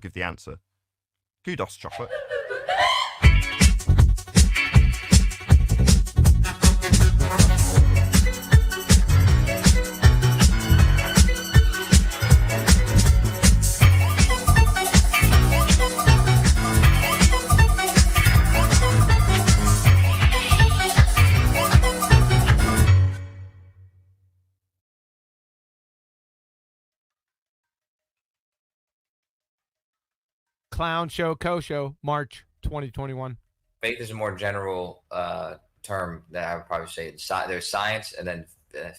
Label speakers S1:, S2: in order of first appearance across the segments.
S1: give the answer. Kudos, chocolate.
S2: Clown Show, Co-Show, March 2021.
S3: Faith is a more general term that I would probably say. There's science and then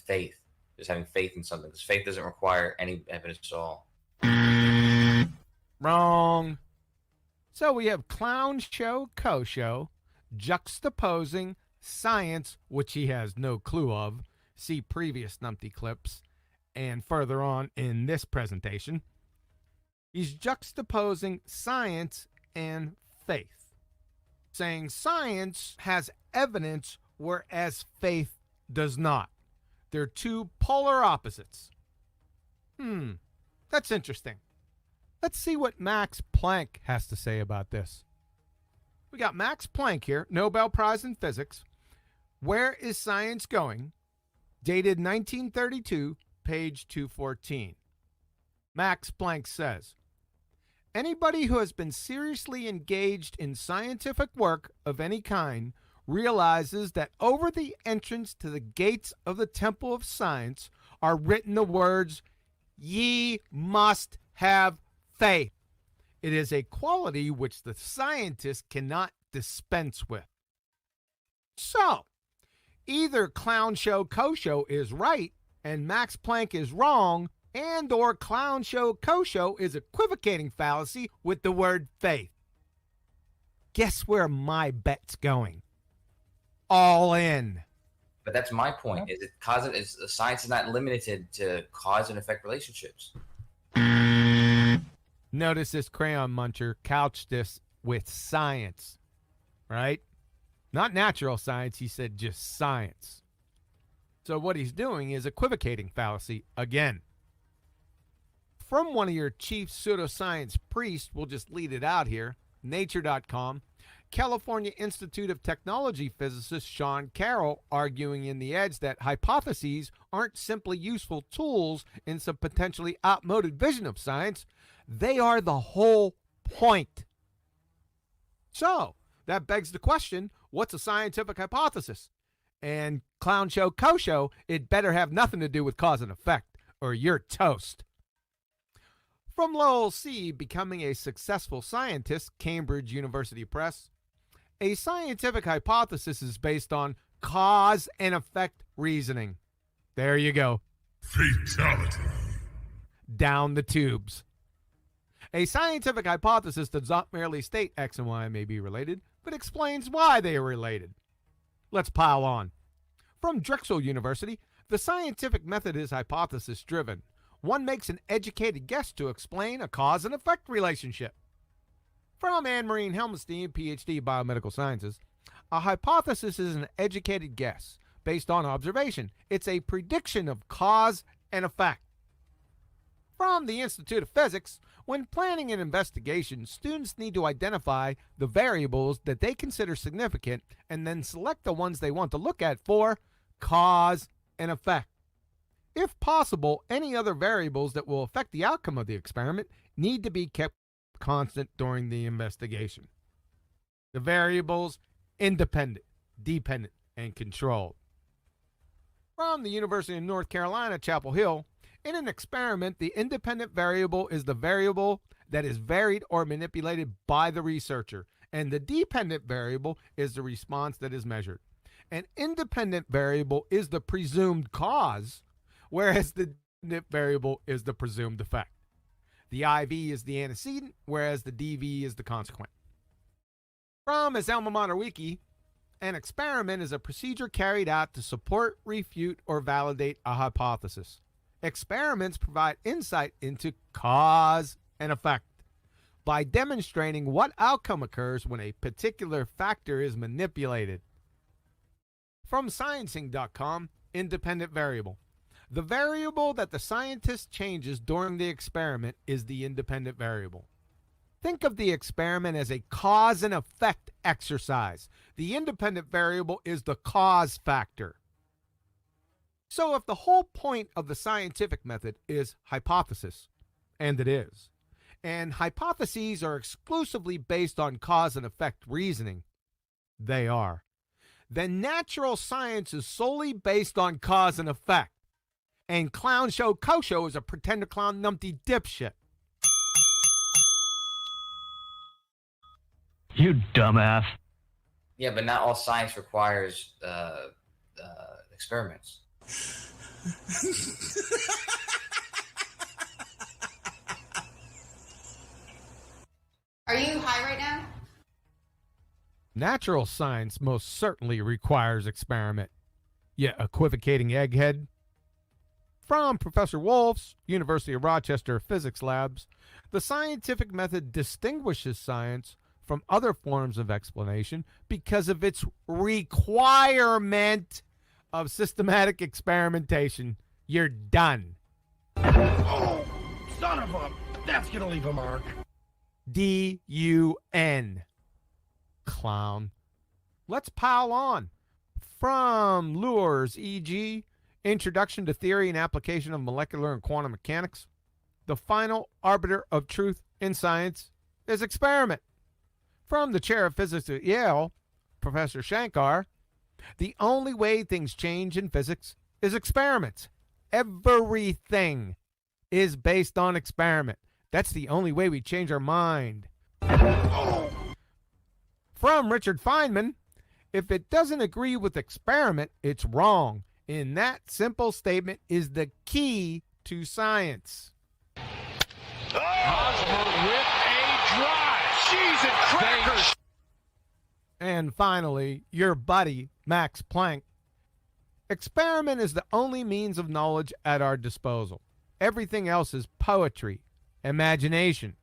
S3: faith, just having faith in something, because faith doesn't require any evidence at all.
S2: Wrong. So we have Clown Show, Co-Show, juxtaposing science, which he has no clue of. See previous Numpty clips, and further on in this presentation. He's juxtaposing science and faith, saying science has evidence whereas faith does not. They're two polar opposites. That's interesting. Let's see what Max Planck has to say about this. We got Max Planck here, Nobel Prize in Physics. Where is Science Going? Dated 1932, page 214. Max Planck says, anybody who has been seriously engaged in scientific work of any kind realizes that over the entrance to the gates of the Temple of Science are written the words, "Ye must have faith." It is a quality which the scientist cannot dispense with. So, either Clown Show Co-Show is right and Max Planck is wrong, and or Clown Show Co-Show is equivocating fallacy with the word faith. Guess where my bet's going? All in.
S3: But that's my point. Is it science is not limited to cause and effect relationships.
S2: Notice this crayon muncher couched this with science, right? Not natural science, he said just science. So what he's doing is equivocating fallacy again. From one of your chief pseudoscience priests, we'll just lead it out here, nature.com, California Institute of Technology physicist Sean Carroll arguing in The Edge that hypotheses aren't simply useful tools in some potentially outmoded vision of science. They are the whole point. So, that begs the question, what's a scientific hypothesis? And Clown Show Co-Show, it better have nothing to do with cause and effect, or you're toast. From Lowell C., Becoming a Successful Scientist, Cambridge University Press, a scientific hypothesis is based on cause and effect reasoning. There you go.
S4: Fatality.
S2: Down the tubes. A scientific hypothesis does not merely state X and Y may be related, but explains why they are related. Let's pile on. From Drexel University, the scientific method is hypothesis-driven. One makes an educated guess to explain a cause and effect relationship. From Anne-Marie Helmstein, Ph.D. Biomedical Sciences, a hypothesis is an educated guess based on observation. It's a prediction of cause and effect. From the Institute of Physics, when planning an investigation, students need to identify the variables that they consider significant and then select the ones they want to look at for cause and effect. If possible, any other variables that will affect the outcome of the experiment need to be kept constant during the investigation. The variables, independent, dependent, and controlled. From the University of North Carolina, Chapel Hill, in an experiment, the independent variable is the variable that is varied or manipulated by the researcher, and the dependent variable is the response that is measured. An independent variable is the presumed cause, whereas the dependent variable is the presumed effect. The IV is the antecedent, whereas the DV is the consequent. From his alma mater wiki, an experiment is a procedure carried out to support, refute, or validate a hypothesis. Experiments provide insight into cause and effect by demonstrating what outcome occurs when a particular factor is manipulated. From sciencing.com, independent variable. The variable that the scientist changes during the experiment is the independent variable. Think of the experiment as a cause and effect exercise. The independent variable is the cause factor. So if the whole point of the scientific method is hypothesis, and it is, and hypotheses are exclusively based on cause and effect reasoning, they are, then natural science is solely based on cause and effect. And Clown Show Kosho is a pretender clown numpty dipshit.
S4: You dumbass.
S3: Yeah, but not all science requires experiments.
S5: Are you high right now?
S2: Natural science most certainly requires experiment. You equivocating egghead? From Professor Wolf's University of Rochester Physics Labs, the scientific method distinguishes science from other forms of explanation because of its requirement of systematic experimentation. You're done.
S6: Oh, son of a... That's gonna leave a mark.
S2: D-U-N. Clown. Let's pile on. From Lure's, e.g., Introduction to Theory and Application of Molecular and Quantum Mechanics, the final arbiter of truth in science is experiment. From the chair of physics at Yale, Professor Shankar, the only way things change in physics is experiments. Everything is based on experiment. That's the only way we change our mind. From Richard Feynman, if it doesn't agree with experiment, it's wrong. And that simple statement is the key to science.
S6: Hosmer with a drive. Cheese and crackers.
S2: And finally, your buddy, Max Planck. Experiment is the only means of knowledge at our disposal. Everything else is poetry, imagination.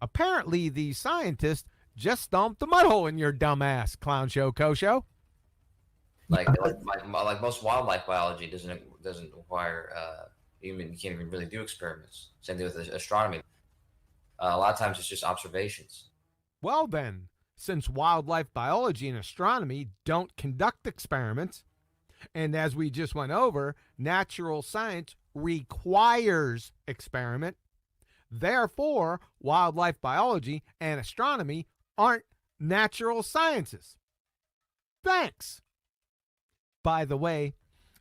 S2: Apparently, the scientist just stomped the mud hole in your dumb ass, Clown Show Kosho.
S3: Like most wildlife biology doesn't require you can't even really do experiments. Same thing with astronomy. A lot of times it's just observations.
S2: Well then, since wildlife biology and astronomy don't conduct experiments, and as we just went over, natural science requires experiment, therefore wildlife biology and astronomy aren't natural sciences. Thanks. By the way,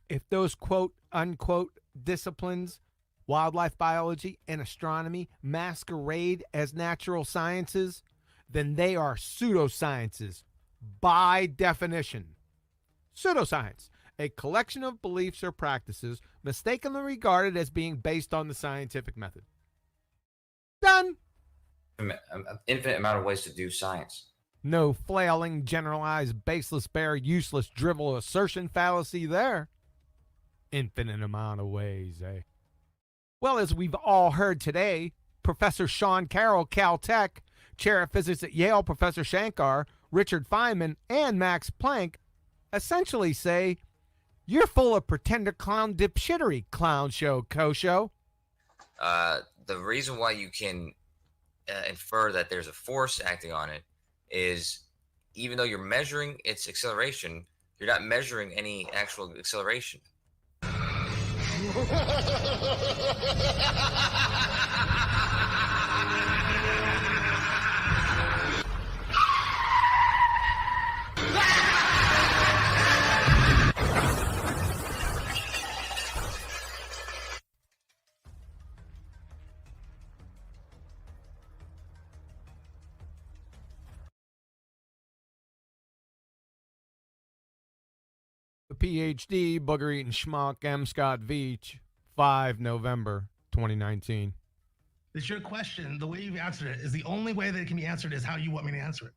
S2: if those quote-unquote disciplines, wildlife biology and astronomy, masquerade as natural sciences, then they are pseudosciences by definition. Pseudoscience, a collection of beliefs or practices mistakenly regarded as being based on the scientific method. Done.
S3: Infinite amount of ways to do science.
S2: No flailing, generalized, baseless, bare, useless, drivel assertion fallacy there. Infinite amount of ways, eh? Well, as we've all heard today, Professor Sean Carroll, Caltech, Chair of Physics at Yale, Professor Shankar, Richard Feynman, and Max Planck essentially say, you're full of pretender clown dipshittery, Clown Show Kosho.
S3: The reason why you can infer that there's a force acting on it is even though you're measuring its acceleration, you're not measuring any actual acceleration.
S2: The PhD, Booger Eating Schmuck, M. Scott Veach, 5 November 2019.
S6: It's your question. The way you've answered it is the only way that it can be answered is how you want me to answer it.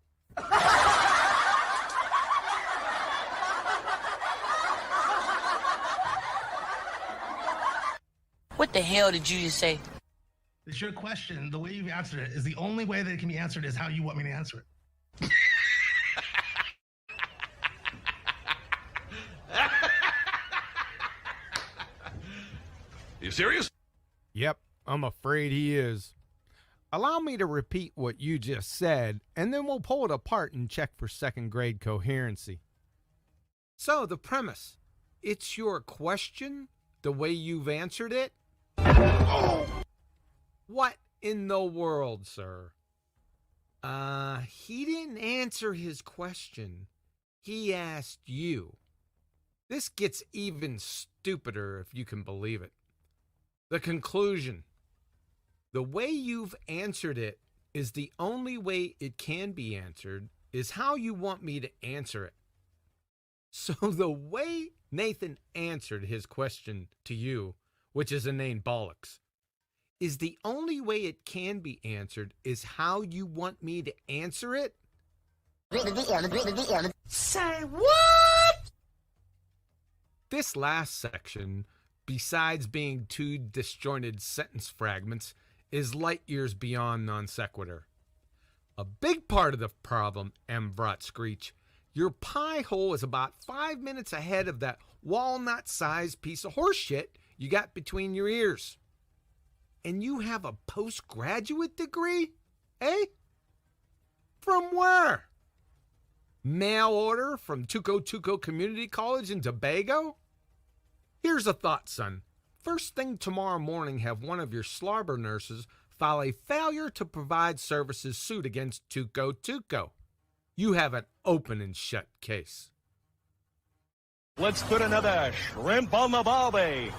S7: What the hell did you just say?
S6: It's your question. The way you've answered it is the only way that it can be answered is how you want me to answer it.
S1: You serious?
S2: Yep, I'm afraid he is. Allow me to repeat what you just said, and then we'll pull it apart and check for second-grade coherency. So, the premise. It's your question, the way you've answered it? What in the world, sir? He didn't answer his question. He asked you. This gets even stupider, if you can believe it. The conclusion. The way you've answered it is the only way it can be answered, is how you want me to answer it. So the way Nathan answered his question to you, which is inane bollocks, is the only way it can be answered is how you want me to answer it? Say what? This last section, besides being two disjointed sentence fragments, is light years beyond non sequitur. A big part of the problem, Vrot Screech, your pie hole is about 5 minutes ahead of that walnut-sized piece of horse shit you got between your ears. And you have a postgraduate degree? Eh? From where? Mail order from Tuco Community College in Tobago? Here's a thought, son. First thing tomorrow morning, have one of your slobber nurses file a failure to provide services suit against Tuco. You have an open and shut case.
S4: Let's put another shrimp on the barbie.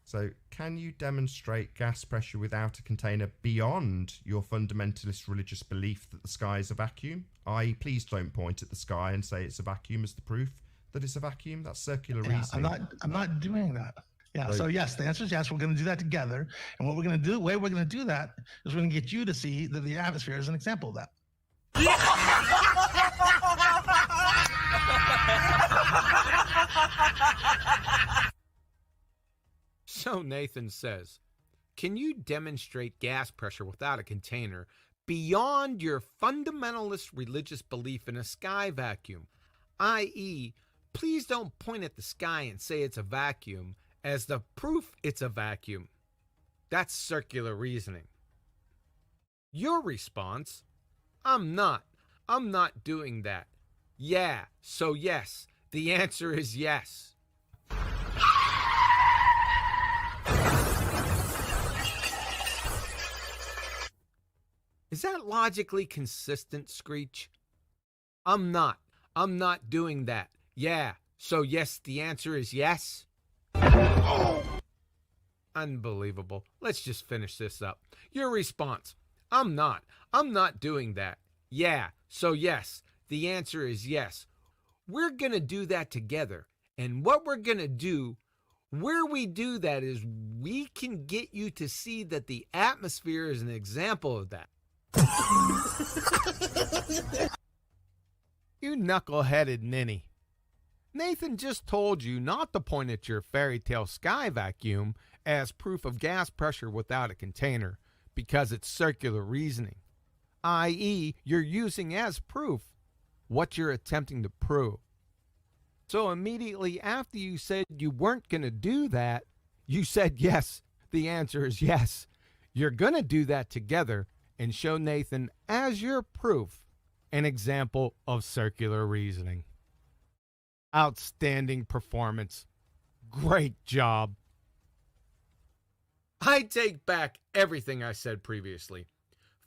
S1: So, can you demonstrate gas pressure without a container beyond your fundamentalist religious belief that the sky is a vacuum? I.e., please don't point at the sky and say it's a vacuum as the proof that it's a vacuum. That's circular reasoning.
S6: I'm not doing that. Yeah, so yes, the answer is yes. We're going to do that together. And what we're going to do, the way we're going to do that is we're going to get you to see that the atmosphere is an example of that.
S2: So Nathan says, can you demonstrate gas pressure without a container beyond your fundamentalist religious belief in a sky vacuum? I.e., please don't point at the sky and say it's a vacuum as the proof it's a vacuum. That's circular reasoning. Your response, I'm not doing that. Yeah, so yes, the answer is yes. Is that logically consistent, Screech? I'm not doing that. Yeah, so yes, the answer is yes? Unbelievable. Let's just finish this up. Your response, I'm not doing that. Yeah, so yes, the answer is yes. We're going to do that together. And what we're going to do, where we do that is we can get you to see that the atmosphere is an example of that. You knuckle-headed ninny. Nathan just told you not to point at your fairy tale sky vacuum as proof of gas pressure without a container because it's circular reasoning, i.e., you're using as proof what you're attempting to prove. So immediately after you said you weren't going to do that, you said yes, the answer is yes. You're going to do that together and show Nathan as your proof an example of circular reasoning. Outstanding performance. Great job. I take back everything I said previously.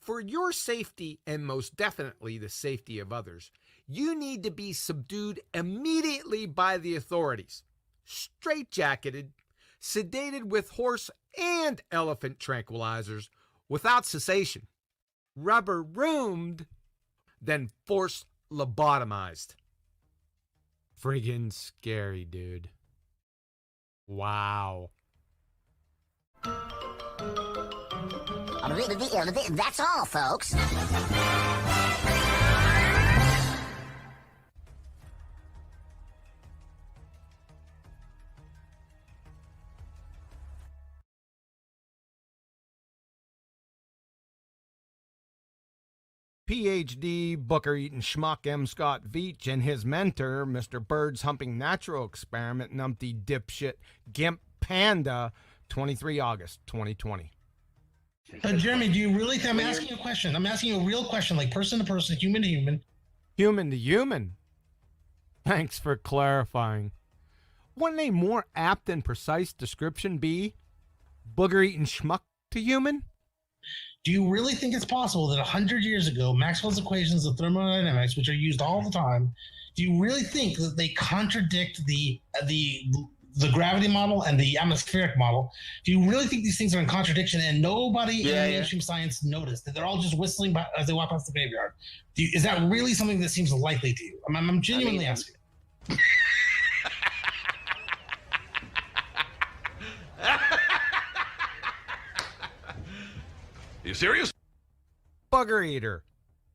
S2: For your safety, and most definitely the safety of others, you need to be subdued immediately by the authorities, straitjacketed, sedated with horse and elephant tranquilizers without cessation, rubber-roomed, then force lobotomized. Friggin' scary, dude. Wow.
S8: That's all, folks.
S2: PhD Booker-eating schmuck M. Scott Veach and his mentor, Mr. Birds-humping natural experiment numpty dipshit Gimp Panda, 23 August 2020.
S6: But Jeremy, do you really think I'm asking you a question? I'm asking you a real question, like person to person, human to human.
S2: Human to human. Thanks for clarifying. Wouldn't a more apt and precise description be booger-eating schmuck to human?
S6: Do you really think it's possible that 100 years ago, Maxwell's equations of thermodynamics, which are used all the time, do you really think that they contradict the gravity model and the atmospheric model? Do you really think these things are in contradiction and nobody in mainstream science noticed that they're all just whistling by, as they walk past the graveyard? Is that really something that seems likely to you? I'm genuinely asking.
S4: You serious?
S2: Bugger eater.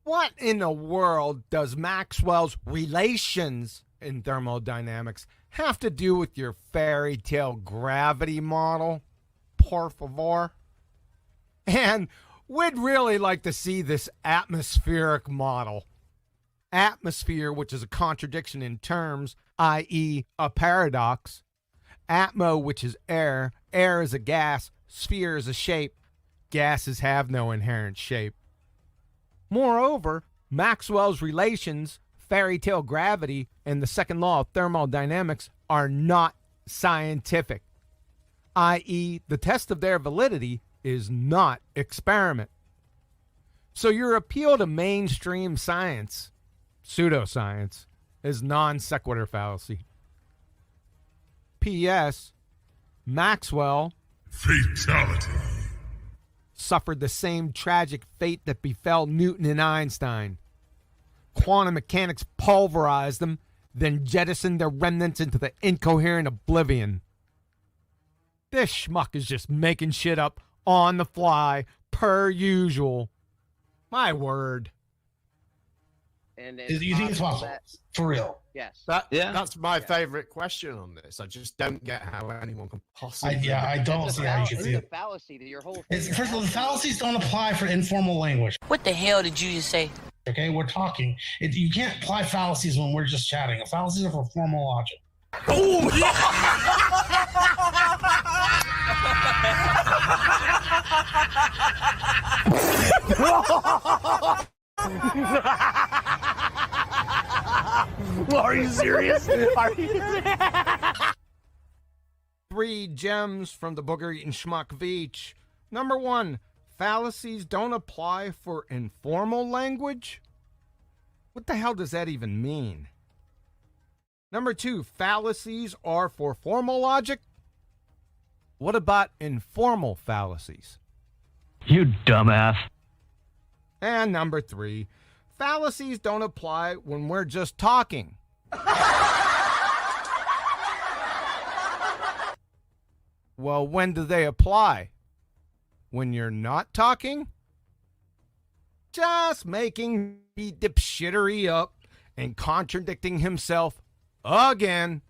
S2: What in the world does Maxwell's relations in thermodynamics have to do with your fairy tale gravity model? Por favor. And we'd really like to see this atmospheric model. Atmosphere, which is a contradiction in terms, i.e. a paradox. Atmo, which is air. Air is a gas. Sphere is a shape. Gases have no inherent shape. Moreover, Maxwell's relations, fairy tale gravity, and the second law of thermodynamics are not scientific, i.e., the test of their validity is not experiment. So your appeal to mainstream science, pseudoscience, is non sequitur fallacy. P.S. Maxwell
S9: Fatality.
S2: Suffered the same tragic fate that befell Newton and Einstein. Quantum mechanics pulverized them, then jettisoned their remnants into the incoherent oblivion. This schmuck is just making shit up on the fly, per usual. My word.
S10: And
S6: Do you think it's possible? For real?
S10: Yes.
S11: That's my favorite question on this. I just don't get how anyone can possibly.
S6: I don't see how you can see
S10: It's a
S6: it.
S10: fallacy that your whole.
S6: First of all, the fallacies don't apply for informal language.
S7: What the hell did you just say?
S6: Okay, we're talking. You can't apply fallacies when we're just chatting. Fallacies are for formal logic.
S11: Are you serious? Are you serious?
S2: 3 gems from the Booger Eating Schmuck Veach. Number 1, fallacies don't apply for informal language? What the hell does that even mean? Number 2, fallacies are for formal logic? What about informal fallacies?
S12: You dumbass.
S2: And number 3, fallacies don't apply when we're just talking. Well, when do they apply? When you're not talking? Just making the dipshittery up and contradicting himself again.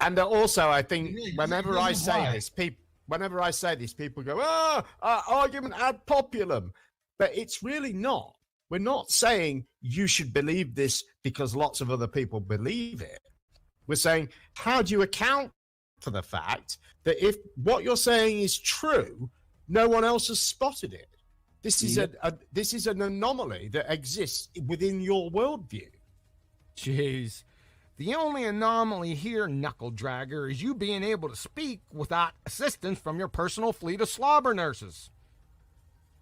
S11: And also, I think
S6: Really,
S11: whenever I say this, people go, argument ad populum. But it's really not. We're not saying you should believe this because lots of other people believe it. We're saying, how do you account for the fact that if what you're saying is true, no one else has spotted it? This is this is an anomaly that exists within your worldview.
S2: Jeez. The only anomaly here, knuckle dragger, is you being able to speak without assistance from your personal fleet of slobber nurses.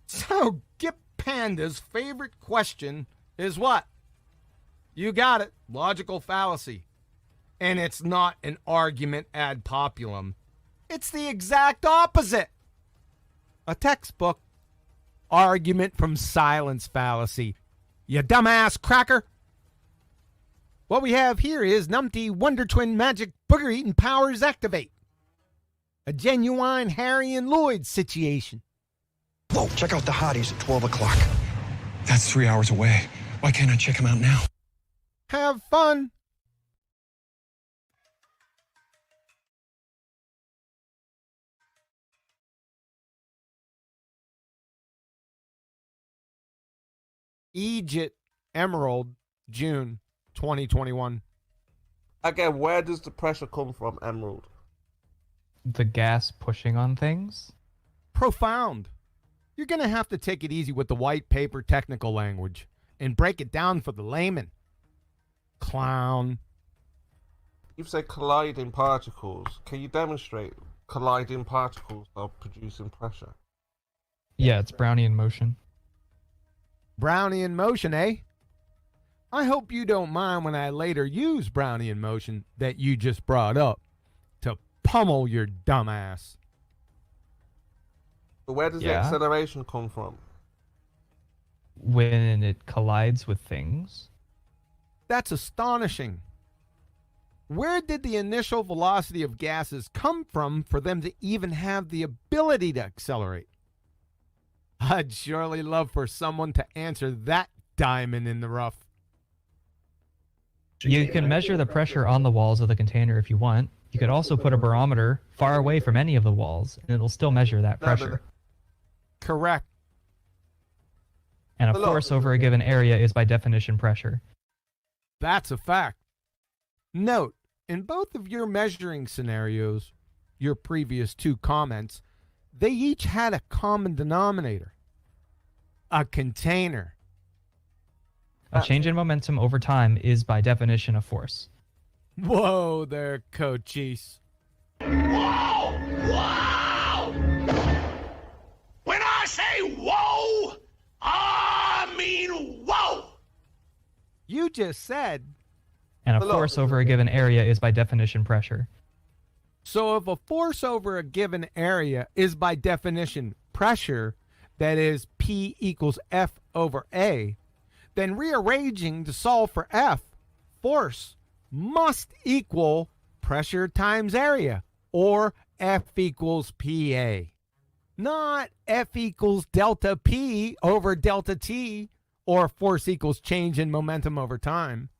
S2: So, Gip Panda's favorite question is what? You got it. Logical fallacy. And it's not an argument ad populum. It's the exact opposite. A textbook argument from silence fallacy. You dumbass cracker. What we have here is Numpty Wonder Twin Magic Booger Eating Powers Activate. A genuine Harry and Lloyd situation.
S13: Whoa, check out the hotties at 12 o'clock. That's 3 hours away. Why can't I check them out now?
S2: Have fun. Egypt Emerald, June 2021.
S14: Again, where does the pressure come from, Emerald?
S12: The gas pushing on things?
S2: profound. You're going to have to take it easy with the white paper technical language and break it down for the layman. Clown.
S14: You've said colliding particles. Can you demonstrate colliding particles are producing pressure?
S12: Yeah, it's Brownian motion.
S2: Brownian motion, eh? I hope you don't mind when I later use Brownian motion that you just brought up to pummel your dumbass.
S14: But where does the
S12: Yeah.
S14: acceleration come from?
S12: When it collides with things.
S2: That's astonishing. Where did the initial velocity of gases come from for them to even have the ability to accelerate? I'd surely love for someone to answer that diamond in the rough.
S12: You can measure the pressure on the walls of the container if you want. You could also put a barometer far away from any of the walls, and it'll still measure that pressure.
S2: Correct.
S12: And a force over a given area is by definition pressure.
S2: That's a fact. Note, in both of your measuring scenarios, your previous two comments, they each had a common denominator. A container.
S12: A change in momentum over time is by definition a force.
S2: Whoa there, Cochise.
S4: Whoa! Whoa! When I say whoa, I mean whoa!
S2: You just said.
S12: And a force over a given area is by definition pressure.
S2: So if a force over a given area is by definition pressure, that is P equals F over A, then rearranging to solve for F, force must equal pressure times area, or F equals PA. Not F equals delta P over delta T, or force equals change in momentum over time.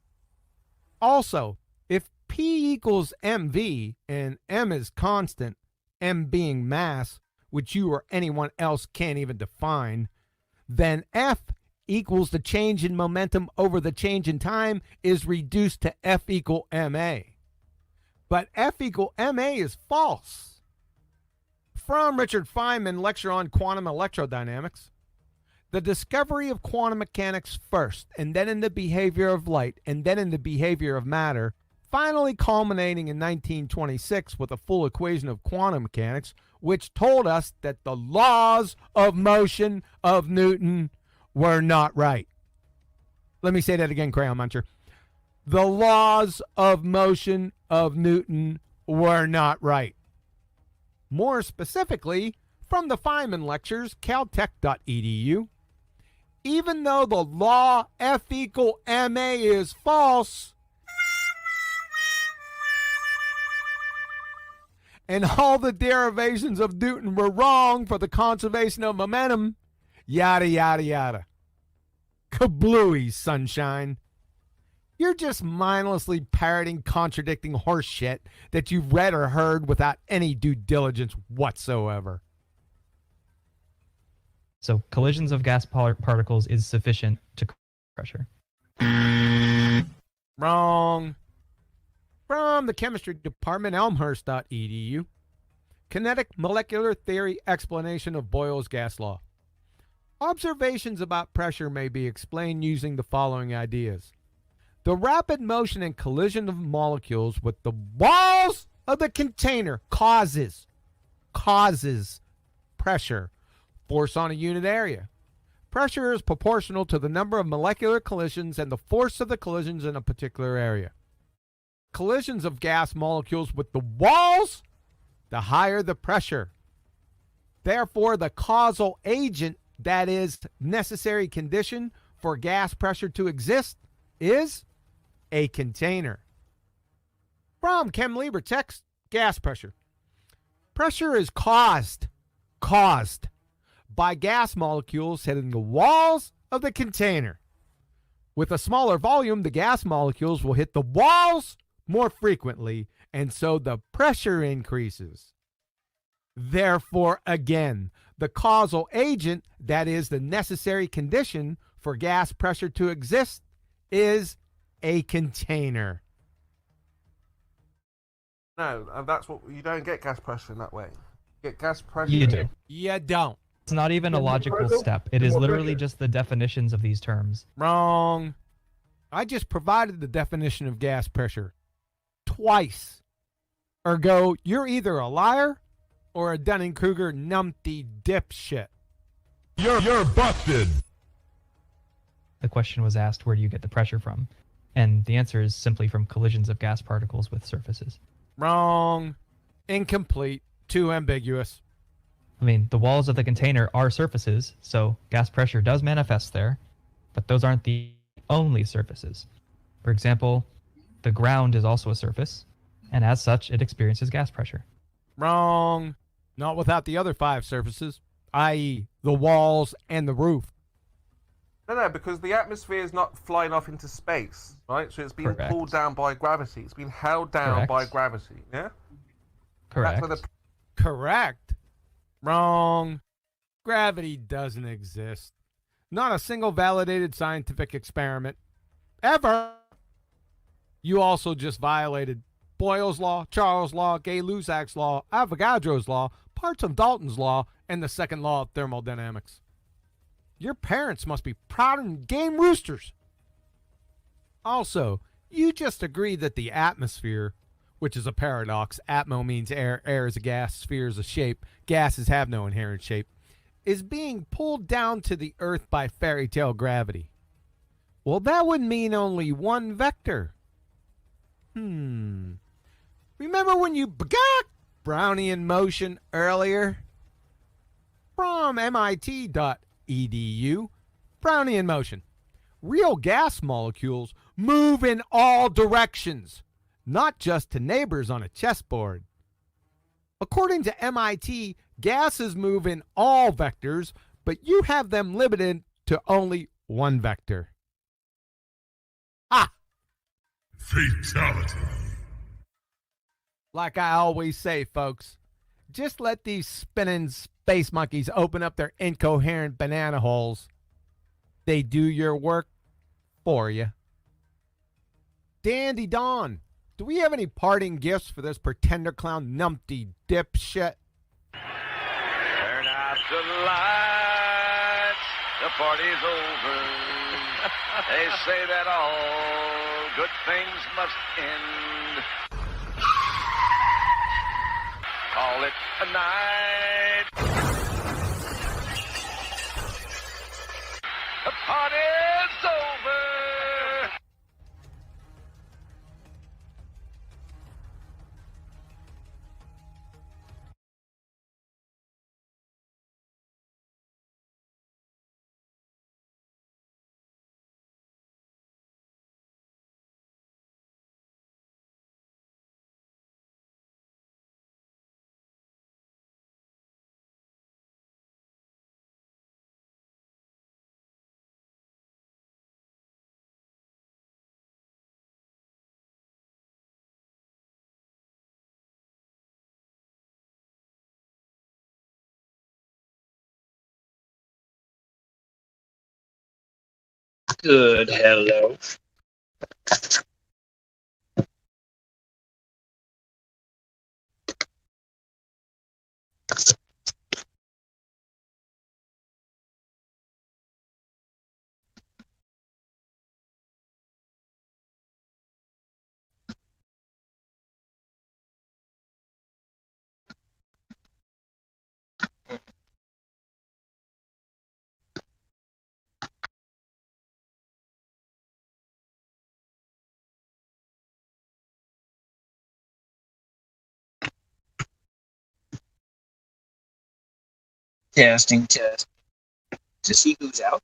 S2: Also, if P equals mv and m is constant, m being mass, which you or anyone else can't even define, then F equals the change in momentum over the change in time is reduced to F equal ma. But F equal ma is false. From Richard Feynman, lecture on quantum electrodynamics. The discovery of quantum mechanics first, and then in the behavior of light, and then in the behavior of matter, finally culminating in 1926 with a full equation of quantum mechanics, which told us that the laws of motion of Newton were not right. Let me say that again, Crayon Muncher. The laws of motion of Newton were not right. More specifically, from the Feynman lectures, caltech.edu, even though the law F equal ma is false, and all the derivations of Newton were wrong for the conservation of momentum, yada, yada, yada. Kablooey, sunshine. You're just mindlessly parroting contradicting horse shit that you've read or heard without any due diligence whatsoever.
S12: So collisions of gas particles is sufficient to pressure.
S2: Wrong. From the chemistry department, elmhurst.edu. Kinetic molecular theory explanation of Boyle's gas law. Observations about pressure may be explained using the following ideas. The rapid motion and collision of molecules with the walls of the container causes pressure, force on a unit area. Pressure is proportional to the number of molecular collisions and the force of the collisions in a particular area. Collisions of gas molecules with the walls, the higher the pressure. Therefore, the causal agent, that is, necessary condition for gas pressure to exist, is a container. From ChemLibra text, gas pressure. Pressure is caused by gas molecules hitting the walls of the container. With a smaller volume, the gas molecules will hit the walls more frequently, and so the pressure increases. Therefore, again, the causal agent, that is the necessary condition for gas pressure to exist, is a container.
S14: No, and that's what you don't get gas pressure in that way. You get gas pressure?
S12: You do.
S2: You don't.
S12: It's not even a logical step. It is literally just the definitions of these terms.
S2: Wrong. I just provided the definition of gas pressure twice. Ergo, you're either a liar or a Dunning-Kruger numpty dipshit.
S13: You're busted.
S12: The question was asked, where do you get the pressure from? And the answer is simply from collisions of gas particles with surfaces.
S2: Wrong. Incomplete. Too ambiguous.
S12: I mean, the walls of the container are surfaces, so gas pressure does manifest there, but those aren't the only surfaces. For example, the ground is also a surface, and as such, it experiences gas pressure.
S2: Wrong. Not without the other 5 surfaces, i.e. the walls and the roof.
S14: No, because the atmosphere is not flying off into space, right? So it's being
S12: Correct.
S14: pulled down by gravity. It's being held down
S12: Correct.
S14: by gravity, yeah?
S12: Correct.
S14: That's where the
S2: Correct. Wrong. Gravity doesn't exist. Not a single validated scientific experiment. Ever. You also just violated Boyle's law, Charles' law, Gay-Lussac's law, Avogadro's law, parts of Dalton's law, and the second law of thermodynamics. Your parents must be proud and game roosters. Also, you just agreed that the atmosphere, which is a paradox, atmo means air, air is a gas, sphere is a shape, gases have no inherent shape, is being pulled down to the earth by fairy tale gravity. Well, that would mean only one vector. Remember when you begot Brownian motion earlier? From MIT.edu, Brownian motion. Real gas molecules move in all directions, not just to neighbors on a chessboard. According to MIT, gases move in all vectors, but you have them limited to only one vector. Ah!
S13: Fatality.
S2: Like I always say, folks, just let these spinning space monkeys open up their incoherent banana holes. They do your work for you. Dandy Don, do we have any parting gifts for this pretender clown numpty dipshit?
S4: Turn out the lights, the party's over. They say that all good things must end. Call it a night. The party's over.
S9: Good, hello. Testing, test. To see who's out.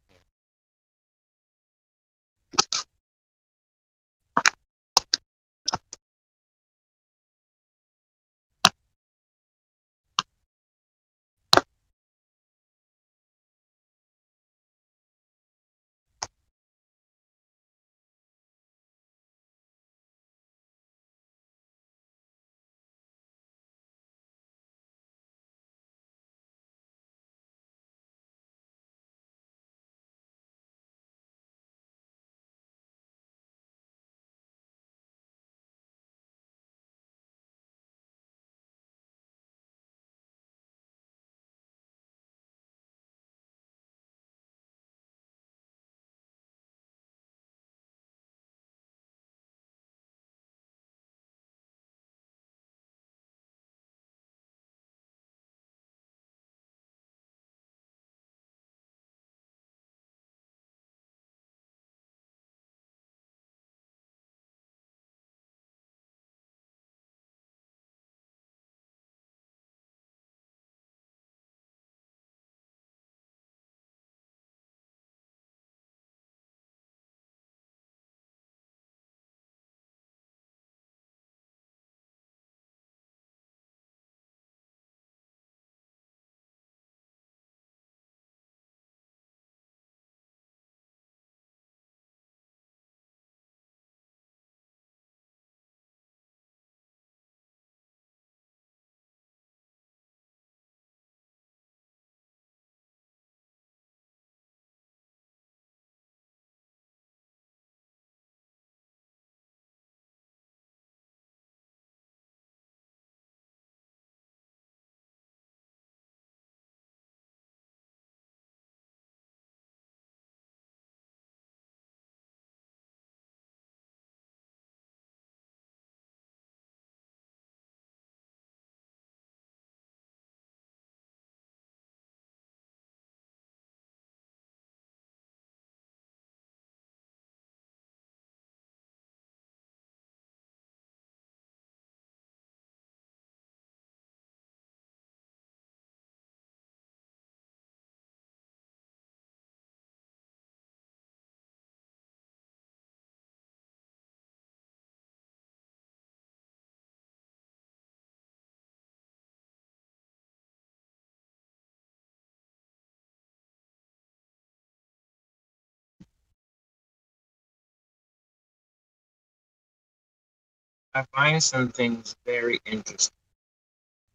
S9: I find some things very interesting,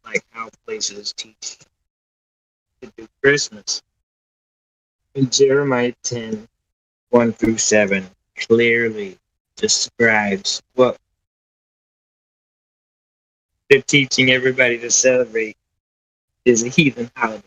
S9: like how places teach to do Christmas. In Jeremiah 10:1-7 clearly describes what they're teaching everybody to celebrate is a heathen holiday.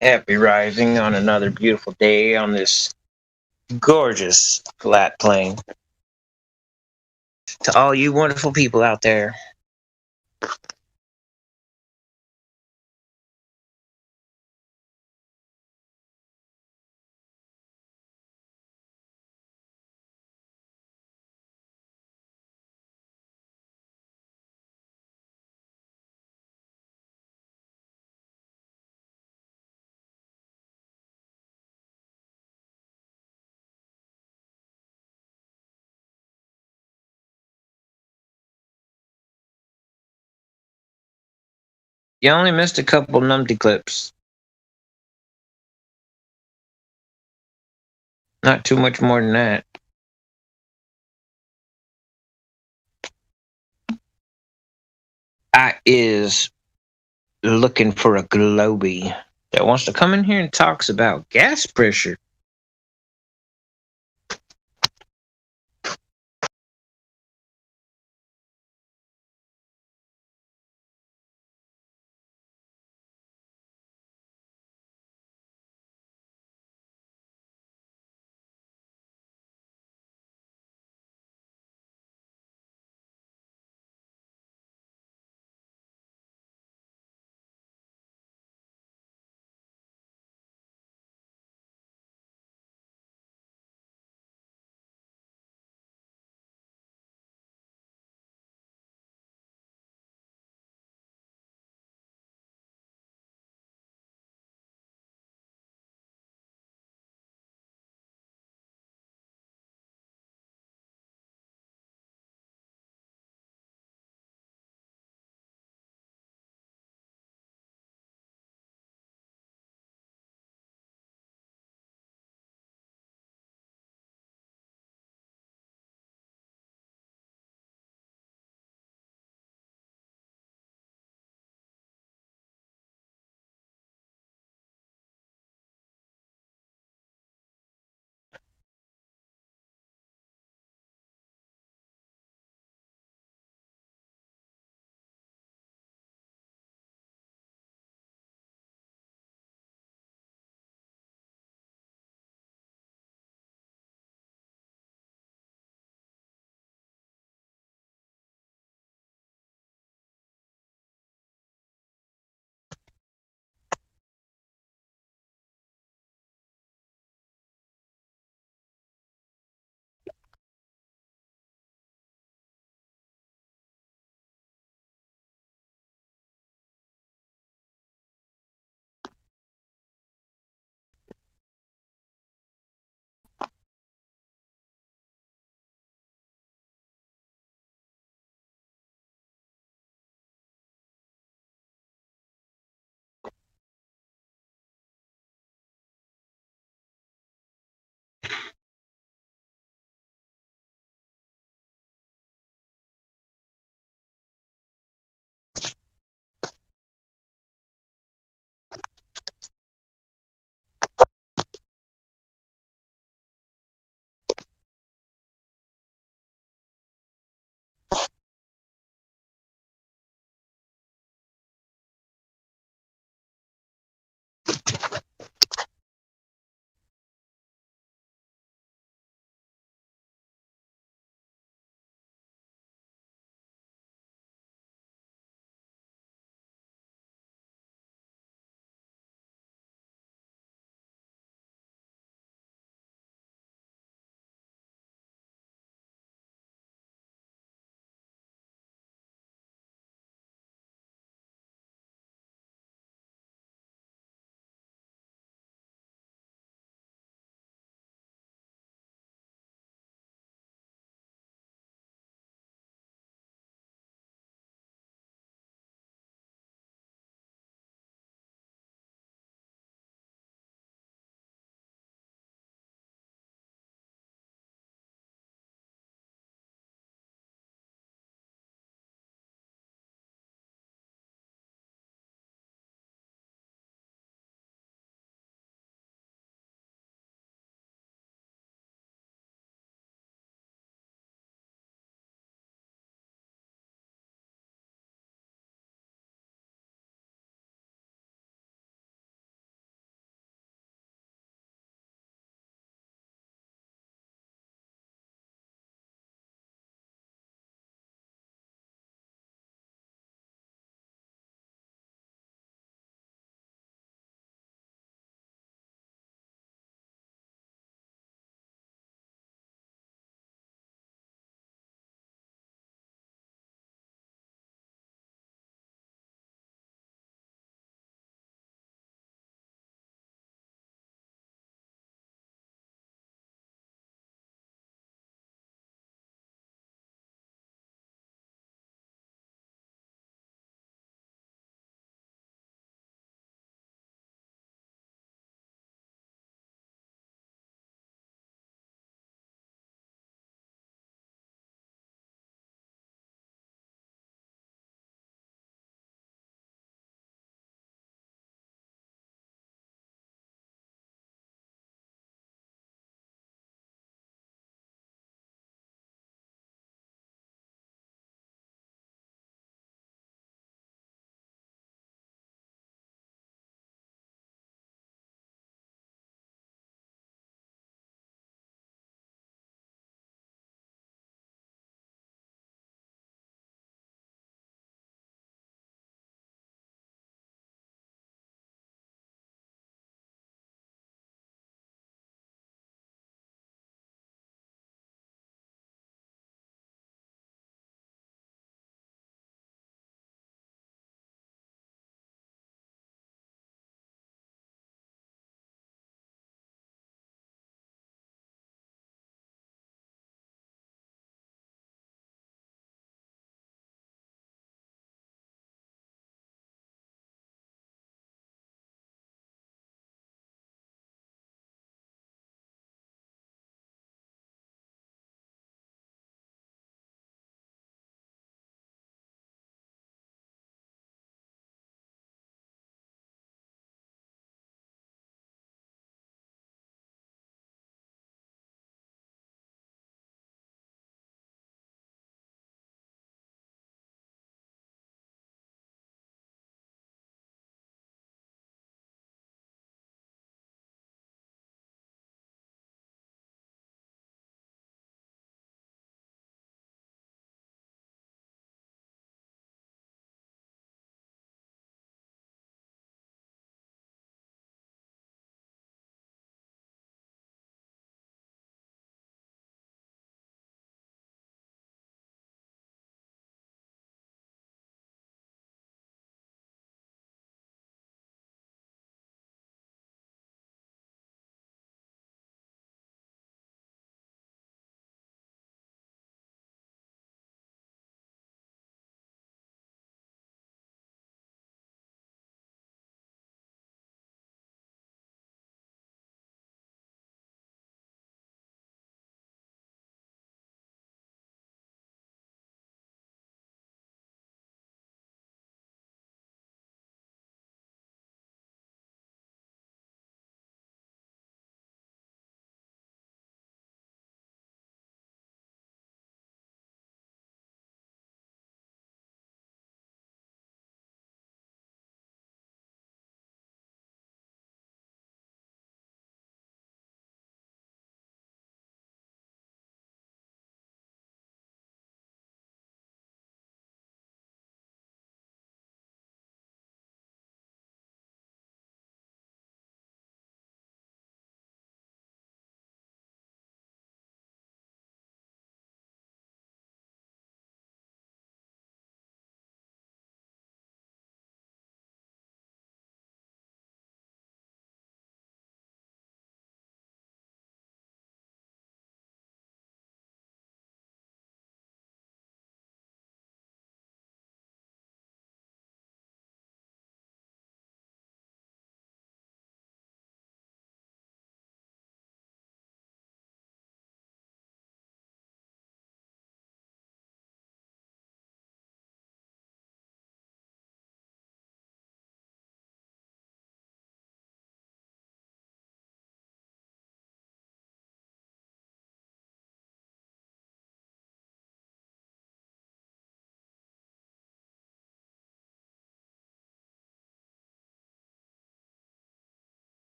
S9: Happy rising on another beautiful day on this gorgeous flat plain. To all you wonderful people out there. You only missed a couple numpty clips. Not too much more than that. I is looking for a Globy that wants to come in here and talks about gas pressure.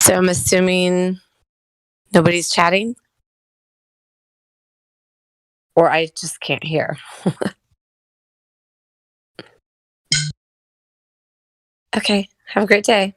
S15: So I'm assuming nobody's chatting? Or I just can't hear. Okay. Have a great day.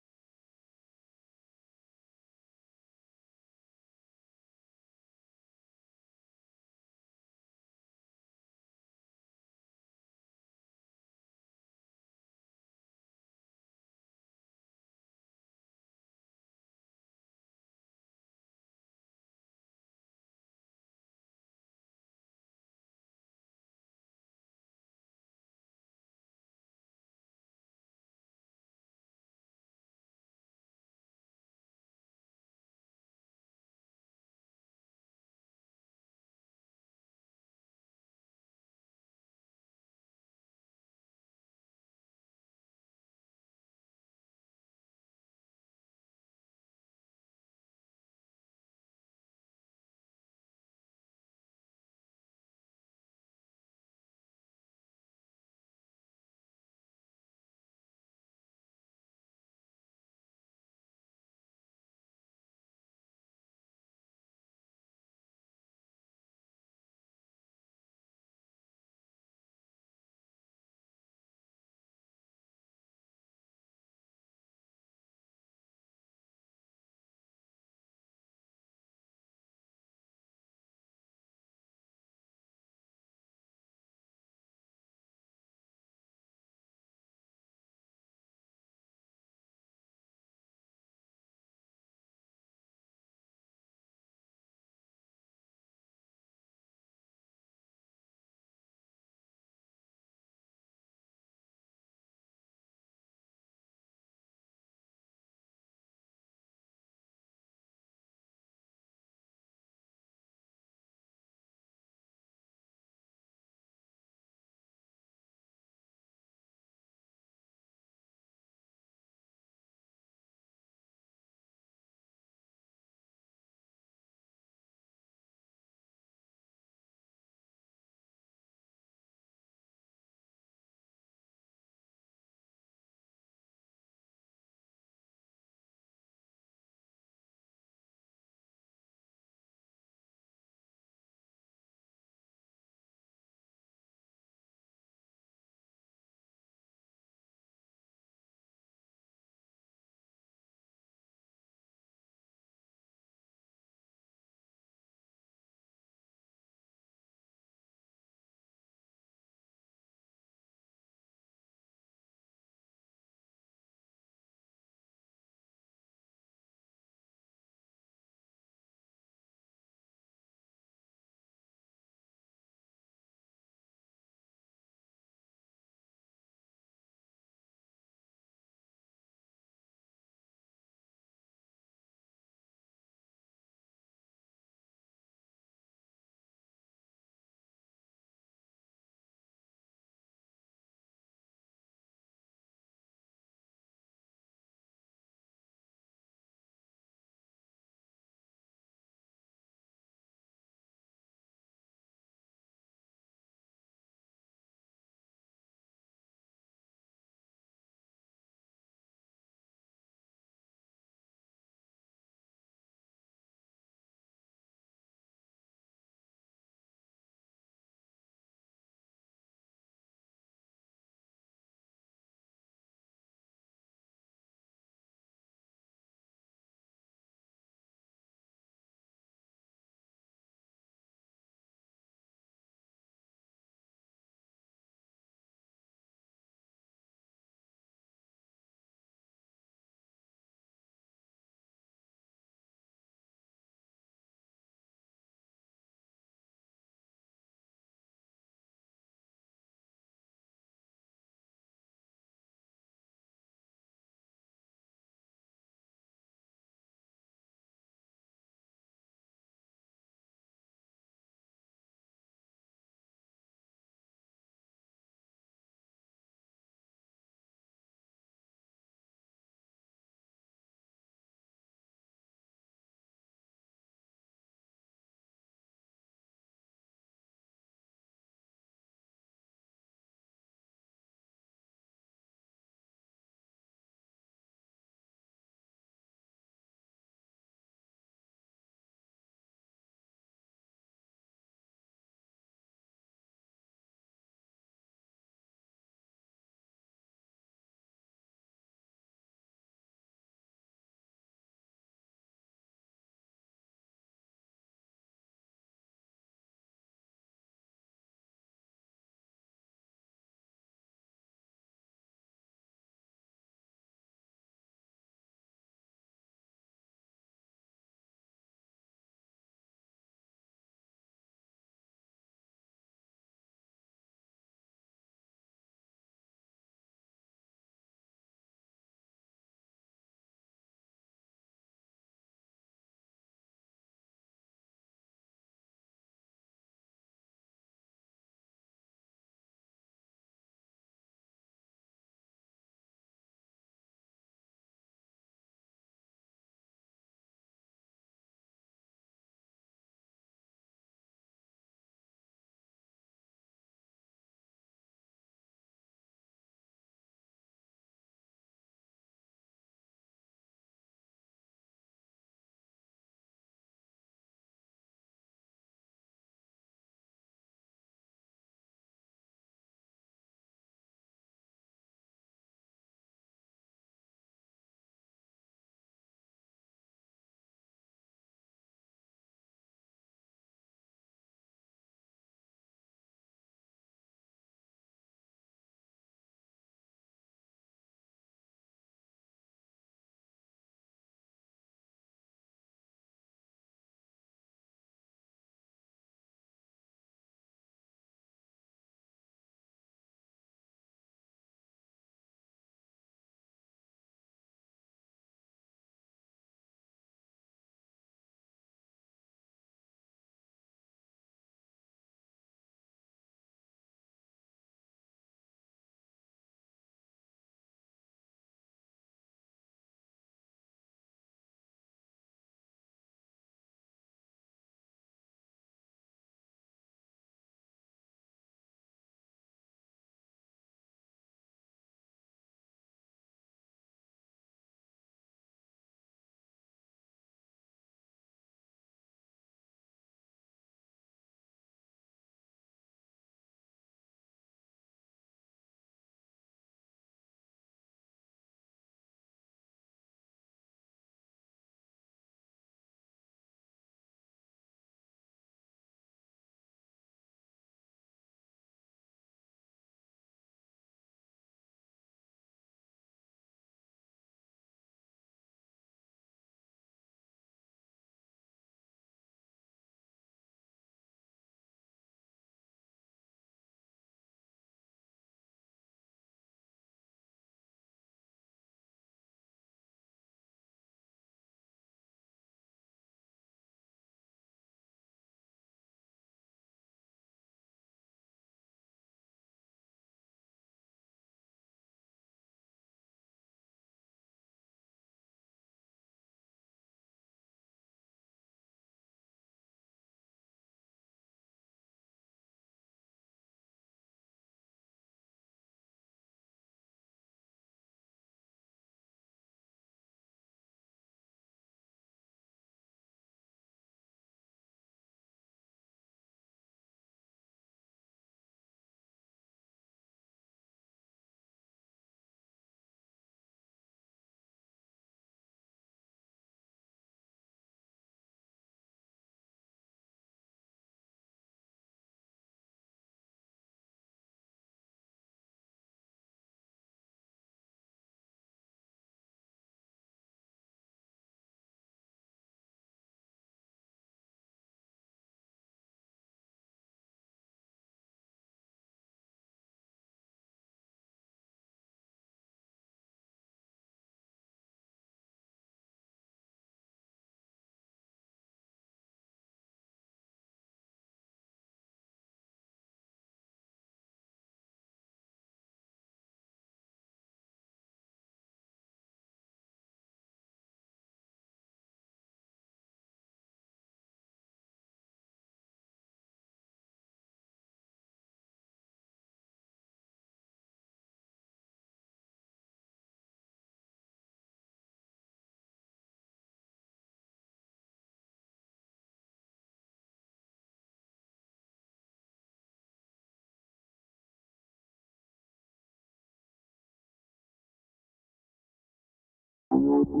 S16: We're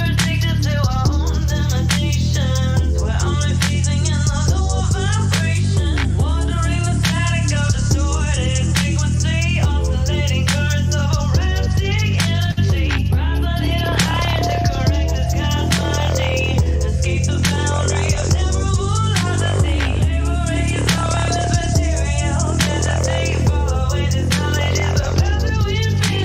S16: addicted to our own limitations. We're only feeding another vibration. Wandering the static of distorted frequency, oscillating currents of erratic energy. Rise a little higher to correct the sky's binding. Escape the boundary of temporal velocity. Laboring is alright with material. Meditate, follow away this knowledge is the path to infinity.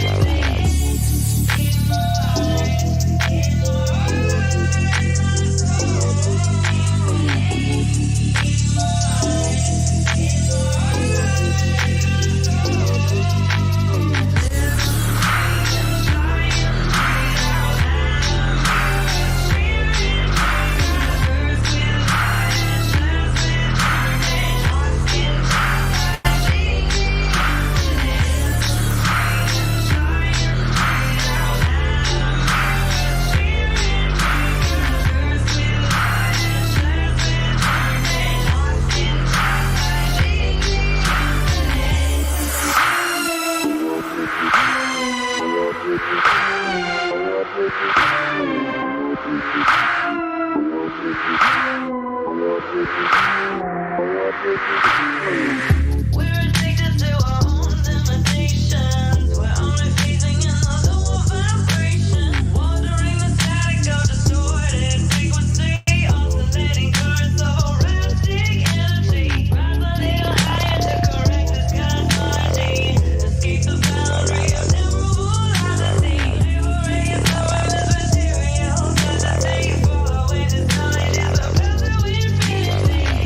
S16: We're addicted to our own limitations. We're only feeding another vibration. Wandering the static of distorted frequency, oscillating currents of erratic energy. Rise a little higher to correct the sky's binding. Escape the boundary of temporal velocity. Laboring is alright with material. Meditate, follow away this knowledge is the path to infinity.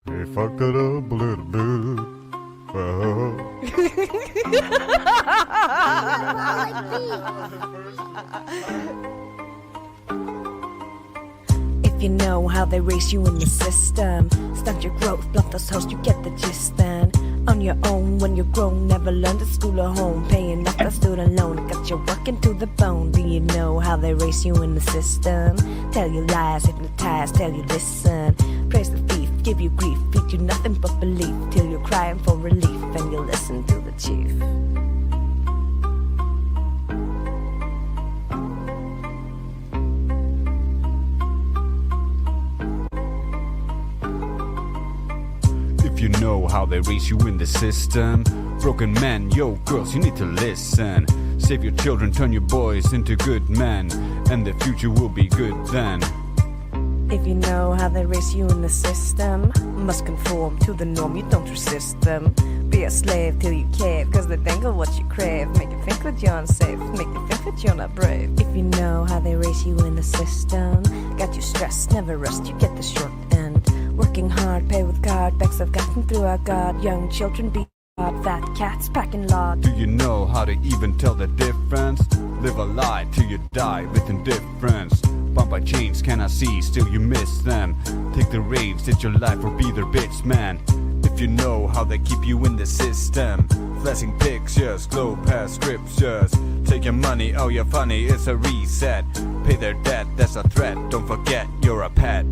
S17: They fucked it up a little bit.
S18: If you know how they race you in the system, stunt your growth, bluff those hosts, you get the gist then. On your own when you're grown, never learned at school or home. Paying off that student loan, got you working to the bone. Do you know how they race you in the system? Tell you lies, hypnotize, tell you listen. Praise the thief, give you grief, feed you nothing but belief. Till you're crying for relief and you listen to the chief.
S19: If you know how they raise you in the system, broken men, yo girls, you need to listen. Save your children, turn your boys into good men, and the future will be good then.
S18: If you know how they raise you in the system, must conform to the norm, you don't resist them. Be a slave till you cave, cause they dangle what you crave. Make you think that you're unsafe, make you think that you're not brave. If you know how they raise you in the system, got you stressed, never rest, you get the short end. Working hard, pay with card, backs I've gotten through our God. Young children be hard, fat cats packing lard.
S19: Do you know how to even tell the difference? Live a lie till you die with indifference. Bound by chains, cannot see, still you miss them. Take the reins, it's your life or be their bitch, man. If you know how they keep you in the system, flashing pictures, glow past scriptures. Take your money, oh you're funny, it's a reset. Pay their debt, that's a threat, don't forget you're a pet.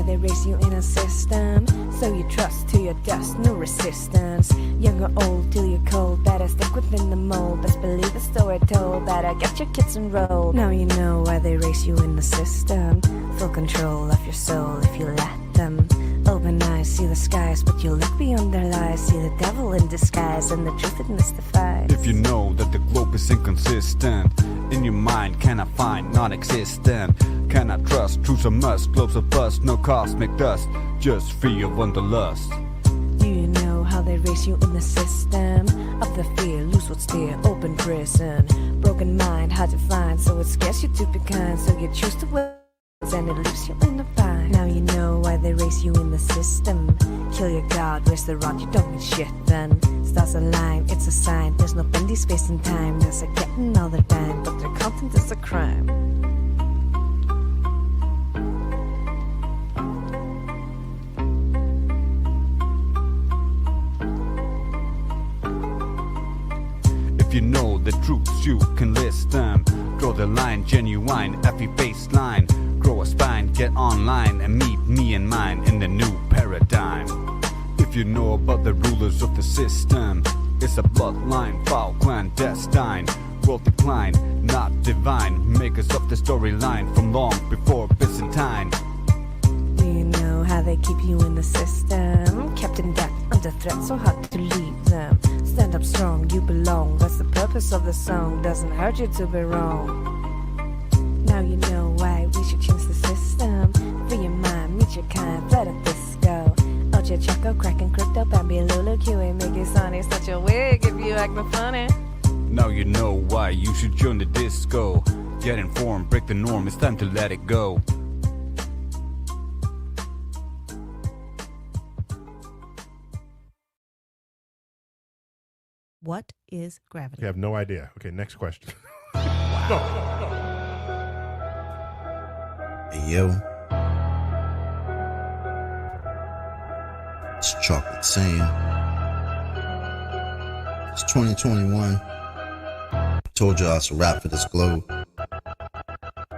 S18: They raise you in a system, so you trust to your dust, no resistance. Young or old till you're cold, better stick within the mold. Best believe the story told, better get your kids enrolled. Now you know why they raise you in the system. Full control of your soul if you let them. Open eyes, see the skies, but you look beyond their lies. See the devil in disguise and the truth it mystifies.
S19: If you know that the globe is inconsistent, in your mind cannot find non-existent. Cannot trust, truth's a must, globes a bust, no cosmic dust, just free of wanderlust.
S18: Do you know how they raise you in the system? Of the fear, lose what's dear, open prison. Broken mind, hard to find, so it scares you to be kind. So you choose to win, and it leaves you in the bind. Now you know why they raise you in the system. Kill your god, raise the rod, you don't need shit then. Stars align, it's a sign, there's no bendy space and time. There's a getting all the time, but their content is a crime.
S19: If you know the truths, you can list them. Draw the line, genuine, every baseline. Grow a spine, get online, and meet me and mine in the new paradigm. If you know about the rulers of the system, it's a bloodline, foul, clandestine. World decline, not divine. Makers of the storyline from long before Byzantine.
S18: Do you know how they keep you in the system? Kept in debt, under threat, so hard to leave them. Stand up strong, you belong. That's the purpose of the song. Doesn't hurt you to be wrong. Now you know why we should change the system. Free your mind, meet your kind, flat at disco. Ocho Choco, cracking crypto, Bambi, Lulu, QA, make it sunny. Such a wig if you acting funny.
S19: Now you know why you should join the disco. Get informed, break the norm, it's time to let it go.
S20: What is gravity?
S17: Okay, I have no idea. Okay, next question.
S21: Hey, yo. It's Chocolate saying. It's 2021. Told y'all it's a wrap for this globe.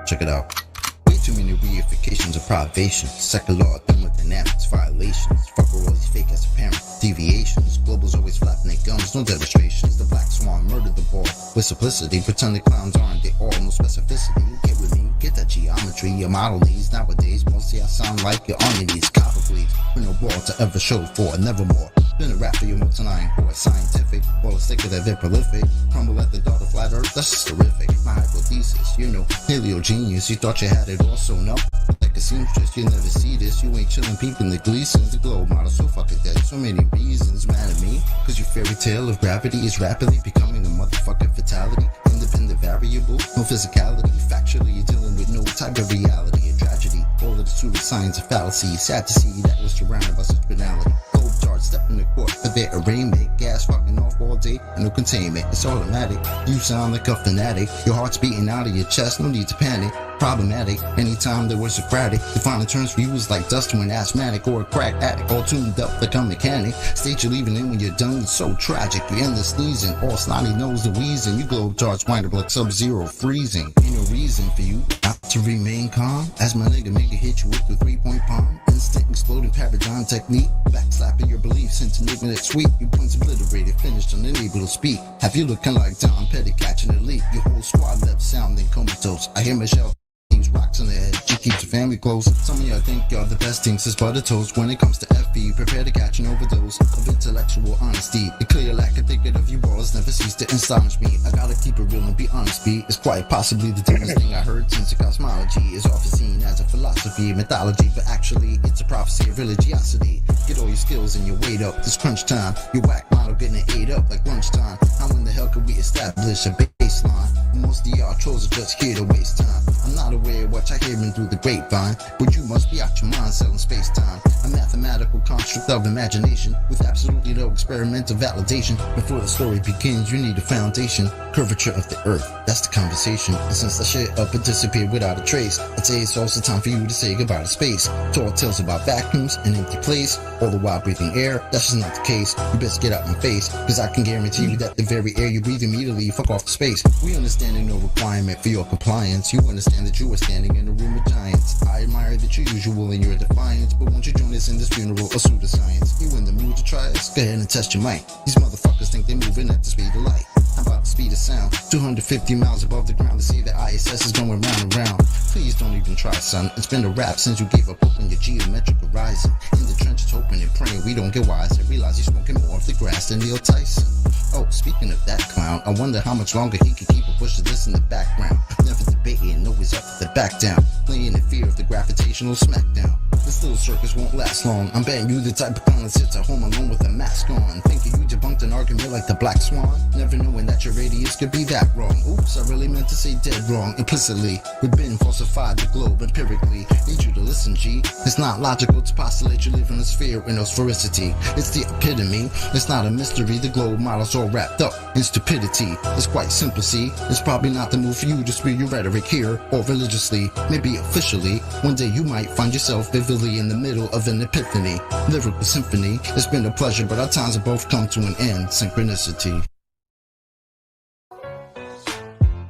S21: Check it out. Way too many reifications of privation. Secular thermodynamics violations. Fuck all these fake as apparent deviations. Globals always flapping their gums. No demonstrations. The black swan murdered the ball with simplicity. Pretend the clowns aren't they all. No specificity. Get with me. Get that geometry. Your model needs nowadays. Mostly I sound like you're on your knees. Copper bleeds. With no wall to ever show for. Nevermore. Been a rap for your multi-line boy. Scientific. All sticker that they're prolific. Crumble at the dot of flat earth. That's just terrific. My hypothesis. You know. Paleo genius. You thought you had it all sewn up. Like a seamstress. You never see this. You ain't chillin' peeping the Gleasons. The globe model so fucking dead. So many reasons. Mad at me. Cause your fairy tale of gravity is rapidly becoming a motherfucking fatality. Independent variable. No physicality. Factually you're dealing with no type of reality. A tragedy. All of the pseudoscience of fallacy. Sad to see that was surrounded by such banality. Globe charts step in the court. But severe arraignment. Gas fucking off all day, and no containment. It's automatic. You sound like a fanatic. Your heart's beating out of your chest, no need to panic. Problematic. Anytime there was Socratic, defining terms for you was like dust to an asthmatic or a crack addict, all tuned up like a mechanic. State you're leaving in when you're done, it's so tragic. You endless sneezing, all snotty nose the wheezing. You globe charts wind up like Sub-Zero freezing. Ain't no reason for you not to remain calm. As my nigga make it hit you with the 3-point palm. Instant exploding paradigm technique. Backslapping your beliefs into enigmatic sweep. You once obliterated, finished, unable to speak. Have you looking like Tom Petty catching a leak? Your whole squad left sounding comatose. I hear Michelle keeps rocks on the head. She keeps her family close. Some of y'all think y'all the best things as butter toast. When it comes to FE, prepare to catch an overdose of intellectual honesty. The clear lack of thinking of you ballers never cease to astonish me. I gotta keep it real and be honest, B. It's quite possibly the dumbest thing I heard since the cosmology is often seen as a philosophy, mythology, but actually it's a prophecy of religiosity. Get all your skills and your weight up. This crunch time, your whack model getting ate up like lunchtime. How in the hell could we establish a baseline? Most of y'all trolls are just here to waste time. I'm not aware what I hearing through the grapevine, but you must be out your mind selling space-time. A mathematical construct of imagination with absolutely no experimental validation. Before the story begins, you need a foundation. Curvature of the earth, that's the conversation. And since the shit up and disappeared without a trace, I'd say it's also time for you to say goodbye to space. Tall tales about vacuums and empty place, all the while breathing air. That's just not the case. You best get out my face, cause I can guarantee you that the very air you breathe immediately fuck off the space. We understand no requirement for your compliance. You understand that you are standing in a room of giants. I admire that you're usual in your defiance, but won't you join us in this funeral of pseudoscience? You in the mood to try us? Go ahead and test your mic. These motherfuckers think they're moving at the speed of light. How about the speed of sound? 250 miles above the ground to see the ISS is going round and round. Please don't even try, son. It's been a rap since you gave up open your geometric horizon. In the trenches hoping and praying we don't get wise and realize he's smoking more of the grass than Neil Tyson. Oh, speaking of that clown, I wonder how much longer he can keep a push of this in the background. Never debating, always up to the back down. Playing in fear of the gravitational smackdown. This little circus won't last long. I'm betting you the type of clown that sits at home alone with a mask on, thinking you debunked an argument like the Black Swan, never knowing that your radius could be that wrong. Oops, I really meant to say dead wrong. Implicitly, we've been falsified the globe empirically. Need you to listen, G. It's not logical to postulate you live in a sphere with no sphericity. It's the epitome. It's not a mystery. The globe model's all wrapped up in stupidity. It's quite simple, see. It's probably not the move for you to spew your rhetoric here or religiously, maybe officially. One day you might find yourself vividly in the middle of an epiphany, lyrical symphony. It's been a pleasure, but our times have both come to an end. Synchronicity.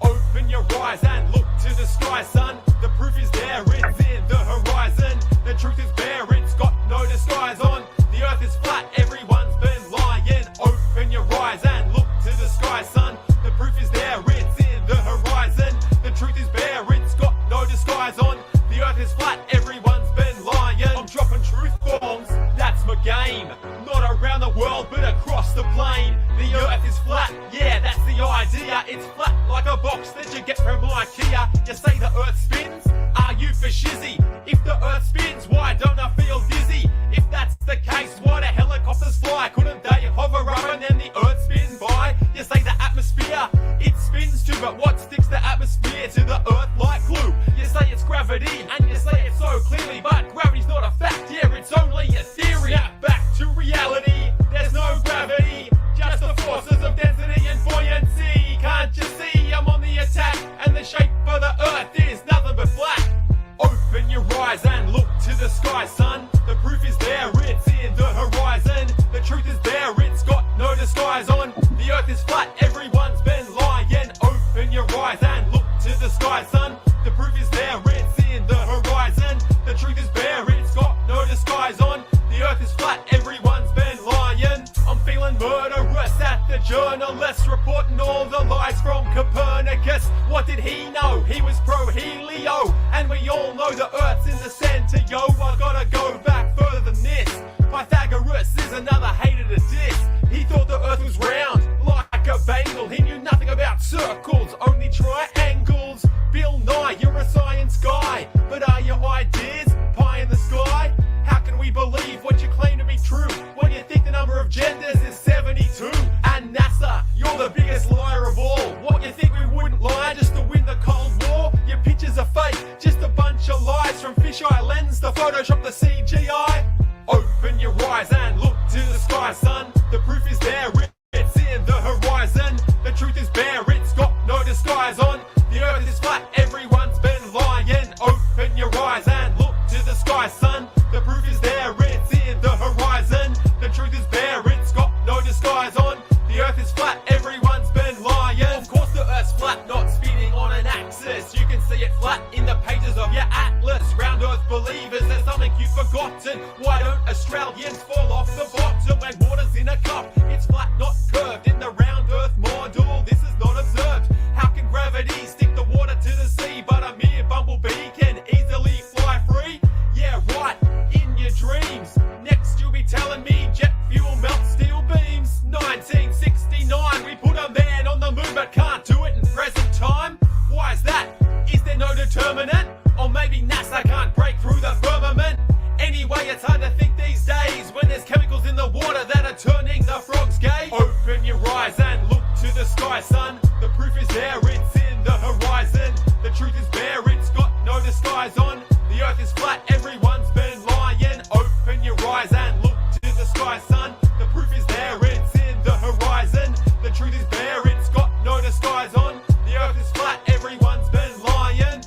S20: Open your eyes and look to the sky, son. The proof is there, it's in the horizon. The truth is bare, it's got no disguise on. The earth is flat, everyone's been lying. Open your eyes and look to the sky, son. The proof is there, it's in the horizon. The truth is bare, it's got no disguise on. The earth is flat, everyone's been lying. I'm dropping truth bombs, that's my game. Not around the world, but across the plane. The earth is flat, yeah, that's the idea. It's flat like a box that you get from IKEA. You say the earth spins? Are you for shizzy? If the earth spins, why don't I feel dizzy? If that's the case, why do helicopters fly? Couldn't they hover up and then the earth spins by? You say the atmosphere, it spins too, but what sticks the atmosphere to the earth like glue? You say it's gravity, and you say it so clearly, but gravity's not a fact, yeah, it's only a theory. Now back to reality, there's no gravity, just the forces of density and buoyancy. Can't you see I'm on the attack, and the shape of the earth is nothing but black. Open your eyes and look to the sky, son. The proof is there, it's in the horizon. The truth is there, it's got no disguise on. The earth is flat, everyone's been lying. Open your eyes and look to the sky, son. The proof is there, it's in the horizon. The truth is bare, it's got no disguise on. The earth is flat, everyone's been lying. I'm feeling murderous at the journalists, reporting all the lies from Copernicus. What did he know? He was pro-helio, and we all know the earth's in the center, yo. I gotta go back further than this. Pythagoras is another hater to diss. He thought the earth was round, like a bangle. He knew nothing about circles, only triangles. Bill Nye, you're a science guy, but are your ideas pie in the sky? How can we believe what you claim to be true when you think the number of genders is 72? And NASA, you're the biggest liar of all. What, you think we wouldn't lie just to win the Cold War? Your pictures are fake, just a bunch of lies, from fisheye lens to Photoshop the CGI. Open your eyes and look to the sky, son. The The proof is there, it's in the horizon. The truth is bare, it's got no disguise on. The earth is flat, everyone's been lying. Open your eyes and look to the sky, son. The proof is there, it's in the horizon. The truth is bare, it's got no disguise on. The earth is flat, everyone's been lying. Of course the earth's flat, not spinning on an axis. You can see it flat in the pages of your atlas. Round earth believers, there's something you've forgotten. Why don't Australians fall off the bottom when water's in a cup? It's flat, not curved in the round earth model. This is not observed. How can gravity stick the water to the sea, but a mere bumblebee can easily fly free? Yeah, right, in your dreams. Next you'll be telling me jet fuel melts steel beams. 1969, we put a man on the moon but can't do it in present time. Why is that? Is there no determinant? Or maybe NASA can't break through the firmament? Anyway, it's hard to think these days when there's chemicals in the water that are turning the frogs gay. Open your eyes and look to the sky, son. The proof is there, it's in the horizon. The truth is bare, it's got no disguise on. The earth is flat, everyone's been lying. Open your eyes and look to the sky, son. The proof is there, it's in the horizon. The truth is bare, it's got no disguise on. The earth is flat, everyone's been lying.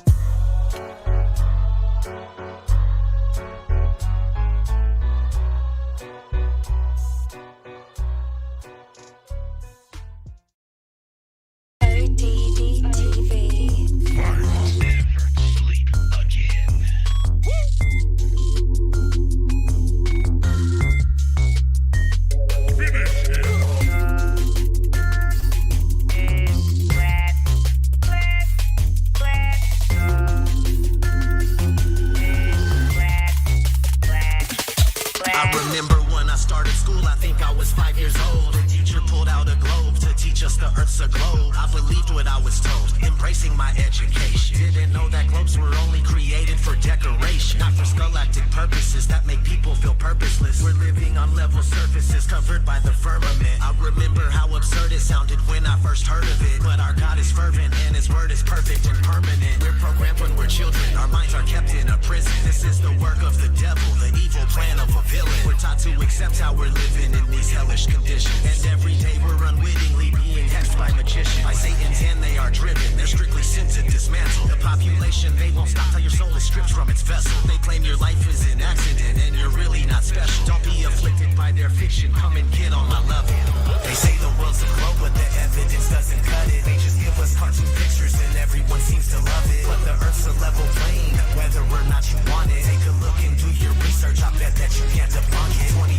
S5: I remember when I started school, I think I was 5 years old. The teacher pulled out a globe to teach us the earth's a globe. I believed what I was told, embracing my education. Didn't know that globes were only created for decoration, not for scholastic purposes that make people feel purposeless. We're living on level surfaces covered by the firmament. I remember how absurd it sounded when I first heard of it, but our God is fervent and his word is perfect and permanent. We're programmed when we're children, our minds are kept in a prison. This is the work of the devil, the evil plan of a villain. We're taught to accept how we're living in these hellish conditions, and every day we're unwittingly being hexed by magicians. By Satan's hand they are driven, they're strictly sent to dismantle the population. They won't stop till your soul is stripped from its vessel. They claim your life is an accident and you're really not special. Don't be afflicted by their fiction, come and get on my level. They say the world's a globe, but the evidence doesn't cut it. They just give us cartoon pictures and everyone seems to love it. But the earth's a level plane, whether or not you want it. Take a look and do your research, I bet that you can't debunk it. 23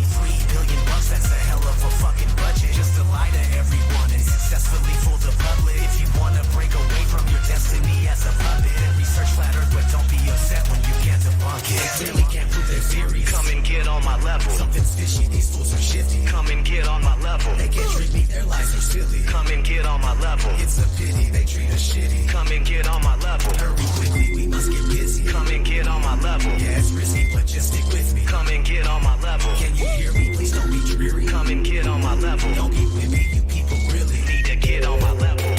S5: billion bucks, that's a hell of a fucking budget, just to lie to everyone and successfully fool the public. If you wanna break away from your destiny as a puppet, then research flat earth, but don't be upset when you can't debunk it. They clearly can't prove their theories. Come and get on my level. Something's fishy, these fools are shifty. Come and get on my level. They can't treat me, their lies are silly. Come and get on my level. It's a pity, they treat us shitty. Come and get on my level. Hurry quickly, we must get busy. Come and get on my level. Yeah, it's risky, but just stick with me. Come and get on my level. Can you hear me? Please don't be dreary. Come and get on my level. Don't be with me, you people really need to get on my level.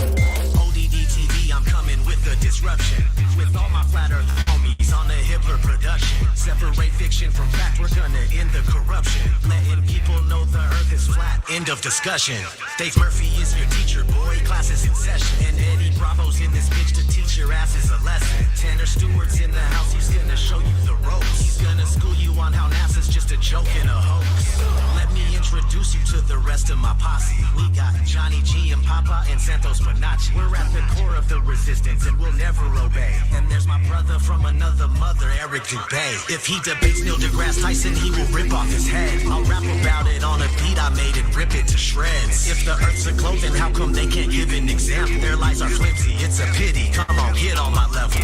S5: ODD TV, I'm coming with a disruption. With all my flat earth homies on the Hitler production. Separate fiction from fact, we're gonna end the corruption. Letting people know the earth is flat, end of discussion. Dave Murphy is your teacher, boy, class is in session. And Eddie Bravo's in this bitch to teach your asses a lesson. Tanner Stewart's in the house, he's gonna show you the ropes. He's gonna school you on how NASA's just a joke and a hoax. Let me introduce you to the rest of my posse. We got Johnny G and Papa and Santos Bonacci. We're at the core of the resistance and we'll never obey. And there's my brother from another mother, Eric Dubay. If he debates Neil deGrasse Tyson, he will rip off his head. I'll rap about it on a beat I made and rip it to shreds. If the earth's a globe, then how come they can't give an example? Their lies are flimsy, it's a pity. Come on, get on my level.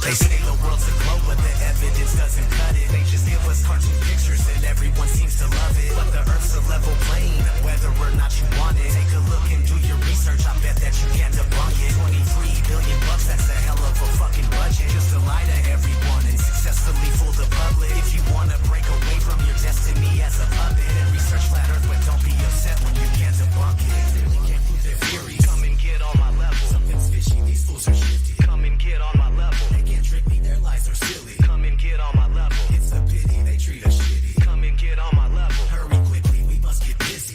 S5: They say the world's a globe, but the evidence doesn't cut it. They just give us cartoon pictures and everyone seems to love it. But the earth's a level plane, whether or not you want it. Take a look and do your research, I bet that you can't debunk it. 23 billion bucks, that's a hell of a fucking budget, just to lie to everyone and successfully fool the public. If you wanna break away from your destiny as a puppet, then research flat earth, but don't be upset when you can't debunk it. They really can't prove their theories. Come and get on my level. Something's fishy, these fools are shifty. Come and get on my level. They can't trick me, their lies are silly. Come and get on my level. It's a pity, they treat us shitty. Come and get on my level. Hurry quickly, we must get busy.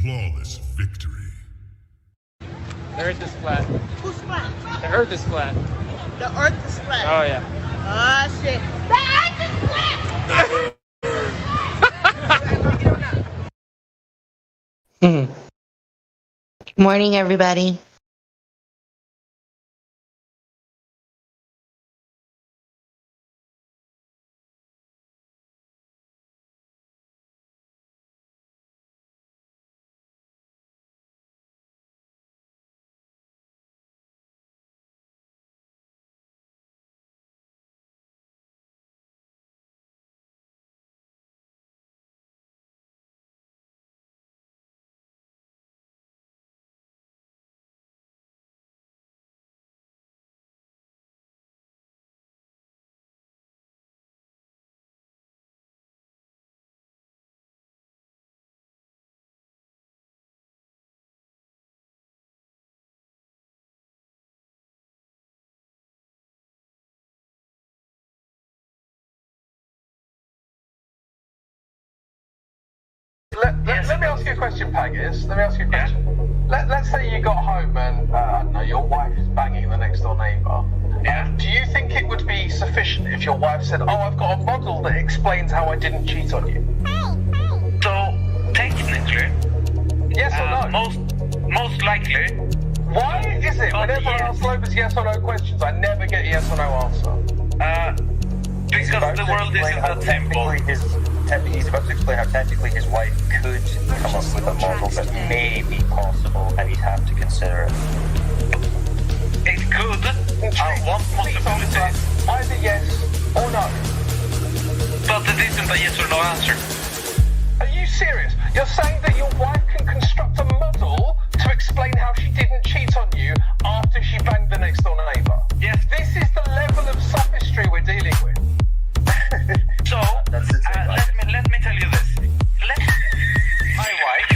S17: Flawless victory.
S3: The earth is flat.
S22: Who's flat?
S3: The earth is flat.
S22: The earth is flat.
S3: Oh, yeah.
S22: Ah, shit. The earth is flat!
S7: Morning, everybody.
S23: Let me ask you a question, Paggis. Let me ask you a question. Let's say you got home and, I don't know, your wife is banging the next door neighbour. Yeah. Do you think it would be sufficient if your wife said, oh, I've got a model that explains how I didn't cheat on you?
S24: So, technically,
S23: yes or no?
S24: Most likely.
S23: Why is it whenever I ask Lopez yes or no questions, I never get a yes or no answer?
S24: Because the world isn't that simple.
S25: He's about to explain how technically his wife could come up with a model that may be possible, and he'd have to consider it.
S24: It could. One possibility.
S23: Either yes or no.
S24: But it isn't a yes or no answer.
S23: Are you serious? You're saying that your wife can construct a model to explain how she didn't cheat on you after she banged the next door neighbour?
S24: Yes.
S23: This is the level of sophistry we're dealing with.
S24: So, let me tell you this. My wife,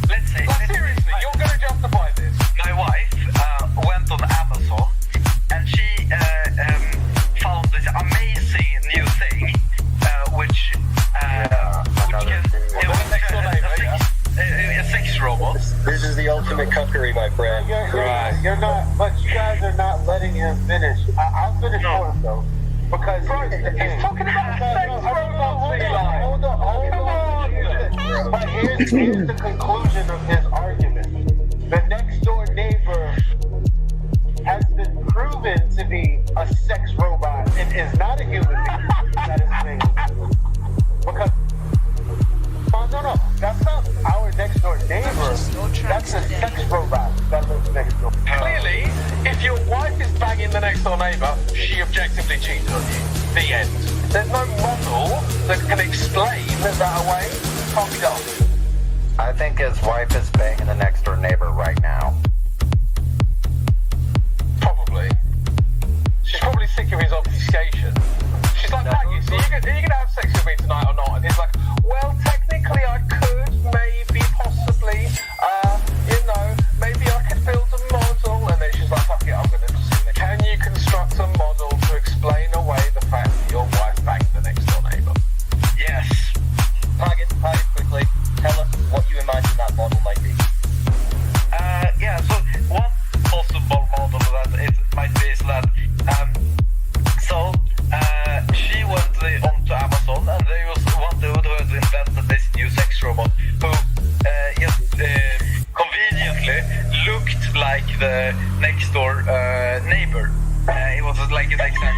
S24: let's say...
S23: seriously, you're going to justify this?
S24: My wife went on Amazon and she found this amazing new thing, which a sex robot.
S25: This is the ultimate cuckery, my friend.
S23: You're not, but you guys are not letting him finish. I'll finish for him, though. Because he's talking about sex robots. Hold on. But here's the conclusion of his argument. The next door neighbor has been proven to be a sex robot and is not a human being. That is made. Because no, that's not our next door neighbor. That's a sex robot that lives next door. Clearly, if your wife is banging the next door neighbor, she objectively cheated on you. The end. There's no model that can explain that away. Talk it up.
S25: I think his wife is banging the next door neighbor right now.
S23: Probably. She's probably sick of his obfuscation. She's like, Maggie, so are you going to have sex with me tonight or not? And he's like, well, technically I could, maybe, possibly, maybe I could build a model. And then she's like, fuck it, I'm going to just... Can you construct a model to explain away the fact that your wife banged the next door neighbor?
S24: Yes.
S25: Paggis, quickly, tell us what you imagine that model might be.
S24: So one possible model that it might be is that, she went onto Amazon and there was one dude who has invented this new sex robot who conveniently looked like the next door neighbor. It was like an exact...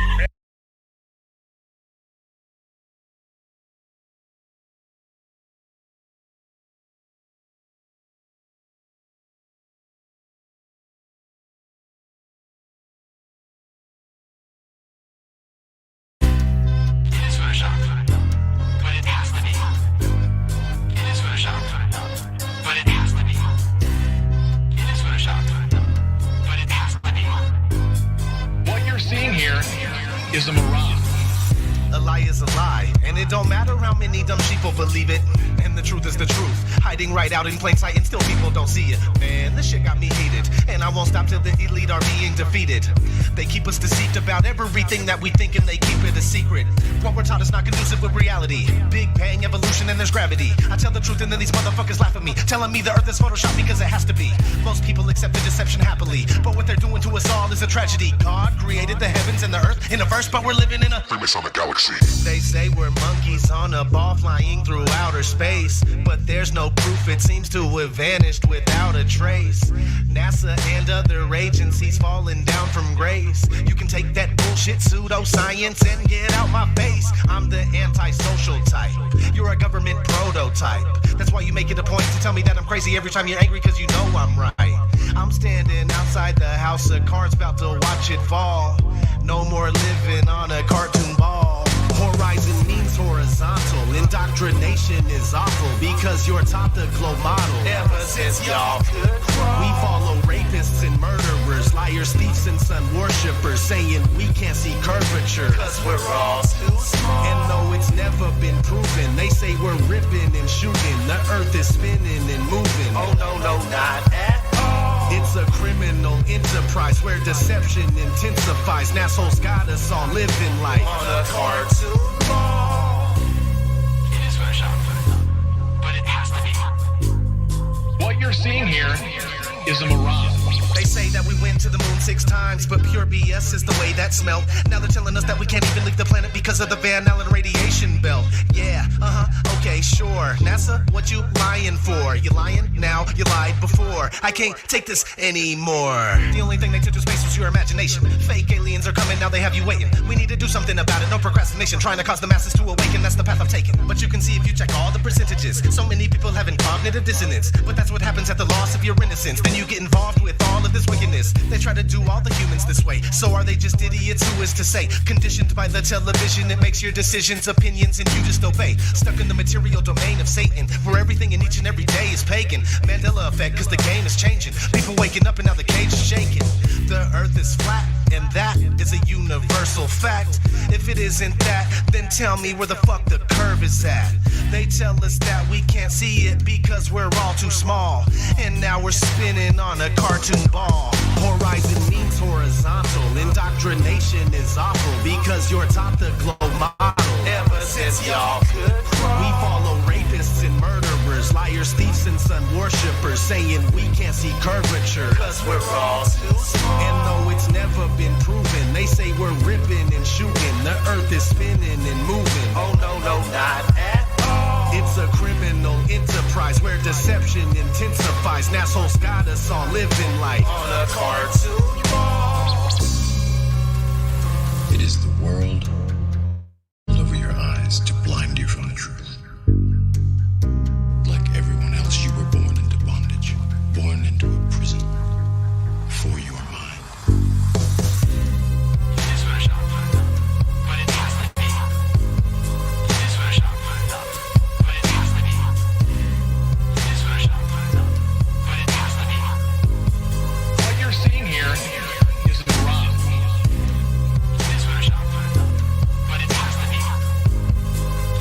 S26: What you're seeing here is a mirage.
S5: A lie is a lie, and it don't matter how many dumb sheeple believe it. And the truth is the truth. hiding right out in plain sight, and still people don't see it. Man, this shit got me heated, and I won't stop till the elite are being defeated. They keep us deceived about everything that we think, and they keep it a secret. What we're taught is not conducive with reality. Big bang, evolution, and there's gravity. I tell the truth, and then these motherfuckers laugh at me, telling me the earth is photoshopped because it has to be. Most people accept the deception happily, but what they're doing to us all is a tragedy. God created the heavens and the earth in a verse, but we're living in a famous on the galaxy. They say we're monkeys on a ball flying through outer space, but there's no proof. It seems to have vanished without a trace. NASA and other agencies falling down from grace. You can take that bullshit pseudoscience and get out my face. I'm the antisocial type. You're a government prototype. That's why you make it a point to tell me that I'm crazy every time you're angry, cause you know I'm right. I'm standing outside the house of cards, about to watch it fall. No more living on a cartoon ball. Horizon means horizontal. Indoctrination is awful because you're taught the globe model. Ever since y'all could crawl, we follow rapists and murderers, liars, thieves, and sun worshippers, saying we can't see curvature cause we're all too small. And though it's never been proven, they say we're ripping and shooting. The earth is spinning and moving. Oh no, no, not at all. It's a criminal enterprise where deception intensifies. NASA's got us all living life on a cartoon ball.
S26: It is photoshopped, but it has to be. What you're seeing here is a mirage.
S5: They say that we went to the moon 6 times, but pure BS is the way that smelled. Now they're telling us that we can't even leave the planet because of the Van Allen radiation belt. Yeah, okay, sure. NASA, what you lying for? You lying now? You lied before. I can't take this anymore. The only thing they took to space was your imagination. Fake aliens are coming, now they have you waiting. We need to do something about it, no procrastination. Trying to cause the masses to awaken, that's the path I'm taking. But you can see if you check all the percentages. So many people having cognitive dissonance. But that's what happens at the loss of your innocence. Then you get involved with all of this wickedness. They try to do all the humans this way. So are they just idiots? Who is to say? Conditioned by the television, it makes your decisions, opinions, and you just obey. Stuck in the material domain of Satan, where everything in each and every day is pagan. Mandela effect, cause the game is changing. People waking up and now the cage is shaking. The earth is flat, and that is a universal fact. If it isn't that, then tell me where the fuck the curve is at. They tell us that we can't see it because we're all too small. And now we're spinning on a cartoon ball. Horizon means horizontal. Indoctrination is awful because you're taught the globe model. Ever since y'all could crawl, we follow rapists and murderers, liars, thieves, and sun worshippers, saying we can't see curvature cause we're all too small. And though it's never been proven, they say we're ripping and shooting. The earth is spinning and moving. Oh no, no, not at all. It's a criminal enterprise where deception intensifies. NASA's got us all living life on a cartoon ball.
S1: It is the world over your eyes to blind you from the truth. Like everyone else, you were born into bondage, born into a prison for your mind.
S26: It is photoshopped, but it has to be. It is photoshopped, but it has to be. It is photoshopped, but it has to be. What you're seeing here is a mirage. It is photoshopped, but it has to be.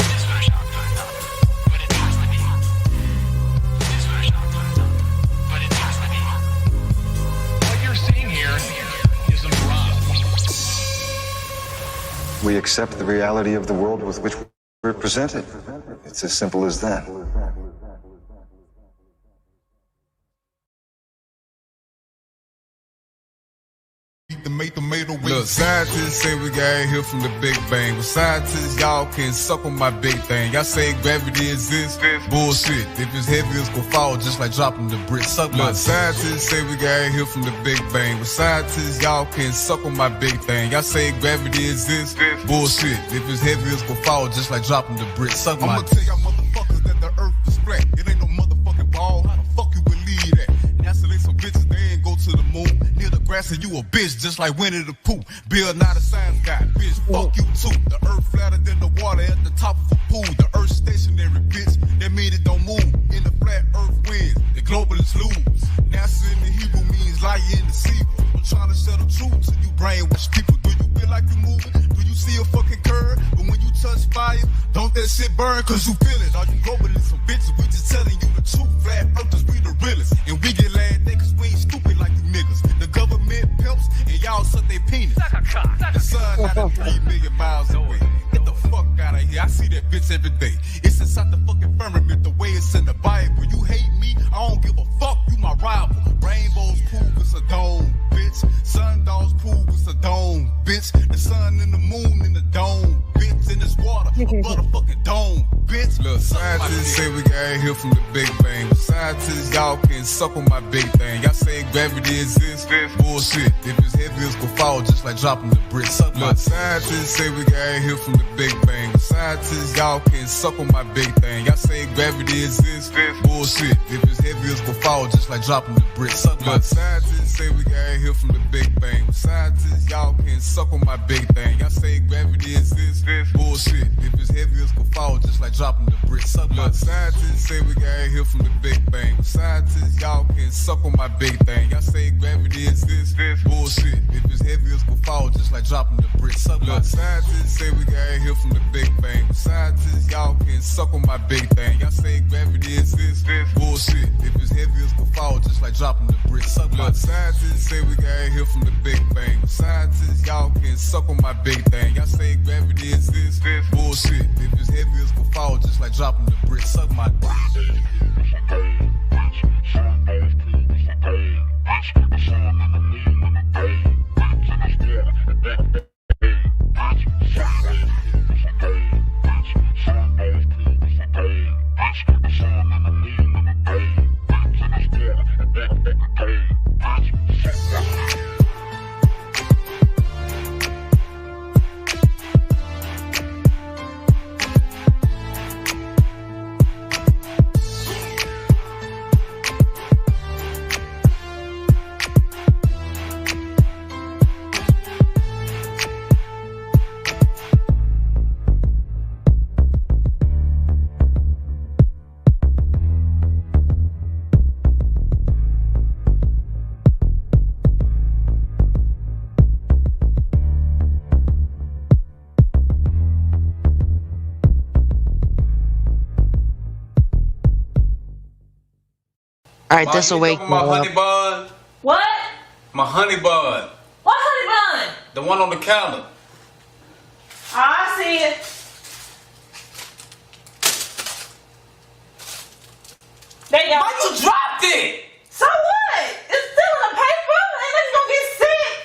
S26: It is photoshopped, but it has to be. It is photoshopped, but it has to be. What you're seeing here is a mirage.
S6: We accept the reality of the world with which we're presented. It's as simple as that.
S8: Look, scientists say we got here from the Big Bang, but scientists, y'all can suck on my big thing. Y'all say gravity exists, bullshit. If it's heavy, it's gonna fall just like dropping the brick. Suck my. Look, scientists say we got here from the Big Bang, but scientists, y'all can suck on my big thing. Y'all say gravity exists, bullshit. If it's heavy, it's gonna fall just like dropping the brick. Suck my.
S10: I'ma tell y'all motherfuckers that the earth is flat. It ain't no motherfucking ball. How the fuck you believe that? NASA ain't some bitches, they ain't go to the moon. Near the grass and you a bitch just like Winnie the Pooh. Bill not a science guy, bitch, fuck you too. The earth flatter than the water at the top of a pool. The earth stationary, bitch, that mean it don't move. In the flat earth wins, the globalists lose. NASA in the Hebrew means lie in the sea. I'm trying to tell the truth to you brainwash people. Do you feel like you're moving? Do you see a fucking curve? But when you touch fire, don't that shit burn cause you feel it. Are you globalists or bitches? We just telling you the truth. every day. It's inside the fucking firmament, the way it's in the Bible. You hate me, I don't give a fuck, you my rival. Rainbows prove it's a dome, bitch. Sundogs prove it's a dome, bitch. The sun and the moon in the dome, bitch. In this water, a motherfucking dome, bitch.
S8: Look, scientists say we got here from the Big Bang. But scientists, y'all can suck on my big thing. Y'all say gravity exists? Bullshit. If it's heavy, it's gonna fall just like dropping the bricks. Look, scientists say we got here from the Big Bang. But scientists, y'all can suck on my big thing. Y'all say gravity exists? Bullshit. If it's heavy, it's gonna fall just like dropping the bricks. Look, scientists say we got here from the Big Bang. But scientists, y'all can suck on my big thing. Y'all say gravity exists? Bullshit. If it's heavy, it's gonna fall just like dropping the bricks. Look, scientists say we got here from the Big Bang. But scientists, y'all can suck on my big thing. Y'all say gravity exists? Bullshit. If it's heavy, it's gonna fall just like dropping the bricks. Look, scientists say we got here from the Big Bang. But scientists, y'all can suck on my big thing. Y'all say gravity exists? Bullshit. If it's heavy, it's gonna fall just like dropping the bricks. Look, scientists say we got here from the Big Bang. But scientists, y'all can suck on my big thing. Y'all say gravity exists? Bullshit. If it's heavy, it's gonna fall just like dropping the bricks. Suck my dick.
S7: All right, this will wake me
S2: My
S7: up.
S2: honey bun.
S22: What?
S2: My honey bun.
S22: What honey bun?
S2: The one on the counter.
S22: Oh, I see it. There you go.
S2: Why you dropped it?
S22: So what? It's still in the paper and it's gonna get sick.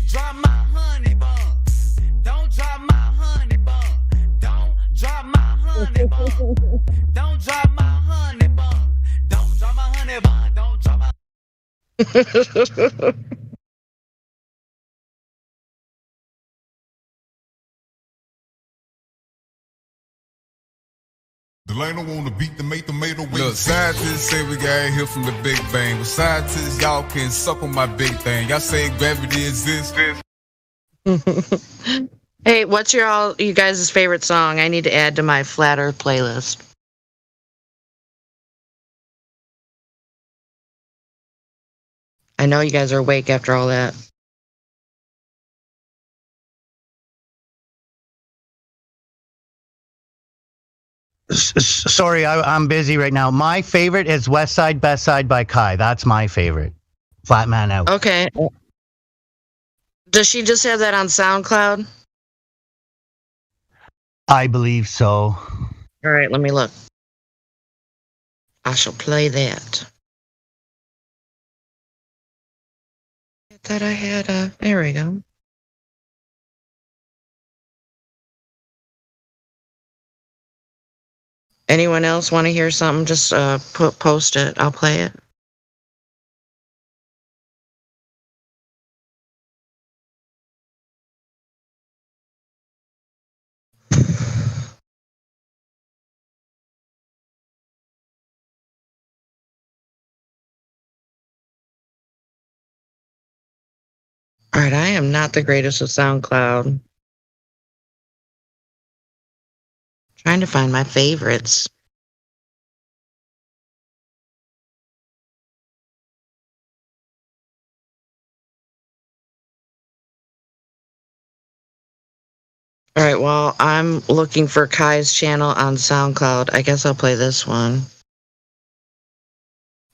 S5: Drop my honey bun. Don't drop my honey bun. Don't drop my honey bun. Don't drop my honey bun. Don't drop my honey bun. Don't drop my.
S10: Delano wanna beat the tomato with.
S8: Look, scientists say we got here from the Big Bang. But scientists, y'all can suck on my big thing. Y'all say gravity exists?
S7: Hey, what's you guys' favorite song? I need to add to my Flat Earth playlist. I know you guys are awake after all that.
S4: Sorry, I'm busy right now. My favorite is West Side, Best Side by Kai. That's my favorite. Flat Man Out.
S7: Okay. Does she just have that on SoundCloud?
S4: I believe so.
S7: All right, let me look. I shall play that. That I had, there we go. Anyone else want to hear something? Just post it. I'll play it. All right, I am not the greatest with SoundCloud. Trying to find my favorites. All right, well, I'm looking for Kai's channel on SoundCloud. I guess I'll play this one.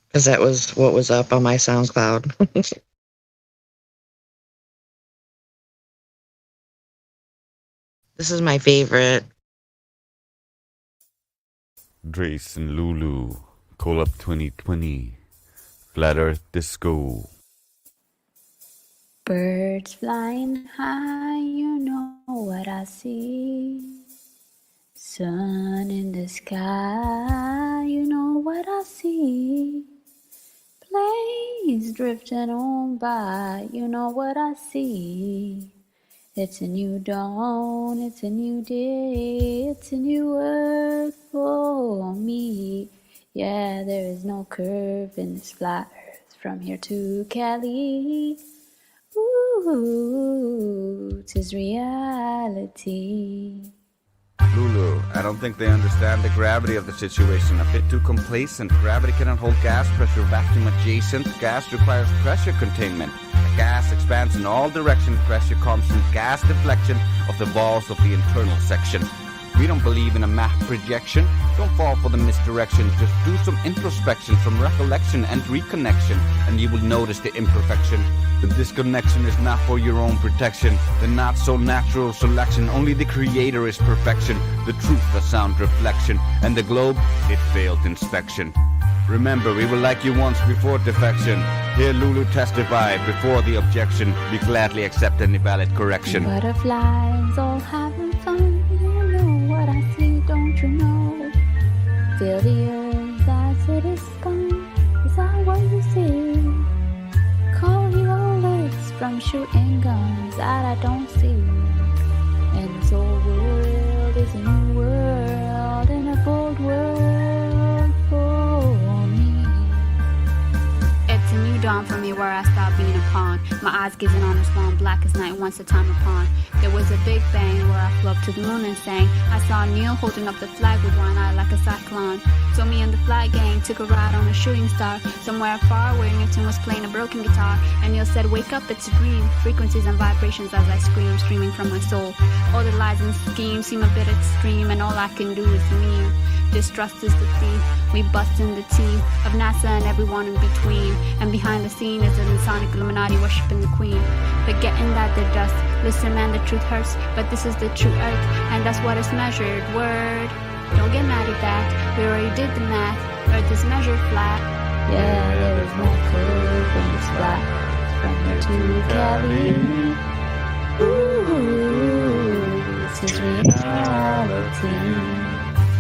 S7: Because that was what was up on my SoundCloud. This is my favorite.
S19: Drace and Lulu, Call Up 2020, Flat Earth Disco.
S9: Birds flying high, you know what I see. Sun in the sky, you know what I see. Planes drifting on by, you know what I see. It's a new dawn, it's a new day, it's a new earth for me. Yeah, there is no curve in this flat earth from here to Cali. Ooh, 'tis reality.
S19: Lulu, I don't think they understand the gravity of the situation. A bit too complacent. Gravity cannot hold gas pressure vacuum adjacent. Gas requires pressure containment. A gas expands in all directions. Pressure comes from gas deflection of the walls of the internal section. We don't believe in a map projection. Don't fall for the misdirection. Just do some introspection, some recollection and reconnection, and you will notice the imperfection. The disconnection is not for your own protection. The not so natural selection. Only the creator is perfection. The truth, the sound reflection. And the globe, it failed inspection. Remember, we were like you once before defection. Hear Lulu testify before the objection. We gladly accept any valid correction.
S9: Butterflies all having fun. You know what I see, don't you know? Feel the earth as it is spun. Is that what you see? Call your legs from shooting guns that I don't see. And this old world is a new world and a bold world for me.
S11: It's a new dawn for me where I stopped being a pawn. My eyes gazing on the swan, black as night once a time upon. There was a big bang where I flew up to the moon and sang. I saw Neil holding up the flag with one eye like a cyclone. So me and the flag gang took a ride on a shooting star. Somewhere far where Newton was playing a broken guitar. And Neil said, wake up, it's a dream. Frequencies and vibrations as I scream, streaming from my soul. All the lies and schemes seem a bit extreme, and all I can do is meme. Distrust is the theme. We bust in the team of NASA and everyone in between. And behind the scene is the Masonic Illuminati worshiping the Queen. Forgetting that they're dust. Listen, man, the truth hurts, but this is the true earth, and that's what is measured. Word. Don't get mad at that. We already did the math. Earth is measured flat.
S9: Yeah, there is no curve in this flat from here to Cali. Ooh, this is reality.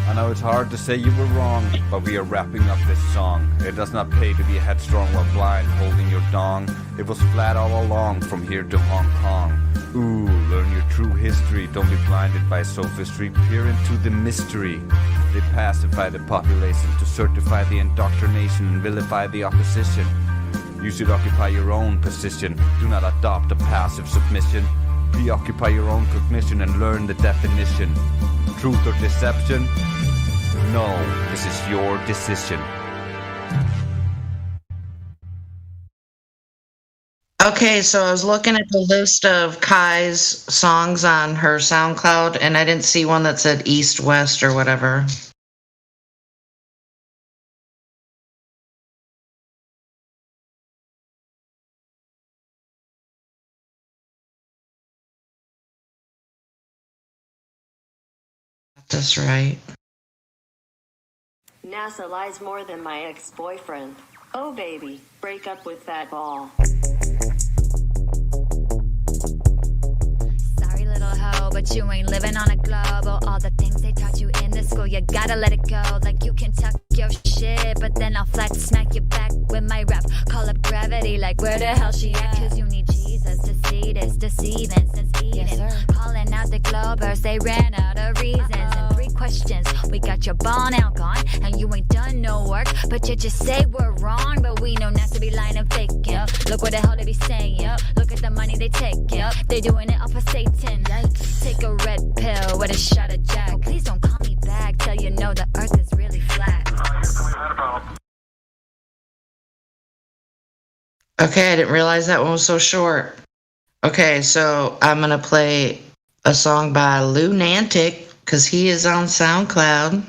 S19: I know it's hard to say you were wrong, but we are wrapping up this song. It does not pay to be headstrong while blind, holding your dong. It was flat all along, from here to Hong Kong. Ooh, learn your true history. Don't be blinded by sophistry. Peer into the mystery. They pacify the population to certify the indoctrination and vilify the opposition. You should occupy your own position. Do not adopt a passive submission. Preoccupy your own cognition and learn the definition. Truth or deception? No, this is your decision.
S7: Okay, so I was looking at the list of Kai's songs on her SoundCloud, and I didn't see one that said East, West, or whatever. That's right.
S12: NASA lies more than my ex-boyfriend. Oh baby, break up with that ball.
S9: Sorry, little hoe, but you ain't living on a globe. Oh, all the things they taught you in the school, you gotta let it go. Like you can tuck your shit, but then I'll flat smack you back with my rap. Call up gravity, like where the hell she at? Cause you need Jesus to see this, deceiving since Eden. Yes, calling out the Globers, they ran out of reasons. And 3 questions, we got your ball now gone, and you ain't done no work, but you just say we're wrong. But we know not to be lying and faking. Look what the hell they be saying. Look at the money they take. They doing it off of Satan. Take a red pill with a shot of Jack. Oh, please don't call me back till you know the earth is really flat.
S7: Okay, I didn't realize that one was so short. Okay, so I'm gonna play a song by Lunantic, because he is on SoundCloud.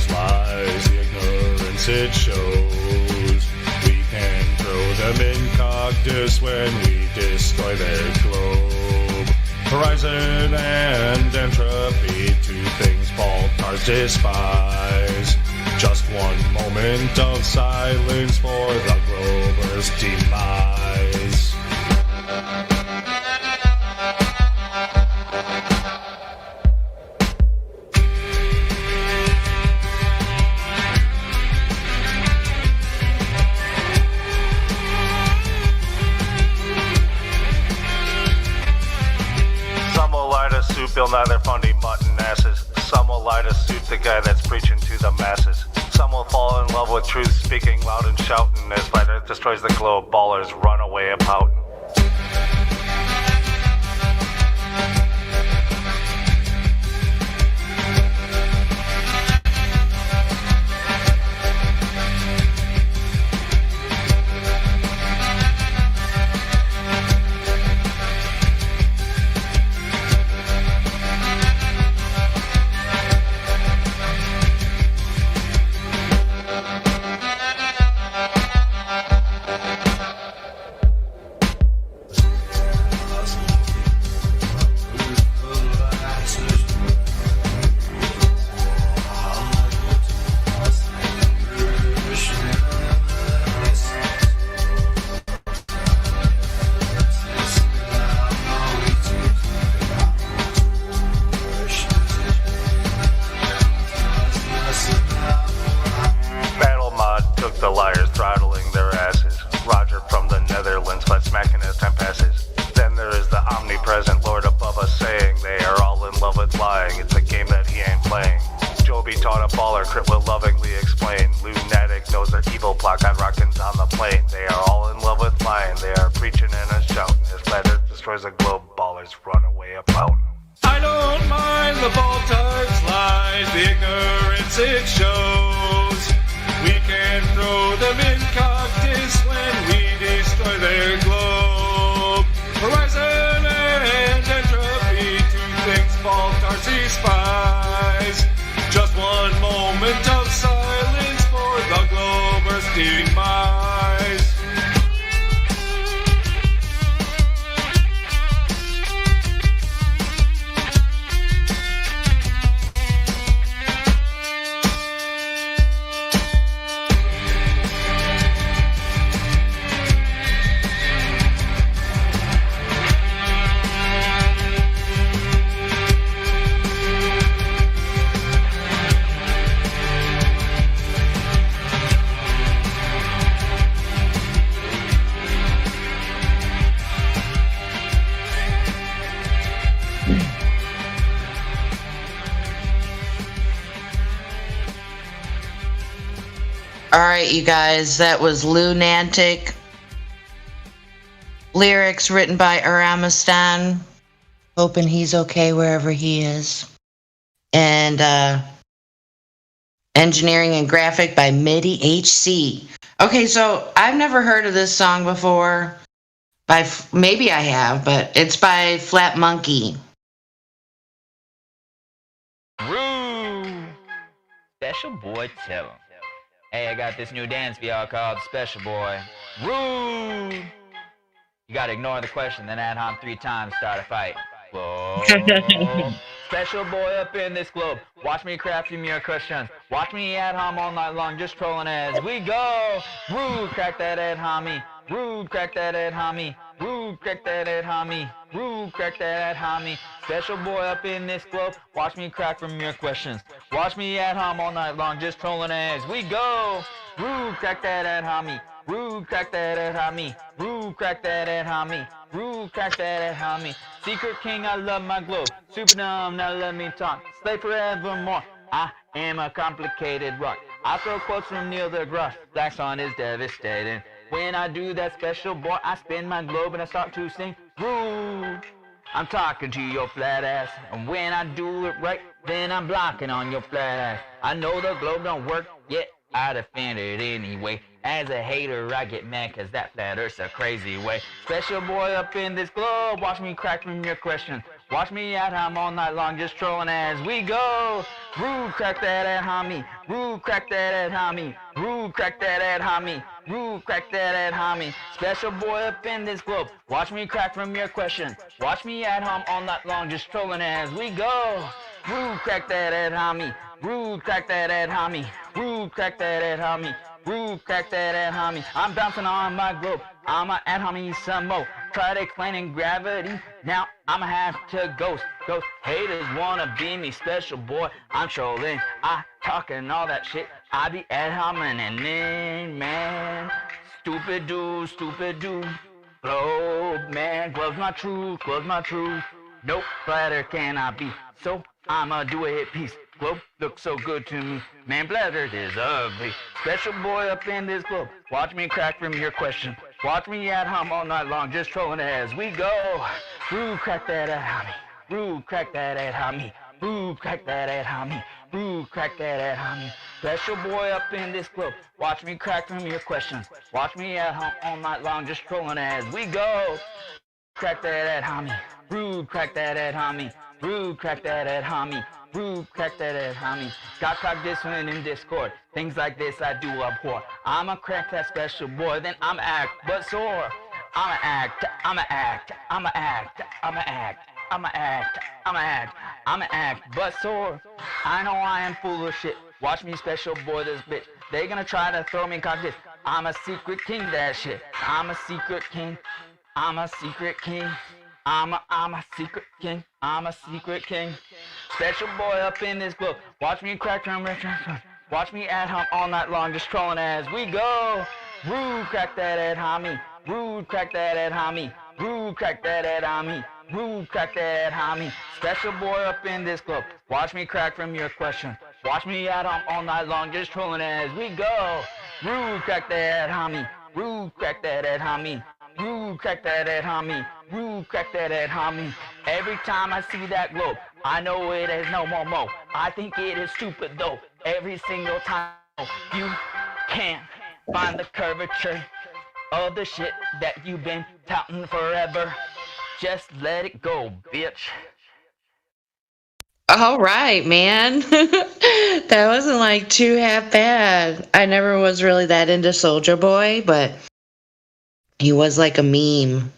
S17: tires lies the ignorance it shows. We can throw them in cactus when we destroy their globe. Horizon and entropy, two things Baltars despise. Just one moment of silence for the Grover's demise.
S4: Some will lie to soup, they'll neither fundy mutton asses. Some will lie to suit the guy that's preaching to the masses. Some will fall in love with truth, speaking loud and shouting. As light earth destroys the globe, ballers run away a pouting. Battle Mod took the liars, throttling their asses. Roger from the Netherlands, but smacking as time passes. Then there is the omnipresent Lord above us saying they are all in love with lying. It's a game that he ain't playing. Joby taught a baller, Crit will lovingly explain. Lunatic knows their evil plot got rockins on the plane. They are all in love with lying, they are preaching and a shouting. As letter destroys the globe, ballers run away a pouting.
S17: I don't mind the Baltars lies, the ignorance it shows. We can throw them in cactus when we destroy their globe. Horizon and entropy, two things Baltars despise. Just one moment of silence for the Glober's demise.
S7: Alright, you guys, that was Lunatic. Lyrics written by Aramistan. Hoping he's okay wherever he is. And engineering and graphic by MIDI HC. Okay, so I've never heard of this song before. Maybe I have, but it's by Flat Monkey.
S13: Rude. Special Boy Tell 'em. Hey, I got this new dance for y'all called Special Boy. Rude. You gotta ignore the question, then add on 3 times, start a fight. Whoa. Special boy up in this globe. Watch me crafting your questions. Watch me at home all night long, just trolling as we go. Rude, crack that head, homie. Rude, crack that head, homie. Rude, crack that head, homie. Rude, crack that head, homie. Special boy up in this globe. Watch me crack from your questions. Watch me at home all night long, just trolling as we go. Rude, crack that head, homie. Rude, crack that head, homie. Rude, crack that head, homie. Rude, crack that head, homie. Secret king, I love my globe. Super dumb, now let me talk. Slay forevermore. I am a complicated rock. I throw quotes from Neil deGrasse. Black Swan is devastating. When I do that, special boy, I spin my globe and I start to sing. Rude. I'm talking to your flat ass, and when I do it right, then I'm blocking on your flat ass. I know the globe don't work, yet I defend it anyway. As a hater, I get mad cause that flat earth's a crazy way. Special boy up in this globe, watch me crack from your questions. Watch me at home all night long, just trolling as we go. Roo, crack that at homie. Roo, crack that at homie. Roo, crack that at homie. Roo, crack that at homie. Special boy up in this globe. Watch me crack from your question. Watch me at home all night long, just trolling as we go. Roo, crack that at homie. Roo, crack that at homie. Roo, crack that at homie. Roo, crack that at homie. I'm bouncing on my globe. I'ma at homie some more. Try to explain gravity. Now I'ma have to ghost. Haters wanna be me, special boy. I'm trolling. I talking all that shit. I be at homing and then man. Stupid dude. Globe man, gloves my truth. Nope, flatter cannot be. So I'ma do a hit piece. Globe looks so good to me. Man, bladder is ugly. Special boy up in this globe. Watch me crack from your question. Watch me at home all night long, just trolling as we go. Roo, crack that at homie. Roo, crack that at homie. Roo, crack that at homie. Roo, crack that at homie. Special boy up in this globe. Watch me crack from your questions. Watch me at home all night long, just trolling as we go. Crack that at homie. Roo, crack that at homie. Roo, crack that at homie. Roo, crack that at homie. Got crack this one in Discord. Things like this I do abhor. I'ma crack that special boy, then I'ma act but sore. I'ma act but sore. I know I am full of shit. Watch me special boy this bitch. They gonna try to throw me in cock this. I'm a secret king that shit. I'm a secret king. I'm a secret king. I'm a secret king. I'm a secret king. Special boy up in this globe. Watch me crack from retro. Watch me at home all night long, just trolling as we go. Rude, crack that at homie. Rude, crack that at homie. Rude, crack that at homie. Rude, crack that at homie. Special boy up in this globe. Watch me crack from your question. Watch me at home all night long, just trolling as we go. Rude, crack that at homie. Rude, crack that at homie. Rude, crack that at homie. Rude, crack that at homie. Every time I see that globe, I know it is no more. I think it is stupid though. Every single time you can't find the curvature of the shit that you've been touting forever. Just let it go, bitch.
S7: All right, man. That wasn't like too half bad. I never was really that into Soulja Boy, but he was like a meme.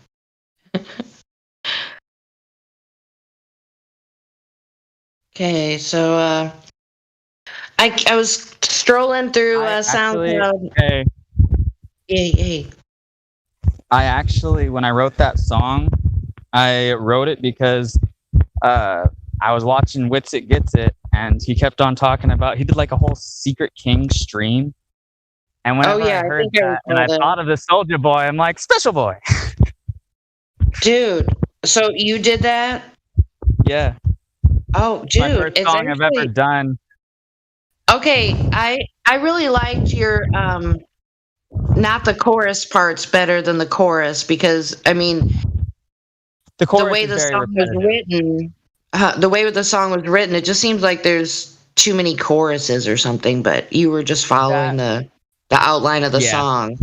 S7: Okay, so I was strolling through SoundCloud.
S3: Hey,
S7: Hey.
S3: I actually, when I wrote that song, I wrote it because I was watching Wits It Gets It, and he kept on talking about, he did like a whole Secret King stream. And whenever I heard that, and I thought of the Soulja Boy, I'm like, Special Boy.
S7: Dude, so you did that?
S3: Yeah.
S7: Oh, dude.
S3: My first song I've ever done.
S7: Okay, I really liked your, not the chorus parts better than the chorus, because, I mean,
S3: the
S7: way the song was written, it just seems like there's too many choruses or something, but you were just following the outline of the song.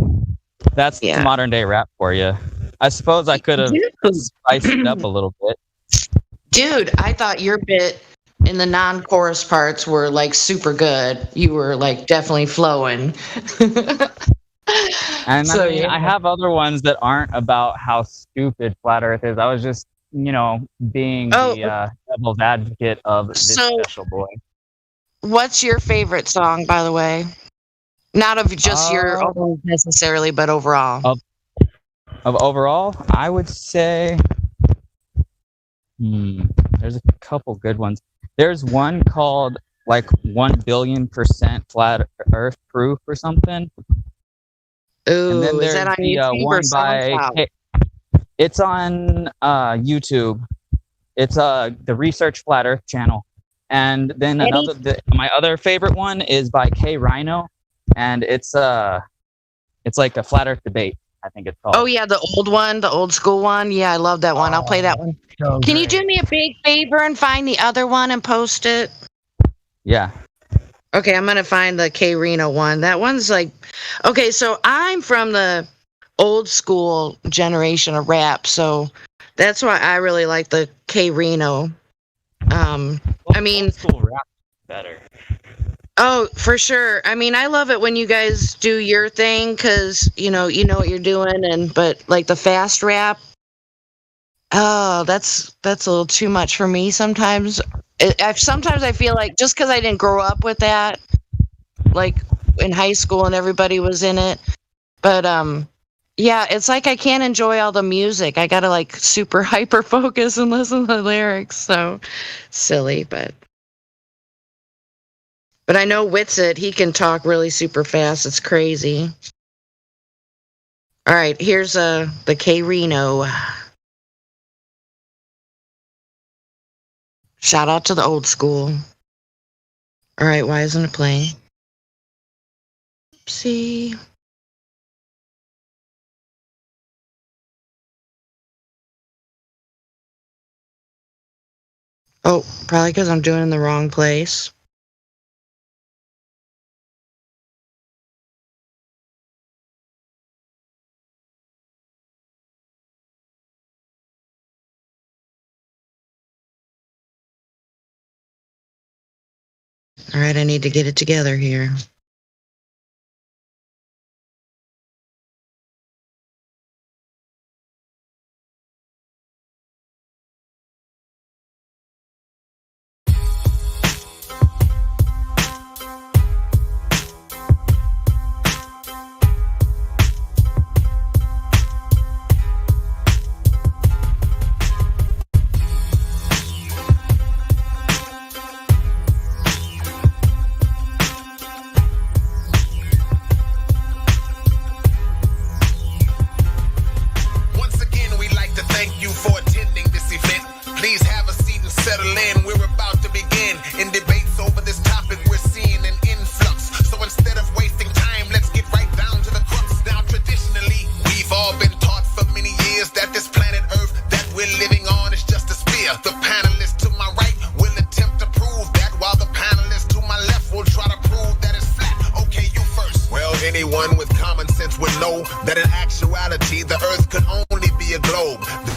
S3: That's modern day rap for you. I suppose I could have spiced it up a little bit.
S7: Dude, I thought your bit in the non-chorus parts were like super good. You were like definitely flowing.
S3: And so, I have other ones that aren't about how stupid Flat Earth is. I was just, being the devil's advocate of this Special Boy.
S7: What's your favorite song, by the way? Not of just your own necessarily, but overall.
S3: Of overall, I would say, there's a couple good ones. There's one called like 1,000,000,000% Flat Earth Proof or something.
S7: Ooh,
S3: and then
S7: is that on YouTube
S3: one
S7: or SoundCloud?
S3: It's on YouTube. It's the Research Flat Earth channel. And then my other favorite one is by K Rhino, and it's like a Flat Earth debate, I think it's called.
S7: Oh yeah, the old one, the old school one. Yeah, I love that one. I'll play that one.
S3: So
S7: Can you do me a big favor and find the other one and post it?
S3: Yeah.
S7: Okay, I'm going to find the K Reno one. That one's like, okay, so I'm from the old school generation of rap. So That's why I really like the K Reno. I mean,
S3: school rap better.
S7: Oh, for sure. I mean, I love it when you guys do your thing because you know what you're doing, but like the fast rap, oh, that's a little too much for me sometimes. Sometimes I feel like just because I didn't grow up with that, like in high school and everybody was in it, but yeah, it's like I can't enjoy all the music. I gotta like super hyper focus and listen to the lyrics. So silly, but I know Witsit, he can talk really super fast. It's crazy. All right, here's the K Reno. Shout out to the old school. All right, why isn't it playing? Oopsie. Oh, probably because I'm doing it in the wrong place. All right, I need to get it together here.
S14: Anyone with common sense would know that in actuality the earth could only be a globe. The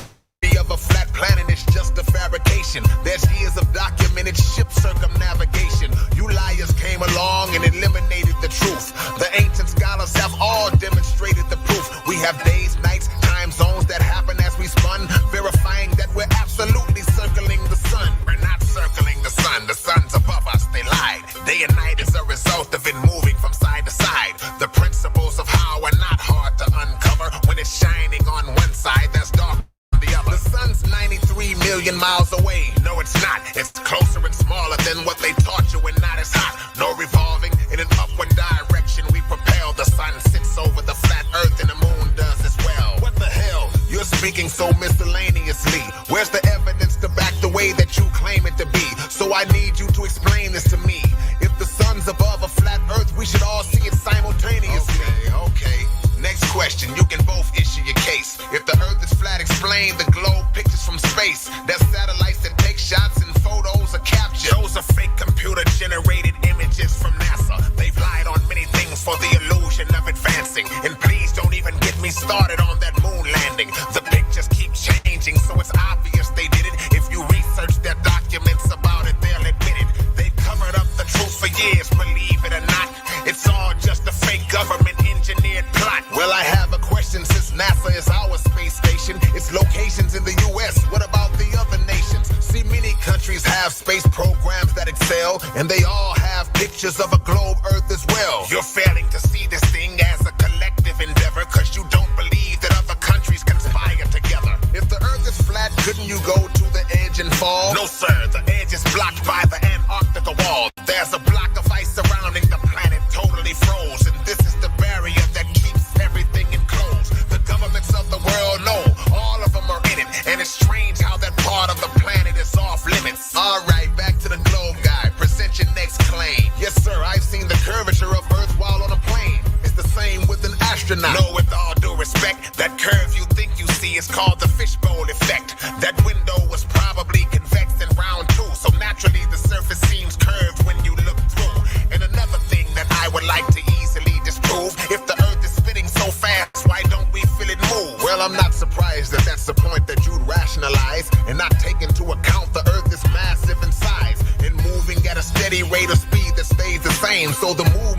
S14: theory of a flat planet is just a fabrication. There's years of documented ship circumnavigation. You liars came along and eliminated the truth. The ancient scholars have all demonstrated the proof. We have days, nights, time zones that happen as we spun, verifying that we're absolutely circling the sun. We're not circling the sun. The sun's above us, they lied. Day and night is a result of it moving from side to side. The principles of how are not hard to uncover. When it's shining on one side, there's dark on the other. The sun's 93 million miles away. No, it's not. It's closer and smaller than what they taught you and not as hot. No revolving in an upward direction. We propel. The sun sits over the flat earth and the moon does as well. What the hell? You're speaking so miscellaneously. Where's the evidence to back the way that you claim it to be? So I need you to explain this to me. If the sun's above a flat earth, we should all see it simultaneously. Okay. Next question, you can both issue your case. If the earth is flat, explain the globe pictures from space. There's satellites that take shots and photos are captured. Those are fake computer-generated images from NASA. They've lied on many things for the illusion of advancing. And please don't even get me started on that moon landing. The pictures keep changing, so it's obvious they did it. If you research their documents about it, they'll admit it. They've covered up the truth for years, believe it or not. It's all just a fake government-engineered plot. Well, I have a question since NASA is our space station. Its locations in the U.S., what about the other nations? See, many countries have space programs that excel, and they all have pictures of a globe Earth as well. You're failing to see this thing as a collective endeavor, cause you don't believe that other countries conspire together. If the Earth is flat, couldn't you go to the edge and fall? No, sir, the edge is blocked by the Antarctica wall. There's a block of ice surrounding the planet, totally frozen. This is the barrier that keeps everything enclosed. The governments of the world know, all of them are in it. And it's strange how that part of the planet is off limits. Alright, back to the globe guy. Present your next claim. Yes, sir, I've seen the curvature of Earth while on a plane. It's the same with an astronaut. No, with all due respect, that curve you think you see is called the fishbowl effect. That window was probably convex and round too, so naturally the surface seems curved when you look through. And another thing that I would like to easily disprove, if the Earth is spinning so fast, why don't we feel it move? Well, I'm not surprised that that's the point that you'd rationalize.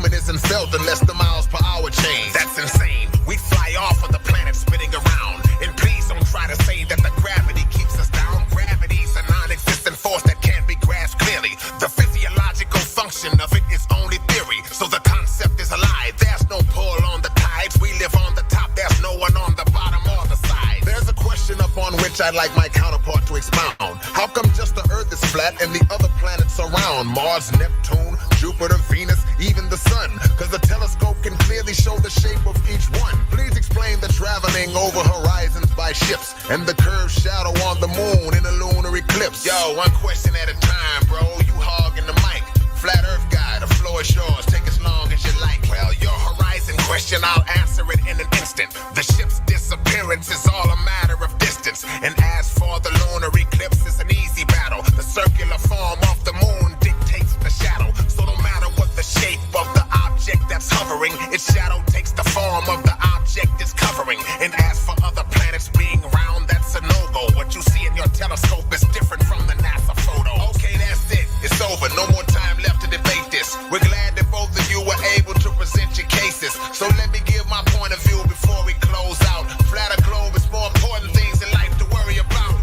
S14: movement isn't felt unless the miles per hour change. That's insane. We fly off of the planet spinning around. And please don't try to say that the gravity keeps us down. Gravity's a non-existent force that can't be grasped clearly. The physiological function of it is only theory. So the concept is a lie. There's no pull on the tides. We live on the top. There's no one on the bottom or the side. There's a question upon which I'd like my counterpart to expound. How come just the Earth is flat and the other planets around? Mars, Neptune, Jupiter, Venus, even the sun. Cause the telescope can clearly show the shape of each one. Please explain the traveling over horizons by ships and the curved shadow on the moon in a lunar eclipse. Yo, one question at a time, bro. You hogging the mic. Flat Earth guy, the floor is yours. Take as long as you like. Well, your horizon question, I'll answer it in an instant. The ship's disappearance is all a matter of distance. And as for the lunar eclipse, it's an easy battle. The circular form of the moon dictates the shadow. So no matter what the shape of the object that's hovering, its shadow takes the form of the object it's covering. And as for other planets being round, that's a no-go. What you see in your telescope is different from the NASA photo. Okay, that's it. It's over. No more time left to debate this. We're glad that both of you were able to present your cases. So let me give my point of view before we close out. Flatter globe is more important things in life to worry about.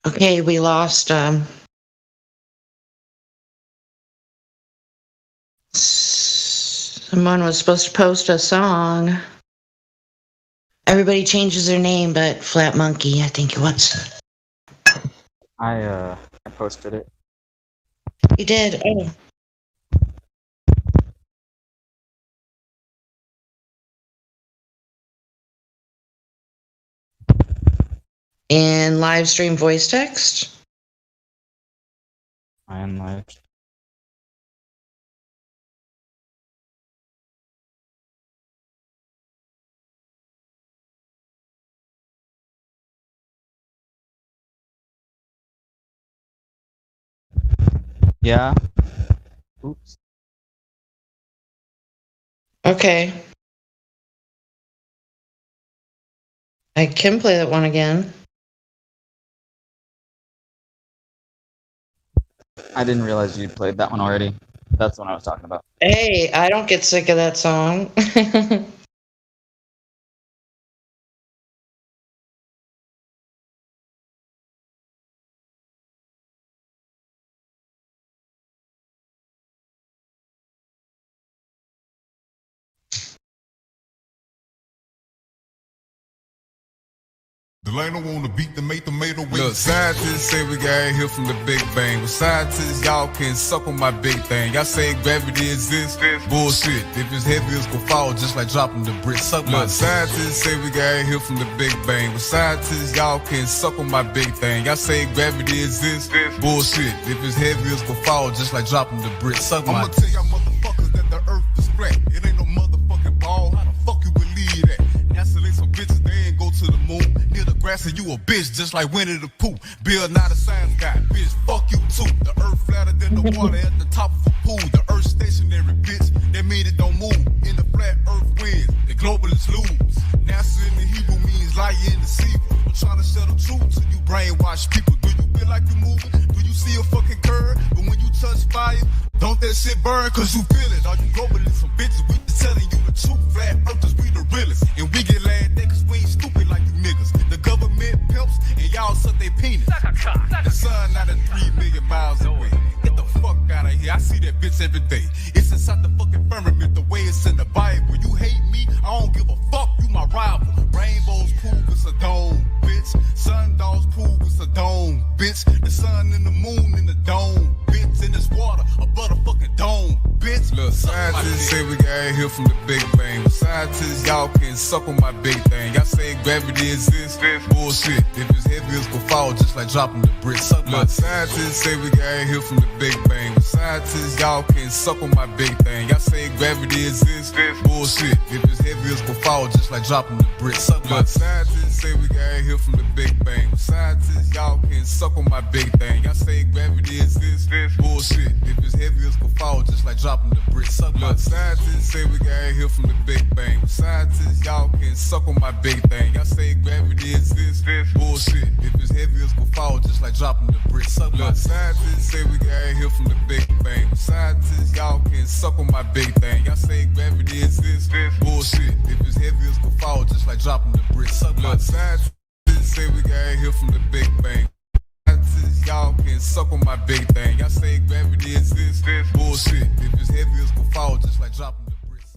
S7: Okay, we lost someone was supposed to post a song. Everybody changes their name, but Flat Monkey, I think it was.
S3: I posted it.
S7: You did? Oh. In live stream voice text?
S3: I am live. Yeah. Oops.
S7: Okay. I can play that one again.
S3: I didn't realize you played that one already. That's the one I was talking about.
S7: Hey, I don't get sick of that song.
S8: Delano wanna beat the tomato with. Look, scientists say we got here from the Big Bang. But scientists, y'all can suck on my big thing. Y'all say gravity exists? Bullshit. If it's heavy, it's gonna fall just like dropping the brick. Suck my. Look, scientists say we got here from the Big Bang. But scientists, y'all can suck on my big thing. Y'all say gravity exists? Bullshit. If it's heavy, it's gonna fall just like dropping the brick. Suck my. I'ma tell y'all motherfuckers that the earth is flat. It ain't no motherfucking ball. How the fuck you believe that? NASA ain't some bitches, they ain't go to the moon. Near the grass and you a bitch just like Winnie the Pooh. Bill not a science guy, bitch, fuck you too. The earth flatter than the water at the top of a pool. The earth stationary, bitch, that mean it don't move. In the flat earth wins, the globalists lose. NASA in the Hebrew means lie in the sea. I'm trying to tell the truth to you brainwash people. Do you feel like you're moving? Do you see a fucking curve? But when you touch fire, don't that shit burn cause you feel it. All you globalists some bitches, we just telling you the truth. Flat earthers, we the realest. And we get laughed at cause we ain't stupid like you niggas. The government pimps and y'all suck they penis. The sun not at 3 million miles away. Get the fuck out of here. I see that bitch every day. It's inside the fucking firmament the way it's in the Bible. You hate me, I don't give a fuck. You my rival. Rainbows prove it's a dome, bitch. Sundogs prove it's a dome, bitch. The sun and the moon in the dome, bitch.
S10: What's in this water? A motherfucking dome, bitch.
S8: Look, scientists say we got here from the Big Bang. Scientists, y'all can suck on my big thing. Y'all say gravity exists? Bullshit. If it's heavy, it's gonna fall just like dropping the bricks. Look, scientists say we got here from the Big Bang. Scientists, y'all can suck on my big thing. Y'all say gravity exists? Bullshit. If it's heavy, it's gonna fall just like dropping the bricks. Look, scientists say we got here from the Big Bang. Scientists, y'all can suck on my big thing. Y'all say gravity exists? Bullshit. If it's heavy, it's gonna fall just like dropping the bricks. Look, scientists say we got here from the Big Bang. Scientists, y'all can suck on my big thing. Y'all say gravity exists? Bullshit. If it's heavy, it's gonna fall just like dropping the bricks. Look, scientists say we got here from the Big Bang. Scientists, y'all can suck on my big thing. Y'all say gravity exists? Bullshit. If it's heavy, it's gonna fall just like dropping the bricks. Look, scientists say we got here from the Big Bang. Scientists, y'all can suck on my big thing. Y'all say gravity exists? Bullshit. If it's heavy, it's gonna fall just like dropping the bricks.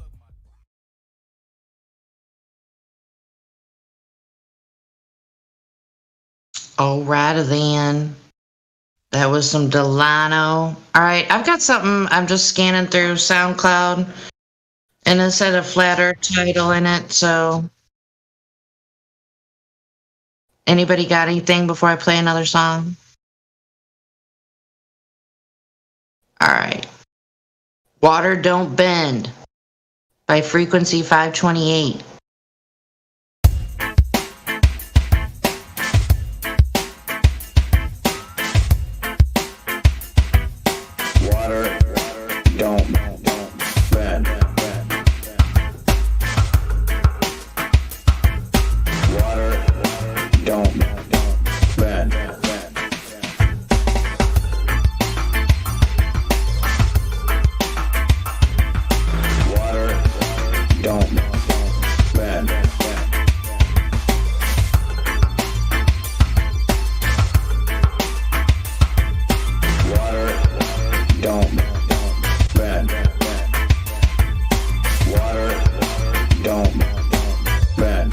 S7: Alrighty then. That was some Delano. Alright, I've got something. I'm just scanning through SoundCloud. And it said a Flat Earth title in it, so. Anybody got anything before I play another song? Alright. Water Don't Bend by Frequency 528.
S15: Water don't bend. Water don't bend. Water don't bend. Water don't bend. Water don't bend.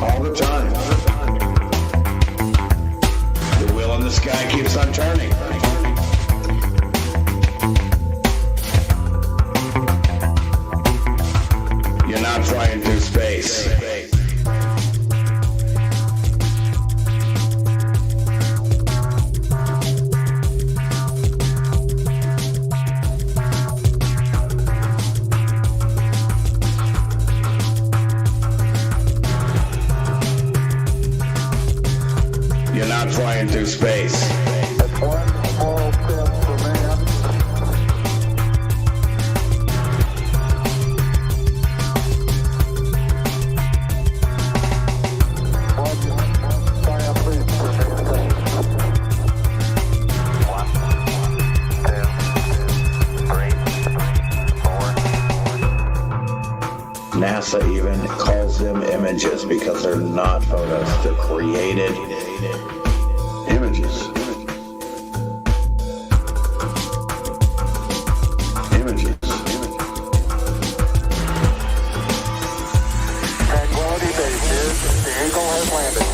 S15: All the time. The wheel in the sky keeps on turning. You're not flying through space. You're not flying through space. NASA even calls them images because they're not photos, they're created images. Images. Tranquility Base here. The Eagle has landed.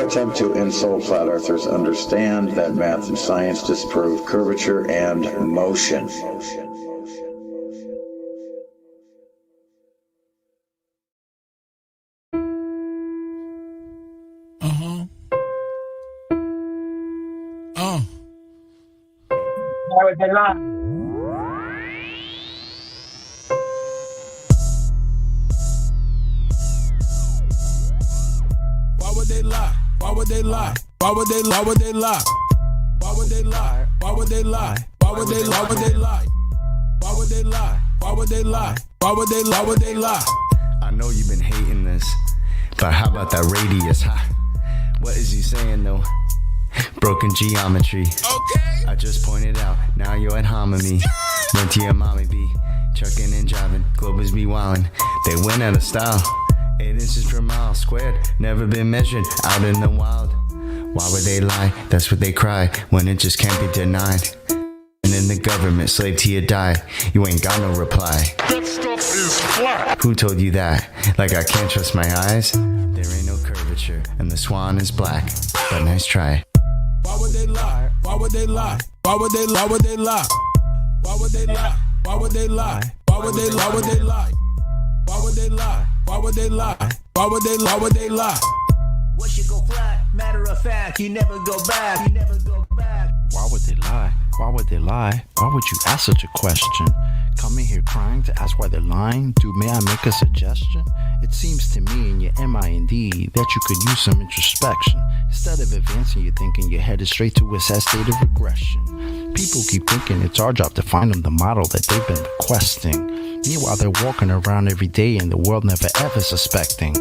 S15: attempt to insult flat earthers understand that math and science disprove curvature and motion.
S16: Why would they lie?
S10: Why would they lie? Why would they lie? Why would they lie? Why would they lie? Why would they lie? Why would they lie? Why would they lie? Why would they lie? Why would they lie? Why would they lie? Why would they lie? Why would they lie?
S18: I know you've been hating this, but how about that radius, huh? What is he saying though? Broken geometry. Okay. I just pointed out, now you're at hominy. Went to your mommy be trucking and driving, Globers be wildin'. They went out of style. 8 inches per mile squared, never been measured out in the wild. Why would they lie? That's what they cry when it just can't be denied. And in the government, slave till you die, you ain't got no reply.
S10: That stuff is flat.
S18: Who told you that? Like I can't trust my eyes? There ain't no curvature, and the swan is black, but nice try.
S10: Why would they lie? Why would they lie? Why would they lie? Why would they lie? Why would they lie? Why would they lie? Why would they lie? Why would they lie? Why would they lie? Why would they lie? Why would they lie? Why would they lie?
S5: What should go flat? Matter of fact, you never go back. You never go back.
S20: Why would they lie? Why would they lie? Why would you ask such a question? Coming here crying to ask why they're lying? Dude, may I make a suggestion? It seems to me in your mind that you could use some introspection. Instead of advancing your thinking, you're headed straight to a sad state of regression. People keep thinking it's our job to find them the model that they've been requesting. Meanwhile, they're walking around every day and the world never ever suspecting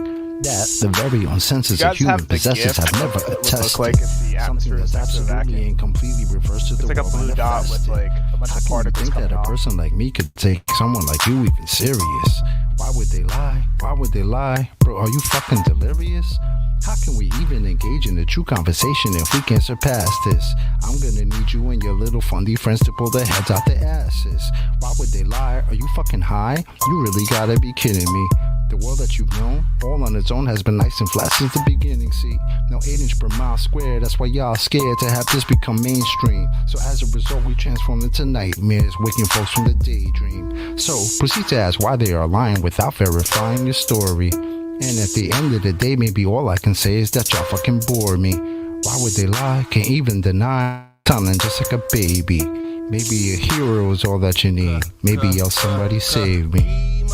S20: that the very own senses of human possessors have never attested.
S21: Like if the
S20: something that's absolutely and completely reversed to the
S21: like
S20: world
S21: a blue dot with like a bunch
S20: How
S21: of
S20: can you
S21: particles
S20: think that
S21: coming
S20: a
S21: off.
S20: person like me could take someone like you even serious? Why would they lie? Why would they lie? Bro, are you fucking delirious? How can we even engage in a true conversation if we can't surpass this? I'm gonna need you and your little fundy friends to pull their heads out their asses. Why would they lie? Are you fucking high? You really gotta be kidding me. The world that you've known, all on its own, has been nice and flat since the beginning, see? No 8 inch per mile square, that's why y'all scared to have this become mainstream. So as a result, we transform into nightmares, waking folks from the daydream. So proceed to ask why they are lying without verifying your story. And at the end of the day, maybe all I can say is that y'all fucking bore me. Why would they lie? Can't even deny. Telling just like a baby. Maybe a hero is all that you need. Maybe else somebody save me.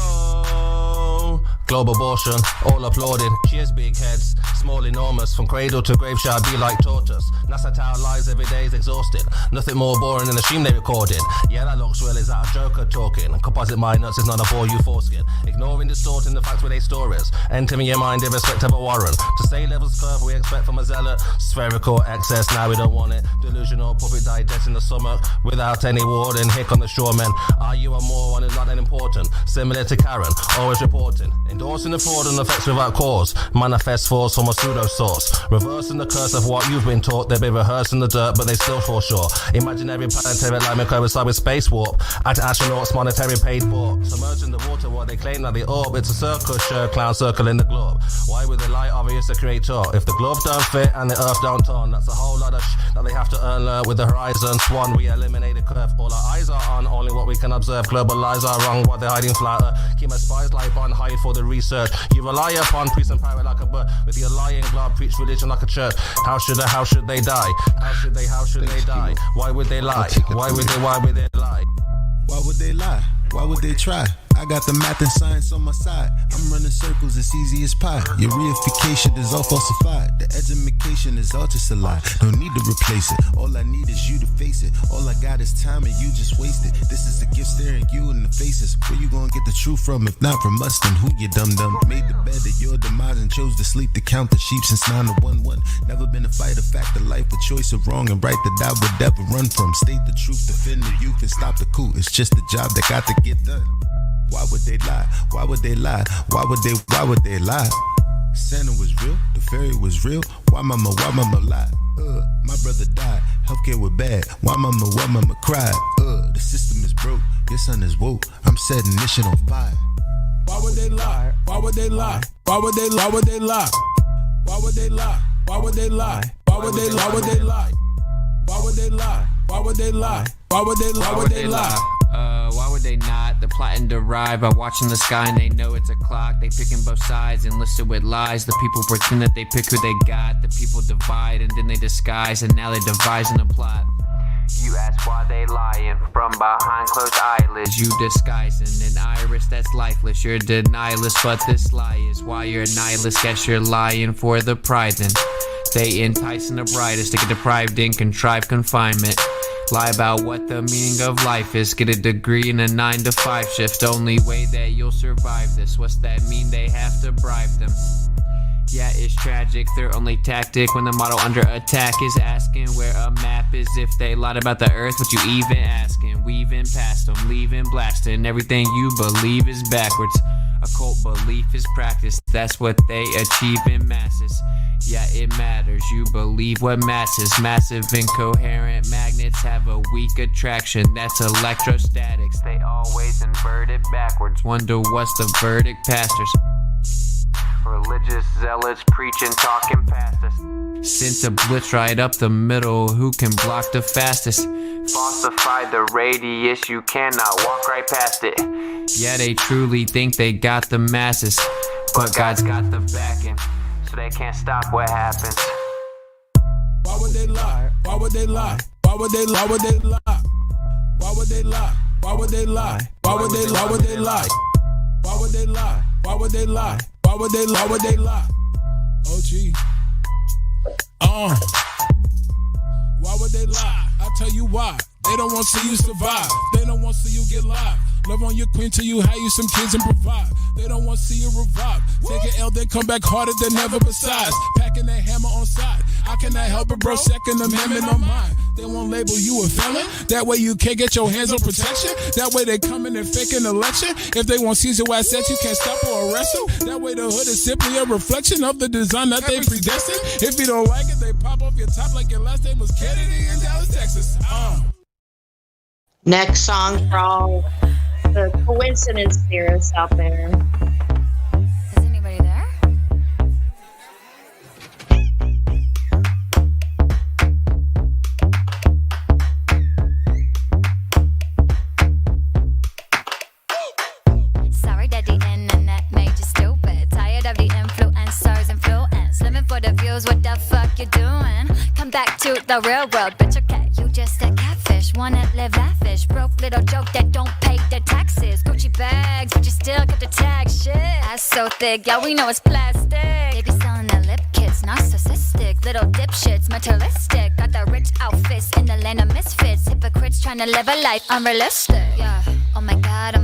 S23: Global abortion, all applauding. Cheers, big heads, small, enormous. From cradle to grave shall be like tortoise. NASA Tower lies every day is exhausting. Nothing more boring than the stream they recording. Yeah, that looks real, is that a joker talking? Composite my nuts is not a bore you foreskin. Ignoring, distorting the facts with their stories. Entering your mind irrespective of warrant. To say levels curve we expect from a zealot. Spherical excess, now we don't want it. Delusional puppet digesting the stomach. Without any warning, hick on the shoremen. Are you a moron is not that important? Similar to Karen, always reporting. Endorsing the fraud and effects without cause. Manifest force from a pseudo source. Reversing the curse of what you've been taught. They've been rehearsing the dirt, but they still fall short. Imaginary planetary alignment coincide with space warp. Astronauts monetary paid for. Submerging the water while they claim that they orb. It's a circus show, clown circle in the globe. Why would they lie? Obvious the creator. If the glove don't fit and the earth don't turn, that's a whole lot of that they have to earn. Learn with the horizon swan. We eliminate the curve. All our eyes are on only what we can observe. Global lies are wrong. What they're hiding flatter. Keep my spies like on hide for the research. You rely upon priest and pirate like a bird. With your lying blood, preach religion like a church. How should they die? How should they die? Why would they lie? Why would they lie?
S25: Why would they lie? Why would they try? I got the math and science on my side. I'm running circles, it's easy as pie. Your reification is all falsified. The education is all just a lie. Don't need to replace it. All I need is you to face it. All I got is time and you just waste it. This is a gift staring you in the faces. Where you gonna get the truth from? If not from us, then who you dum-dum? Made the bed of your demise and chose to sleep to count the sheep since 9 to 1-1. Never been a fighter, fact of life, a choice of wrong and right that I would never run from. State the truth, defend the youth and stop the coup. It's just a job that got to get done. Why would they lie? Why would they lie? Why would they lie? Santa was real, the fairy was real. Why mama lie? My brother died, healthcare was bad. Why mama cried? The system is broke, your son is woke. I'm setting this shit on fire. Why would they lie? Why would they lie? Why would they lie? Why would they lie? Why would they lie?
S10: Why would they lie? Why would they lie? Why would they lie? Why would they lie? Why would they lie? Why would they lie? Why would they lie?
S1: Why would they not? The plot and derive by watching the sky and they know it's a clock. They picking both sides and listed with lies. The people pretend that they pick who they got. The people divide and then they disguise and now they devising a plot. You ask why they lying from behind closed eyelids. You disguising an iris that's lifeless. You're denialist, but this lie is why you're a nihilist. Guess you're lying for the pride then. They enticing the brightest to get deprived in contrived confinement. Lie about what the meaning of life is. Get a degree in a 9-to-5 shift. Only way that you'll survive this. What's that mean? They have to bribe them. Yeah, it's tragic. Their only tactic when the model under attack is asking where a map is. If they lied about the earth, what you even asking? Weaving past them, leaving blasting. Everything you believe is backwards. Occult belief is practice. That's what they achieve in masses. Yeah, it matters. You believe what masses. Massive incoherent magnets have a weak attraction. That's electrostatics. They always invert it backwards. Wonder what's the verdict, pastors? Religious zealots preaching, talking past us. Sent a blitz right up the middle. Who can block the fastest? Falsify the radius. You cannot walk right past it. Yeah, they truly think they got the masses, but God's got the backing, so they can't stop what happens.
S10: Why would they lie? Why would they lie? Why would they lie? Why would they lie? Why would they lie? Why would they lie? Why would they lie? Why would they lie? Why would they lie? Why would they lie? Why would they lie? Why would they lie? Oh gee. Why would they lie? I'll tell you why. They don't want to see you survive. They don't want to see you get live. Love on your queen till you hire you some kids and provide. They don't want to see you revive. Take an L, then come back harder than ever besides. Packing that hammer on side. I cannot help it, bro. Second Amendment on mine. They won't label you a felon. That way you can't get your hands on protection. That way they come in and fake an election. If they want Caesar assets, you can't stop or arrest them. That way the hood is simply a reflection of the design that they predestined. If you don't like it, they pop off your top like your last name was Kennedy in Dallas, Texas.
S7: Next song for all the coincidence theorists out there.
S9: Is anybody there? Sorry that the internet made you stupid. Tired of the influencers influence. Living for the views, what the fuck you doing? Come back to the real world, bitch, okay. You just a catfish, wanna live lavish. Broke little joke that don't pay the taxes. Gucci bags, but you still got the tag shit. Ass so thick, yeah, we know it's plastic. They be selling their lip kits, narcissistic. Little dipshits, materialistic. Got the rich outfits in the land of misfits. Hypocrites trying to live a life unrealistic. Yeah, oh my god,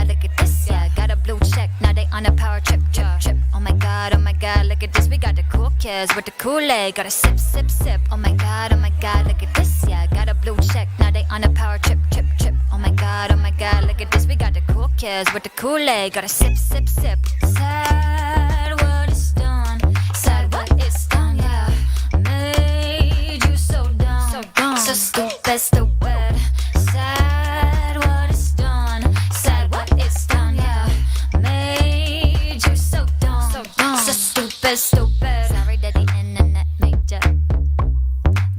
S9: look at this, yeah. Got a blue check, now they on a power trip, trip. Oh my god, look at this. We got the cool kids with the Kool-Aid. Got a sip, sip. Oh my god, look at this, yeah. Got a blue check, now they on a power trip, trip. Oh my god, look at this. We got the cool kids with the Kool-Aid. Got a sip, sip. Sad what it's done. Sad what it's done, yeah. Made you so dumb. So stupid. Sad what it's done. Sad what it's done, yeah. Made you so dumb. So stupid. Sorry that the internet made ya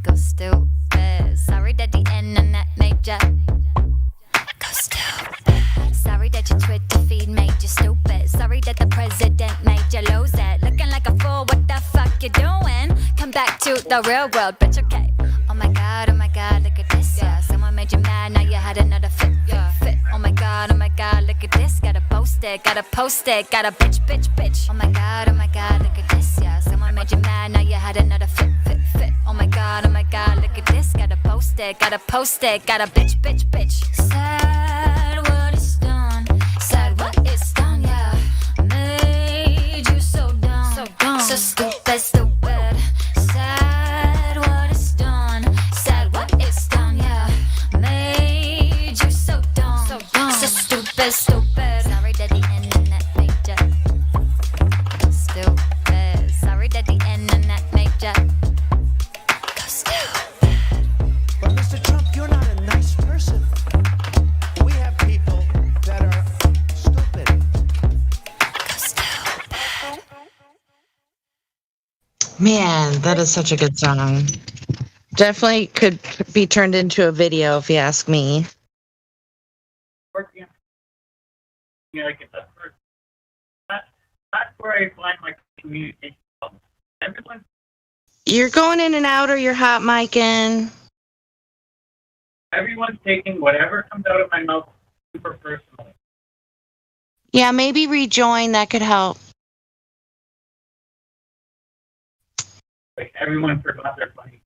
S9: go stupid. Sorry that the internet made ya go stupid. Sorry that your Twitter feed made you stupid. Sorry that the president made you lose it. Looking like a fool, what the fuck you doing? Come back to the real world, bitch, okay. Oh my god, look at this, yeah. Someone made you mad, now you had another fit. Oh my god, look at this. Gotta post it, got a bitch. Oh my god, look at this, yeah. Someone made you mad, now you had another fit. Oh my god, look at this. Gotta post it, got a bitch. Sad what it's done. Sad what it's done, yeah. Made you so dumb. So stupid. Sad what it's done. Sad what it's done, yeah. Made you so dumb. So stupid. Sorry that the internet made ya stupid. Sorry that the internet made ya go stupid.
S2: But Mr. Trump, you're not a nice person.
S7: Man, that is such a good song. Definitely could be turned into a video if you ask me.
S16: That's where I find my communication. Everyone,
S7: You're going in and out, or you're hot micing.
S16: everyone's taking whatever comes out of my mouth super personally.
S7: Yeah, maybe rejoin. That could help.
S16: Like everyone forgot their funny.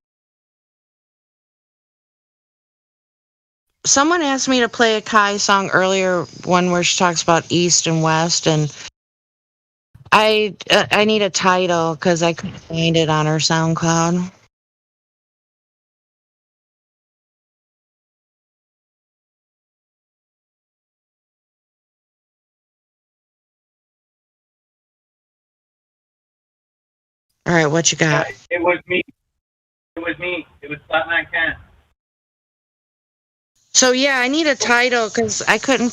S7: Someone asked me to play a Kai song earlier, one where she talks about East and West, and I need a title because I couldn't find it on her SoundCloud. All right, what you got?
S16: It was me. It was Flatland Cat.
S7: So yeah, I need a title because I couldn't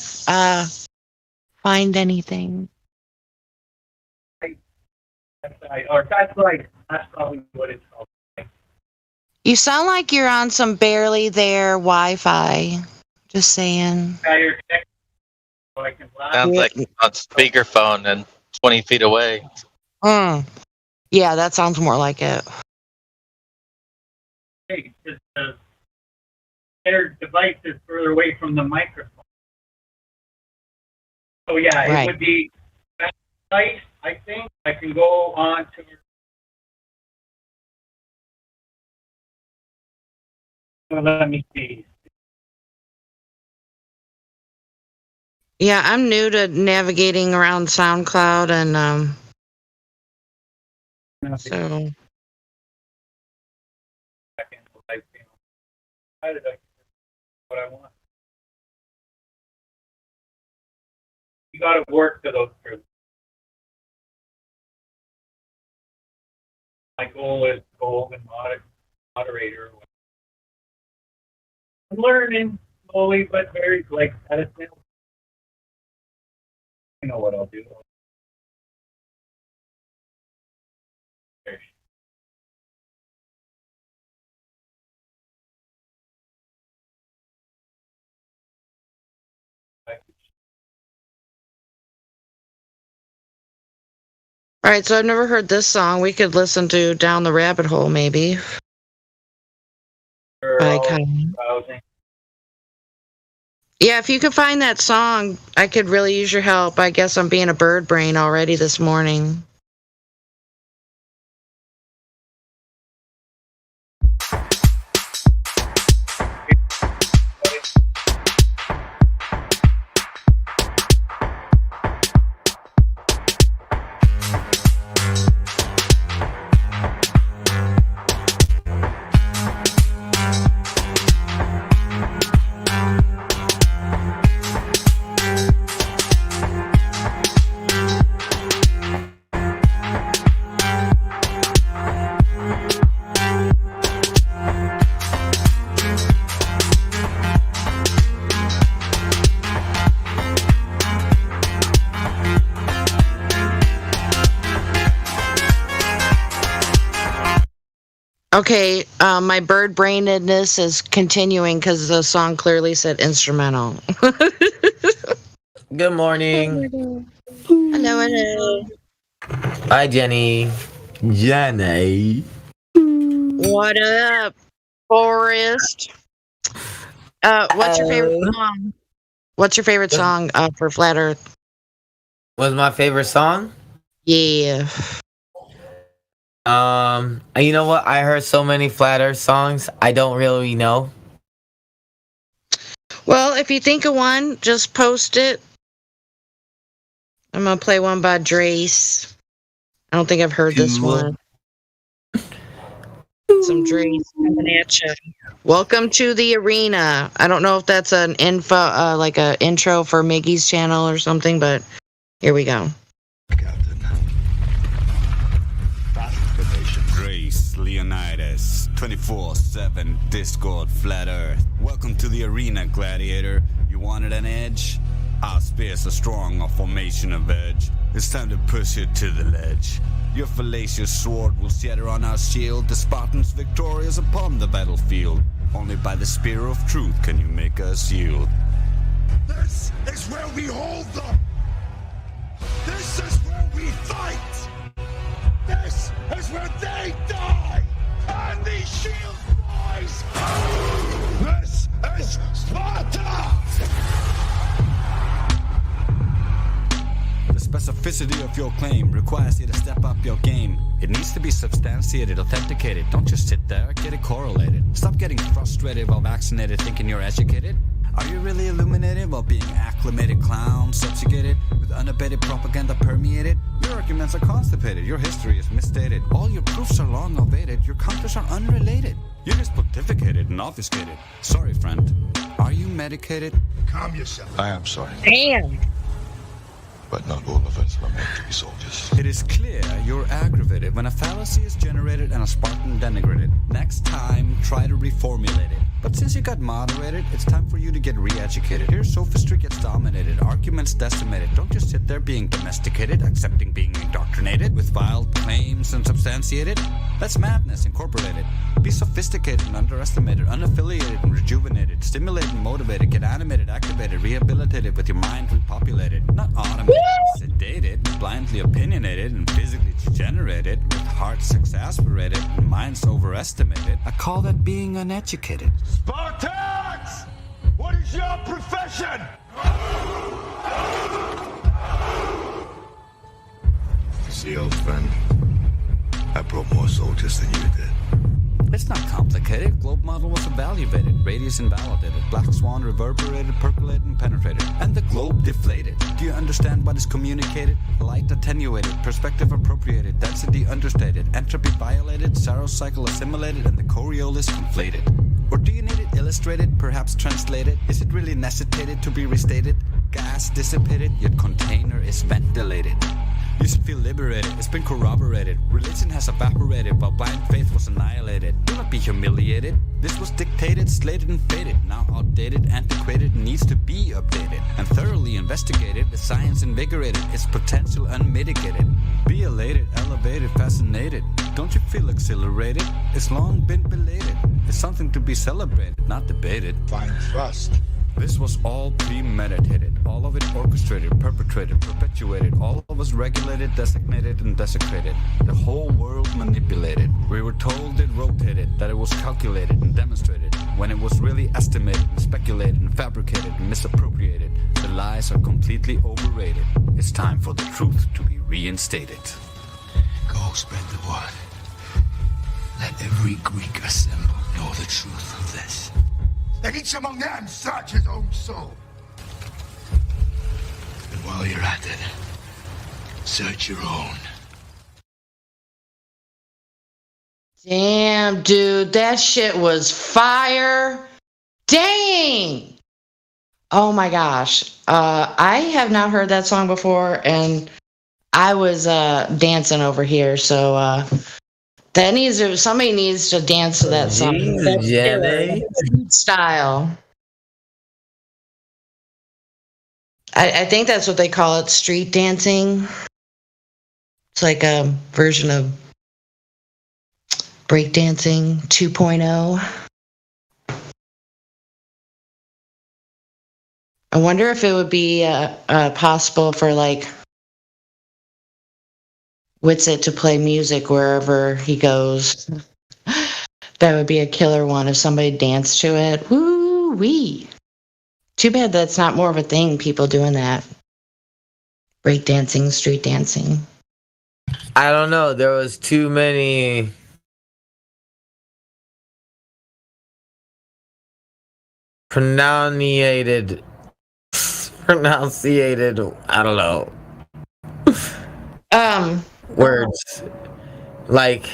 S7: find anything.
S16: That's probably what it's called.
S7: You sound like you're on some barely there Wi-Fi. Just saying.
S2: Sounds like on speakerphone and 20 feet away.
S7: Yeah, that sounds more like it.
S16: Their device is further away from the microphone. So yeah,
S7: Right.
S16: It would be that site, I think. I can go on to let me see.
S7: Yeah, I'm new to navigating around SoundCloud, and so
S16: How did I what I want? You got to work to those through. My goal is gold and moderator. I'm learning slowly, but very at a snail. You know what I'll do.
S7: all right. So I've never heard this song. We could listen to "Down the Rabbit Hole," maybe. By Kai. Yeah, if you could find that song, I could really use your help. I guess I'm being a bird brain already this morning. Okay, my bird brainedness is continuing because the song clearly said instrumental.
S6: Good morning.
S7: Hello.
S6: Hi, Jenny. Jenny.
S7: What up, Forrest? What's your favorite song? What's your favorite song for Flat Earth?
S6: What's my favorite song?
S7: Yeah.
S6: You know what? I heard so many Flat Earth songs. I don't really know.
S7: Well, if you think of one, just post it. I'm gonna play one by Drace. I don't think I've heard this one. Some Drace coming at you. Welcome to the arena. I don't know if that's an info, like a intro for Miggy's channel or something, but here we go.
S19: Grace Leonidas, 24/7 Discord Flat Earth. Welcome to the arena, gladiator. You wanted an edge? I'll space a strong formation of edge. It's time to push it to the ledge. Your fallacious sword will shatter on our shield, the Spartans victorious upon the battlefield. Only by the spear of truth can you make us yield.
S14: This is where we hold them. This is where we fight. This is where they die. And these shields rise. This is Sparta.
S19: The specificity of your claim requires you to step up your game. It needs to be substantiated, authenticated. Don't just sit there, get it correlated. Stop getting frustrated while vaccinated, thinking you're educated. Are you really illuminated while being acclimated clown, subjugated, with unabated propaganda permeated? Your arguments are constipated, your history is misstated. All your proofs are long evaded, your counters are unrelated. You're just pontificated and obfuscated. Sorry, friend. Are you medicated?
S14: Calm yourself.
S11: I am sorry.
S7: Damn.
S11: But not all of us are meant to be soldiers.
S19: It is clear you're aggravated when a fallacy is generated and a Spartan denigrated. Next time, try to reformulate it. But since you got moderated, it's time for you to get re-educated. Here, sophistry gets dominated, arguments decimated. Don't just sit there being domesticated, accepting being indoctrinated with vile claims and substantiated. That's madness incorporated. Be sophisticated and underestimated, unaffiliated and rejuvenated, stimulated and motivated, get animated, activated, rehabilitated with your mind repopulated. Not automated, sedated, blindly opinionated and physically degenerated, with hearts exasperated and minds overestimated. I call that being uneducated.
S14: Spartans! What is your profession?
S11: See, old friend, I brought more soldiers than you did.
S19: It's not complicated. Globe model was evaluated, radius invalidated, black swan reverberated, percolated, and penetrated, and the globe deflated. Do you understand what is communicated? Light attenuated, perspective appropriated, density understated, entropy violated, Saros cycle assimilated, and the Coriolis conflated. Or do you need it illustrated, perhaps translated? Is it really necessitated to be restated? Gas dissipated, yet container is ventilated. You should feel liberated, it's been corroborated. Religion has evaporated while blind faith was annihilated. Do not be humiliated. This was dictated, slated and fated. Now outdated, antiquated, and needs to be updated. And thoroughly investigated, with science invigorated, its potential unmitigated. Be elated, elevated, fascinated. Don't you feel exhilarated? It's long been belated. It's something to be celebrated, not debated.
S11: Find trust.
S19: This was all premeditated, all of it orchestrated, perpetrated, perpetuated, all of us regulated, designated, and desecrated. The whole world manipulated. We were told it rotated, that it was calculated and demonstrated, when it was really estimated and speculated and fabricated and misappropriated. The lies are completely overrated. It's time for the truth to be reinstated.
S11: Go spread the word. Let every Greek assemble know the truth of this.
S14: Let each among them search his own soul.
S11: And while you're at it, search your own.
S7: Damn, dude, that shit was fire. Dang. Oh my gosh. I have not heard that song before, and I was dancing over here, so somebody needs to dance to that song.
S6: Jenny.
S7: Style. I think that's what they call it, street dancing. It's like a version of breakdancing 2.0. I wonder if it would be possible for like Witsit to play music wherever he goes. That would be a killer one if somebody danced to it. Woo-wee. Too bad that's not more of a thing, people doing that. Break dancing, street dancing.
S6: I don't know. There was too many pronunciated, I don't know. Words. Like,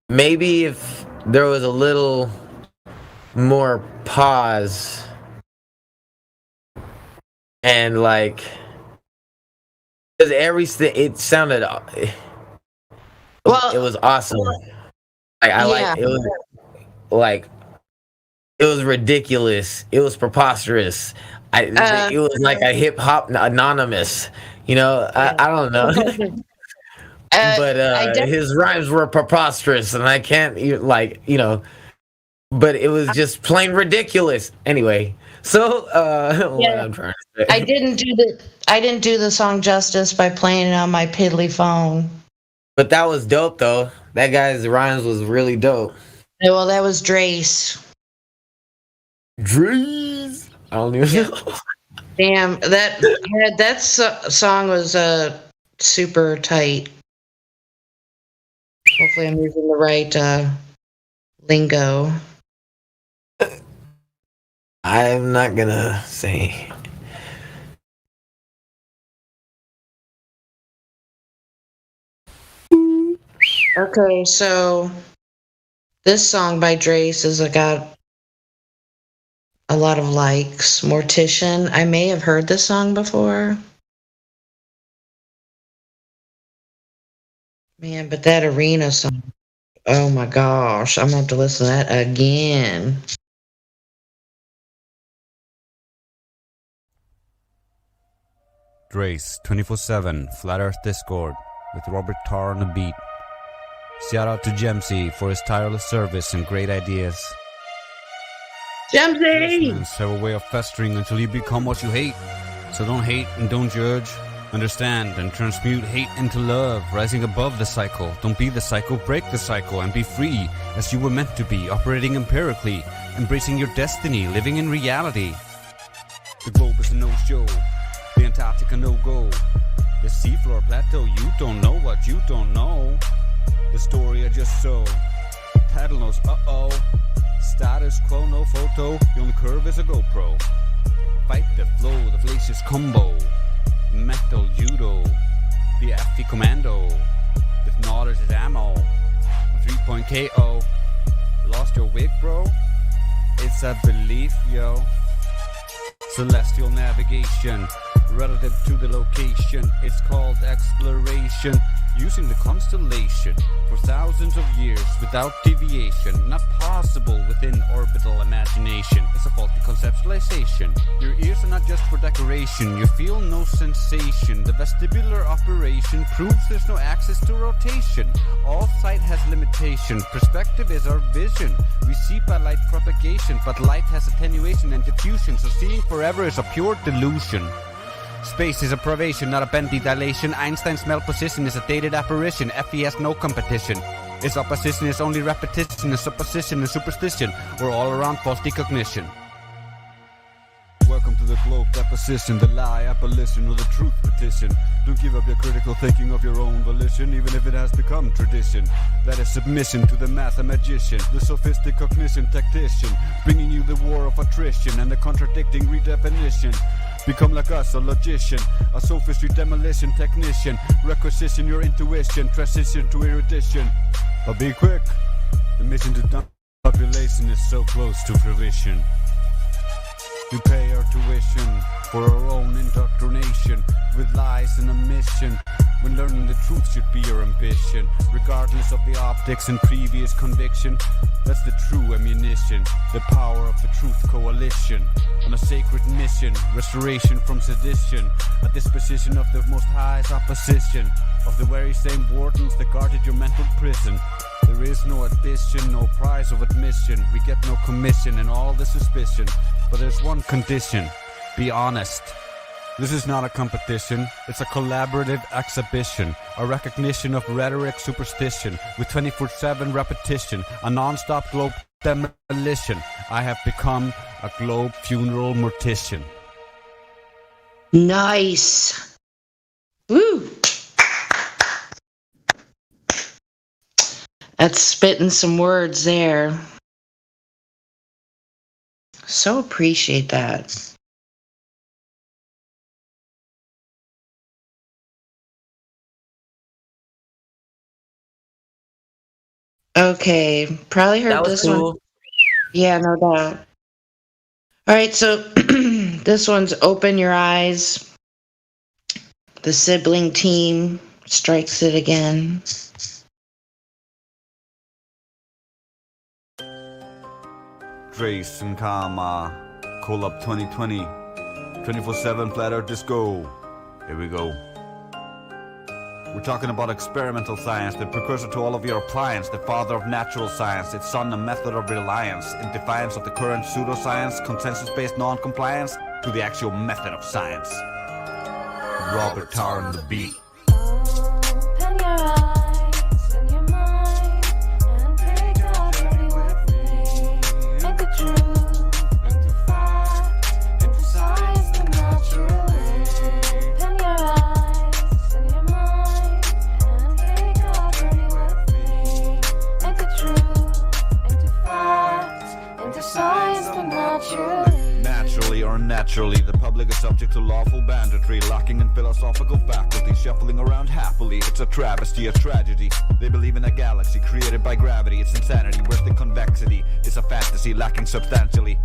S6: maybe if there was a little more pause and like, because everything, it sounded, well, it was awesome. Like, it was like, it was ridiculous. It was preposterous. It was like a hip hop anonymous, you know. I don't know. but his rhymes were preposterous, and I can't but it was just plain ridiculous. Anyway, so what I'm trying to say.
S7: I didn't do the song justice by playing it on my piddly phone.
S6: But that was dope, though. That guy's rhymes was really dope.
S7: Yeah, well, that was Drace.
S6: Drace. I don't even know.
S7: Damn, that song was super tight. Hopefully, I'm using the right lingo.
S6: I'm not gonna say.
S7: Okay, so this song by Drace has got a lot of likes. Mortician. I may have heard this song before. Man, but that arena song. Oh my gosh, I'm gonna have to listen to that again.
S19: Drace 24/7 Flat Earth Discord with Robert Tarr on the beat. Shout out to Gemsy for his tireless service and great ideas.
S7: Gemsy!
S19: Investments have a way of festering until you become what you hate. So don't hate and don't judge. Understand and transmute hate into love, rising above the cycle. Don't be the cycle, break the cycle, and be free as you were meant to be, operating empirically, embracing your destiny, living in reality. The globe is a no-show, the Antarctica no-go. The seafloor plateau, you don't know what you don't know. The story I just saw. Title knows, uh-oh. Status quo, no photo, the only curve is a GoPro. Fight the flow, the fallacious combo. Metal judo, the FE commando, with knowledge as ammo, a 3-point KO. Lost your wig, bro? It's a belief, yo. Celestial navigation, relative to the location. It's called exploration, using the constellation for thousands of years without deviation. Not possible within orbital imagination. It's a faulty conceptualization. Your ears are not just for decoration. You feel no sensation. The vestibular operation proves there's no axis to rotation. All sight has limitation. Perspective is our vision. We see by light propagation, but light has attenuation and diffusion, so seeing forever is a pure delusion. Space is a privation, not a bendy dilation. Einstein's melt position is a dated apparition. FE has no competition. Its opposition is only repetition, a supposition, a superstition, or all around false decognition. Welcome to the globe deposition, the lie abolition, or the truth petition. Don't give up your critical thinking of your own volition, even if it has become tradition. That is submission to the mathematician, the sophistic cognition tactician, bringing you the war of attrition and the contradicting redefinition. Become like us, a logician, a sophistry demolition technician. Requisition your intuition, transition to erudition. But be quick, the mission to population is so close to fruition. We pay our tuition for our own indoctrination with lies and a mission, when learning the truth should be your ambition, regardless of the optics and previous conviction. That's the true ammunition, the power of the truth coalition, on a sacred mission, restoration from sedition, a disposition of the most high's opposition, of the very same wardens that guarded your mental prison. There is no addition, no prize of admission. We get no commission and all the suspicion. But there's one condition, be honest. This is not a competition, it's a collaborative exhibition, a recognition of rhetoric superstition, with 24/7 repetition, a non-stop globe demolition. I have become a globe funeral mortician.
S7: Nice. Woo. That's spitting some words there. So appreciate that. Okay, probably heard this one. Yeah, no doubt. All right, so this one's Open Your Eyes. The sibling team strikes it again.
S19: Drace and Karma, Call Up 2020, 24/7 Flat Earth Disco. Here we go. We're talking about experimental science, the precursor to all of your appliance, the father of natural science, its son a method of reliance, in defiance of the current pseudoscience, consensus-based non-compliance, to the actual method of science. Robert Tower on the beat.
S4: Open your eyes and your mind and take God with me. Make the truth into fact, into science and naturally. Open your eyes and your mind and take God with me. Make the truth into fact, into science and naturally.
S19: Naturally or unnaturally, the public is subject to lawful banditry, lacking in philosophical faculty, shuffling around happily. It's a travesty, a tragedy. They believe in a galaxy created by gravity. It's insanity, worth the convexity. It's a fantasy lacking substantially,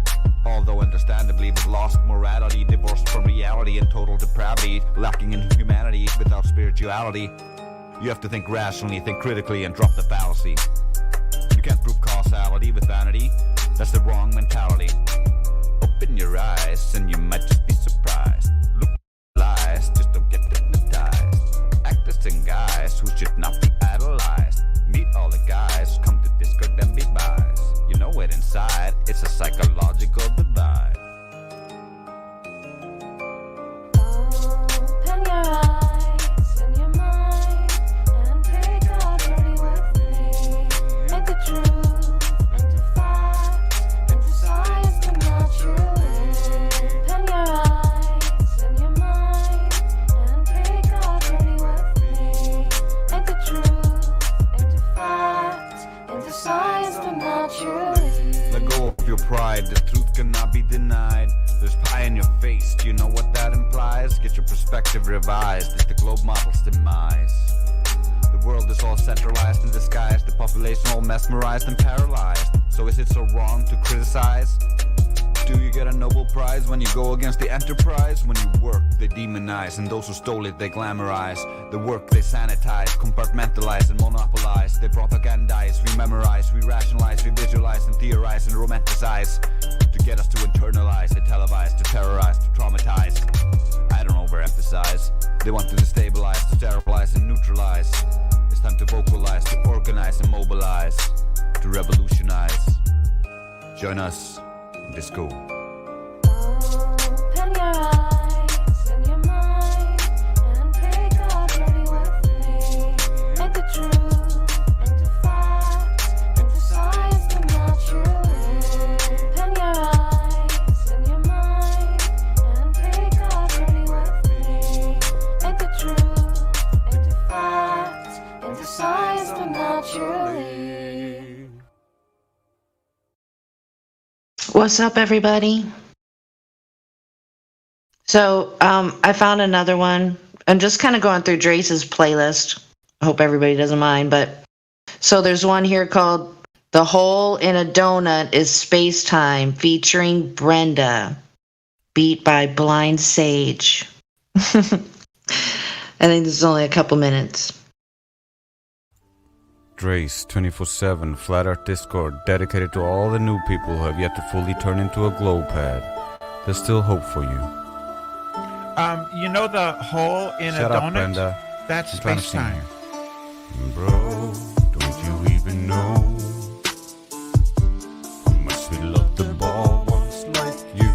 S19: although understandably with lost morality, divorced from reality and total depravity, lacking in humanity without spirituality. You have to think rationally, think critically, and drop the fallacy. You can't prove causality with vanity. That's the wrong mentality. Open your eyes and you might just be surprised. Look lies, just don't get hypnotized. Actors and guys who should not be idolized. Meet all the guys who come to Discord and be biased. You know it inside, it's a psychological divide.
S4: Open your eyes and your mind and take God with me. Make the truth into fact, into science and naturally. Open your eyes and your mind and take God with me. Make the truth into fact, into science and naturally.
S19: Let go of your pride, the truth cannot be denied. There's pie in your face, do you know what that implies? Get your perspective revised, it's the globe model's demise. The world is all centralized and disguised, the population all mesmerized and paralyzed. So is it so wrong to criticize? Do you get a Nobel Prize when you go against the enterprise? When you work, they demonize, and those who stole it, they glamorize. The work they sanitize, compartmentalize and monopolize. They propagandize, we memorize, we rationalize, we visualize and theorize and romanticize. To get us to internalize, they televise, to terrorize, to traumatize. I don't overemphasize. They want to destabilize, to sterilize and neutralize. It's time to vocalize, to organize and mobilize, to revolutionize. Join us. Disco.
S4: Open your eyes and your mind and take God with me. Make the truth into fact, into science and naturally. Open your eyes and your mind and take God with me. Make the truth into fact, into science and naturally.
S7: What's up, everybody? So, I found another one. I'm just kind of going through Drace's playlist. I hope everybody doesn't mind, but so there's one here called "The Hole in a Donut is Space Time" featuring Brenda, beat by Blind Sage. I think this is only a couple minutes.
S19: Drace 24/7 Flat Earth Discord dedicated to all the new people who have yet to fully turn into a glow pad. There's still hope for you.
S12: You know the hole in
S19: Shut
S12: a
S19: up,
S12: donut?
S19: Brenda.
S12: That's
S19: I'm trying to
S12: space
S19: sing
S12: time.
S19: here. Bro, don't you even know how much we love the ball once like you?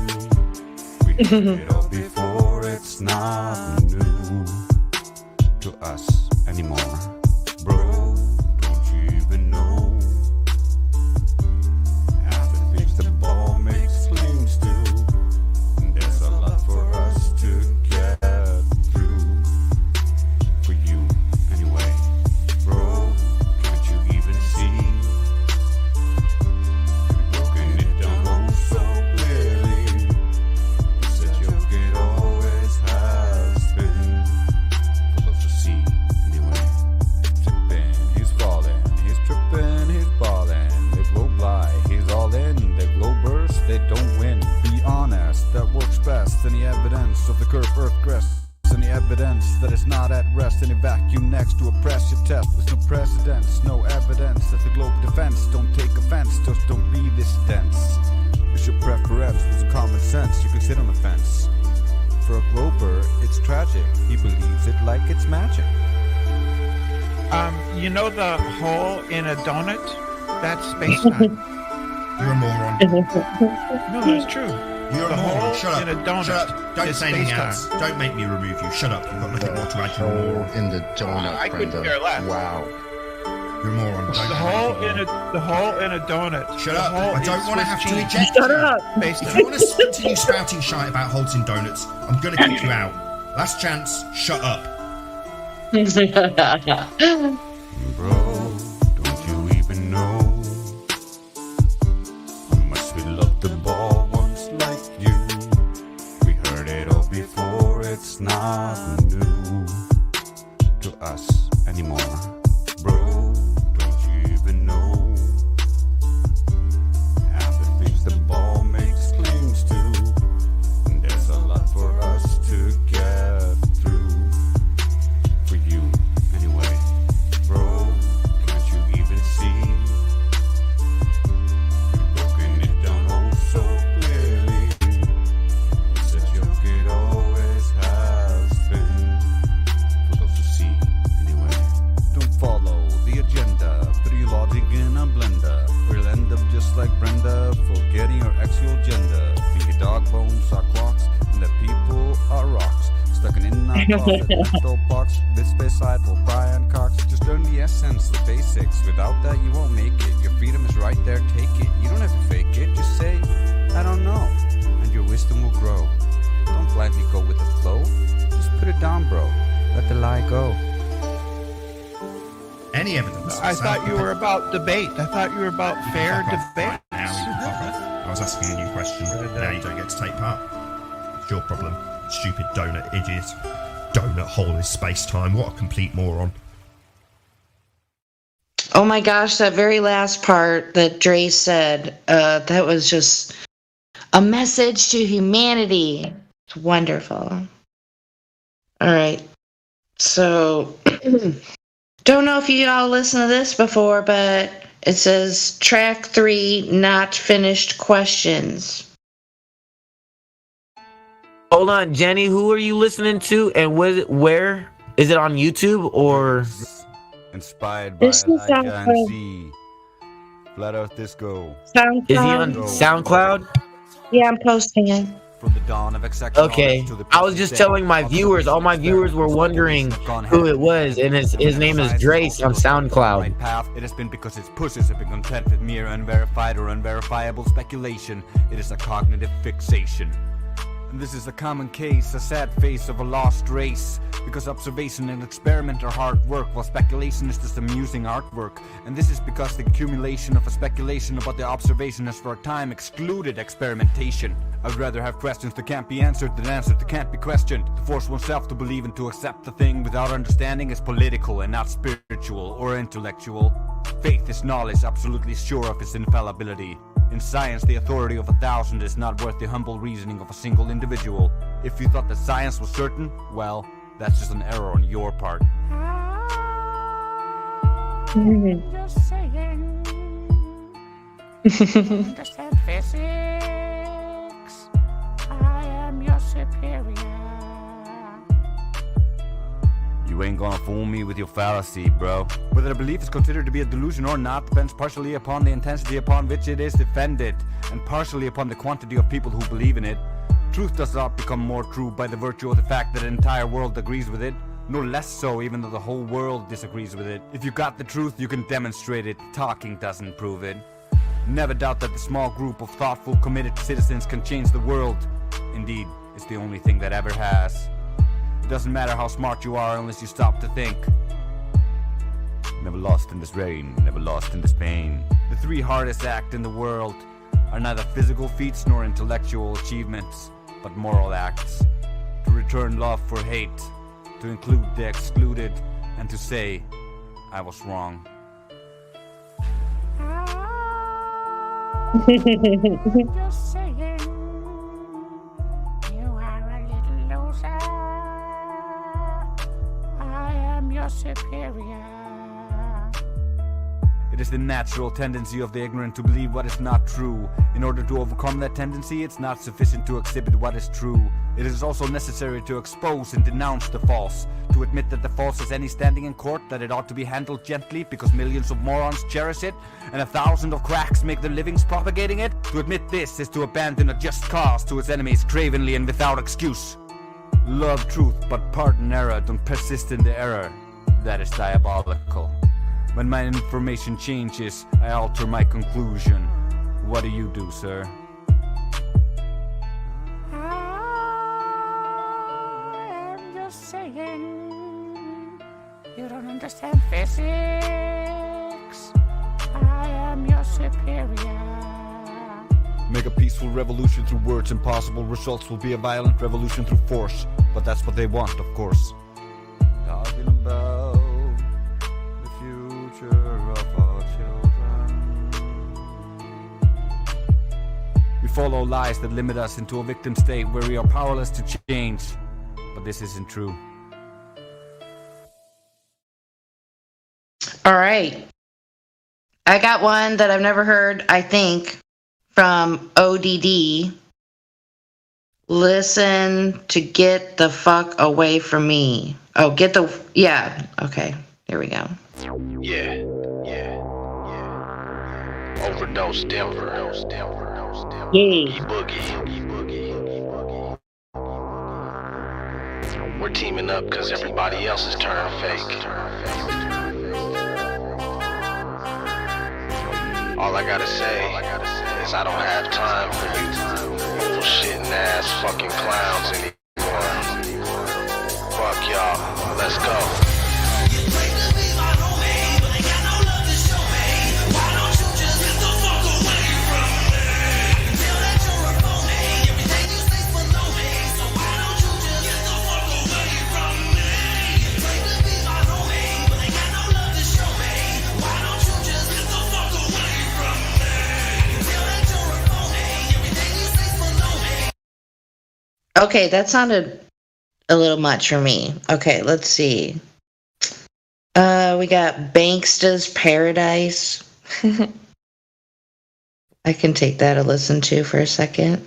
S19: We did it all before, it's not new to us anymore. Bro, don't you even know half the things the ball makes claims to? And there's a lot for us to get through. For you, anyway. Bro, can't you even see? We've broken it down oh so clearly. It's a joke, it always has been. For those to see, anyway. Tripping, he's falling, he's tripping, he's balling. They blow by, he's all in. They glow burst, they don't win. Be honest, that works best. Any evidence of the curved earth crest? Any evidence that it's not at rest? Any vacuum next to oppress your test? There's no precedence, no evidence that the globe defense. Don't take offense, just don't be this dense. It's your preference, with some common sense. You can sit on the fence. For a glober, it's tragic. He believes it like it's magic.
S12: You know the hole in a donut? That's space-time.
S13: You're a moron.
S12: No, that's true.
S13: You're
S12: The
S13: a moron.
S12: hole
S13: Shut up.
S12: in a donut
S13: Shut up. Don't
S12: is
S13: say anything
S12: space-time.
S13: else. Don't make me remove you. Shut up. You've got nothing more to add. You're a
S20: Hole
S13: moron.
S20: in the donut,
S12: I couldn't
S20: Brenda.
S12: care less.
S20: Wow.
S13: You're a moron. Don't
S12: The
S13: say
S12: hole
S13: anything
S12: in
S13: more.
S12: the hole in a donut.
S13: Shut
S12: The
S13: up.
S12: hole
S13: I don't
S12: in
S13: want to
S12: Swiss
S13: have to
S12: cheese.
S13: eject
S7: Shut
S13: you.
S7: up.
S12: Based
S13: If
S12: on-
S13: you want to continue spouting shite about Holton Donuts, I'm going to kick you out. Last chance. Shut up.
S19: Bro, don't you even know how much we love the ball once like you? We heard it all before, it's not new to us anymore. Bro, don't you even know half the things the ball makes claims to? And there's a lot for us to get through. For you, anyway. Bro, can't you even see? You've broken it down oh so clearly. It's a joke, it always has been. For those who see, anyway. Don't follow the agenda. Put your logic in a blender. Or you'll end up just like Brenda, forgetting your actual gender. Think your dog bones are clocks, and the people are rocks. Stuck in our closet, mental box. This space side will Brian Cox. Just learn the essence, the basics. Without that, you won't make it. Your freedom is right there, take it. You don't have to fake it. Just say, I don't know, and your wisdom will grow. Don't blindly go with the flow. Just put it down, bro. Let the lie go.
S13: Any evidence?
S12: I thought you were about debate. I thought you were about fair debate.
S13: Now you can fuck off. I was asking a new question. Now you don't get to take part. It's your problem. Stupid donut idiot. Donut hole is space-time. What a complete moron.
S7: Oh my gosh, that very last part that Dre said, that was just a message to humanity. It's wonderful. All right. So, don't know if you all listened to this before, but it says track 3, not finished questions.
S6: Hold on, Jenny. Who are you listening to, and where is it on YouTube or?
S19: Inspired by
S7: This is
S19: Elijah
S7: SoundCloud.
S19: and C. Flat Earth Disco.
S7: SoundCloud.
S6: Is he on SoundCloud?
S7: Yeah, I'm posting it.
S19: From the dawn of XX
S6: Okay,
S19: knowledge to the
S6: I was just telling my viewers. All my viewers were wondering who it was, and his name is Drace on SoundCloud.
S19: path, it has been because its pushes have been content with mere unverified or unverifiable speculation. It is a cognitive fixation. And this is a common case, a sad face of a lost race. Because observation and experiment are hard work, while speculation is just amusing artwork. And this is because the accumulation of a speculation about the observation has for a time excluded experimentation. I'd rather have questions that can't be answered than answers that can't be questioned. To force oneself to believe and to accept the thing without understanding is political and not spiritual or intellectual. Faith is knowledge absolutely sure of its infallibility. In science, the authority of 1,000 is not worth the humble reasoning of a single individual. If you thought that science was certain, well, that's just an error on your part.
S4: Just saying. Understand physics. I am your superior.
S19: You ain't gonna fool me with your fallacy, bro. Whether a belief is considered to be a delusion or not depends partially upon the intensity upon which it is defended, and partially upon the quantity of people who believe in it. Truth does not become more true by the virtue of the fact that the entire world agrees with it, nor less so even though the whole world disagrees with it. If you got the truth, you can demonstrate it. Talking doesn't prove it. Never doubt that the small group of thoughtful, committed citizens can change the world. Indeed, it's the only thing that ever has. It doesn't matter how smart you are unless you stop to think. Never lost in this rain, never lost in this pain. The 3 hardest acts in the world are neither physical feats nor intellectual achievements, but moral acts. To return love for hate, to include the excluded, and to say, I was wrong.
S4: Just saying. You are a little loser. I am your superior.
S19: It It is the natural tendency of the ignorant to believe what is not true. In order to overcome that tendency, it's not sufficient to exhibit what is true. It is also necessary to expose and denounce the false, to admit that the false has any standing in court, that it ought to be handled gently because millions of morons cherish it, and 1,000 of cracks make their livings propagating it. To admit this is to abandon a just cause to its enemies cravenly and without excuse. Love truth, but pardon error, don't persist in the error. That is diabolical. When my information changes, I alter my conclusion. What do you do, sir?
S3: I am just saying, you don't understand physics. I am your superior.
S19: Make a peaceful revolution through words. Impossible results will be a violent revolution through force. But that's what they want, of course. Talking about the future of our children. We follow lies that limit us into a victim state where we are powerless to change. But this isn't true.
S7: All right. I got one that I've never heard, I think, from ODD. Listen to Get the Fuck Away From Me. Oh, yeah. Okay, here we go.
S17: Yeah. Overdose Denver. E-Boogie. We're teaming up because everybody else is turning fake. All I gotta say is I don't have time for you bullshitting ass fucking clowns anymore. Fuck y'all, let's go.
S7: Okay, that sounded a little much for me. Okay, let's see. We got Banksta's Paradise. I can take that a listen to for a second.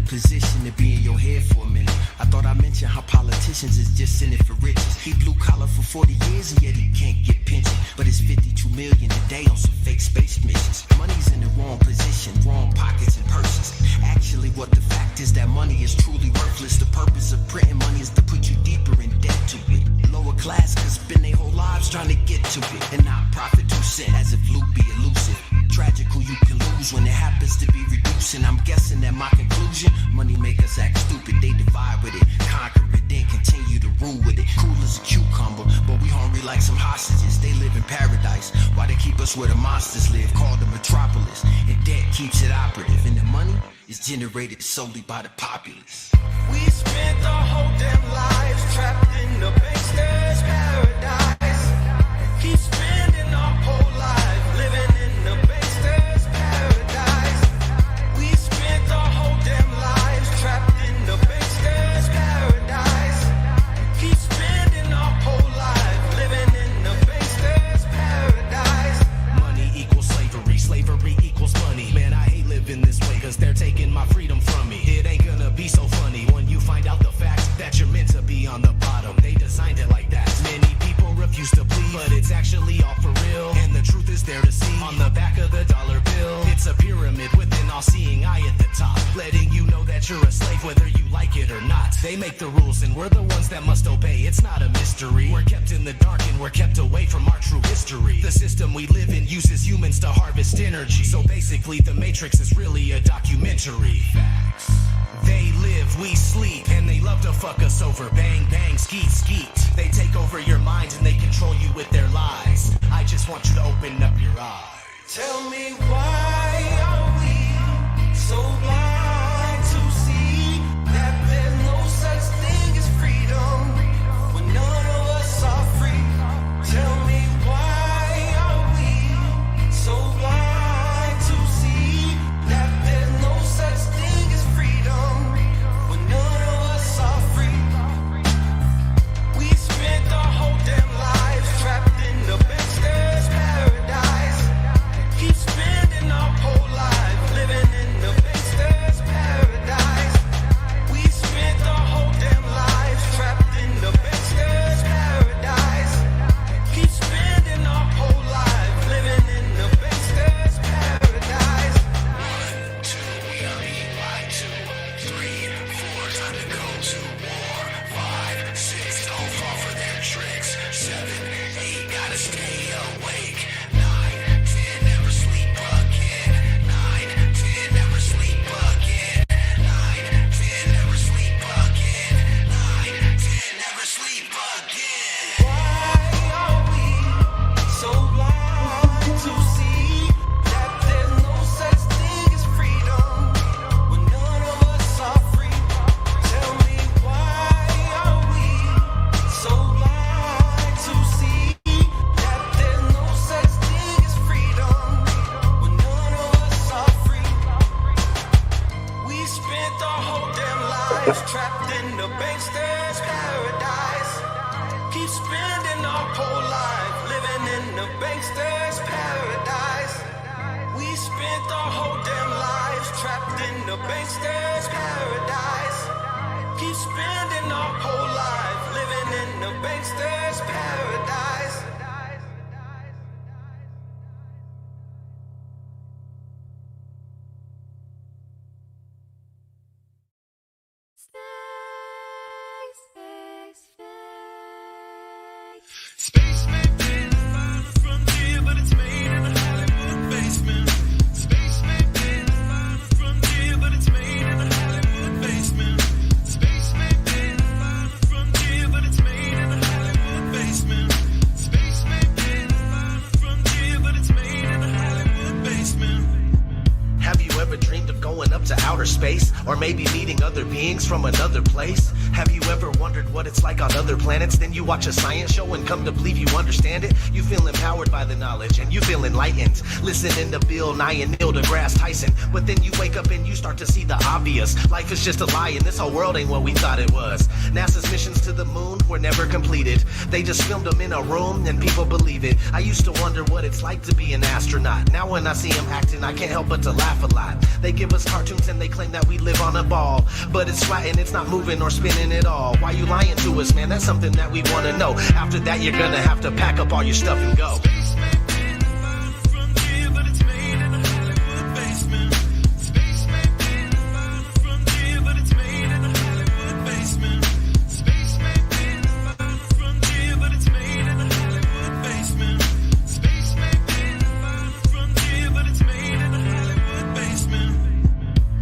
S5: Position to be in your head for a minute. I thought I mentioned how politicians is just in it for riches. He blue collar for 40 years and yet he can't get pension. But it's 52 million a day on some fake space missions. Money's in the wrong position, wrong pockets and purses. Actually what the fact is that money is truly worthless. The purpose of printing money is to put you deeper in debt to it. Lower class could spend their whole lives trying to get to it and not profit 2 cents as if loot be elusive. Tragical you can lose when it happens to be reducing. I'm guessing that my conclusion, money make us act stupid. They divide with it, conquer it, then continue to rule with it. Cool as a cucumber, but we hungry like some hostages. They live in paradise, while they keep us where the monsters live, called the metropolis. And debt keeps it operative, and the money is generated solely by the populace.
S3: We spent our whole damn lives trapped in the bankster's paradise. Keep spending our whole life living in the bankster's paradise. We spent our whole damn lives trapped in the bankster's paradise. Keep spending our whole life living in the bankster's paradise.
S5: Money equals slavery, slavery equals money. Man, I hate living this way, cause they're taking my freedom from me. It ain't gonna be so funny when you find out the fact slave whether you like it or not. They make the rules and we're the ones that must obey. It's not a mystery. We're kept in the dark and we're kept away from our true history. The system we live in uses humans to harvest energy. So basically the Matrix is really a documentary. Facts. They live, we sleep, and they love to fuck us over. Bang, bang, skeet, skeet. They take over your mind and they control you with their lies. I just want you to open up your eyes.
S3: Tell me why are we so blind to see that there's no such thing as freedom when none of us are free? Tell me why are we so blind to see that there's no such thing as freedom when none of us are free? We spent our whole damn lives trapped in the Baxter's paradise. Keep spending our whole life living in the Baxter's paradise. We spent our whole damn lives trapped in the Baxter's paradise. Keep spending our whole life living in the Baxter's paradise.
S5: 1, 2, we are being lied to. 3, 4, time to go to war. 5, 6, don't fall for their tricks. 7, 8, gotta stay awake. 9, 10, never sleep again. 9, 10, never sleep again. 9, 10, never sleep again. 9, 10, never sleep again.
S3: Why are we so blind to see that there's no such thing as freedom when none of us are free? Tell me why are we so blind to see that there's no such thing as freedom when none of us are free? We spent our whole damn lives trapped in the Baxter's paradise. Keep spending our whole life living in the Baxter's paradise. We spent our whole damn lives trapped in the Baxter's paradise. Keep spending our whole life living in the Baxter's paradise. Space may be the final frontier, but it's made in a Hollywood basement. Space may be the final frontier, but it's made in a Hollywood basement. Space may be the final frontier, but it's made in a Hollywood basement. Space may be the final frontier, but it's made in a Hollywood basement.
S5: Have you ever dreamed of going up to outer space? Or maybe meeting other beings from another place? Have you ever wondered what it's like on other planets? Then you watch a science show and come to believe you understand it? You feel empowered by the knowledge and you feel enlightened. Listening to Bill Nye and Neil deGrasse Tyson. But then you wake up and you start to see the obvious. Life is just a lie and this whole world ain't what we thought it was. NASA's missions to the moon were never completed. They just filmed them in a room and people believe it. I used to wonder what it's like to be an astronaut. Now when I see them acting, I can't help but to laugh a lot. They give us cartoons and they claim that we live on a ball. But it's flat and it's not moving or spinning at all. Why you lying to us, man? That's something that we want to know. After that, you're gonna have to pack up all your stuff and go.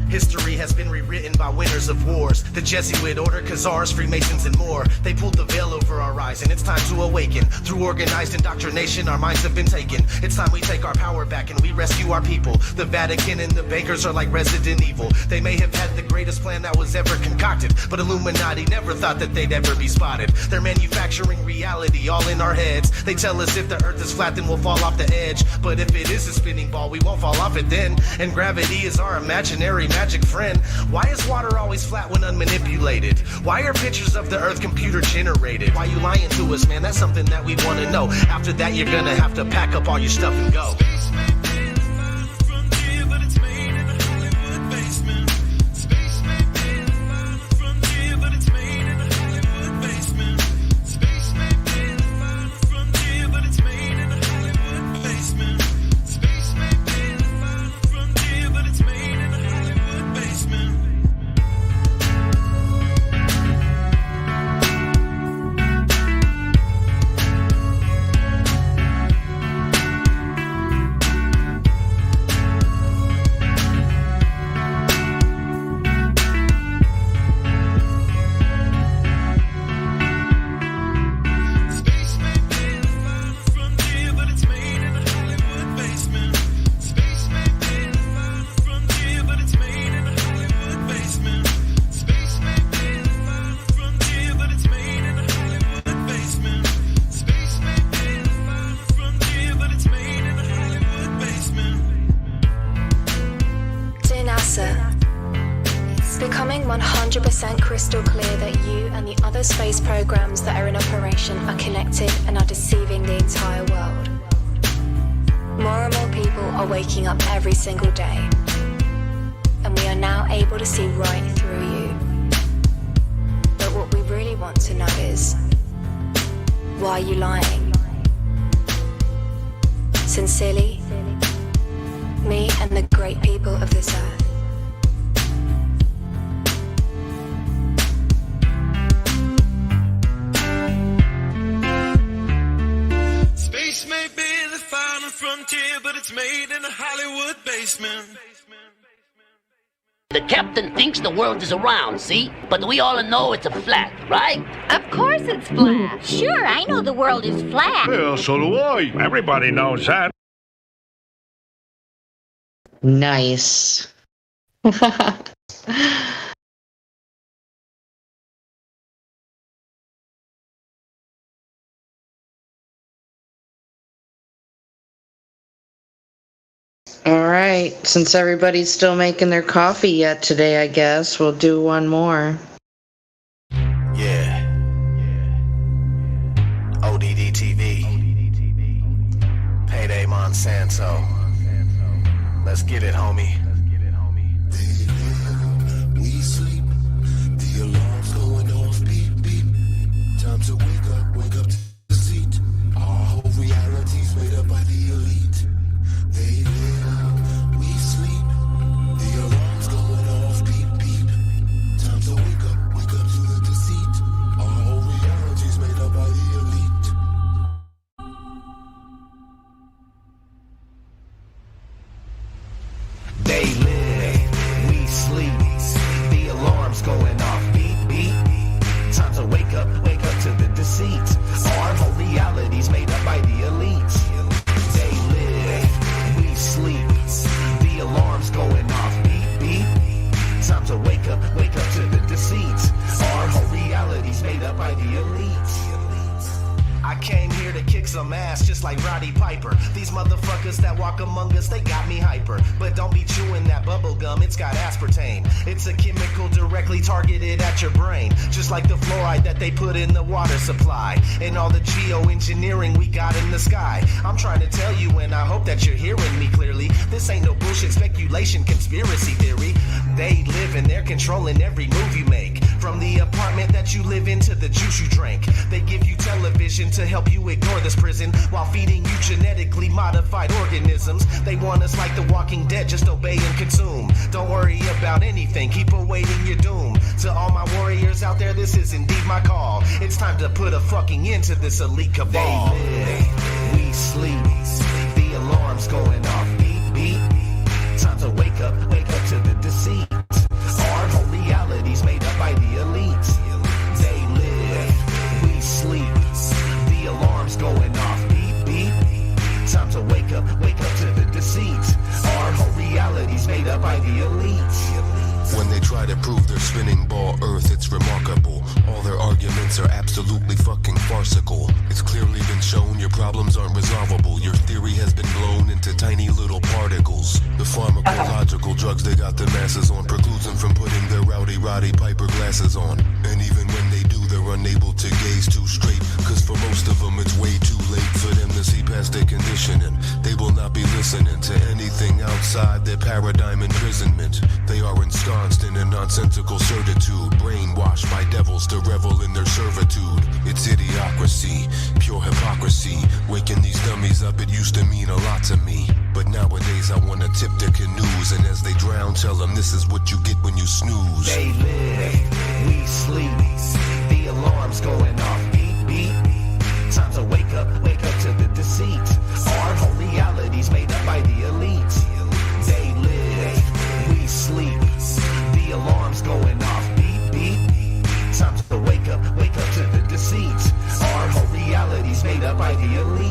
S5: History has been rewritten by winners of wars. The Jesuit order, Khazars, Freemasons, and more. They pulled the veil over our eyes, and it's time to awaken. Through organized indoctrination, our minds have been taken. It's time we take our power back and we rescue our people. The Vatican and the bankers are like Resident Evil. They may have had the greatest plan that was ever concocted, but Illuminati never thought that they'd ever be spotted. They're manufacturing reality all in our heads. They tell us if the earth is flat, then we'll fall off the edge. But if it is a spinning ball, we won't fall off it then. And gravity is our imaginary magic friend. Why is water always flat when unmanipulated? Why are pictures of the earth computer generated? Why you lying to us, man? That's something that we want to know. After that, you're gonna have to pack up all your stuff and go.
S8: 100% crystal clear that you and the other space programs that are in operation are connected and are deceiving the entire world. More and more people are waking up every single day, and we are now able to see right through you. But what we really want to know is, why are you lying? Sincerely, me and the great people of this earth.
S3: Space may be the final frontier, but it's made in a Hollywood basement.
S15: The captain thinks the world is round, see? But we all know it's a flat, right?
S21: Of course it's flat. Sure, I know the world is flat.
S11: Well, so do I. Everybody knows that.
S7: Nice. All right, since everybody's still making their coffee yet today, I guess we'll do one more.
S5: Yeah. ODD TV. Payday Monsanto. Let's get it, homie.
S3: We sleep, the alarm's going off, beep, beep. Time to wake up to the seat. Our whole reality's made up by the elite. They live, we sleep, the alarm's going off, beep, beep. Time to wake up to the deceit. Our whole reality's made up by the elite.
S5: They live, we sleep, the alarm's going off, beep, beep. Time to wake up to the deceit. Our whole reality's made up by the elite. They live, we sleep, the alarm's going off, beep, beep. Time to wake up to the deceit. Our whole reality's made up by the elite. I came here to kick some ass just like Roddy Piper. These motherfuckers that walk among us, they got me hyper. But don't be chewing that bubble gum, it's got aspartame. It's a chemical directly targeted at your brain, just like the fluoride that they put in the water supply and all the geoengineering we got in the sky. I'm trying to tell you, and I hope that you're hearing me clearly. This ain't no bullshit speculation, conspiracy theory. They live and they're controlling every move you make, from the apartment that you live in to the juice you drink. They give you television to help you ignore this prison while feeding you genetically modified organisms. They want us like the Walking Dead, just obey and consume. Don't worry about anything, keep awaiting your doom. To all my warriors out there, this is indeed my call. It's time to put a fucking end to this elite cabal. They live, we sleep, the alarm's going off, beep, beep. Time to wake up to the deceit. Our whole reality's made up by the elite. They live, we sleep, the alarm's going off, beep, beep. Time to wake up to the deceit. Our whole reality's made up by the elite.
S11: When they try to prove their spinning ball Earth, it's remarkable. All their arguments are absolutely fucking farcical. It's clearly been shown your problems aren't resolvable. Your theory has been blown into tiny little particles. The pharmacological drugs they got the masses on precludes them from putting their rowdy Roddy Piper glasses on. And even when they do, they're unable to gaze too straight, cause for most of them it's way too late for them to see past their conditioning. They will not be listening to anything outside their paradigm imprisonment. They are ensconced in a nonsensical certitude, brainwashed by devils to revel in their servitude. It's idiocracy, pure hypocrisy. Waking these dummies up, it used to mean a lot to me. But nowadays I wanna tip their canoes, and as they drown, tell them this is what you get when you snooze.
S5: They live, we sleep, the alarm's going off, beep, beep. Time to wake up to the deceit. Our whole reality's made up by the elite. They live, we sleep, the alarm's going off, beep, beep. Time to wake up to the deceit. Our whole reality's made up by the elite.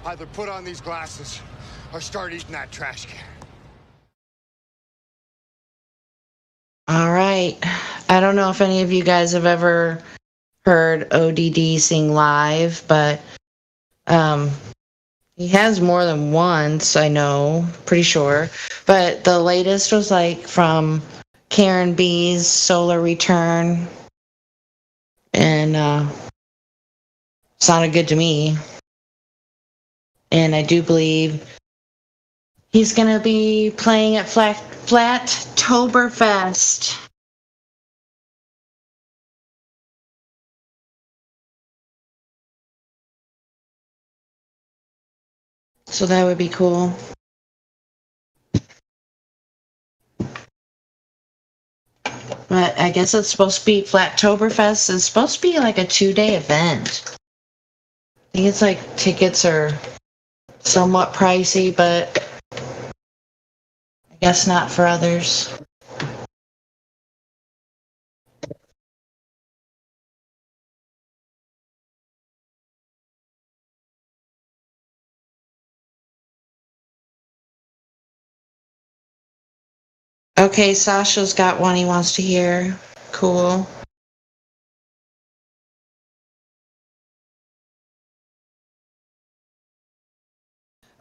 S18: either put on these glasses or start eating that trash can.
S7: All right. I don't know if any of you guys have ever heard ODD sing live, but he has more than once, I know, pretty sure. But the latest was like from Karen B's Solar Return, and sounded good to me. And I do believe he's going to be playing at Flattoberfest. So that would be cool. But I guess it's supposed to be Flattoberfest. It's supposed to be like a 2-day event. I think it's like tickets are somewhat pricey, but I guess not for others. Okay, Sasha's got one he wants to hear. Cool.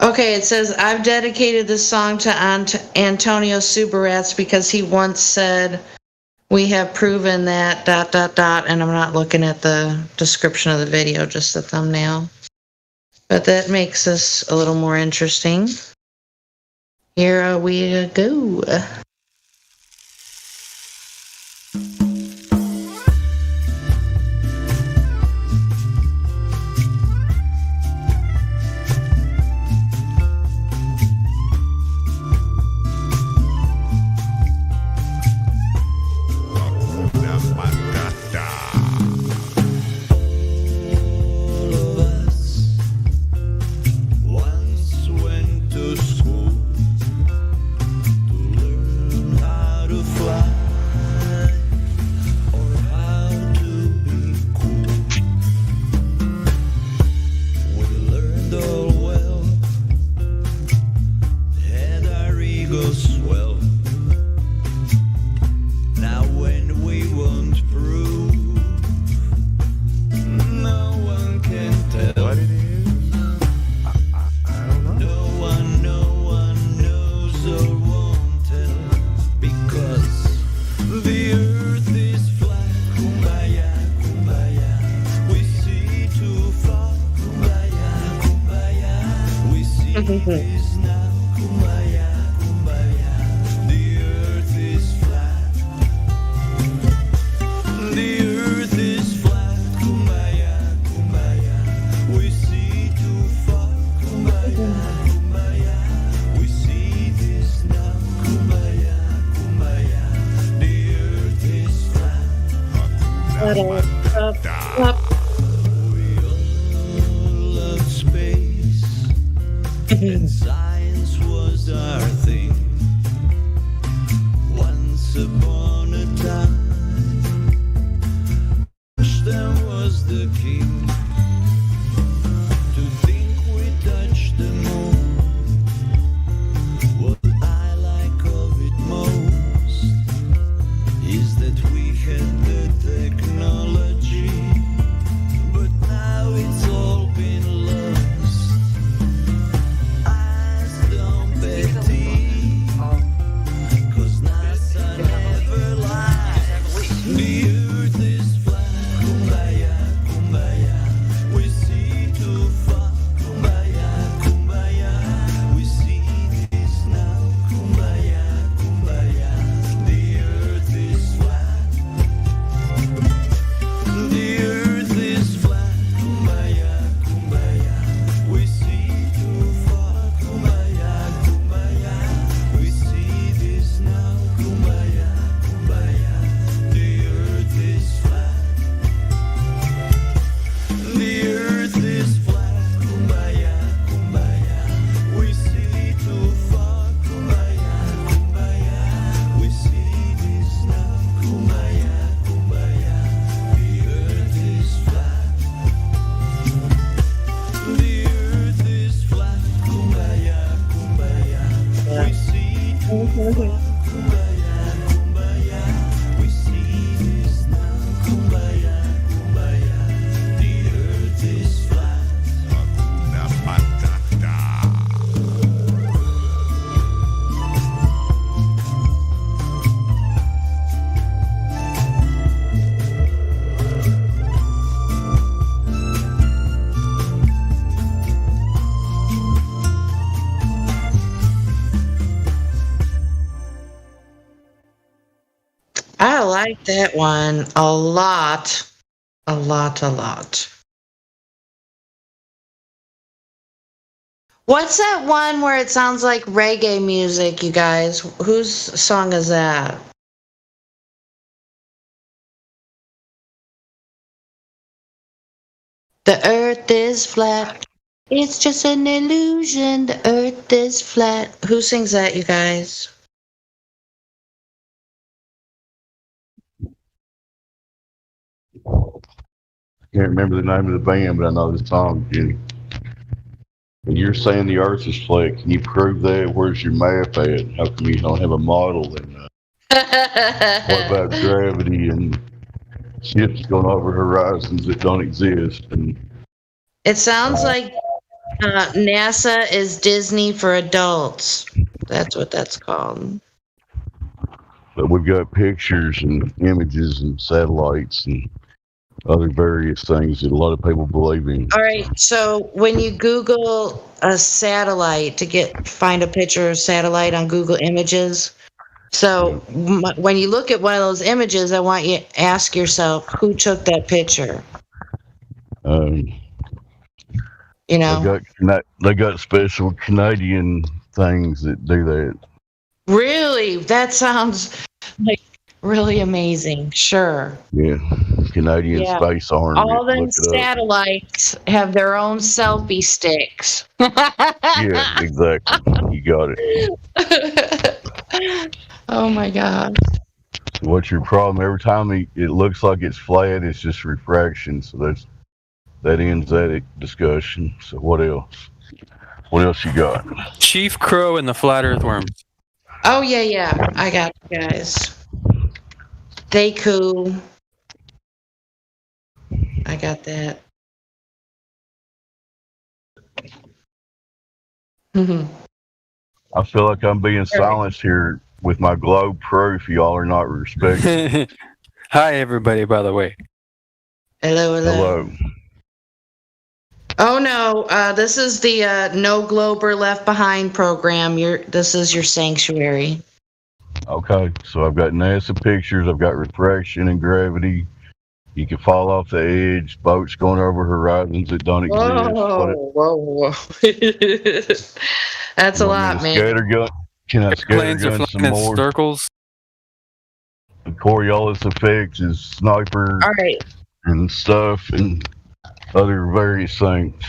S7: Okay, it says, I've dedicated this song to Antonio Subarats because he once said, we have proven that ... and I'm not looking at the description of the video, just the thumbnail. But that makes this a little more interesting. Here we go.
S3: Once went to school to learn how to fly or how to be cool. We learned all well, had our egos swell. Now when we want proof, no one can tell what it is. No one knows or won't tell, because the earth is flat. Kumbaya, kumbaya, we see too far. Kumbaya, kumbaya, we see this now. Kumbaya, kumbaya, the earth is flat. The earth is flat. Kumbaya, kumbaya, we see too far. Kumbaya, kumbaya, we see this now. Kumbaya, kumbaya, the earth is flat. We all love space, and science was our thing. Once upon a time, Einstein was the king. To think we touched the moon, what I like of it most is that we had the technology
S7: I like that one a lot. A lot. What's that one where it sounds like reggae music, you guys? Whose song is that? The earth is flat. It's just an illusion. The earth is flat. Who sings that, you guys?
S1: Can't remember the name of the band, but I know the song, Jenny. And you're saying the Earth is flat. Can you prove that? Where's your math at? How come you don't have a model? And what about gravity and ships going over horizons that don't exist? And
S7: It sounds like NASA is Disney for adults. That's what that's called.
S1: but we've got pictures and images and satellites and other various things that a lot of people believe in.
S7: All right, so when you Google a satellite find a picture of satellite on Google Images, so when you look at one of those images, I want you to ask yourself, who took that picture? You know,
S1: They got special Canadian things that do that.
S7: Really? That sounds like really amazing. Sure.
S1: Yeah, Canadian
S7: Yeah.
S1: Space Army.
S7: All them
S1: Look it up.
S7: satellites have their own selfie sticks.
S1: Yeah, exactly. You got it.
S7: Oh my God.
S1: What's your problem? Every time it looks like it's flat, it's just refraction. So that ends that discussion. So what else? What else you got?
S22: Chief Crow and the Flat Earthworm.
S7: Oh yeah. I got you guys. They cool. I got that.
S1: I feel like I'm being silenced here with my globe proof. Y'all are not respecting.
S22: Hi, everybody, by the way.
S7: Hello.
S1: Hello.
S7: Oh no, this is the No Glober Left Behind program. This is your sanctuary.
S1: Okay, so I've got NASA pictures. I've got refraction and gravity. You can fall off the edge. Boats going over horizons that don't exist.
S7: Whoa. That's a lot, man.
S1: Scattergun. Can I
S22: Planes are
S1: scattergun some
S22: flying in
S1: more?
S22: circles.
S1: The Coriolis effect is sniper
S7: All right.
S1: and stuff and other various things.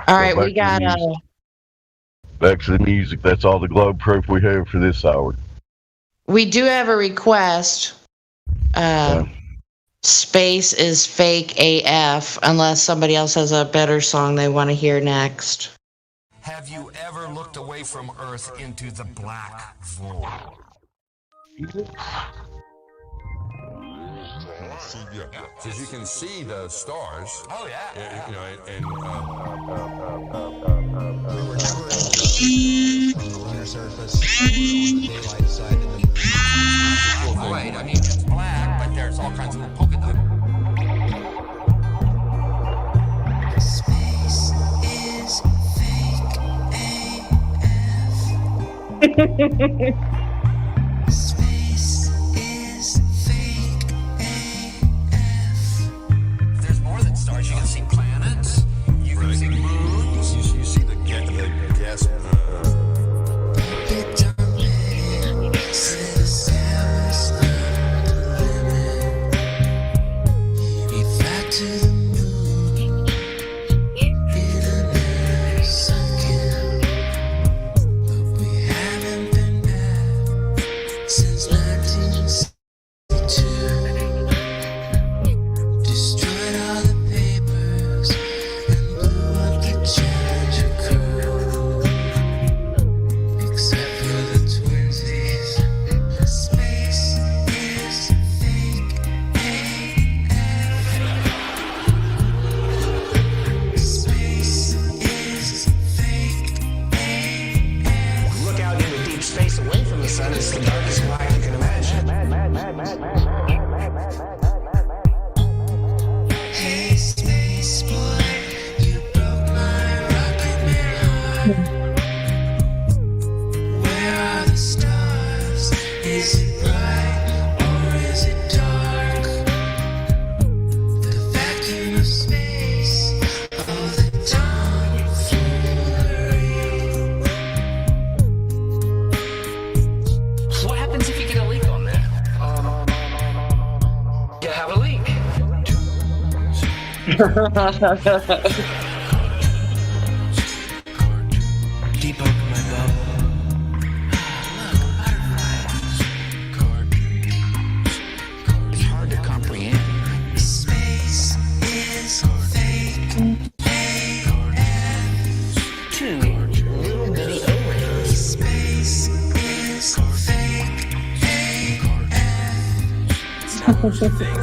S7: All right, we got
S1: Back to the music. That's all the globe proof we have for this hour.
S7: we do have a request. Space is fake AF unless somebody else has a better song they want to hear next.
S5: Have you ever looked away from Earth into the black void?
S23: Because you can see the stars.
S5: Oh yeah.
S23: You know, and
S5: we were never on the lunar surface or on the daylight side of the moon. Void. I mean, it's black, but there's all kinds of little polka dots.
S3: Space is fake AF. Space is fake AF.
S5: There's more than stars. You can see planets. You can see moons.
S23: you see the gas.
S3: Since 1962, destroyed all the papers and blew up the Challenger crew. Except for the twinsies, space is fake AF. Space is fake AF.
S5: Look out into deep space away from the sun. It's the darkest sky you can imagine.
S3: Hey, space boy, you broke my rocket man heart. Where are the stars? Is it bright or Deep open my bubble.
S2: It's hard to comprehend.
S3: Space is fake.
S2: Two little bitty O-rings.
S3: Space is fake. It's not what you think.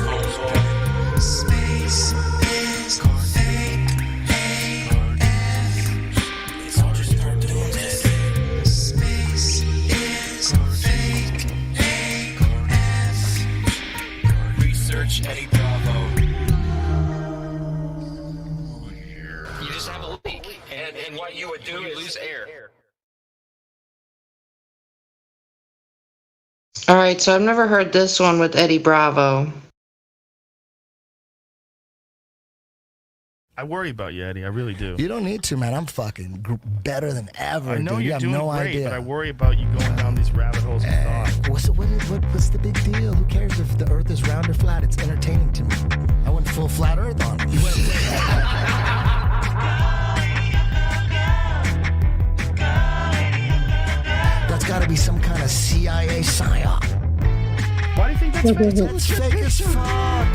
S3: Space is fake. It's all just turned to a mess. Space is fake. Research Eddie Bravo.
S2: You just have a leak, and what you would do is lose air.
S7: All right, so I've never heard this one with Eddie Bravo.
S9: I worry about you, Eddie. I really do.
S10: You don't need to, man. I'm fucking better than ever.
S9: I know
S10: dude. You
S9: you're
S10: have
S9: doing
S10: no
S9: great,
S10: idea.
S9: but I worry about you going down these rabbit holes of thought.
S10: What's the big deal? Who cares if the Earth is round or flat? It's entertaining to me. I went full flat Earth on it. That's got to be some kind of CIA psyop.
S9: Why do you think that's fake?
S10: It's fake as fuck.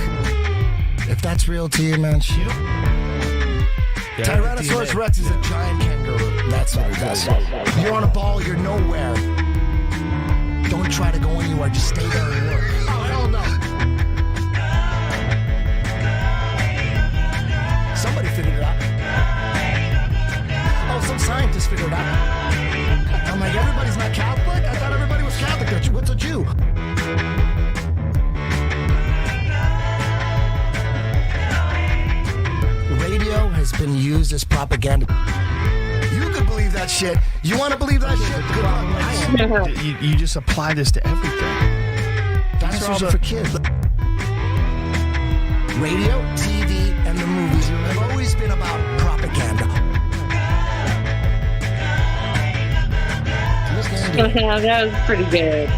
S10: If that's real to you, man, shit. Tyrannosaurus Rex is a giant kangaroo. That's what it does. You're on a ball, you're nowhere. Don't try to go anywhere, just stay there and work. Oh, hell no. Somebody figured it out. Oh, some scientist figured it out. I'm like, everybody's not Catholic? I thought everybody was Catholic. What's a Jew? Radio has been used as propaganda. You could believe that shit. You want to believe that shit? Good luck.
S9: You just apply this to everything.
S10: Dinosaurs are for kids. Radio, TV, and the movies have always been about propaganda.
S7: That was pretty good.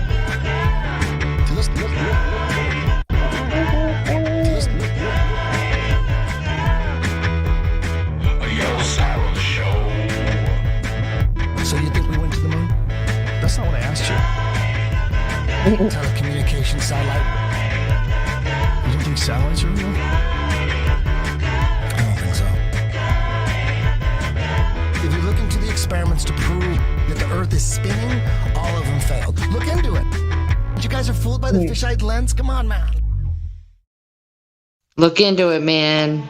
S10: So you think we went to the moon?
S9: That's not what I asked you.
S10: Telecommunication satellite.
S9: You don't think satellites are real?
S10: I don't think so. If you look into the experiments to prove that the Earth is spinning, all of them failed. Look into it. You guys are fooled by the fisheye lens? Come on, man.
S7: Look into it, man.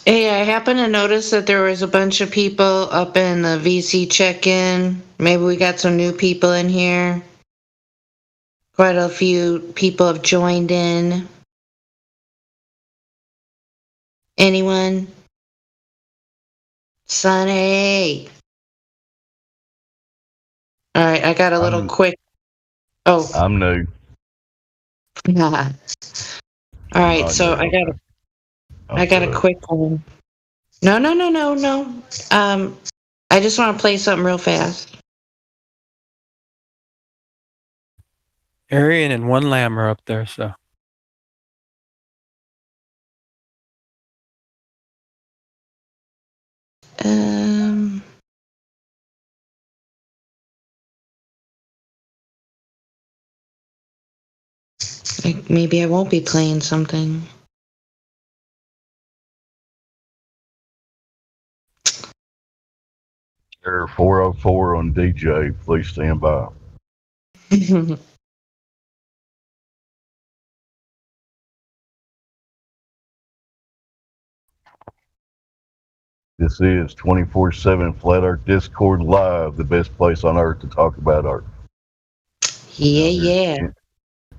S7: Hey, I happened to notice that there was a bunch of people up in the VC check-in. Maybe we got some new people in here. Quite a few people have joined in. Anyone? Sonny. All right, I got a little quick. Oh.
S1: I'm new.
S7: All right, so I got a quick one. No. I just want to play something real fast.
S22: Arian and One Lamb are up there, so.
S7: Maybe I won't be playing something.
S1: Error 404 on DJ. Please stand by. This is 24/7 Flat Earth Discord Live, the best place on earth to talk about art.
S7: Yeah.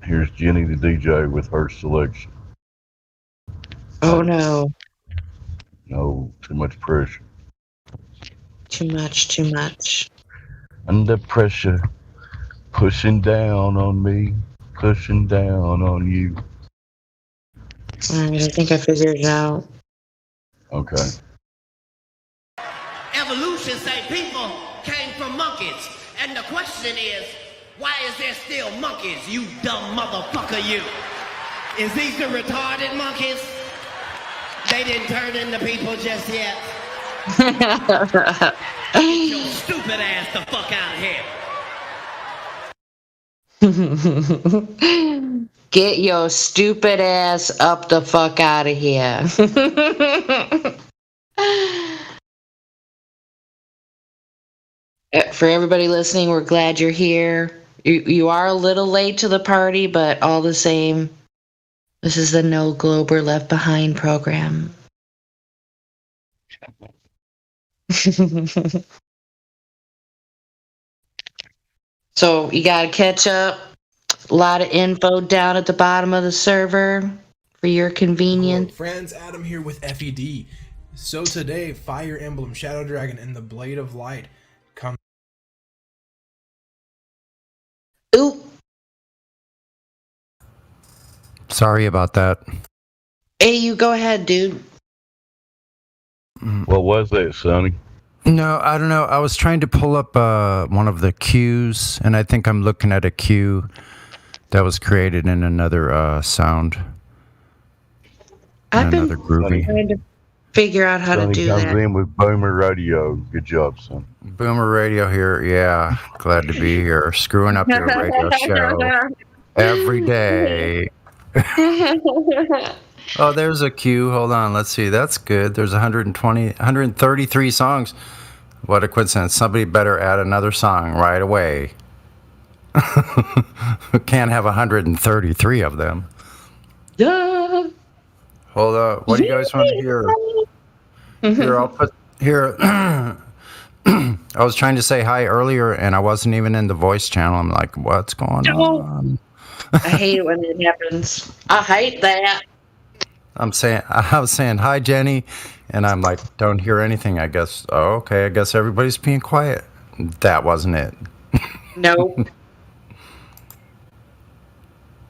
S1: Here's Jenny the DJ with her selection.
S7: Oh no.
S1: No, too much pressure.
S7: Too much.
S1: Under pressure, pushing down on me, pushing down on you.
S7: Alright, I think I figured it out.
S1: Okay.
S15: Evolution say people came from monkeys. And the question is, why is there still monkeys, you dumb motherfucker, you? Is these the retarded monkeys? They didn't turn into people just yet. Get your stupid ass the fuck out of here.
S7: Get your stupid ass up the fuck out of here. For everybody listening, we're glad you're here. You are a little late to the party, but all the same, this is the No Glober Left Behind program. So you gotta catch up. A lot of info down at the bottom of the server for your convenience.
S14: Hello, friends, Adam here with FED. So today, Fire Emblem Shadow Dragon and the Blade of Light come.
S7: Ooh.
S16: Sorry about that.
S7: Hey, you go ahead, dude.
S1: What was that, Sonny?
S16: No, I don't know. I was trying to pull up one of the queues, and I think I'm looking at a queue that was created in another sound.
S7: I've been
S16: Another groovy.
S7: trying to figure out how
S1: Sonny
S7: to do
S1: comes
S7: that.
S1: in with Boomer Radio. Good job, son.
S16: Boomer Radio here. Yeah, glad to be here. Screwing up your radio show every day. Oh, there's a queue. Hold on. Let's see. That's good. There's 133 songs. What a coincidence. Somebody better add another song right away. Can't have 133 of them.
S7: Yeah.
S16: Hold on. What do you guys want to hear? Here, I'll put here. I was trying to say hi earlier, and I wasn't even in the voice channel. I'm like, what's going on?
S7: I hate it when it happens. I hate that.
S16: I was saying hi, Jenny, and I'm like, don't hear anything. I guess. Oh, okay. I guess everybody's being quiet. That wasn't it.
S7: Nope.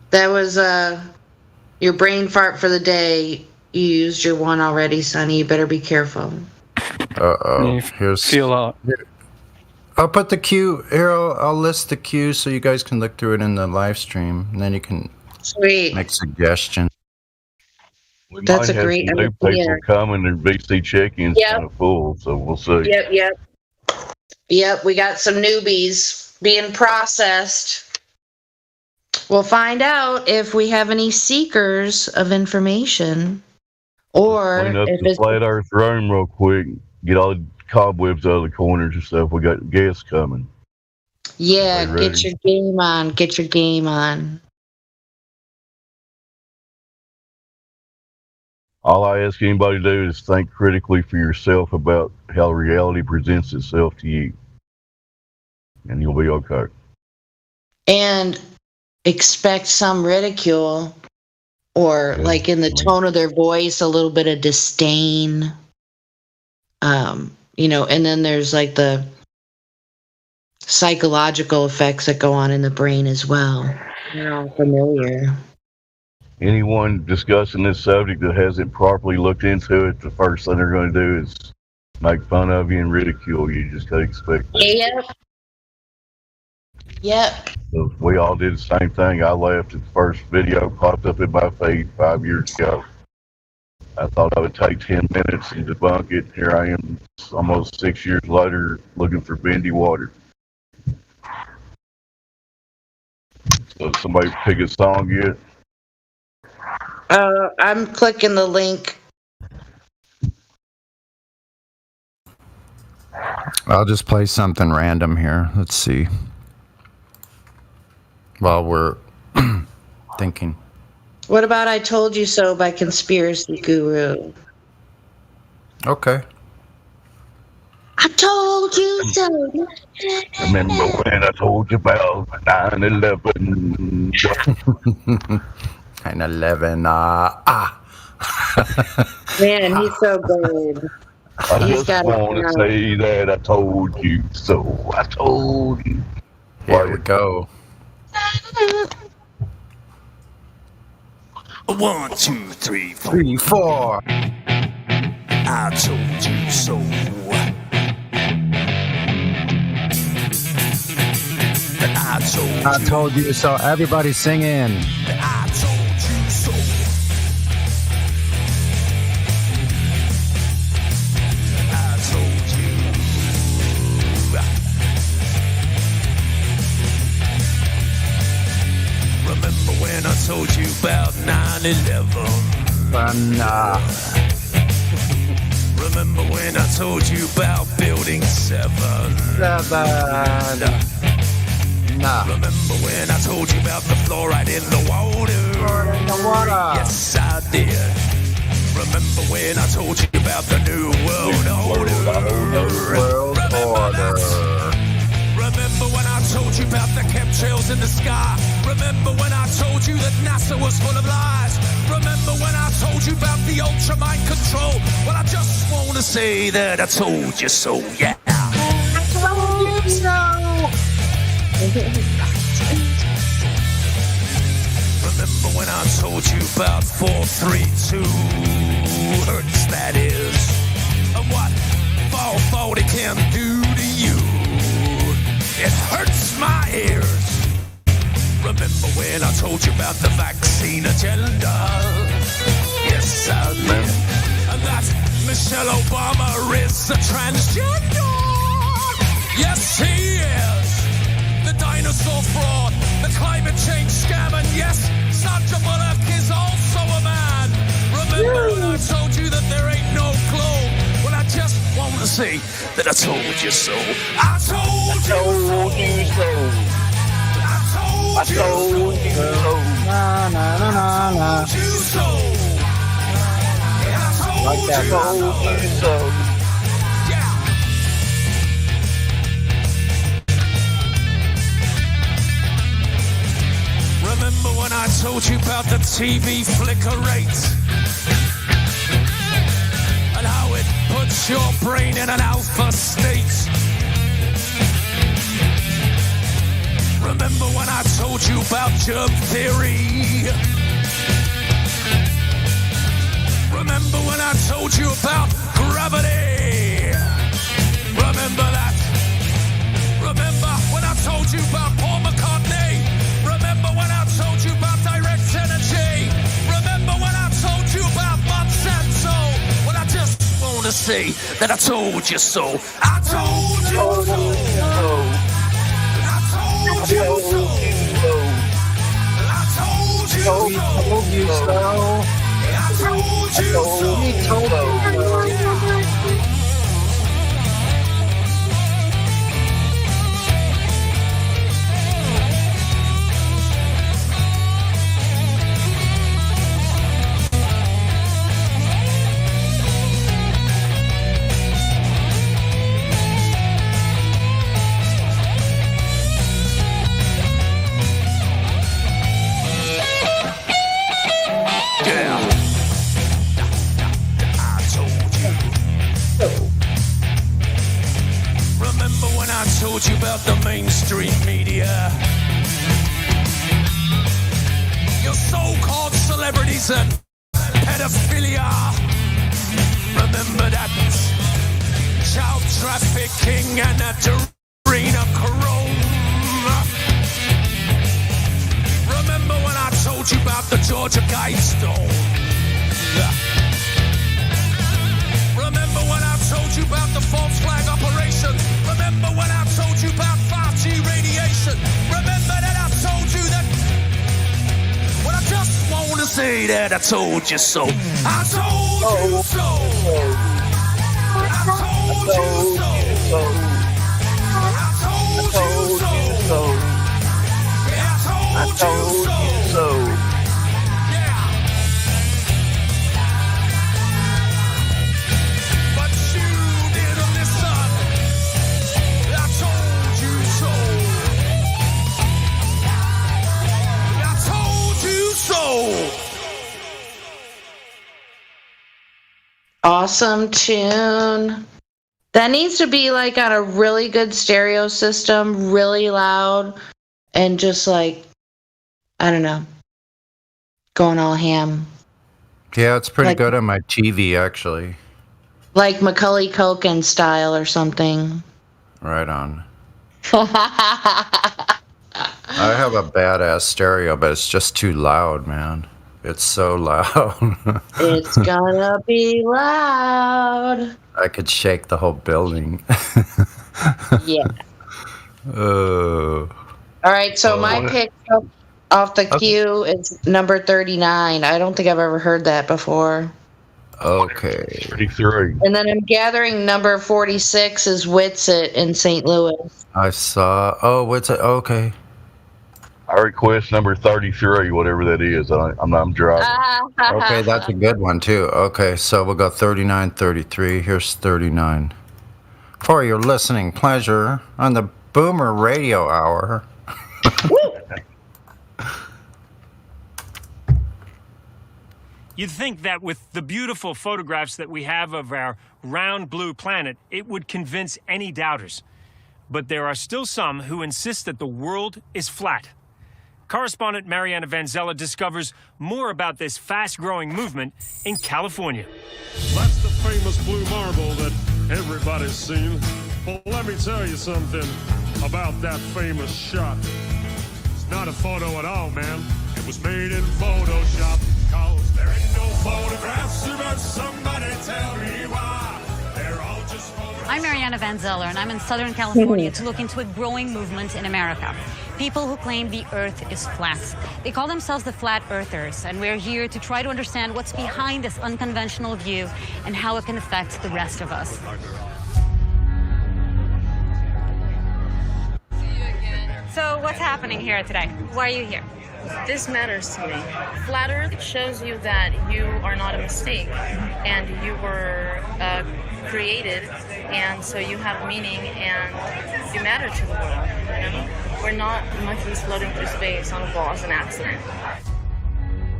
S7: That was your brain fart for the day. You used your one already, Sonny. You better be careful.
S16: Uh-oh. Here's. I'll put the queue here. I'll list the queue so you guys can look through it in the live stream, and then you can make suggestions.
S1: We
S7: That's
S1: might
S7: a
S1: have
S7: great
S1: some new
S7: idea.
S1: people coming, and VC check-in's
S7: Yep.
S1: kind of full, so we'll see.
S7: Yep. We got some newbies being processed. We'll find out if we have any seekers of information, or
S1: Clean up
S7: if
S1: the
S7: it's
S1: flat earth room real quick. Get all the cobwebs out of the corners and stuff. We got guests coming.
S7: yeah.
S1: Everybody
S7: Get your game on. Get your game on.
S1: All I ask anybody to do is think critically for yourself about how reality presents itself to you, and you'll be okay.
S7: And expect some ridicule, or like in the tone of their voice, a little bit of disdain. You know, and then there's like the psychological effects that go on in the brain as well. They're all familiar.
S1: Anyone discussing this subject that hasn't properly looked into it, the first thing they're going to do is make fun of you and ridicule you. You just gotta expect that.
S7: Yep.
S1: So we all did the same thing. I laughed at the first video popped up in my feed 5 years ago. I thought I would take 10 minutes and debunk it. Here I am, almost 6 years later, looking for bendy water. So somebody pick a song yet?
S7: I'm clicking the link.
S16: I'll just play something random here. Let's see. While we're thinking.
S7: What about I Told You So by Conspiracy Guru?
S16: Okay.
S7: I told you so.
S1: Remember when I told you about 9/11?
S16: 9/11.
S7: Man, he's so good.
S1: I just want to say that I told you so. I told you.
S16: Here we go.
S5: 1, 2, 3, 4.
S16: 3, 4.
S5: I told you so.
S16: I told you so. Everybody singing.
S5: I told you so. I told you. Remember when I told you about 9/11? Remember when I told you about Building 7? Remember when I told you about the fluoride in the water? Yes, I did. Remember when I told you about the New World Order? Remember when I told you about the chemtrails in the sky? Remember when I told you that NASA was full of lies? Remember when I told you about the ultra mind control? Well, I just want to say that I told you so, yeah. I told you so. Remember when I told you about 432 hertz, that is, and what 440 can do to you? It hurts my ears. Remember when I told you about the vaccine agenda? Yes, I did. And that Michelle Obama is a transgender. Yes, he is. The dinosaur fraud, the climate change scam, and yes, Sandra Bullock is also a man. Remember when I told you that there ain't no globe? Well, I just want to say that I told you so. I told you so. I told you so.
S16: Na na na na na.
S5: I told you so. I told you so. Remember when I told you about the TV flicker rate? And how it puts your brain in an alpha state? Remember when I told you about germ theory? Remember when I told you about gravity? Remember that? Remember when I told you about Paul McCartney? Remember when I told you about direct energy? Remember when I told you about Monsanto? Well, I just want to say that I told you so. I told you so. I told you so. I told you so. I told you so.
S3: of the mainstream media. Your so-called celebrities and pedophilia. Remember that child trafficking and adrenochrome. Remember when I told you about the Georgia Guidestone? Remember when I told you about the false flag operation? Remember when I told you about 5G radiation? Remember that I told you that? Well, I just want to say that I told you so. I told you so. I told you so. I told you so. Yeah, I told you so.
S7: Awesome tune. That needs to be like on a really good stereo system, really loud, and just like, I don't know, going all ham.
S16: Yeah, it's pretty
S7: Like-
S16: good on my TV, actually.
S7: Like Macaulay Culkin style or something.
S16: Right on. I have a badass stereo, but it's just too loud, man. It's so loud.
S7: It's gonna be loud.
S16: I could shake the whole building.
S7: Yeah.
S16: Oh.
S7: All right, so my pick off the queue is number 39. I don't think I've ever heard that before.
S16: Okay.
S1: 33.
S7: And then I'm gathering number 46 is Witsit in St. Louis.
S16: I saw. Oh, what's it? Okay.
S1: I request number 33, whatever that is. I'm driving.
S16: Okay, that's a good one, too. Okay, so we'll go 39, 33. Here's 39. For your listening pleasure on the Boomer Radio Hour.
S12: You'd think that with the beautiful photographs that we have of our round blue planet, it would convince any doubters. But there are still some who insist that the world is flat. Correspondent Mariana Van Zella discovers more about this fast-growing movement in California.
S13: That's the famous blue marble that everybody's seen. Well, let me tell you something about that famous shot. It's not a photo at all, man. It was made in Photoshop. Cause there ain't no photographs, but somebody tell me why. They're all just photographs.
S20: I'm Mariana Van Zeller, and I'm in Southern California to look into a growing movement in America. People who claim the Earth is flat. They call themselves the Flat Earthers, and we're here to try to understand what's behind this unconventional view and how it can affect the rest of us. So what's happening here today? Why are you here?
S24: This matters to me. Flat Earth shows you that you are not a mistake and you were created, and so you have meaning and you matter to the world. You know? We're not monkeys floating through space on a ball as an accident.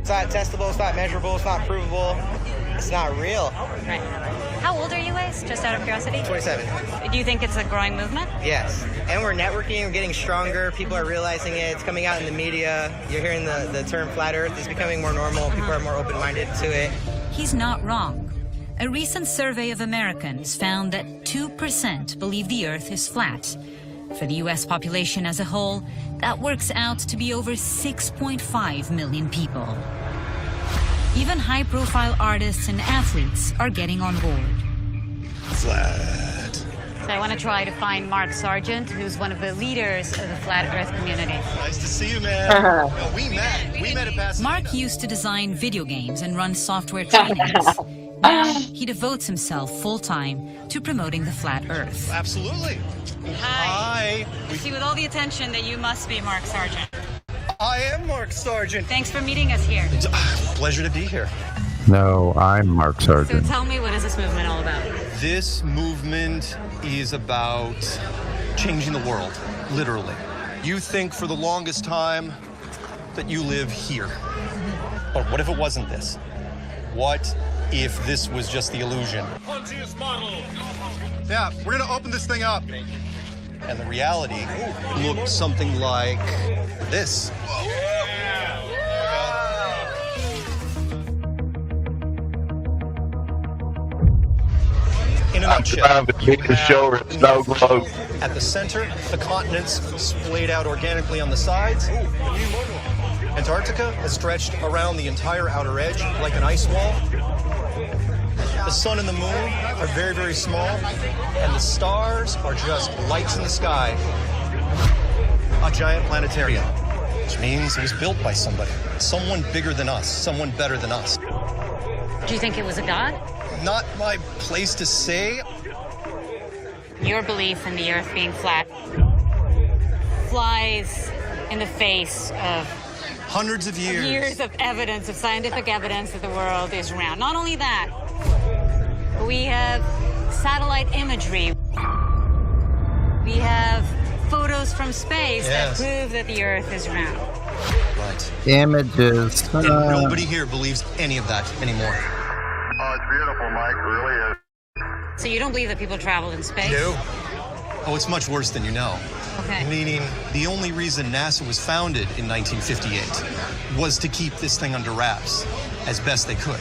S25: It's not testable, it's not measurable, it's not provable, it's not real.
S20: Right. How old are you, Ace? Just out of curiosity?
S25: 27.
S20: Do you think it's a growing movement?
S25: Yes. And we're networking, we're getting stronger, people are realizing it, it's coming out in the media, you're hearing the term Flat Earth is becoming more normal, people are more open-minded to it.
S26: He's not wrong. A recent survey of Americans found that 2% believe the Earth is flat. For the U.S. population as a whole, that works out to be over 6.5 million people. Even high-profile artists and athletes are getting on board.
S20: Flat. So I want to try to find Mark Sargent, who's one of the leaders of the Flat Earth community.
S25: Nice to see you, man. No, we met at Pasadena.
S26: Mark used to design video games and run software trainings. Now he devotes himself full-time to promoting the Flat Earth.
S25: Absolutely.
S20: Hi. See, with all the attention that you must be Mark Sargent.
S25: I am Mark Sargent.
S20: Thanks for meeting us here.
S25: It's a pleasure to be here.
S16: No, I'm Mark
S20: So
S16: Sargent.
S20: tell me, what is this movement all about?
S25: This movement is about changing the world, literally. You think for the longest time that you live here. But what if it wasn't this? What if this was just the illusion?
S13: Pontius model.
S25: Yeah, we're gonna open this thing up. And the reality looked something like this. In a nutshell, you have
S1: snow globe.
S25: at the center, the continents splayed out organically on the sides. Antarctica is stretched around the entire outer edge like an ice wall. The sun and the moon are very, very small, and the stars are just lights in the sky. A giant planetarium, which means it was built by somebody. Someone bigger than us, someone better than us.
S20: Do you think it was a god?
S25: Not my place to say.
S20: Your belief in the Earth being flat flies in the face of
S25: hundreds of
S20: years of evidence, of scientific evidence that the world is round. Not only that, we have satellite imagery. We have photos from space that prove that the Earth is round.
S25: Right.
S16: Images.
S25: And nobody here believes any of that anymore.
S1: Oh, it's beautiful, Mike. It really is.
S20: So you don't believe that people traveled in space?
S25: No. Oh, it's much worse than you know.
S20: Okay.
S25: Meaning the only reason NASA was founded in 1958 was to keep this thing under wraps as best they could.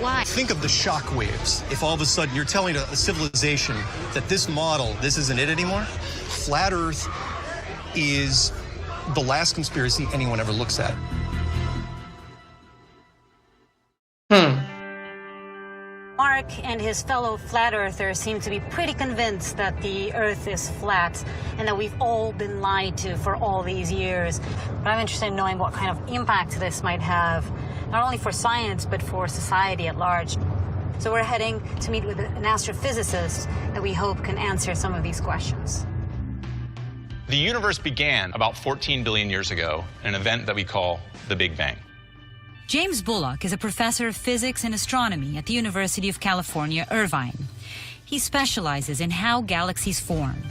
S20: Why?
S25: Think of the shock waves. If all of a sudden you're telling a civilization that this model, this isn't it anymore, flat Earth is the last conspiracy anyone ever looks at.
S20: Mark and his fellow flat earthers seem to be pretty convinced that the Earth is flat and that we've all been lied to for all these years. But I'm interested in knowing what kind of impact this might have, not only for science, but for society at large. So we're heading to meet with an astrophysicist that we hope can answer some of these questions.
S4: The universe began about 14 billion years ago in an event that we call the Big Bang.
S26: James Bullock is a professor of physics and astronomy at the University of California, Irvine. He specializes in how galaxies form.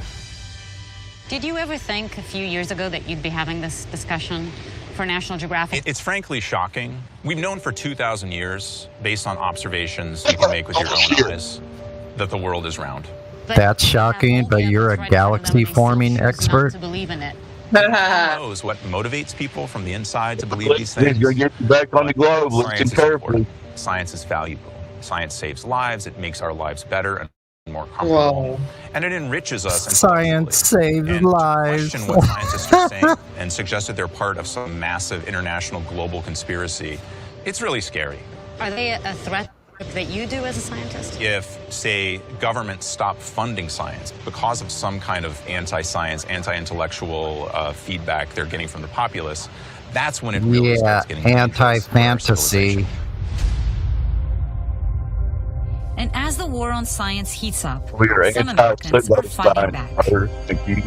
S20: Did you ever think a few years ago that you'd be having this discussion for National Geographic?
S4: It's frankly shocking. We've known for 2,000 years, based on observations you can make with your own eyes, that the world is round.
S16: That's shocking, but you're a galaxy forming expert.
S20: To believe in it.
S4: Who knows what motivates people from the inside to believe these things?
S1: You're getting back on the globe. Listen carefully.
S4: Science is valuable. Science saves lives. It makes our lives better and more comfortable. And it enriches us.
S16: Science saves lives.
S4: Question what scientists are saying and suggested they're part of some massive international global conspiracy. It's really scary.
S20: Are they a threat that you do as a scientist?
S4: If, say, governments stop funding science because of some kind of anti-science, anti-intellectual feedback they're getting from the populace, that's when it really starts getting
S16: anti-fantasy.
S26: And as the war on science heats up,
S1: We are
S26: some Americans are fighting back.
S1: Thank you.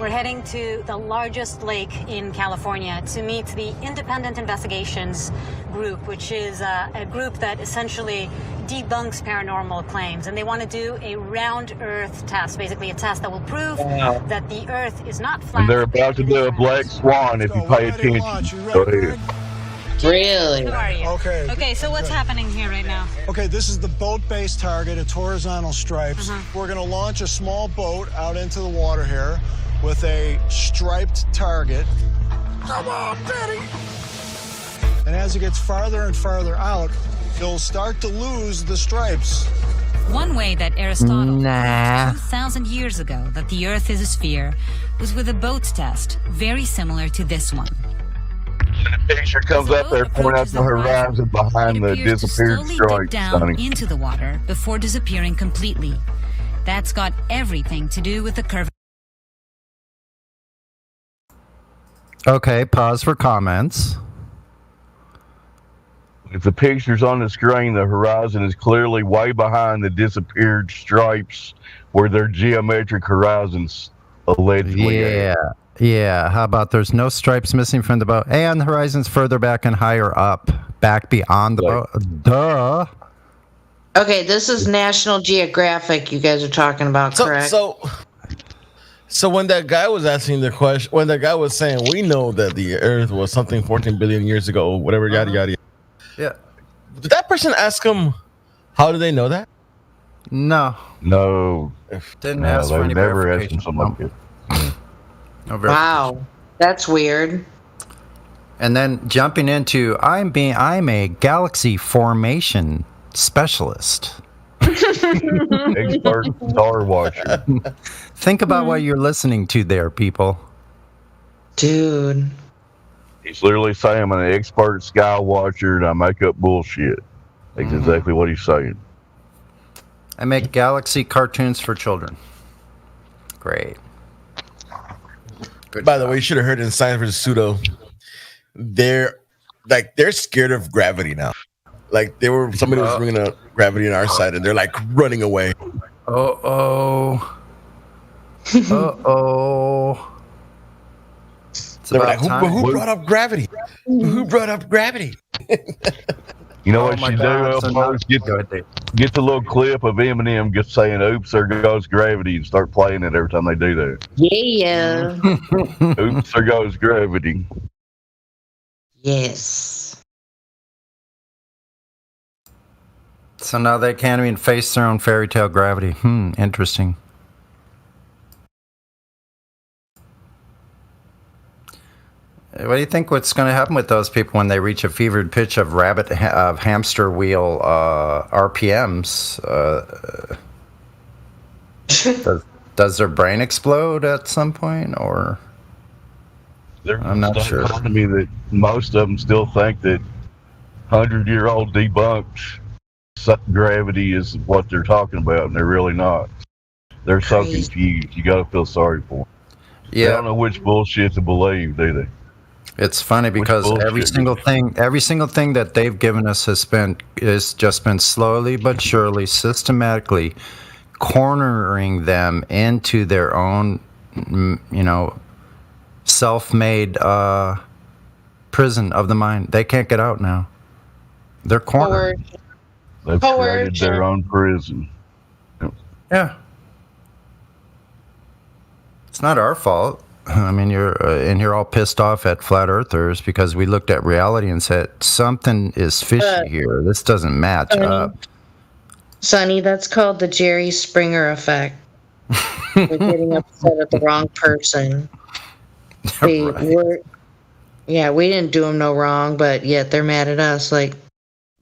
S20: We're heading to the largest lake in California to meet the Independent Investigations Group, which is a group that essentially debunks paranormal claims. And they want to do a round Earth test, basically a test that will prove that the Earth is not flat.
S1: And they're about to do a black swan if you pay attention. Go ahead.
S7: Really?
S20: Who are you?
S6: Okay.
S20: Okay, so what's happening here right now?
S6: Okay, this is the boat-based target. It's horizontal stripes. We're going to launch a small boat out into the water here with a striped target. Come on, Betty! And as it gets farther and farther out, you'll start to lose the stripes.
S26: One way that Aristotle 2,000 years ago that the Earth is a sphere was with a boat test, very similar to this one.
S1: The picture comes up there, pointing out the horizon behind the disappeared
S26: Slowly dip
S1: stripes,
S26: down
S1: Sonny.
S26: into the water before disappearing completely. That's got everything to do with the curve.
S16: Okay, pause for comments.
S1: If the picture's on the screen, the horizon is clearly way behind the disappeared stripes where their geometric horizons allegedly are.
S16: Yeah. How about there's no stripes missing from the boat, and the horizon's further back and higher up, back beyond the boat. Duh.
S7: Okay, this is National Geographic you guys are talking about, correct?
S8: So when that guy was asking the question, when that guy was saying, we know that the Earth was something 14 billion years ago, whatever, yada, yada, yada.
S16: Yeah.
S8: Did that person ask him, how do they know that?
S16: No.
S1: No.
S16: Didn't
S1: No,
S16: ask for
S1: they
S16: any
S1: never asked
S16: verification.
S1: him something like that.
S16: No
S7: Wow, that's weird.
S16: And then jumping into I'm a galaxy formation specialist.
S1: Expert star watcher.
S16: Think about what you're listening to there, people.
S7: Dude.
S1: He's literally saying I'm an expert sky watcher and I make up bullshit. That's exactly what he's saying.
S16: I make galaxy cartoons for children. Great.
S8: By the way, you should have heard in Science vs. Pseudo. They're scared of gravity now. Like somebody was bringing up gravity on our side, and they're like running away.
S16: Uh-oh.
S8: They were like, who brought up gravity? Who brought up gravity?
S1: You know what you do, Elfos? Get the little clip of Eminem just saying, oops, there goes gravity, and start playing it every time they do that.
S7: Yeah.
S1: Oops, there goes gravity.
S7: Yes.
S16: So now they can't even face their own fairy tale gravity. Interesting. What do you think? What's going to happen with those people when they reach a fevered pitch of hamster wheel RPMs? Does their brain explode at some point, or? I'm not sure.
S1: To me that most of them still think that 100-year-old debunked gravity is what they're talking about, and they're really not. They're so confused. You got to feel sorry for them.
S16: Yeah.
S1: They don't know which bullshit to believe, do they?
S16: It's funny because every single thing that they've given us has just been slowly but surely, systematically cornering them into their own, self-made prison of the mind. They can't get out now. They're cornered.
S1: They've created their own prison.
S16: Yeah. It's not our fault. I mean, you're in here all pissed off at flat earthers because we looked at reality and said something is fishy here. This doesn't match up.
S7: Sonny, that's called the Jerry Springer effect. We're getting upset at the wrong person. We didn't do them no wrong, but yet they're mad at us.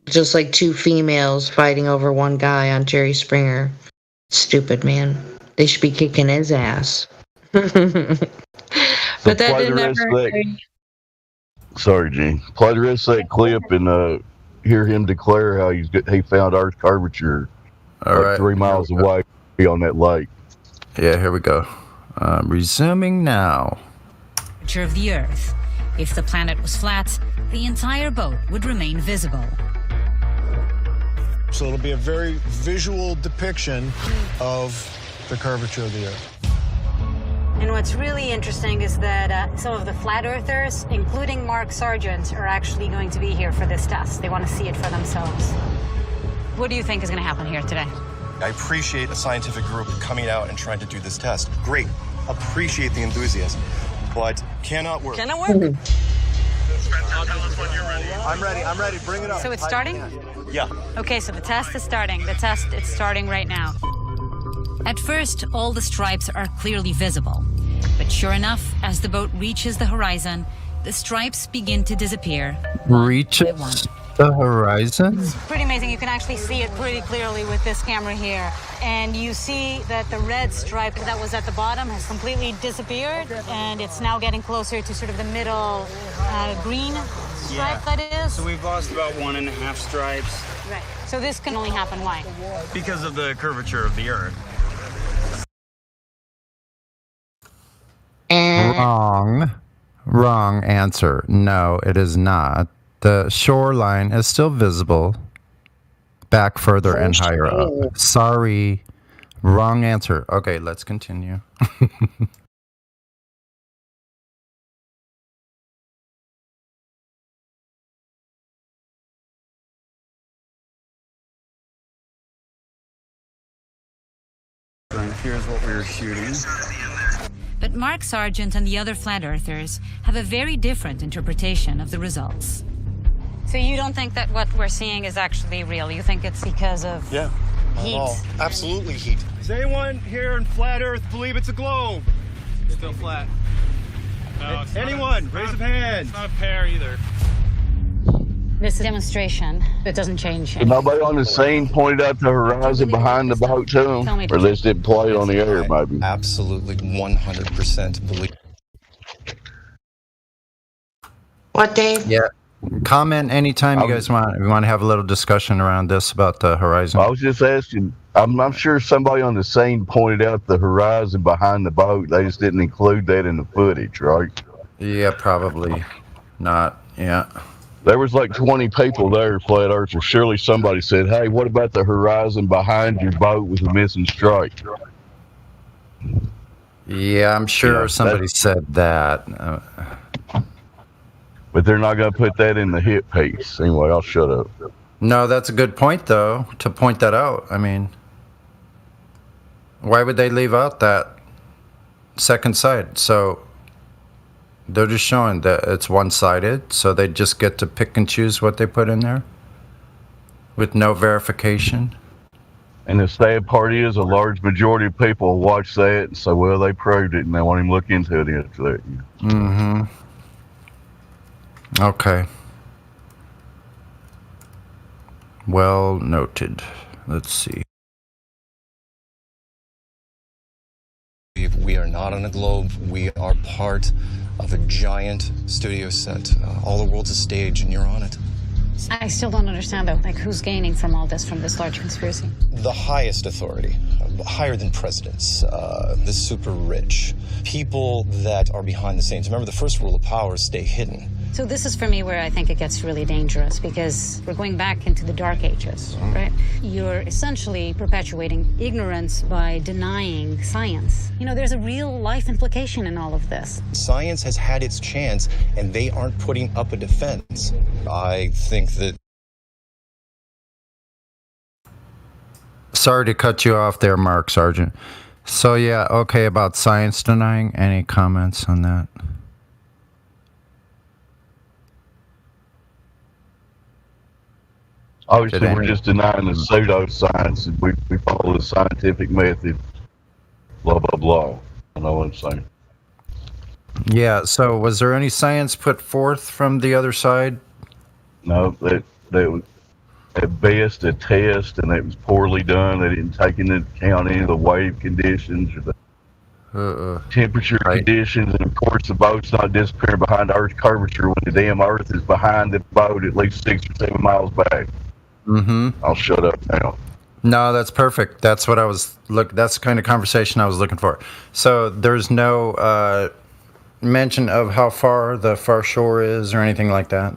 S7: Just like two females fighting over one guy on Jerry Springer. Stupid, man. They should be kicking his ass. But that didn't ever.
S1: Sorry, Gene. Play the rest of that clip and hear him declare how he found Earth's curvature 3 miles away on that lake.
S16: Yeah, here we go. Resuming now.
S26: Of the Earth. If the planet was flat, the entire boat would remain visible.
S6: So it'll be a very visual depiction of the curvature of the Earth.
S20: And what's really interesting is that some of the flat earthers, including Mark Sargent, are actually going to be here for this test. They want to see it for themselves. What do you think is going to happen here today?
S25: I appreciate a scientific group coming out and trying to do this test. Great. Appreciate the enthusiasm. But cannot work.
S20: Cannot work?
S6: I'm ready. Bring it up.
S20: So it's starting?
S25: Yeah.
S20: Okay, so the test is starting. It's starting right now.
S26: At first, all the stripes are clearly visible. But sure enough, as the boat reaches the horizon, the stripes begin to disappear.
S16: Reaches the horizon?
S20: It's pretty amazing. You can actually see it pretty clearly with this camera here. And you see that the red stripe that was at the bottom has completely disappeared, and it's now getting closer to sort of the middle green stripe that is.
S11: So we've lost about 1.5 stripes.
S20: Right. So this can only happen why?
S11: Because of the curvature of the Earth.
S16: Wrong answer. No, it is not. The shoreline is still visible. Back further and higher up. Sorry. Wrong answer. Okay, let's continue.
S11: Here's what we were shooting.
S26: But Mark Sargent and the other flat earthers have a very different interpretation of the results.
S20: So you don't think that what we're seeing is actually real? You think it's because of...
S25: Yeah.
S24: Heat.
S25: Absolutely heat.
S11: Does anyone here in flat Earth believe it's a globe?
S2: Still flat. No, it's
S11: Anyone? Raise a hand.
S2: It's not a pear either.
S20: This is a demonstration. It doesn't change.
S1: Did nobody on the scene pointed out the horizon behind the boat to them?
S20: Tell me.
S1: Or they just didn't play it on the air, maybe?
S25: Absolutely 100% believe.
S7: What, Dave?
S16: Yeah. Comment anytime you guys want. If you want to have a little discussion around this about the horizon.
S1: I was just asking. I'm sure somebody on the scene pointed out the horizon behind the boat. They just didn't include that in the footage, right?
S16: Yeah, probably not. Yeah.
S1: There was like 20 people there, flat earthers. Surely somebody said, "Hey, what about the horizon behind your boat with a missing stripe?"
S16: Yeah, I'm sure
S1: Yeah,
S16: somebody said that.
S1: But they're not going to put that in the hit piece. Anyway, I'll shut up.
S16: No, that's a good point, though, to point that out. I mean, why would they leave out that second side? So they're just showing that it's one-sided, so they just get to pick and choose what they put in there with no verification.
S1: And the sad part is a large majority of people watch that and say, well, they proved it, and they won't even look into it after that.
S16: Mm-hmm. Okay. Well noted. Let's see.
S25: We are not on a globe. We are part of a giant studio set. All the world's a stage, and you're on it.
S20: I still don't understand, though. Like, who's gaining from all this, from this large conspiracy?
S25: The highest authority, higher than presidents, the super rich, people that are behind the scenes. Remember, the first rule of power is stay hidden.
S20: So this is for me where I think it gets really dangerous, because we're going back into the dark ages, right? You're essentially perpetuating ignorance by denying science. You know, there's a real life implication in all of this.
S25: Science has had its chance, and they aren't putting up a defense. I think that...
S16: Sorry to cut you off there, Mark Sargent. So, yeah, okay, about science denying. Any comments on that?
S1: Obviously, we're just denying the pseudoscience. We follow the scientific method, blah, blah, blah. I know what I'm saying.
S16: Yeah, so was there any science put forth from the other side?
S1: No, that was at best a test, and it was poorly done. They didn't take into account any of the wave conditions or the temperature conditions, and of course the boat's not disappearing behind Earth's curvature when the damn Earth is behind the boat at least 6 or 7 miles back.
S16: Mm-hmm.
S1: I'll shut up now.
S16: No, that's perfect. That's what I was that's the kind of conversation I was looking for. So there's no mention of how far the far shore is or anything like that.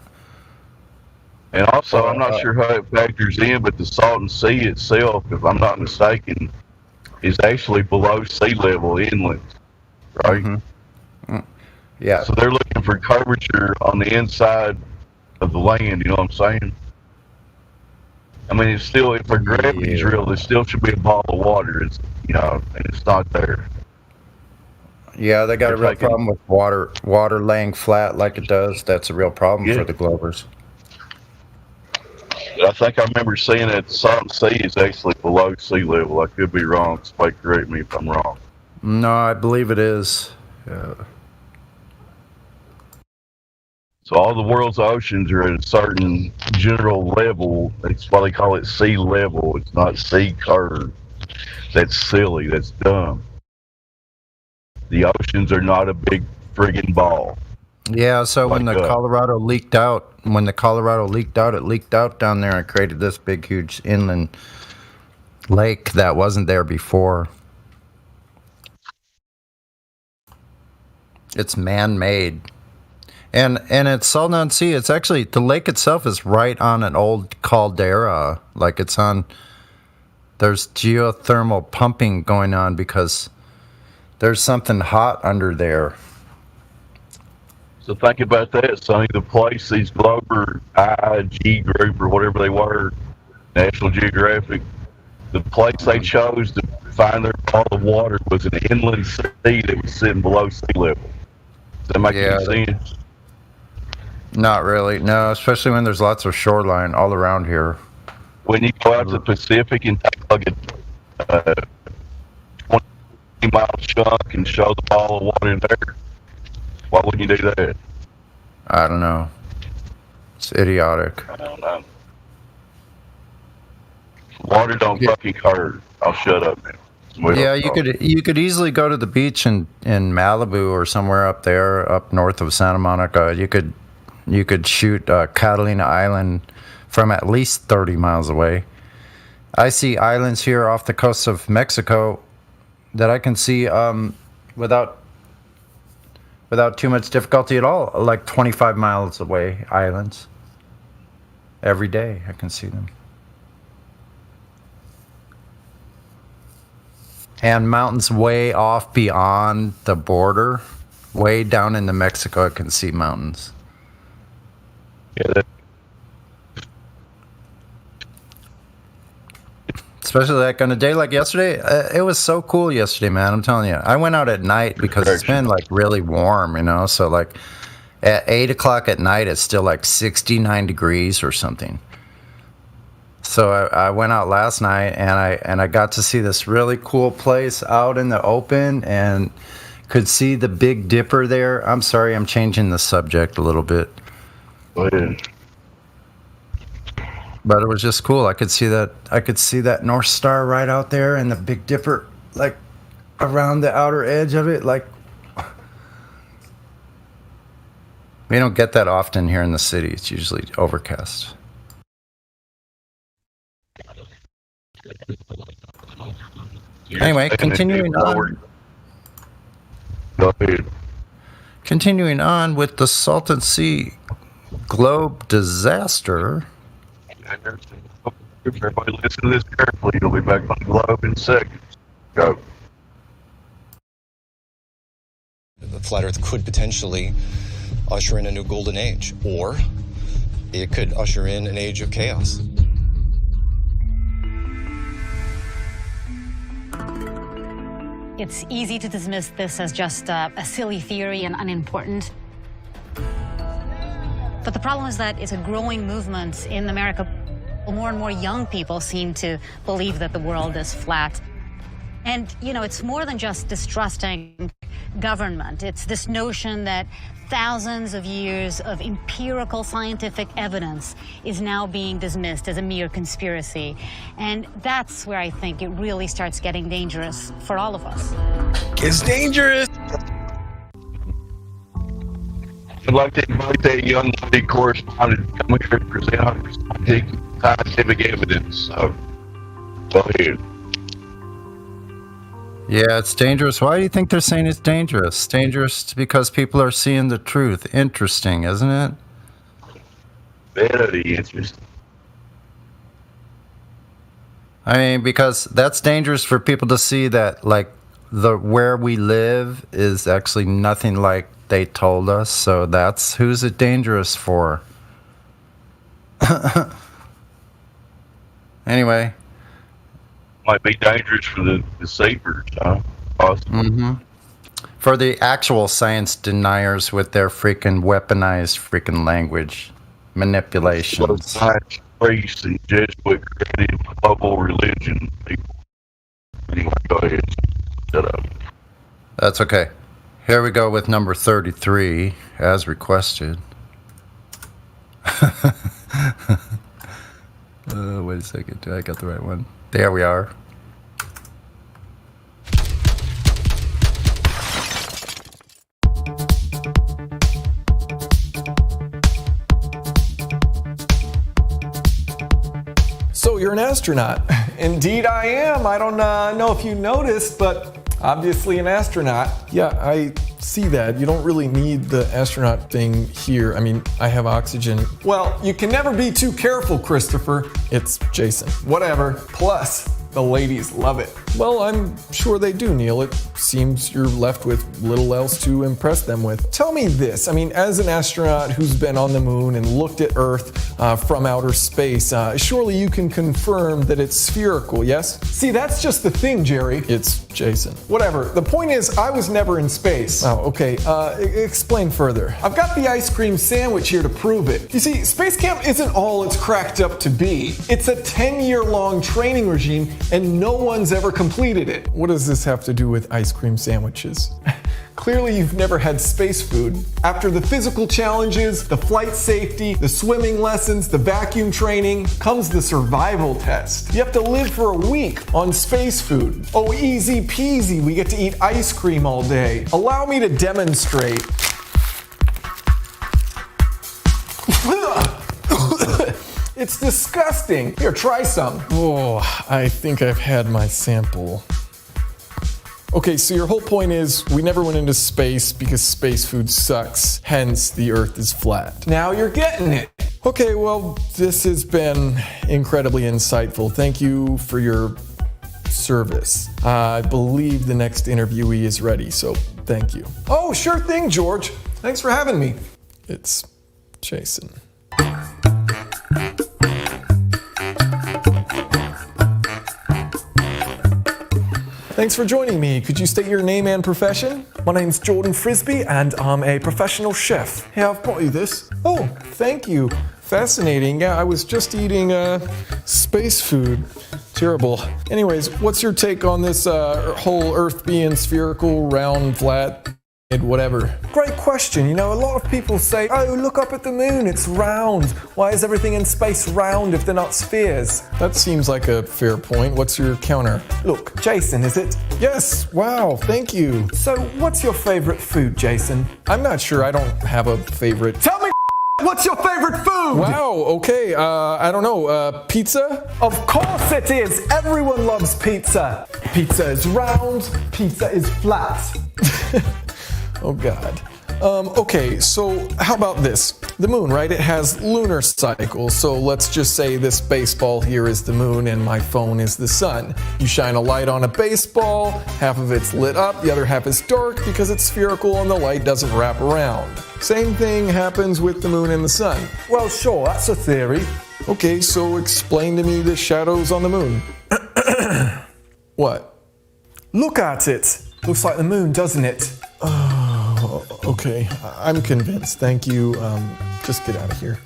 S1: And also, I'm not sure how it factors in, but the Salton Sea itself, if I'm not mistaken, is actually below sea level inland, right?
S16: Mm-hmm. Yeah.
S1: So they're looking for curvature on the inside of the land, you know what I'm saying? I mean, it's still, if our gravity's real, there still should be a ball of water, it's, you know, and it's not there.
S16: Yeah, they got a real problem with water laying flat like it does. That's a real problem for the Glovers.
S1: I think I remember seeing that Salton Sea is actually below sea level. I could be wrong. Somebody correct me if I'm wrong.
S16: No, I believe it is.
S1: So all the world's oceans are at a certain general level. That's why they call it sea level. It's not sea curve. That's silly. That's dumb. The oceans are not a big friggin' ball.
S16: Yeah, so when the Colorado leaked out, it leaked out down there and created this big, huge inland lake that wasn't there before. It's man-made. And it's Salton Sea. It's actually, the lake itself is right on an old caldera. Like it's on, there's geothermal pumping going on because there's something hot under there.
S1: So think about that, Sonny. The place these Glover IG group or whatever they were, National Geographic, the place they chose to find their ball of water was an inland sea that was sitting below sea level. Does that make any sense?
S16: Not really. No, especially when there's lots of shoreline all around here.
S1: When you go out to the Pacific and take plug it 20-mile chunk and show the ball of water in there? Why wouldn't you do that?
S16: I don't know. It's idiotic.
S1: I don't know. Water don't fucking hurt. I'll shut up now.
S16: Yeah, you could easily go to the beach in Malibu or somewhere up there, up north of Santa Monica. You could shoot Catalina Island from at least 30 miles away. I see islands here off the coast of Mexico that I can see without too much difficulty at all, like 25 miles away islands. Every day I can see them. And mountains way off beyond the border, way down into Mexico, I can see mountains.
S1: Yeah.
S16: Especially like on a day like yesterday, it was so cool yesterday, man. I'm telling you, I went out at night because it's been like really warm, you know. So like at 8 o'clock at night, it's still like 69 degrees or something. So I went out last night and I got to see this really cool place out in the open and could see the Big Dipper there. I'm sorry, I'm changing the subject a little bit.
S1: Go ahead.
S16: But it was just cool. I could see that North Star right out there and the Big Dipper like around the outer edge of it. Like, we don't get that often here in the city. It's usually overcast. Anyway, continuing on.
S1: Go ahead.
S16: Continuing on with the Salton Sea globe disaster.
S1: Everybody listen to this carefully. You'll be back on the globe in seconds. Go.
S25: The flat Earth could potentially usher in a new golden age, or it could usher in an age of chaos.
S20: It's easy to dismiss this as just a silly theory and unimportant. But the problem is that it's a growing movement in America. More and more young people seem to believe that the world is flat. And, you know, it's more than just distrusting government. It's this notion that thousands of years of empirical scientific evidence is now being dismissed as a mere conspiracy. And that's where I think it really starts getting dangerous for all of us.
S8: It's dangerous.
S1: I'd like to invite that young lady correspondent to come here and present scientific evidence. So, go ahead.
S16: Yeah, it's dangerous. Why do you think they're saying it's dangerous? It's dangerous because people are seeing the truth. Interesting, isn't it?
S1: Very interesting.
S16: I mean, because that's dangerous for people to see that, like, where we live is actually nothing like they told us. So that's who's it dangerous for. Anyway.
S1: Might be dangerous for the deceivers, huh? Possibly.
S16: Mm-hmm. For the actual science deniers with their freaking weaponized freaking language manipulations.
S1: Science priests and Jesuit created global religion people. Anyway, go ahead. Shut up.
S16: That's okay. Here we go with number 33, as requested. Wait a second. I got the right one. There we are.
S9: So you're an astronaut. Indeed I am. I don't know if you noticed, but obviously an astronaut. Yeah, I see that. You don't really need the astronaut thing here. I mean, I have oxygen. Well, you can never be too careful, Christopher. It's Jason. Whatever. Plus, the ladies love it. Well, I'm sure they do, Neil. It seems you're left with little else to impress them with. Tell me this. I mean, as an astronaut who's been on the moon and looked at Earth from outer space, surely you can confirm that it's spherical, yes? See, that's just the thing, Jerry. It's Jason. Whatever. The point is, I was never in space. Oh, okay. Explain further. I've got the ice cream sandwich here to prove it. You see, space camp isn't all it's cracked up to be. It's a 10-year-long training regime, and no one's ever completed it. What does this have to do with ice cream sandwiches? Clearly, you've never had space food. After the physical challenges, the flight safety, the swimming lessons, the vacuum training, comes the survival test. You have to live for a week on space food. Oh, easy peasy, we get to eat ice cream all day. Allow me to demonstrate. It's disgusting. Here, try some. Oh, I think I've had my sample. Okay, so your whole point is we never went into space because space food sucks, hence the Earth is flat. Now you're getting it. Okay, well, this has been incredibly insightful. Thank you for your service. I believe the next interviewee is ready, so thank you. Oh, sure thing, George. Thanks for having me. It's Jason. Thanks for joining me. Could you state your name and profession? My name's Jordan Frisbee, and I'm a professional chef. Here, I've brought you this. Oh, thank you. Fascinating. Yeah, I was just eating space food. Terrible. Anyways, what's your take on this whole Earth being spherical, round, flat, whatever? Great question. You know, a lot of people say, oh, look up at the moon, it's round. Why is everything in space round if they're not spheres? That seems like a fair point. What's your counter? Look, Jason, is it? Yes, wow, thank you. So, what's your favorite food, Jason? I'm not sure, I don't have a favorite. Tell me, what's your favorite food? Wow, okay, I don't know, pizza? Of course it is! Everyone loves pizza. Pizza is round, pizza is flat. Oh God. Okay, so how about this? The moon, right? It has lunar cycles. So let's just say this baseball here is the moon and my phone is the sun. You shine a light on a baseball, half of it's lit up, the other half is dark because it's spherical and the light doesn't wrap around. Same thing happens with the moon and the sun. Well, sure, that's a theory. Okay, so explain to me the shadows on the moon. What? Look at it. Looks like the moon, doesn't it? Oh, okay. I'm convinced. Thank you. Just get out of here.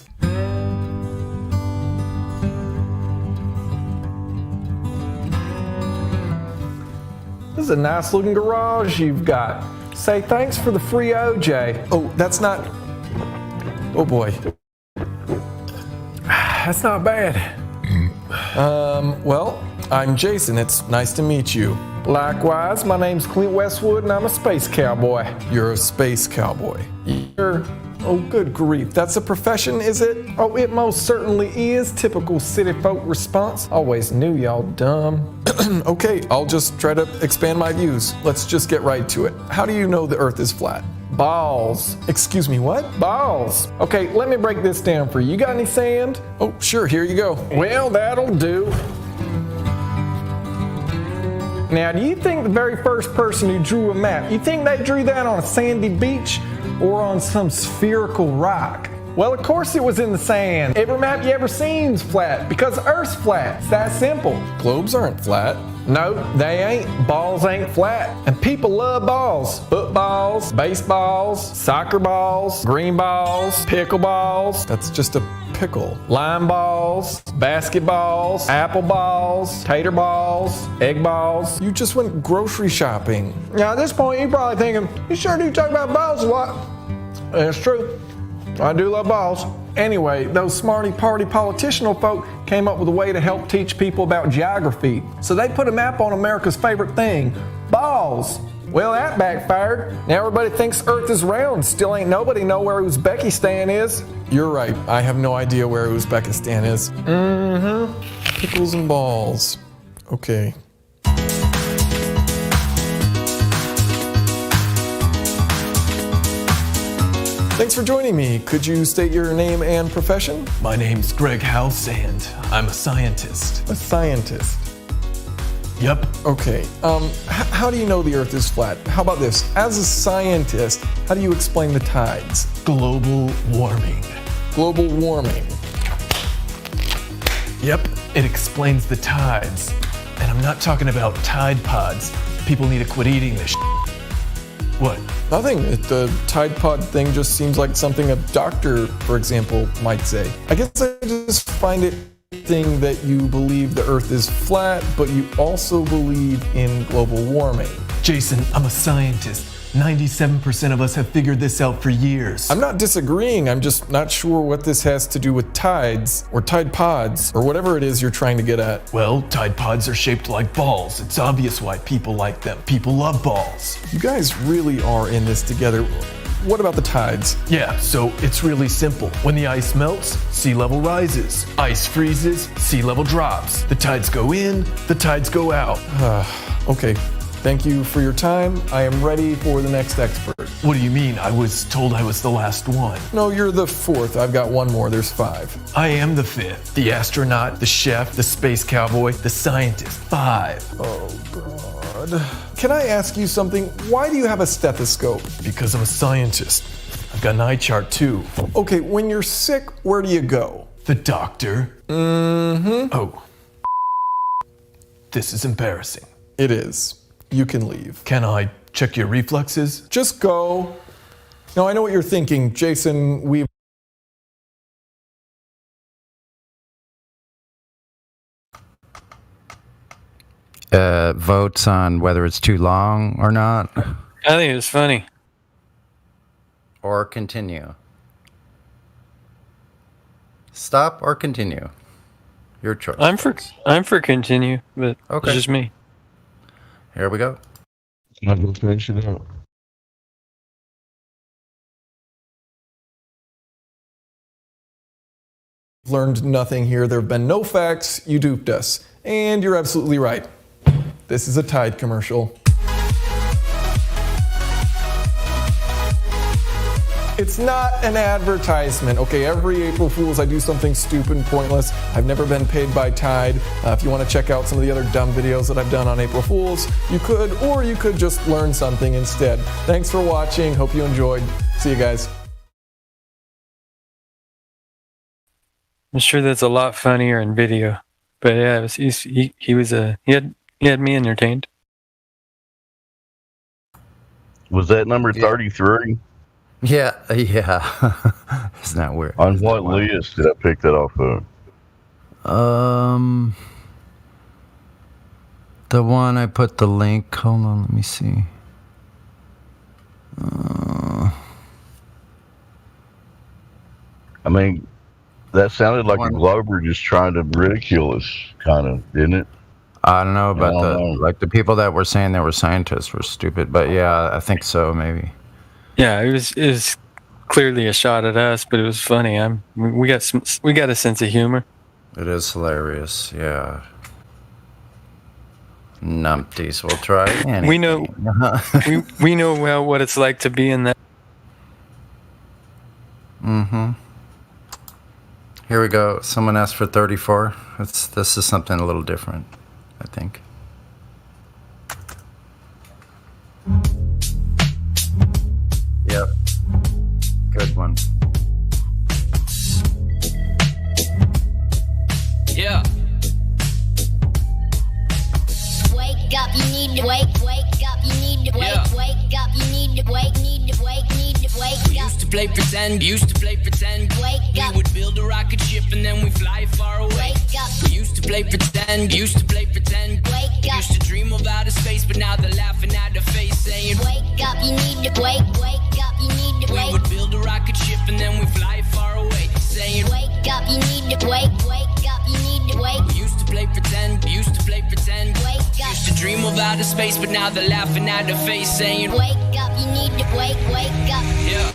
S9: This is a nice looking garage you've got. Say thanks for the free OJ. Oh, that's not... Oh boy. That's not bad. Well, I'm Jason. It's nice to meet you. Likewise, my name's Clint Westwood and I'm a space cowboy. You're a space cowboy. You're... Oh, good grief. That's a profession, is it? Oh, it most certainly is. Typical city folk response. Always knew y'all dumb. Okay, I'll just try to expand my views. Let's just get right to it. How do you know the Earth is flat? Balls. Excuse me, what? Balls. Okay, let me break this down for you. You got any sand? Oh, sure, here you go. Well, that'll do. Now, do you think the very first person who drew a map, you think they drew that on a sandy beach or on some spherical rock? Well, of course it was in the sand. Every map you ever seen's flat because Earth's flat. It's that simple. Globes aren't flat. No, they ain't. Balls ain't flat. And people love balls. Footballs, baseballs, soccer balls, green balls, pickle balls. That's just a pickle. Lime balls, basketballs, apple balls, tater balls, egg balls. You just went grocery shopping. Now at this point you're probably thinking, you sure do talk about balls a lot. That's true. I do love balls. Anyway, those smarty party politicianal folk came up with a way to help teach people about geography. So they put a map on America's favorite thing, balls. Well, that backfired. Now everybody thinks Earth is round. Still ain't nobody know where Uzbekistan is. You're right. I have no idea where Uzbekistan is. Pickles and balls. Okay. Thanks for joining me. Could you state your name and profession? My name's Greg House and I'm a scientist. A scientist? Yep. Okay. How do you know the Earth is flat? How about this? As a scientist, how do you explain the tides? Global warming. Global warming. Yep. It explains the tides. And I'm not talking about Tide Pods. People need to quit eating this shit. What? Nothing. The Tide Pod thing just seems like something a doctor, for example, might say. I guess I just find it interesting that you believe the Earth is flat, but you also believe in global warming. Jason, I'm a scientist. 97% of us have figured this out for years. I'm not disagreeing, I'm just not sure what this has to do with tides, or Tide Pods, or whatever it is you're trying to get at. Well, Tide Pods are shaped like balls. It's obvious why people like them. People love balls. You guys really are in this together. What about the tides? Yeah, so it's really simple. When the ice melts, sea level rises. Ice freezes, sea level drops. The tides go in, the tides go out. Okay. Thank you for your time. I am ready for the next expert. What do you mean? I was told I was the last one. No, you're the fourth. I've got one more. There's 5. I am the 5th. The astronaut, the chef, the space cowboy, the scientist. 5. Oh, God. Can I ask you something? Why do you have a stethoscope? Because I'm a scientist. I've got an eye chart, too. Okay, when you're sick, where do you go? The doctor. Mm-hmm. Oh. This is embarrassing. It is. You can leave. Can I check your reflexes? Just go. Now, I know what you're thinking, Jason.
S16: Votes on whether it's too long or not.
S22: I think it was funny.
S16: Or continue. Stop or continue. Your choice.
S22: I'm for continue, but
S16: okay.
S22: It's just me.
S16: Here we go.
S1: I'm going to finish it out.
S9: Learned nothing here. There have been no facts. You duped us. And you're absolutely right. This is a Tide commercial. It's not an advertisement. Okay, every April Fool's I do something stupid and pointless. I've never been paid by Tide. If you want to check out some of the other dumb videos that I've done on April Fool's, you could, or you could just learn something instead. Thanks for watching. Hope you enjoyed. See you guys.
S22: I'm sure that's a lot funnier in video, but yeah, he had me entertained.
S1: Was that number 33?
S16: Yeah. Isn't that weird?
S1: On what list did I pick that off of?
S16: The one I put the link. Hold on, let me see.
S1: I mean, that sounded like a Glober just trying to ridicule us, kind of, didn't it?
S16: I don't know about the people that were saying they were scientists were stupid, but yeah, I think so, maybe.
S22: Yeah, it was clearly a shot at us, but it was funny. We got a sense of humor.
S16: It is hilarious, yeah. Numpties, we'll try anything.
S22: We know what it's like to be in that.
S16: Mm-hmm. Here we go. Someone asked for 34. This is something a little different, I think. Yep. Good one.
S10: Yeah. Wake up, you need to wake up, you need to wake up, you need to wake up. Used to play pretend, wake up. We would build a rocket ship and then we fly far away. Wake up. We used to play pretend, wake up. Used to dream of outer space, but now they're laughing at the face saying, wake up, you need to wake up, you need to wake. We would build a rocket ship and then we fly far away. Saying, wake up, you need to wake up, you need to wake. We used to play pretend, wake up. Used to dream of outer space, but now they're laughing at the face saying, wake up, you need to wake up. Yeah.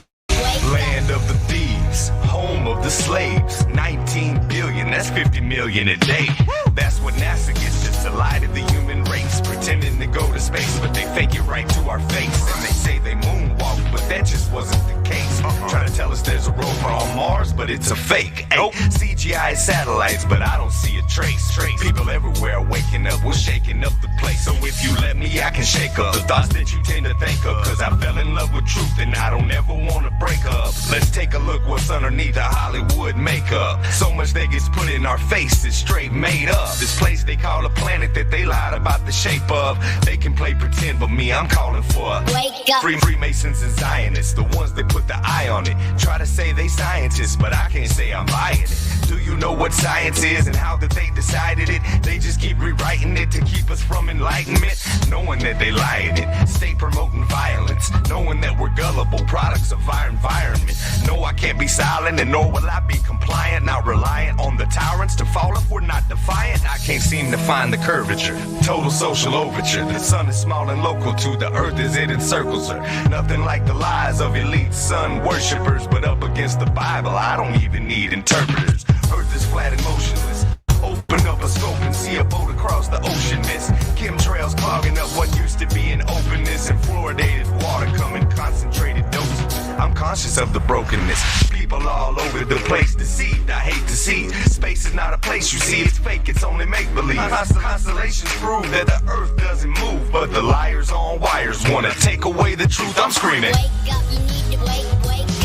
S3: Land of the thieves, home of the slaves. 19 billion, that's 50 million a day. That's what NASA gets, just to lie to the human race. Pretending to go to space, but they fake it right to our face. And they say they moonwalk, but that just wasn't the case. Trying to tell us there's a rover on Mars, but it's a fake. Nope. CGI satellites, but I don't see a trace. People everywhere waking up, we're shaking up the place. So if you let me, I can shake up the thoughts that you tend to think of. Cause I fell in love with truth and I don't ever wanna break up. Let's take a look what's underneath the Hollywood makeup. So much that gets put in our faces, straight made up. This place they call a planet that they lied about the shape of. They can play pretend, but me, I'm calling for a
S10: Wake up.
S3: Freemasons and Zionists, the ones that put the eye on it. Try to say they scientists, but I can't say I'm buying it. Do you know what science is and how that they decided it? They just keep rewriting it to keep us from enlightenment. Knowing that they lying it, stay promoting violence. Knowing that we're gullible products of our environment. No, I can't be silent, and nor will I be compliant. Not reliant on the tyrants to fall if we're not defiant. I can't seem to find the curvature. Total social overture. The sun is small and local to the earth as it encircles her. Nothing like the lies of elite sun worshippers, but up against the Bible, I don't even need interpreters. Earth is flat and motionless. Open up a scope and see a boat across the ocean mist. Chemtrails clogging up what used to be an openness, and fluoridated water come in concentrated doses. I'm conscious of the brokenness. People all over the place deceived. I hate to see. Space is not a place you see. It's fake. It's only make-believe. Constellations prove that the earth doesn't move, but the liars on wires want to take away the truth. I'm screaming.
S10: Wake up, you need to wake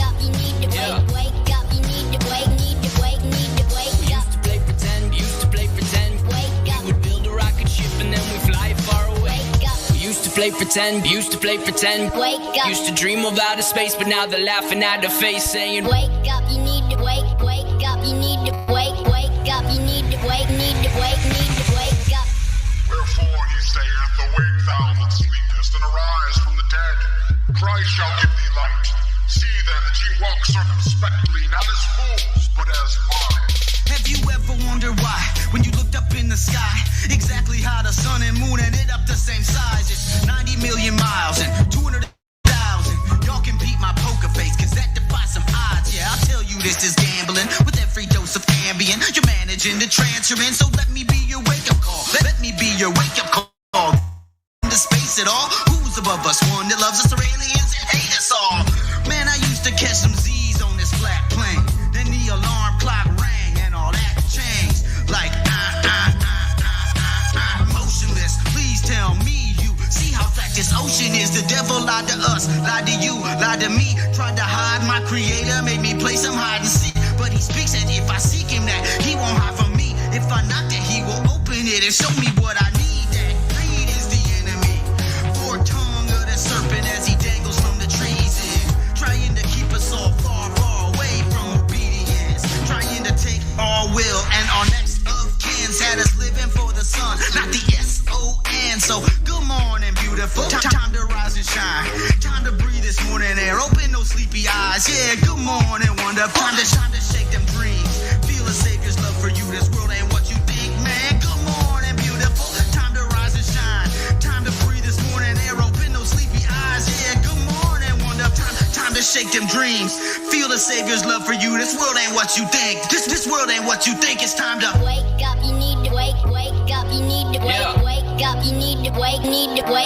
S10: up, you need to wake up, you need to wake up.
S5: Used to play pretend.
S10: Wake up.
S5: We would build a rocket ship and then we fly far away.
S10: Wake up.
S5: We used to play pretend.
S10: Wake up.
S5: Used to dream of outer space, but now they're laughing at the face, saying,
S10: Wake up, you need to wake up, you need to wake up, you need to wake up.
S13: Wherefore he saith, Awake thou that sleepest, and arise from the dead. Christ shall give thee light. See then that ye walk circumspectly, not as fools, but as wise.
S5: Have you ever wondered why, when you looked up in the sky, exactly how the sun and moon ended up the same size? It's 90 million miles and 200,000. Y'all can beat my poker face, cause that defies some odds. Yeah, I'll tell you this is gambling with every dose of Ambien. You're managing to transfer in, so let me be your wake-up call. Let me be your wake-up call. Into space at all? Who's above us? One that loves us or aliens that hate us all? Man, I used to catch some Z's on this flat plane. Then the alarm clock rang and all that changed. Like, motionless. Please tell me you see how flat this ocean is. The devil lied to us, lied to you, lied to me. Tried to hide my creator, made me play some hide and seek. But he speaks, and if I seek him, that he won't hide from me. If I knock, that he will open it and show me what I need. That greed is the enemy. Forked tongue of the serpent as he dangles from the trees. Trying to keep us all far, far away from obedience. Trying to take our will and our next of kins. Had us living for the sun, not the S-O-N. So good morning, beautiful. Time to rise and shine. Time to breathe this morning air. Open those sleepy eyes. Yeah, good morning, wonderful. Time to shake them dreams. Feel a savior's love for you. This world ain't what you think, man. Good morning, beautiful. Time to rise and shine. Time to breathe this morning air. Open those sleepy eyes. Yeah, good morning, wonderful. Time to shake them dreams. Feel the savior's love for you. This world ain't what you think. This world ain't what you think. It's time to
S10: Wake up, you need to wake up, you need to wake up, you need to wake up.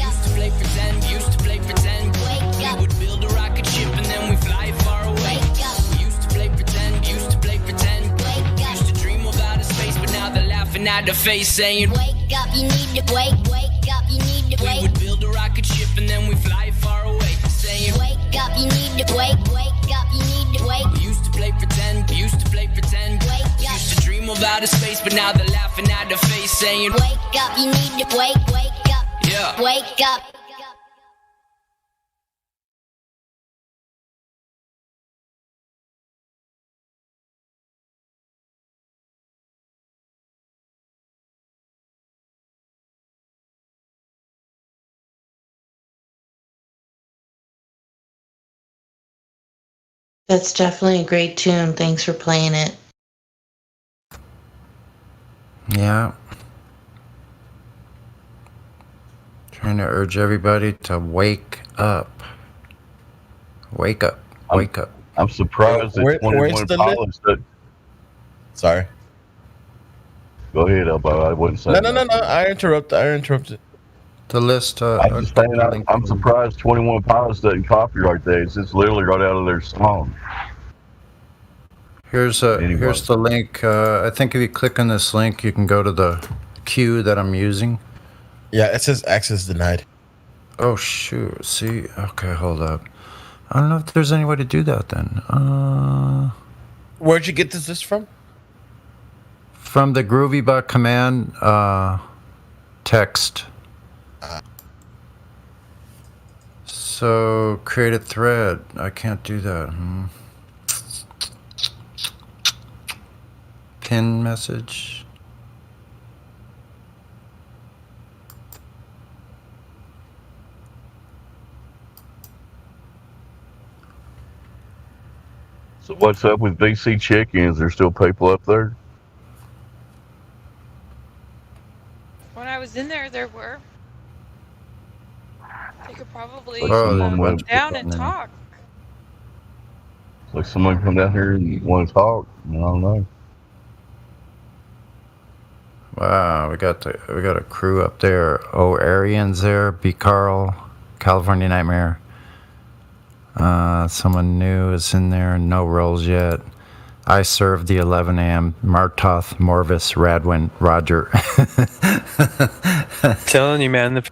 S5: Used to play pretend.
S10: Wake up.
S5: We would build a rocket ship and then we fly far away.
S10: Wake up.
S5: We used to play pretend.
S10: Wake up.
S5: Used to dream of outer space, but now they're laughing at the face, saying,
S10: Wake up, you need to wake up, you need to
S5: We would build a rocket ship and then we fly far away, saying,
S10: wake up, you need to wake up, you need to wake.
S5: We used to play pretend.
S10: Wake up.
S5: Used to dream of outer space, but now they're laughing at the face, saying,
S10: Wake up, you need to wake up.
S5: Yeah.
S10: Wake up.
S7: That's definitely a great tune. Thanks for playing it.
S16: Yeah. Trying to urge everybody to wake up. Wake up. Wake up.
S1: I'm surprised that 21 Pilots that.
S8: Sorry.
S1: Go ahead, Elbow. I wouldn't say.
S8: No. I interrupted.
S16: The list.
S1: I'm just saying, I'm surprised 21 Pilots doesn't copyright that. It's just literally right out of their song.
S16: Here's the link. I think if you click on this link, you can go to the queue that I'm using.
S8: Yeah, it says access denied.
S16: Oh shoot! See, okay, hold up. I don't know if there's any way to do that then.
S8: Where'd you get this list from?
S16: from the Groovy Buck command text. So create a thread. I can't do that. Pin message.
S1: So what's up with BC check-ins? There's still people up there?
S15: When I was in there, there were. They could probably
S1: Someone
S15: come
S1: went
S15: down and talk.
S1: Like someone come down here and want to talk. I don't know.
S16: Wow, we got a crew up there. Oh, Arian's there. B. Carl, California Nightmare. Someone new is in there. No roles yet. I serve the 11 a.m. Martoth, Morvis, Radwin, Roger.
S22: Telling you, man.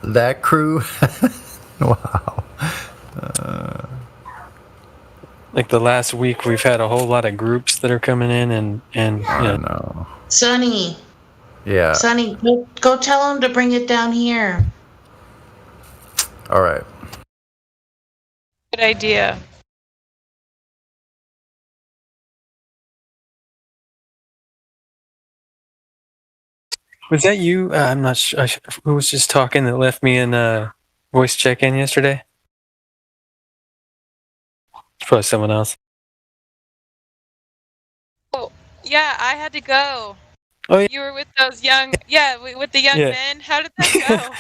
S16: That crew. Wow.
S22: Like the last week, we've had a whole lot of groups that are coming in, and
S16: I know.
S7: Sonny.
S16: Yeah.
S7: Sonny, go tell him to bring it down here.
S16: All right.
S15: Good idea.
S22: Was that you? I'm not sure. Who was just talking that left me in voice check-in yesterday? It's probably someone else.
S15: Oh, yeah, I had to go.
S22: Oh, yeah.
S15: You were with those young, with the young
S22: Yeah.
S15: men. How did that go?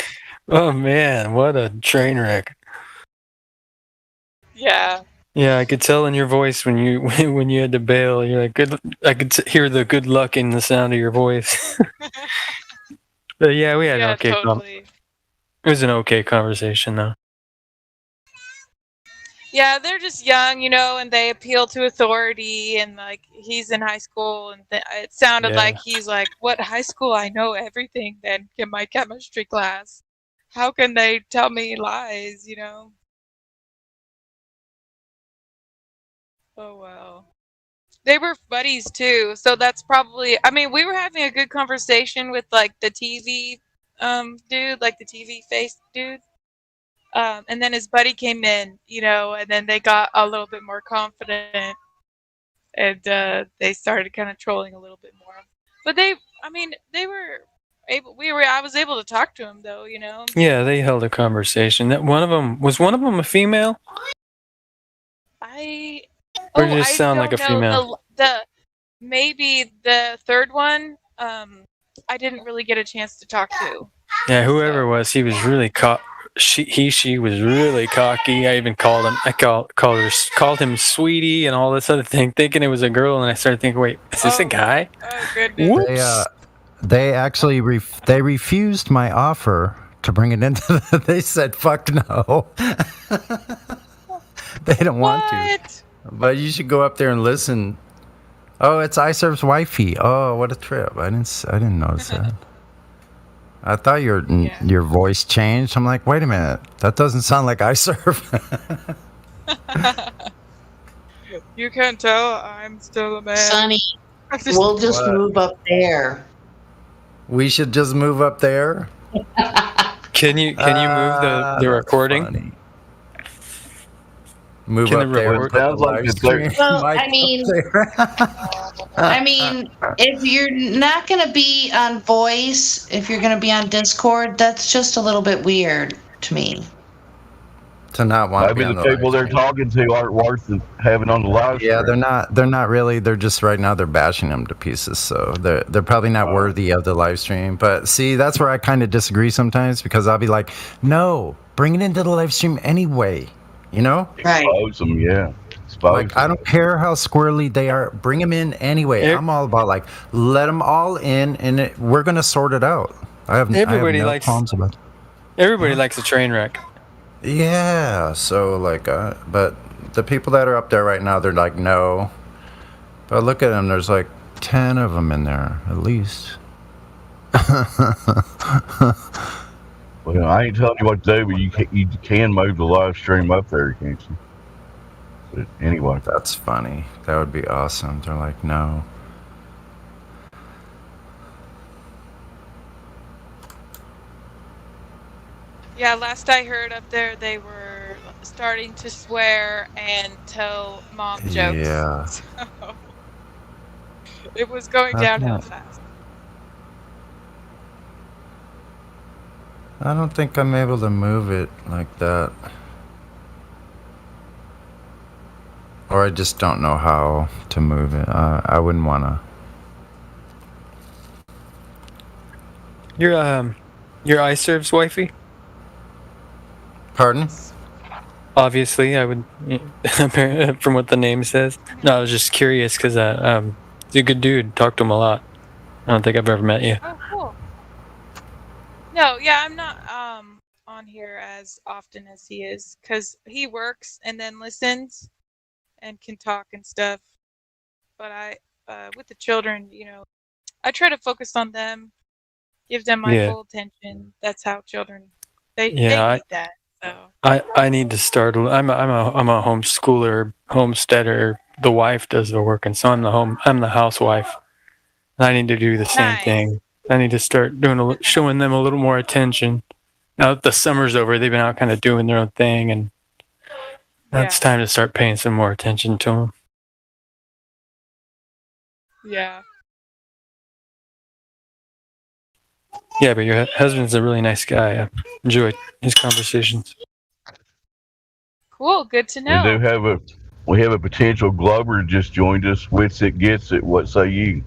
S22: Oh man, what a train wreck!
S15: Yeah.
S22: Yeah, I could tell in your voice when you when you had to bail. You're like, good. I could hear the good luck in the sound of your voice. But yeah, we had an okay.
S15: Totally.
S22: It was an okay conversation, though.
S15: Yeah, they're just young, and they appeal to authority, and like he's in high school, and it sounded like he's like, "What high school? I know everything." Then in my chemistry class, how can they tell me lies? Oh well. They were buddies too, so that's probably. I mean, we were having a good conversation with like the TV dude, like the TV face dude. And then his buddy came in, and then they got a little bit more confident, and they started kind of trolling a little bit more. But they were able. I was able to talk to him though,
S22: Yeah, they held a conversation. That one of them a female? Or did it sound like a female?
S15: Maybe the third one. I didn't really get a chance to talk to.
S22: Yeah, whoever it was, he was really she was really cocky. I even called him. I called him sweetie and all this other thing, thinking it was a girl, and I started thinking, wait, is this a guy?
S15: Oh goodness.
S16: They actually they refused my offer to bring it into. They said, "Fuck no." They don't want to. But you should go up there and listen. Oh, it's iServe's wifey. Oh, what a trip! I didn't notice that. I thought your voice changed. I'm like, wait a minute, that doesn't sound like iServe.
S15: You can't tell I'm still a man.
S7: Sonny, we'll just move up there.
S16: We should just move up there.
S22: Can you move the recording?
S16: Funny. Move up there.
S1: It sounds like it's there.
S7: Well, I mean, if you're not going to be on voice, if you're going to be on Discord, that's just a little bit weird to me.
S16: To not want to be
S1: maybe
S16: on
S1: the
S16: the
S1: people they're talking to aren't worth having on the live stream.
S16: Yeah, they're not really. They're just right now they're bashing them to pieces. So they're probably not worthy of the live stream. But see, that's where I kind of disagree sometimes, because I'll be like, no, bring it into the live stream anyway.
S7: Right.
S1: Expose them, yeah.
S16: I don't care how squirrely they are. Bring them in anyway. I'm all about let them all in, and we're gonna sort it out. I have no qualms about it.
S22: Everybody likes a train wreck.
S16: Yeah. So but the people that are up there right now, they're like, no. But look at them. There's like 10 of them in there at least.
S1: Well, I ain't telling you what to do, but you can move the live stream up there, can't you? But anyway.
S16: That's funny. That would be awesome. They're like, no.
S15: Yeah, last I heard up there, they were starting to swear and tell mom jokes.
S16: Yeah.
S15: So, it was going downhill fast.
S16: I don't think I'm able to move it like that. Or I just don't know how to move it. I wouldn't want to.
S22: Your iServe's wifey?
S16: Pardon?
S22: Obviously, I would, from what the name says. No, I was just curious because he's a good dude. Talk to him a lot. I don't think I've ever met you.
S15: Oh, cool. No, yeah, I'm not on here as often as he is because he works and then listens and can talk and stuff. But I, with the children, I try to focus on them, give them my full attention. That's how children they need that. So
S22: I need to start. I'm a homeschooler, homesteader. The wife does the work, and so I'm the housewife. I need to do the same thing. I need to start showing them a little more attention. Now that the summer's over, they've been out kind of doing their own thing, and now it's time to start paying some more attention to them.
S15: yeah.
S22: Yeah, but your husband's a really nice guy. I enjoyed his conversations.
S15: Cool, good to know.
S1: We have a potential Glober just joined us. Wits it, gets it. What say you?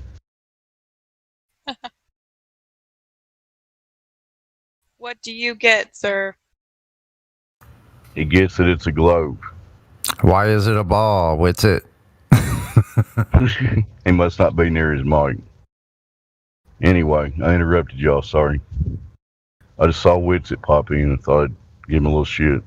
S15: What do you get, sir?
S1: He gets that it's a globe.
S16: Why is it a ball? What's it?
S1: He must not be near his mic. Anyway, I interrupted y'all. Sorry. I just saw Witsit pop in and thought I'd give him a little shit.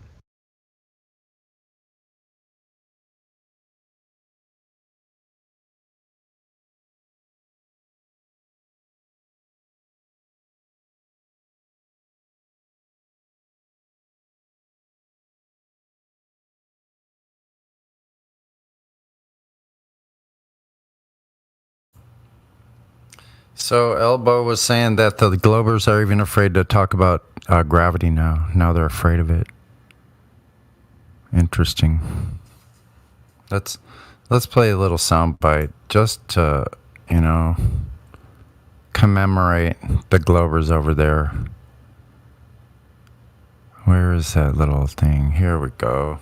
S16: So Elbow was saying that the Globers are even afraid to talk about gravity now. Now they're afraid of it. Interesting. Let's play a little soundbite just to, commemorate the Globers over there. Where is that little thing? Here we go.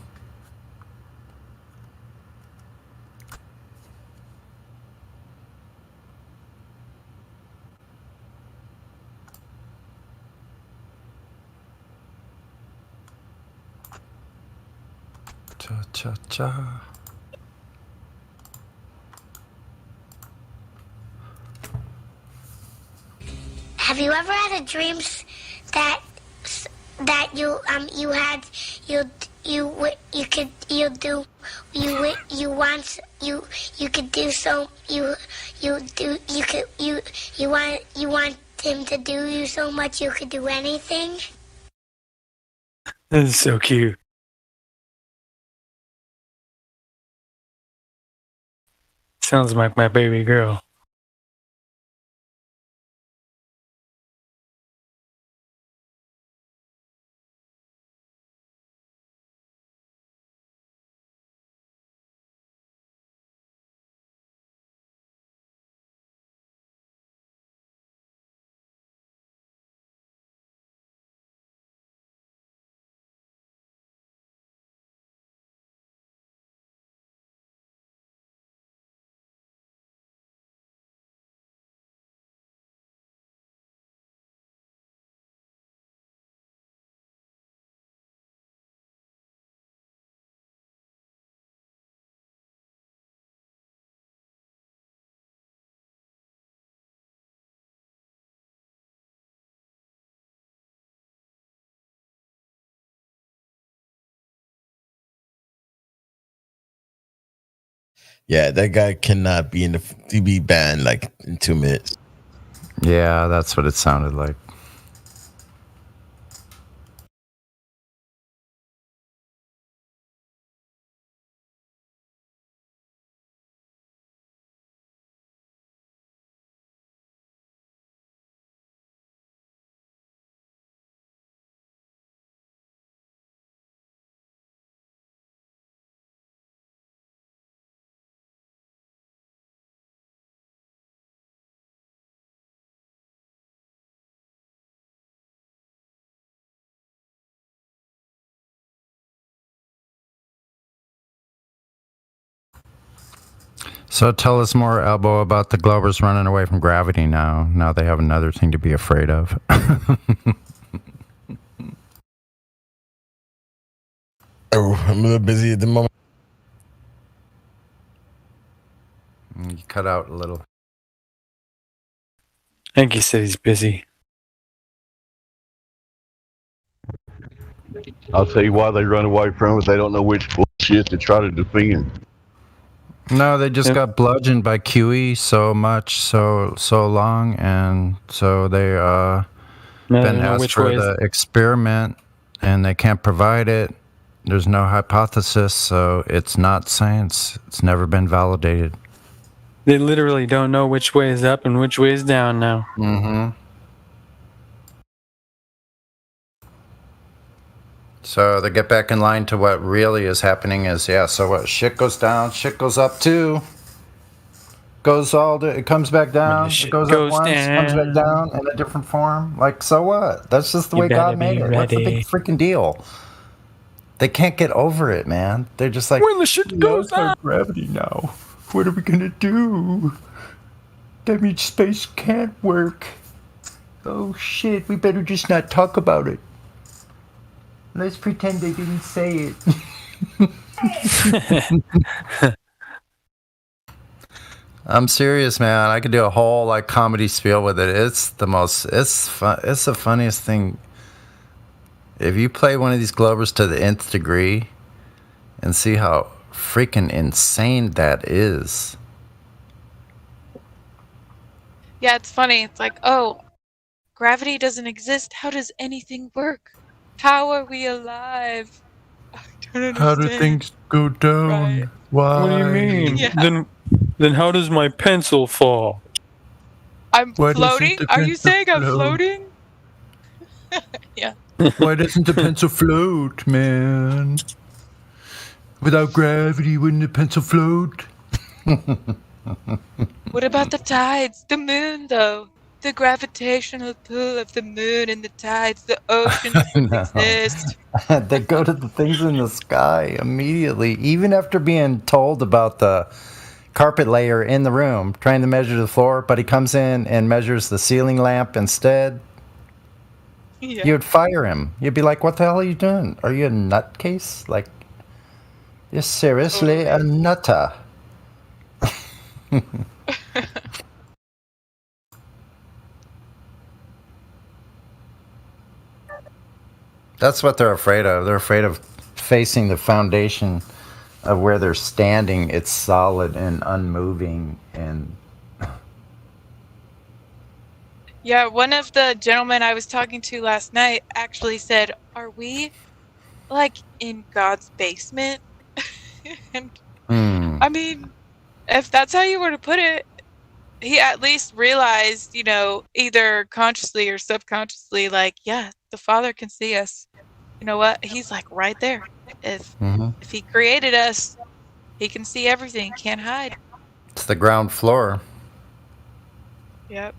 S16: Cha-cha-cha.
S14: Have you ever had a dream that you want him to do you so much you could do anything?
S22: This is so cute. Sounds like my baby girl.
S8: Yeah, that guy cannot be in the DB band like in 2 minutes.
S16: Yeah, that's what it sounded like. So tell us more, Elbow, about the Globers running away from gravity now. Now they have another thing to be afraid of.
S8: Oh, I'm a little busy at the moment.
S16: You cut out a little.
S22: I think he said he's busy.
S1: I'll tell you why they run away from it. They don't know which bullshit to try to defend.
S16: No, they just got bludgeoned by QE so much, so long, and so they been asked for the experiment, and they can't provide it. There's no hypothesis, so it's not science. It's never been validated.
S22: They literally don't know which way is up and which way is down now.
S16: Mm-hmm. So they get back in line to what really is happening is, so what shit goes down, shit goes up too. It comes back down, it goes up once, comes back down in a different form. Like, so what? That's just the way God made it. What's the big freaking deal? They can't get over it, man. They're just like,
S22: when the shit goes up.
S16: Gravity now. What are we gonna do? That means space can't work. Oh shit, we better just not talk about it. Let's pretend they didn't say it. I'm serious, man. I could do a whole like comedy spiel with it. It's the funniest thing. If you play one of these Globers to the nth degree and see how freaking insane that is.
S15: Yeah, it's funny. It's like, oh, gravity doesn't exist. How does anything work? How are we alive? I don't understand.
S16: How do things go down?
S15: Right.
S16: Why?
S22: What do you mean?
S15: Yeah.
S22: Then how does my pencil fall?
S15: I'm floating? Are you saying I'm floating? Yeah.
S16: Why doesn't the pencil float, man? Without gravity, wouldn't the pencil float?
S15: What about the tides? The moon, though. The gravitational pull of the moon and the tides, the ocean doesn't exist.
S16: They go to the things in the sky immediately, even after being told about the carpet layer in the room, trying to measure the floor, but he comes in and measures the ceiling lamp instead.
S15: Yeah.
S16: You'd fire him. You'd be like, what the hell are you doing? Are you a nutcase? Like, you're seriously a nutter. That's what they're afraid of. They're afraid of facing the foundation of where they're standing. It's solid and unmoving. And
S15: Yeah, one of the gentlemen I was talking to last night actually said, are we, like, in God's basement? And, I mean, if that's how you were to put it, he at least realized, you know, either consciously or subconsciously, like, yeah, the Father can see us. You know what? He's, like, right there. If he created us, he can see everything, can't hide.
S16: it's the ground floor.
S15: Yep.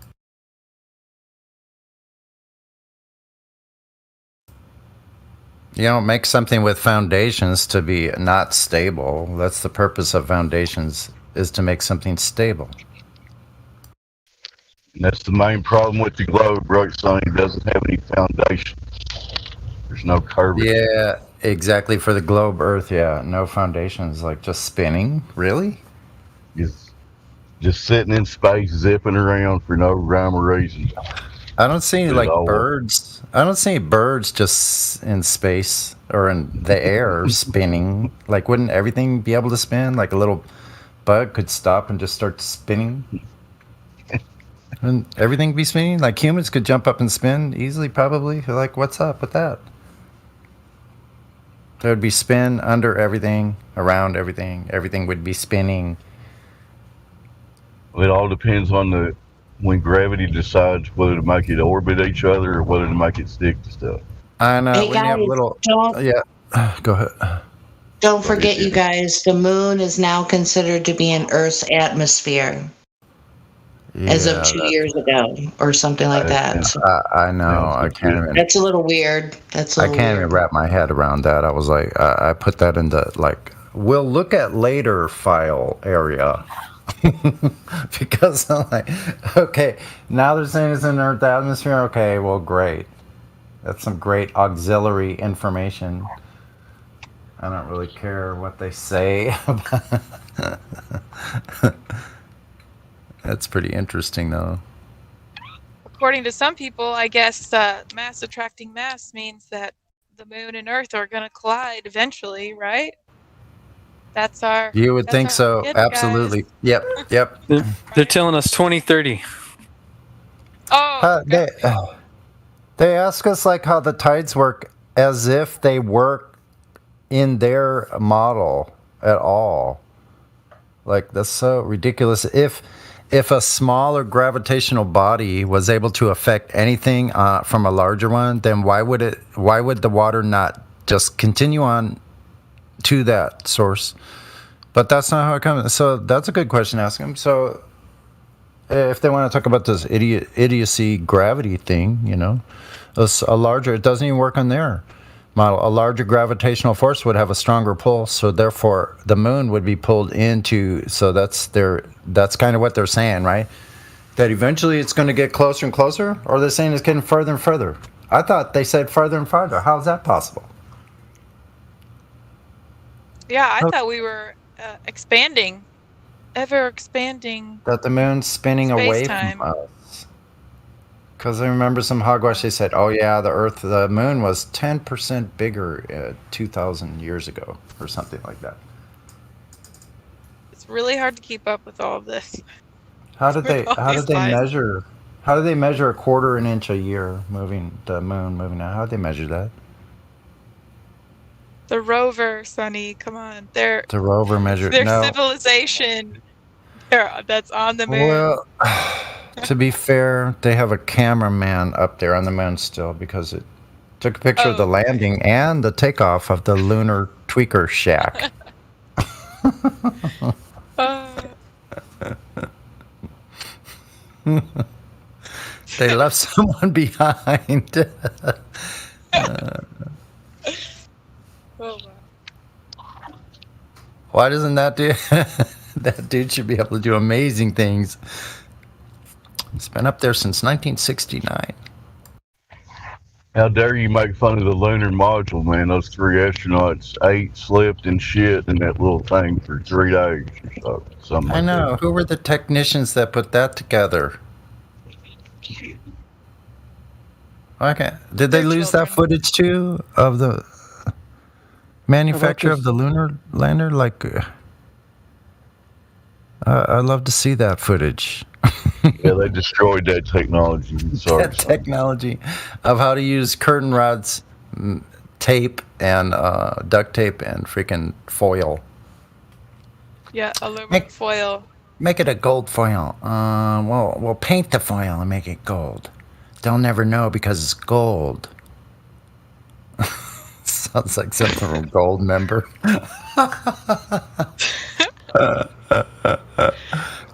S16: You don't make something with foundations to be not stable. That's the purpose of foundations, is to make something stable.
S1: And that's the main problem with the globe, right, son? It doesn't have any foundation. There's no curvature.
S16: Yeah, exactly. For the globe Earth, yeah. No foundations, like just spinning. Really?
S1: Just sitting in space, zipping around for no rhyme or reason.
S16: I don't see like birds. I don't see birds just in space or in the air spinning. Like, wouldn't everything be able to spin? Like a little bug could stop and just start spinning. And everything be spinning? Like humans could jump up and spin easily, probably. Like, what's up with that? There would be spin under everything, around everything. Everything would be spinning.
S1: It all depends on when gravity decides whether to make it orbit each other or whether to make it stick to stuff.
S16: I know.
S7: Hey,
S16: When you have
S7: guys,
S16: a little,
S7: don't-
S16: go ahead.
S7: Don't forget, you guys, the moon is now considered to be in Earth's atmosphere as of 2 years ago or something like that. So
S16: I know. I can't even.
S7: that's a little weird. That's a
S16: I
S7: little
S16: can't
S7: weird.
S16: even wrap my head around that. I was like, I put that into like, we'll look at later file area. Because I'm like, okay, now they're saying it's in Earth atmosphere. Okay, well, great. That's some great auxiliary information. I don't really care what they say. That's pretty interesting, though.
S15: According to some people, I guess mass attracting mass means that the moon and Earth are going to collide eventually, right? That's our.
S16: You would think so. Absolutely. Yep. Yep.
S22: They're telling us 2030.
S15: Oh.
S16: They ask us like how the tides work as if they work in their model at all. Like, that's so ridiculous. If a smaller gravitational body was able to affect anything from a larger one, then why would the water not just continue on to that source? But that's not how it comes. So that's a good question to ask them. So if they want to talk about this idiocy gravity thing, you know, a larger, it doesn't even work on their model. A larger gravitational force would have a stronger pull, so therefore the moon would be pulled into. So that's kind of what they're saying, right? That eventually it's going to get closer and closer, or they're saying it's getting further and further. I thought they said farther and farther. How is that possible?
S15: Yeah, I thought we were expanding, ever expanding.
S16: That the moon's spinning away
S15: Space-time.
S16: from us. Because I remember some hogwash, they said, oh yeah, the moon was 10% bigger 2,000 years ago, or something like that.
S15: It's really hard to keep up with all of this.
S16: How did they
S15: these lines.
S16: measure? How do they measure a quarter an inch a year moving the moon moving out? How do they measure that?
S15: The rover, Sonny, come on.
S16: The rover measured.
S15: Their
S16: No.
S15: civilization that's on the moon.
S16: Well, to be fair, they have a cameraman up there on the moon still because it took a picture of the landing and the takeoff of the lunar tweaker shack. They left someone behind. Why doesn't that dude? That dude should be able to do amazing things. It's been up there since 1969.
S1: How dare you make fun of the lunar module, man? Those 3 astronauts ate, slept, and shit in that little thing for 3 days or something.
S16: I know. Who were the technicians that put that together? Okay. Did they lose that footage too of the manufacture of the lunar lander? Like, I'd love to see that footage.
S1: Yeah, they destroyed that technology. Sorry,
S16: That technology of how to use curtain rods, tape, and duct tape, and freaking foil.
S15: Yeah, aluminum foil.
S16: Make it a gold foil. We'll paint the foil and make it gold. They'll never know because it's gold. Sounds like something from Gold Member.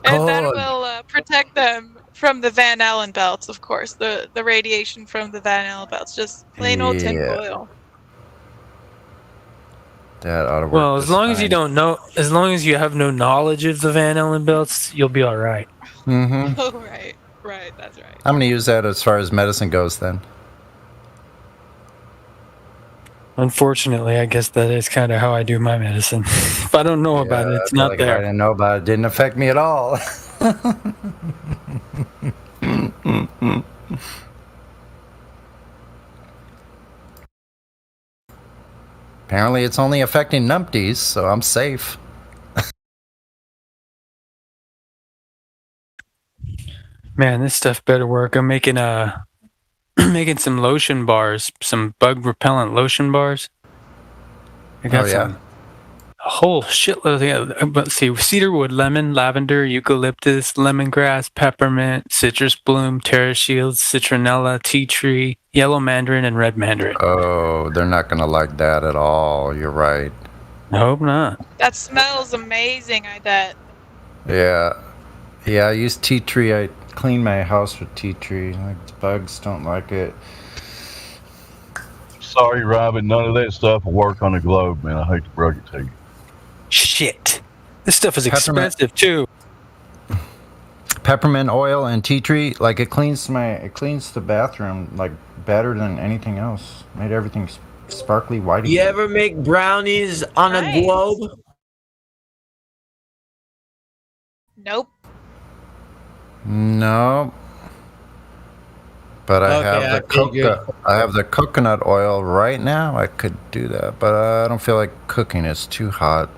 S15: And that will protect them from the Van Allen belts, of course. The radiation from the Van Allen belts. Just plain old tin foil.
S16: That ought to work.
S22: Well, as long as you don't know, as long as you have no knowledge of the Van Allen belts, you'll be all right.
S16: Mm-hmm.
S15: Oh, right, that's right.
S16: I'm going to use that as far as medicine goes then.
S22: Unfortunately, I guess that is kind of how I do my medicine. If I don't know about it, it's not
S16: If
S22: there.
S16: I didn't know about it. It didn't affect me at all. Apparently, it's only affecting numpties, so I'm safe.
S22: Man, this stuff better work. I'm making making some lotion bars, some bug repellent lotion bars. I got some a whole shitload. Let's see: cedarwood, lemon, lavender, eucalyptus, lemongrass, peppermint, citrus bloom, terra-shield, citronella, tea tree, yellow mandarin, and red mandarin.
S16: Oh, they're not going to like that at all. You're right.
S22: I hope not.
S15: That smells amazing, I bet.
S16: Yeah. Yeah, I use tea tree. I clean my house with tea tree. Like, the bugs don't like it.
S1: Sorry, Robin, none of that stuff will work on the globe, man. I hate to break it to you.
S22: Shit. This stuff is expensive, too.
S16: peppermint oil and tea tree, like it cleans the bathroom like better than anything else. Made everything sparkly white.
S12: You ever make brownies on a globe?
S15: Nope.
S16: No. But I have the coconut oil right now. I could do that, but I don't feel like cooking. It's too hot.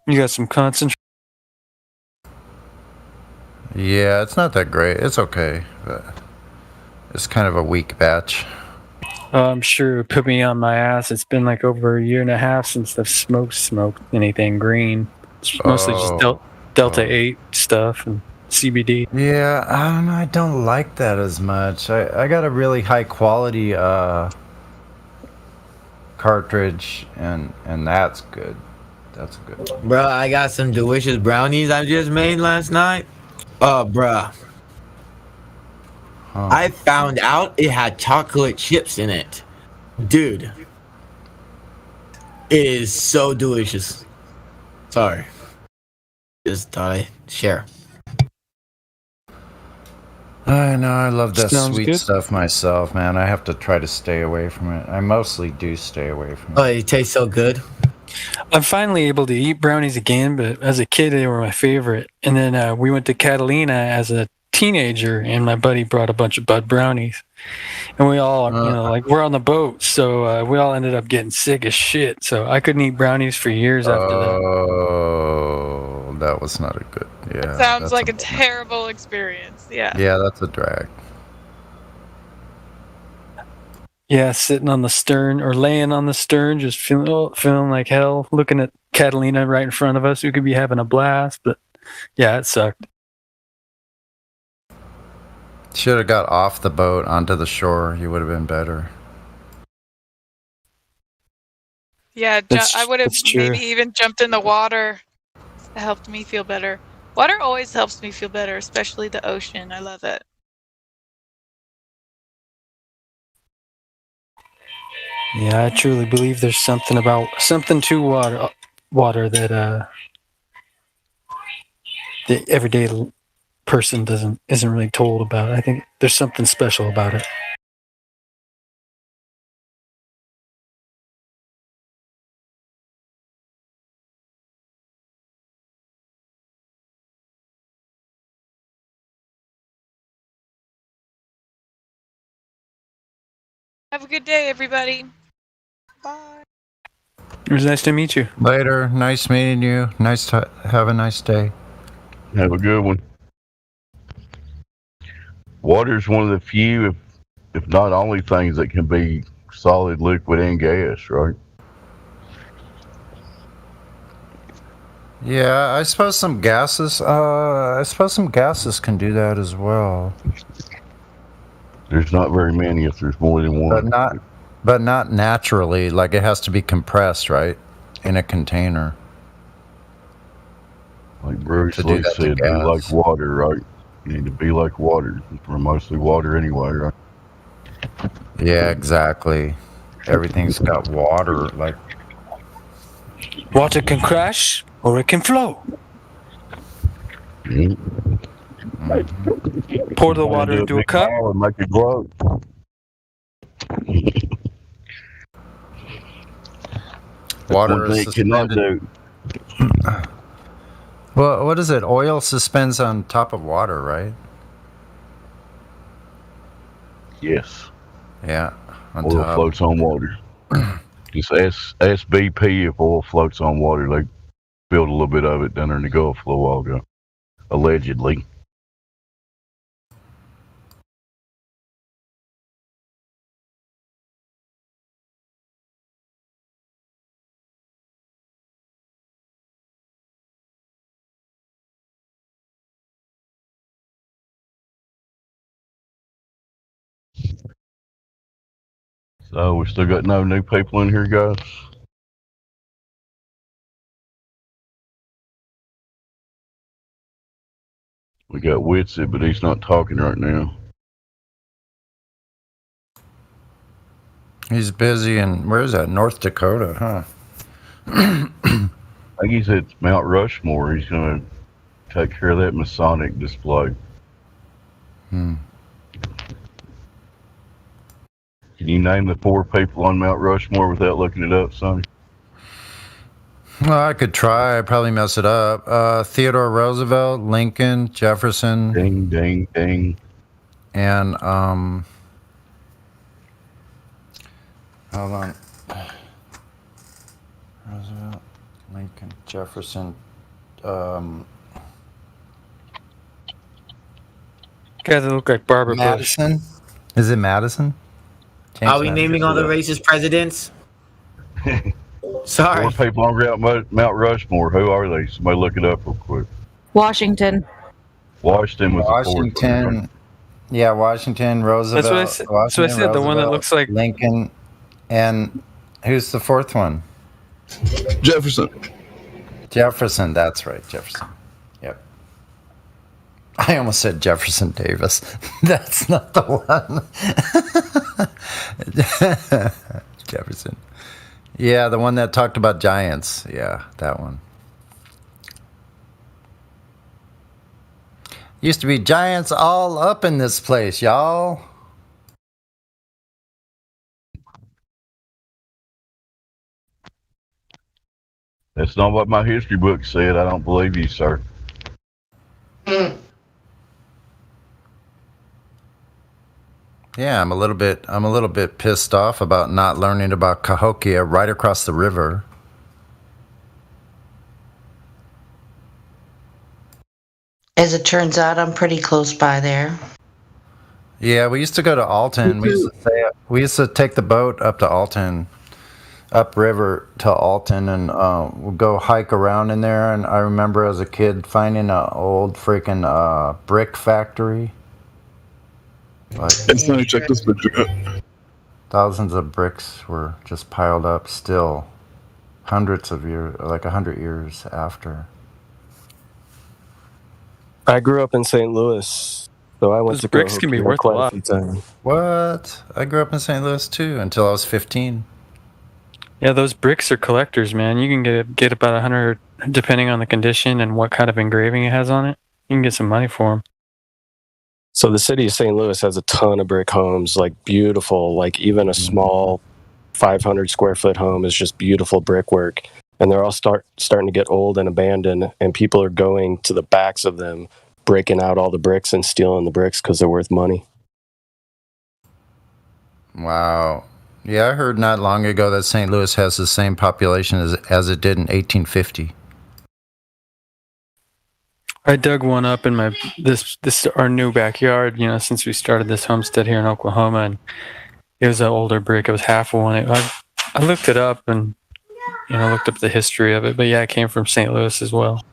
S22: You got some concentration?
S16: Yeah, it's not that great. It's okay, but it's kind of a weak batch.
S22: I'm sure it put me on my ass. It's been like over a year and a half since I've smoked anything green. It's mostly just Delta 8 stuff and CBD.
S16: Yeah, I don't know. I don't like that as much. I got a really high quality cartridge, and that's good. That's a good one.
S12: Bro, I got some delicious brownies I just made last night. Oh, bruh. I found out it had chocolate chips in it. Dude. It is so delicious. Sorry. Just thought I'd share.
S16: I know, I love that
S22: Sounds
S16: sweet
S22: good.
S16: stuff myself, man. I have to try to stay away from it. I mostly do stay away from it.
S12: Oh, it tastes so good.
S22: I'm finally able to eat brownies again, but as a kid, they were my favorite. And then we went to Catalina as a teenager, and my buddy brought a bunch of Bud brownies. And we all, we're on the boat, so we all ended up getting sick as shit. So I couldn't eat brownies for years after that.
S16: Oh, that was not a good. Yeah.
S15: Sounds like a terrible experience. Yeah.
S16: Yeah, that's a drag.
S22: Yeah, sitting on the stern or laying on the stern, just feeling like hell, looking at Catalina right in front of us. We could be having a blast, but yeah, it sucked.
S16: Should have got off the boat onto the shore. You would have been better.
S15: Yeah, I would have
S16: that's true.
S15: maybe even jumped in the water. It helped me feel better. Water always helps me feel better, especially the ocean. I love it.
S22: Yeah, I truly believe there's something to water that the everyday person isn't really told about. I think there's something special about it.
S15: Have a good day, everybody. Bye.
S22: It was nice to meet you.
S16: Later. Nice meeting you. Have a nice day.
S1: Have a good one. Water is one of the few, if not only, things that can be solid, liquid, and gas, right?
S16: Yeah, I suppose some gases. Can do that as well.
S1: There's not very many if there's more than one.
S16: But not naturally. Like it has to be compressed, right, in a container.
S1: Like Bruce Lee said, be like water, right? You need to be like water. We're mostly water anyway, right?
S16: Yeah, exactly. Everything's got water. Like
S22: water can crash or it can flow. Pour the water into a cup
S1: and make it grow.
S16: Water is suspended. Well, what is it? Oil suspends on top of water, right?
S1: Yes.
S16: Yeah.
S1: Oil floats on water. Just ask BP if oil floats on water. They spilled a little bit of it down there in the Gulf a little while ago. Allegedly. So we still got no new people in here, guys. We got Witsy, but he's not talking right now.
S16: He's busy in, where is that? North Dakota, huh?
S1: I think he's at Mount Rushmore. He's going to take care of that Masonic display. Can you name the 4 people on Mount Rushmore without looking it up, Sonny?
S16: Well, I could try. I'd probably mess it up. Theodore Roosevelt, Lincoln, Jefferson.
S1: Ding, ding, ding.
S16: And, hold on. Roosevelt, Lincoln, Jefferson.
S22: Guys that look like Barbara Bush.
S16: Madison? Is it Madison? James
S12: Are we naming all the racist presidents? Sorry.
S1: 4 people on Mount Rushmore. Who are they? Somebody look it up real quick.
S4: Washington.
S1: Washington was the 4th.
S16: Washington. Yeah, Washington, Roosevelt.
S22: That's what I said. The one that looks like
S16: Lincoln. And who's the 4th one?
S17: Jefferson.
S16: Jefferson, that's right, Jefferson. Yep. I almost said Jefferson Davis. That's not the one. Jefferson. Yeah, the one that talked about giants. Yeah, that one. Used to be giants all up in this place, y'all.
S1: That's not what my history book said. I don't believe you, sir.
S16: Yeah, I'm a little bit pissed off about not learning about Cahokia right across the river.
S7: As it turns out, I'm pretty close by there.
S16: Yeah, we used to go to Alton. We used to take the boat up to Alton, upriver to Alton, and we'd go hike around in there. And I remember as a kid finding an old freaking brick factory. Like,
S17: check this picture out.
S16: Thousands of bricks were just piled up still, hundreds of years, like 100 years after.
S18: I grew up in St. Louis, so I went
S22: those
S18: to
S22: bricks can be worth a lot.
S16: What? I grew up in St. Louis too until I was 15.
S22: Yeah, those bricks are collectors, man. You can get about 100, depending on the condition and what kind of engraving it has on it. You can get some money for them.
S18: So the city of St. Louis has a ton of brick homes, like beautiful, like even a small 500 square foot home is just beautiful brickwork. And they're all starting to get old and abandoned, and people are going to the backs of them, breaking out all the bricks and stealing the bricks because they're worth money.
S16: Wow. Yeah, I heard not long ago that St. Louis has the same population as it did in 1850.
S22: I dug one up in my this our new backyard, since we started this homestead here in Oklahoma, and it was an older brick. It was half of one. I looked it up and looked up the history of it, but yeah, it came from St. Louis as well.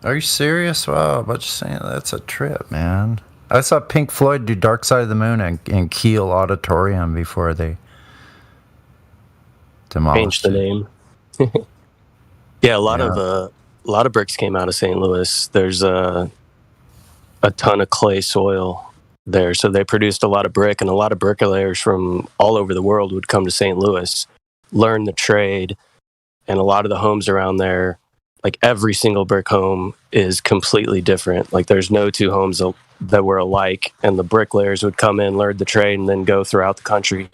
S16: Are you serious? Wow, but just saying, that's a trip, man. I saw Pink Floyd do Dark Side of the Moon in Kiel Auditorium before they demolished
S18: the name. Yeah, a lot of bricks came out of St. Louis. There's a ton of clay soil there, so they produced a lot of brick, and a lot of bricklayers from all over the world would come to St. Louis, learn the trade, and a lot of the homes around there, like every single brick home is completely different. Like there's no two homes that were alike, and the bricklayers would come in, learn the trade, and then go throughout the country.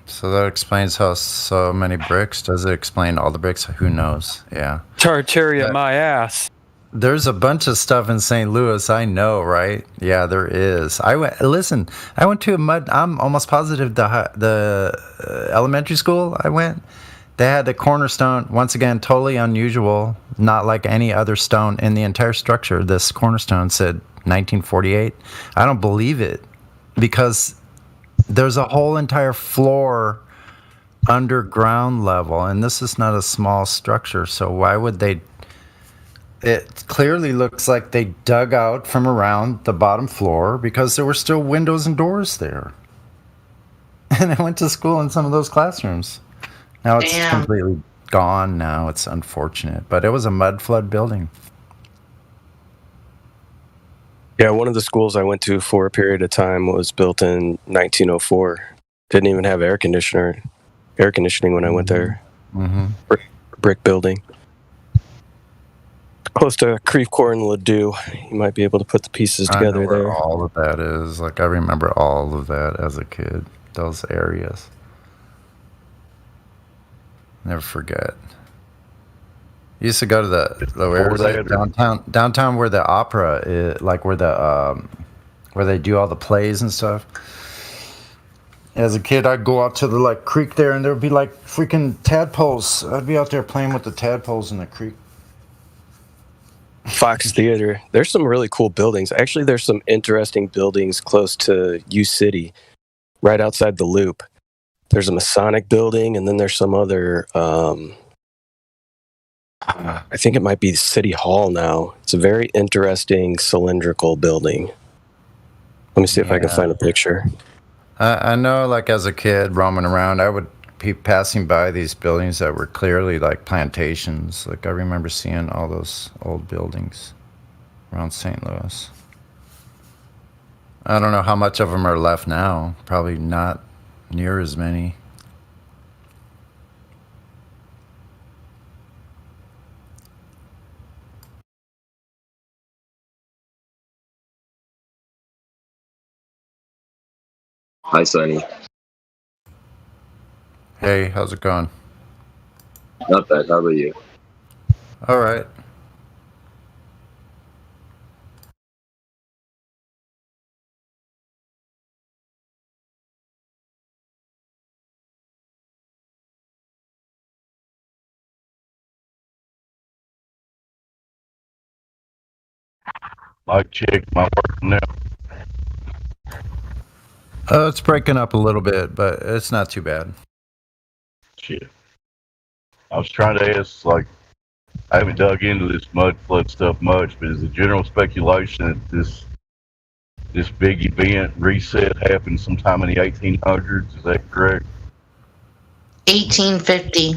S16: So that explains how so many bricks. Does it explain all the bricks? Who knows? Yeah.
S22: Tartaria my ass.
S16: There's a bunch of stuff in St. Louis, I know, right? Yeah, there is. I went to I'm almost positive the elementary school I went, they had a cornerstone, once again, totally unusual, not like any other stone in the entire structure. This cornerstone said 1948. I don't believe it, because there's a whole entire floor underground level, and this is not a small structure, so why would they? It clearly looks like they dug out from around the bottom floor because there were still windows and doors there. And I went to school in some of those classrooms. Now it's completely gone now. It's unfortunate, but it was a mud flood building.
S18: Yeah, one of the schools I went to for a period of time was built in 1904, Didn't even have air conditioning when I went there.
S16: Mm-hmm.
S18: Brick building. Close to Creve Coeur and Ladue. You might be able to put the pieces together
S16: I know where
S18: there.
S16: all of that is. Like, I remember all of that as a kid. Those areas. Never forget. You used to go to the where is it? Downtown where the opera is, like where they do all the plays and stuff. As a kid, I'd go out to the like creek there, and there would be like freaking tadpoles. I'd be out there playing with the tadpoles in the creek.
S18: Fox Theater. There's some really cool buildings. Actually, there's some interesting buildings close to U City, right outside the Loop. There's a Masonic building, and then there's some other. I think it might be City Hall now. It's a very interesting cylindrical building. Let me see if I can find a picture.
S16: I know, like as a kid roaming around, I would be passing by these buildings that were clearly like plantations. Like I remember seeing all those old buildings around St. Louis. I don't know how much of them are left now. Probably not near as many.
S4: Hi, Sonny.
S16: Hey, how's it going?
S4: Not bad. How about you?
S16: All right.
S1: Mic check, my working now.
S16: It's breaking up a little bit, but it's not too bad.
S1: Shit. I was trying to ask, like, I haven't dug into this mud flood stuff much, but is the general speculation that this big event reset happened sometime in the 1800s? Is that correct?
S7: 1850.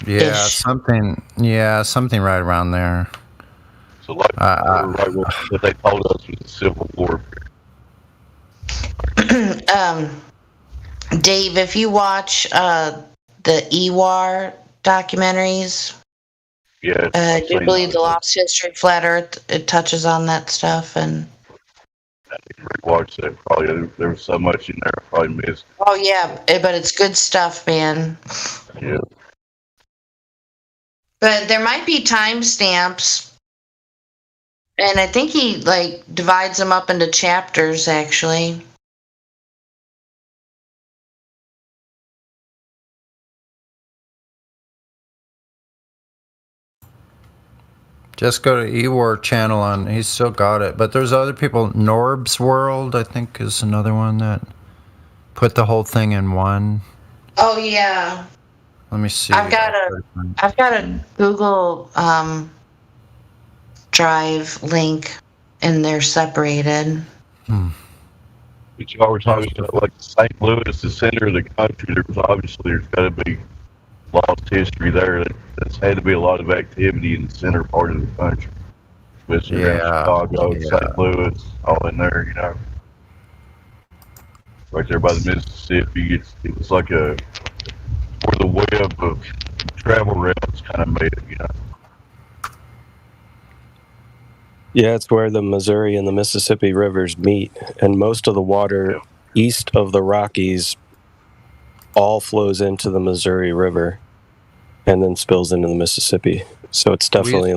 S16: Yeah, something right around there.
S1: So, like, right what they told us was the Civil War.
S7: Dave, if you watch the EWAR documentaries, do you believe the Lost History of Flat Earth? It touches on that stuff, and
S1: I didn't rewatch that. Probably there was so much in there I probably missed.
S7: oh yeah, but it's good stuff, man.
S1: Yeah.
S7: But there might be timestamps, and I think he like divides them up into chapters actually.
S16: Just go to Ewar channel on. He's still got it, but there's other people. Norb's World, I think, is another one that put the whole thing in one.
S7: Oh yeah.
S16: Let me see.
S7: I've got a Google Drive link, and they're separated.
S1: But you always talking about like St. Louis, the center of the country. There's got to be lost history there. That's had to be a lot of activity in the center part of the country, especially around Chicago, St. Louis, all in there. You know, right there by the Mississippi. It was like where the web of travel routes kind of made it. You know.
S18: Yeah, it's where the Missouri and the Mississippi rivers meet, and most of the water east of the Rockies all flows into the Missouri River and then spills into the Mississippi. So it's definitely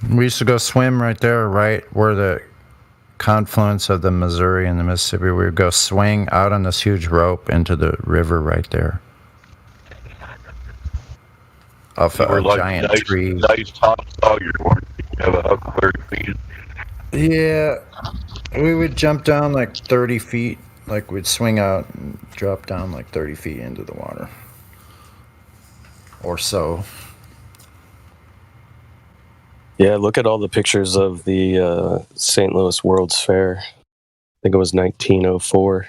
S16: we used to go swim right there, right where the confluence of the Missouri and the Mississippi. We would go swing out on this huge rope into the river right there. Off a giant tree.
S1: Tom Sawyer, weren't you? Have a huckleberry feed.
S16: Yeah, we would jump down like 30 feet. Like we'd swing out and drop down like 30 feet into the water. Or so.
S18: Yeah, look at all the pictures of the St. Louis World's Fair. I think it was 1904.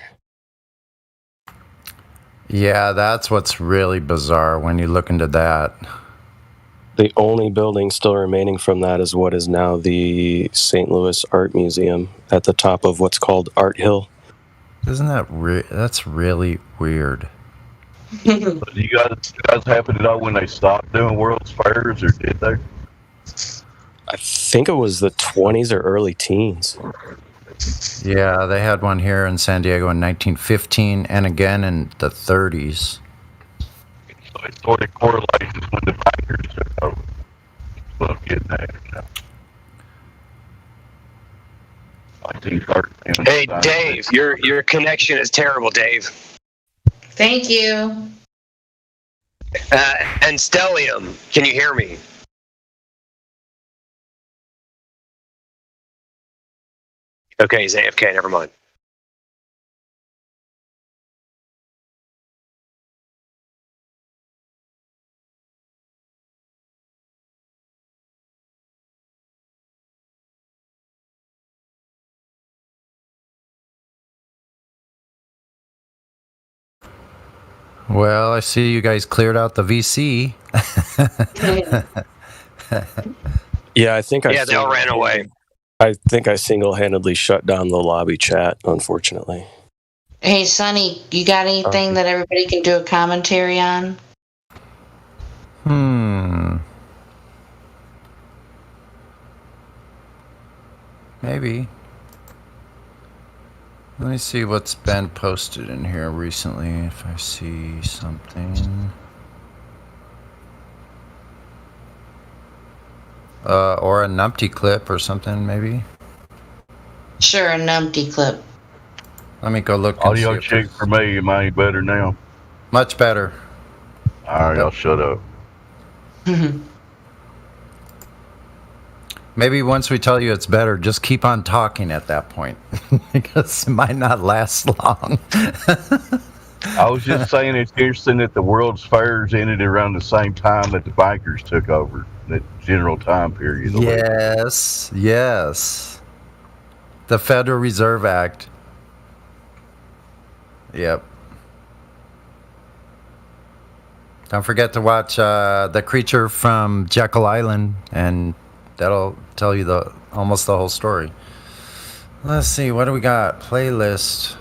S16: Yeah, that's what's really bizarre when you look into that.
S18: The only building still remaining from that is what is now the St. Louis Art Museum at the top of what's called Art Hill.
S16: Isn't that that's really weird?
S1: Do you guys happen to know when they stopped doing World's Fairs, or did they?
S18: I think it was the 20s or early teens.
S16: Yeah, they had one here in San Diego in 1915 and again in the 30s.
S1: So it sort of correlates with when the bankers took over. That's what I'm getting at.
S6: Hey, Dave, your connection is terrible, Dave.
S7: Thank you.
S6: And Stellium, can you hear me? Okay, he's AFK, never mind.
S16: Well, I see you guys cleared out the VC.
S18: Yeah, I think
S6: they all ran away.
S18: I think I single-handedly shut down the lobby chat, unfortunately.
S7: Hey, Sonny, you got anything that everybody can do a commentary on?
S16: Maybe. Let me see what's been posted in here recently, if I see something. Or a numpty clip or something, maybe?
S7: Sure, a numpty clip.
S16: Let me go look.
S1: Audio check for me. Am I any better now?
S16: Much better.
S1: All right, I'll shut up.
S16: Maybe once we tell you it's better, just keep on talking at that point. Because it might not last long.
S1: I was just saying it's interesting that the World's Fairs ended around the same time that the bankers took over, that general time period.
S16: Yes, yes. The Federal Reserve Act. Yep. Don't forget to watch The Creature from Jekyll Island, and that'll tell you almost the whole story. Let's see, what do we got? Playlist.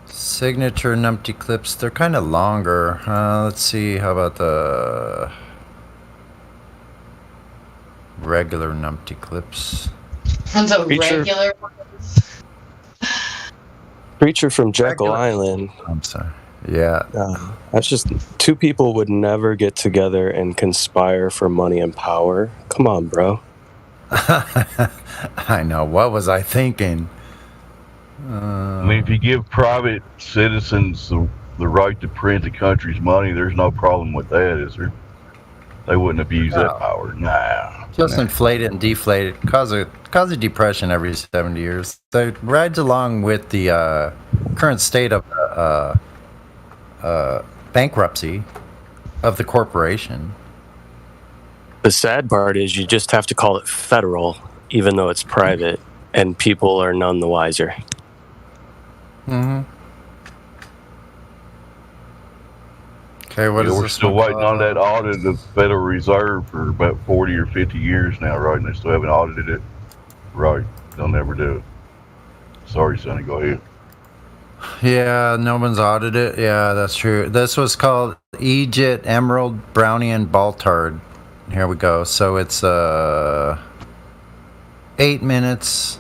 S16: Signature numpty clips. They're kind of longer. Let's see, how about the regular numpty clips?
S7: The regular ones?
S18: Creature from Jekyll Island.
S16: I'm sorry. Yeah.
S18: That's just two people would never get together and conspire for money and power. Come on, bro.
S16: I know. What was I thinking?
S1: I mean, if you give private citizens the right to print the country's money, there's no problem with that, is there? They wouldn't abuse that power. Nah.
S16: Just inflate it and deflate it. Cause a depression every 70 years. So it rides along with the current state of bankruptcy of the corporation.
S18: The sad part is you just have to call it federal, even though it's private, and people are none the wiser.
S16: Mm-hmm. Okay, what is
S1: We're
S16: this
S1: still
S16: one?
S1: waiting on that audit of the Federal Reserve for about 40 or 50 years now, right? And they still haven't audited it. Right. They'll never do it. Sorry, Sonny, go ahead.
S16: Yeah, no one's audited it. Yeah, that's true. This was called Egypt, Emerald, Brownie, and Baltard. Here we go. So it's 8 minutes,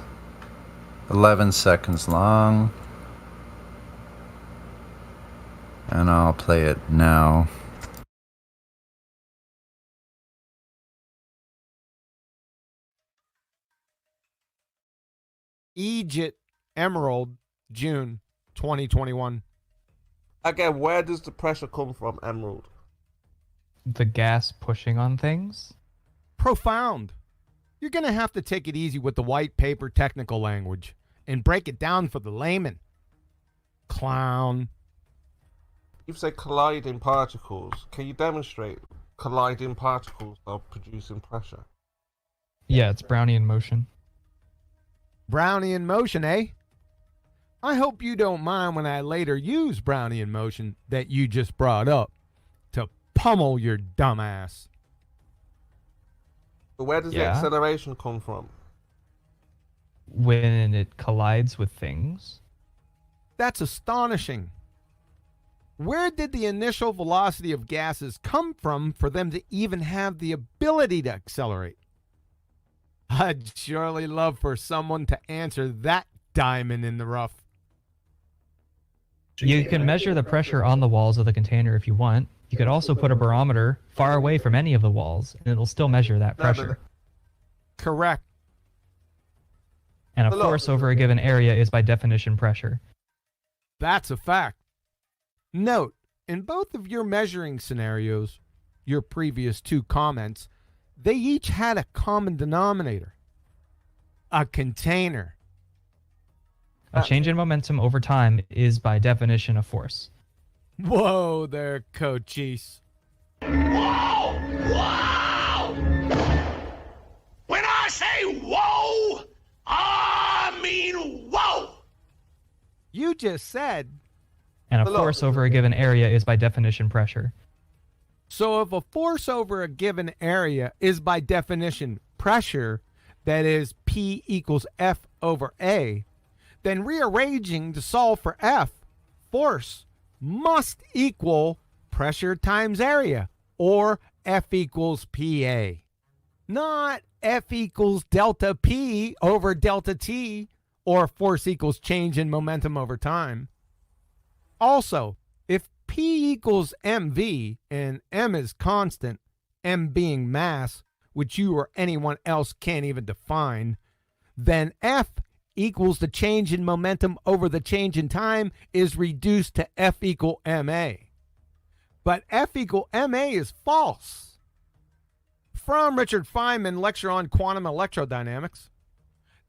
S16: 11 seconds long. And I'll play it now.
S19: Egypt, Emerald, June 2021.
S21: Again, where does the pressure come from, Emerald?
S23: The gas pushing on things?
S19: Profound. You're going to have to take it easy with the white paper technical language and break it down for the layman. Clown.
S21: You say colliding particles. Can you demonstrate colliding particles are producing pressure?
S23: Yeah, it's Brownian motion.
S19: Brownian motion, eh? I hope you don't mind when I later use Brownian motion that you just brought up to pummel your dumb ass.
S21: But where does the acceleration come from?
S23: when it collides with things.
S19: That's astonishing. Where did the initial velocity of gases come from for them to even have the ability to accelerate? I'd surely love for someone to answer that diamond in the rough.
S23: You can measure the pressure on the walls of the container if you want. You could also put a barometer far away from any of the walls, and it'll still measure that pressure.
S19: Correct.
S23: And a force over a given area is by definition pressure.
S19: That's a fact. Note, in both of your measuring scenarios, your previous two comments, they each had a common denominator. A container.
S23: A change in momentum over time is by definition a force.
S19: Whoa there, Cochise.
S3: Whoa! Whoa! When I say whoa, I mean whoa!
S19: You just said...
S23: And a force over a given area is by definition pressure.
S19: So if a force over a given area is by definition pressure, that is P equals F over A, then rearranging to solve for F, force must equal pressure times area, or F equals PA. Not F equals delta P over delta T, or force equals change in momentum over time. Also, if P equals mv and m is constant, m being mass, which you or anyone else can't even define, then F equals the change in momentum over the change in time is reduced to F equal ma. But F equal ma is false. From Richard Feynman, lecture on quantum electrodynamics.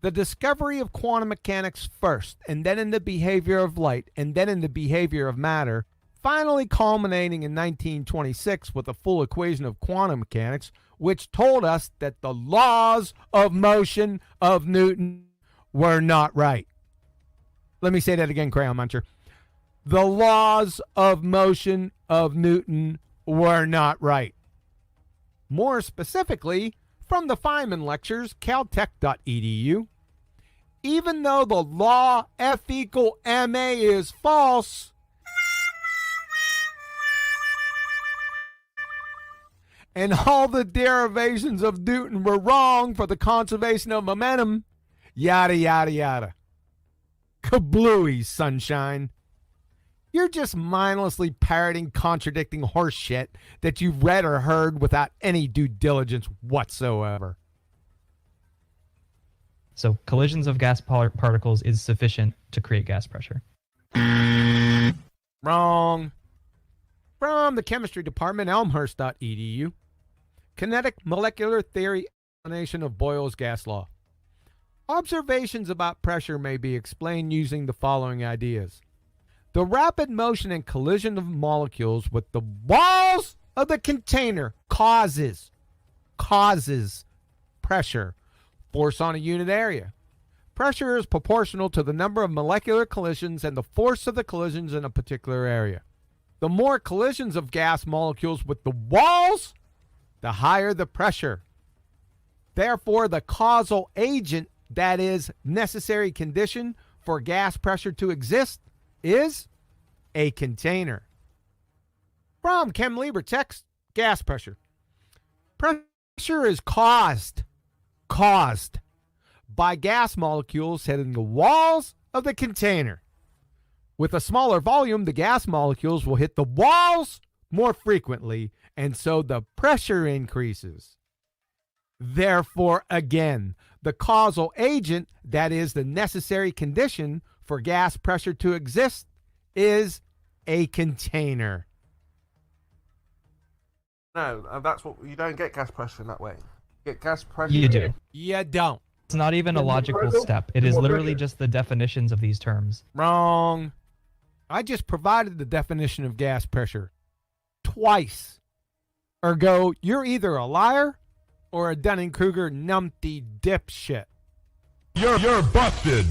S19: The discovery of quantum mechanics first, and then in the behavior of light, and then in the behavior of matter, finally culminating in 1926 with the full equation of quantum mechanics, which told us that the laws of motion of Newton were not right. Let me say that again, Crayon Muncher. The laws of motion of Newton were not right. More specifically, from the Feynman lectures, caltech.edu, even though the law F equal ma is false, and all the derivations of Newton were wrong for the conservation of momentum, yada, yada, yada. Kablooey, sunshine. You're just mindlessly parroting contradicting horse shit that you've read or heard without any due diligence whatsoever.
S23: So collisions of gas particles is sufficient to create gas pressure.
S19: Wrong. From the chemistry department, elmhurst.edu. Kinetic molecular theory explanation of Boyle's gas law. Observations about pressure may be explained using the following ideas. The rapid motion and collision of molecules with the walls of the container causes pressure, force on a unit area. Pressure is proportional to the number of molecular collisions and the force of the collisions in a particular area. The more collisions of gas molecules with the walls, the higher the pressure. Therefore, the causal agent, that is, necessary condition for gas pressure to exist, is a container. From ChemLibra text, gas pressure. Pressure is caused by gas molecules hitting the walls of the container. With a smaller volume, the gas molecules will hit the walls more frequently, and so the pressure increases. Therefore, again, the causal agent, that is the necessary condition for gas pressure to exist, is a container.
S21: No, that's what you don't get gas pressure in that way. You get gas pressure.
S23: You do.
S19: You don't.
S23: It's not even a logical step. It is literally just the definitions of these terms.
S19: Wrong. I just provided the definition of gas pressure twice. Ergo, you're either a liar or a Dunning-Kruger numpty dipshit.
S23: You're busted.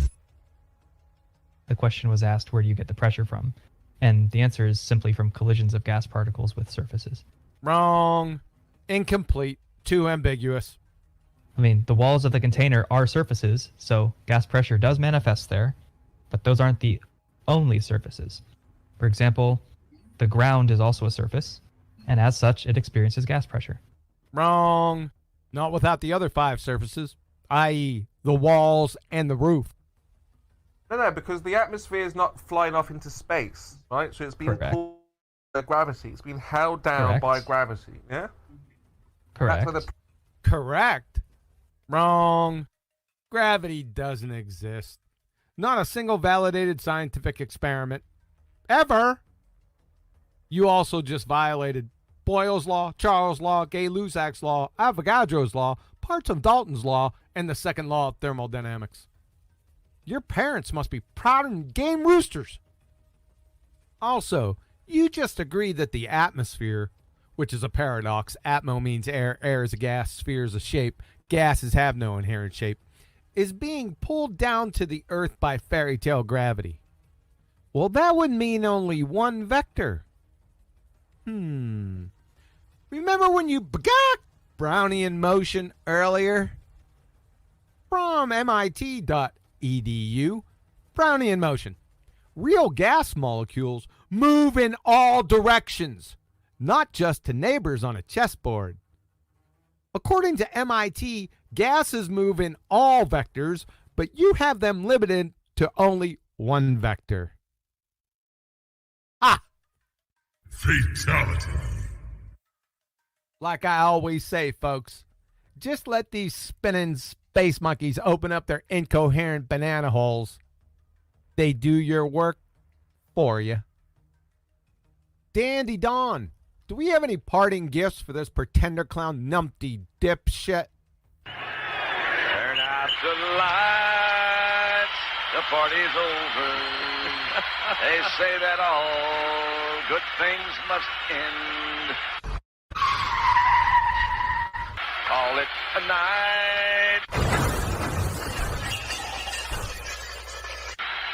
S23: The question was asked, where do you get the pressure from? And the answer is simply from collisions of gas particles with surfaces.
S19: Wrong. Incomplete. Too ambiguous.
S23: I mean, the walls of the container are surfaces, so gas pressure does manifest there, but those aren't the only surfaces. For example, the ground is also a surface, and as such, it experiences gas pressure.
S19: Wrong. Not without the other 5 surfaces, i.e., the walls and the roof.
S21: No, because the atmosphere is not flying off into space, right? So it's being
S23: Correct.
S21: pulled by gravity. It's being held down
S23: Correct.
S21: by gravity. Yeah.
S23: Correct.
S21: That's where the
S19: Correct. Wrong. Gravity doesn't exist. Not a single validated scientific experiment. Ever. You also just violated Boyle's Law, Charles' Law, Gay-Lussac's Law, Avogadro's Law, parts of Dalton's Law, and the second law of thermodynamics. Your parents must be proud and game roosters. Also, you just agreed that the atmosphere, which is a paradox, atmo means air, air is a gas, sphere is a shape, gases have no inherent shape, is being pulled down to the earth by fairy tale gravity. Well, that would mean only one vector. Remember when you begot Brownian motion earlier? From MIT.edu, Brownian motion. Real gas molecules move in all directions, not just to neighbors on a chessboard. According to MIT, gases move in all vectors, but you have them limited to only one vector. Ah!
S13: Fatality.
S19: Like I always say, folks, just let these spinning space monkeys open up their incoherent banana holes. They do your work for you. Dandy Don, do we have any parting gifts for this pretender clown numpty dipshit?
S3: Turn out the lights, the party's over. They say that all good things must end. Call it a night.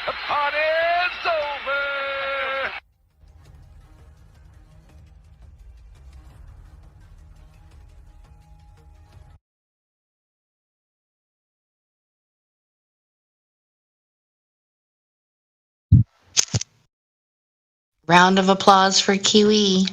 S3: The party's over.
S7: Round of applause for Kiwi.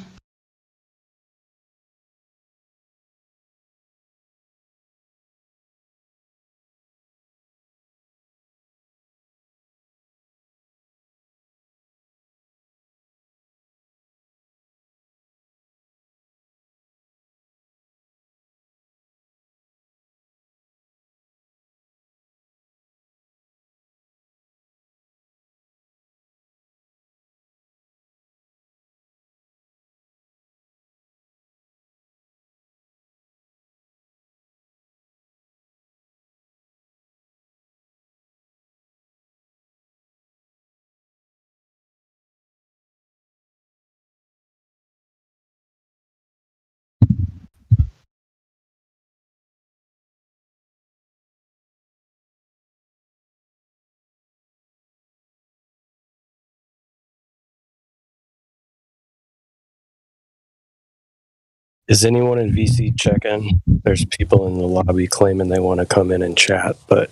S18: Is anyone in VC check-in? There's people in the lobby claiming they want to come in and chat, but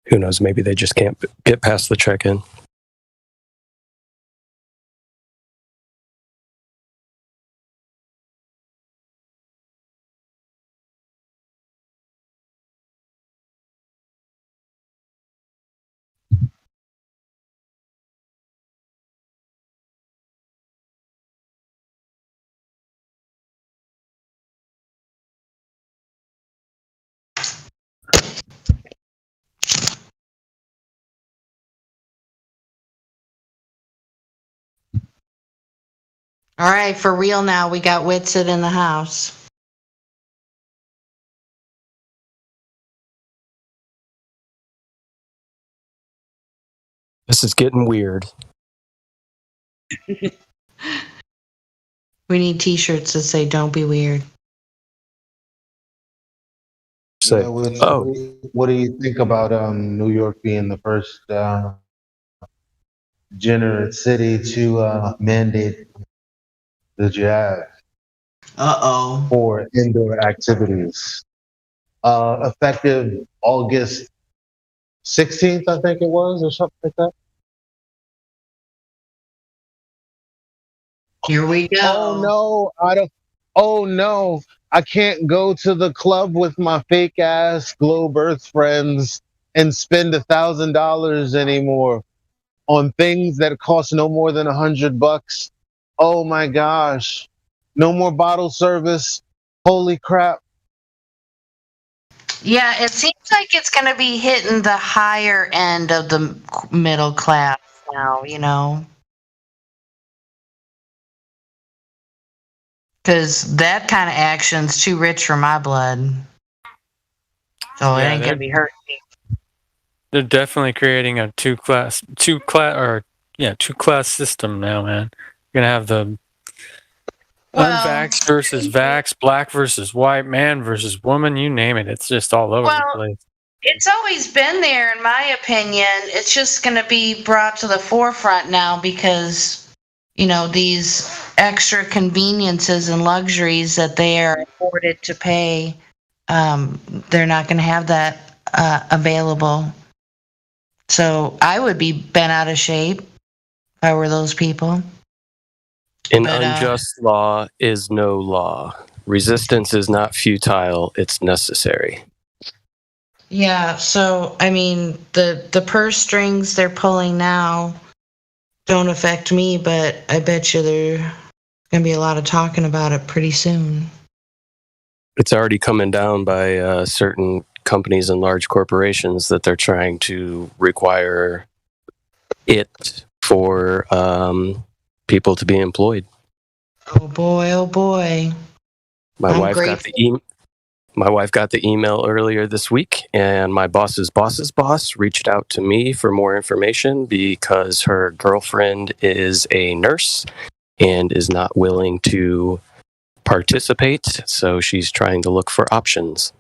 S18: who knows? Maybe they just can't get past the check-in.
S7: All right, for real now, we got Witsit in the house.
S18: This is getting weird.
S7: We need t-shirts that say "Don't be weird."
S18: Say,
S2: what do you think about New York being the first generate city to mandate the jab
S7: for
S2: indoor activities? effective August 16th, I think it was, or something like that.
S7: Here we go.
S2: Oh no, I don't. Oh no, I can't go to the club with my fake ass Globe Earth friends and spend $1,000 anymore on things that cost no more than $100. Oh my gosh, no more bottle service. Holy crap.
S7: Yeah, it seems like it's going to be hitting the higher end of the middle class now, you know? Because that kind of action's too rich for my blood. So it
S22: Yeah,
S7: ain't going to be hurting me.
S22: They're definitely creating a two class system now, man. You're gonna have the unvaxxed versus vax, black versus white, man versus woman, you name it. It's just all over the place.
S7: It's always been there, in my opinion. It's just going to be brought to the forefront now because, you know, these extra conveniences and luxuries that they are afforded to pay, they're not going to have that available. So I would be bent out of shape if I were those people.
S18: An unjust law is no law. Resistance is not futile, it's necessary.
S7: Yeah, so I mean, the purse strings they're pulling now don't affect me, but I bet you there's gonna be a lot of talking about it pretty soon.
S18: It's already coming down by certain companies and large corporations that they're trying to require it for people to be employed.
S7: Oh boy, oh boy.
S18: My wife got the email earlier this week, and my boss's boss's boss reached out to me for more information because her girlfriend is a nurse and is not willing to participate, so she's trying to look for options.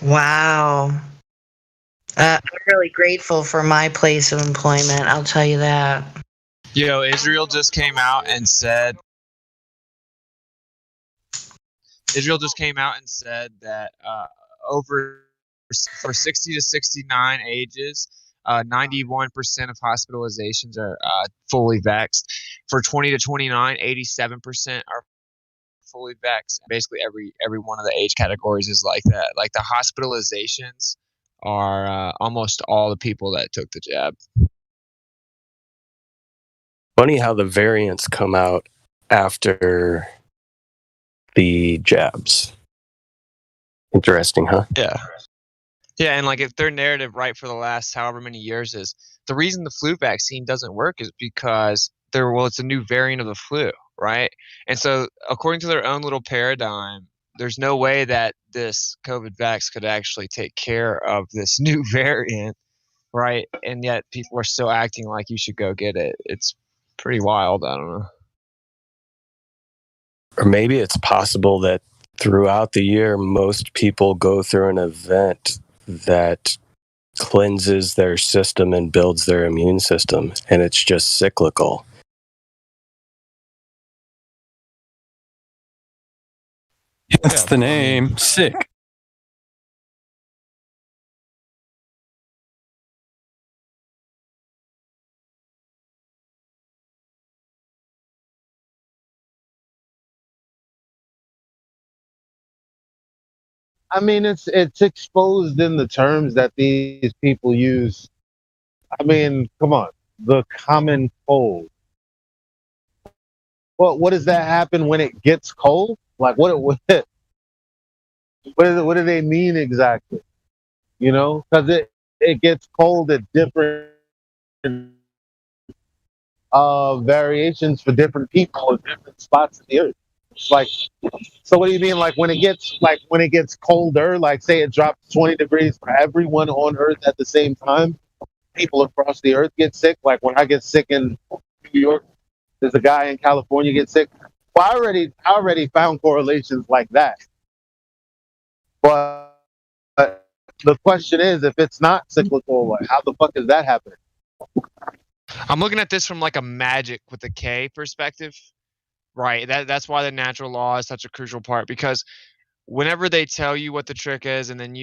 S7: Wow. I'm really grateful for my place of employment, I'll tell you that.
S9: Israel just came out and said that for 60 to 69 ages, 91% of hospitalizations are fully vaxxed. For 20 to 29, 87% are fully vaxxed. Basically, every one of the age categories is like that. Like the hospitalizations are almost all the people that took the jab.
S18: Funny how the variants come out after the jabs. Interesting, huh?
S9: Yeah. Yeah, and like if their narrative right for the last however many years is the reason the flu vaccine doesn't work is because it's a new variant of the flu, right? And so according to their own little paradigm, there's no way that this COVID vax could actually take care of this new variant, right? And yet people are still acting like you should go get it. It's pretty wild. I don't know.
S18: Or maybe it's possible that throughout the year, most people go through an event that cleanses their system and builds their immune system, and it's just cyclical.
S22: That's the name. Sick.
S2: I mean, it's exposed in the terms that these people use. I mean, come on, the common cold. Well, what does that happen when it gets cold? Like, what do they mean exactly? You know, because it gets cold at different variations for different people in different spots of the earth. Like, so what do you mean? Like when it gets colder, like say it drops 20 degrees for everyone on Earth at the same time, people across the Earth get sick. Like when I get sick in New York, there's a guy in California get sick. Well, I already found correlations like that. But the question is, if it's not cyclical, like, how the fuck is that happening?
S9: I'm looking at this from like a magic with a K perspective. Right. That's why the natural law is such a crucial part, because whenever they tell you what the trick is, and then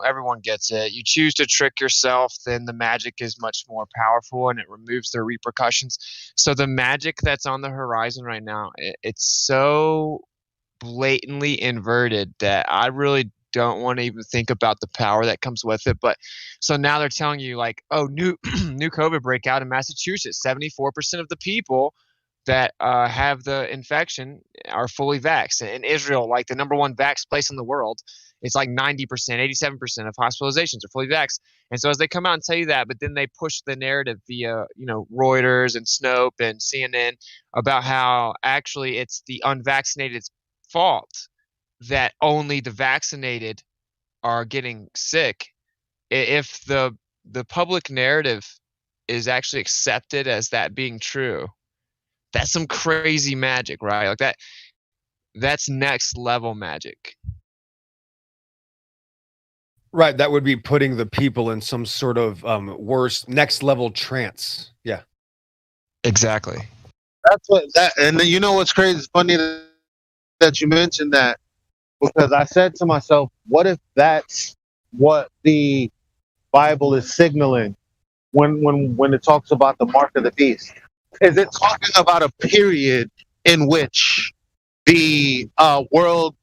S9: everyone gets it, you choose to trick yourself, then the magic is much more powerful and it removes the repercussions. So the magic that's on the horizon right now, it's so blatantly inverted that I really don't want to even think about the power that comes with it. But so now they're telling you like, oh, new COVID breakout in Massachusetts, 74% of the people that have the infection are fully vaxxed. In Israel, like the number one vax place in the world, it's like 90%, 87% of hospitalizations are fully vaxxed. And so as they come out and tell you that, but then they push the narrative via, Reuters and Snopes and CNN about how actually it's the unvaccinated's fault that only the vaccinated are getting sick. If the public narrative is actually accepted as that being true, that's some crazy magic, right? Like that's next level magic.
S5: Right, that would be putting the people in some sort of worse next level trance. Yeah.
S9: Exactly.
S2: That's and you know what's crazy? It's funny that you mentioned that, because I said to myself, what if that's what the Bible is signaling when it talks about the mark of the beast? Is it talking about a period in which the world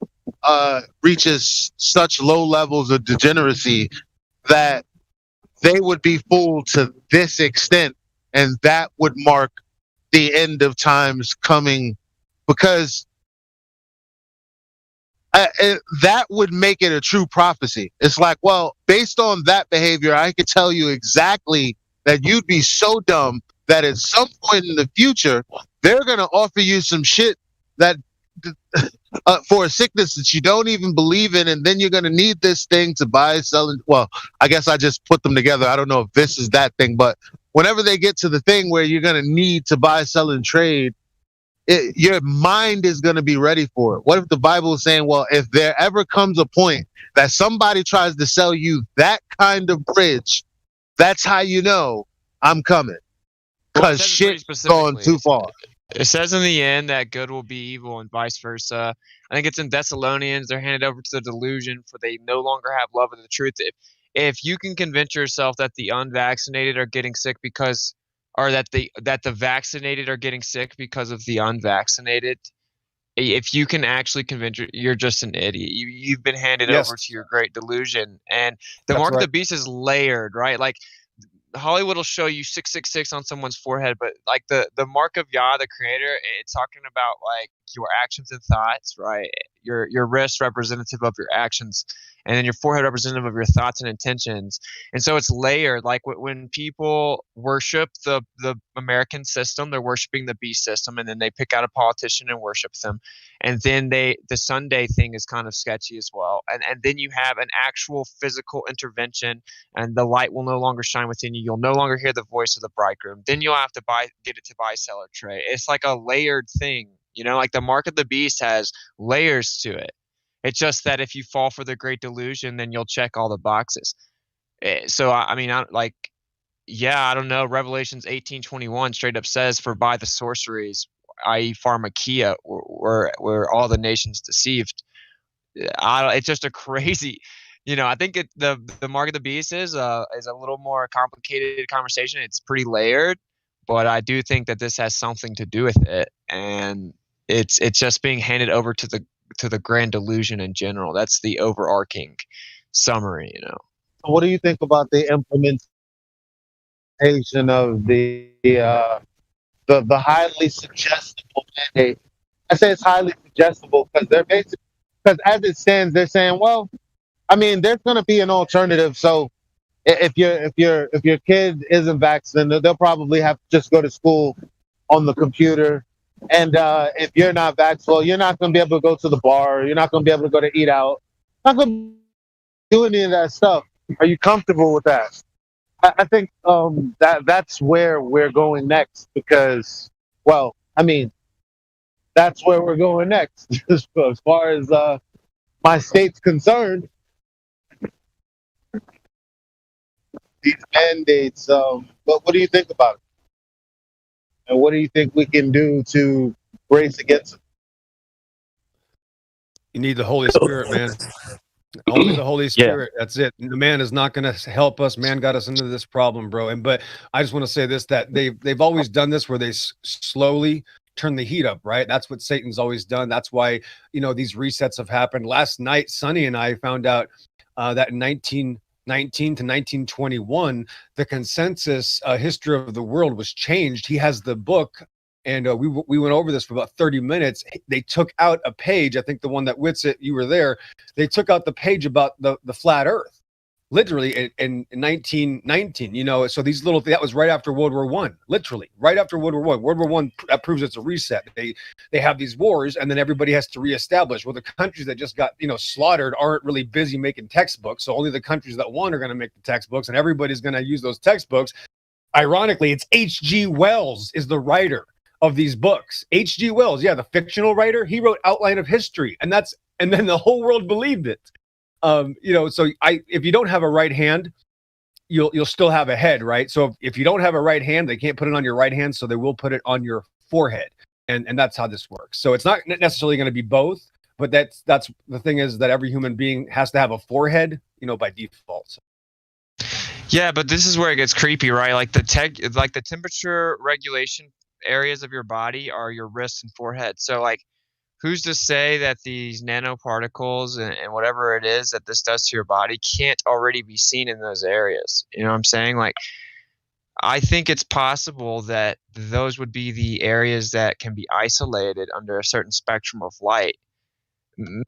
S2: reaches such low levels of degeneracy that they would be fooled to this extent, and that would mark the end of times coming? Because that would make it a true prophecy. It's like, well, based on that behavior, I could tell you exactly that you'd be so dumb that at some point in the future, they're going to offer you some shit that for a sickness that you don't even believe in, and then you're going to need this thing to buy, sell, and, well, I guess I just put them together. I don't know if this is that thing, but whenever they get to the thing where you're going to need to buy, sell, and trade, your mind is going to be ready for it. What if the Bible is saying, well, if there ever comes a point that somebody tries to sell you that kind of bridge, that's how you know I'm coming. Because shit's gone too far.
S9: It says in the end that good will be evil and vice versa. I think it's in Thessalonians. They're handed over to the delusion, for they no longer have love of the truth. If you can convince yourself that the unvaccinated are getting sick because, or that the vaccinated are getting sick because of the unvaccinated, if you can actually convince you're just an idiot. You've been handed over to your great delusion. And the mark of the beast is layered, right? Like Hollywood will show you 666 on someone's forehead, but like the mark of Yah, the creator, it's talking about like your actions and thoughts, right? Your wrist representative of your actions, and then your forehead representative of your thoughts and intentions. And so it's layered. Like when people worship the American system, they're worshiping the beast system, and then they pick out a politician and worship them. And then the Sunday thing is kind of sketchy as well. And then you have an actual physical intervention, and the light will no longer shine within you. You'll no longer hear the voice of the bridegroom. Then you'll have to get it to buy, sell, or trade. It's like a layered thing, like the mark of the beast has layers to it. It's just that if you fall for the great delusion, then you'll check all the boxes. So I don't know. Revelations 18:21 straight up says, "For by the sorceries, i.e., pharmakia, were all the nations deceived." It's just a crazy. I think the mark of the beast is a little more complicated conversation. It's pretty layered, but I do think that this has something to do with it, and it's just being handed over to the grand delusion in general. That's the overarching summary.
S2: So what do you think about the implementation of the highly suggestible mandate? I say it's highly suggestible because as it stands, they're saying, well, I mean, there's going to be an alternative. So if your kid isn't vaccinated, they'll probably have to just go to school on the computer. And if you're not vaxxed, well, you're not going to be able to go to the bar. You're not going to be able to go to eat out. Not going to do any of that stuff. Are you comfortable with that? I think that's where we're going next because, well, I mean, that's where we're going next as far as my state's concerned. These mandates, but what do you think about it? And what do you think we can do to brace against it?
S5: You need the Holy Spirit, man. Only the Holy Spirit. That's it. The man is not going to help us. Man got us into this problem, bro. But I just want to say this: that they've always done this where they slowly turn the heat up, right? That's what Satan's always done. That's why these resets have happened. Last night, Sonny and I found out that in 1919 to 1921, the consensus history of the world was changed. He has the book. And we went over this for about 30 minutes. They took out a page. I think the one that Witsit, you were there. They took out the page about the flat Earth, literally in 1919. So these that was right after World War I, literally right after World War I. World War I, that proves it's a reset. They have these wars, and then everybody has to reestablish. Well, the countries that just got slaughtered aren't really busy making textbooks, so only the countries that won are going to make the textbooks, and everybody's going to use those textbooks. Ironically, it's H.G. Wells is the writer of these books. H.G. Wells, the fictional writer, he wrote Outline of History, and then the whole world believed it. So if you don't have a right hand, you'll still have a head, right? So if you don't have a right hand, they can't put it on your right hand, so they will put it on your forehead, and that's how this works. So it's not necessarily going to be both, but that's the thing is that every human being has to have a forehead, by default.
S9: Yeah, but this is where it gets creepy, right? Like the temperature regulation areas of your body are your wrist and forehead. So like, who's to say that these nanoparticles and whatever it is that this does to your body can't already be seen in those areas? You know what I'm saying? Like, I think it's possible that those would be the areas that can be isolated under a certain spectrum of light.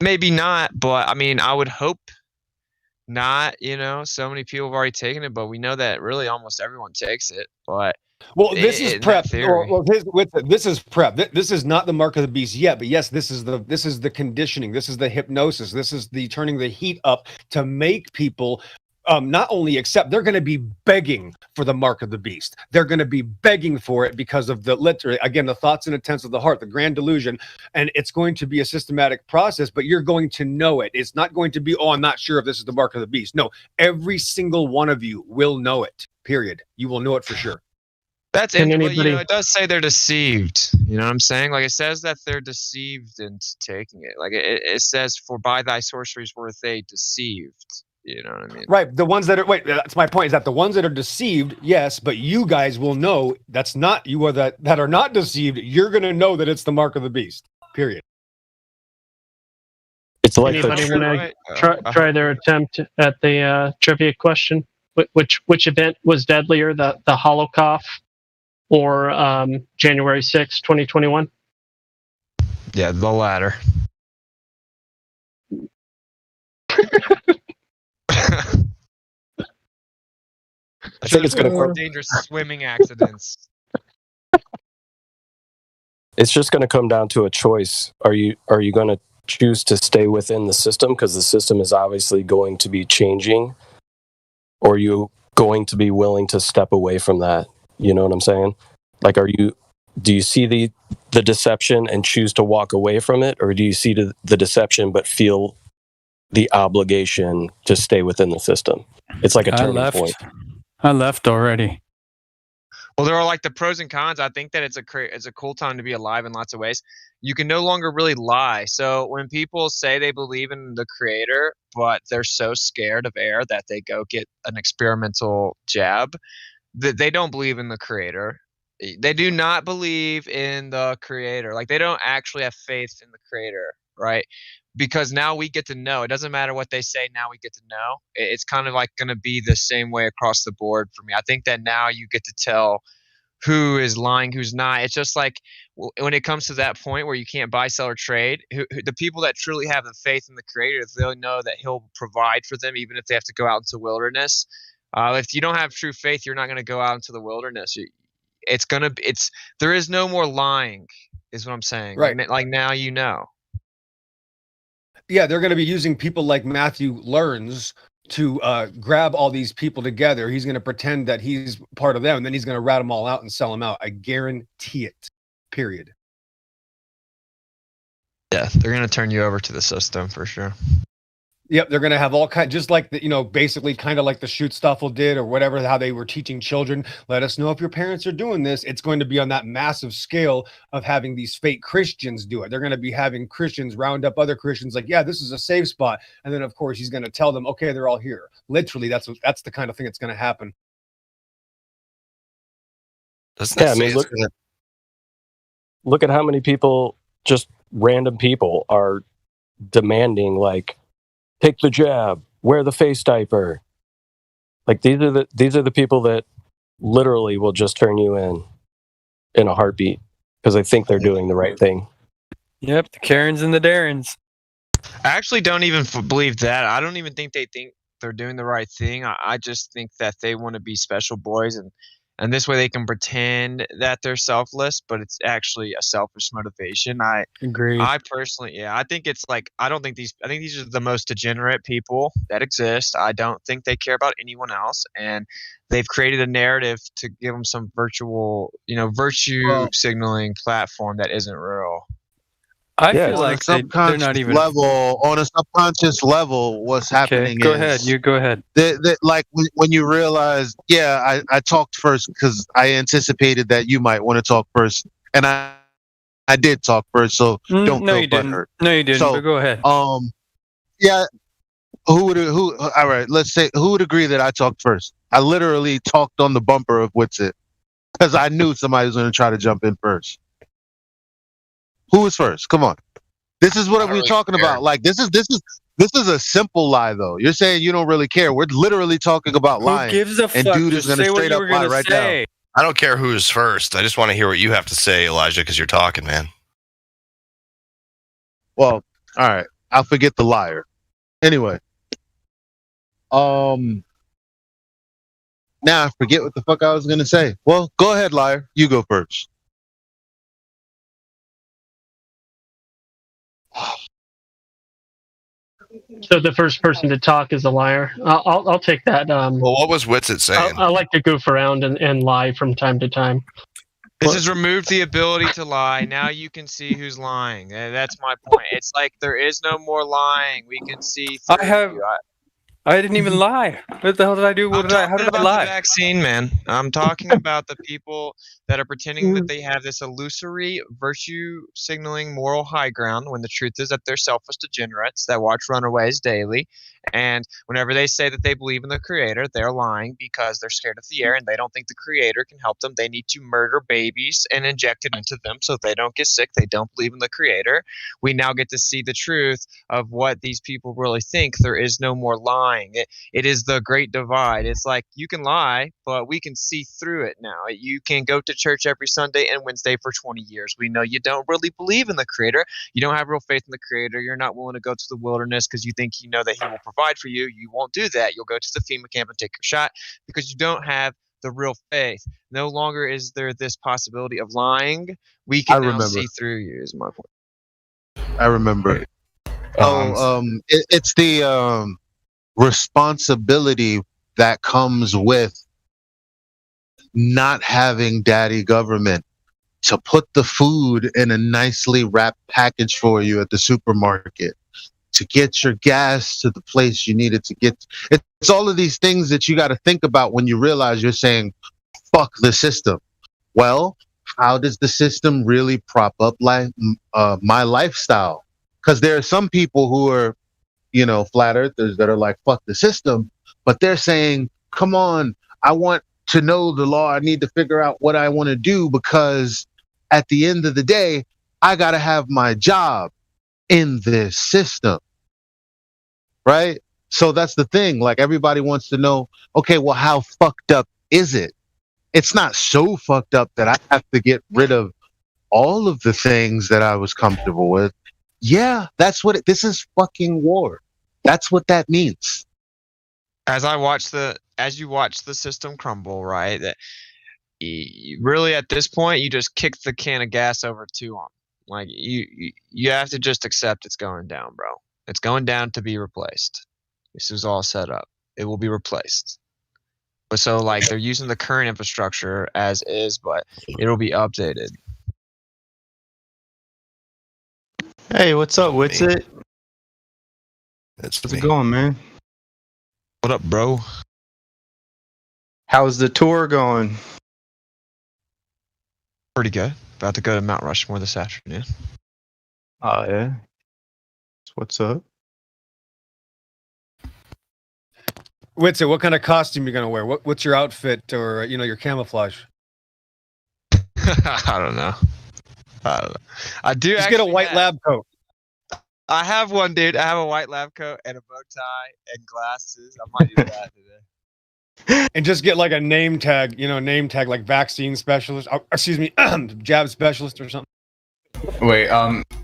S9: Maybe not, but I mean, I would hope not. So many people have already taken it, but we know that really almost everyone takes it. But
S5: this is prep. This is prep. This is not the mark of the beast yet, but yes, this is the conditioning. This is the hypnosis. This is the turning the heat up to make people not only accept. They're going to be begging for the mark of the beast. They're going to be begging for it because of the thoughts and intents of the heart, the grand delusion, and it's going to be a systematic process. But you're going to know it. It's not going to be, I'm not sure if this is the mark of the beast. No, every single one of you will know it. Period. You will know it for sure.
S9: That's interesting. It does say they're deceived. You know what I'm saying? Like, it says that they're deceived into taking it. Like it says, "For by thy sorceries were they deceived." You know what I mean?
S5: Right. The ones that are that's my point. Is that the ones that are deceived? Yes, but you guys will know that's not you are that are not deceived. You're going to know that it's the mark of the beast. Period.
S18: It's like
S10: anybody want to try their attempt at the trivia question? Which event was deadlier, the Holocaust or January 6, 2021?
S9: Yeah, the latter.
S18: I think it's going to come
S9: dangerous swimming accidents.
S18: It's just going to come down to a choice. Are you going to choose to stay within the system because the system is obviously going to be changing, or are you going to be willing to step away from that? You know what I'm saying? Like, do you see the deception and choose to walk away from it, or do you see the deception but feel the obligation to stay within the system? It's like a turning point.
S22: I left already.
S9: Well, there are like the pros and cons. I think that it's a cool time to be alive in lots of ways. You can no longer really lie. So when people say they believe in the creator, but they're so scared of air that they go get an experimental jab, that they don't believe in the creator. They do not believe in the creator. Like, they don't actually have faith in the creator, right? Because now we get to know. It doesn't matter what they say. Now we get to know. It's kind of like going to be the same way across the board for me. I think that now you get to tell who is lying, who's not. It's just like when it comes to that point where you can't buy, sell, or trade, the people that truly have the faith in the creator, they'll know that he'll provide for them even if they have to go out into the wilderness. If you don't have true faith, you're not going to go out into the wilderness. There is no more lying, is what I'm saying.
S5: Right.
S9: Like now you know.
S5: Yeah, they're going to be using people like Matthew Learns to grab all these people together. He's going to pretend that he's part of them, and then he's going to rat them all out and sell them out. I guarantee it. Period.
S9: Yeah, they're going to turn you over to the system for sure.
S5: Yep, they're going to have all kind, just like the, basically kind of like the Shoot Stuffle did or whatever, how they were teaching children. Let us know if your parents are doing this. It's going to be on that massive scale of having these fake Christians do it. They're going to be having Christians round up other Christians like, yeah, this is a safe spot. And then of course he's going to tell them, okay, they're all here. Literally, that's the kind of thing that's going to happen.
S18: Yeah, I mean, look at how many people, just random people, are demanding, like, take the jab, wear the face diaper. Like, these are the people that literally will just turn you in a heartbeat because they think they're doing the right thing.
S22: Yep, the Karens and the Darrens.
S9: I actually don't even believe that. I don't even think they think they're doing the right thing. I just think that they want to be special boys, and this way they can pretend that they're selfless, but it's actually a selfish motivation. I personally, I think it's like, I think these are the most degenerate people that exist. I don't think they care about anyone else, and they've created a narrative to give them some virtual, virtue signaling platform that isn't real.
S22: I feel like they're not even
S2: on a subconscious level. What's happening?
S22: Go ahead. You go ahead.
S2: Like when you realize, I talked first because I anticipated that you might want to talk first, and I did talk first. So don't feel butthurt.
S22: No, you didn't.
S2: So,
S22: but go ahead.
S2: Yeah. Who? All right. Let's say who would agree that I talked first. I literally talked on the bumper of What's It because I knew somebody was going to try to jump in first. Who was first? Come on. This is what we're talking about. Like this is a simple lie though. You're saying you don't really care. We're literally talking about lying.
S22: Who gives a fuck?
S2: And dude is going to straight up lie right now.
S11: I don't care who's first. I just want to hear what you have to say, Elijah, because you're talking, man.
S2: Well, all right. I'll forget the liar. Anyway. Now I forget what the fuck I was going to say. Well, go ahead, liar. You go first.
S10: So the first person to talk is a liar. I'll take that.
S11: Well, what was Witsit saying?
S10: I like to goof around and lie from time to time.
S9: This has removed the ability to lie. Now you can see who's lying. And that's my point. It's like there is no more lying. We can see through you.
S22: I didn't even lie. What the hell did I do? How did I lie?
S9: The vaccine, man. I'm talking about the people that are pretending that they have this illusory virtue signaling moral high ground when the truth is that they're selfish degenerates that watch Runaways daily. And whenever they say that they believe in the creator, they're lying because they're scared of the air and they don't think the creator can help them. They need to murder babies and inject it into them so they don't get sick. They don't believe in the creator. We now get to see the truth of what these people really think. There is no more lying. It is the great divide. It's like you can lie, but we can see through it now. You can go to church every Sunday and Wednesday for 20 years. We know you don't really believe in the creator. You don't have real faith in the creator. You're not willing to go to the wilderness because you think you know that he will provide for you. You won't do that. You'll go to the FEMA camp and take your shot because you don't have the real faith. No longer is there this possibility of lying. We can now see through you, is my point.
S2: I remember. It's the responsibility that comes with not having daddy government to put the food in a nicely wrapped package for you at the supermarket, to get your gas to the place you need it to get. It's all of these things that you got to think about when you realize you're saying, fuck the system. Well, how does the system really prop up my lifestyle? Because there are some people who are, flat earthers that are like, fuck the system, but they're saying, come on, I want to know the law. I need to figure out what I want to do because at the end of the day, I got to have my job in this system. Right? So that's the thing. Like everybody wants to know, okay, well, how fucked up is it? It's not so fucked up that I have to get rid of all of the things that I was comfortable with. Yeah, that's what this is fucking war. That's what that means.
S9: As you watch the system crumble, right? That really at this point you just kick the can of gas over to them. Like you have to just accept it's going down, bro. It's going down to be replaced. This is all set up. It will be replaced. But so like they're using the current infrastructure as is, but it'll be updated.
S14: Hey, what's up? What's it?
S11: It's
S8: How's it going, man?
S9: What up, bro?
S8: How's the tour going?
S9: Pretty good. About to go to Mount Rushmore this afternoon.
S8: Oh yeah. What's up?
S5: Witsit, what kind of costume you gonna wear? What's your outfit or your camouflage?
S9: I don't know. I do
S5: Just get a
S9: actually
S5: white
S9: have-
S5: lab coat.
S9: I have one, dude. I have a white lab coat and a bow tie and glasses. I might do that today.
S5: And just get like a name tag, like vaccine specialist. Excuse me, jab specialist or something.
S14: Wait,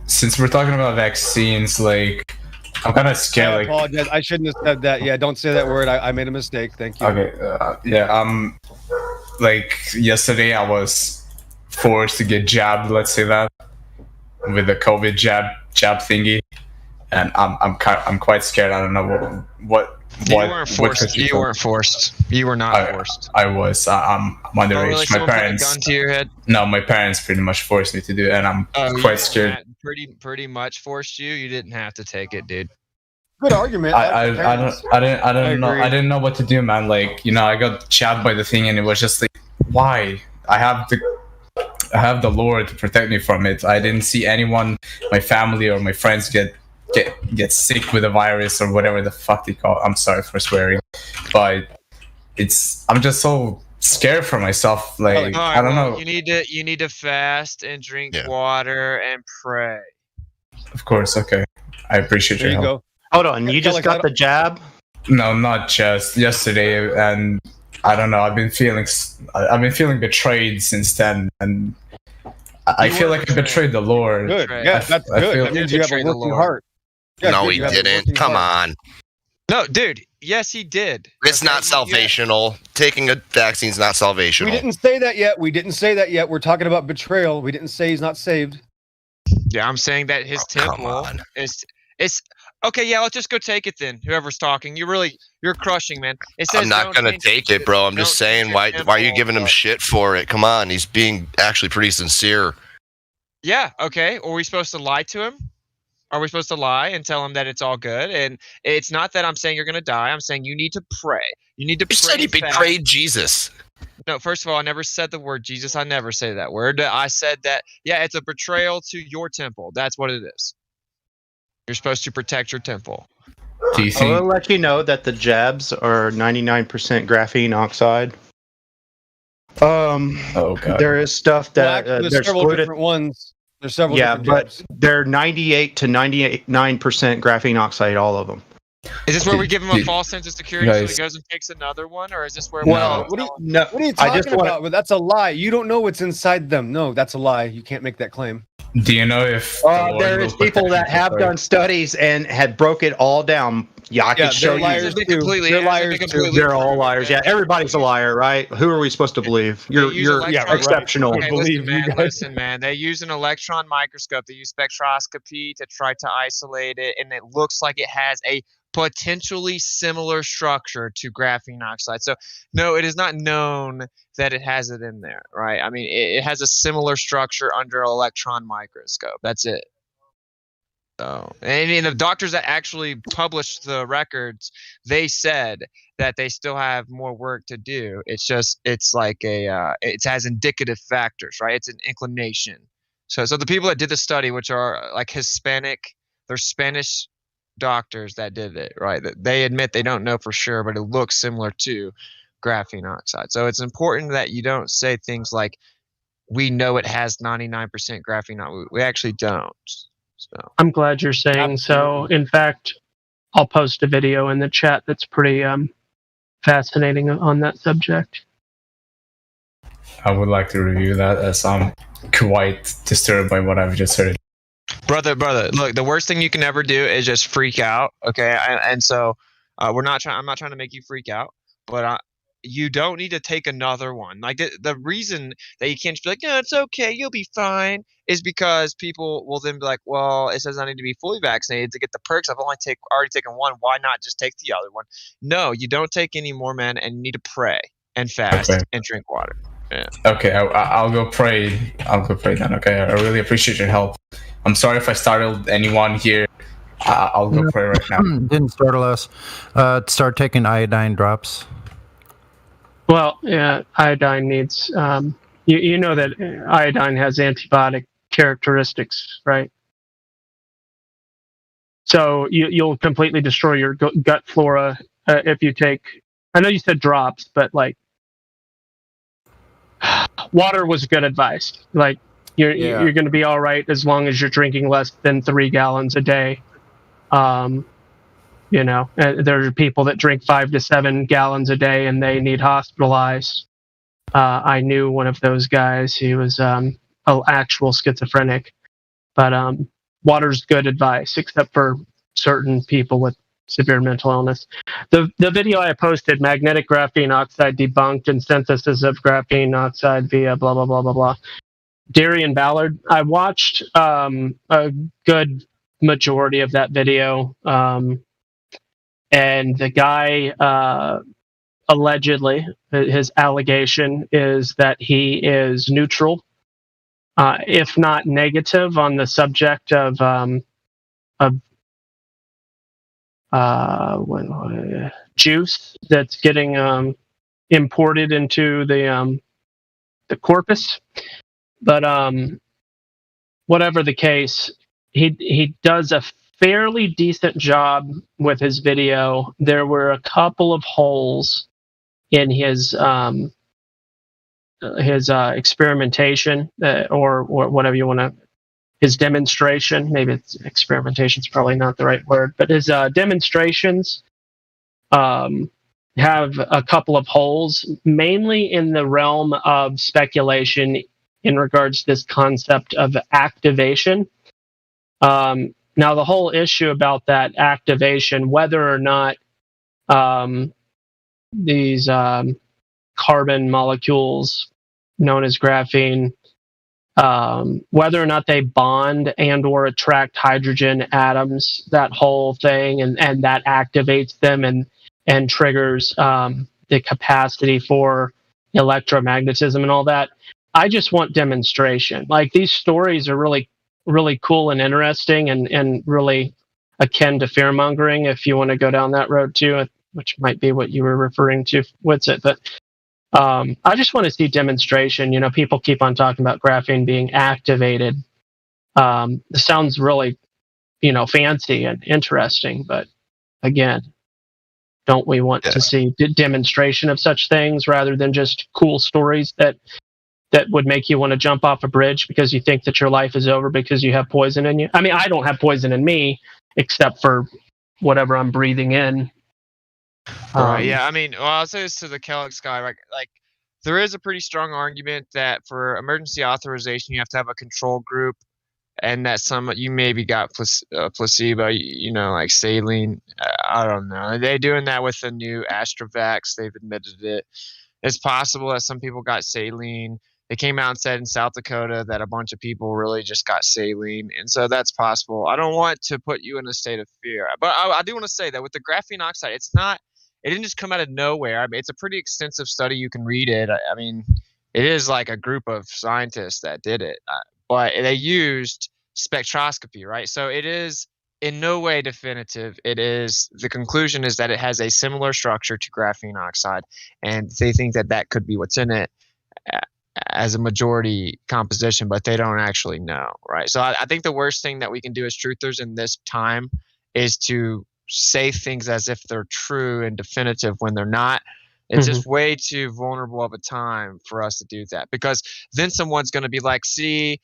S14: since we're talking about vaccines, like, I'm kind of
S5: I
S14: scared. Like,
S5: apologize. I shouldn't have said that. Yeah, don't say that word. I made a mistake. Thank you.
S14: okay, yeah, like yesterday I was forced to get jabbed. Let's say that with the COVID jab thingy, and I'm quite scared. I don't know what.
S9: You weren't forced. You weren't forced. You were not forced.
S14: I was. I'm underage.
S9: Oh, really?
S14: My
S9: Someone put a
S14: parents.
S9: gun to your head?
S14: No, my parents pretty much forced me to do it, and I'm
S9: Oh,
S14: quite scared.
S9: Pretty much forced you. You didn't have to take it, dude.
S5: Good argument.
S14: I didn't know.
S5: agree.
S14: I didn't know what to do, man. Like, I got jabbed by the thing, and it was just like, why? I have the Lord to protect me from it. I didn't see anyone, my family or my friends get sick with the virus or whatever the fuck they call it. I'm sorry for swearing, but I'm just so scared for myself. Like,
S9: All right,
S14: I don't
S9: well,
S14: know.
S9: You need to fast and drink water and pray.
S14: Of course, okay. I appreciate
S5: There
S14: your
S5: you
S14: help.
S5: go.
S8: Hold on, you just got the jab?
S14: No, not just yesterday, and I don't know. I've been feeling betrayed since then, and I feel like I betrayed the Lord.
S5: Good. Yeah, that's
S14: I
S5: good.
S14: feel-
S5: That means you have a
S9: Betrayed the
S5: working
S9: Lord.
S5: heart. Yeah,
S11: No,
S5: good,
S11: he
S5: you have a
S11: didn't.
S5: working
S11: Come
S5: heart.
S11: on.
S9: No, dude. Yes, he did.
S11: It's not salvational. Taking a vaccine's not
S5: We
S11: salvational.
S5: didn't say that yet. We're talking about betrayal. We didn't say he's not saved.
S9: Yeah, I'm saying that his temple is. Okay, yeah, let's just go take it then. Whoever's talking, you're crushing, man. It says
S11: I'm not
S9: don't
S11: gonna
S9: change
S11: take it, bro. I'm just
S9: don't change
S11: saying,
S9: your
S11: why are you
S9: temple,
S11: giving him
S9: but-
S11: shit for it? Come on, he's being actually pretty sincere.
S9: Yeah, okay. Are we supposed to lie to him? Are we supposed to lie and tell him that it's all good? And it's not that I'm saying you're gonna die. I'm saying you need to pray. You need to
S11: You
S9: pray.
S11: said he
S9: and fast.
S11: betrayed Jesus.
S9: No, first of all, I never said the word Jesus. I never say that word. I said that, yeah, it's a betrayal to your temple. That's what it is. You're supposed to protect your temple.
S14: Do you
S8: I will let you know that the jabs are 99% graphene oxide.
S14: Oh god.
S8: There is stuff that
S5: Well, actually,
S8: there's
S5: several
S8: split.
S5: different ones. There's several
S8: Yeah,
S5: different
S8: but
S5: jabs.
S8: they're 98 to 99% graphene oxide, all of them.
S9: Is this where we give him a
S14: Dude,
S9: false sense of security so he
S14: guys-
S9: goes and takes another one, or is this where?
S8: Well,
S9: we
S8: no,
S5: What are you
S8: I
S5: talking
S8: just wanna-
S5: about? But that's a lie. You don't know what's inside them. No, that's a lie. You can't make that claim.
S14: Do you know if the Lord
S8: there
S14: will
S8: is people
S14: protect
S8: that
S14: you
S8: have
S14: from-
S8: done studies and had broke it all down. Yeah, I
S5: Yeah,
S8: could show
S5: they're
S8: you.
S5: liars too. They're liars too.
S8: They're all liars. Yeah, everybody's a liar, right? Who are we supposed to believe? You're exceptional.
S9: Listen, man. They use an electron microscope. They use spectroscopy to try to isolate it, and it looks like it has a potentially similar structure to graphene oxide. So, no, it is not known that it has it in there, right? I mean, it has a similar structure under an electron microscope. That's it. So, and the doctors that actually published the records, they said that they still have more work to do. It's like it has indicative factors, right? It's an inclination. So the people that did the study, which are like Hispanic, they're Spanish doctors that did it, right? They admit they don't know for sure, but it looks similar to graphene oxide. So it's important that you don't say things like, we know it has 99% graphene oxide. We actually don't. So.
S10: I'm glad you're saying so. In fact, I'll post a video in the chat that's pretty fascinating on that subject.
S14: I would like to review that, as I'm quite disturbed by what I've just heard.
S9: Brother, look, the worst thing you can ever do is just freak out, okay? And so I'm not trying to make you freak out, but you don't need to take another one. Like the reason that you can't just be like, no, it's okay, you'll be fine, is because people will then be like, well, it says I need to be fully vaccinated to get the perks. I've already taken one. Why not just take the other one? No, you don't take any more, man, and you need to pray and fast and drink water. Yeah.
S14: Okay, I'll go pray. I'll go pray then. Okay, I really appreciate your help. I'm sorry if I startled anyone here. I'll go for it right now.
S16: Didn't startle us. Start taking iodine drops.
S10: Well, yeah, iodine needs. You know that iodine has antibiotic characteristics, right? So you'll completely destroy your gut flora if you take. I know you said drops, but like water was good advice. Like you're going to be all right as long as you're drinking less than 3 gallons a day. You know, there are people that drink 5 to 7 gallons a day and they need hospitalized. I knew one of those guys. He was an actual schizophrenic, but water's good advice, except for certain people with severe mental illness. The video I posted, magnetic graphene oxide debunked and synthesis of graphene oxide via blah, blah, blah, blah, blah. Darian Ballard, I watched a good majority of that video, and the guy allegedly, his allegation is that he is neutral, if not negative, on the subject of juice that's getting imported into the corpus. But whatever the case, he does a fairly decent job with his video. There were a couple of holes in his experimentation, or whatever you want to, his demonstration. Maybe it's experimentation is probably not the right word, but his demonstrations have a couple of holes, mainly in the realm of speculation in regards to this concept of activation. Now, the whole issue about that activation, whether or not these carbon molecules known as graphene, whether or not they bond and or attract hydrogen atoms, that whole thing, and that activates them and triggers the capacity for electromagnetism and all that. I just want demonstration. Like, these stories are really, really cool and interesting and really akin to fear-mongering, if you want to go down that road too, which might be what you were referring to, Witsit. But I just want to see demonstration. You know, people keep on talking about graphene being activated. It sounds really, fancy and interesting, but again, don't we want to see demonstration of such things rather than just cool stories that would make you want to jump off a bridge because you think that your life is over because you have poison in you? I mean, I don't have poison in me except for whatever I'm breathing in.
S9: Right. Yeah. I mean, well, I'll say this to the Kellex guy. Like, there is a pretty strong argument that for emergency authorization, you have to have a control group, and that you maybe got placebo. Like saline. I don't know. They're doing that with the new Astravax. They've admitted it. It's possible that some people got saline. They came out and said in South Dakota that a bunch of people really just got saline, and so that's possible. I don't want to put you in a state of fear, but I do want to say that with the graphene oxide, it didn't just come out of nowhere. I mean, it's a pretty extensive study. You can read it. I mean, it is like a group of scientists that did it, but they used spectroscopy, right? So it is in no way definitive. The conclusion is that it has a similar structure to graphene oxide, and they think that could be what's in it as a majority composition, but they don't actually know, right? So I think the worst thing that we can do as truthers in this time is to say things as if they're true and definitive when they're not. It's just way too vulnerable of a time for us to do that, because then someone's going to be like, see,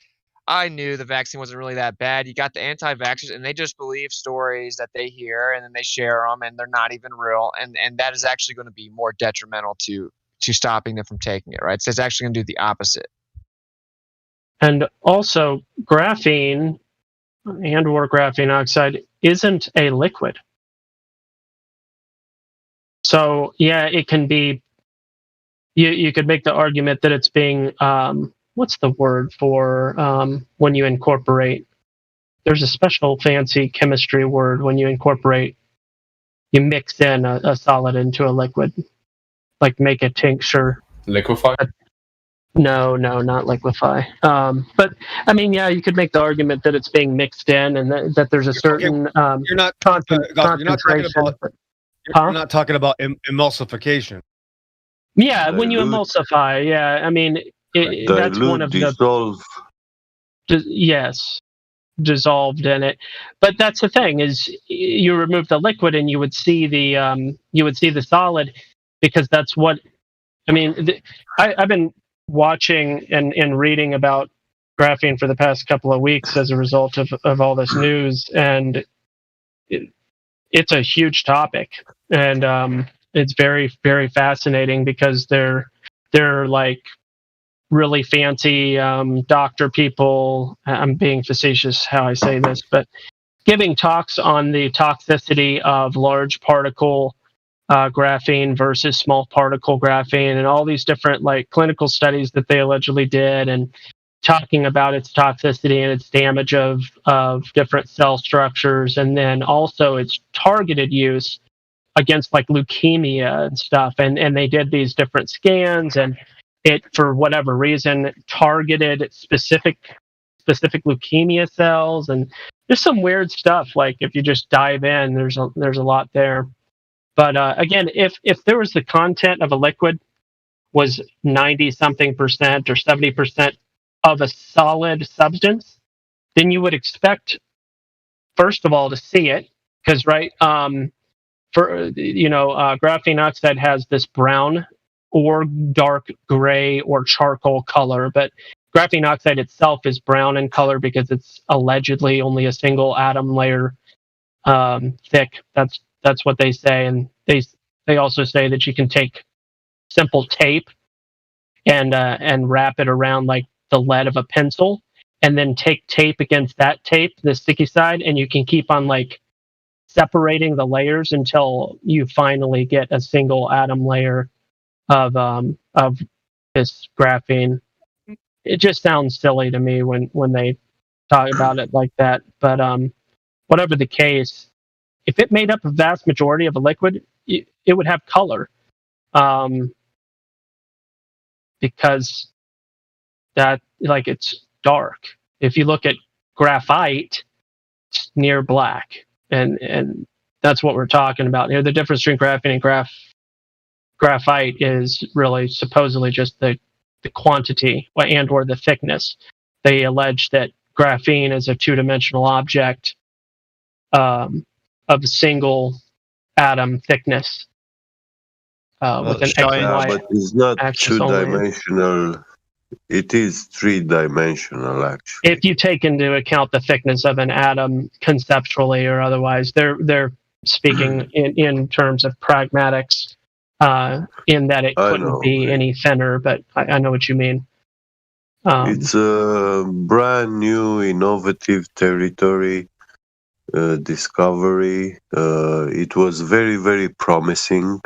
S9: I knew the vaccine wasn't really that bad. You got the anti-vaxxers, and they just believe stories that they hear, and then they share them, and they're not even real. And that is actually going to be more detrimental to stopping them from taking it, right? So it's actually going to do the opposite.
S10: And also, graphene and or graphene oxide isn't a liquid. So, yeah, it can be, you could make the argument that it's being, what's the word for when you incorporate? There's a special fancy chemistry word when you incorporate, you mix in a solid into a liquid, like make a tincture.
S14: Liquefy?
S10: No, not liquefy. But I mean, yeah, you could make the argument that it's being mixed in, and that there's a certain
S5: You're not
S10: concentration.
S5: you're not talking about you're not talking about emulsification.
S10: Yeah, when you emulsify, yeah, I mean, that's one of
S12: dissolve.
S10: Yes, dissolved in it. But that's the thing is, you remove the liquid and you would see the solid, because that's what I mean. I've been watching and reading about graphene for the past couple of weeks as a result of all this news, and it's a huge topic, and it's very, very fascinating because they're like really fancy doctor people. I'm being facetious how I say this, but giving talks on the toxicity of large particle graphene versus small particle graphene, and all these different like clinical studies that they allegedly did, and talking about its toxicity and its damage of different cell structures, and then also its targeted use against like leukemia and stuff. And they did these different scans, and it, for whatever reason, targeted specific leukemia cells, and there's some weird stuff. Like if you just dive in, there's a lot there. But again, if there was the content of a liquid was 90-something% or 70% of a solid substance, then you would expect, first of all, to see it, because graphene oxide has this brown or dark gray or charcoal color, but graphene oxide itself is brown in color because it's allegedly only a single atom layer thick. That's what they say, and they also say that you can take simple tape and wrap it around like the lead of a pencil, and then take tape against that tape, the sticky side, and you can keep on like separating the layers until you finally get a single atom layer of this graphene. It just sounds silly to me when they talk about it like that. But whatever the case, if it made up a vast majority of a liquid, it would have color, because that, like, it's dark. If you look at graphite, it's near black, and that's what we're talking about here. The difference between graphene and graphite is really supposedly just the quantity and or the thickness. They allege that graphene is a two-dimensional object of a single atom thickness with an X and Y
S12: but it's not
S10: axis only.
S12: two-dimensional. It is three-dimensional, actually.
S10: If you take into account the thickness of an atom conceptually or otherwise, they're speaking in terms of pragmatics, in that it couldn't be any thinner, but I know what you mean.
S12: It's a brand new, innovative territory discovery. It was very, very promising,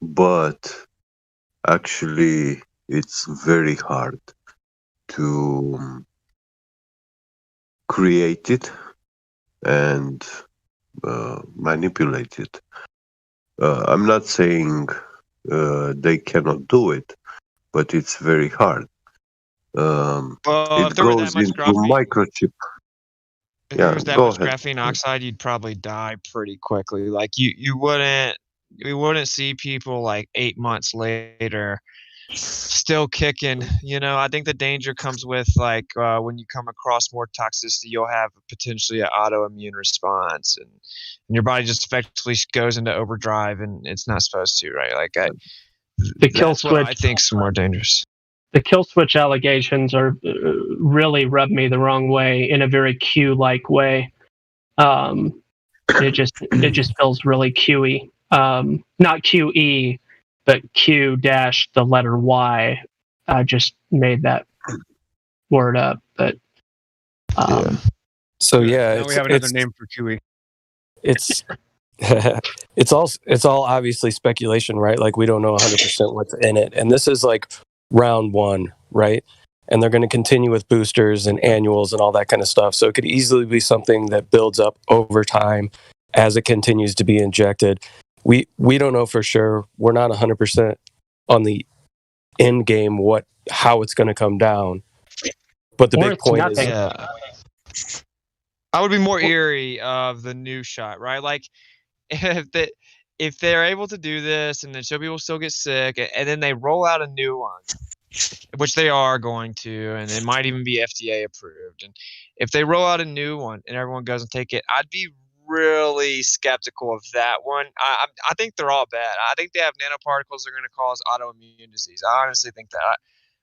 S12: but actually it's very hard to create it and manipulate it. I'm not saying they cannot do it, but it's very hard. It goes into microchip.
S9: If there was that much graphene oxide, you'd probably die pretty quickly. Like you wouldn't see people like 8 months later still kicking. I think the danger comes with like when you come across more toxicity, you'll have potentially an autoimmune response, and your body just effectively goes into overdrive, and it's not supposed to, right? Like
S10: the kill switch,
S9: I think, is more dangerous.
S10: The kill switch allegations are really rub me the wrong way in a very Q-like way. It just feels really Q-y. Not Q-E, but Q dash the letter Y. I just made that word up, but
S22: so yeah,
S5: Now we have another name for QE.
S18: It's it's all obviously speculation, right? Like we don't know 100% what's in it, and this is like round one, right? And they're going to continue with boosters and annuals and all that kind of stuff. So it could easily be something that builds up over time as it continues to be injected. We don't know for sure. We're not 100% on the end game how it's going to come down. But the
S10: Or
S18: big
S10: it's
S18: point
S10: nothing.
S18: is,
S9: I would be more eerie of the new shot, right? Like if they're able to do this and then show people still get sick, and then they roll out a new one, which they are going to, and it might even be FDA approved. And if they roll out a new one and everyone goes and take it, I'd be really skeptical of that one. I think they're all bad. I think they have nanoparticles that are going to cause autoimmune disease. I honestly think that.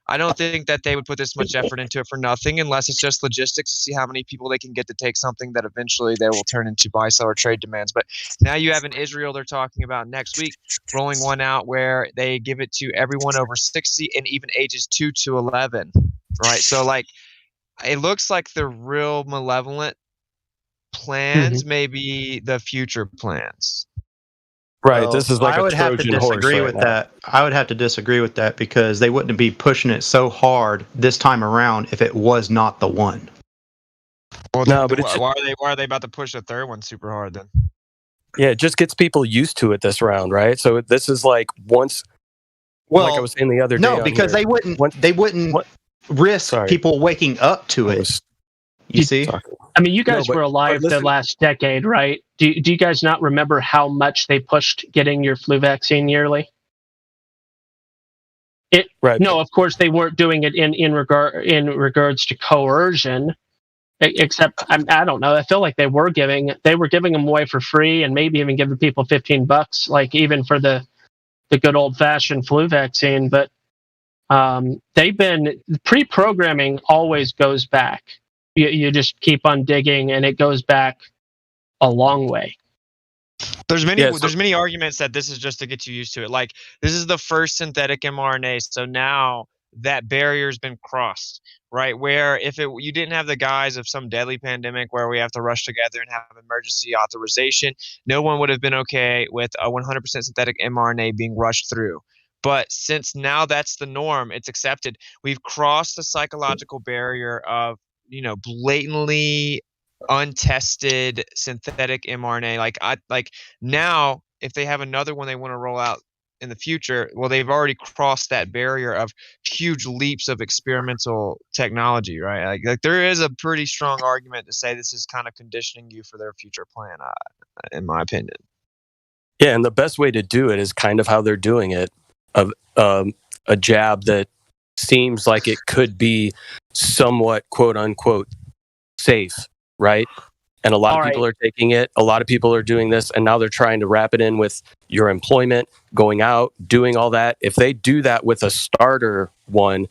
S9: I don't think that they would put this much effort into it for nothing, unless it's just logistics to see how many people they can get to take something that eventually they will turn into buy-sell or trade demands. But now you have in Israel, they're talking about next week rolling one out where they give it to everyone over 60 and even ages 2 to 11, right? So like, it looks like the real malevolent plans may be the future plans.
S18: right,
S8: Well,
S18: this is like
S8: I
S18: a
S8: would have to
S18: Trojan horse
S8: disagree
S18: right
S8: with
S18: now.
S8: that. I would have to disagree with that because they wouldn't be pushing it so hard this time around if it was not the one.
S9: Well,
S18: No, but it's
S9: why are they about to push a third one super hard then?
S18: yeah, it just gets people used to it this round, right? So this is like once.
S8: Well,
S18: like I was saying the other day.
S8: no,
S18: on
S8: because
S18: here,
S8: they wouldn't risk people waking up to it. You see?
S10: I mean, you guys
S18: No, but-
S10: were alive
S18: but
S10: the
S18: listen-
S10: last decade, right? Do you guys not remember how much they pushed getting your flu vaccine yearly?
S18: Right.
S10: No, of course they weren't doing it in regards to coercion. Except I don't know. I feel like they were giving them away for free, and maybe even giving people $15, like even for the good old fashioned flu vaccine. But they've been pre-programming always goes back. You just keep on digging, and it goes back a long way.
S9: There's many arguments that this is just to get you used to it. Like, this is the first synthetic mRNA, so now that barrier's been crossed, right? Where if you didn't have the guise of some deadly pandemic where we have to rush together and have emergency authorization, no one would have been okay with a 100% synthetic mRNA being rushed through. But since now that's the norm, it's accepted. We've crossed the psychological barrier of, blatantly untested synthetic mRNA. Like now, if they have another one they want to roll out in the future, well, they've already crossed that barrier of huge leaps of experimental technology, right? Like there is a pretty strong argument to say this is kind of conditioning you for their future plan, in my opinion.
S18: Yeah, and the best way to do it is kind of how they're doing it, of a jab that seems like it could be somewhat quote unquote safe, right? And a lot of people are taking it. A lot of people are doing this, and now they're trying to wrap it in with your employment, going out, doing all that. If they do that with a starter one,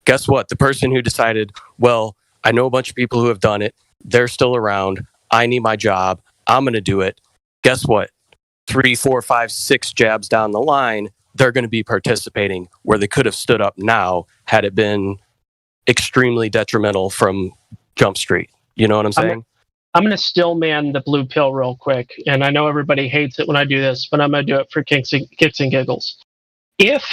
S18: guess what? The person who decided, well, I know a bunch of people who have done it. They're still around. I need my job. I'm going to do it. Guess what? 3, 4, 5, 6 jabs down the line, they're going to be participating where they could have stood up now had it been extremely detrimental from Jump Street. You know what I'm saying?
S10: I'm going to still man the blue pill real quick, and I know everybody hates it when I do this, but I'm going to do it for kicks and giggles. If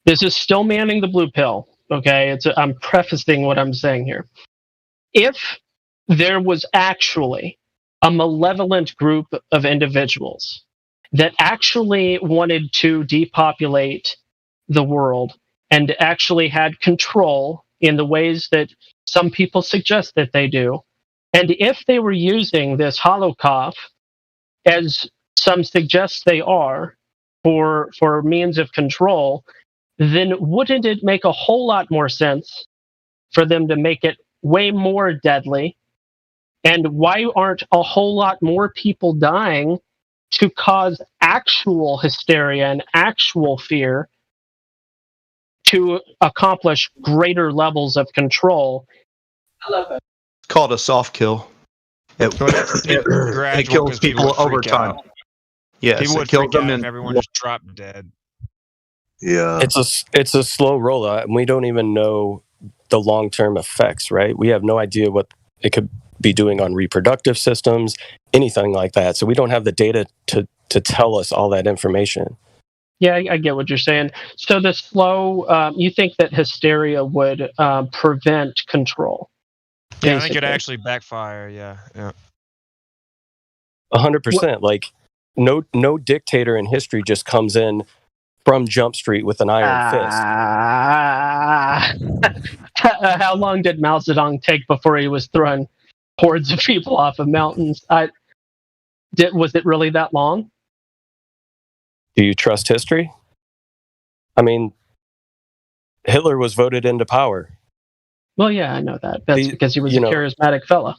S10: this is still manning the blue pill, okay, I'm prefacing what I'm saying here. If there was actually a malevolent group of individuals that actually wanted to depopulate the world and actually had control in the ways that some people suggest that they do, and if they were using this holocaust, as some suggest they are, for means of control, then wouldn't it make a whole lot more sense for them to make it way more deadly? And why aren't a whole lot more people dying to cause actual hysteria and actual fear to accomplish greater levels of control? I love it.
S8: It's called a soft kill. It kills people over time. Yes,
S9: people
S8: it
S9: would
S8: kills
S9: freak
S8: them
S9: out
S8: in
S9: if everyone just dropped dead.
S12: Yeah.
S18: It's a slow rollout, and we don't even know the long-term effects, right? We have no idea what it could be doing on reproductive systems, anything like that. So we don't have the data to tell us all that information.
S10: Yeah, I get what you're saying. So the slow, you think that hysteria would prevent control?
S9: Yeah, I think it'd actually backfire. Yeah.
S18: 100%. Like no dictator in history just comes in from Jump Street with an iron fist.
S10: How long did Mao Zedong take before he was throwing hordes of people off of mountains? Was it really that long?
S18: Do you trust history? I mean, Hitler was voted into power.
S10: Well, yeah, I know that. That's because he was a charismatic fella.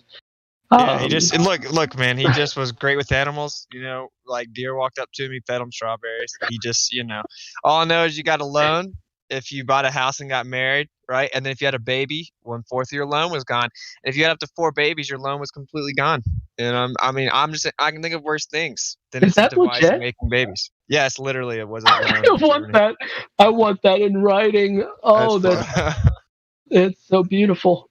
S9: Yeah, he just look, man. He just was great with animals. You know, like deer walked up to him, he fed him strawberries. He just, all I know is you got a loan if you bought a house and got married, right? And then if you had a baby, 1/4 of your loan was gone. And if you had up to 4 babies, your loan was completely gone. And I can think of worse things than
S10: Is that
S9: incentivizing
S10: legit?
S9: making babies. Yes, literally, it was.
S10: I want that. I want that in writing. Oh, it's so beautiful.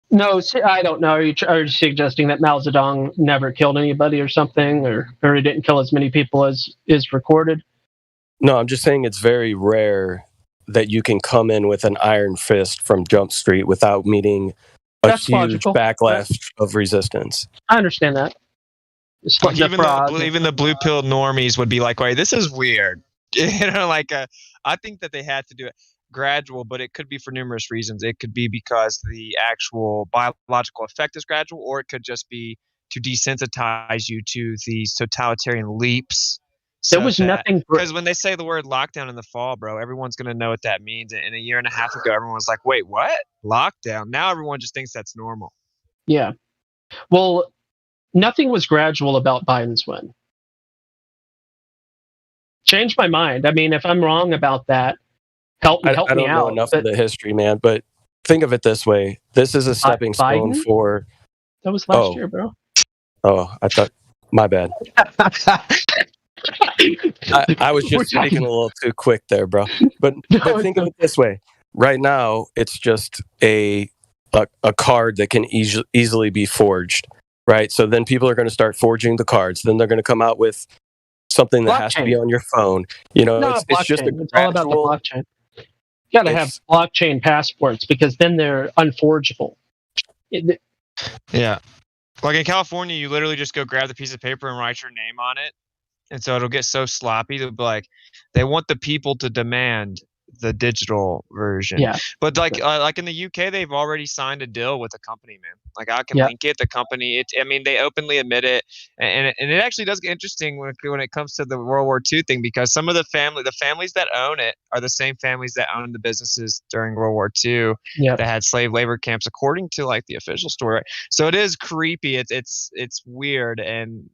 S10: No, I don't know. Are you suggesting that Mao Zedong never killed anybody or something, or he didn't kill as many people as is recorded?
S18: No, I'm just saying it's very rare that you can come in with an iron fist from Jump Street without meeting a
S10: That's
S18: huge
S10: logical.
S18: backlash of resistance.
S10: I understand that. It's
S9: Like
S10: the
S9: even
S10: frog.
S9: the blue pill normies would be like, "Wait, this is weird." I think that they had to do it gradual, but it could be for numerous reasons. It could be because the actual biological effect is gradual, or it could just be to desensitize you to these totalitarian leaps.
S10: There was nothing
S9: because when they say the word lockdown in the fall, bro, everyone's gonna know what that means. And a year and a half ago, everyone was like, "Wait, what? Lockdown?" Now everyone just thinks that's normal.
S10: Yeah. Well, nothing was gradual about Biden's win. Changed my mind. I mean, if I'm wrong about that, help
S18: I
S10: me
S18: don't know
S10: out.
S18: enough of the history, man, but think of it this way. This is a stepping stone
S10: Biden?
S18: for...
S10: That was last year, bro.
S18: Oh, I thought... My bad. I was just speaking a little too quick there, bro. But think of it this way. Right now, it's just a card that can easily be forged, right? So then people are going to start forging the cards. Then they're going to come out with something that has to be on your phone.
S10: No,
S18: It's just a
S10: it's all about the blockchain. You got to have blockchain passports because then they're unforgeable.
S9: Yeah. Like in California, you literally just go grab the piece of paper and write your name on it. And so it'll get so sloppy. They'll be like, they want the people to demand the digital version.
S10: Yeah.
S9: But like in the UK, they've already signed a deal with a company, man. Like I can link it. The company, they openly admit it, and it actually does get interesting when it comes to the World War II thing, because some of the families that own it are the same families that owned the businesses during World War II that had slave labor camps, according to like the official story. So it is creepy. It's weird, and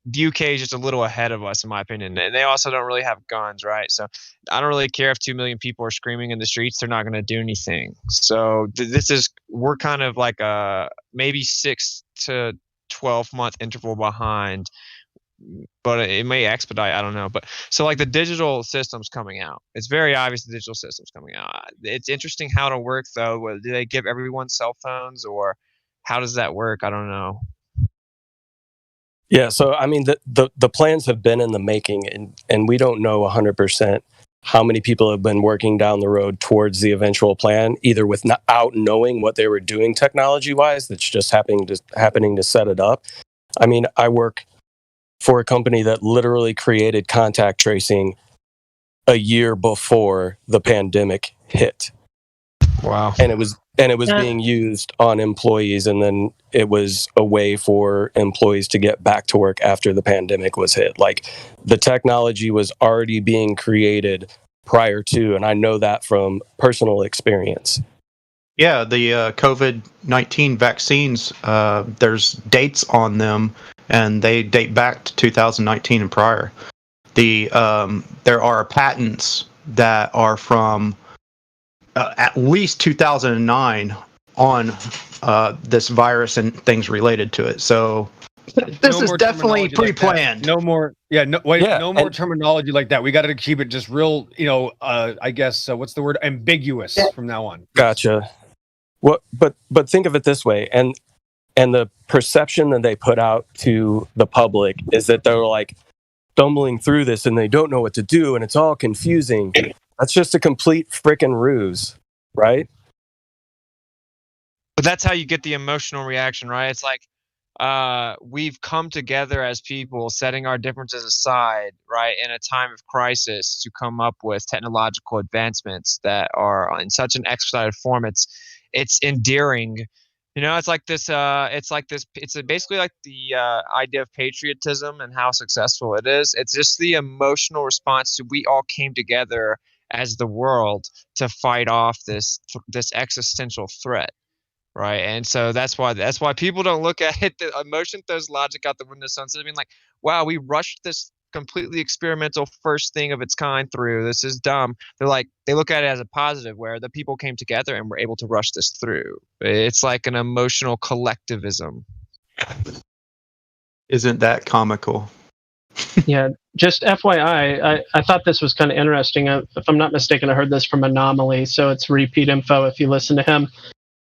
S9: the UK is just a little ahead of us, in my opinion. And they also don't really have guns, right? So I don't really care if 2 million people are screaming in the streets. They're not going to do anything. So we're kind of like a maybe 6 to 12 month interval behind, but it may expedite. I don't know. But so like the digital system's coming out. It's very obvious the digital system's coming out. It's interesting how it'll work, though. Do they give everyone cell phones, or how does that work? I don't know.
S18: Yeah, so I mean, the plans have been in the making, and we don't know 100% how many people have been working down the road towards the eventual plan, either without knowing what they were doing technology-wise, that's just happening to set it up. I mean, I work for a company that literally created contact tracing a year before the pandemic hit.
S9: Wow.
S18: And it was being used on employees, and then it was a way for employees to get back to work after the pandemic was hit. Like, the technology was already being created prior to, and I know that from personal experience.
S8: Yeah, the COVID-19 vaccines, there's dates on them, and they date back to 2019 and prior. There are patents that are from at least 2009 on this virus and things related to it. So this is definitely pre-planned.
S5: No more terminology like that. We got to keep it just real, I guess, what's the word? Ambiguous from now on.
S18: Gotcha. But think of it this way, and the perception that they put out to the public is that they're like stumbling through this and they don't know what to do and it's all confusing. That's just a complete freaking ruse, right?
S9: But that's how you get the emotional reaction, right? It's like we've come together as people, setting our differences aside, right, in a time of crisis, to come up with technological advancements that are in such an expedited form. It's endearing. You know, it's like this. It's basically like the idea of patriotism and how successful it is. It's just the emotional response to we all came together as the world to fight off this existential threat, right? And so that's why people don't look at it. The emotion throws logic out the window. So instead of being like, "Wow, we rushed this completely experimental first thing of its kind through. This is dumb." They look at it as a positive, where the people came together and were able to rush this through. It's like an emotional collectivism.
S8: Isn't that comical?
S10: Yeah, just FYI, I thought this was kind of interesting. If I'm not mistaken, I heard this from Anomaly, so it's repeat info if you listen to him.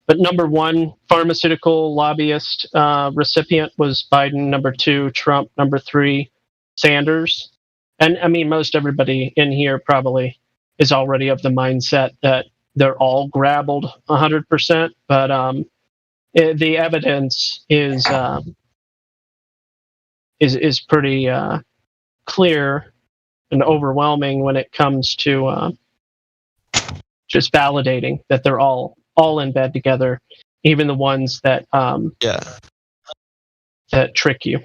S10: But number 1 pharmaceutical lobbyist recipient was Biden. Number 2, Trump. Number 3, Sanders. And I mean, most everybody in here probably is already of the mindset that they're all grabbled 100%. But the evidence is pretty clear and overwhelming when it comes to just validating that they're all in bed together, even the ones that that trick you.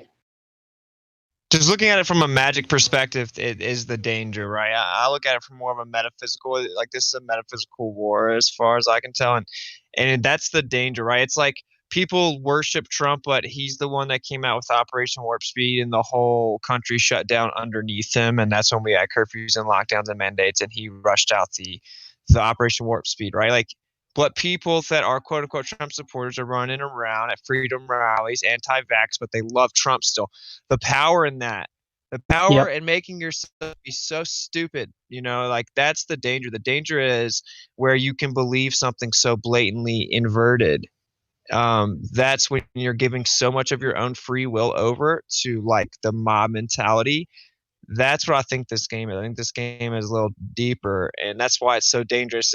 S9: Just looking at it from a magic perspective, it is the danger, right? I look at it from more of a metaphysical, like this is a metaphysical war as far as I can tell, and that's the danger, right? It's like people worship Trump, but he's the one that came out with Operation Warp Speed, and the whole country shut down underneath him, and that's when we had curfews and lockdowns and mandates, and he rushed out the Operation Warp Speed, right? Like, but people that are quote unquote Trump supporters are running around at freedom rallies, anti-vax, but they love Trump still. The power in that, the power in making yourself be so stupid, you know, like that's the danger. The danger is where you can believe something so blatantly inverted. That's when you're giving so much of your own free will over to like the mob mentality. That's what I think this game is. I think this game is a little deeper, and that's why it's so dangerous.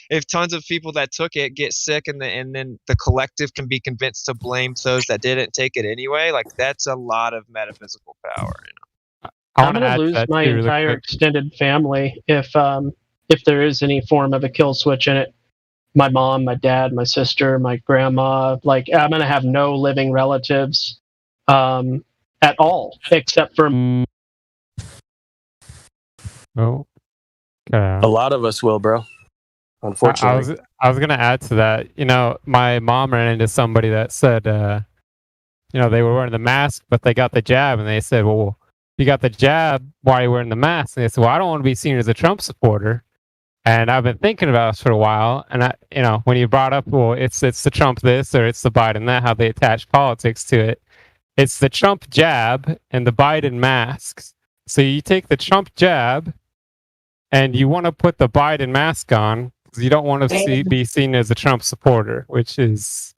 S9: If tons of people that took it get sick, and then the collective can be convinced to blame those that didn't take it anyway, like that's a lot of metaphysical power. You know?
S10: I'm going to lose my entire extended family if there is any form of a kill switch in it. My mom, my dad, my sister, my grandma. Like I'm going to have no living relatives at all, except for.
S15: Oh, okay.
S18: A lot of us will, bro. Unfortunately,
S15: I was gonna add to that. You know, my mom ran into somebody that said, you know, they were wearing the mask, but they got the jab, and they said, "Well, you got the jab. Why are you wearing the mask?" And they said, "Well, I don't want to be seen as a Trump supporter." And I've been thinking about this for a while, and you know, when you brought up, well, it's the Trump this or it's the Biden that, how they attach politics to it. It's the Trump jab and the Biden masks. So you take the Trump jab, and you want to put the Biden mask on because you don't want to be seen as a Trump supporter, which is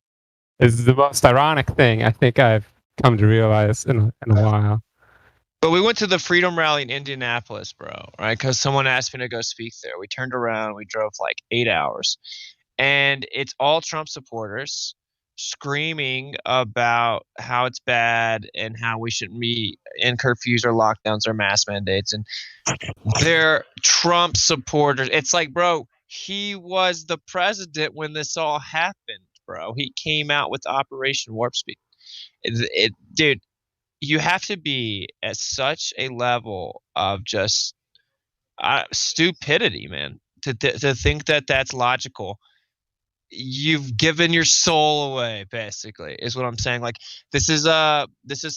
S15: the most ironic thing I think I've come to realize in a while.
S9: But we went to the Freedom Rally in Indianapolis, bro, right? Because someone asked me to go speak there. We turned around, we drove like 8 hours, and it's all Trump supporters screaming about how it's bad and how we shouldn't be in curfews or lockdowns or mask mandates, and they're Trump supporters. It's like, bro, he was the president when this all happened, bro. He came out with Operation Warp Speed. Dude, you have to be at such a level of just stupidity, man, to think that that's logical. You've given your soul away, basically, is what I'm saying. Like this is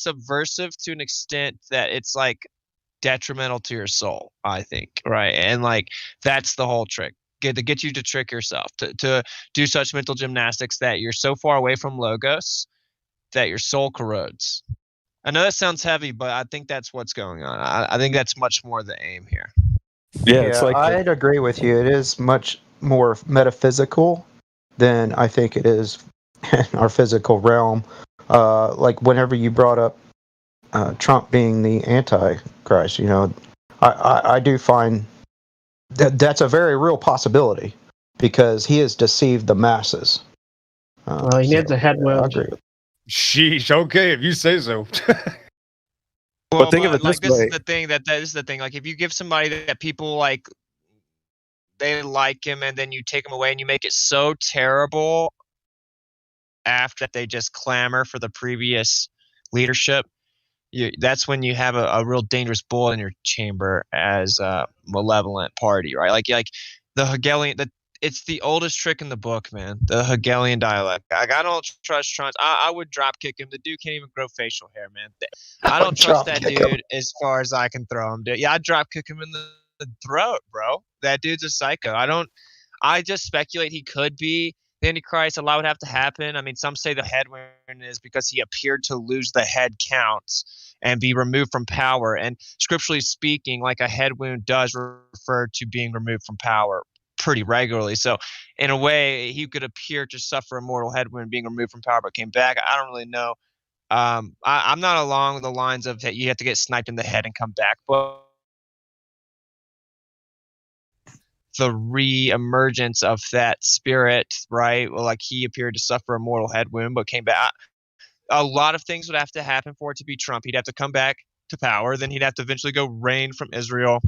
S9: subversive to an extent that it's like detrimental to your soul, I think, right? And like that's the whole trick. Get you to trick yourself to do such mental gymnastics that you're so far away from logos that your soul corrodes. I know that sounds heavy, but I think that's what's going on. I think that's much more the aim here.
S8: Yeah, it's like I'd agree with you. It is much more metaphysical than I think it is in our physical realm. Like whenever you brought up Trump being the Antichrist, you know, I do find that's a very real possibility because he has deceived the masses.
S10: He needs a head wound.
S5: Sheesh. Okay, if you say so.
S18: Well, think of it
S9: like
S18: this
S9: this
S18: way.
S9: is the thing that is the thing. Like if you give somebody that people like, they like him, and then you take him away and you make it so terrible after that they just clamor for the previous leadership. That's when you have a real dangerous bull in your chamber as a malevolent party, right? Like the Hegelian, it's the oldest trick in the book, man. The Hegelian dialect. I don't trust Trump. I would drop kick him. The dude can't even grow facial hair, man. I don't trust that dude as far as I can throw him. Yeah, I'd drop kick him in the throat, bro. That dude's a psycho. I just speculate he could be the Antichrist. A lot would have to happen. I mean, some say the head wound is because he appeared to lose the head count and be removed from power. And scripturally speaking, like a head wound does refer to being removed from power pretty regularly. So in a way, he could appear to suffer a mortal head wound being removed from power, but came back. I don't really know. I'm not along the lines of that you have to get sniped in the head and come back, but the re-emergence of that spirit, right? Well, like he appeared to suffer a mortal head wound, but came back. A lot of things would have to happen for it to be Trump. He'd have to come back to power. Then he'd have to eventually go reign from Israel.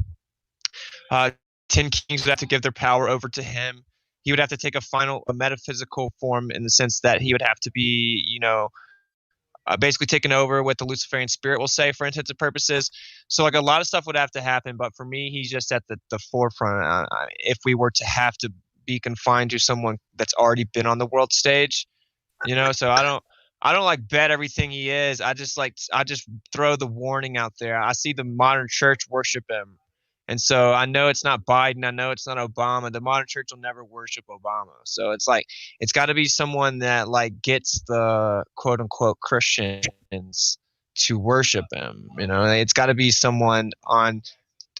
S9: 10 kings would have to give their power over to him. He would have to take a metaphysical form in the sense that he would have to be, basically taken over with the Luciferian spirit, we'll say, for intents and purposes. So like a lot of stuff would have to happen, but for me, he's just at the forefront. If we were to have to be confined to someone that's already been on the world stage, so I don't like bet everything he is. I just throw the warning out there. I see the modern church worship him. And so I know it's not Biden. I know it's not Obama. The modern church will never worship Obama. So it's like, it's got to be someone that like gets the quote unquote Christians to worship him. It's got to be someone on,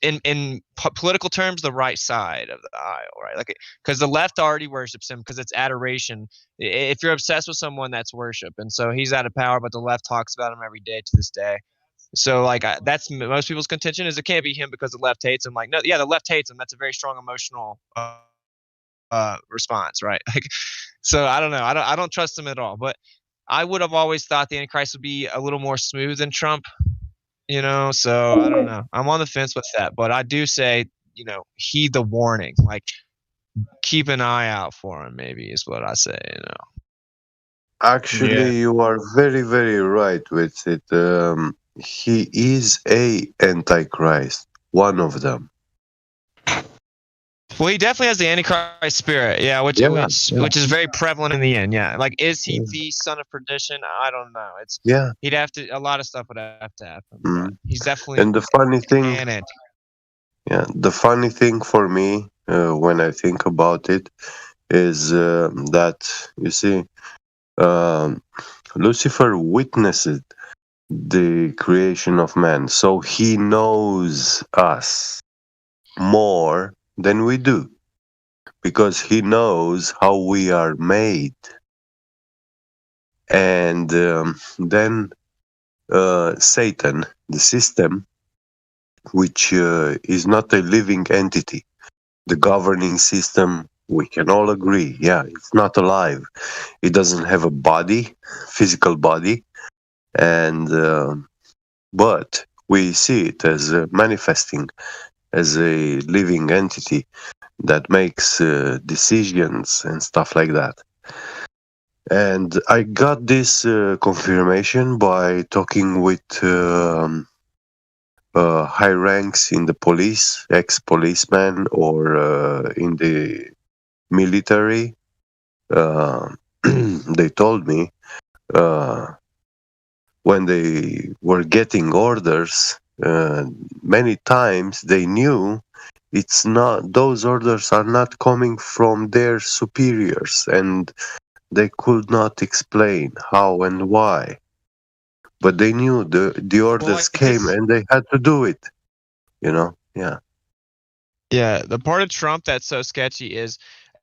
S9: in political terms, the right side of the aisle, right? Like, because the left already worships him because it's adoration. If you're obsessed with someone, that's worship. And so he's out of power, but the left talks about him every day to this day. So like that's most people's contention is it can't be him because the left hates him. Like, no, yeah, the left hates him. That's a very strong emotional response, right? Like, so I don't know. I don't trust him at all. But I would have always thought the Antichrist would be a little more smooth than Trump. So I don't know. I'm on the fence with that. But I do say, heed the warning. Like, keep an eye out for him. Maybe is what I say.
S12: Actually, you are very, very right with it. He is a antichrist, one of them.
S9: Well, he definitely has the Antichrist spirit, yeah, which is very prevalent in the end, yeah. Like, is he the son of perdition? I don't know. He'd have to. A lot of stuff would have to happen. But he's definitely.
S12: And the funny thing, the funny thing for me when I think about it is that you see, Lucifer witnessed the creation of man, so he knows us more than we do because he knows how we are made. And then Satan, the system, which is not a living entity, the governing system, we can all agree, it's not alive. It doesn't have a body, physical body. And but we see it as manifesting as a living entity that makes decisions and stuff like that. And I got this confirmation by talking with high ranks in the police, ex-policemen, or in the military. They told me when they were getting orders, many times they knew those orders are not coming from their superiors, and they could not explain how and why. But they knew the orders came and they had to do it. Yeah.
S9: Yeah, the part of Trump that's so sketchy is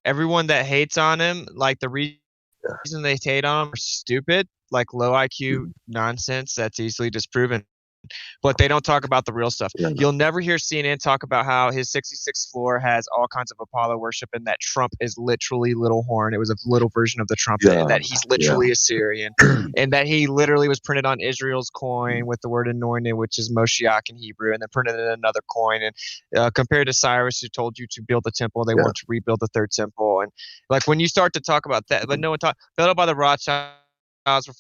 S9: everyone that hates on him, like the reason they hate on him are stupid, like low IQ nonsense that's easily disproven. but they don't talk about the real stuff.
S12: Yeah.
S9: You'll never hear CNN talk about how his 66th floor has all kinds of Apollo worship and that Trump is literally Little Horn. It was a little version of the trumpet,
S12: Yeah,
S9: and that he's literally Assyrian, and that he literally was printed on Israel's coin with the word anointed, which is Moshiach in Hebrew, and then printed in another coin. And compared to Cyrus, who told you to build the temple, they want to rebuild the third temple. And like when you start to talk about that, but no one talk built up by the Rothschilds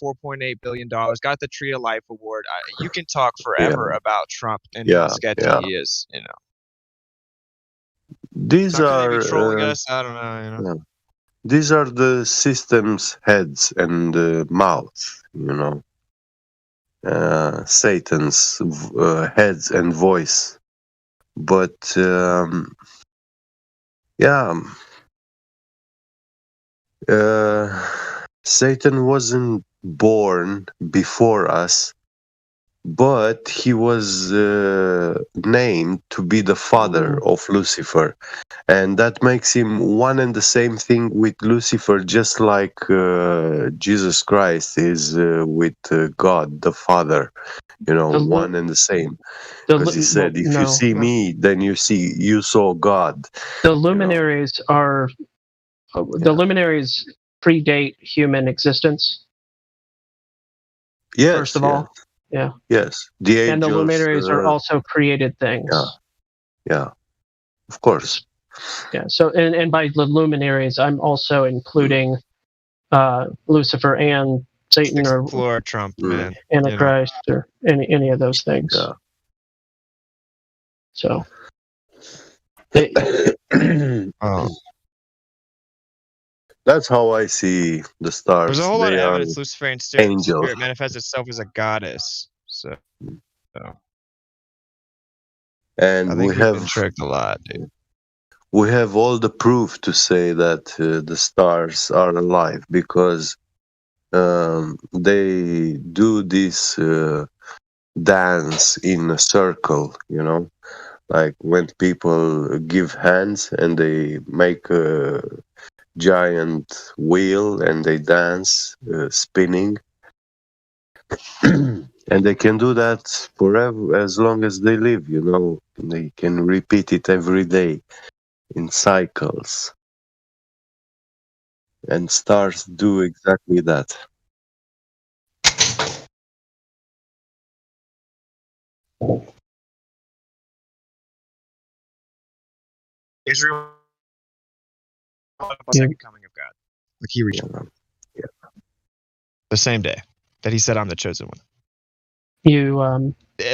S9: for $4.8 billion, got the Tree of Life award. You can talk forever about Trump and how sketchy he is. You know,
S12: These are
S9: trolling us. I don't know. You know.
S12: yeah. These are the system's heads and mouths. You know, Satan's heads and voice. But Satan wasn't born before us, but he was named to be the father of Lucifer. And that makes him one and the same thing with Lucifer, just like Jesus Christ is with God, the Father. You know, one and the same. Because he said, if you see me, then you saw God.
S10: The luminaries are the luminaries predate human existence.
S12: Yes.
S10: First of all, yeah.
S12: Yes. The angels,
S10: and the luminaries are also created things.
S12: Yeah. Of course.
S10: Yeah. So, and by the luminaries, I'm also including Lucifer and Satan or
S9: floor Trump, man.
S10: Antichrist or any of those things.
S12: Yeah.
S10: So.
S12: That's how I see the stars.
S9: There's a whole lot of evidence Luciferian spirit manifests itself as a goddess. So.
S12: And
S9: I think
S12: we have
S9: been tricked a lot, dude.
S12: We have all the proof to say that the stars are alive, because they do this dance in a circle, you know, like when people give hands and they make a giant wheel and they dance spinning. And they can do that forever, as long as they live, you know. They can repeat it every day in cycles. And stars do exactly that.
S9: Israel, second coming of God. Like he reached the same day that he said, "I'm the chosen one."
S10: You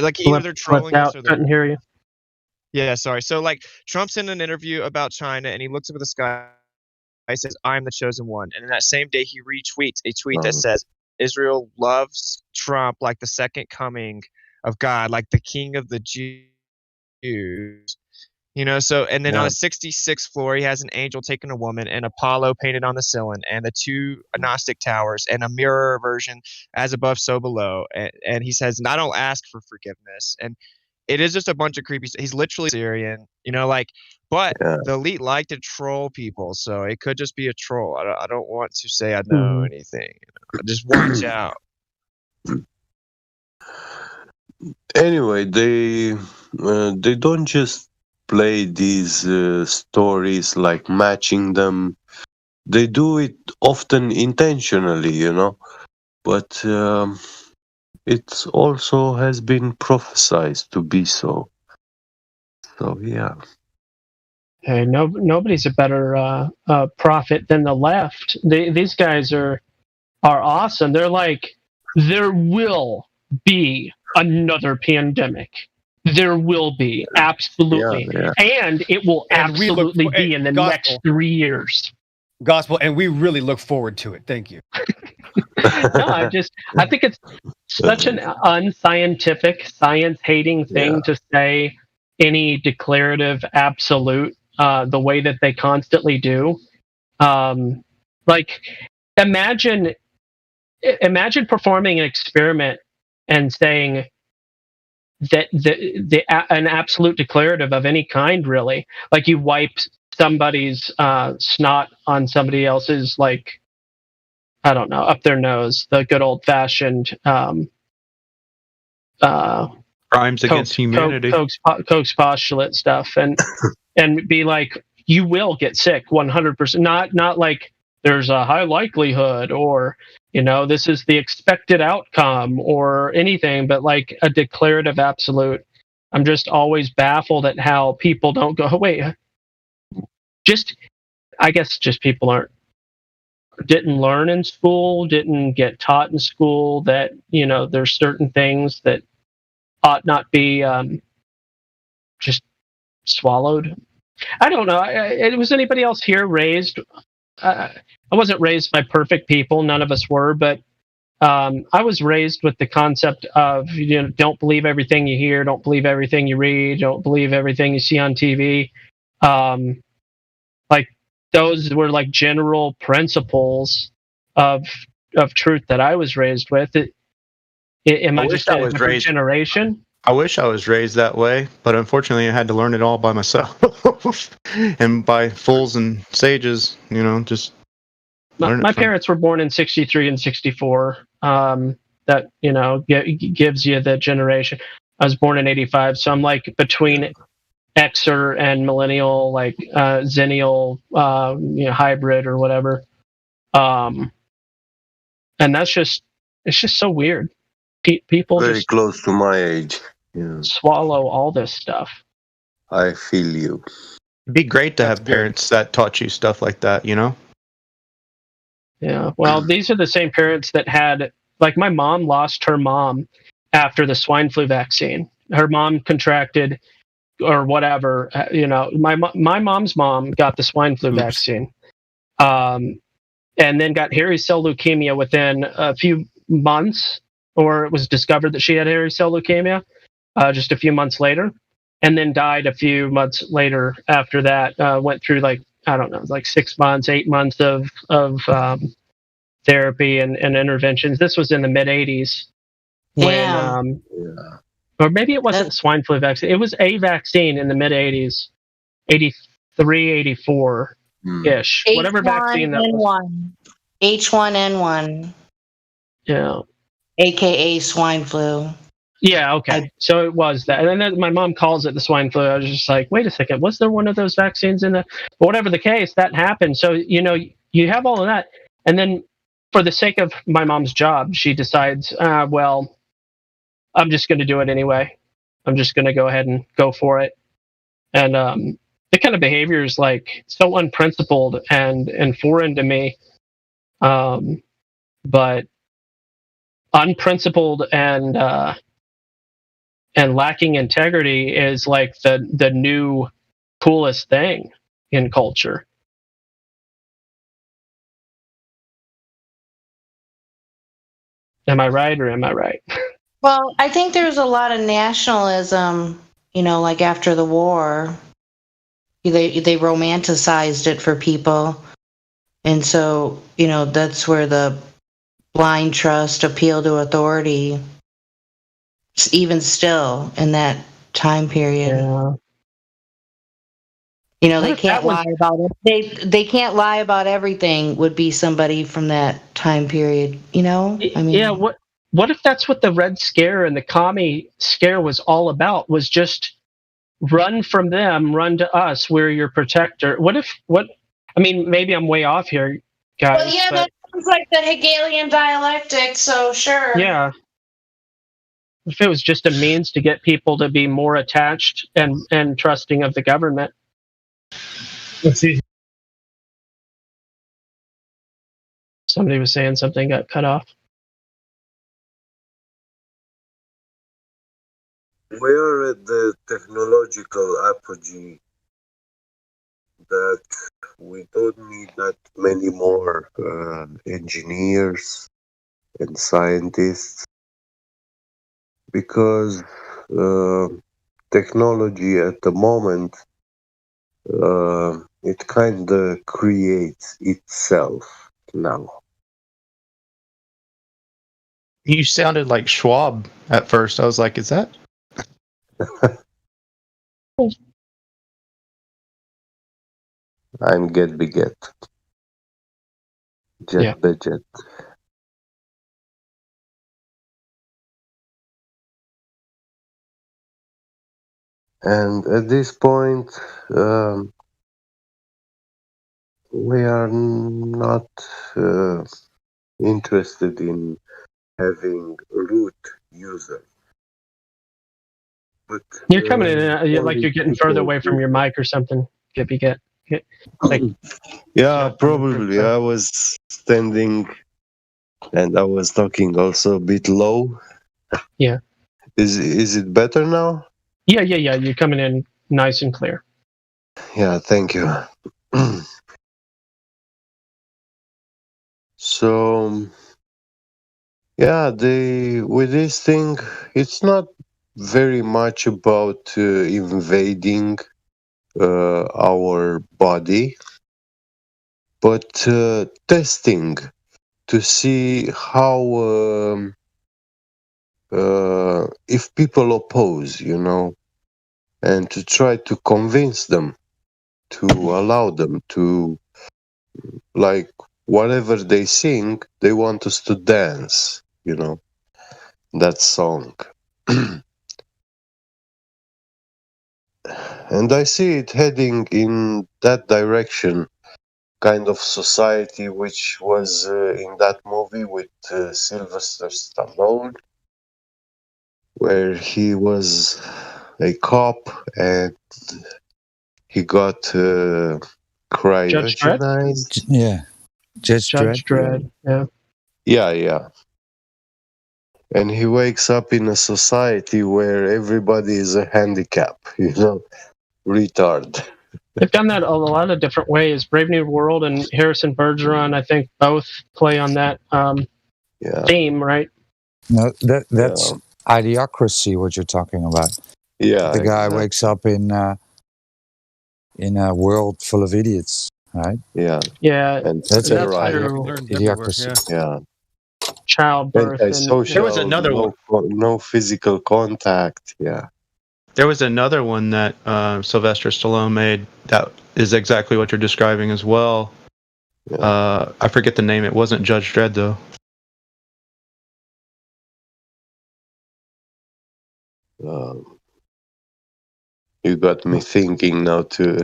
S9: like either they're trolling us or they're
S10: couldn't hear you.
S9: Yeah, sorry. So like Trump's in an interview about China and he looks up at the sky. He says, "I'm the chosen one," and in that same day he retweets a tweet that says, "Israel loves Trump like the second coming of God, like the king of the Jews." You know, so and then on the 66th floor, he has an angel taking a woman and Apollo painted on the ceiling and the two Gnostic towers and a mirror version, as above, so below. And he says, "And I don't ask for forgiveness." And it is just a bunch of creepy stuff. He's literally Syrian, you know, like, but the elite like to troll people. So it could just be a troll. I don't want to say I know anything. You know? Just watch out.
S12: Anyway, they don't just play these stories like matching them. They do it often intentionally, you know, but it also has been prophesied to be so. So yeah.
S10: Hey, nobody's a better prophet than the left. These guys are awesome. They're like, there will be another pandemic. There will be, absolutely. And it will absolutely be in the next 3 years.
S5: Gospel, and we really look forward to it. Thank you.
S10: No, I think it's such an unscientific, science-hating thing to say any declarative absolute the way that they constantly do. Like, imagine performing an experiment and saying that an absolute declarative of any kind, really, like you wipe somebody's snot on somebody else's, like, I don't know, up their nose, the good old fashioned
S8: Crimes against humanity.
S10: Koch's postulate stuff, and be like, you will get sick 100%. Not like there's a high likelihood, or this is the expected outcome, or anything, but like a declarative absolute. I'm just always baffled at how people don't go, wait, I guess people didn't learn in school, didn't get taught in school that, there's certain things that ought not be just swallowed. I don't know. Was anybody else here raised? I wasn't raised by perfect people. None of us were, but I was raised with the concept of, don't believe everything you hear, don't believe everything you read, don't believe everything you see on TV. Like those were like general principles of truth that I was raised with. Am I just a different generation?
S8: I wish I was raised that way, but unfortunately I had to learn it all by myself and by fools and sages, just
S10: my parents were born in 63 and 64. That, gives you the generation. I was born in 85, so I'm like between Xer and millennial, like Zennial, hybrid or whatever. And it's just so weird. People
S12: very
S10: just
S12: close to my age. Yeah.
S10: Swallow all this stuff.
S12: I feel you.
S8: It'd be great to have parents that taught you stuff like that,
S10: Yeah. Well, these are the same parents that had, like, my mom lost her mom after the swine flu vaccine. Her mom contracted or whatever, my mom's mom got the swine flu vaccine. And then got hairy cell leukemia within a few months, or it was discovered that she had hairy cell leukemia just a few months later, and then died a few months later after that. Went through like 6 months, 8 months of therapy and interventions. This was in the mid 80s.
S7: Yeah.
S10: Or maybe it wasn't swine flu vaccine. It was a vaccine in the mid 80s, 83, 84 ish. Whatever vaccine that was.
S7: H1N1.
S10: Yeah.
S7: AKA swine flu.
S10: Yeah, okay. So it was that. And then my mom calls it the swine flu. I was just like, wait a second, was there one of those vaccines in the... But whatever the case, that happened. So, you have all of that. And then for the sake of my mom's job, she decides, well, I'm just going to do it anyway. I'm just going to go ahead and go for it. And the kind of behavior is like so unprincipled and foreign to me. But unprincipled and lacking integrity is like the new coolest thing in culture. Am I right or am I right?
S7: Well, I think there's a lot of nationalism, like after the war. They romanticized it for people. And so, that's where the blind trust, appeal to authority, even still in that time period.
S10: Yeah.
S7: They can't lie about it. They can't lie about everything. Would be somebody from that time period,
S10: Yeah. What if that's what the Red Scare and the commie scare was all about? Was just run from them, run to us. We're your protector. Maybe I'm way off here, guys.
S7: Well, yeah, that sounds like the Hegelian dialectic. So sure.
S10: Yeah. If it was just a means to get people to be more attached and trusting of the government. Let's see. Somebody was saying something got cut off.
S12: We are at the technological apogee that we don't need that many more engineers and scientists, because technology at the moment, it kind of creates itself now.
S8: You sounded like Schwab at first. I was like, is that?
S12: I'm Get Beget. Jet Beget. And at this point, we are not interested in having root users. But
S10: You're coming in like
S12: only
S10: you're getting further
S12: people
S10: away from
S12: who-
S10: your mic or something. Get like
S12: Yeah, probably. I was standing and I was talking also a bit low.
S10: Yeah.
S12: Is it better now?
S10: Yeah. You're coming in nice and clear.
S12: Yeah, thank you. So, yeah, with this thing, it's not very much about invading our body, but testing to see how if people oppose, and to try to convince them, to allow them to, like, whatever they sing, they want us to dance, that song. And I see it heading in that direction, kind of society which was in that movie with Sylvester Stallone, where he was a cop and he got cryogenized.
S4: Yeah. Judge
S10: Dredd. Yeah.
S12: Yeah. And he wakes up in a society where everybody is a handicap, retard.
S10: They've done that a lot of different ways. Brave New World and Harrison Bergeron, I think, both play on that theme, right?
S4: No, that's Idiocracy. What you're talking about?
S12: Yeah,
S4: the guy
S12: exactly.
S4: wakes up in a world full of idiots, right?
S12: Yeah,
S10: Yeah,
S12: and
S4: that's
S10: true.
S4: Idiocracy.
S12: Yeah,
S10: Childbirth.
S12: antisocial.
S8: There was another
S12: no physical contact. Yeah.
S8: There was another one that Sylvester Stallone made that is exactly what you're describing as well. I forget the name. It wasn't Judge Dredd, though.
S12: You got me thinking now too.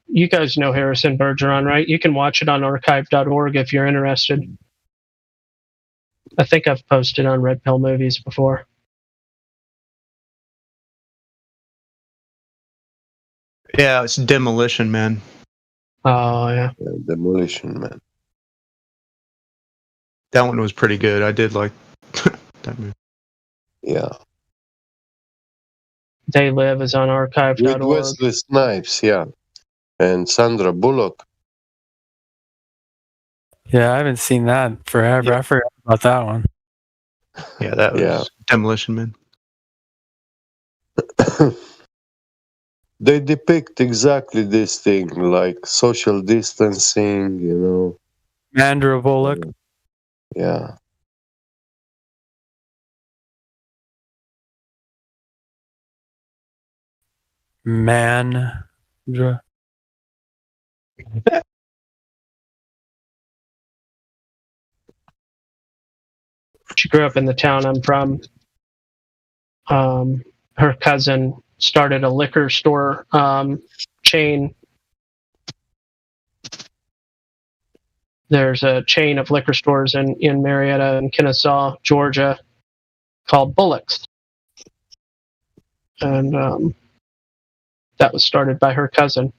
S10: You guys know Harrison Bergeron, right? You can watch it on archive.org if you're interested. I think I've posted on Red Pill Movies before.
S8: Yeah, it's Demolition Man.
S10: Oh, yeah.
S12: Demolition Man.
S8: That one was pretty good. I did like that movie.
S12: Yeah.
S10: They Live is on
S12: With
S10: archive.org.
S12: Wesley Snipes, yeah. And Sandra Bullock.
S22: Yeah, I haven't seen that forever. I forgot about that one.
S8: Yeah, that was Demolition Man.
S12: They depict exactly this thing, like social distancing,
S22: Sandra Bullock.
S12: Yeah.
S10: She grew up in the town I'm from. Her cousin started a liquor store chain. There's a chain of liquor stores in Marietta and Kennesaw, Georgia, called Bullock's. And that was started by her cousin.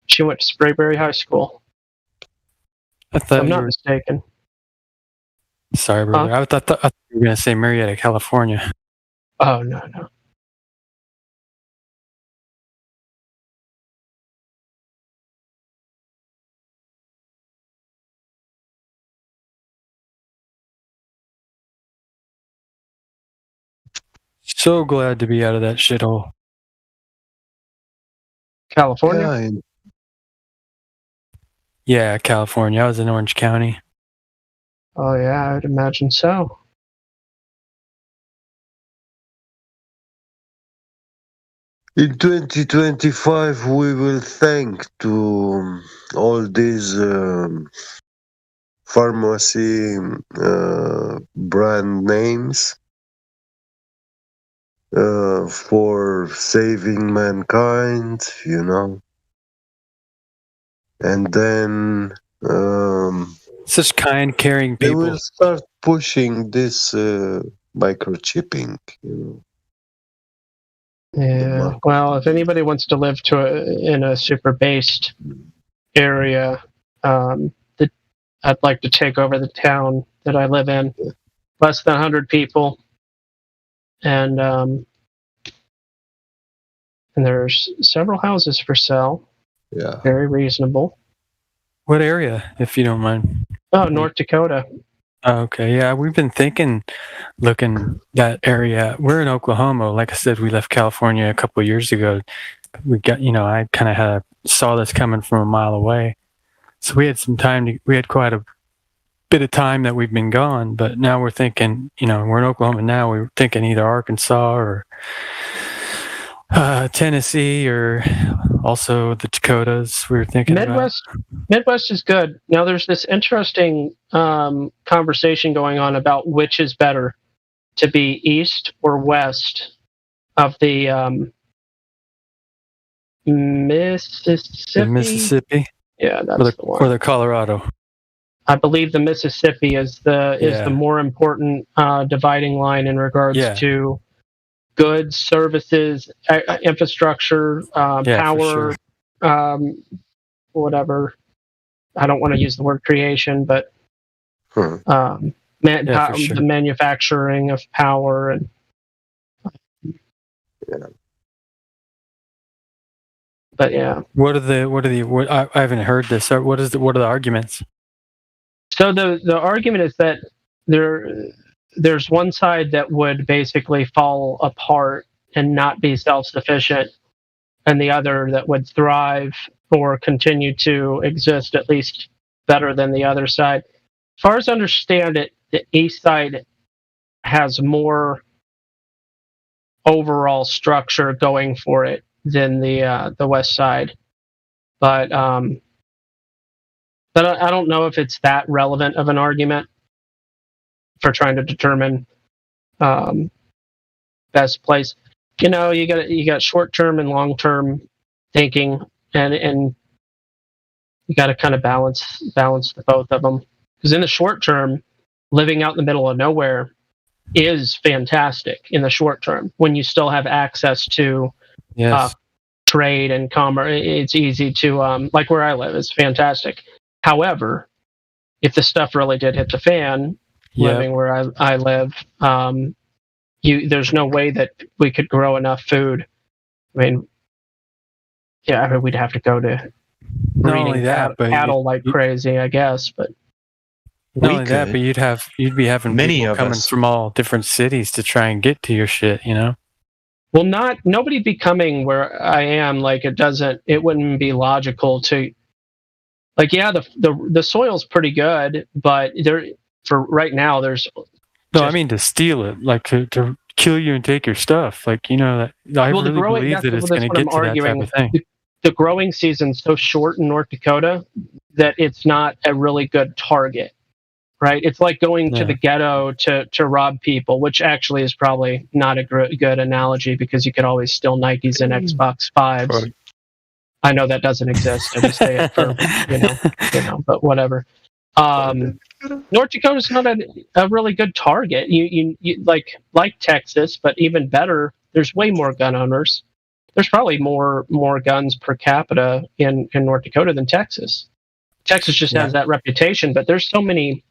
S10: She went to Sprayberry High School.
S22: If
S10: I'm not mistaken.
S22: Sorry, brother. I thought you were going to say Marietta, California.
S10: Oh, no.
S22: So glad to be out of that shithole.
S10: California?
S22: Yeah, California. I was in Orange County.
S10: Oh, yeah, I would imagine so.
S12: In 2025, we will thank to all these pharmacy brand names for saving mankind, and then
S22: Such kind, caring
S12: they
S22: people.
S12: will start pushing this microchipping.
S10: Yeah. Well, if anybody wants to live in a super based area, I'd like to take over the town that I live in. Less than 100 people, and there's several houses for sale.
S12: Yeah.
S10: Very reasonable.
S22: What area, if you don't mind?
S10: Oh, North Dakota.
S22: Oh, okay, yeah, we've been looking that area. We're in Oklahoma. Like I said, we left California a couple of years ago. We got, I kind of saw this coming from a mile away. So we had some time. We had quite a bit of time that we've been gone. But now we're thinking, we're in Oklahoma now. We're thinking either Arkansas or Tennessee, or also the Dakotas. We were thinking
S10: Midwest is good. Now there's this interesting conversation going on about which is better, to be east or west of the Mississippi.
S22: The Mississippi.
S10: Yeah, that's the one.
S22: Or the Colorado.
S10: I believe the Mississippi is the more important dividing line in regards to goods, services, infrastructure, power, whatever. I don't want to use the word creation, but the manufacturing of power and. But yeah.
S22: I haven't heard this. What are the arguments?
S10: So the argument is that there's one side that would basically fall apart and not be self-sufficient, and the other that would thrive or continue to exist at least better than the other side. As far as I understand it, the east side has more overall structure going for it than the west side, but I don't know if it's that relevant of an argument for trying to determine best place. You got short term and long term thinking, and you got to kind of balance the both of them. Because in the short term, living out in the middle of nowhere is fantastic. In the short term, when you still have access to trade and commerce, it's easy to like where I live. It's fantastic. However, if the stuff really did hit the fan, living where I live, there's no way that we could grow enough food. We'd have to go to breeding cattle like crazy, I guess. But
S22: not only that, but you'd be having
S8: many
S22: people
S8: of
S22: coming
S8: us
S22: from all different cities to try and get to your shit.
S10: Well, nobody be coming where I am. Like it wouldn't be logical to. Like, yeah, the soil's pretty good, but for right now, there's.
S22: No, I mean to steal it, like to kill you and take your stuff. Like, I really believe that it's going to get to that type of thing.
S10: The growing season's so short in North Dakota that it's not a really good target, right? It's like going to the ghetto to rob people, which actually is probably not a good analogy because you could always steal Nikes and Xbox 5s. Right. I know that doesn't exist. I just say it for, but whatever. North Dakota's not a really good target. You like Texas, but even better, there's way more gun owners. There's probably more guns per capita in North Dakota than Texas. Texas just has that reputation, but there's so many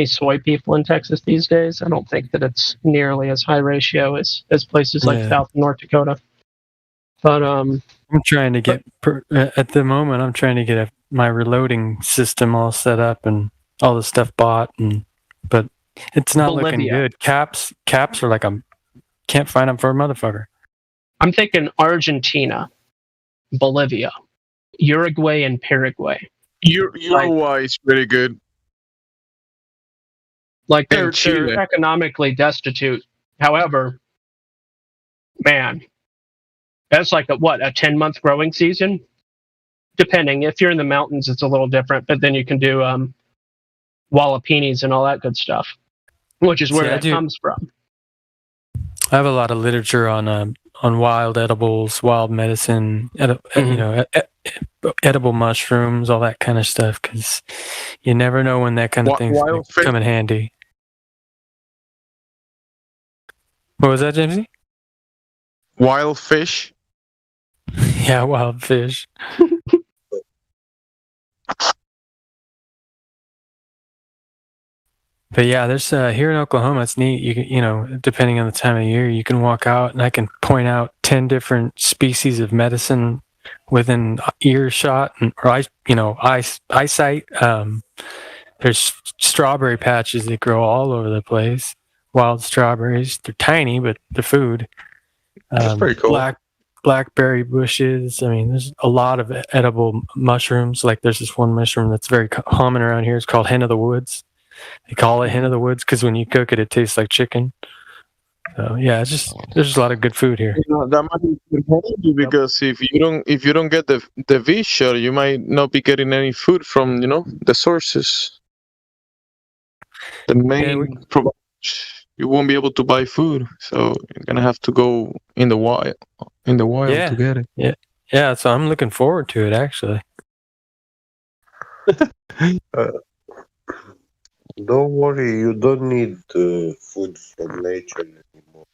S10: soy people in Texas these days. I don't think that it's nearly as high ratio as places like South and North Dakota. But
S22: I'm trying to get at the moment. I'm trying to get my reloading system all set up and all the stuff bought, but it's not looking good. Caps are like can't find them for a motherfucker.
S10: I'm thinking Argentina, Bolivia, Uruguay, and Paraguay.
S6: Uruguay is pretty good.
S10: Like they're economically destitute. However, man. That's like a 10-month growing season, depending. If you're in the mountains, it's a little different, but then you can do jalapenos and all that good stuff, which is where it comes from.
S22: I have a lot of literature on wild edibles, wild medicine, edible mushrooms, all that kind of stuff, because you never know when that kind of thing's going to come in handy. What was that, Jamesy?
S6: Wild fish.
S22: Yeah, wild fish. But yeah, there's here in Oklahoma, it's neat. You know, depending on the time of year, you can walk out and I can point out 10 different species of medicine within earshot or eyesight. There's strawberry patches that grow all over the place. Wild strawberries. They're tiny, but they're food.
S6: That's pretty cool.
S22: Blackberry bushes. I mean, there's a lot of edible mushrooms. Like there's this one mushroom that's very common around here. It's called hen of the woods. They call it hen of the woods because when you cook it, it tastes like chicken. So yeah, it's just there's just a lot of good food here.
S6: You know, that might be important because if you don't get the visual, you might not be getting any food from the sources. The main you won't be able to buy food, so you're gonna have to go in the wild to get it.
S22: Yeah. So I'm looking forward to it actually.
S12: Don't worry, you don't need food from nature anymore.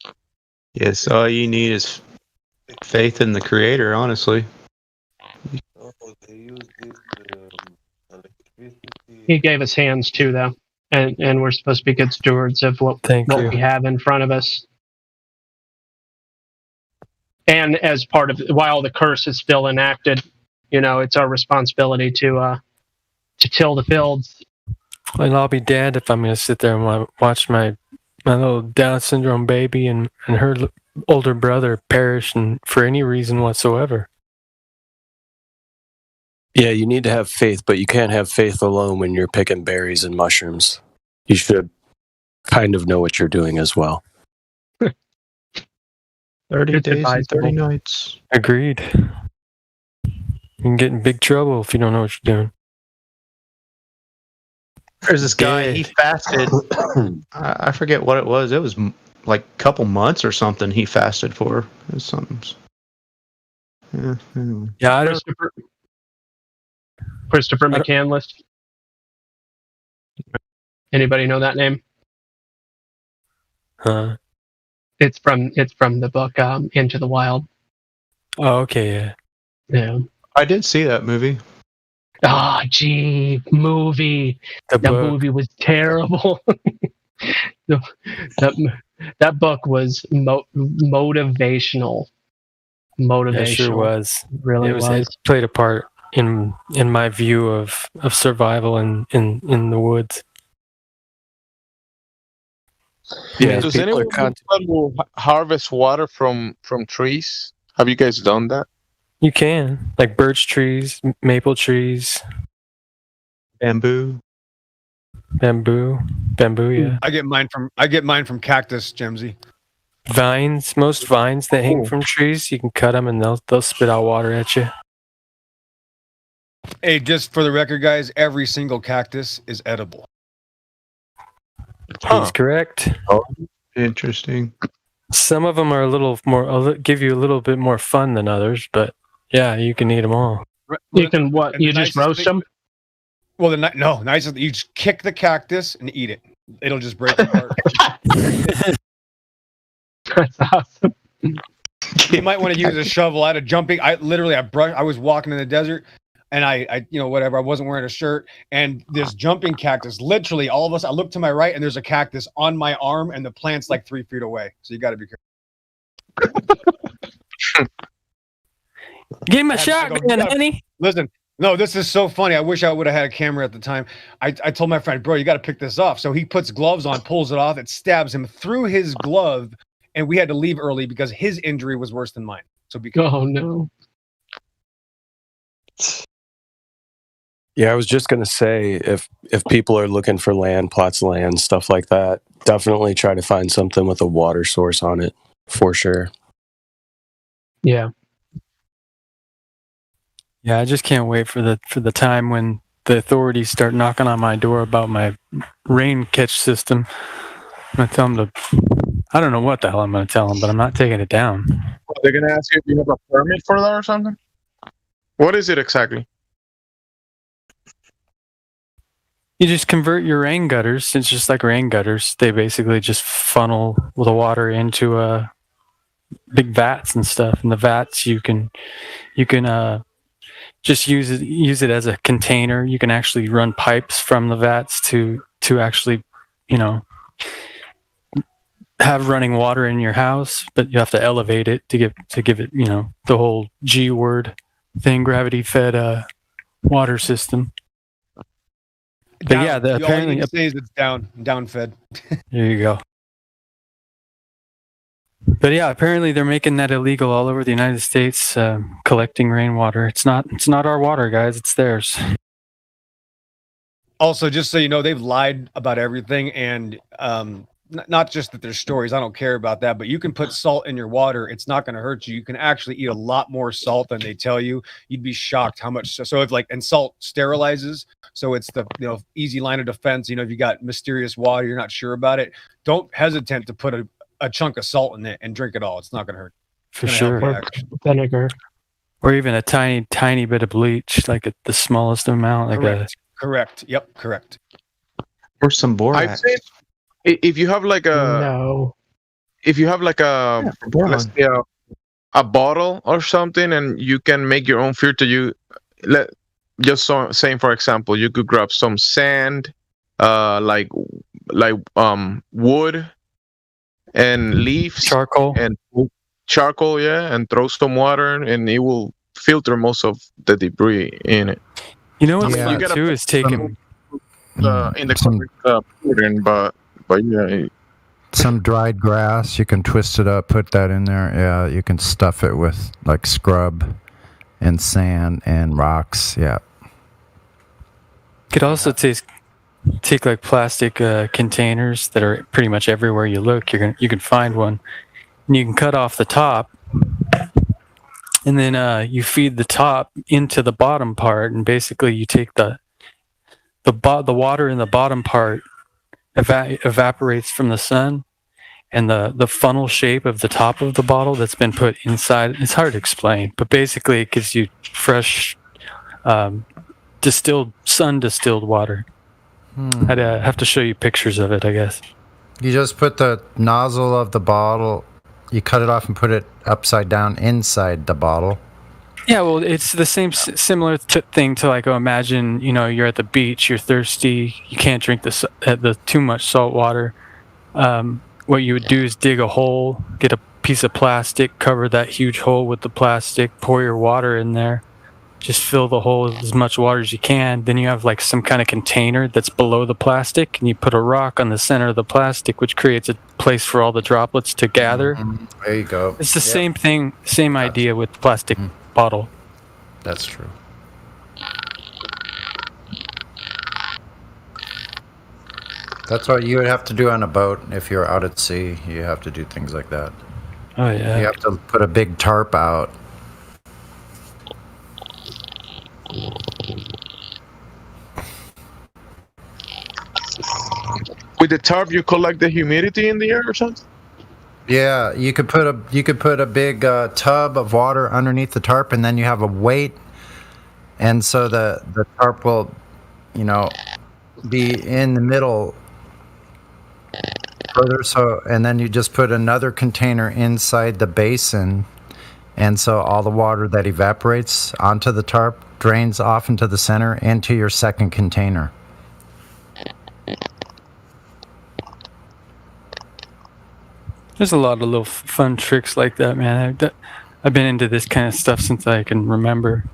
S8: Yes, all you need is faith in the Creator. Honestly.
S10: He gave us hands too, though, and we're supposed to be good stewards of what we have in front of us. And as part of while the curse is still enacted, it's our responsibility to till the fields.
S22: And I'll be damned if I'm going to sit there and watch my little Down syndrome baby and her older brother perish for any reason whatsoever.
S18: Yeah, you need to have faith, but you can't have faith alone when you're picking berries and mushrooms. You should kind of know what you're doing as well.
S8: 30 days and 30 nights.
S22: Agreed. You can get in big trouble if you don't know what you're doing.
S8: There's this guy, he fasted. I forget what it was. It was like a couple months or something he fasted for. It was something. Yeah, anyway.
S22: Yeah, I don't.
S10: Christopher McCandless. Anybody know that name?
S22: Huh?
S10: It's from the book Into the Wild.
S22: Oh, okay,
S10: yeah.
S8: I did see that movie.
S10: Ah, gee, movie. That movie was terrible. that book was motivational.
S22: It sure was.
S10: Really
S22: It played a part in my view of survival in the woods.
S6: Yeah, does anyone harvest water from trees? Have you guys done that?
S22: You can, like birch trees, maple trees,
S8: bamboo.
S22: Yeah.
S5: I get mine from cactus, Gemsy.
S22: Vines, most vines that hang from trees, you can cut them and they'll spit out water at you.
S5: Hey, just for the record, guys, every single cactus is edible.
S22: He's correct.
S8: Oh, interesting.
S22: Some of them are a little more, give you a little bit more fun than others, but yeah, you can eat them all.
S10: You can what? You just roast them?
S5: Well, nice. You just kick the cactus and eat it. It'll just break apart.
S10: That's awesome.
S5: You might want to use a shovel. I had a jumping. I was walking in the desert, and I whatever. I wasn't wearing a shirt, and this jumping cactus. Literally, all of us. I look to my right, and there's a cactus on my arm, and the plant's like 3 feet away. So you got to be careful.
S22: Give him a shotgun, honey.
S5: Listen, no, this is so funny. I wish I would have had a camera at the time. I told my friend, bro, you got to pick this off. So he puts gloves on, pulls it off. It stabs him through his glove, and we had to leave early because his injury was worse than mine. So
S10: oh no.
S18: Yeah, I was just gonna say if people are looking for plots of land, stuff like that, definitely try to find something with a water source on it for sure.
S10: Yeah.
S22: Yeah, I just can't wait for the time when the authorities start knocking on my door about my rain catch system. I'm gonna tell them to. I don't know what the hell I'm gonna tell them, but I'm not taking it down.
S6: They're gonna ask you if you have a permit for that or something. What is it exactly?
S22: You just convert your rain gutters. It's just like rain gutters. They basically just funnel the water into big vats and stuff. And the vats you can just use it as a container. You can actually run pipes from the vats to actually, have running water in your house, but you have to elevate it to give it, the whole G word thing, gravity fed water system. But
S5: Down,
S22: yeah,
S5: all
S22: apparently
S5: you need to say is it's down fed.
S22: there you go. But yeah, apparently they're making that illegal all over the United States, collecting rainwater. It's not our water, guys. It's theirs.
S5: Also, just so you know, they've lied about everything, and not just that there's stories. I don't care about that, but you can put salt in your water. It's not going to hurt you. You can actually eat a lot more salt than they tell you. You'd be shocked how much. So if and salt sterilizes. So it's the easy line of defense. If you got mysterious water, you're not sure about it. Don't hesitate to put a chunk of salt in it and drink it all. It's not going to hurt.
S22: For sure.
S10: Or vinegar.
S22: Or even a tiny bit of bleach, like the smallest amount.
S5: Correct. Yep. Correct.
S8: Or some borax.
S6: I'd say if you have like a let's say a bottle or something, and you can make your own filter. Saying for example, you could grab some sand, like wood and leaves,
S22: charcoal,
S6: and throw some water, and it will filter most of the debris in it.
S22: You know what's fun too is taking
S6: in the correct but yeah.
S16: Some dried grass, you can twist it up, put that in there. Yeah, you can stuff it with like scrub and sand and rocks. Yeah.
S22: Could also take like plastic containers that are pretty much everywhere you look. You can find one, and you can cut off the top, and then you feed the top into the bottom part, and basically you take the water in the bottom part evaporates from the sun, and the funnel shape of the top of the bottle that's been put inside. It's hard to explain, but basically it gives you fresh sun distilled water. I'd have to show you pictures of it, I guess.
S16: You just put the nozzle of the bottle, you cut it off and put it upside down inside the bottle.
S22: Yeah, well, it's the same similar thing to imagine, you're at the beach, you're thirsty, you can't drink the too much salt water. What you would do is dig a hole, get a piece of plastic, cover that huge hole with the plastic, pour your water in there, just fill the hole with as much water as you can. Then you have some kind of container that's below the plastic, and you put a rock on the center of the plastic, which creates a place for all the droplets to gather.
S16: There you go.
S22: It's the same thing, same idea with the plastic bottle.
S16: That's true. That's what you would have to do on a boat if you're out at sea. You have to do things like that.
S22: Oh yeah.
S16: You have to put a big tarp out.
S6: With the tarp, you collect the humidity in the air or something.
S16: Yeah, you could put a big tub of water underneath the tarp, and then you have a weight, and so the tarp will, be in the middle further. So, and then you just put another container inside the basin, and so all the water that evaporates onto the tarp drains off into the center into your second container.
S22: There's a lot of little fun tricks like that, man. I've been into this kind of stuff since I can remember.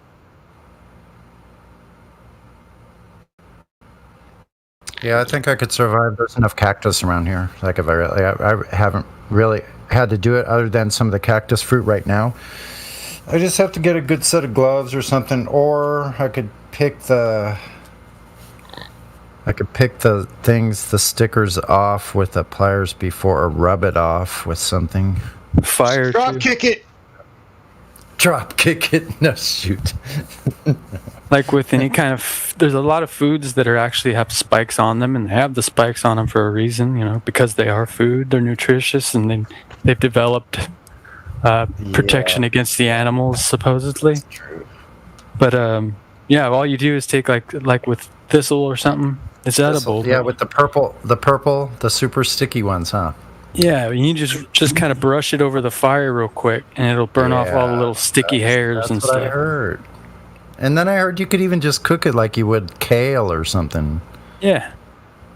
S16: Yeah, I think I could survive. There's enough cactus around here. I haven't really had to do it other than some of the cactus fruit right now. I just have to get a good set of gloves or something, or I could pick the things, the stickers off with the pliers before, or rub it off with something.
S6: Drop kick it.
S16: Drop kick it. No, shoot.
S22: Like with any kind of, there's a lot of foods that are actually have spikes on them, and they have the spikes on them for a reason, because they are food, they're nutritious, and they've developed protection against the animals, supposedly. But all you do is take like with thistle or something, it's edible.
S16: Yeah, with the purple, the super sticky ones, huh?
S22: Yeah, you just kind of brush it over the fire real quick, and it'll burn off all the little sticky hairs and
S16: That's what
S22: stuff.
S16: I heard. And then I heard you could even just cook it like you would kale or something.
S22: Yeah.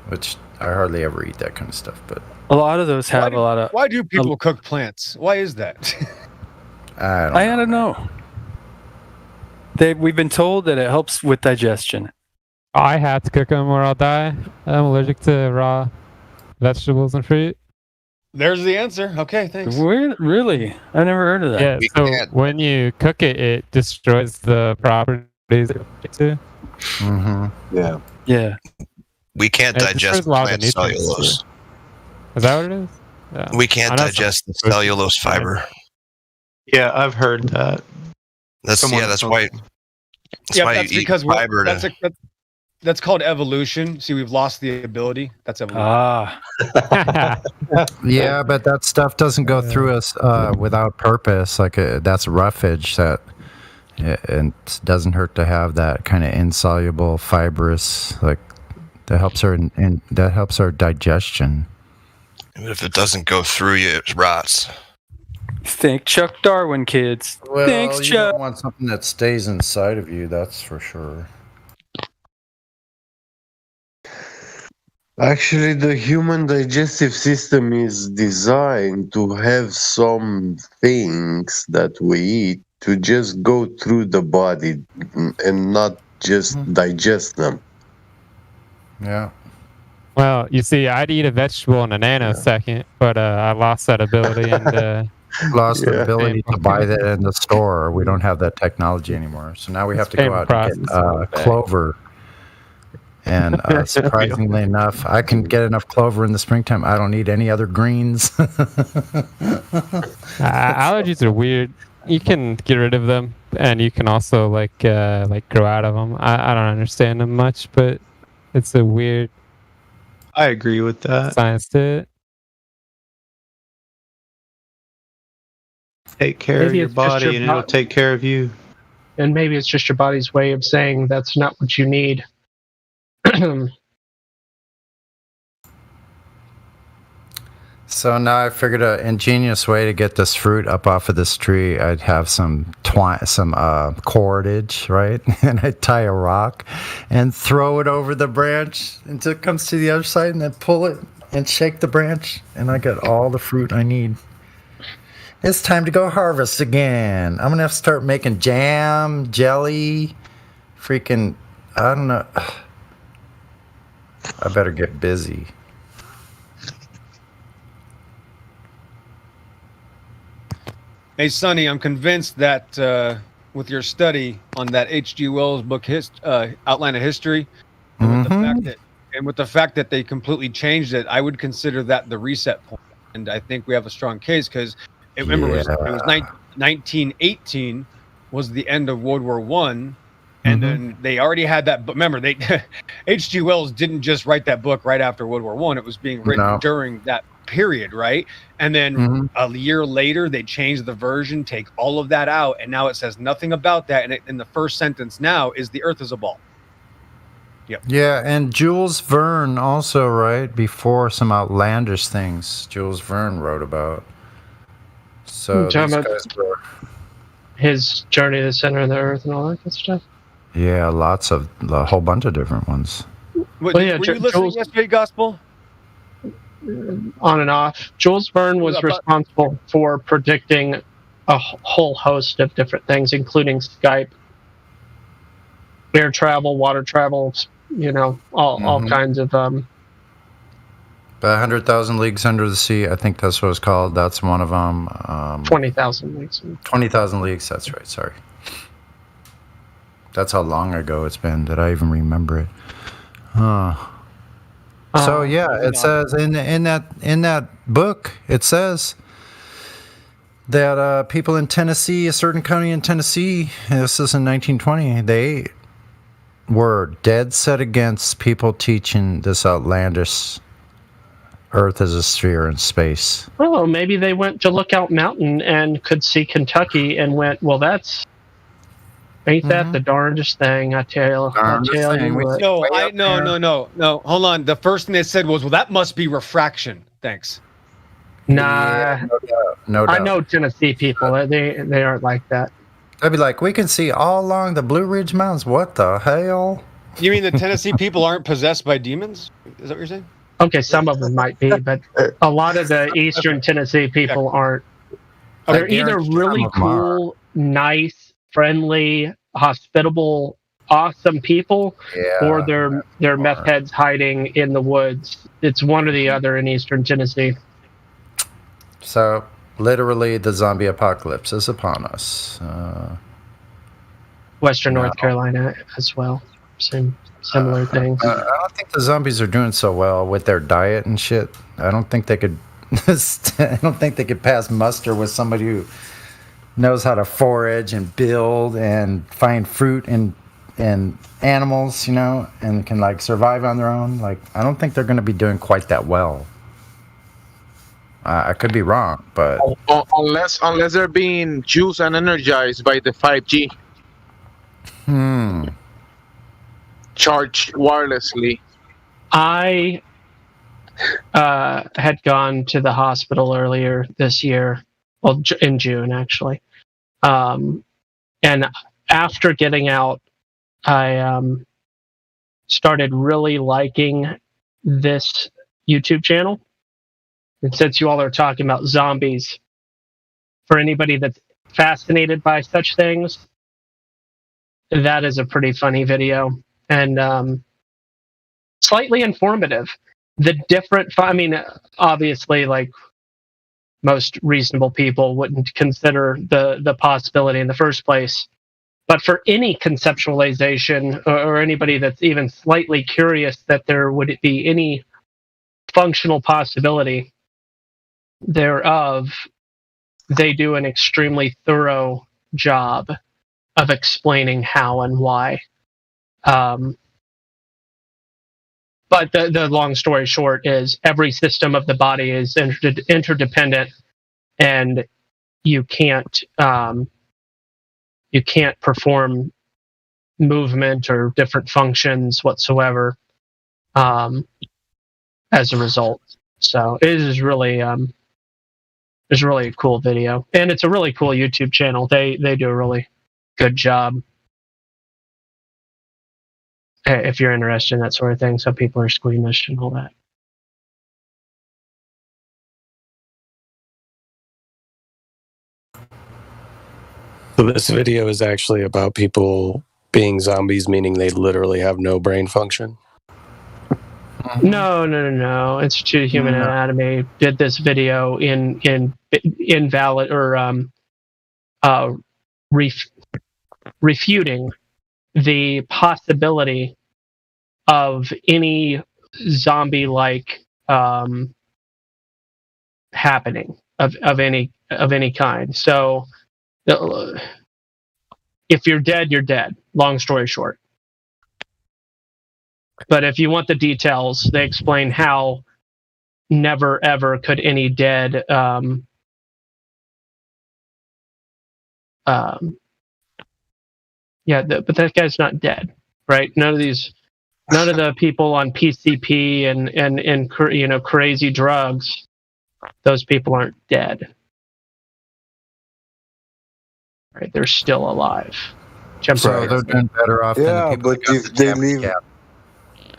S16: Which I hardly ever eat that kind of stuff, but
S22: A lot of those have a lot of.
S5: Why do people cook plants? Why is that?
S16: I
S22: don't know. We've been told that it helps with digestion.
S15: I have to cook them or I'll die. I'm allergic to raw vegetables and fruit.
S5: There's the answer. Okay, thanks.
S22: Really? I never heard of that.
S15: Yeah, so when you cook it, it destroys the properties of it too.
S16: Mm-hmm.
S12: Yeah.
S22: Yeah.
S11: We can't
S15: And it
S11: digest
S15: destroys a lot of
S11: plant
S15: the nutrients,
S11: cellulose.
S15: too. Is that what it is? Yeah.
S11: We can't
S15: I know
S11: digest the
S15: some-
S11: cellulose fiber.
S8: Yeah, I've heard that.
S11: That's
S8: Someone
S11: that's
S8: told
S11: why.
S8: me.
S11: That's
S5: Yeah,
S11: why
S5: that's
S11: you eat
S5: because
S11: fiber to.
S5: that's called evolution. See, we've lost the ability. That's evolution.
S16: Yeah, but that stuff doesn't go through us without purpose. Like that's roughage that, and it doesn't hurt to have that kind of insoluble fibrous that helps our digestion.
S11: Even if it doesn't go through you, it rots.
S22: Thank Chuck Darwin, kids.
S16: Well,
S22: Thanks,
S16: you
S22: Chuck.
S16: don't want something that stays inside of you. That's for sure.
S12: Actually, the human digestive system is designed to have some things that we eat to just go through the body and not just digest them.
S16: Yeah.
S15: Well, you see, I'd eat a vegetable in a nanosecond, but I lost that ability and
S16: Lost the ability to buy that in the store. We don't have that technology anymore. So now we have to go out and get clover. And surprisingly enough, I can get enough clover in the springtime. I don't need any other greens.
S15: allergies are weird. You can get rid of them, and you can also like grow out of them. I don't understand them much, but it's a weird.
S8: I agree with that.
S15: Science to it.
S8: Take care of
S10: Maybe
S8: your
S10: it's just
S8: body,
S10: your
S8: and it'll
S10: bo-
S8: take care of you.
S10: And maybe it's just your body's way of saying that's not what you need.
S16: So now I figured an ingenious way to get this fruit up off of this tree. I'd have some cordage, right? And I'd tie a rock and throw it over the branch until it comes to the other side, and then pull it and shake the branch, and I got all the fruit I need. It's time to go harvest again. I'm gonna have to start making jam, jelly, freaking, I don't know. I better get busy.
S5: Hey, Sonny, I'm convinced that with your study on that H.G. Wells book, Outline of History, and with the fact that they completely changed it, I would consider that the reset point. And I think we have a strong case because remember it was 1918 was the end of World War One, and then they already had that. But remember, H.G. Wells didn't just write that book right after World War One; it was being written during that period, right? And then a year later, they changed the version, take all of that out, and now it says nothing about that. And in the first sentence now is the Earth is a ball. Yep.
S16: Yeah, and Jules Verne also, right? Before some outlandish things Jules Verne wrote about. So these guys were,
S10: his journey to the center of the earth and all that good stuff.
S16: yeah, a whole bunch of different ones.
S5: Were you listening yesterday, Gospel?
S10: On and off. Jules Verne was responsible for predicting a whole host of different things, including Skype, air travel, water travel, all kinds of.
S16: But 100,000 Leagues Under the Sea, I think that's what it's called. That's one of them.
S10: 20,000 Leagues.
S16: 20,000 Leagues, that's right, sorry. That's how long ago it's been that I even remember it. So yeah, it says in that book, it says that people in Tennessee, a certain county in Tennessee, this is in 1920, were dead set against people teaching this outlandish Earth as a sphere in space.
S10: Oh, maybe they went to Lookout Mountain and could see Kentucky and went, well, ain't that the darndest thing? I tell you what.
S5: No. Hold on. The first thing they said was, well, that must be refraction. Thanks.
S10: Nah,
S16: Yeah, no doubt.
S10: I know Tennessee people. They aren't like that.
S16: I'd be like, we can see all along the Blue Ridge Mountains. What the hell?
S5: You mean the Tennessee people aren't possessed by demons? Is that what you're saying?
S10: Okay, some of them might be, but a lot of the Eastern Tennessee people aren't. They're either really cool, nice, friendly, hospitable, awesome people, or they're meth heads hiding in the woods. It's one or the other in Eastern Tennessee.
S16: So, literally, the zombie apocalypse is upon us.
S10: Western North Carolina as well. Similar things.
S16: I don't think the zombies are doing so well with their diet and shit. I don't think they could. I don't think they could pass muster with somebody who knows how to forage and build and find fruit and animals, and can like survive on their own. Like, I don't think they're going to be doing quite that well. I could be wrong, but
S6: Unless they're being juiced and energized by the 5G. Charged wirelessly.
S10: I had gone to the hospital earlier this year, well, in June actually, and after getting out, I started really liking this YouTube channel. And since you all are talking about zombies, for anybody that's fascinated by such things, that is a pretty funny video and slightly informative. Obviously, like most reasonable people wouldn't consider the possibility in the first place. But for any conceptualization or anybody that's even slightly curious that there would be any functional possibility thereof, they do an extremely thorough job of explaining how and why. But the long story short is every system of the body is interdependent, and you can't perform movement or different functions whatsoever as a result. So it is really it's really a cool video, and it's a really cool YouTube channel. They do a really good job. If you're interested in that sort of thing, some people are squeamish and all that.
S18: So this video is actually about people being zombies, meaning they literally have no brain function.
S10: No. Institute of Human Anatomy did this video in invalid or refuting the possibility of any zombie-like happening of any kind. So, if you're dead, you're dead. Long story short. But if you want the details, they explain how never ever could any dead but that guy's not dead, right? None of the people on PCP and crazy drugs, those people aren't dead, right? They're still alive.
S16: So they're doing better off than the people
S12: but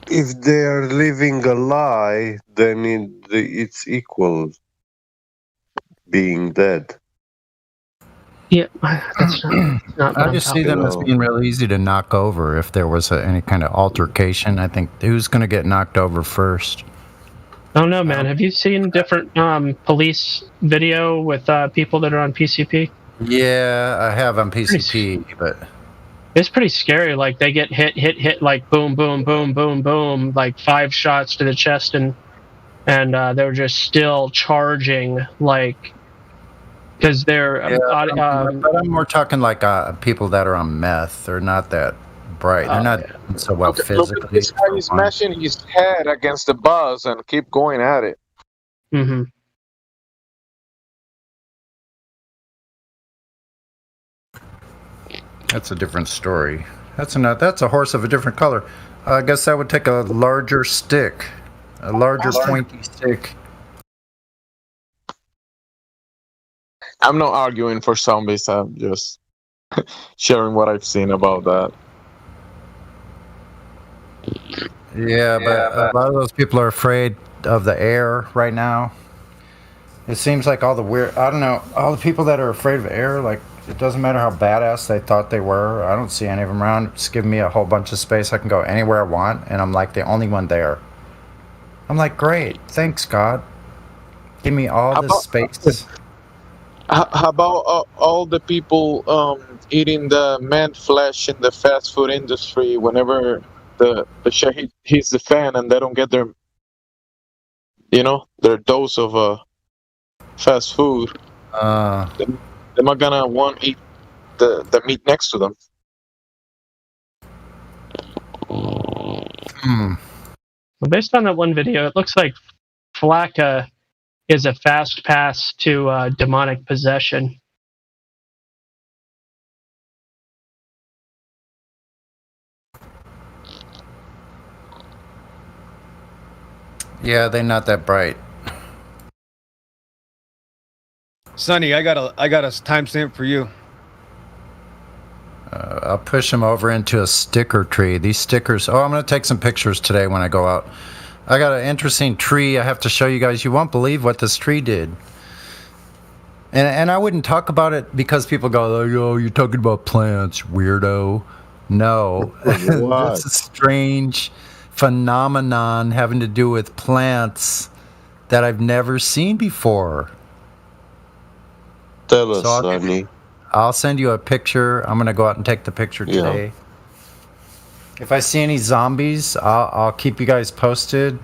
S12: if they are living a lie, then it's equal being dead.
S10: Yeah, that's not
S16: I just see them as being real easy to knock over if there was any kind of altercation. I think who's going to get knocked over first?
S10: I don't know, man. Have you seen different police video with people that are on PCP?
S16: Yeah, I have on PCP, but
S10: it's pretty scary. Like they get hit, like boom, boom, boom, boom, boom, like 5 shots to the chest, and they're just still charging, like. Because they're,
S16: but I'm more talking like people that are on meth. They're not that bright. They're not so well
S6: Look at
S16: physically.
S6: this guy. He's smashing his head against the bus and keep going at it.
S10: Mm-hmm.
S16: That's a different story. That's a horse of a different color. I guess that would take a larger stick, a larger pointy stick.
S6: I'm not arguing for zombies. I'm just sharing what I've seen about that.
S16: Yeah, but a lot of those people are afraid of the air right now. It seems like all the all the people that are afraid of air, like, it doesn't matter how badass they thought they were. I don't see any of them around. Just give me a whole bunch of space. I can go anywhere I want, and I'm like the only one there. I'm like, great, thanks God. Give me all this space.
S6: How about all the people eating the man flesh in the fast food industry whenever the chef hits the fan and they don't get their dose of fast food? They're not gonna want to eat the meat next to them.
S10: Well, based on that one video, it looks like Flacca is a fast pass to demonic possession.
S16: Yeah, they're not that bright.
S5: Sonny, I got a timestamp for you.
S16: I'll push them over into a sticker tree. These stickers. Oh, I'm going to take some pictures today when I go out. I got an interesting tree I have to show you guys. You won't believe what this tree did. And I wouldn't talk about it because people go, oh, you're talking about plants, weirdo. No. It's a strange phenomenon having to do with plants that I've never seen before.
S12: Tell us, Sonny.
S16: I'll send you a picture. I'm going to go out and take the picture today. If I see any zombies, I'll keep you guys posted.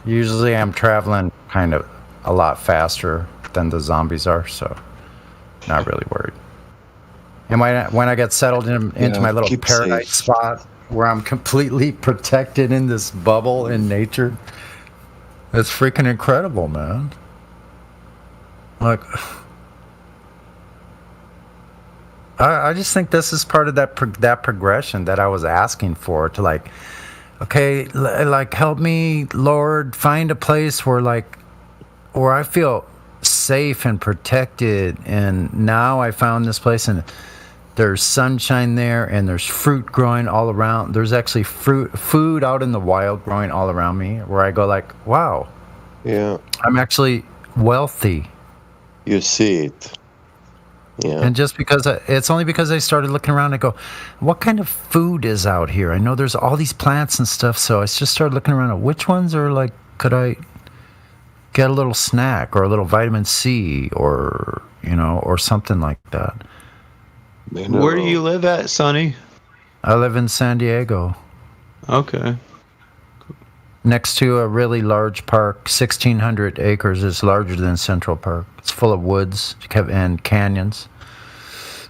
S16: Usually I'm traveling kind of a lot faster than the zombies are, so not really worried. And when I get settled into my little paradise spot where I'm completely protected in this bubble in nature, it's freaking incredible, man. Like, I just think this is part of that progression that I was asking for, to like, okay, like, help me, Lord, find a place where I feel safe and protected. And now I found this place, and there's sunshine there, and there's fruit growing all around. There's actually food out in the wild growing all around me, where I go like, wow,
S12: yeah,
S16: I'm actually wealthy.
S12: You see it. Yeah.
S16: And just because it's only because I started looking around, I go, what kind of food is out here? I know there's all these plants and stuff, so I just started looking around at which ones are like, could I get a little snack or a little vitamin C or, or something like that.
S8: Where do you live at, Sonny?
S16: I live in San Diego.
S8: Okay.
S16: Next to a really large park, 1,600 acres. It's larger than Central Park. It's full of woods and canyons,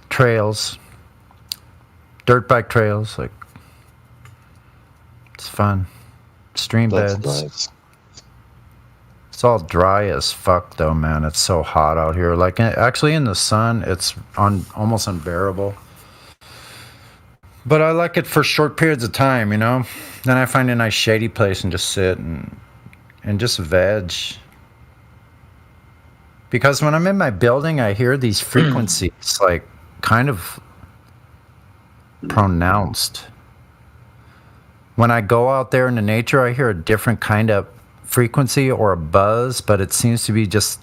S16: trails, dirt bike trails. Like, it's fun. Stream beds.
S12: Nice.
S16: It's all dry as fuck, though, man. It's so hot out here. Like, actually, in the sun, it's almost unbearable. But I like it for short periods of time, Then I find a nice shady place and just sit and just veg. Because when I'm in my building, I hear these frequencies, like, kind of pronounced. When I go out there in the nature, I hear a different kind of frequency or a buzz, but it seems to be just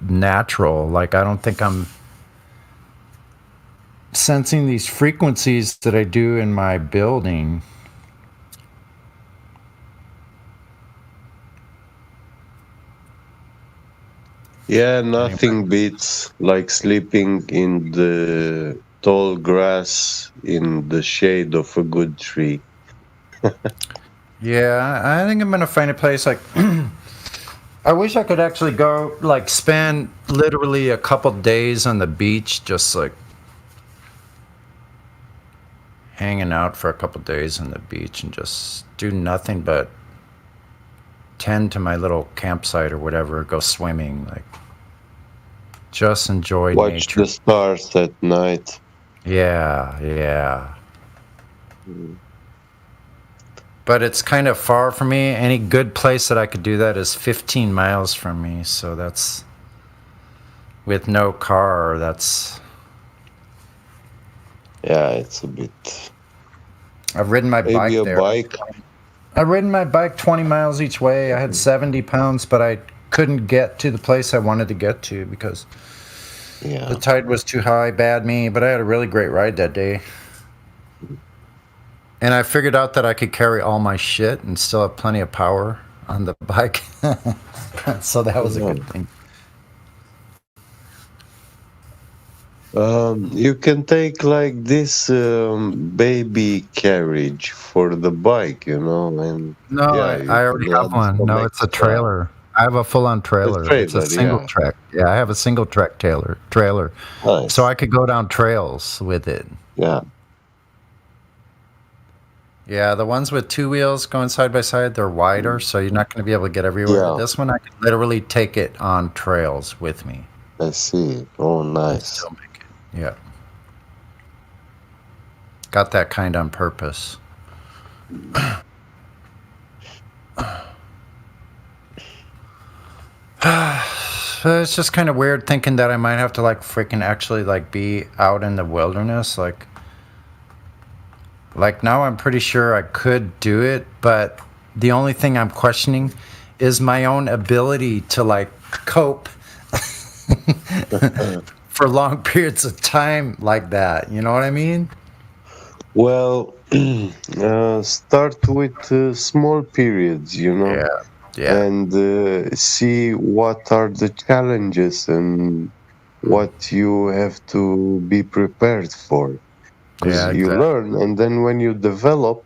S16: natural. Like, I don't think I'm sensing these frequencies that I do in my building.
S12: Yeah, nothing beats like sleeping in the tall grass in the shade of a good tree.
S16: Yeah, I think I'm gonna find a place like I wish I could actually go, like, spend literally a couple days on the beach, just like hanging out for a couple days on the beach and just do nothing but tend to my little campsite or whatever, go swimming, like just enjoy
S12: Watch
S16: nature.
S12: the stars at night.
S16: Yeah. But it's kind of far from me. Any good place that I could do that is 15 miles from me, so that's with no car, that's
S12: it's a bit.
S16: I've ridden my
S12: Maybe
S16: bike
S12: a
S16: there.
S12: bike.
S16: I've ridden my bike 20 miles each way. I had 70 pounds, but I couldn't get to the place I wanted to get to because the tide was too high. Bad me, but I had a really great ride that day. And I figured out that I could carry all my shit and still have plenty of power on the bike. So that was a good thing.
S12: You can take like this baby carriage for the bike, and
S16: No, I already have one. No, it's a trailer. I have a full-on trailer. It's a single track. Yeah, I have a single track trailer.
S12: Nice.
S16: So I could go down trails with it.
S12: Yeah.
S16: Yeah, the ones with two wheels going side by side, they're wider, so you're not going to be able to get everywhere.
S12: Yeah.
S16: This one, I can literally take it on trails with me.
S12: I see. Oh, nice.
S16: Yeah. Got that kind on purpose. It's just kind of weird thinking that I might have to like freaking actually like be out in the wilderness. Like now I'm pretty sure I could do it, but the only thing I'm questioning is my own ability to like cope for long periods of time like that. You know what I mean?
S12: Well, start with small periods, and see what are the challenges and what you have to be prepared for. Because you learn, and then when you develop,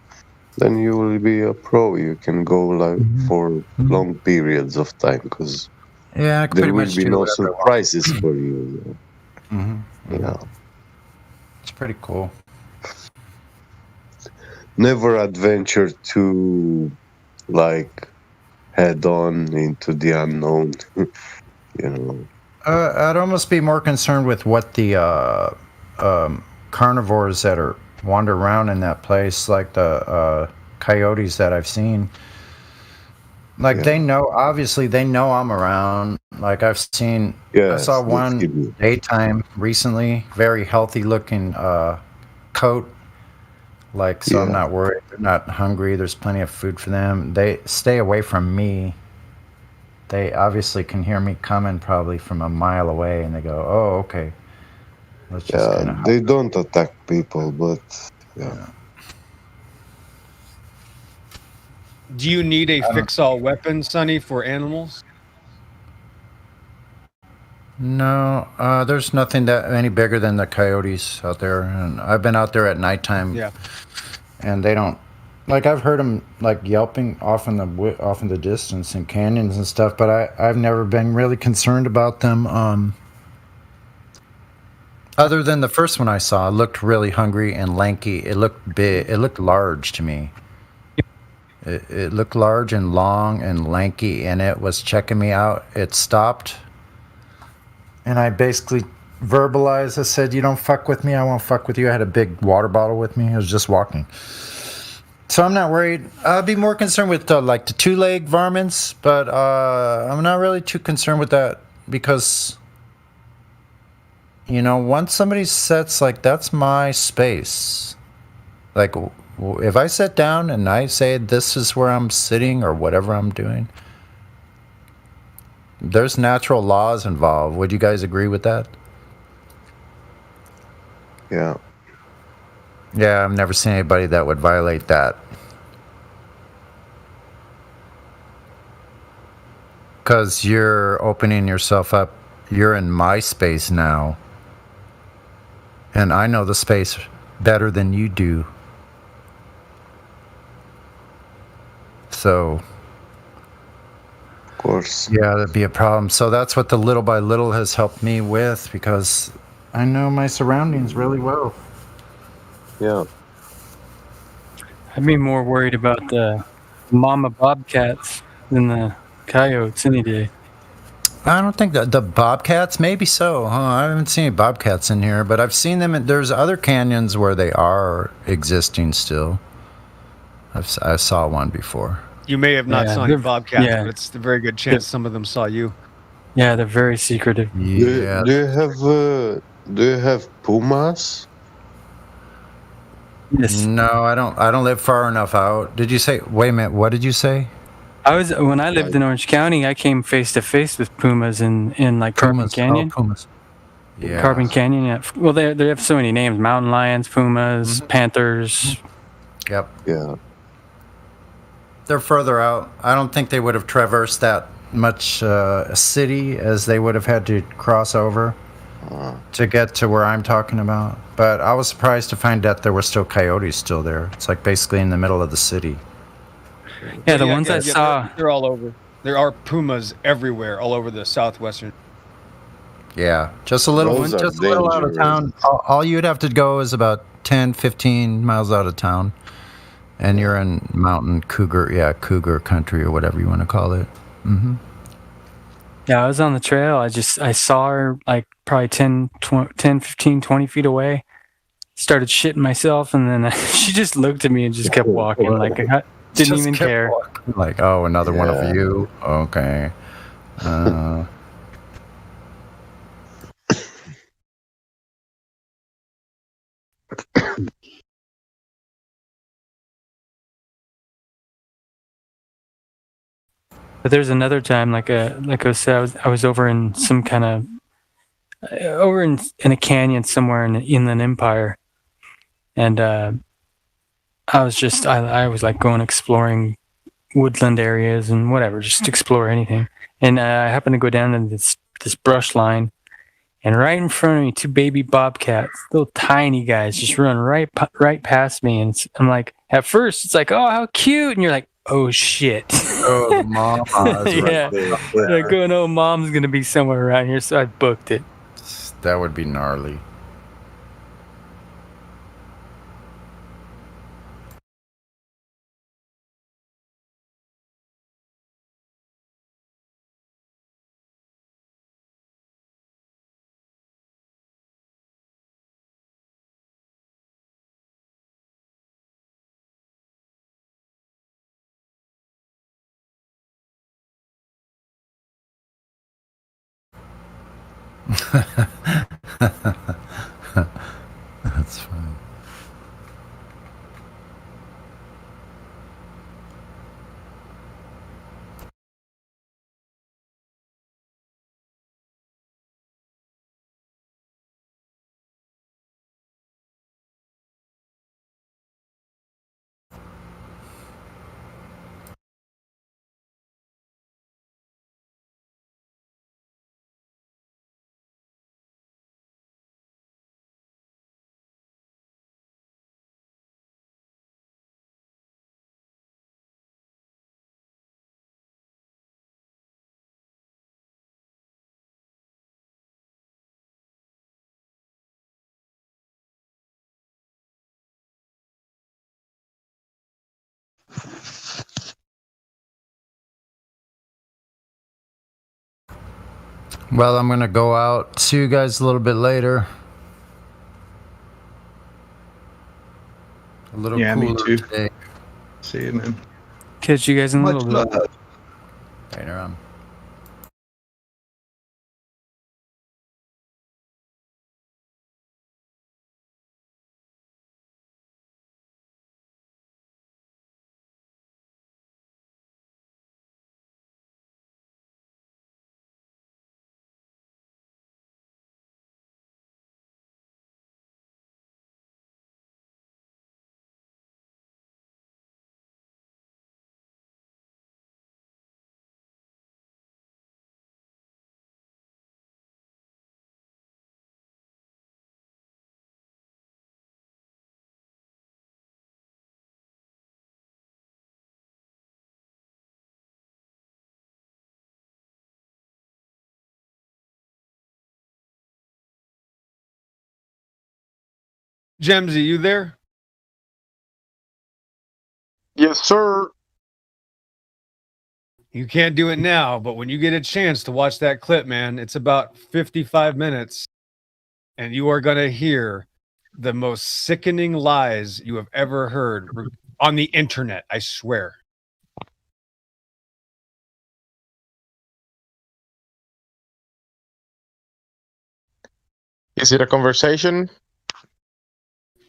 S12: then you will be a pro. You can go like for long periods of time, because
S16: Yeah, I could
S12: there
S16: pretty
S12: will
S16: much
S12: be
S16: do
S12: no
S16: whatever I want.
S12: surprises for you. Yeah.
S16: It's pretty cool.
S12: Never adventure too, like, head on into the unknown.
S16: I'd almost be more concerned with what the carnivores that are wander around in that place, like the coyotes that I've seen. Like they know, obviously they know I'm around. Like I've seen, I saw one daytime recently, very healthy looking coat. Like, so I'm not worried. They're not hungry. There's plenty of food for them. They stay away from me. They obviously can hear me coming probably from a mile away, and they go, "Oh, okay." Let's just kind of.
S12: They don't attack people, but
S5: Do you need a fix-all weapon, Sonny, for animals?
S16: No, there's nothing that any bigger than the coyotes out there, and I've been out there at nighttime.
S5: Yeah.
S16: And they don't, like I've heard them like yelping off in the distance in canyons and stuff, but I've never been really concerned about them. Other than the first one I saw, it looked really hungry and lanky. It looked big. It looked large to me. It looked large and long and lanky, and it was checking me out. It stopped. And I basically verbalized, I said, "You don't fuck with me, I won't fuck with you." I had a big water bottle with me. I was just walking. So I'm not worried. I'd be more concerned with like the two-leg varmints, but I'm not really too concerned with that because, once somebody sets, like, that's my space. Like, if I sit down and I say this is where I'm sitting or whatever I'm doing, there's natural laws involved. Would you guys agree with that?
S12: Yeah.
S16: Yeah, I've never seen anybody that would violate that. Because you're opening yourself up. You're in my space now. And I know the space better than you do. So...
S12: Of course.
S16: Yeah, that'd be a problem. So that's what the little by little has helped me with, because I know my surroundings really well.
S12: Yeah.
S22: I'd be more worried about the mama bobcats than the coyotes any day.
S16: I don't think that the bobcats, maybe so, huh? I haven't seen any bobcats in here, but I've seen them. There's other canyons where they are existing still. I saw one before.
S5: You may have not
S22: Yeah,
S5: saw any
S22: they're-
S5: bobcats,
S22: yeah.
S5: but it's a very good chance some of them saw you.
S22: Yeah, they're very secretive.
S16: Yeah.
S12: Do you have pumas?
S22: Yes.
S16: No, I don't. I don't live far enough out. Did you say? Wait a minute. What did you say?
S22: When I lived in Orange County, I came face to face with pumas in like Carbon
S16: Pumas.
S22: Canyon.
S16: Oh, pumas. Yeah.
S22: Carbon Canyon. Yeah. Well, they have so many names: mountain lions, pumas, panthers.
S16: Yep.
S12: Yeah.
S16: They're further out. I don't think they would have traversed that much city as they would have had to cross over to get to where I'm talking about. But I was surprised to find that there were still coyotes still there. It's like basically in the middle of the city.
S22: Yeah, the ones I saw.
S5: They're all over. There are pumas everywhere, all over the southwestern.
S16: Yeah, just a little,
S12: Those are
S16: just a little out of
S12: dangerous.
S16: town. All you'd have to go is about 10, 15 miles out of town, and you're in mountain cougar country or whatever you want to call it. Mm-hmm.
S22: Yeah, I was on the trail. I saw her like probably 10, 15, 20 feet away. Started shitting myself, and then she just looked at me and just kept walking. Like I didn't
S16: Just
S22: even
S16: kept
S22: care.
S16: walking, like, oh, another one of you. Okay.
S22: But there's another time, like I said, I was over in some kind of over in a canyon somewhere in the Inland Empire, and I was like going exploring woodland areas and whatever, just explore anything. And I happened to go down to this brush line, and right in front of me, two baby bobcats, little tiny guys, just run right past me. And I'm like, at first, it's like, oh, how cute, and you're like, oh shit.
S16: Oh, the mama is right
S22: Yeah.
S16: there.
S22: Like, oh no, mom's gonna be somewhere around here, so I booked it.
S16: That would be gnarly. That's fine. Well, I'm gonna go out. See you guys a little bit later. A little
S8: Yeah, me
S16: cooler
S8: too.
S16: today.
S8: See you, man.
S22: Catch you guys in a
S8: Much
S22: little bit.
S8: love.
S16: Later on.
S5: Jemsy, you there?
S6: Yes, sir.
S5: You can't do it now, but when you get a chance to watch that clip, man, it's about 55 minutes, and you are going to hear the most sickening lies you have ever heard on the internet, I swear.
S6: Is it a conversation?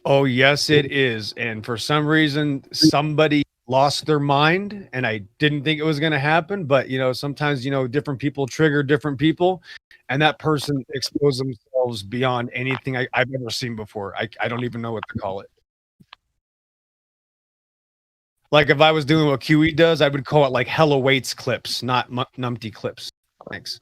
S5: Oh, yes, it is. And for some reason, somebody lost their mind, and I didn't think it was going to happen. But, sometimes, different people trigger different people, and that person exposed themselves beyond anything I've ever seen before. I don't even know what to call it. Like if I was doing what QE does, I would call it like hella weights clips, not numpty clips. Thanks.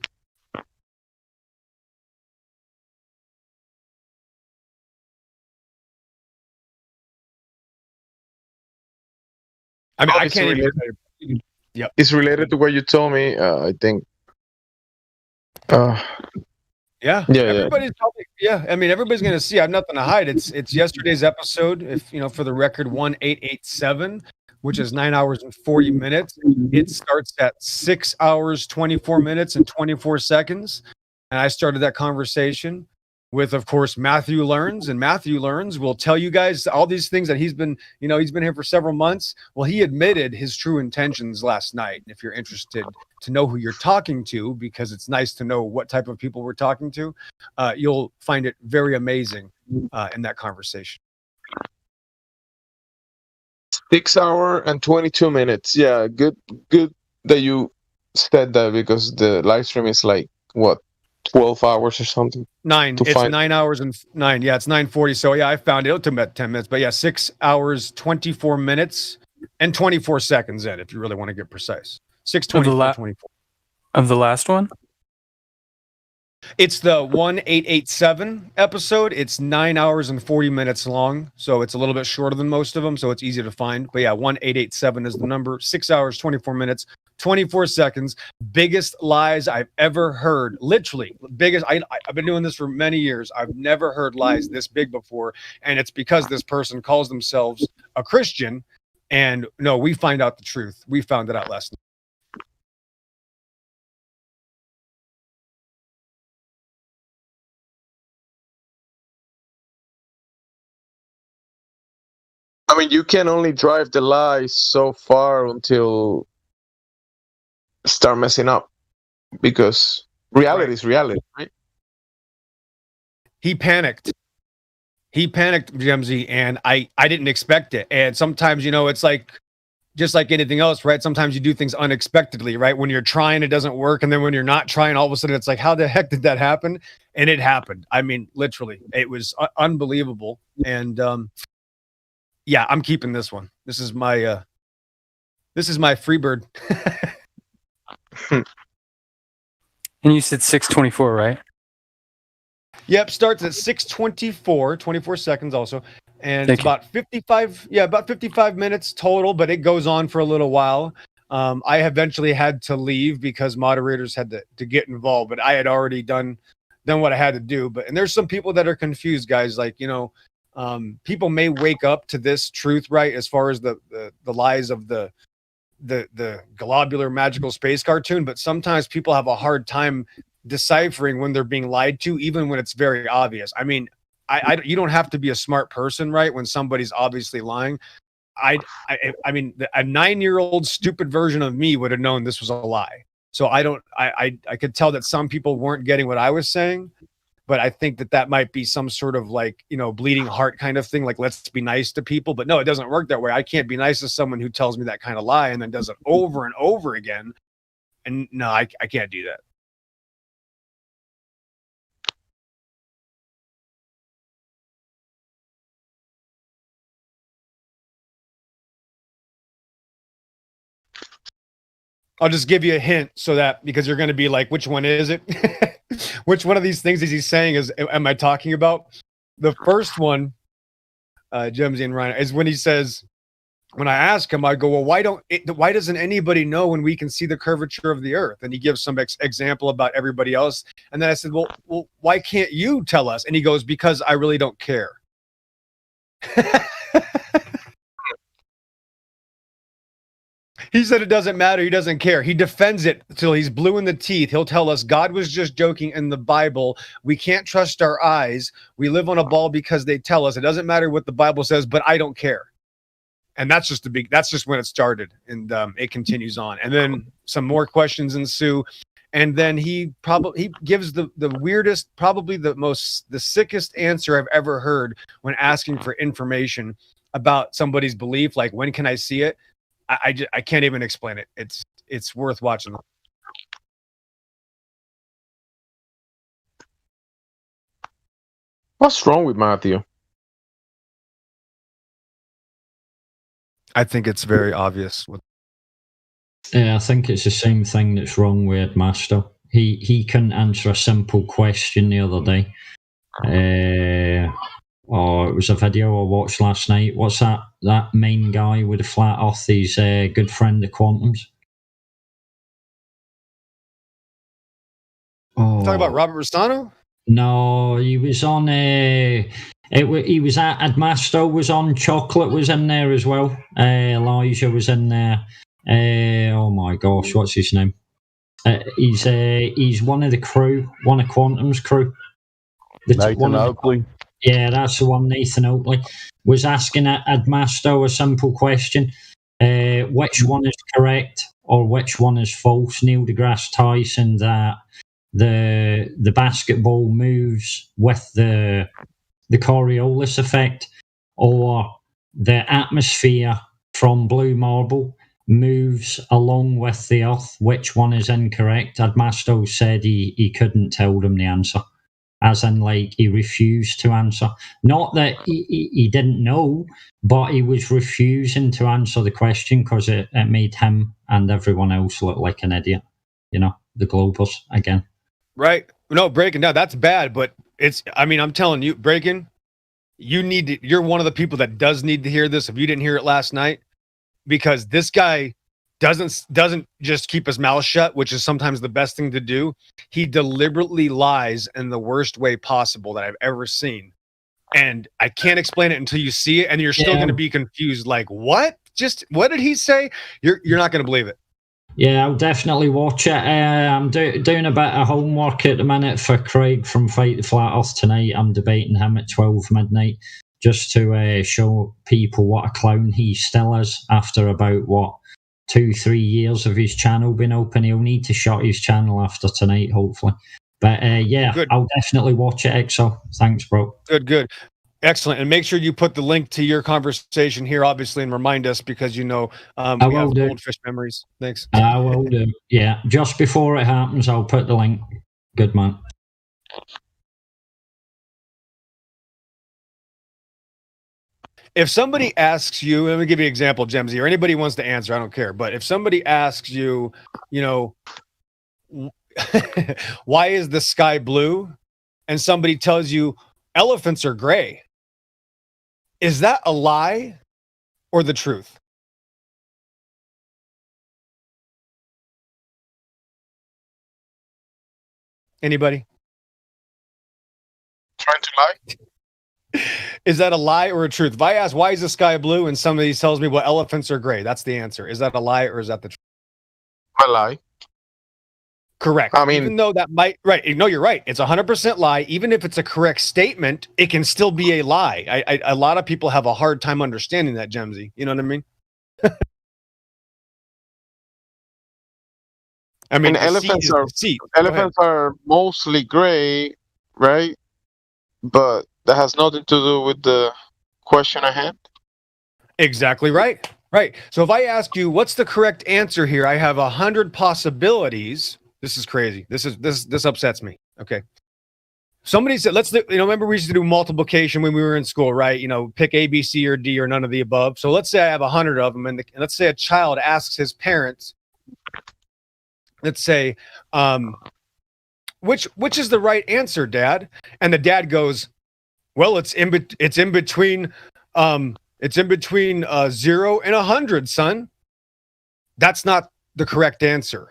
S5: I mean, I can't even. Yep.
S6: It's related to what you told me. I think.
S5: Yeah. Everybody's probably, I mean, everybody's going to see. I have nothing to hide. It's yesterday's episode. If for the record, 1887, which is 9 hours and 40 minutes. It starts at 6 hours, 24 minutes and 24 seconds. And I started that conversation with, of course, Matthew Learns, and Matthew Learns will tell you guys all these things that he's been here for several months. Well, he admitted his true intentions last night. If you're interested to know who you're talking to, because it's nice to know what type of people we're talking to, you'll find it very amazing in that conversation.
S6: 6 hours and 22 minutes. Yeah, good that you said that, because the live stream is like what, 12 hours or something?
S5: 9. It's 9 hours and 9. Yeah, it's 9:40. So yeah, I found it. It took about 10 minutes, but yeah, 6 hours, 24 minutes and 24 seconds in, if you really want to get precise. 6:24, 24.
S22: Of the last one?
S5: It's the 1887 episode. It's 9 hours and 40 minutes long, so it's a little bit shorter than most of them, so it's easy to find. But yeah, 1887 is the number. 6 hours, 24 minutes, 24 seconds. Biggest lies I've ever heard. Literally, biggest. I've been doing this for many years. I've never heard lies this big before, and it's because this person calls themselves a Christian. And no, we find out the truth. We found it out last night.
S6: I mean, you can only drive the lies so far until start messing up, because reality is reality, right?
S5: He panicked, Gemzy, and I didn't expect it. And sometimes, it's like, just like anything else, right? Sometimes you do things unexpectedly, right? When you're trying, it doesn't work. And then when you're not trying, all of a sudden it's like, how the heck did that happen? And it happened. I mean, literally, it was unbelievable. And, yeah, I'm keeping this one. This is my free bird.
S22: And you said 6:24, right?
S5: Yep, starts at 6:24, 24 seconds also. And it's about 55 minutes total, but it goes on for a little while. I eventually had to leave because moderators had to get involved, but I had already done what I had to do. And there's some people that are confused, guys, like, people may wake up to this truth, right, as far as the lies of the globular magical space cartoon, but sometimes people have a hard time deciphering when they're being lied to, even when it's very obvious. I mean, you don't have to be a smart person, right, when somebody's obviously lying. I mean, a 9-year-old stupid version of me would have known this was a lie. So I could tell that some people weren't getting what I was saying. But I think that might be some sort of like, bleeding heart kind of thing. Like, let's be nice to people. But no, it doesn't work that way. I can't be nice to someone who tells me that kind of lie and then does it over and over again. And no, I can't do that. I'll just give you a hint because you're going to be like, which one is it? Which one of these things is he saying am I talking about? The first one, Gemzy and Ryan, is when he says, when I ask him, I go, well, why doesn't anybody know when we can see the curvature of the earth? And he gives some example about everybody else. And then I said, well, why can't you tell us? And he goes, because I really don't care. He said it doesn't matter. He doesn't care. He defends it till he's blue in the teeth. He'll tell us God was just joking in the Bible. We can't trust our eyes. We live on a ball because they tell us. It doesn't matter what the Bible says, but I don't care. And that's just when it started, and it continues on. And then some more questions ensue. And then he gives the weirdest, probably the sickest answer I've ever heard when asking for information about somebody's belief. Like, when can I see it? I can't even explain it. It's worth watching.
S6: What's wrong with Matthew?
S5: I think it's very obvious.
S1: Yeah, I think it's the same thing that's wrong with Master. He couldn't answer a simple question the other day. Or it was a video I watched last night. What's that main guy with the flat earth? He's a good friend of Quantum's.
S5: Talking about Robert Rostano?
S1: No, he was on he was at Admasto was on. Chocolate was in there as well. Elijah was in there. Oh my gosh, what's his name? He's one of the crew, one of Quantum's crew.
S2: Nathan Oakley.
S1: Yeah, that's the one. Nathan Oakley was asking Admasto a simple question: which one is correct or which one is false? Neil deGrasse Tyson that the basketball moves with the Coriolis effect, or the atmosphere from Blue Marble moves along with the Earth. Which one is incorrect? Admasto said he couldn't tell them the answer. As in, like, he refused to answer. Not that he didn't know, but he was refusing to answer the question because it made him and everyone else look like an idiot. You know, the Globers again.
S5: Right. No, Breaking, now that's bad, but I'm telling you, Breaking, you're one of the people that does need to hear this if you didn't hear it last night, because this guy doesn't just keep his mouth shut, which is sometimes the best thing to do. He deliberately lies in the worst way possible that I've ever seen. And I can't explain it until you see it, and you're still going to be confused. Like, what? Just what did he say? You're not going to believe it.
S1: Yeah, I'll definitely watch it. I'm doing a bit of homework at the minute for Craig from Fight the Flat Earth tonight. I'm debating him at 12 midnight just to show people what a clown he still is after about, 2-3 years of his channel being open. He'll need to shut his channel after tonight, hopefully. But good. I'll definitely watch it, Exo. Thanks, bro.
S5: Good. Excellent. And make sure you put the link to your conversation here, obviously, and remind us, because we have goldfish memories. Thanks.
S1: I will do. Yeah, just before it happens, I'll put the link. Good man.
S5: If somebody asks you, let me give you an example, Gemsy, or anybody wants to answer, I don't care. But if somebody asks you, why is the sky blue? And somebody tells you elephants are gray. Is that a lie or the truth? Anybody?
S6: Trying to lie?
S5: Is that a lie or a truth? If I ask, why is the sky blue, and somebody tells me, well, elephants are gray, that's the answer. Is that a lie or is that the truth?
S6: A lie.
S5: Correct. I mean, even though that might, right. No, you're right. It's 100% lie. Even if it's a correct statement, it can still be a lie. A lot of people have a hard time understanding that, Gemsy. You know what I mean?
S6: And elephants are mostly gray, right? But that has nothing to do with the question at hand.
S5: Exactly right. Right. So if I ask you, what's the correct answer here? I have 100 possibilities. This is crazy. This upsets me. Okay. Somebody said, remember we used to do multiplication when we were in school, right? Pick A, B, C, or D, or none of the above. So let's say I have 100 of them, and let's say a child asks his parents, let's say, which is the right answer, Dad? And the dad goes, well, it's in between 0 and 100, son. That's not the correct answer.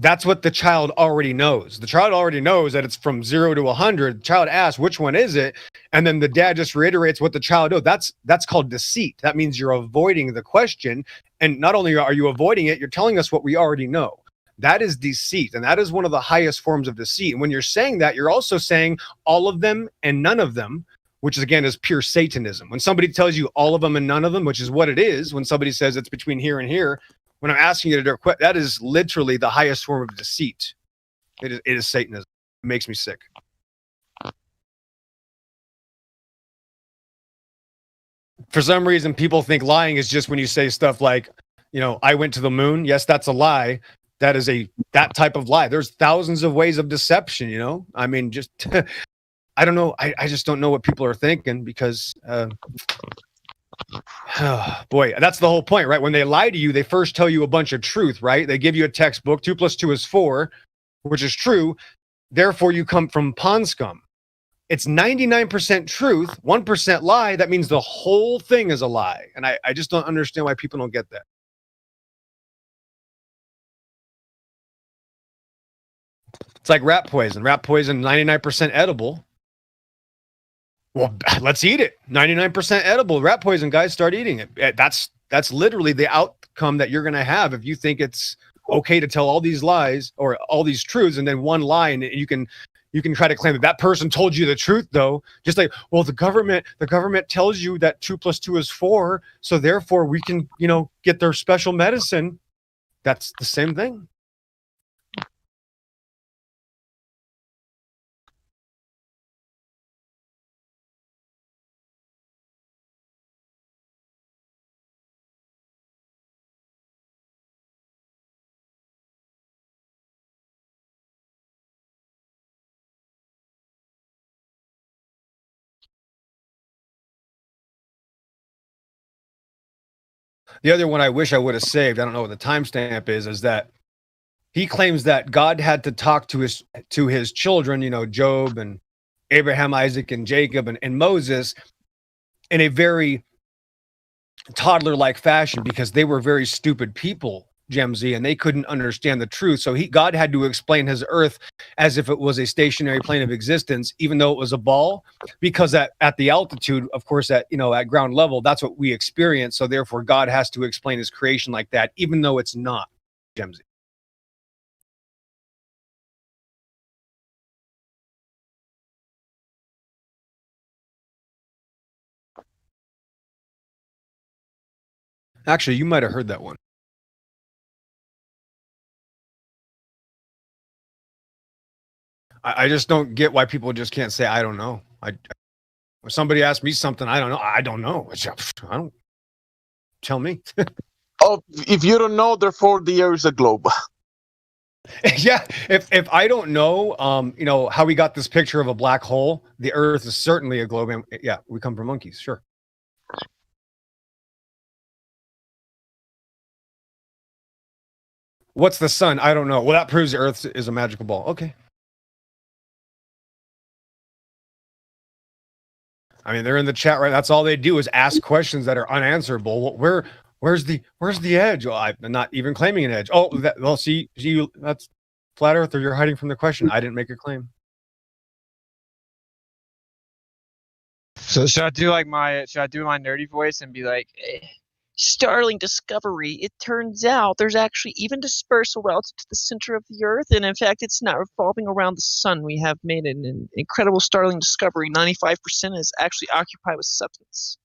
S5: That's what the child already knows. The child already knows that it's from 0 to 100. The child asks, which one is it? And then the dad just reiterates what the child knows. That's called deceit. That means you're avoiding the question. And not only are you avoiding it, you're telling us what we already know. That is deceit. And that is one of the highest forms of deceit. And when you're saying that, you're also saying all of them and none of them, which is, again, is pure Satanism. When somebody tells you all of them and none of them, which is what it is, when somebody says it's between here and here, when I'm asking you to quit, that is literally the highest form of deceit. It is Satanism. It makes me sick. For some reason, people think lying is just when you say stuff like, I went to the moon. Yes, that's a lie. That is that type of lie. There's thousands of ways of deception, I mean, just, I don't know. I just don't know what people are thinking because, boy, that's the whole point, right? When they lie to you, they first tell you a bunch of truth, right? They give you a textbook, 2 + 2 is 4, which is true. Therefore, you come from pond scum. It's 99% truth, 1% lie. That means the whole thing is a lie. And I just don't understand why people don't get that. It's like rat poison. Rat poison, 99% edible. Well, let's eat it. 99% edible. Rat poison, guys, start eating it. That's literally the outcome that you're going to have if you think it's okay to tell all these lies or all these truths and then one lie, and you can try to claim that person told you the truth, though. Just like, well, the government tells you that 2 + 2 is 4, so therefore we can, get their special medicine. That's the same thing. The other one I wish I would have saved, I don't know what the timestamp is that he claims that God had to talk to his children, Job and Abraham, Isaac, and Jacob and Moses in a very toddler-like fashion because they were very stupid people, Gemzy, and they couldn't understand the truth. So God had to explain his earth as if it was a stationary plane of existence, even though it was a ball, because at the altitude, of course, at ground level, that's what we experience. So therefore, God has to explain his creation like that, even though it's not, Gemzy. Actually, you might have heard that one. I just don't get why people just can't say, I don't know. When somebody asks me something, I don't know. I don't know. I don't. Tell me.
S6: Oh, if you don't know, therefore the earth is a globe.
S5: Yeah. If I don't know, how we got this picture of a black hole, the earth is certainly a globe. And yeah, we come from monkeys. Sure. What's the sun? I don't know. Well, that proves the earth is a magical ball. Okay. I mean, they're in the chat, right? That's all they do is ask questions that are unanswerable. Where's the edge? Well, I'm not even claiming an edge. Oh, see, that's flat earth, or you're hiding from the question. I didn't make a claim.
S9: So should I do my nerdy voice and be like, startling discovery. It turns out there's actually even dispersal relative to the center of the Earth, and in fact, it's not revolving around the sun. We have made an incredible startling discovery. 95% is actually occupied with substance.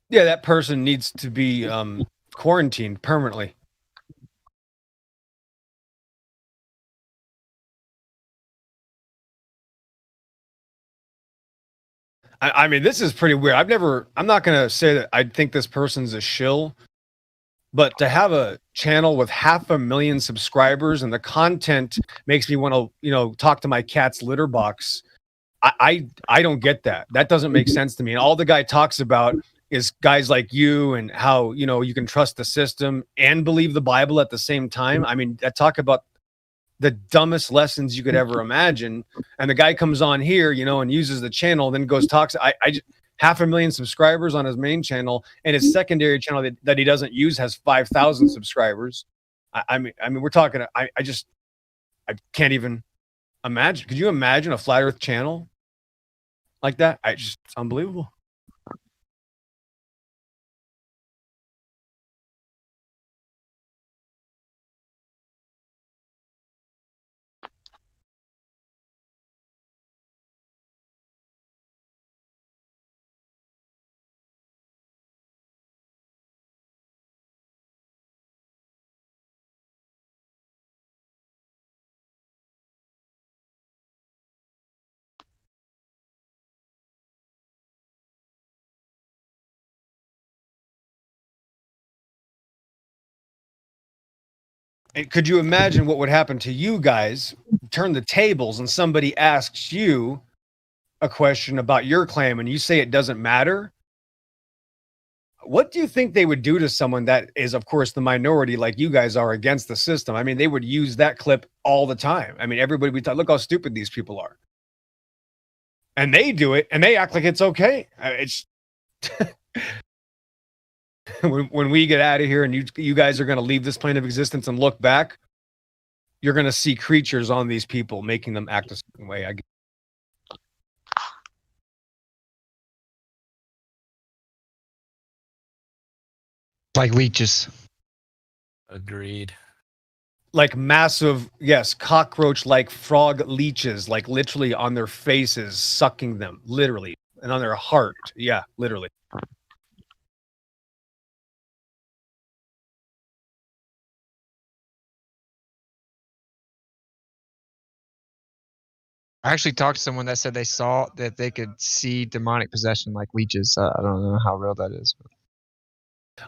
S5: Yeah, that person needs to be quarantined permanently. I mean, this is pretty weird. I'm not going to say that I think this person's a shill, but to have a channel with 500,000 subscribers and the content makes me want to, talk to my cat's litter box. I don't get that. That doesn't make sense to me. And all the guy talks about is guys like you and how, you can trust the system and believe the Bible at the same time. I mean, I talk about the dumbest lessons you could ever imagine. And the guy comes on here, and uses the channel, then goes talks. 500,000 subscribers on his main channel, and his secondary channel that he doesn't use has 5,000 subscribers. I mean, we're talking. I can't even imagine. Could you imagine a flat Earth channel like that? It's unbelievable. And could you imagine what would happen to you guys? Turn the tables and somebody asks you a question about your claim and you say it doesn't matter. What do you think they would do to someone that is, of course, the minority like you guys are against the system? I mean, they would use that clip all the time. I mean, everybody would talk, look how stupid these people are. And they do it and they act like it's okay. It's when we get out of here and you guys are going to leave this plane of existence and look back, you're going to see creatures on these people making them act a certain way.
S9: Like leeches.
S17: Agreed.
S5: Like massive, yes, cockroach-like frog leeches, like literally on their faces, sucking them, literally, and on their heart. Yeah, literally.
S9: I actually talked to someone that said they saw that they could see demonic possession like leeches. I don't know how real that is.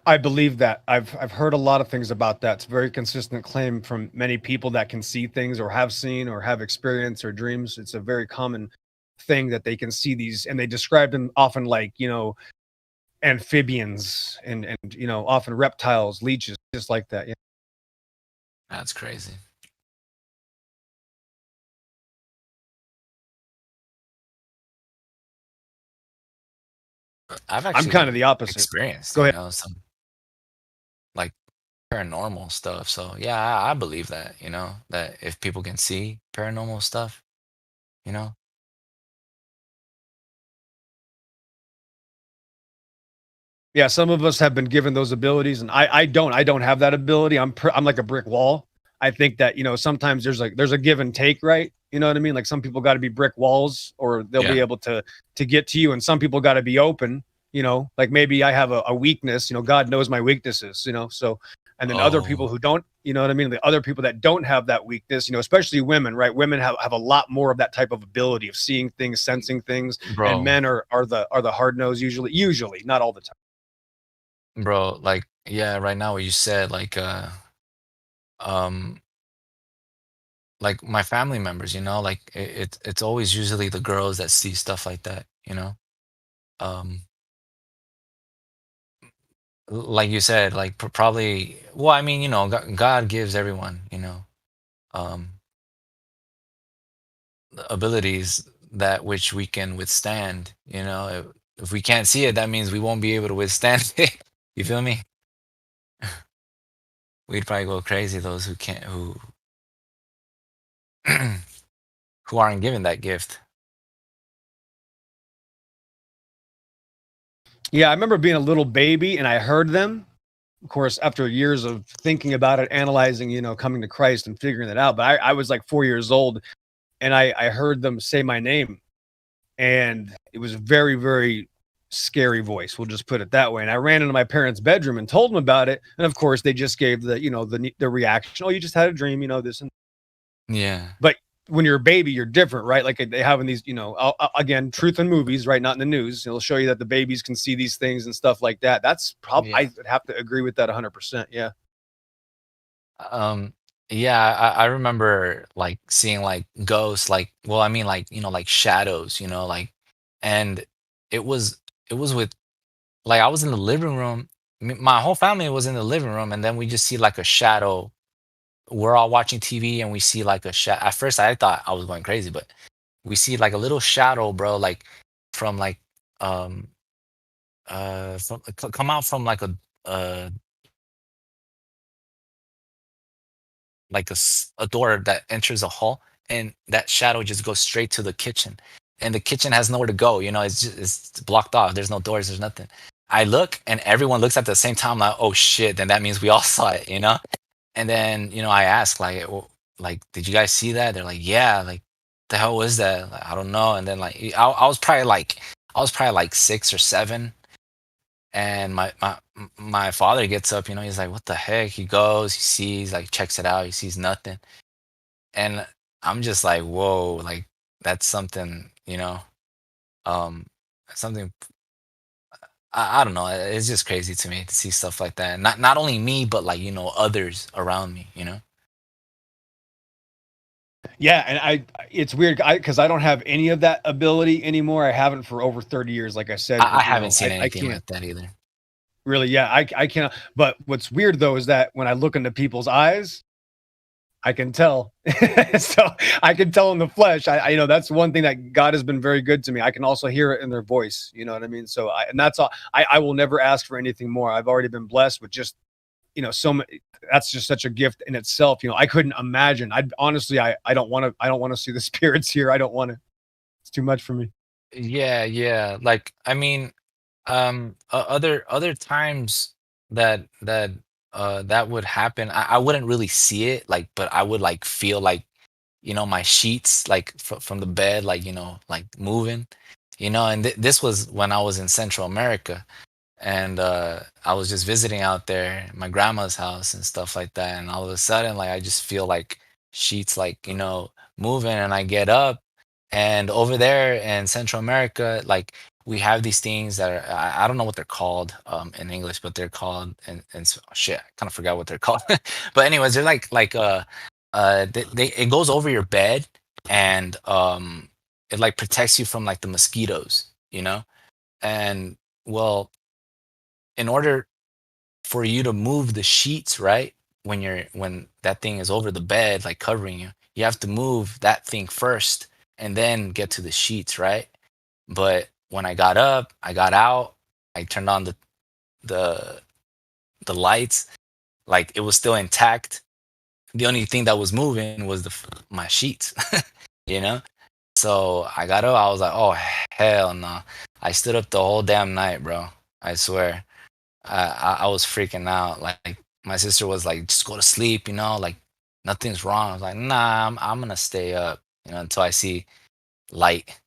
S5: I believe that. I've heard a lot of things about that. It's a very consistent claim from many people that can see things or have seen or have experience or dreams. It's a very common thing that they can see these, and they describe them often like, amphibians and often reptiles, leeches, just like that. Yeah.
S17: That's crazy. I've actually
S5: I'm kind of the opposite.
S17: experienced,
S5: Go ahead.
S17: some like paranormal stuff. So yeah, I believe that, that if people can see paranormal stuff,
S5: Yeah, some of us have been given those abilities, and I don't have that ability. I'm like a brick wall. I think that sometimes there's a give and take, right? You know what I mean? Like some people got to be brick walls, or they'll be able to get to you, and some people got to be open. Like maybe I have a weakness. God knows my weaknesses. So, and then other people who don't. You know what I mean? The other people that don't have that weakness, especially women, right? Women have a lot more of that type of ability of seeing things, sensing things,
S17: Bro.
S5: and men are the hard nosed usually, not all the time.
S17: bro, like right now what you said, like my family members, like it's always usually the girls that see stuff like that, like you said, like probably, well, I mean, God gives everyone, abilities that which we can withstand. If we can't see it, that means we won't be able to withstand it. You feel me? We'd probably go crazy, those who can't, who aren't given that gift.
S5: Yeah, I remember being a little baby and I heard them. Of course, after years of thinking about it, analyzing, coming to Christ and figuring it out. But I was like 4 years old and I heard them say my name. And it was a very, very scary voice. We'll just put it that way. And I ran into my parents' bedroom and told them about it. And of course, they just gave the reaction. Oh, you just had a dream, this and
S17: Yeah.
S5: But when you're a baby, you're different, right? Like they have in these, again, truth in movies, right? Not in the news. It'll show you that the babies can see these things and stuff like that. That's probably, I would have to agree with that 100%. Yeah.
S17: Yeah, I remember like seeing like ghosts, like, well, I mean, like, like shadows, and it was with, like, I was in the living room. My whole family was in the living room, and then we just see like a shadow. We're all watching TV and we see like a shadow. At first I thought I was going crazy, but we see like a little shadow, bro, like from like come out from like a door that enters a hall, and that shadow just goes straight to the kitchen, and the kitchen has nowhere to go. It's blocked off. There's no doors. There's nothing. I look, and everyone looks at the same time. Like, oh shit! Then that means we all saw it. And then I ask like, did you guys see that? They're like, yeah. Like, the hell was that? Like, I don't know. And then like I was probably like 6 or 7. And my father gets up, he's like, what the heck? He goes, he sees, like, checks it out, he sees nothing. And I'm just like, whoa, like, that's something, something, I don't know. It's just crazy to me to see stuff like that. Not only me, but like, others around me,
S5: Yeah, and it's weird because I don't have any of that ability anymore. I haven't for over 30 years, like I said.
S17: I haven't seen anything like that either.
S5: Really, yeah, I can't. But what's weird though is that when I look into people's eyes, I can tell. So I can tell in the flesh. I that's one thing that God has been very good to me. I can also hear it in their voice. You know what I mean? So and that's all. I will never ask for anything more. I've already been blessed with just so many. That's just such a gift in itself. I couldn't imagine. I honestly don't want to see the spirits here. I don't want to. It's too much for me.
S17: Yeah. Like, I mean, other times that would happen, I wouldn't really see it, like, but I would like feel like, my sheets, like from the bed, like, like moving, and this was when I was in Central America. And I was just visiting out there, my grandma's house and stuff like that. And all of a sudden, like, I just feel like sheets, like, moving. And I get up, and over there in Central America, like, we have these things that are, I don't know what they're called in English, but they're called, and shit, I kind of forgot what they're called. But anyways, they're like it goes over your bed, and it like protects you from like the mosquitoes, and well, in order for you to move the sheets, right, when that thing is over the bed, like covering you, you have to move that thing first and then get to the sheets, right? But when I got up, I got out, I turned on the lights, like, it was still intact. The only thing that was moving was my sheets, So I got up, I was like, oh hell no. I stood up the whole damn night, bro. I swear. I was freaking out. Like, my sister was like, just go to sleep, like, nothing's wrong. I was like, nah, I'm gonna stay up, until I see light.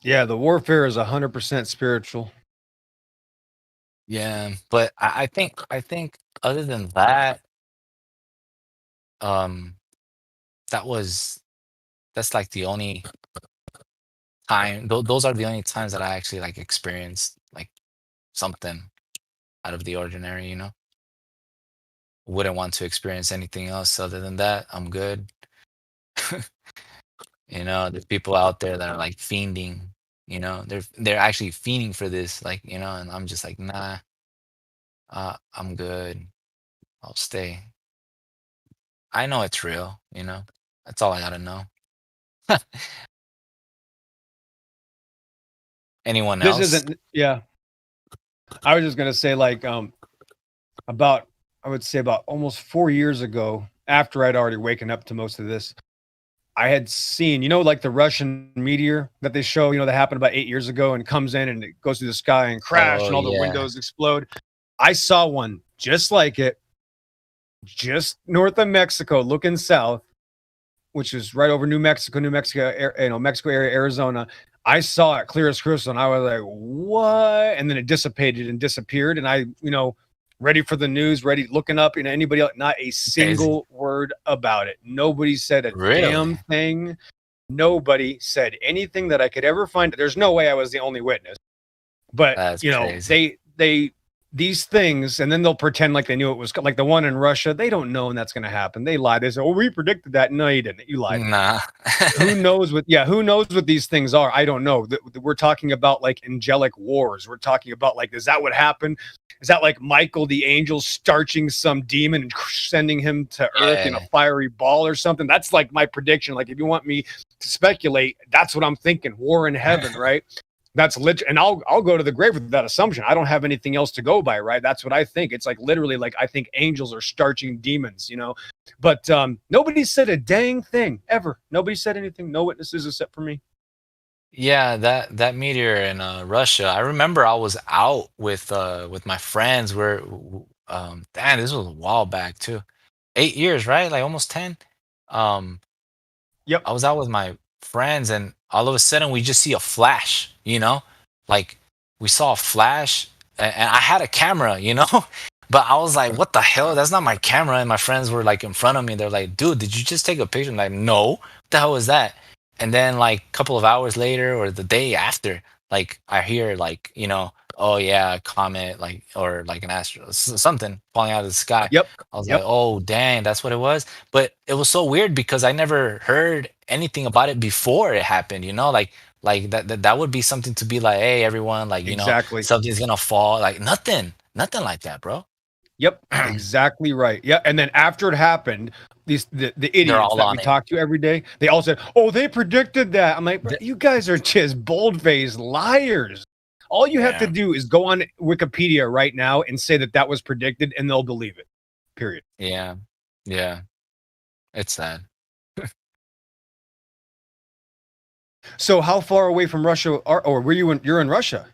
S5: Yeah, the warfare is 100% spiritual.
S17: Yeah, but I think other than that, that's like the only time. Those are the only times that I actually like experienced like something out of the ordinary. Wouldn't want to experience anything else other than that. I'm good. There's people out there that are like fiending. They're actually fiending for this, like, and I'm just like, nah. I'm good. I'll stay. I know it's real, That's all I gotta know. Anyone else?
S5: This isn't. Yeah. I was just gonna say, like, I would say about almost 4 years ago, after I'd already waken up to most of this, I had seen, like the Russian meteor that they show, that happened about 8 years ago and comes in and it goes through the sky and crash and all the windows explode. I saw one just like it, just north of Mexico, looking south, which is right over Mexico area, Arizona. I saw it clear as crystal, and I was like, "What?" And then it dissipated and disappeared. And I, ready for the news, looking up, anybody else, not a single word about it. Nobody said a damn thing. Nobody said anything that I could ever find. There's no way I was the only witness. But
S17: That's
S5: crazy. they these things, and then they'll pretend like they knew it was like the one in Russia. They don't know, and that's going to happen. They lied. They say, "Oh, we predicted that." No, you didn't. You lied.
S17: Nah.
S5: Who knows what? Yeah, who knows what these things are? I don't know. We're talking about like angelic wars. We're talking about like, is that what happened? Is that like Michael the angel starching some demon and sending him to Earth in a fiery ball or something? That's like my prediction. Like, if you want me to speculate, that's what I'm thinking. War in heaven, right? That's literally, and I'll go to the grave with that assumption. I don't have anything else to go by, right? That's what I think. It's like literally like I think angels are starching demons, you know. But nobody said a dang thing ever. Nobody said anything. No witnesses except for me.
S17: Yeah, that meteor in Russia. I remember I was out with my friends. Damn, this was a while back too. 8 years, right? Like almost 10.
S5: Yep.
S17: I was out with my friends, and all of a sudden we just see a flash. You know, like we saw a flash, and I had a camera. You know, but I was like, "What the hell? That's not my camera." And my friends were like in front of me. They're like, "Dude, did you just take a picture?" I'm like, "No. What the hell was that?" And then like a couple of hours later or the day after, like I hear like, you know, oh yeah, a comet, like, or like an something falling out of the sky.
S5: Yep.
S17: I was like, oh dang, that's what it was. But it was so weird because I never heard anything about it before it happened, you know, like that would be something to be like, hey everyone, like, you
S5: Exactly.
S17: know, something's gonna fall. Like nothing like that, bro.
S5: Yep, exactly right. Yeah, and then after it happened, the idiots
S17: all
S5: that
S17: on
S5: we
S17: it.
S5: talk to every day, they all said, "Oh, they predicted that." I'm like, "Bro, you guys are just bold-faced liars. All you have to do is go on Wikipedia right now and say that was predicted, and they'll believe it. Period.
S17: Yeah, it's sad.
S5: So, how far away from Russia or were you? You're in Russia?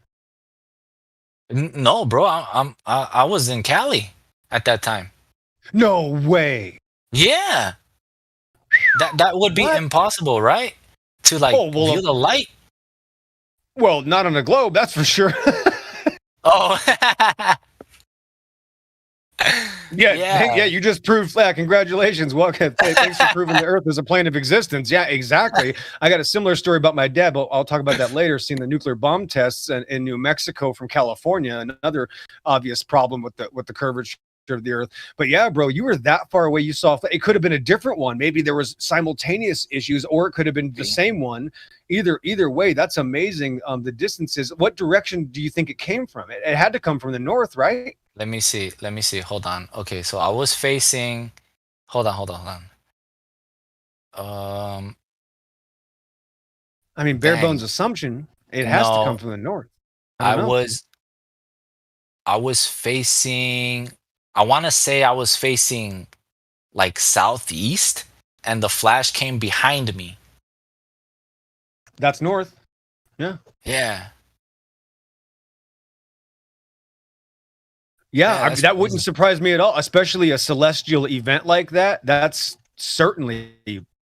S17: No, bro, I was in Cali at that time.
S5: No way.
S17: Yeah, that would be impossible, right? To like view the light.
S5: Well, not on a globe, that's for sure.
S17: Oh,
S5: yeah. You just proved that. Congratulations. Welcome. Thanks for proving the Earth is a plane of existence. Yeah, exactly. I got a similar story about my dad, but I'll talk about that later. Seeing the nuclear bomb tests in New Mexico from California, another obvious problem with the curvature of the Earth. But yeah, bro, you were that far away. You saw it could have been a different one. Maybe there was simultaneous issues, or it could have been the same one. Either way, that's amazing. The distances. What direction do you think it came from? It had to come from the north, right?
S17: Let me see. Hold on. Okay, so I was facing. Hold on.
S5: I mean, bare bones assumption. It has to come from the north. I
S17: was facing. I want to say I was facing like southeast, and the flash came behind me.
S5: That's north. Yeah.
S17: Yeah.
S5: Yeah, I mean, that wouldn't surprise me at all, especially a celestial event like that. That's certainly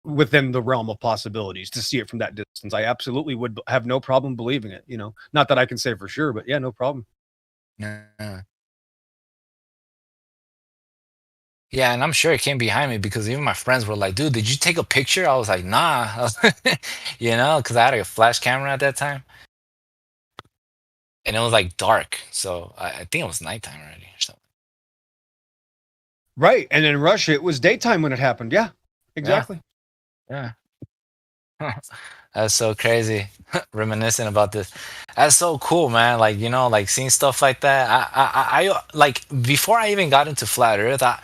S5: within the realm of possibilities to see it from that distance. I absolutely would have no problem believing it, you know. Not that I can say for sure, but yeah, no problem.
S17: Yeah. Yeah, and I'm sure it came behind me because even my friends were like, dude, did you take a picture? I was like, nah. You know, because I had a flash camera at that time. And it was like dark. So I think it was nighttime already or something.
S5: Right. And in Russia, it was daytime when it happened. Yeah, exactly.
S17: Yeah. That's so crazy. Reminiscing about this. That's so cool, man. Like, you know, like seeing stuff like that. I like before I even got into flat earth, I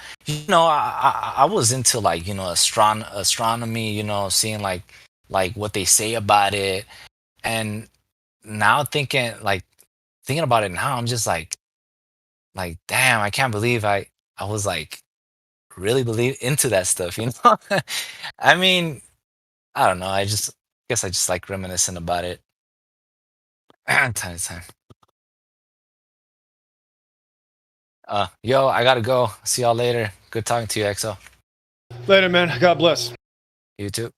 S17: was into like, you know, astronomy, you know, seeing like what they say about it. And now thinking about it now, I'm just like damn, I can't believe I was like really into that stuff, you know. I mean, I don't know. I guess I just like reminiscing about it. Time to time. Yo, I gotta go. See y'all later. Good talking to you, XO.
S5: Later, man. God bless.
S17: You too.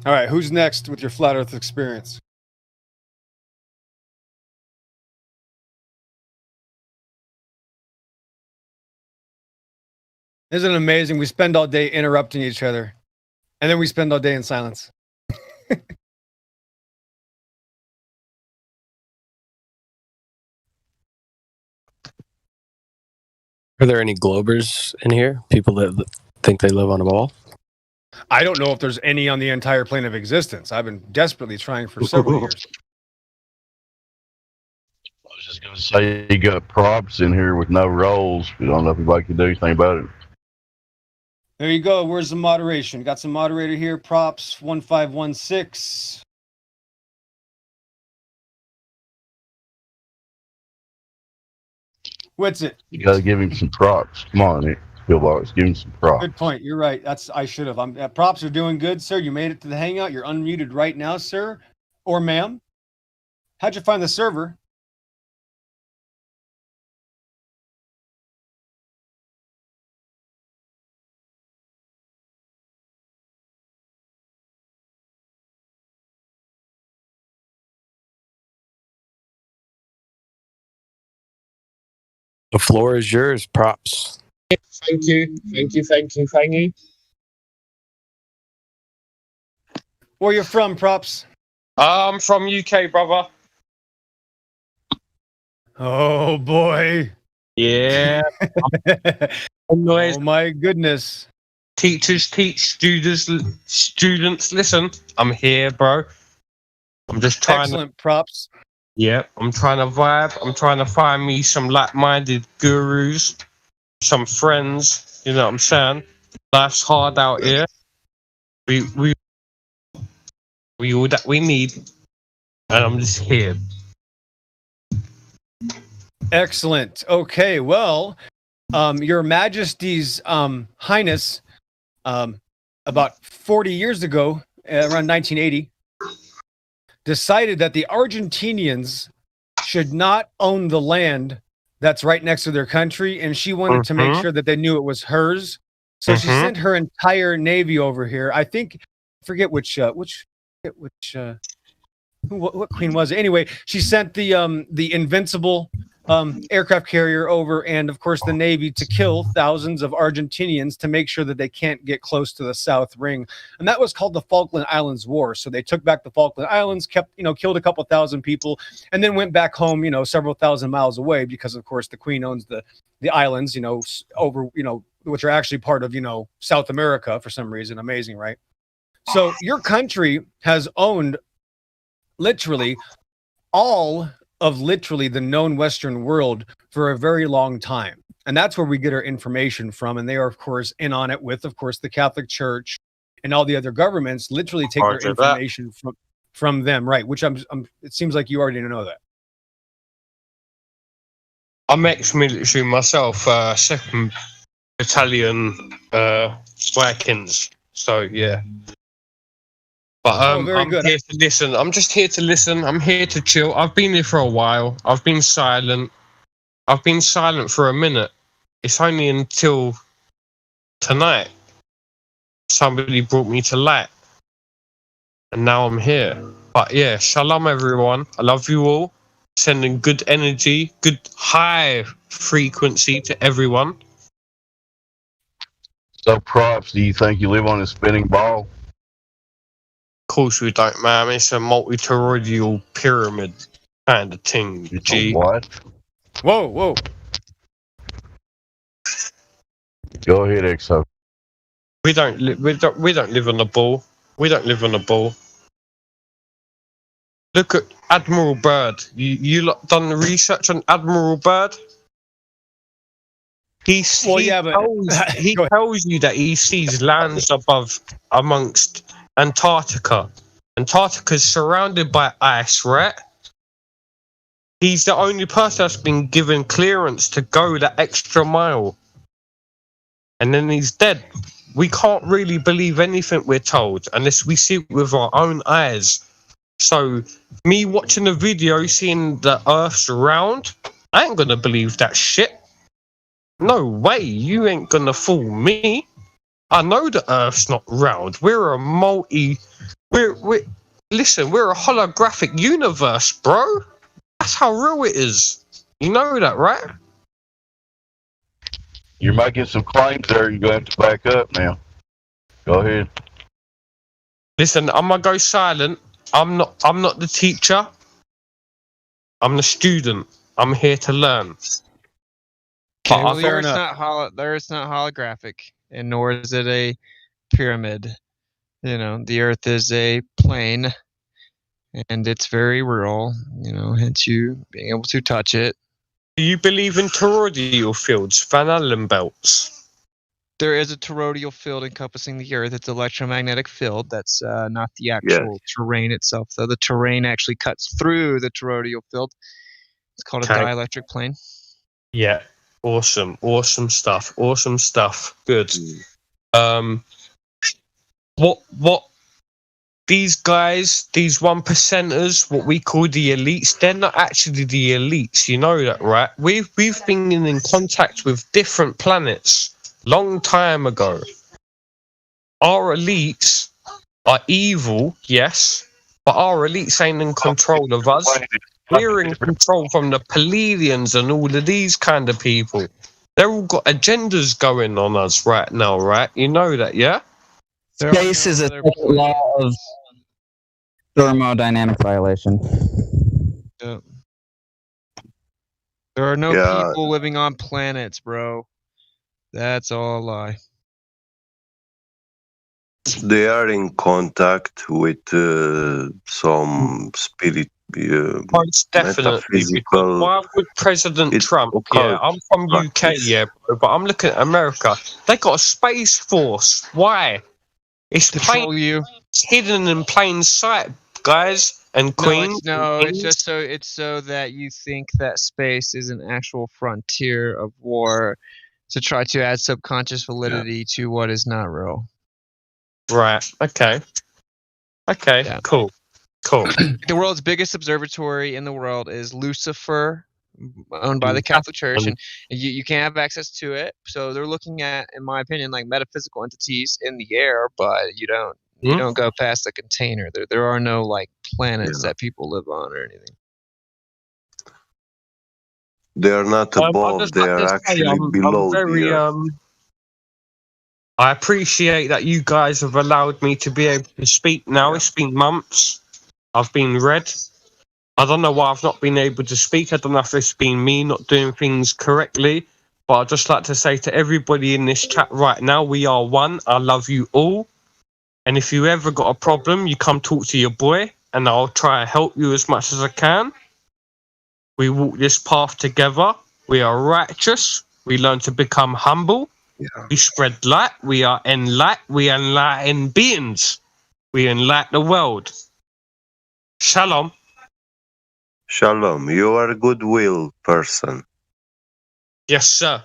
S5: All right, who's next with your flat earth experience? Isn't it amazing? We spend all day interrupting each other, and then we spend all day in silence.
S18: Are there any Globers in here? People that think they live on a ball?
S5: I don't know if there's any on the entire plane of existence. I've been desperately trying for several years.
S20: I was just going to say you got props in here with no rolls. We don't know if anybody can do anything about it.
S5: There you go. Where's the moderation? Got some moderator here. Props 1516. What's it?
S20: You got to give him some props. Come on, Nick. Pillbox, give him some props.
S5: Good point. You're right. I should have. Props are doing good, sir. You made it to the hangout. You're unmuted right now, sir or ma'am. How'd you find the server?
S18: The floor is yours. Props.
S21: Thank you. Thank you.
S5: Where you from, Props?
S21: I'm from UK, brother.
S5: Oh boy.
S21: Yeah.
S5: Oh my goodness.
S21: Teachers teach, students listen. I'm here, bro. I'm just trying.
S5: Excellent, Props.
S21: Yeah, I'm trying to vibe. I'm trying to find me some like-minded gurus, some friends. You know what I'm saying? Life's hard out here. We all that we need, and I'm just here.
S5: Excellent. Okay, well, Your Majesty's Highness, about 40 years ago, around 1980, decided that the Argentinians should not own the land that's right next to their country, and she wanted to make sure that they knew it was hers. So she sent her entire navy over here. I think, forget what queen was it? Anyway, she sent the Invincible aircraft carrier over, and of course the navy, to kill thousands of Argentinians to make sure that they can't get close to the South Ring. And that was called the Falkland Islands War. So they took back the Falkland Islands, killed a couple thousand people, and then went back home, several thousand miles away, because of course the queen owns the islands, over, which are actually part of, South America for some reason. Amazing, right? So your country has owned literally all of the known Western world for a very long time. And that's where we get our information from. And they are, of course, in on it with, of course, the Catholic Church and all the other governments literally take their information from them, right? Which it seems like you already know that.
S21: I'm ex-military myself, 2nd Battalion Vikings. So, yeah. But I'm here to listen. I'm just here to listen. I'm here to chill. I've been here for a while. I've been silent. I've been silent for a minute. It's only until tonight somebody brought me to light. And now I'm here. But yeah, shalom everyone. I love you all. Sending good energy, good high frequency to everyone.
S20: So Props, do you think you live on a spinning ball?
S21: Of course we don't, man. It's a multi-toroidal pyramid kind of thing. G.
S20: What?
S5: Whoa.
S20: Go ahead, Exo.
S21: We don't live on a ball. We don't live on a ball. Look at Admiral Byrd. You lot done the research on Admiral Byrd? He tells you that he sees lands amongst Antarctica. Antarctica's surrounded by ice, right? He's the only person that's been given clearance to go that extra mile. And then he's dead. We can't really believe anything we're told unless we see it with our own eyes. So, me watching the video, seeing the Earth's round, I ain't gonna believe that shit. No way, you ain't gonna fool me. I know the Earth's not round. We're a we're a holographic universe, bro. That's how real it is. You know that, right?
S20: You're making some claims there. You're going to have to back up now. Go ahead.
S21: Listen, I'm gonna go silent. I'm not the teacher. I'm the student. I'm here to learn.
S9: Okay, well,
S21: I've
S9: the Earth's not holographic, and nor is it a pyramid. You know, the Earth is a plane, and it's very real. You know, hence you being able to touch it.
S21: Do you believe in toroidal fields, Van Allen belts?
S9: There is a toroidal field encompassing the Earth. It's an electromagnetic field. That's not the actual terrain itself, though. The terrain actually cuts through the toroidal field. It's called a
S21: Okay.
S9: dielectric plane.
S21: Yeah. Awesome stuff. Good. What these guys, these 1%ers, what we call the elites, they're not actually the elites. You know that, right? We've been in contact with different planets long time ago. Our elites are evil, yes, but our elites ain't in control of us. We're in control from the Pleiadians and all of these kind of people. They're all got agendas going on us right now, right? You know that, yeah?
S13: Space is a law of thermodynamic violation.
S9: Yeah. There are no people living on planets, bro. That's all a lie.
S12: They are in contact with some spirit,
S21: Most definitely.
S12: metaphysical.
S21: Why would President Trump? Yeah, I'm from UK, yeah, bro, but I'm looking at America. They got a space force. Why? It's it's hidden in plain sight, guys and queens.
S9: It's just so that you think that space is an actual frontier of war to try to add subconscious validity to what is not real.
S21: Right. Okay. Cool.
S9: The world's biggest observatory in the world is Lucifer, owned by the Catholic Church, and you can't have access to it. So they're looking at, in my opinion, like metaphysical entities in the air, but you don't go past the container. There are no like planets that people live on or anything.
S12: They are not above. They are actually below the earth.
S21: I appreciate that you guys have allowed me to be able to speak now. It's been months. I've been read. I don't know why I've not been able to speak. I don't know if it's been me not doing things correctly. But I'd just like to say to everybody in this chat right now, we are one. I love you all. And if you ever got a problem, you come talk to your boy, and I'll try to help you as much as I can. We walk this path together. We are righteous. We learn to become humble. We spread light. We are enlight. We enlighten beings. We enlighten the world. Shalom.
S12: Shalom. You are a goodwill person.
S21: Yes, sir.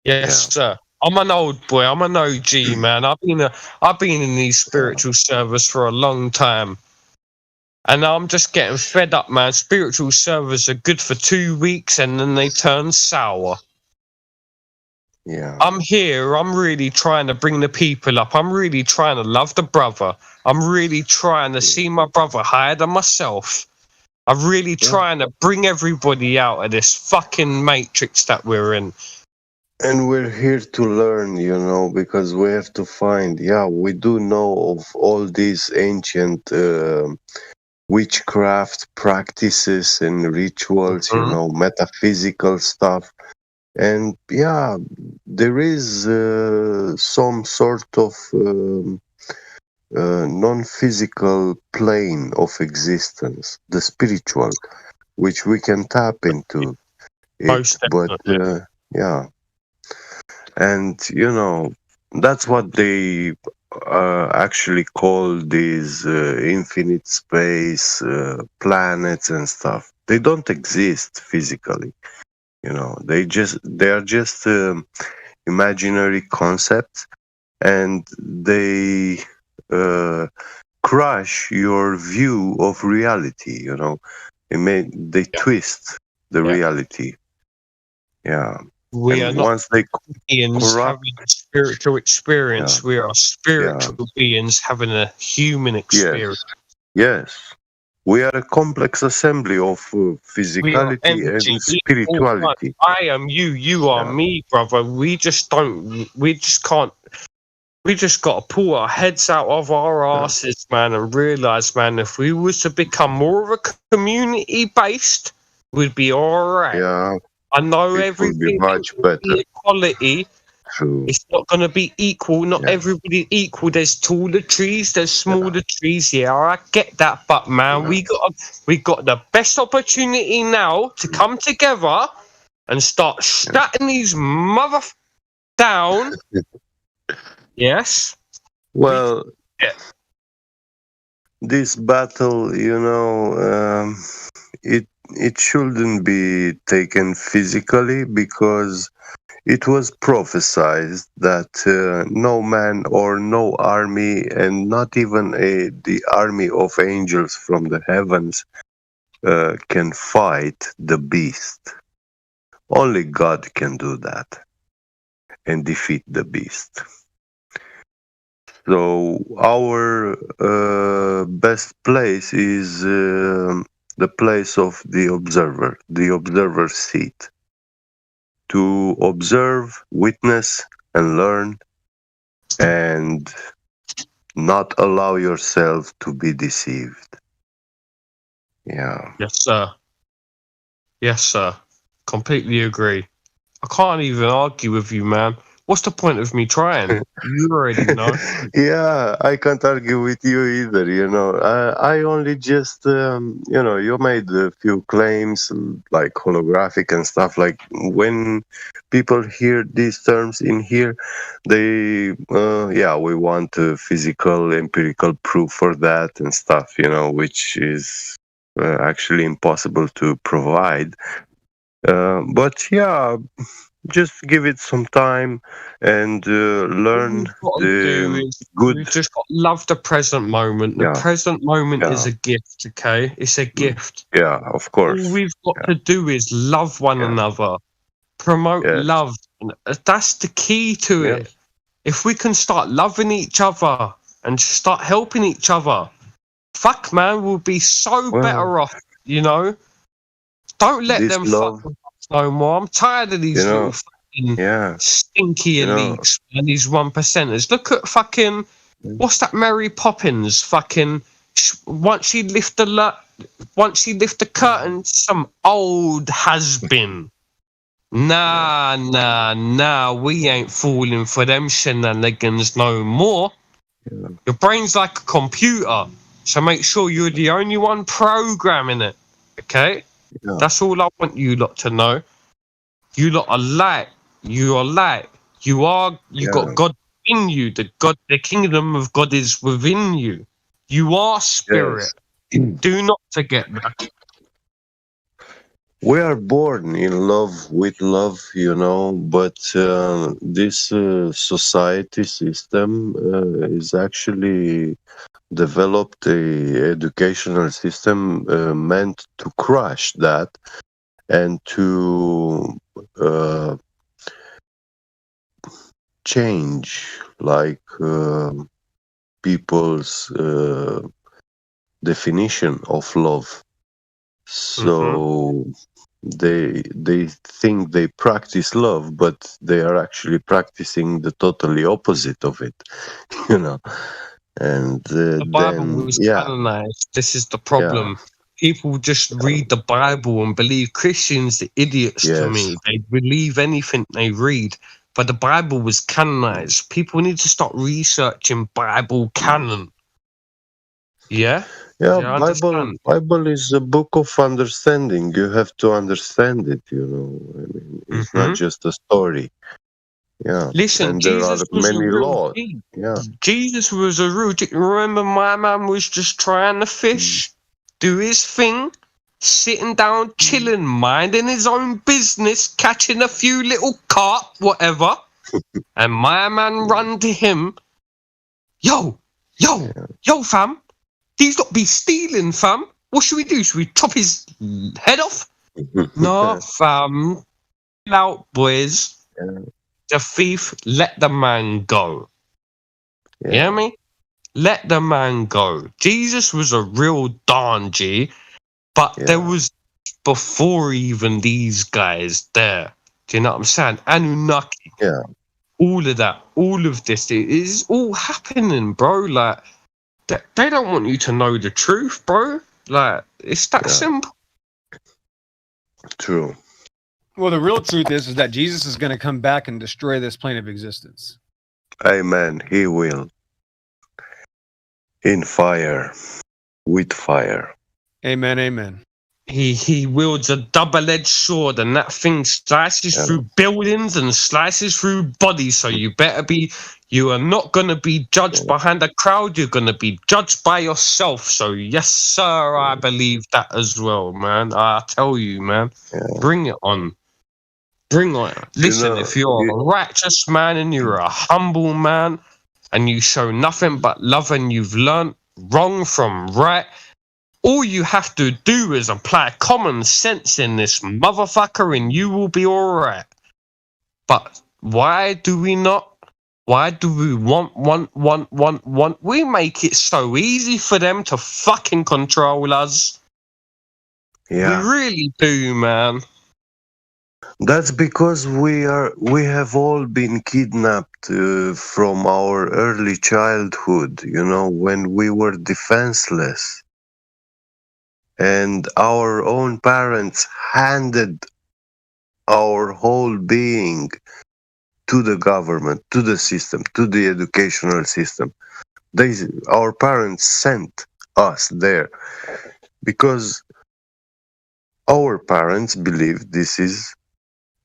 S21: Yes, sir. I'm an old boy. I'm an OG, man. I've been in these spiritual servers for a long time. And I'm just getting fed up, man. Spiritual servers are good for 2 weeks and then they turn sour.
S12: Yeah.
S21: I'm here. I'm really trying to bring the people up. I'm really trying to love the brother. I'm really trying to see my brother higher than myself. I'm really trying to bring everybody out of this fucking matrix that we're in.
S12: And we're here to learn, because we have to find, we do know of all these ancient witchcraft practices and rituals, metaphysical stuff. And there is some sort of non-physical plane of existence, the spiritual, which we can tap into. And that's what they actually call these infinite space planets and stuff. They don't exist physically. They are just imaginary concepts, and they crush your view of reality. They twist the reality.
S21: We
S12: and
S21: are
S12: once
S21: not
S12: they
S21: beings
S12: corrupt,
S21: having a spiritual experience. We are spiritual beings having a human experience.
S12: Yes. We are a complex assembly of
S21: We are
S12: physicality and
S21: energy.
S12: spirituality.
S21: I am you. You are me, brother. We just can't We just got to pull our heads out of our asses, man, and realise, man, if we was to become more of a community-based, we'd be all right.
S12: Yeah,
S21: I know
S12: it would be
S21: everything
S12: much
S21: will be
S12: better.
S21: equality.
S12: True.
S21: It's not going to be equal. Not
S12: Yeah.
S21: everybody equal. There's taller trees. There's smaller trees. Yeah, I get that. But man, we got the best opportunity now to come together and start shutting these mother down. Yes.
S12: Well,
S21: Yeah.
S12: this battle, it shouldn't be taken physically because it was prophesied that no man or no army, and not even the army of angels from the heavens, can fight the beast. Only God can do that and defeat the beast. So our best place is the place of the observer's seat. To observe, witness, and learn, and not allow yourself to be deceived. Yeah.
S21: Yes, sir. Yes, sir. Completely agree. I can't even argue with you, man. What's the point of me trying? You already know.
S12: Yeah, I can't argue with you either. I only just, you made a few claims like holographic and stuff. Like when people hear these terms in here, they, we want physical, empirical proof for that and stuff, which is actually impossible to provide. But yeah, just give it some time and learn the good.
S21: We've just got to love the present moment. The present moment is a gift, okay? It's a gift.
S12: Yeah, of course.
S21: All we've got to do is love one another, promote love. That's the key to it. If we can start loving each other and start helping each other, fuck, man, we'll be so better off, Don't let them fuck with us no more. I'm tired of these little fucking stinky elites and these 1%ers. Look at fucking, what's that Mary Poppins fucking, once she lift the curtain, some old has-been. Nah, we ain't falling for them shenanigans no more. Your brain's like a computer, so make sure you're the only one programming it, okay? That's all I want you lot to know. You lot are light. You are light. You got God in you. The kingdom of God is within you. You are spirit. Do not forget that.
S12: We are born in love with love, but this society system is actually developed a educational system meant to crush that and to change people's definition of love. So they think they practice love, but they are actually practicing the totally opposite of it, And
S21: the Bible was canonized. This is the problem. People just read the Bible and believe. Christians are idiots to me. They believe anything they read. But the Bible was canonized. People need to start researching Bible canon. Yeah?
S12: Yeah, Bible is a book of understanding. You have to understand it, It's not just a story. Yeah.
S21: Listen,
S12: and
S21: Jesus was
S12: many
S21: a real
S12: laws.
S21: G.
S12: Yeah.
S21: Jesus was a real G. Remember, my man was just trying to fish, do his thing, sitting down, chilling, minding his own business, catching a few little carp, whatever. And my man run to him. Yo, fam. These lot be stealing, fam. What should we do? Should we chop his head off? No, fam. Chill out, boys. The thief, let the man go. You hear me? Let the man go. Jesus was a real Don G, but there was before even these guys there. Do you know what I'm saying? Anunnaki. all of that, all of this, it is all happening, bro. Like, they don't want you to know the truth, bro. Like, it's that simple.
S12: True.
S5: Well, the real truth is that Jesus is going to come back and destroy this plane of existence.
S12: Amen. He will. In fire. With fire.
S5: Amen. Amen.
S21: He wields a double-edged sword, and that thing slices through buildings and slices through bodies. So you are not going to be judged behind a crowd. You're going to be judged by yourself. So yes, sir, I believe that as well, man. I tell you, man, bring it on. Bring on. Listen, if you're a righteous man and you're a humble man and you show nothing but love and you've learnt wrong from right, all you have to do is apply common sense in this motherfucker and you will be alright. But why do we not? Why do we want? We make it so easy for them to fucking control us.
S12: Yeah.
S21: We really do, man.
S12: That's because we have all been kidnapped from our early childhood, when we were defenseless. And our own parents handed our whole being to the government, to the system, to the educational system. Our parents sent us there because our parents believe this is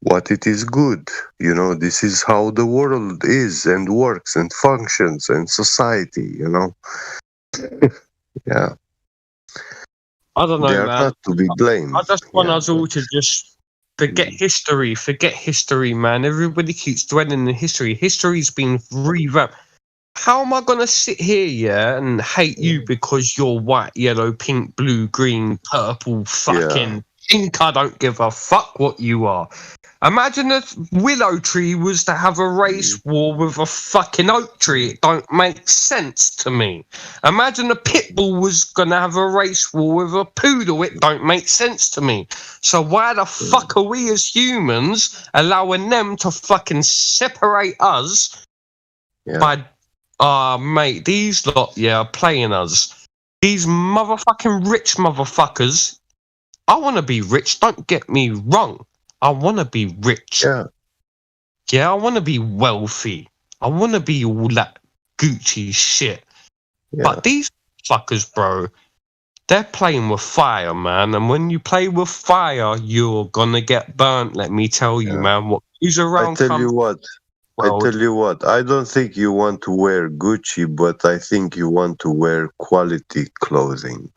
S12: what it is good. This is how the world is and works and functions and society, Yeah.
S21: I don't know,
S12: they are
S21: man.
S12: not to be blamed.
S21: I just want us all to just forget history, man. Everybody keeps dwelling in history. History's been revamped. How am I going to sit here, and hate you because you're white, yellow, pink, blue, green, purple, fucking pink? I don't give a fuck what you are. Imagine if Willow Tree was to have a race war with a fucking oak tree. It don't make sense to me. Imagine a pit bull was going to have a race war with a poodle. It don't make sense to me. So why the fuck are we as humans allowing them to fucking separate us by... mate, these lot, are playing us. These motherfucking rich motherfuckers. I want to be rich, don't get me wrong. I want to be rich. Yeah, I want to be wealthy. I want to be all that Gucci shit. But these fuckers, bro, they're playing with fire, man. And when you play with fire, you're going to get burnt, let me tell you, man. What goes around
S12: I tell you what, I don't think you want to wear Gucci, but I think you want to wear quality clothing.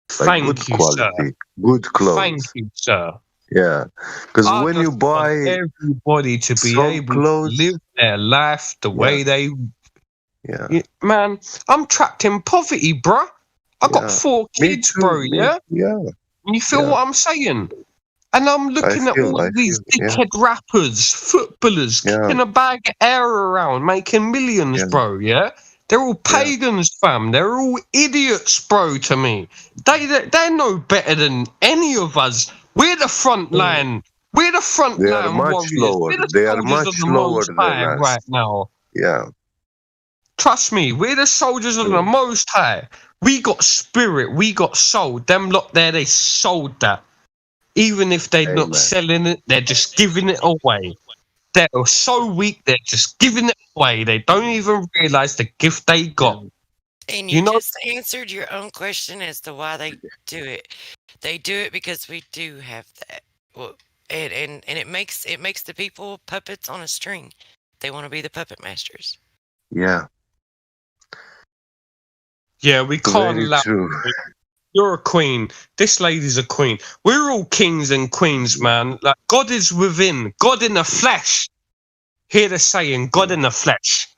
S21: Thank you, sir.
S12: Good clothes.
S21: Thank you, sir.
S12: Yeah, because when you buy
S21: everybody to be able to live their life the way they... Man, I'm trapped in poverty, bruh. I got 4 kids, bro,
S12: Yeah.
S21: You feel what I'm saying? And I'm looking at all these dickhead rappers, footballers, kicking a bag of air around, making millions, bro, They're all pagans, fam. They're all idiots, bro, to me. They're no better than any of us. We're the front line. We're the front line warriors.
S12: They are much lower than us.
S21: Right now.
S12: Yeah.
S21: Trust me, we're the soldiers of the Most High. We got spirit. We got soul. Them lot there, they sold that. Even if they're not selling it, they're just giving it away. They're so weak, they're just giving it away. They don't even realize the gift they got.
S3: And you just answered your own question as to why they do it. They do it because we do have that. Well, and it makes the people puppets on a string. They want to be the puppet masters.
S12: Yeah.
S21: Yeah, we can't allow... You're a queen. This lady's a queen. We're all kings and queens, man. Like, God is within. God in the flesh. Hear the saying, God in the flesh.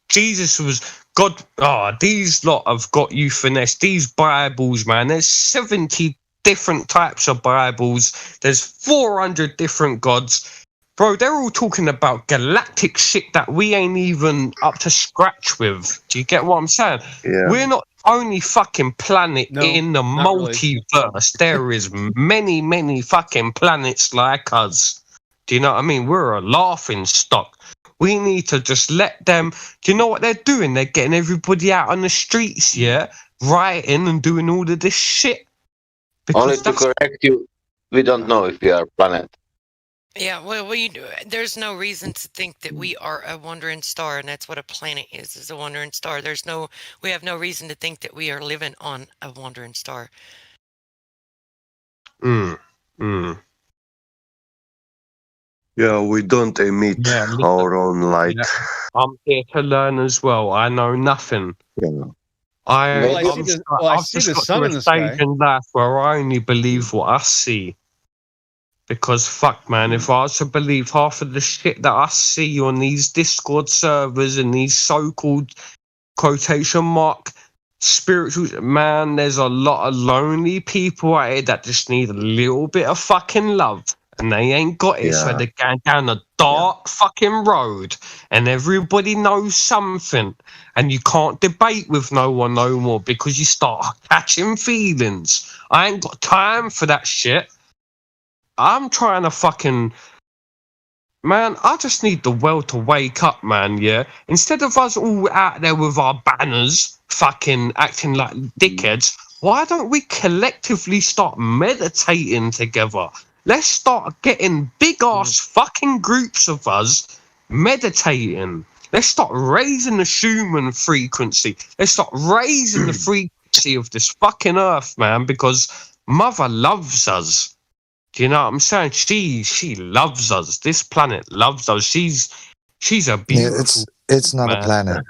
S21: Jesus was God. These lot have got you finessed. These Bibles, man. There's 70 different types of Bibles. There's 400 different gods. Bro, they're all talking about galactic shit that we ain't even up to scratch with. Do you get what I'm saying?
S12: Yeah.
S21: We're not the only fucking planet in the multiverse. There is many, many fucking planets like us. Do you know what I mean? We're a laughing stock. We need to just let them. Do you know what they're doing? They're getting everybody out on the streets, yeah, rioting and doing all of this shit.
S14: Only to correct you, we don't know if we are a planet.
S3: Yeah, well, there's no reason to think that we are a wandering star, and that's what a planet is a wandering star. We have no reason to think that we are living on a wandering star.
S12: Yeah, we don't emit our own light.
S21: Yeah. I'm here to learn as well. I know nothing.
S12: Yeah.
S21: I've
S5: see the
S21: just
S5: sun
S21: got
S5: in
S21: to
S5: the
S21: a stage
S5: sky.
S21: in life where I only believe what I see. Because fuck, man, if I was to believe half of the shit that I see on these Discord servers and these so-called quotation mark spirituals, man, there's a lot of lonely people out here that just need a little bit of fucking love. And they ain't got it, so they're going down a dark fucking road, and everybody knows something, and you can't debate with no one no more because you start catching feelings. I ain't got time for that shit. I'm trying to fucking... Man, I just need the world to wake up, man, yeah? Instead of us all out there with our banners fucking acting like dickheads, why don't we collectively start meditating together? Let's start getting big-ass fucking groups of us meditating. Let's start raising the Schumann frequency. Let's start raising the frequency of this fucking earth, man, because Mother loves us. Do you know what I'm saying? She loves us. This planet loves us. She's a beautiful.
S4: It's not
S21: man.
S4: a planet.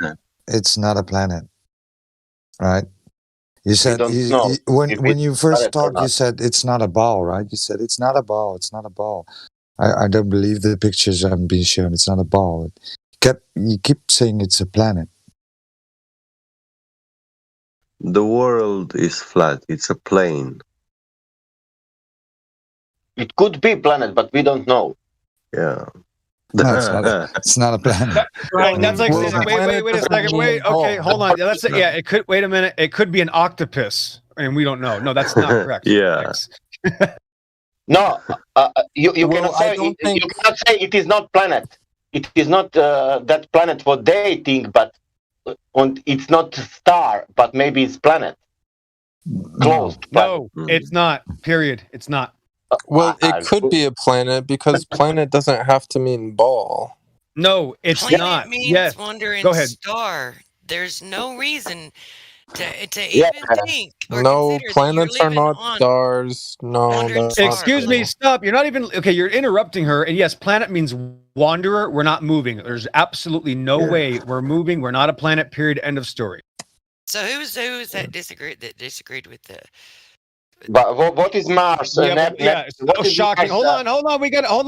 S4: It's not a planet, right? You said when you first talked, you said it's not a ball, right? You said it's not a ball. It's not a ball. I don't believe the pictures haven't been shown. It's not a ball. You keep saying it's a planet.
S12: The world is flat. It's a plane.
S14: It could be planet, but we don't know.
S12: Yeah.
S4: No, it's not a planet.
S5: That's like saying, wait a second. Wait, okay, hold on. That's it. Yeah, it could. Wait a minute. It could be an octopus, and we don't know. No, that's not correct.
S12: Yeah.
S14: No, you cannot say you cannot say it is not planet. It is not that planet what they think, but it's not star, but maybe it's planet. Closed.
S5: No, it's not. Period. It's not.
S19: Well, it could be a planet because planet doesn't have to mean ball.
S5: No, it's
S3: Planet
S5: not.
S3: means wandering
S5: Go ahead.
S3: star. There's no reason to even think. Or
S19: No,
S3: consider
S19: planets
S3: that
S19: are
S3: you're
S19: not
S3: living on
S19: stars. No, that's not
S5: Excuse me, stop. You're not even okay. You're interrupting her. And yes, planet means wanderer. We're not moving. There's absolutely no way we're moving. We're not a planet. Period. End of story.
S3: So who's that disagreed with the?
S14: But what is Mars?
S5: It's so shocking. Hold on. Hold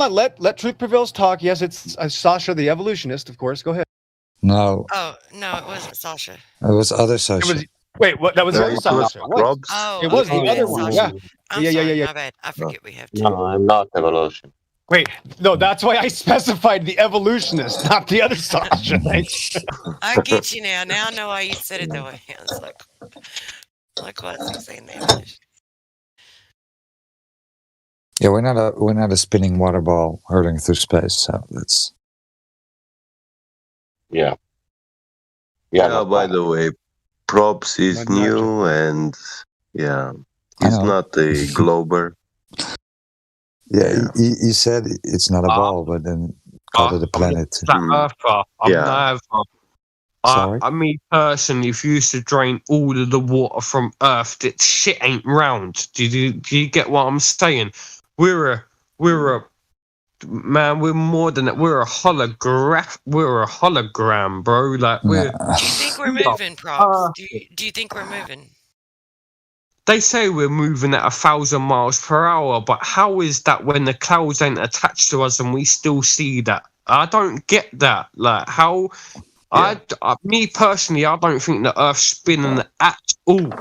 S5: on. Let Truth Prevails talk. Yes, it's Sasha, the evolutionist, of course. Go ahead.
S4: No,
S3: Oh no, it wasn't Sasha.
S4: it was other Sasha.
S5: Wait, what? That was
S12: No,
S5: very
S12: it was
S5: Sasha.
S12: Probs.
S3: Oh,
S5: It was
S3: okay,
S5: the
S3: then
S5: other one.
S3: Sasha.
S5: Yeah.
S3: I'm sorry, my bad. I forget we have two.
S14: No, I'm not evolution.
S5: Wait, no, that's why I specified the evolutionist, not the other Sasha. Thanks.
S3: I get you now. Now I know why you said it that way. I was like what's he saying there?
S4: Yeah, we're not a spinning water ball hurtling through space. So that's
S14: Yeah.
S12: Yeah, by the way, Props is new and he's not a glober.
S4: yeah. He said it's not a ball, but then called it a planet. Sorry?
S21: I mean, personally, if you used to drain all of the water from Earth, that shit ain't round. Do you get what I'm saying? We're a man. We're more than that. We're a holograph. We're a hologram, bro. Like we're.
S3: Do you think we're moving, Props? Do you think we're moving?
S21: They say we're moving at 1,000 miles per hour, but how is that when the clouds ain't attached to us and we still see that? I don't get that. Like how. Me personally, I don't think the Earth's spinning at all.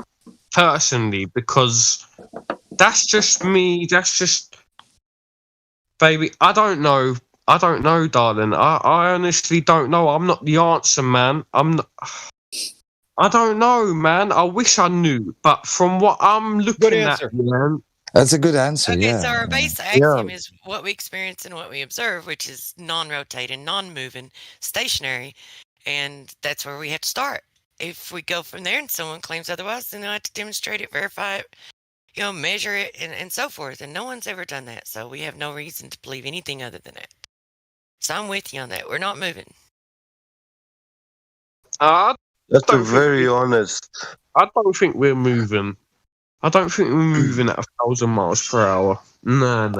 S21: Personally, because that's just me. That's just, baby. I don't know, darling. I honestly don't know. I'm not the answer, man. I don't know, man. I wish I knew, but from what I'm looking at, man,
S4: That's a good answer.
S3: Okay,
S4: Yeah.
S3: so our base axiom is what we experience and what we observe, which is non-rotating, non-moving, stationary, and that's where we have to start. If we go from there and someone claims otherwise, then I have to demonstrate it, verify it, measure it, and so forth. And no one's ever done that, so we have no reason to believe anything other than that. So I'm with you on that. We're not moving.
S12: That's very honest.
S21: I don't think we're moving. I don't think we're moving at 1,000 miles per hour. No.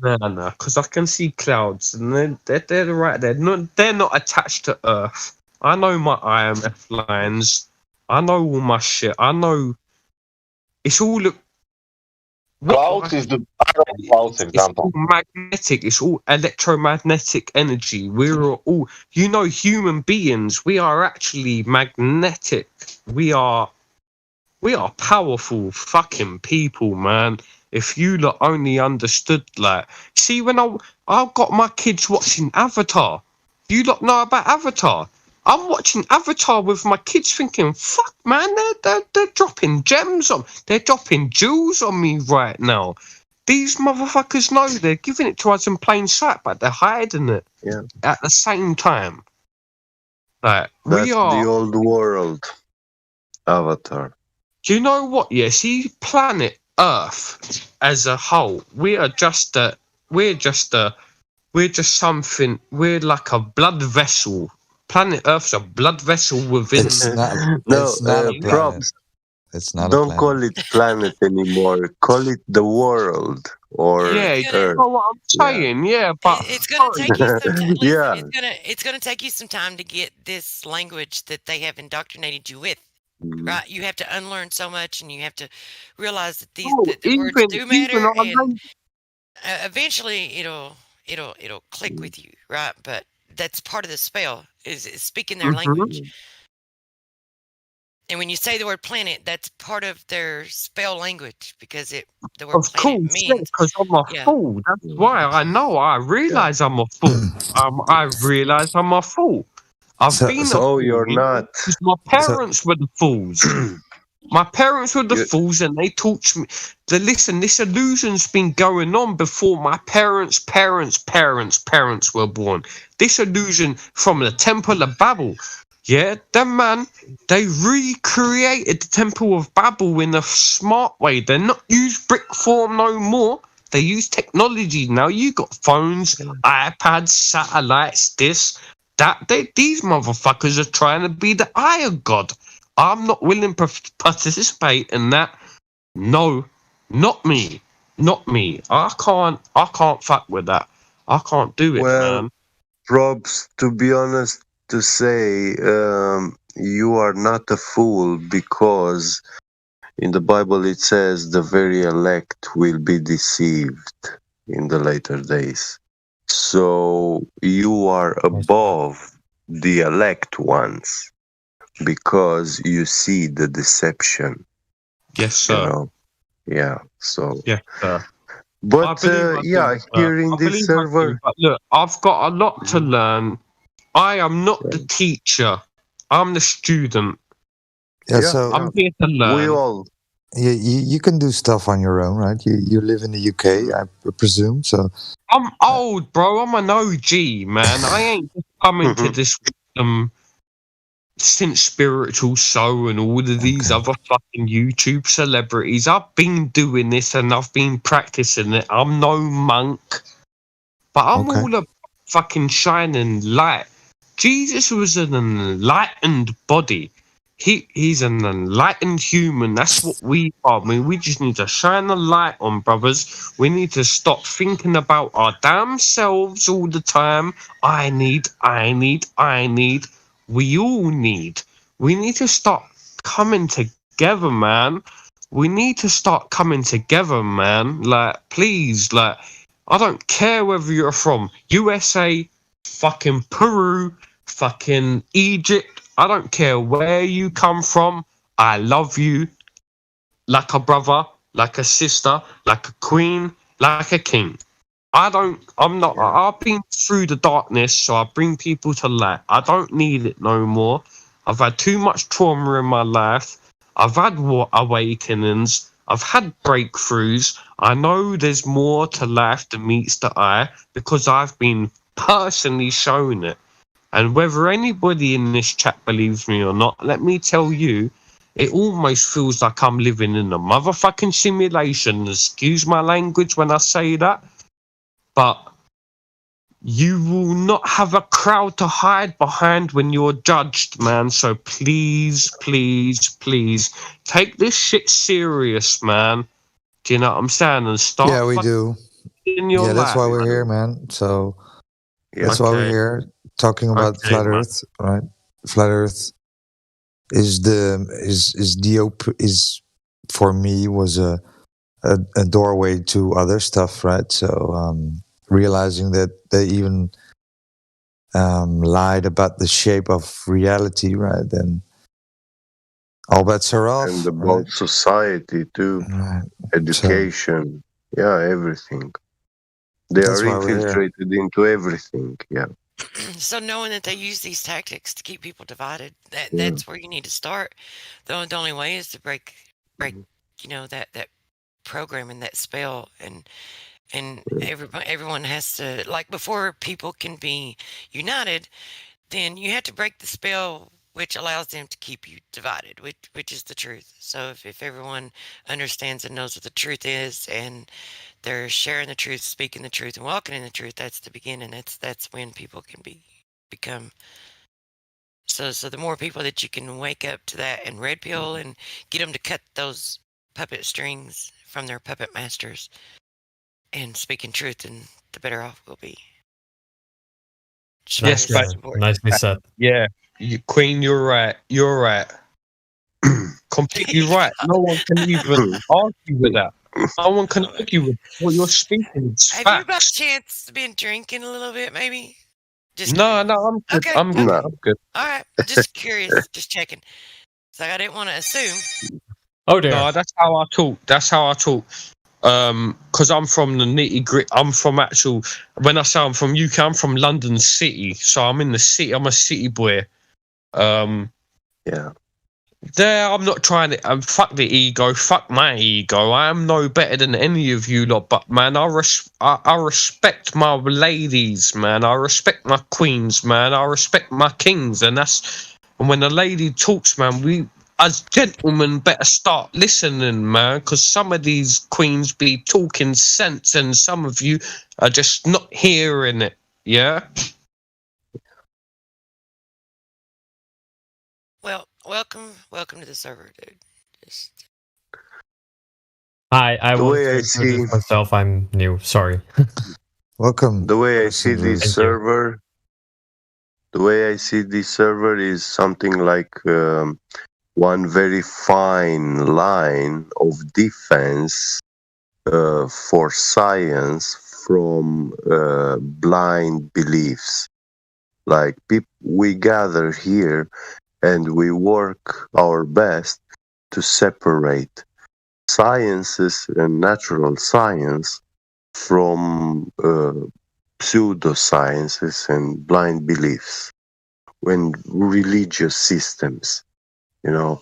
S21: Because I can see clouds, and they're right there. They're not attached to Earth. I know my IMF lines. I know all my shit. I know it's all.
S14: Clouds is the clouds example.
S21: It's all magnetic. It's all electromagnetic energy. We're all, human beings. We are actually magnetic. We are powerful fucking people, man. If you lot only understood, see, when I got my kids watching Avatar. You lot know about Avatar. I'm watching Avatar with my kids thinking, fuck, man, they're dropping gems on, they're dropping jewels on me right now. These motherfuckers know they're giving it to us in plain sight, but they're hiding it at the same time.
S12: That's the old world, Avatar.
S21: Do you know what? Yeah, see, planet Earth as a whole, we're something. We're like a blood vessel. Planet Earth's a blood vessel within.
S4: It's not a planet.
S12: Props.
S4: It's not.
S12: Don't call it planet anymore. Call it the world or Earth.
S21: You know what I'm saying? Yeah, but
S3: it's going to take you some time.
S12: Yeah.
S3: It's going to take you some time to get this language that they have indoctrinated you with. Right, you have to unlearn so much, and you have to realize that that the words do matter, and eventually it'll click with you, right? But that's part of the spell is speaking their language. And when you say the word planet, that's part of their spell language because the word planet means.
S21: Because I'm a fool. That's why I know. I realize I'm a fool. I realize I'm a fool.
S12: You're not.
S21: My parents were the fools. My parents were the fools, and they taught me. Listen, this illusion's been going on before my parents' were born. This illusion from the Temple of Babel. Yeah, they recreated the Temple of Babel in a smart way. They're not use brick form no more. They use technology now. You got phones, iPads, satellites, this. These motherfuckers are trying to be the eye of God. I'm not willing to participate in that. No, not me. I can't fuck with that. I can't do it, man.
S12: Props, to be honest, to say you are not a fool, because in the Bible it says the very elect will be deceived in the later days. So you are above the elect ones because you see the deception.
S21: Yes, sir.
S12: Yeah. So.
S21: Yes, sir.
S12: But here in this server.
S21: But look, I've got a lot to learn. I am not the teacher. I'm the student.
S4: Yeah, so
S21: I'm here to learn.
S12: We all.
S4: You can do stuff on your own, right? You live in the UK, I presume. So
S21: I'm old, bro. I'm an OG, man. I ain't just coming to this since Spiritual Soul and all of these other fucking YouTube celebrities. I've been doing this and I've been practicing it. I'm no monk, but I'm all a fucking shining light. Jesus was an enlightened body. He's an enlightened human. That's what we are. I mean, we just need to shine a light on, brothers. We need to stop thinking about our damn selves all the time. I need. We all need. We need to start coming together, man. We need to start coming together, man. Please, I don't care whether you're from USA, fucking Peru, fucking Egypt. I don't care where you come from. I love you like a brother, like a sister, like a queen, like a king. I've been through the darkness, so I bring people to light. I don't need it no more. I've had too much trauma in my life. I've had awakenings. I've had breakthroughs. I know there's more to life than meets the eye because I've been personally shown it. And whether anybody in this chat believes me or not, let me tell you, it almost feels like I'm living in a motherfucking simulation. Excuse my language when I say that. But you will not have a crowd to hide behind when you're judged, man. So please, please, please take this shit serious, man. Do you know what I'm saying? And start.
S4: Yeah, we do.
S21: In your
S4: Yeah, that's
S21: life.
S4: why we're here, man. So that's why we're here talking about flat Earth, right? Flat Earth is for me was a doorway to other stuff, right? So realizing that they even lied about the shape of reality, right? Then all bets are off.
S12: And about society too, education, everything. They
S4: That's
S12: are
S4: why we're here.
S12: infiltrated into everything. Yeah.
S3: So knowing that they use these tactics to keep people divided, that's where you need to start. The only way is to break that program and that spell, and everyone has to, like, before people can be united, then you have to break the spell which allows them to keep you divided, which is the truth. So if everyone understands and knows what the truth is, and they're sharing the truth, speaking the truth, and walking in the truth, that's the beginning. That's when people can become. So the more people that you can wake up to that and red pill and get them to cut those puppet strings from their puppet masters and speaking truth, then the better off we'll be.
S21: Yes, but
S7: nicely said.
S21: Yeah, Queen, you're right. You're right. Completely right. No one can even argue with that. No one can argue with what you're speaking. It's
S3: Have
S21: facts.
S3: you by chance been drinking a little bit, maybe? Just
S21: No, I'm good.
S3: Okay,
S21: I'm good.
S3: okay.
S21: I'm good.
S3: All right, just curious, just checking. So I didn't want to assume.
S7: Oh dear.
S21: No, that's how I talk. That's how I talk. Because I'm from the nitty gritty. I'm from actual. When I say I'm from UK, I'm from London City. So I'm in the city. I'm a city boy.
S12: Yeah.
S21: There, I'm not trying to. Fuck the ego. Fuck my ego. I am no better than any of you lot. But man, I respect my ladies, man. I respect my queens, man. I respect my kings, and when a lady talks, man, we as gentlemen better start listening, man, because some of these queens be talking sense, and some of you are just not hearing it. Yeah.
S3: Well, welcome to the server, dude.
S7: Hi, I
S12: The
S7: want
S12: way
S7: to
S12: I
S7: introduce
S12: see-
S7: myself. I'm new. Sorry.
S4: Welcome.
S12: The way I see this
S7: Thank you.
S12: server, is something like one very fine line of defense for science from blind beliefs. Like we gather here and we work our best to separate sciences and natural science from pseudosciences and blind beliefs and religious systems, you know.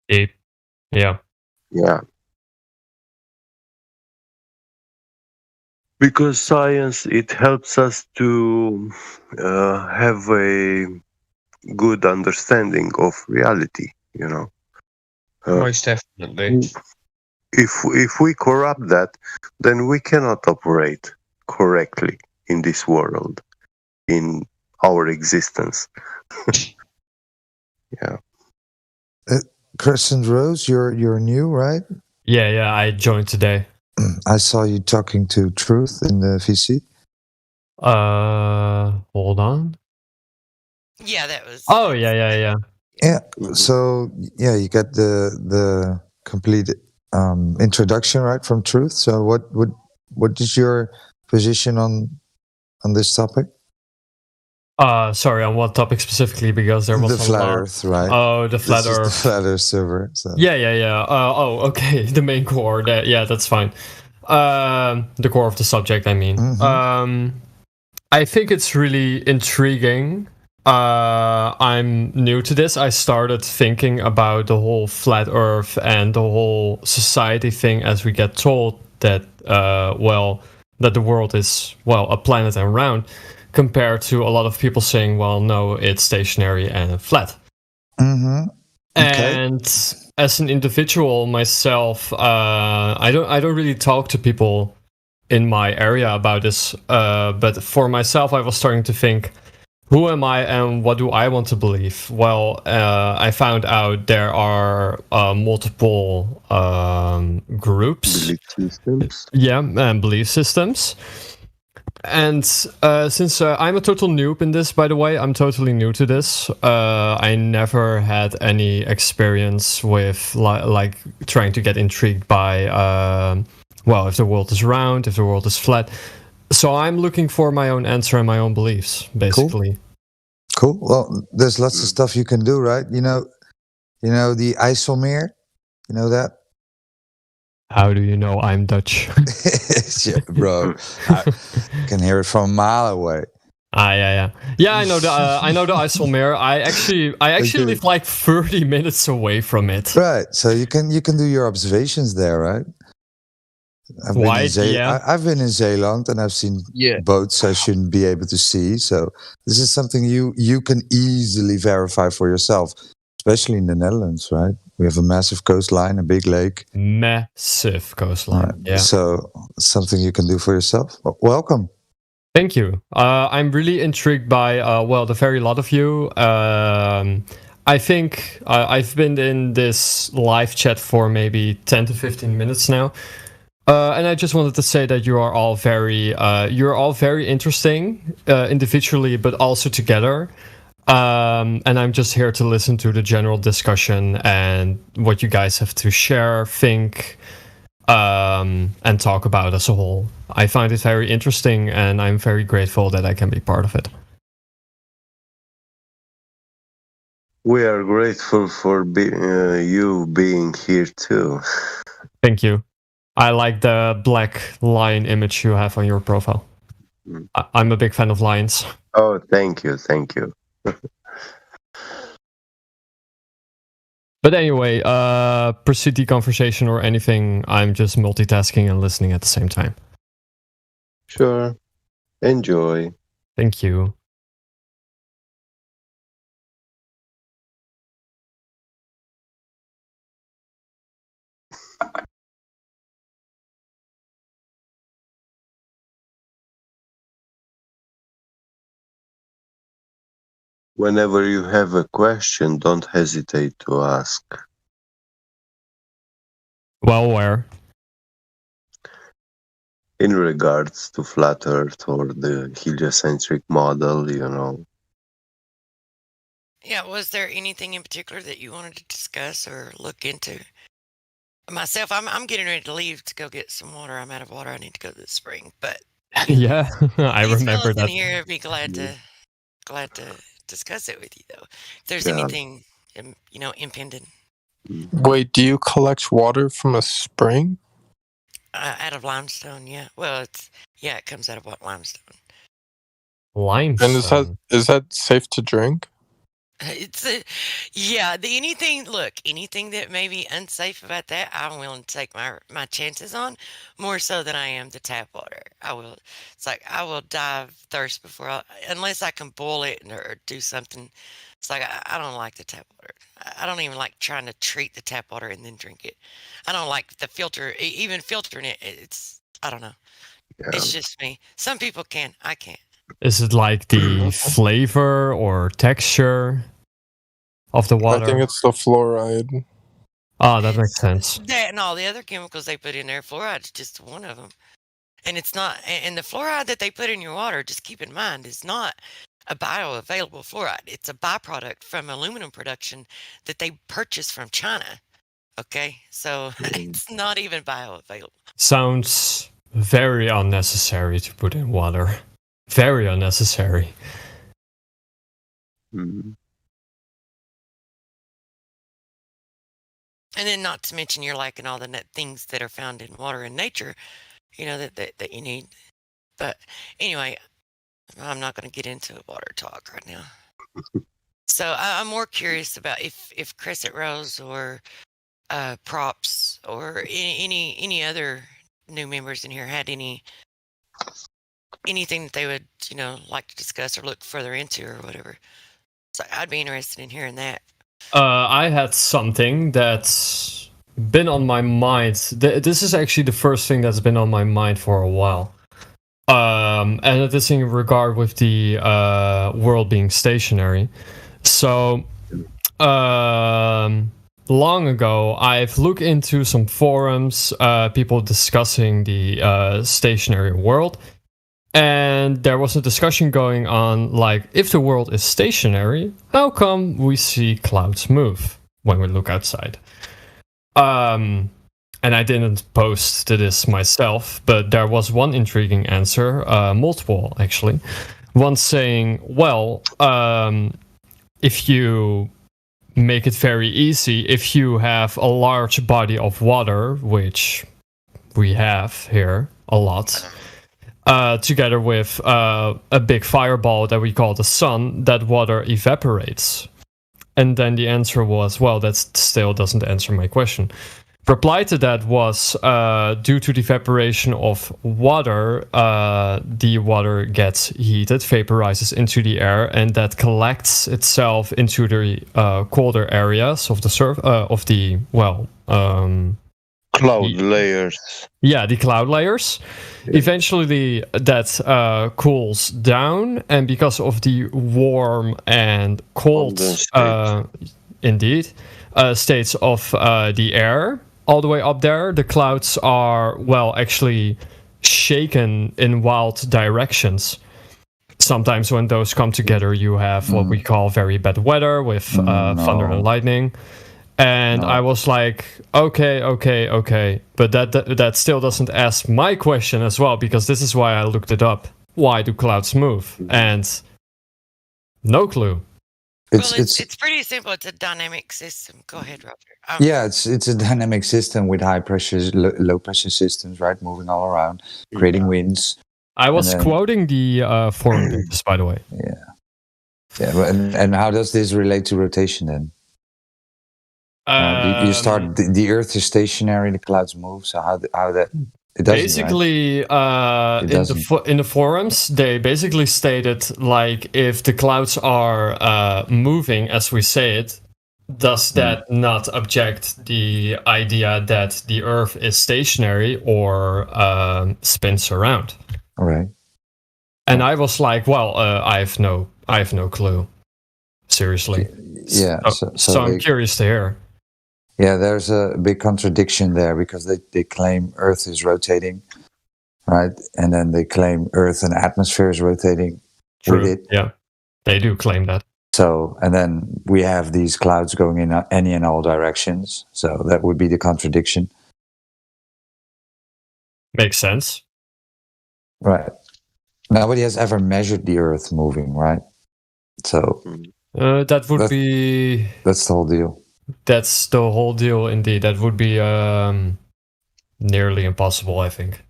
S7: Deep. Yeah.
S12: Yeah. Because science, it helps us to have a good understanding of reality, you know.
S21: Most definitely.
S12: If we corrupt that, then we cannot operate correctly in this world, in our existence. Yeah.
S4: Crescent Rose, you're new, right?
S7: Yeah. I joined today.
S4: I saw you talking to Truth in the VC.
S7: Hold on.
S3: Yeah, that was.
S7: Oh yeah.
S4: Yeah. So yeah, you got the complete introduction, right, from Truth. So what is your position on this topic?
S7: Sorry, on what topic specifically? Because there was
S4: The
S7: a
S4: flat
S7: lot.
S4: Earth, right?
S7: Oh, the flat
S4: This is
S7: Earth.
S4: the flat Earth server. So.
S7: Yeah. Okay, the main core. That's fine. The core of the subject, I mean.
S4: Mm-hmm.
S7: I think it's really intriguing. I'm new to this. I started thinking about the whole flat Earth and the whole society thing as we get told that, that the world is, a planet and round, compared to a lot of people saying, well, no, it's stationary and flat.
S4: Mm-hmm. Okay.
S7: And as an individual myself, I don't really talk to people in my area about this. But for myself, I was starting to think, who am I and what do I want to believe? Well, I found out there are multiple groups.
S12: Belief systems.
S7: Yeah, and belief systems. And since I'm a total noob in this, by the way, I'm totally new to this. I never had any experience with like trying to get intrigued by, if the world is round, if the world is flat. So I'm looking for my own answer and my own beliefs, basically.
S4: Cool. Well, there's lots of stuff you can do, right? You know the IJsselmeer. You know that?
S7: How do you know I'm Dutch?
S4: Yeah, bro, I can hear it from a mile away.
S7: Yeah. I know the IJsselmeer. I actually live like 30 minutes away from it.
S4: Right. So you can do your observations there, right? I've been in Zeeland and I've seen boats I shouldn't be able to see. So this is something you can easily verify for yourself, especially in the Netherlands, right? We have a massive coastline, a big lake.
S7: Massive coastline,
S4: right.
S7: Yeah.
S4: So something you can do for yourself. Well, welcome.
S7: Thank you. I'm really intrigued by, the very lot of you. I think I've been in this live chat for maybe 10 to 15 minutes now. And I just wanted to say that you are all you're all very interesting individually, but also together. And I'm just here to listen to the general discussion and what you guys have to share, think, and talk about as a whole. I find it very interesting, and I'm very grateful that I can be part of it.
S12: We are grateful for you being here too.
S7: Thank you. I like the black lion image you have on your profile. I'm a big fan of lions.
S12: Oh, thank you.
S7: But anyway, proceed the conversation or anything. I'm just multitasking and listening at the same time.
S12: Sure. Enjoy.
S7: Thank you.
S12: Whenever you have a question, don't hesitate to ask.
S7: Well, where?
S12: In regards to Flat Earth or the heliocentric model,
S3: Yeah, was there anything in particular that you wanted to discuss or look into? Myself, I'm getting ready to leave to go get some water. I'm out of water. I need to go to the spring. But
S7: yeah, I remember that.
S3: In here, I'd be glad to discuss it with you, though. If there's anything, impending.
S19: Wait, do you collect water from a spring?
S3: Out of limestone, yeah. Well, it comes out of limestone.
S7: Limestone.
S19: And is that safe to drink?
S3: Anything that may be unsafe about that, I'm willing to take my chances on, more so than I am the tap water. I will die of thirst unless I can boil it or do something. It's like I don't like the tap water. I don't even like trying to treat the tap water and then drink it. I don't like the filter, even filtering it. I don't know. Yeah. It's just me. Some people can. I can't.
S7: Is it like the flavor or texture of the water?
S19: I think it's the fluoride.
S7: Oh, that makes sense.
S3: That and all the other chemicals they put in there. Fluoride's just one of them. And it's not. And the fluoride that they put in your water, just keep in mind, is not a bioavailable fluoride. It's a byproduct from aluminum production that they purchase from China. Okay? So it's not even bioavailable.
S7: Sounds very unnecessary to put in water. Very unnecessary.
S12: Mm-hmm.
S3: And then not to mention you're liking all the things that are found in water and nature, that you need. But anyway, I'm not going to get into water talk right now. So I'm more curious about if Crescent Rose or Props or any other new members in here had anything that they would like to discuss or look further into or whatever. So I'd be interested in hearing that.
S7: I had something that's been on my mind. This is actually the first thing that's been on my mind for a while. And it is in regard with the world being stationary. So, long ago, I've looked into some forums, people discussing the stationary world. And there was a discussion going on, like, if the world is stationary, how come we see clouds move when we look outside? And I didn't post to this myself, but there was one intriguing answer, multiple actually. One saying, well, if you make it very easy, if you have a large body of water, which we have here a lot, together with a big fireball that we call the sun, that water evaporates. And then the answer was, well, that still doesn't answer my question. Reply to that was, due to the evaporation of water, the water gets heated, vaporizes into the air, and that collects itself into the colder areas of the
S12: cloud layers.
S7: Yeah, the cloud layers. Yeah. Eventually, that cools down, and because of the warm and cold, indeed, states of the air, all the way up there, the clouds are, well, actually shaken in wild directions. Sometimes when those come together, you have what we call very bad weather with thunder and lightning. And I was like, okay, but that still doesn't ask my question as well, because this is why I looked it up. Why do clouds move? And no clue.
S3: It's pretty simple. It's a dynamic system. Go ahead, Roger.
S4: Yeah, it's a dynamic system with high pressure, low pressure systems, right, moving all around, creating winds.
S7: I was quoting the forum papers, by the way.
S4: Yeah. And how does this relate to rotation then? You start. The Earth is stationary. The clouds move. So how that? It doesn't,
S7: basically, right? In the forums, they basically stated, like, if the clouds are moving as we say it, does that not object the idea that the Earth is stationary or spins around?
S4: All right.
S7: And I was like, well, I have no clue. Seriously.
S4: Yeah.
S7: So I'm curious to hear.
S4: Yeah, there's a big contradiction there, because they claim Earth is rotating, right? And then they claim Earth and atmosphere is rotating with it.
S7: Yeah, they do claim that.
S4: So, and then we have these clouds going in any and all directions. So that would be the contradiction.
S7: Makes sense.
S4: Right. Nobody has ever measured the Earth moving, right? So
S7: that would be...
S4: That's the whole deal.
S7: That's the whole deal, indeed. That would be nearly impossible, I think.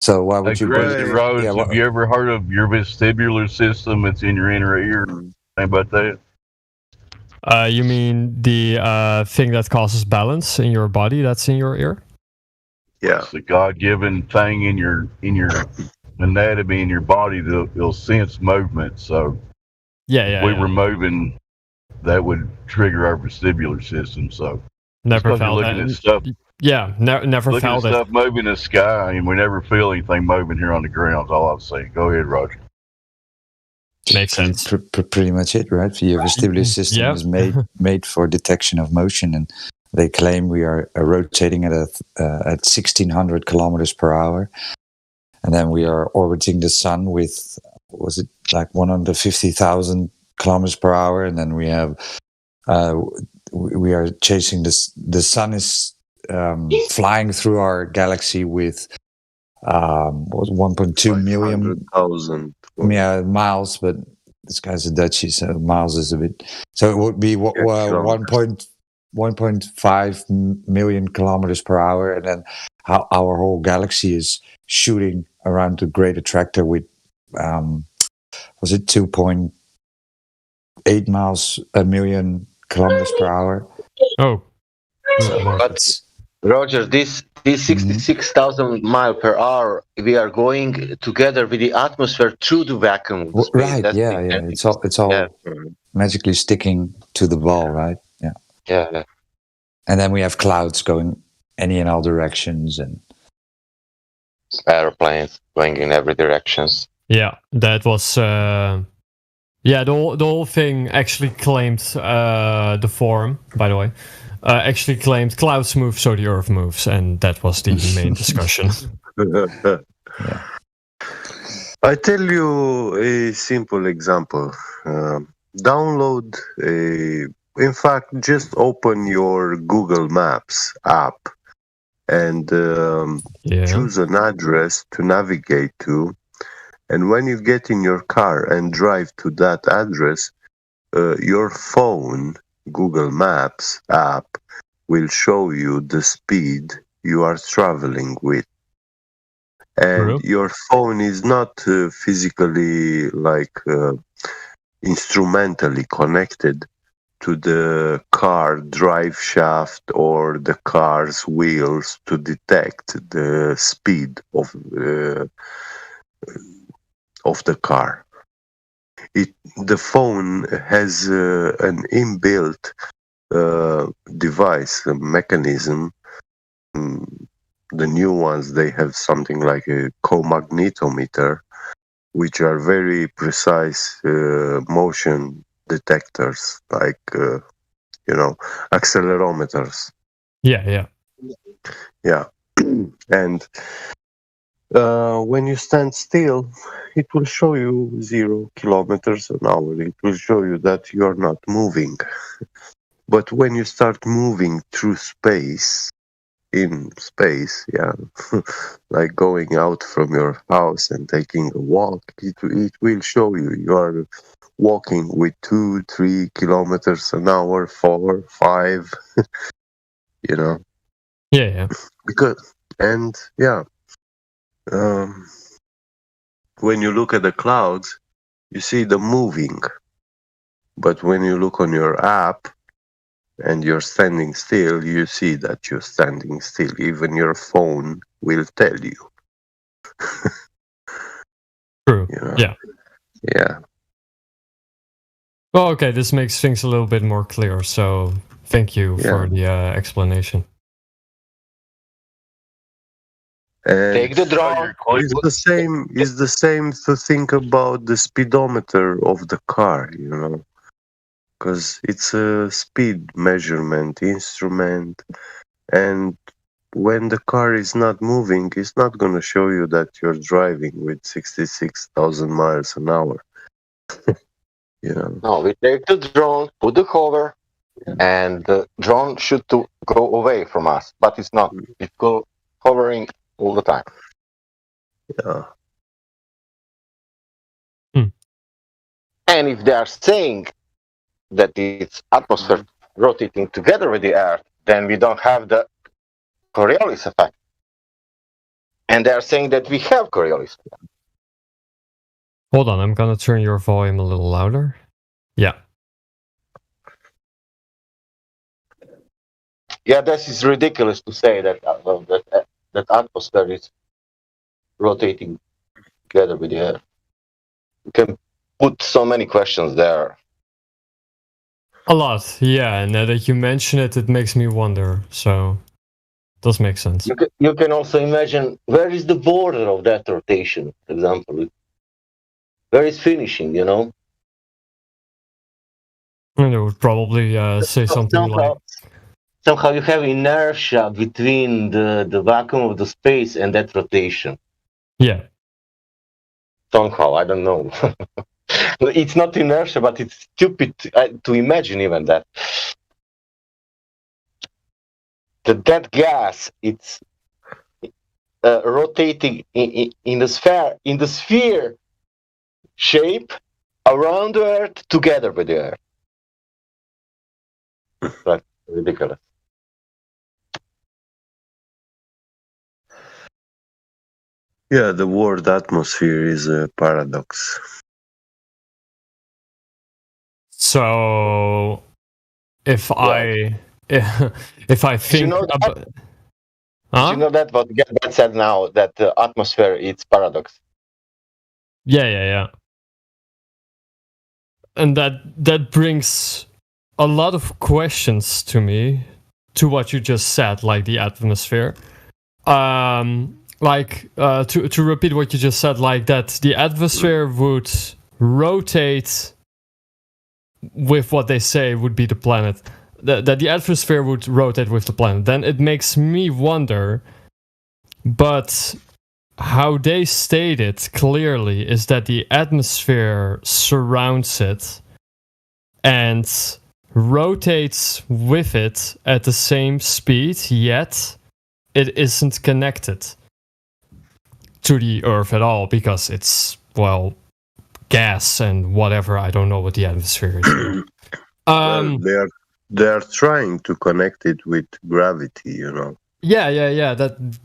S4: So why would you...
S20: Rose, have you ever heard of your vestibular system? It's in your inner ear. Think about that?
S7: You mean the thing that causes balance in your body that's in your ear?
S20: Yeah. It's a God-given thing in your anatomy in your body that'll sense movement. So if we were moving, that would trigger our vestibular system. So
S7: never felt
S20: looking
S7: that.
S20: At stuff,
S7: never
S20: looking
S7: felt
S20: at
S7: it.
S20: stuff moving in the sky, and we never feel anything moving here on the ground. Is all I'm saying. Go ahead, Roger.
S7: Makes sense.
S4: Pretty much it, right? Your vestibular system is made for detection of motion, and they claim we are rotating at 1,600 kilometers per hour, and then we are orbiting the sun with, was it like 150,000 kilometers per hour, and then we have we are chasing this. The sun is flying through our galaxy with 1.2 million miles, but this guy's a Dutchie, so miles is a bit. So it would be 1.5 million kilometers per hour, and then how our whole galaxy is shooting around the Great Attractor with was it 2.8 miles a million kilometers per hour?
S7: Oh,
S14: But Roger, this 66,000 mile per hour, we are going together with the atmosphere through the vacuum of space.
S4: Right?
S14: That's
S4: Yeah. It's all magically sticking to the ball, right? Yeah.
S14: Yeah.
S4: And then we have clouds going any and all directions, and
S14: airplanes going in every directions.
S7: Yeah, that was. The whole thing actually claimed the forum, by the way, actually claimed clouds move, so the Earth moves, and that was the main discussion.
S12: I tell you a simple example. Download in fact, just open your Google Maps app and choose an address to navigate to. And when you get in your car and drive to that address, your phone, Google Maps app, will show you the speed you are traveling with. And your phone is not physically, instrumentally connected to the car drive shaft or the car's wheels to detect the speed of the car. The phone has an inbuilt device, a mechanism. The new ones, they have something like a co-magnetometer, which are very precise motion detectors, like accelerometers.
S7: Yeah.
S12: And when you stand still, it will show you 0 kilometers an hour. It will show you that you are not moving. But when you start moving through space, like going out from your house and taking a walk, it will show you are walking with 2-3 kilometers an hour, 4, 5,
S7: Yeah.
S12: When you look at the clouds, you see them moving. But when you look on your app and you're standing still, you see that you're standing still. Even your phone will tell you.
S7: True. Yeah.
S12: Yeah.
S7: Well, okay, this makes things a little bit more clear. So thank you for the explanation.
S12: And
S14: take the drone.
S12: It's the same to think about the speedometer of the car, because it's a speed measurement instrument, and when the car is not moving, it's not going to show you that you're driving with 66,000 miles an hour.
S14: No, we take the drone, put the cover, and the drone should go away from us, but it's not. It's hovering all the time.
S12: Yeah.
S14: And if they are saying that it's atmosphere rotating together with the Earth, then we don't have the Coriolis effect. And they are saying that we have Coriolis.
S7: Hold on, I'm gonna turn your volume a little louder. Yeah.
S14: Yeah, this is ridiculous to say that that atmosphere is rotating together with the Earth. You can put so many questions there.
S7: A lot, yeah. And now that you mention it, it makes me wonder. So, does make sense.
S14: You can also imagine where is the border of that rotation, for example. Where is finishing,
S7: And it would probably say something like...
S14: Somehow you have inertia between the vacuum of the space and that rotation.
S7: Yeah.
S14: Somehow, I don't know. It's not inertia, but it's stupid to imagine even that. That gas, it's rotating in the sphere shape around the Earth together with the Earth. That's ridiculous.
S12: Yeah, the word atmosphere is a paradox.
S7: So if I think
S14: you know
S7: about,
S14: Did you know that what Gerd said now, that the atmosphere is paradox?
S7: yeah. And that brings a lot of questions to me, to what you just said, like the atmosphere. To repeat what you just said, like that the atmosphere would rotate with what they say would be the planet. That the atmosphere would rotate with the planet. Then it makes me wonder, but how they state it clearly is that the atmosphere surrounds it and rotates with it at the same speed, yet it isn't connected to the Earth at all, because it's, well, gas and whatever. I don't know what the atmosphere is.
S12: Well, they are trying to connect it with gravity, you know.
S7: Yeah.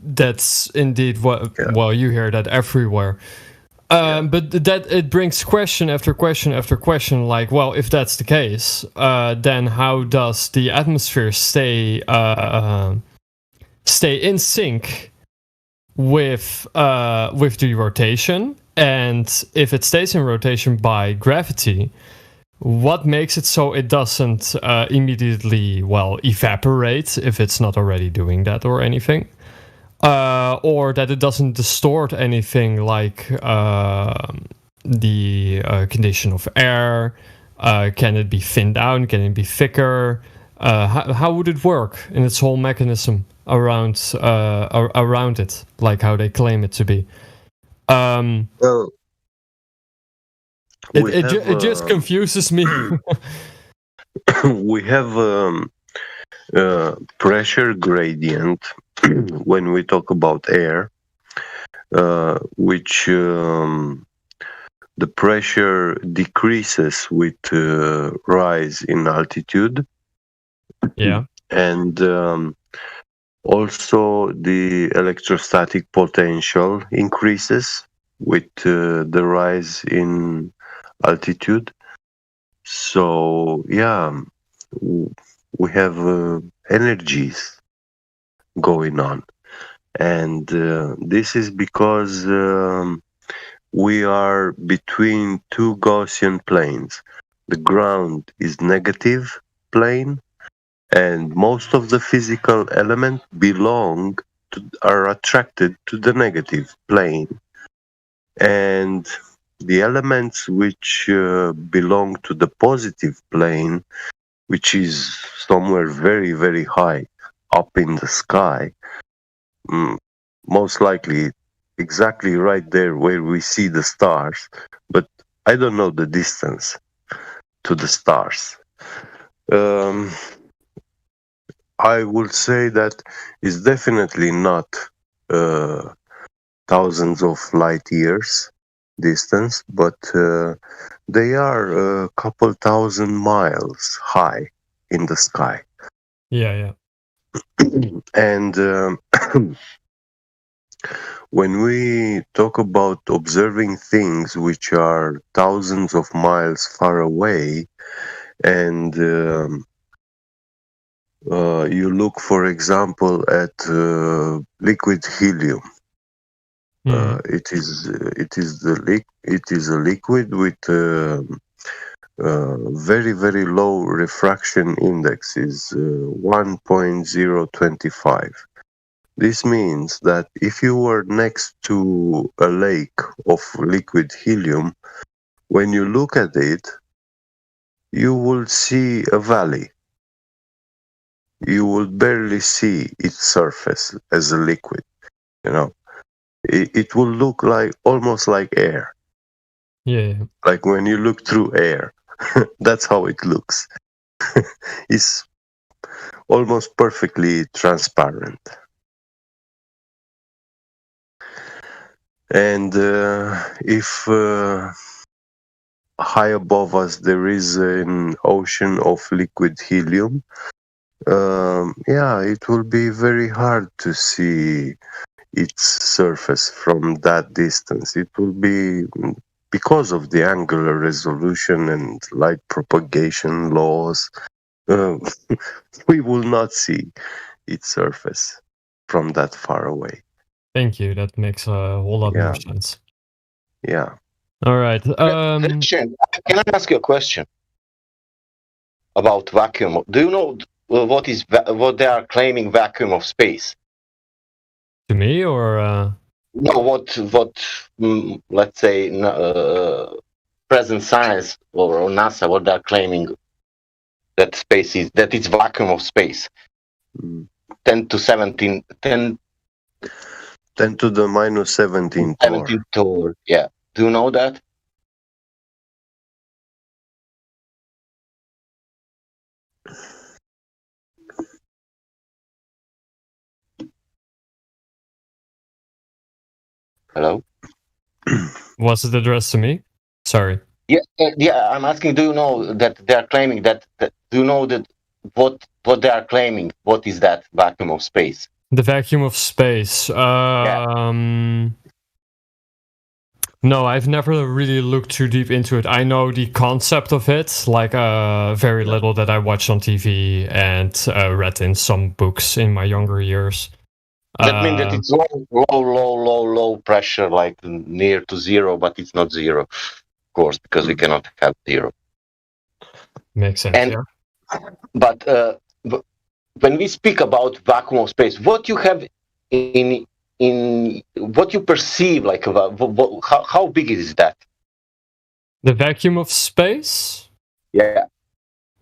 S7: That's indeed what. Yeah. Well, you hear that everywhere. But that it brings question after question after question. Like, well, if that's the case, then how does the atmosphere stay in sync with the rotation? And if it stays in rotation by gravity, what makes it so it doesn't immediately, well, evaporate, if it's not already doing that or anything? Or that it doesn't distort anything, like the condition of air? Can it be thinned down? Can it be thicker? How would it work in its whole mechanism around it, like how they claim it to be?
S12: Well,
S7: it just confuses me.
S12: We have pressure gradient when we talk about air, which the pressure decreases with rise in altitude.
S7: Yeah.
S12: And also the electrostatic potential increases with the rise in altitude. So yeah, we have energies going on, and this is because we are between two Gaussian planes. The ground is negative plane, and most of the physical elements are attracted to the negative plane, and the elements which belong to the positive plane, which is somewhere very, very high up in the sky, most likely exactly right there where we see the stars, but I don't know the distance to the stars. I would say that it's definitely not thousands of light years distance, but they are a couple thousand miles high in the sky.
S7: Yeah.
S12: And when we talk about observing things which are thousands of miles far away, and you look, for example, at liquid helium. It is a liquid with very, very low refraction index, is 1.025. This means that if you were next to a lake of liquid helium, when you look at it, you will see a valley. You will barely see its surface as a liquid, you know. It will look like almost like air.
S7: Yeah.
S12: Like when you look through air, that's how it looks. It's almost perfectly transparent. And if high above us there is an ocean of liquid helium, it will be very hard to see its surface from that distance. It will be because of the angular resolution and light propagation laws, we will not see its surface from that far away.
S7: Thank you. That makes a whole lot more sense.
S12: Yeah.
S7: All right.
S14: Can I ask you a question about vacuum? Do you know what they are claiming vacuum of space?
S7: To me or?
S14: No, what let's say present science or NASA, what they're claiming that space is, that it's vacuum of space. 10 to the minus 17 torr. Yeah. Do you know that? Hello?
S7: Was it addressed to me? Sorry.
S14: Yeah. I'm asking. Do you know that they are claiming that? Do you know that what they are claiming? What is that vacuum of space?
S7: The vacuum of space. No, I've never really looked too deep into it. I know the concept of it, like very little that I watched on TV and read in some books in my younger years.
S14: That means that it's low pressure, like near to zero, but it's not zero, of course, because we cannot have zero.
S7: Makes sense.
S14: But when we speak about vacuum of space, what you have in what you perceive, like how big is that?
S7: The vacuum of space?
S14: Yeah.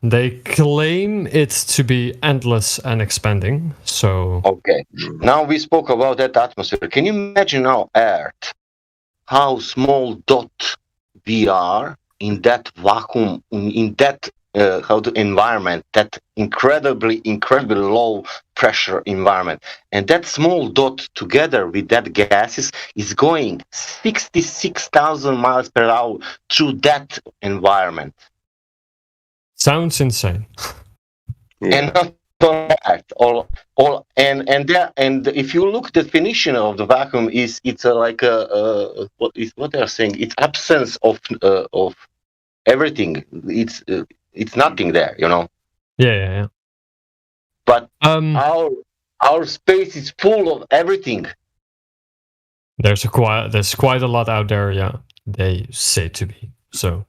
S7: They claim it to be endless and expanding. So
S14: okay. Now we spoke about that atmosphere. Can you imagine now Earth, how small dot we are in that vacuum, in that environment, that incredibly low pressure environment, and that small dot together with that gases is going 66,000 miles per hour through that environment.
S7: Sounds insane.
S14: And not all and if you look, the definition of the vacuum is it's like what they are saying. It's absence of everything. It's nothing there, you know.
S7: Yeah.
S14: But our space is full of everything.
S7: There's quite a lot out there. Yeah, they say to be so.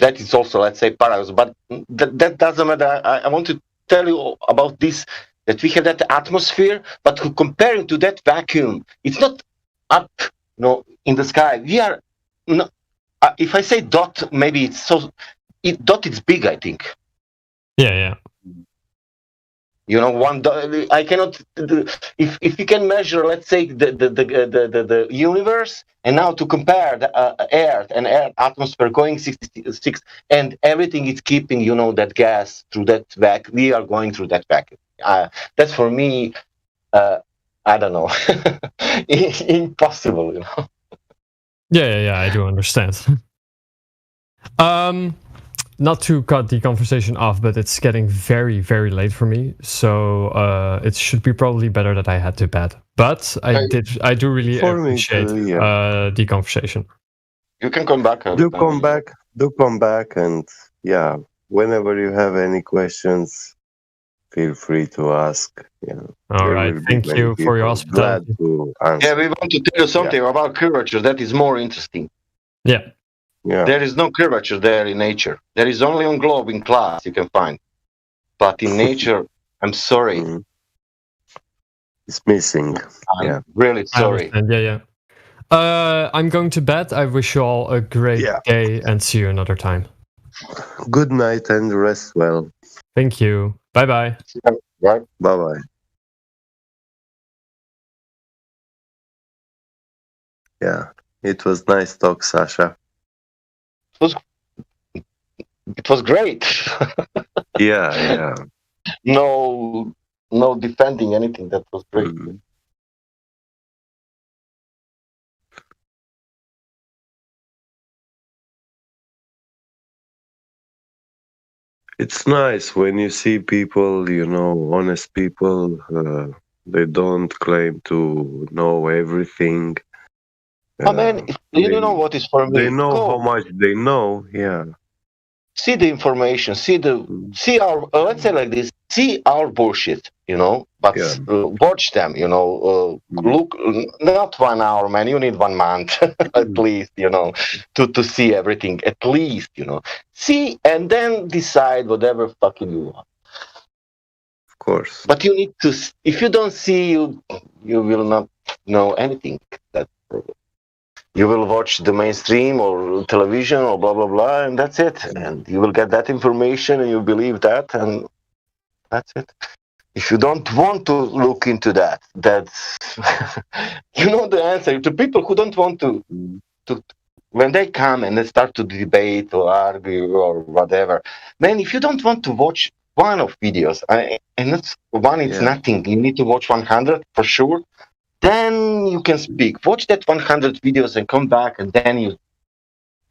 S14: That is also, let's say, paradox, but that doesn't matter. I want to tell you about this, that we have that atmosphere, but comparing to that vacuum, it's not up, in the sky. We are, if I say dot, maybe it's dot is big, I think.
S7: Yeah.
S14: One dot, I cannot. If you can measure, let's say, the universe, and now to compare the Earth and Earth atmosphere going 66, and everything is keeping, that gas through that vacuum. We are going through that vacuum. That's for me, I don't know, impossible.
S7: Yeah, I do understand. Not to cut the conversation off, but it's getting very, very late for me. So it should be probably better that I head to bed. But I do really appreciate the conversation.
S14: You can come back.
S12: Do come back, and whenever you have any questions, feel free to ask.
S7: All right, thank you for your hospitality.
S14: Yeah, we want to tell you something about curvature that is more interesting.
S7: Yeah.
S14: There is no curvature there in nature. There is only on globe in class you can find. But in nature, I'm sorry.
S12: It's missing.
S14: I'm really sorry.
S7: Yeah. I'm going to bed. I wish you all a great day and see you another time.
S12: Good night and rest well.
S7: Thank you. Bye-bye.
S12: Bye-bye. Yeah, it was nice talk, Sasha.
S14: It was great.
S12: Yeah.
S14: No defending anything. That was great.
S12: It's nice when you see people, honest people. They don't claim to know everything.
S14: I mean, you don't know what is for me.
S12: They know
S14: Go.
S12: how much they know. Yeah.
S14: See the information. See our. Let's say like this. See our bullshit. But watch them. Look, not 1 hour, man. You need 1 month at least. To see everything at least. See and then decide whatever fucking you want.
S12: Of course.
S14: But you need to. If you don't see, you will not know anything. That's problem. You will watch the mainstream or television or blah blah blah, and that's it. And you will get that information, and you believe that, and that's it. If you don't want to look into that, that's the answer. To people who don't want to when they come and they start to debate or argue or whatever, man, if you don't want to watch one of videos, and that's one, it's nothing. You need to watch 100 for sure. Then you can speak. Watch that 100 videos and come back, and then you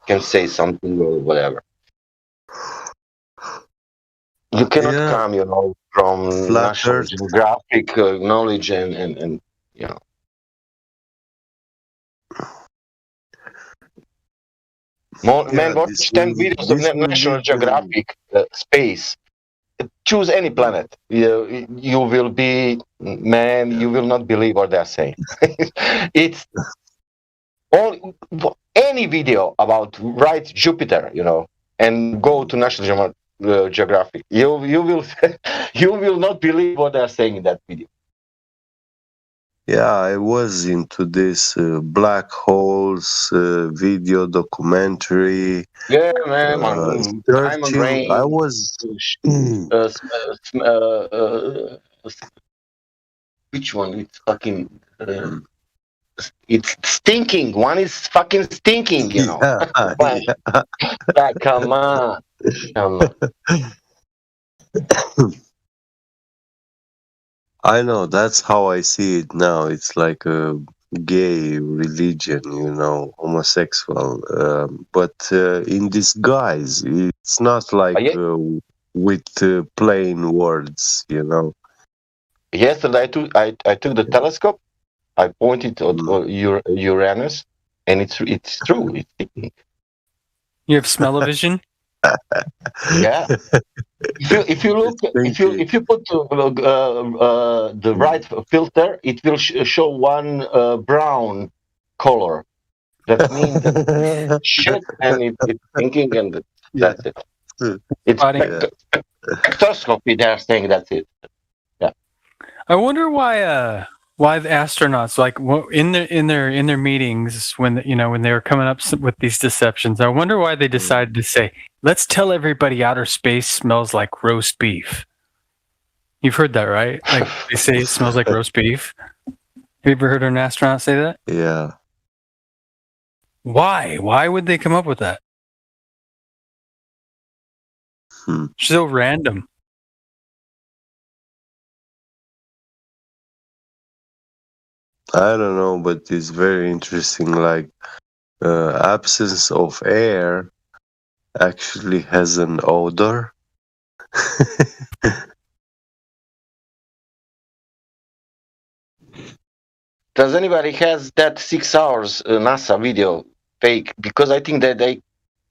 S14: can say something or whatever. You cannot come, from National Geographic knowledge and. Man, watch 10 videos of National Geographic space. Choose any planet. You will be, man, you will not believe what they're saying. It's any video about Jupiter, and go to National Geographic. You will not believe what they're saying in that video.
S12: Yeah, I was into this black holes video documentary.
S14: Yeah, man. Time and rain.
S12: I was.
S14: Which one? It's fucking. It's stinking. One is fucking stinking. Come on.
S12: I know, that's how I see it now. It's like a gay religion, homosexual. But in disguise, it's not like with plain words,
S14: Yesterday I took the telescope, I pointed at Uranus, and it's true. It's sticking.
S22: You have smell-o-vision?
S14: Yeah. If you put the right filter, it will show one brown color. That means shit, and it's thinking, and that's it. It's spectroscopy. They're saying that's it. Yeah.
S22: I wonder why the astronauts, like in their meetings when they were coming up with these deceptions, I wonder why they decided to say, let's tell everybody outer space smells like roast beef. You've heard that, right? Like they say it smells like roast beef. Have you ever heard an astronaut say that?
S12: Yeah.
S22: Why would they come up with that? So random.
S12: I don't know, but it's very interesting. Like, absence of air actually has an odor.
S14: Does anybody has that 6 hours NASA video fake? Because I think that they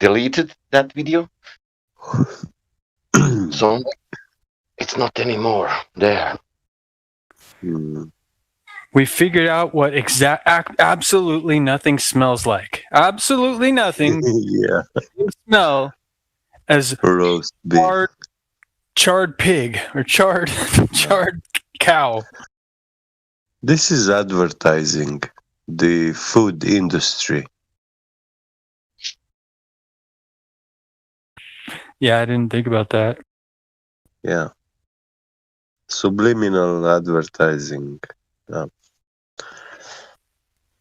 S14: deleted that video. So it's not anymore there.
S22: We figured out what absolutely nothing smells like. Absolutely nothing.
S12: Yeah.
S22: Smell as
S12: roast beef.
S22: Charred pig or charred cow.
S12: This is advertising the food industry.
S22: Yeah, I didn't think about that.
S12: Yeah. Subliminal advertising. Yeah.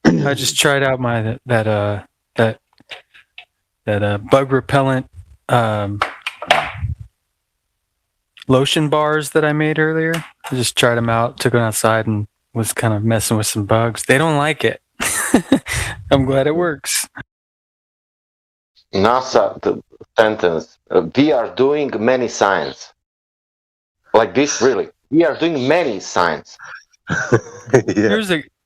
S22: I just tried out my that bug repellent lotion bars that I made earlier. I just tried them out, took them outside, and was kind of messing with some bugs. They don't like it. I'm glad it works.
S14: NASA, the sentence, we are doing many science. Like this, really. We are doing many science.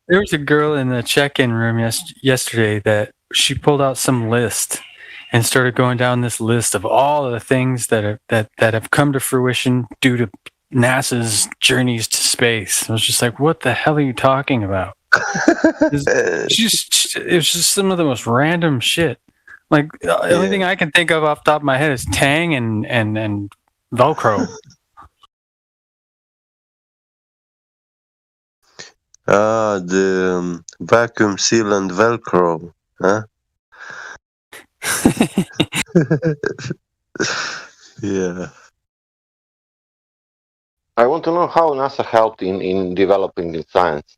S22: There was a girl in the check-in room yesterday that she pulled out some list and started going down this list of all of the things that have come to fruition due to NASA's journeys to space. I was just like, what the hell are you talking about? It was just some of the most random shit. Like the only thing I can think of off the top of my head is Tang and Velcro.
S12: The vacuum seal and Velcro, huh? Yeah.
S14: I want to know how NASA helped in developing the science.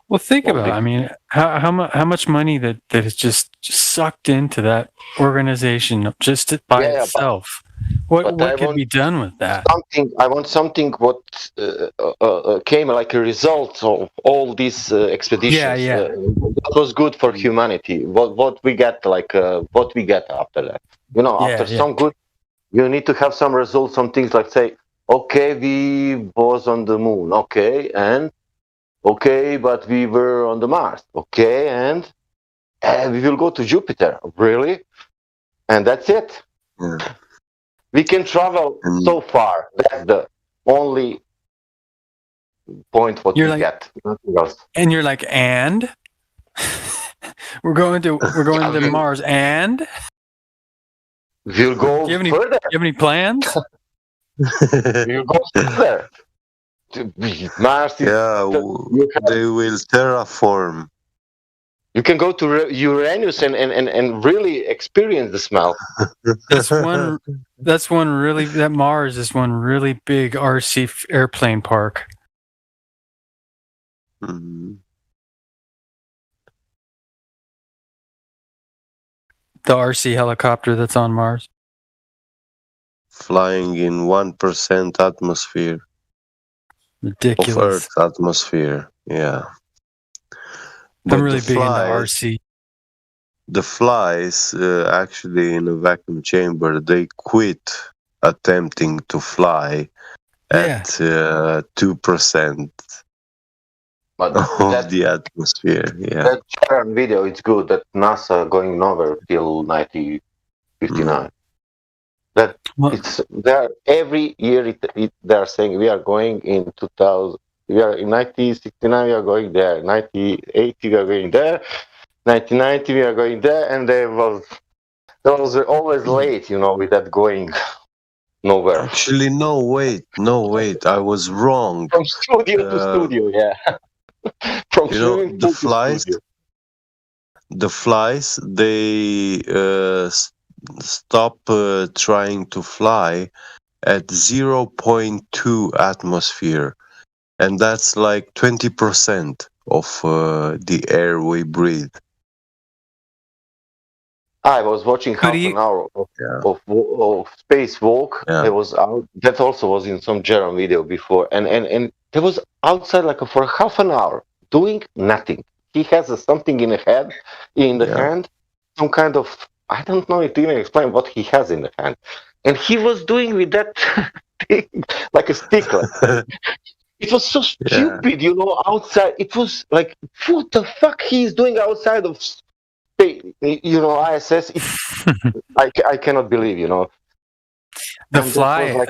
S22: Well, think about it. I mean, how much money that is just sucked into that organization just by itself. What can be done with that?
S14: I want something what came like a result of all these expeditions. That was good for humanity. What we get what we get after that. After some good, you need to have some results. Some things like say, okay, we was on the moon, okay, and okay, but we were on the Mars, okay, and we will go to Jupiter, really, and that's it.
S12: Yeah.
S14: We can travel so far. That's the only point what we get. Nothing else.
S22: And you're like, and we're going to Mars, and
S14: we'll go further.
S22: You have any plans?
S14: We'll go further. Mars is,
S12: they will terraform.
S14: You can go to Uranus and really experience the smell.
S22: That Mars is one really big RC airplane park.
S12: Mm-hmm.
S22: The RC helicopter that's on Mars.
S12: Flying in 1% atmosphere.
S22: Ridiculous.
S12: Of Earth's atmosphere, yeah.
S22: I'm really big into RC.
S12: The flies, actually, in a vacuum chamber, they quit attempting to fly at 2% of the atmosphere. Yeah.
S14: That Charon video, it's good. That NASA going nowhere till 1959. That it's there every year. They are saying we are going in 2000. We are in 1969. We are going there. 1980 we are going there. 1990 we are going there, and they was always late. With that going nowhere.
S12: Actually, no, wait. I was wrong.
S14: From studio to studio, yeah. From
S12: the flies. The flies, they stop trying to fly at 0.2 atmosphere, and that's like 20% of the air we breathe.
S14: I was watching half an hour of spacewalk.
S12: Yeah.
S14: It was out. That also was in some Jerome video before, and there was outside like for half an hour doing nothing. He has something in the hand, some kind of, I don't know if he even explain what he has in the hand, and he was doing with that thing like a sticker. It was so stupid, outside. It was like, what the fuck he's doing outside of space, ISS. I cannot believe,
S22: The fly.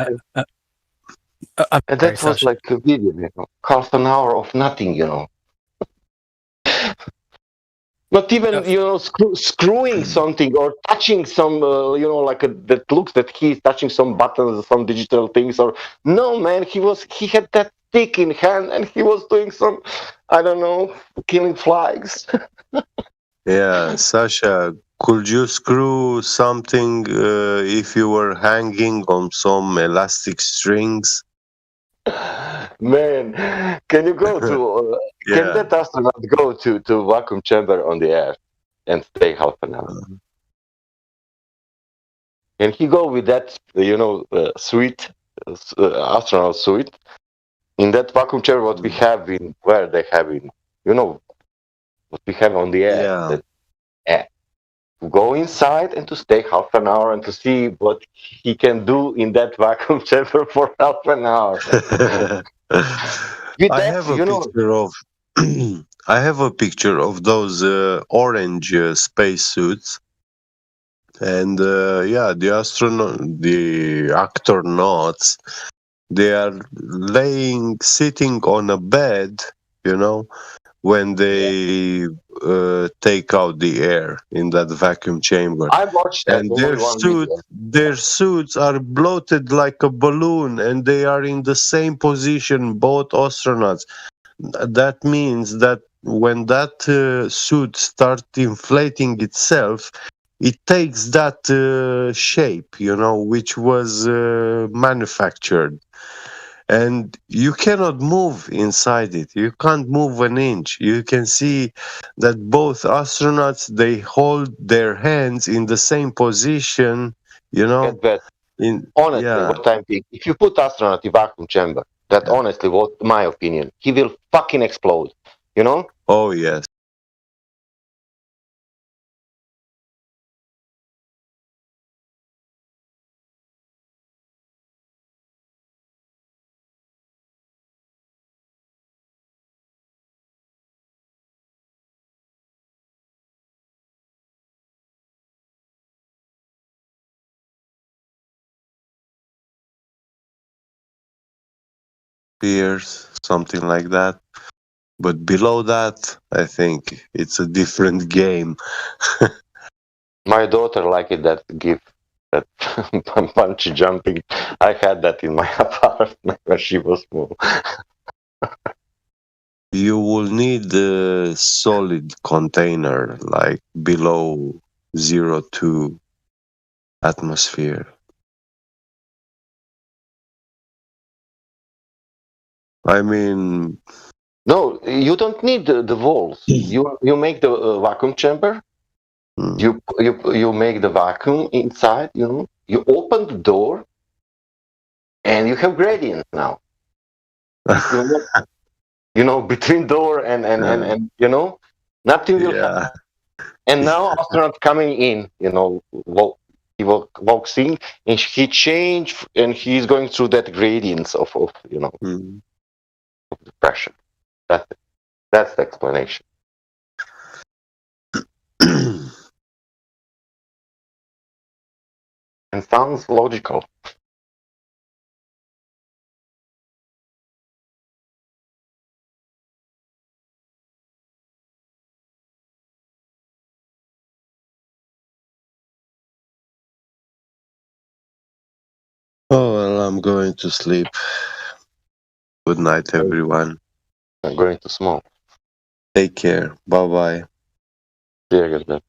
S14: And that was like a video, half an hour of nothing, Not even, screwing something or touching some, that looks that he's touching some buttons, some digital things. Or no, man, he had that stick in hand and he was doing some, I don't know, killing flies.
S12: Yeah, Sasha, could you screw something if you were hanging on some elastic strings?
S14: Man, can you go to? Can that astronaut go to vacuum chamber on the air and stay half an hour? Can he go with that, suite, astronaut suite, in that vacuum chamber? What we have in where they have in, what we have on the air. To go inside and to stay half an hour and to see what he can do in that vacuum chamber for half an hour.
S12: I have a picture of I have a picture of those orange spacesuits, and the astronauts, they are sitting on a bed, when they take out the air in that vacuum chamber.
S14: I watched that
S12: And
S14: only one video.
S12: their suits are bloated like a balloon, and they are in the same position, both astronauts. That means that when that suit starts inflating itself, it takes that shape, which was manufactured. And you cannot move inside it. You can't move an inch. You can see that both astronauts, they hold their hands in the same position,
S14: Honestly, what I'm thinking, if you put astronaut in vacuum chamber, honestly, what my opinion, he will fucking explode.
S12: Oh yes. Years, something like that. But below that, I think it's a different game.
S14: My daughter liked that gift, that bungee jumping. I had that in my apartment when she was small.
S12: You will need a solid container, like below 0.2 atmosphere. I mean,
S14: no, you don't need the walls. You make the vacuum chamber. You make the vacuum inside. You open the door, and you have gradient now. Between door and nothing will happen. And now astronaut coming in, he walks in and he changed, and he's going through that gradients of of the pressure. That's the explanation. And sounds logical.
S12: Oh, well, I'm going to sleep. Good night, everyone.
S14: I'm going to smoke.
S12: Take care. Bye-bye.
S14: See you guys.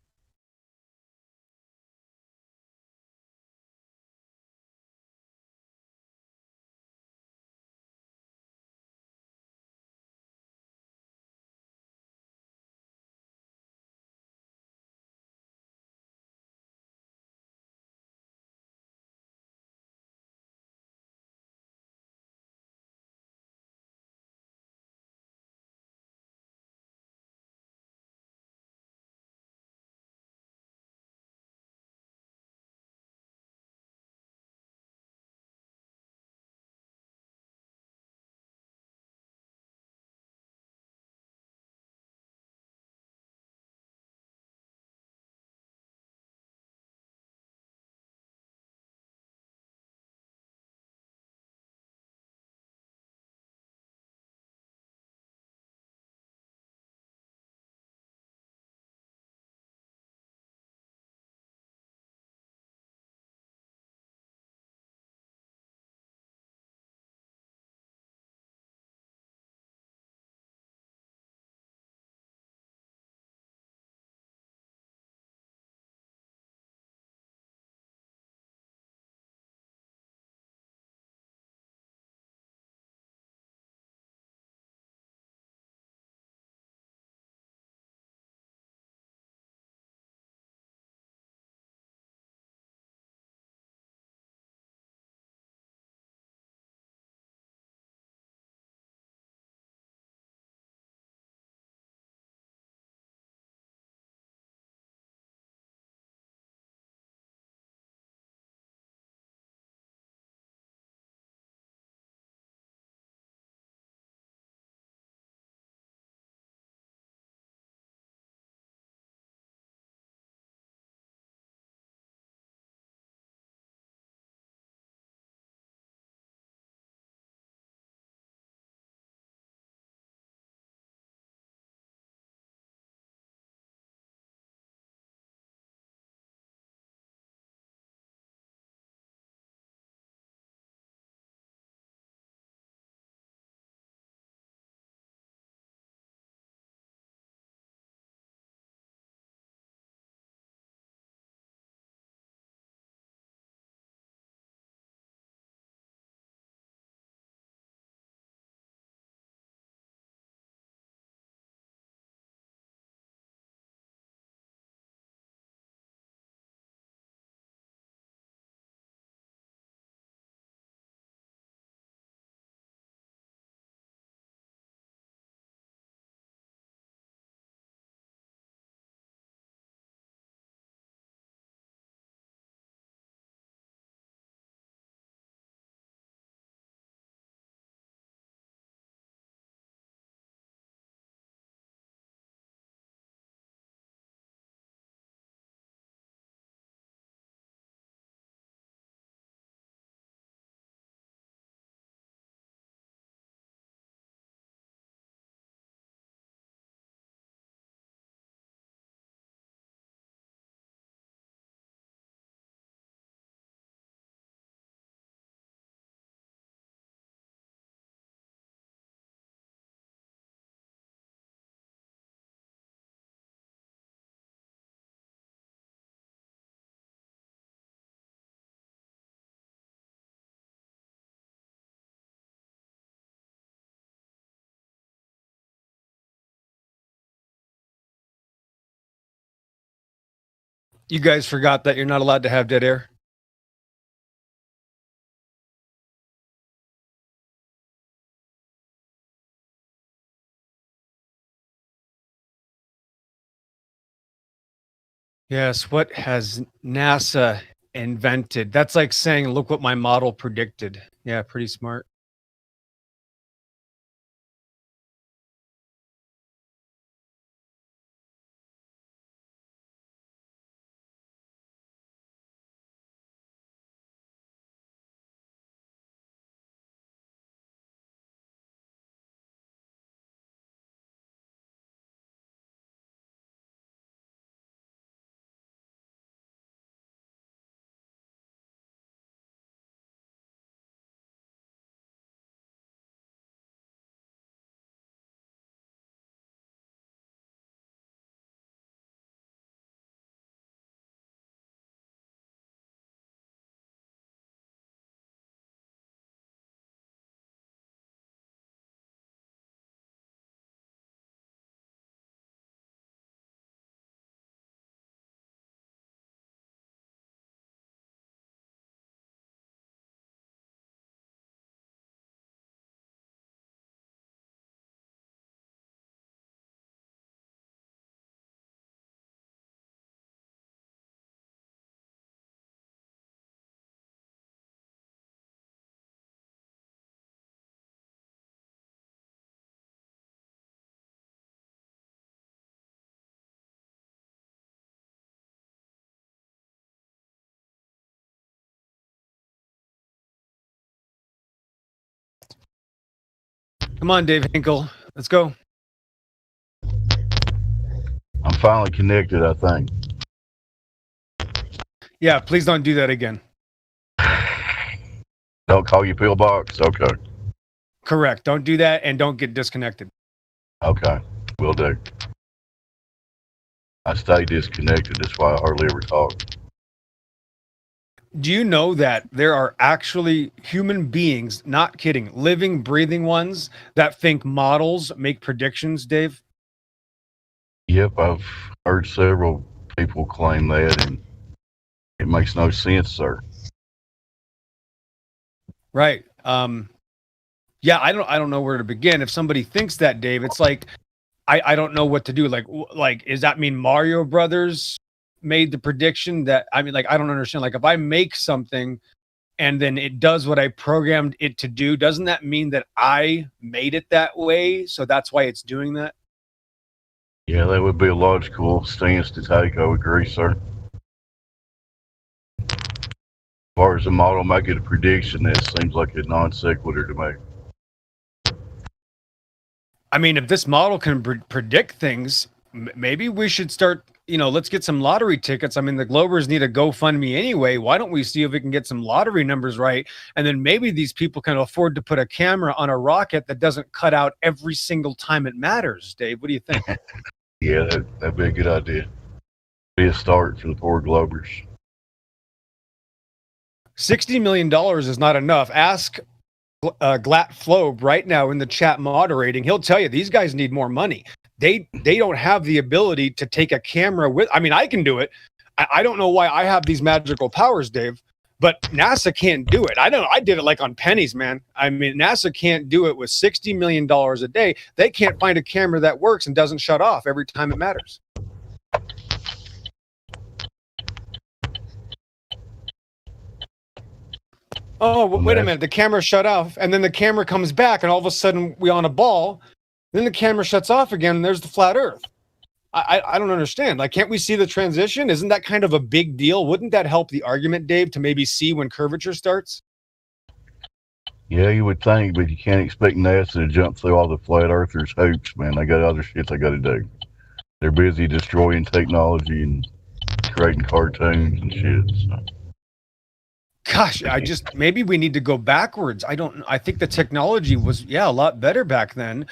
S5: You guys forgot that you're not allowed to have dead air. Yes, what has NASA invented? That's like saying, look what my model predicted. Yeah, pretty smart. Come on, Dave Hinkle. Let's go.
S20: I'm finally connected, I think.
S5: Yeah, please don't do that again.
S20: Don't call you pillbox? Okay.
S5: Correct. Don't do that and don't get disconnected.
S20: Okay. Will do. I stay disconnected. That's why I hardly ever talk.
S5: Do you know that there are actually human beings, not kidding, living, breathing ones that think models make predictions, Dave?
S20: Yep, I've heard several people claim that, and it makes no sense, sir.
S5: Right. Yeah, I don't know where to begin. If somebody thinks that, Dave, it's like I don't know what to do. Like, does that mean Mario Brothers made the prediction that, I mean, like, I don't understand. Like, if I make something and then it does what I programmed it to do, doesn't that mean that I made it that way? So that's why it's doing that?
S20: Yeah, that would be a logical stance to take. I would agree, sir. As far as the model making a prediction, that seems like a non sequitur to me.
S5: I mean, if this model can predict things, maybe we should start, let's get some lottery tickets. I mean, the Globers need a GoFundMe anyway. Why don't we see if we can get some lottery numbers right? And then maybe these people can afford to put a camera on a rocket that doesn't cut out every single time it matters. Dave, what do you think?
S20: Yeah, that'd be a good idea. Be a start for the poor Globers.
S5: $60 million is not enough. Ask Glat Flobe right now in the chat moderating. He'll tell you these guys need more money. They don't have the ability to take a camera with. I mean, I can do it. I don't know why I have these magical powers, Dave, but NASA can't do it. I did it like on pennies, man. I mean, NASA can't do it with $60 million a day. They can't find a camera that works and doesn't shut off every time it matters. Oh, wait a minute. The camera shut off, and then the camera comes back, and all of a sudden we on a ball. Then the camera shuts off again, and there's the flat Earth. I don't understand. Like, can't we see the transition? Isn't that kind of a big deal? Wouldn't that help the argument, Dave, to maybe see when curvature starts?
S20: Yeah, you would think, but you can't expect NASA to jump through all the flat earthers' hoops, man. They got other shit they got to do. They're busy destroying technology and creating cartoons and shit. So.
S5: Gosh, maybe we need to go backwards. I think the technology was, a lot better back then.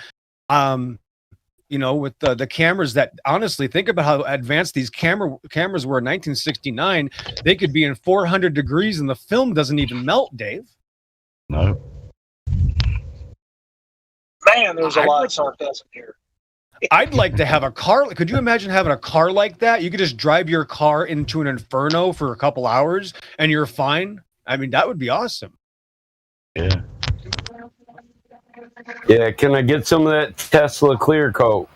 S5: With the cameras that, honestly, think about how advanced these cameras were in 1969. They could be in 400 degrees and the film doesn't even melt, Dave.
S20: No.
S11: Man, there's a lot of sarcasm here.
S5: I'd like to have a car. Could you imagine having a car like that? You could just drive your car into an inferno for a couple hours and you're fine. I mean, that would be awesome.
S20: Yeah.
S11: Yeah, can I get some of that Tesla clear coat?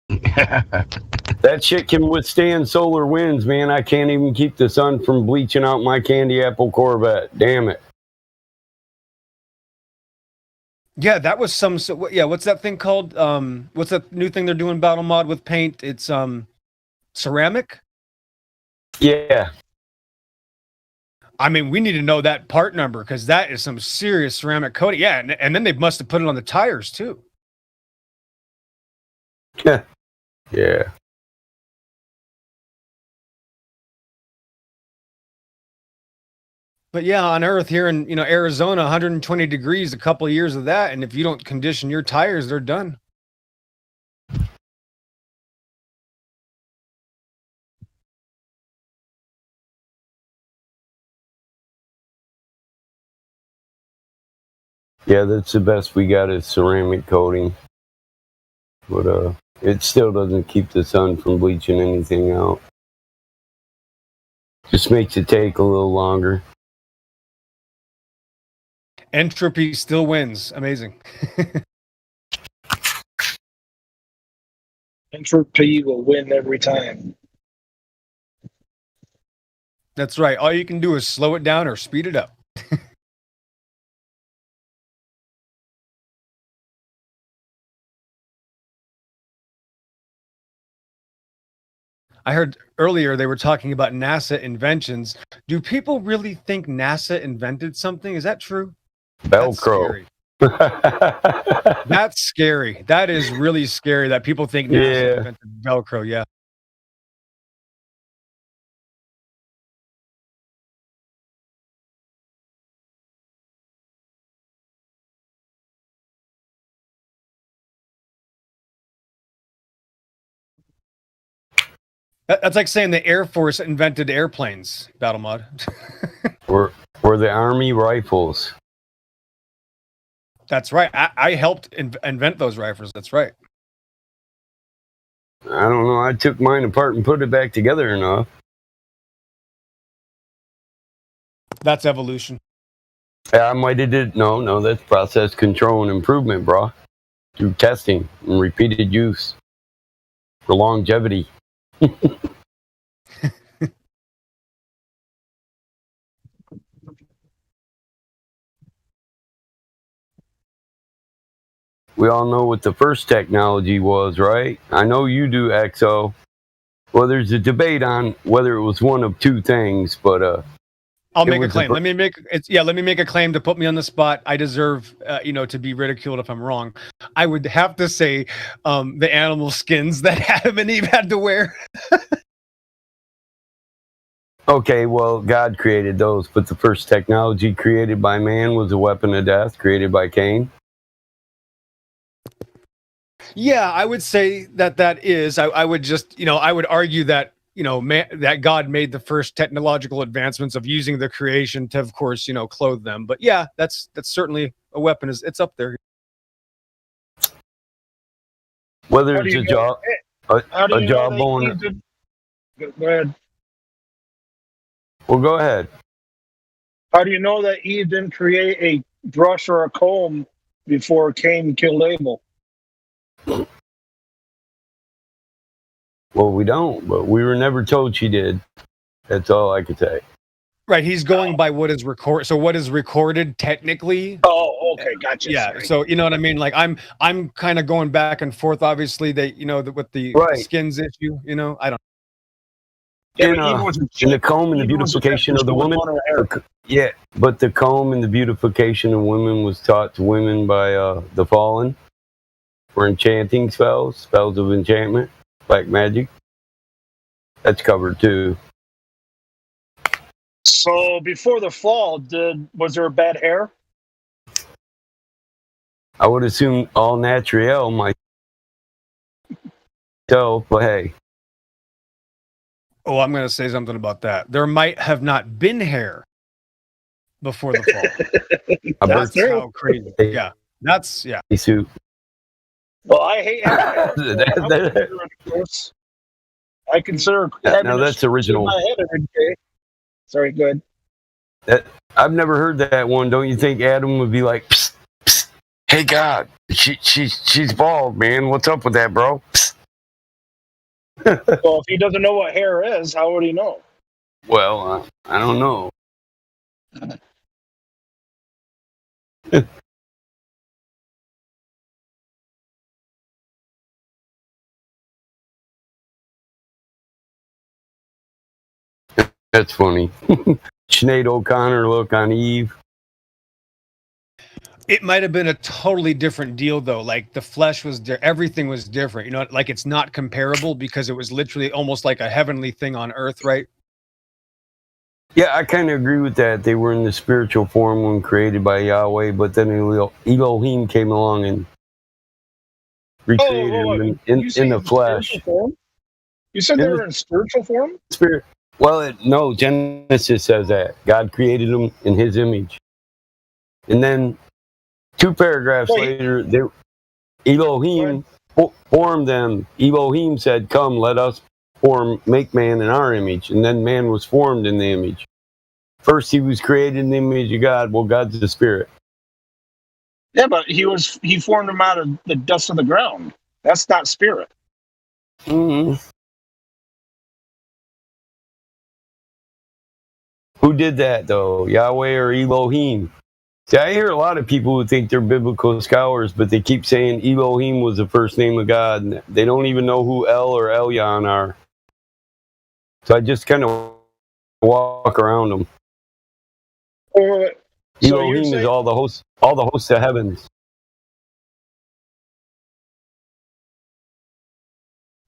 S11: That shit can withstand solar winds, man. I can't even keep the sun from bleaching out my candy apple Corvette. Damn it.
S5: Yeah, that was some. Yeah, what's that thing called? What's that new thing they're doing battle mod with paint? It's ceramic.
S11: Yeah.
S5: I mean, we need to know that part number because that is some serious ceramic coating. Yeah, and then they must have put it on the tires too.
S11: Yeah.
S5: But yeah, on Earth here in Arizona, 120 degrees, a couple of years of that, and if you don't condition your tires, they're done.
S11: Yeah, that's the best we got is ceramic coating. But it still doesn't keep the sun from bleaching anything out. Just makes it take a little longer.
S5: Entropy still wins. Amazing.
S15: Entropy will win every time.
S5: That's right. All you can do is slow it down or speed it up. I heard earlier they were talking about NASA inventions. Do people really think NASA invented something? Is that true?
S11: Velcro.
S5: That's scary. That is really scary that people think NASA invented Velcro. Yeah. That's like saying the Air Force invented airplanes, Battle Mod.
S11: or the Army rifles.
S5: That's right. I helped invent those rifles. That's right.
S11: I don't know. I took mine apart and put it back together enough.
S5: That's evolution.
S11: Yeah, I might have did. No, that's process control and improvement, bro. Through testing and repeated use for longevity. We all know what the first technology was, right? I know you do, XO. Well, there's a debate on whether it was one of two things, but
S5: I'll make a claim. Let me make a claim to put me on the spot. I deserve, to be ridiculed if I'm wrong. I would have to say, the animal skins that Adam and Eve had to wear.
S11: Okay, well, God created those, but the first technology created by man was a weapon of death created by Cain.
S5: Yeah, I would say that is. I would just, I would argue that, that God made the first technological advancements of using the creation to, of course, clothe them. But yeah, that's certainly a weapon. It's up there.
S11: Whether it's a jawbone.
S15: Go ahead.
S11: Well, go ahead.
S15: How do you know that Eve didn't create a brush or a comb before Cain killed Abel?
S11: Well, we don't, but we were never told she did. That's all I could say.
S5: Right, he's going by what is recorded. So what is recorded technically?
S15: Oh, okay, gotcha.
S5: Yeah,
S15: sorry.
S5: so you know what I mean. Like I'm kind of going back and forth. Obviously, with the skins issue. I don't.
S11: In the comb and the beautification of the woman. Yeah, but the comb and the beautification of women was taught to women by the fallen for enchanting spells of enchantment, black magic. That's covered too.
S15: So before the fall, was there bad hair?
S11: I would assume all natural myself, but hey.
S5: Oh, I'm going to say something about that. There might have not been hair before the fall. That's how crazy. Yeah, that's.
S11: Suit.
S15: Well, I hate having I consider having
S11: now that's original.
S15: my head every day. Sorry, good.
S11: I've never heard that one. Don't you think Adam would be like, psst, psst, "Hey God, she's bald, man. What's up with that, bro?"
S15: Well, if he doesn't know what hair is, how would he know?
S11: Well, I don't know. That's funny. Sinead O'Connor look on Eve.
S5: It might have been a totally different deal, though. Like the flesh was, everything was different. You know, like it's not comparable because it was literally almost like a heavenly thing on earth, right?
S11: Yeah, I kind of agree with that. They were in the spiritual form when created by Yahweh, but then Elohim came along and recreated them in the flesh.
S15: You said they were in spiritual form?
S11: Spirit. Well, no, Genesis says that. God created them in his image. And then 2 paragraphs later, Elohim formed them. Elohim said, "Come, let us make man in our image." And then man was formed in the image. First, he was created in the image of God. Well, God's the spirit.
S15: Yeah, but he formed him out of the dust of the ground. That's not spirit.
S11: Mm-hmm. Who did that, though? Yahweh or Elohim? See, I hear a lot of people who think they're biblical scholars, but they keep saying Elohim was the first name of God. And they don't even know who El or Elyon are. So I just kind of walk around them. Elohim is all the hosts of heavens.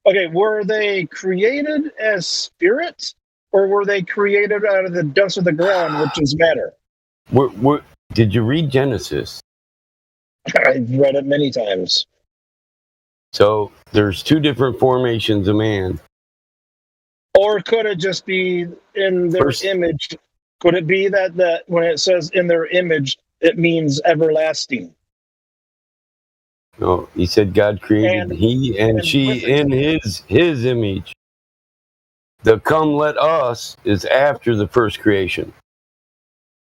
S15: Okay, were they created as spirits, or were they created out of the dust of the ground, which is matter?
S11: Did you read Genesis?
S15: I've read it many times.
S11: So there's 2 different formations of man.
S15: Or could it just be in their image? Could it be that when it says in their image, it means everlasting?
S11: No, he said God created he and she in his image. The "come let us" is after the first creation.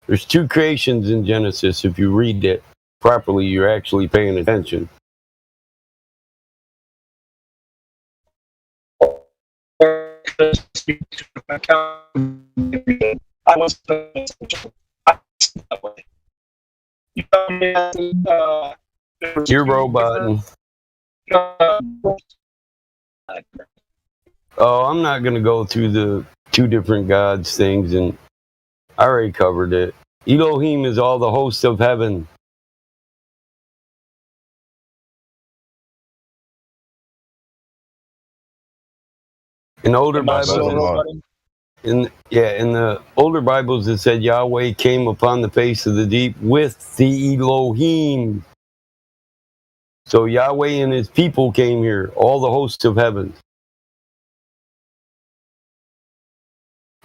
S11: There's 2 creations in Genesis. If you read it properly, you're actually paying attention. You're roboting. Oh, I'm not going to go through the 2 different gods things, and I already covered it. Elohim is all the hosts of heaven. In older Bibles, in the older Bibles, it said Yahweh came upon the face of the deep with the Elohim. So Yahweh and his people came here, all the hosts of heaven.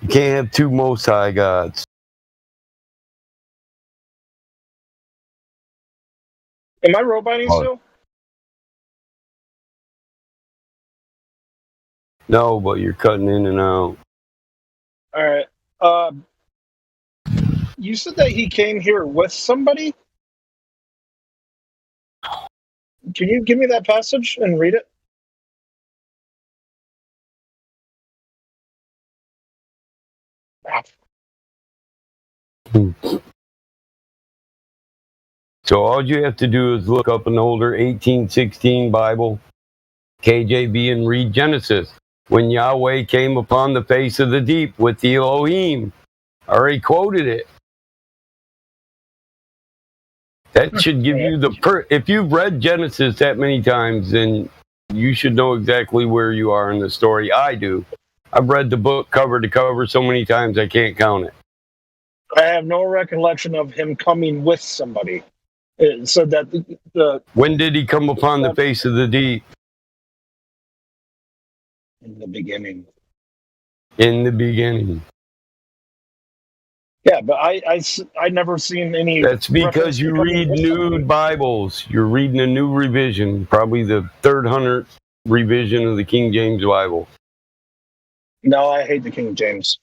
S11: You can't have 2 Most High gods.
S15: Am I roboting still?
S11: No, but you're cutting in and out.
S15: All right. You said that he came here with somebody? Can you give me that passage and read it?
S11: So all you have to do is look up an older 1816 Bible, KJV, and read Genesis. When Yahweh came upon the face of the deep with the Elohim. I already quoted it. That should give you if you've read Genesis that many times, then you should know exactly where you are in the story. I do. I've read the book cover to cover so many times I can't count it.
S15: I have no recollection of him coming with somebody. It said that
S11: when did he come upon the face of the deep?
S15: In the beginning.
S11: In the beginning.
S15: Yeah, but I never seen any.
S11: That's because you read nude Bibles. You're reading a new revision, probably the 300th revision of the King James Bible.
S15: No, I hate the King James.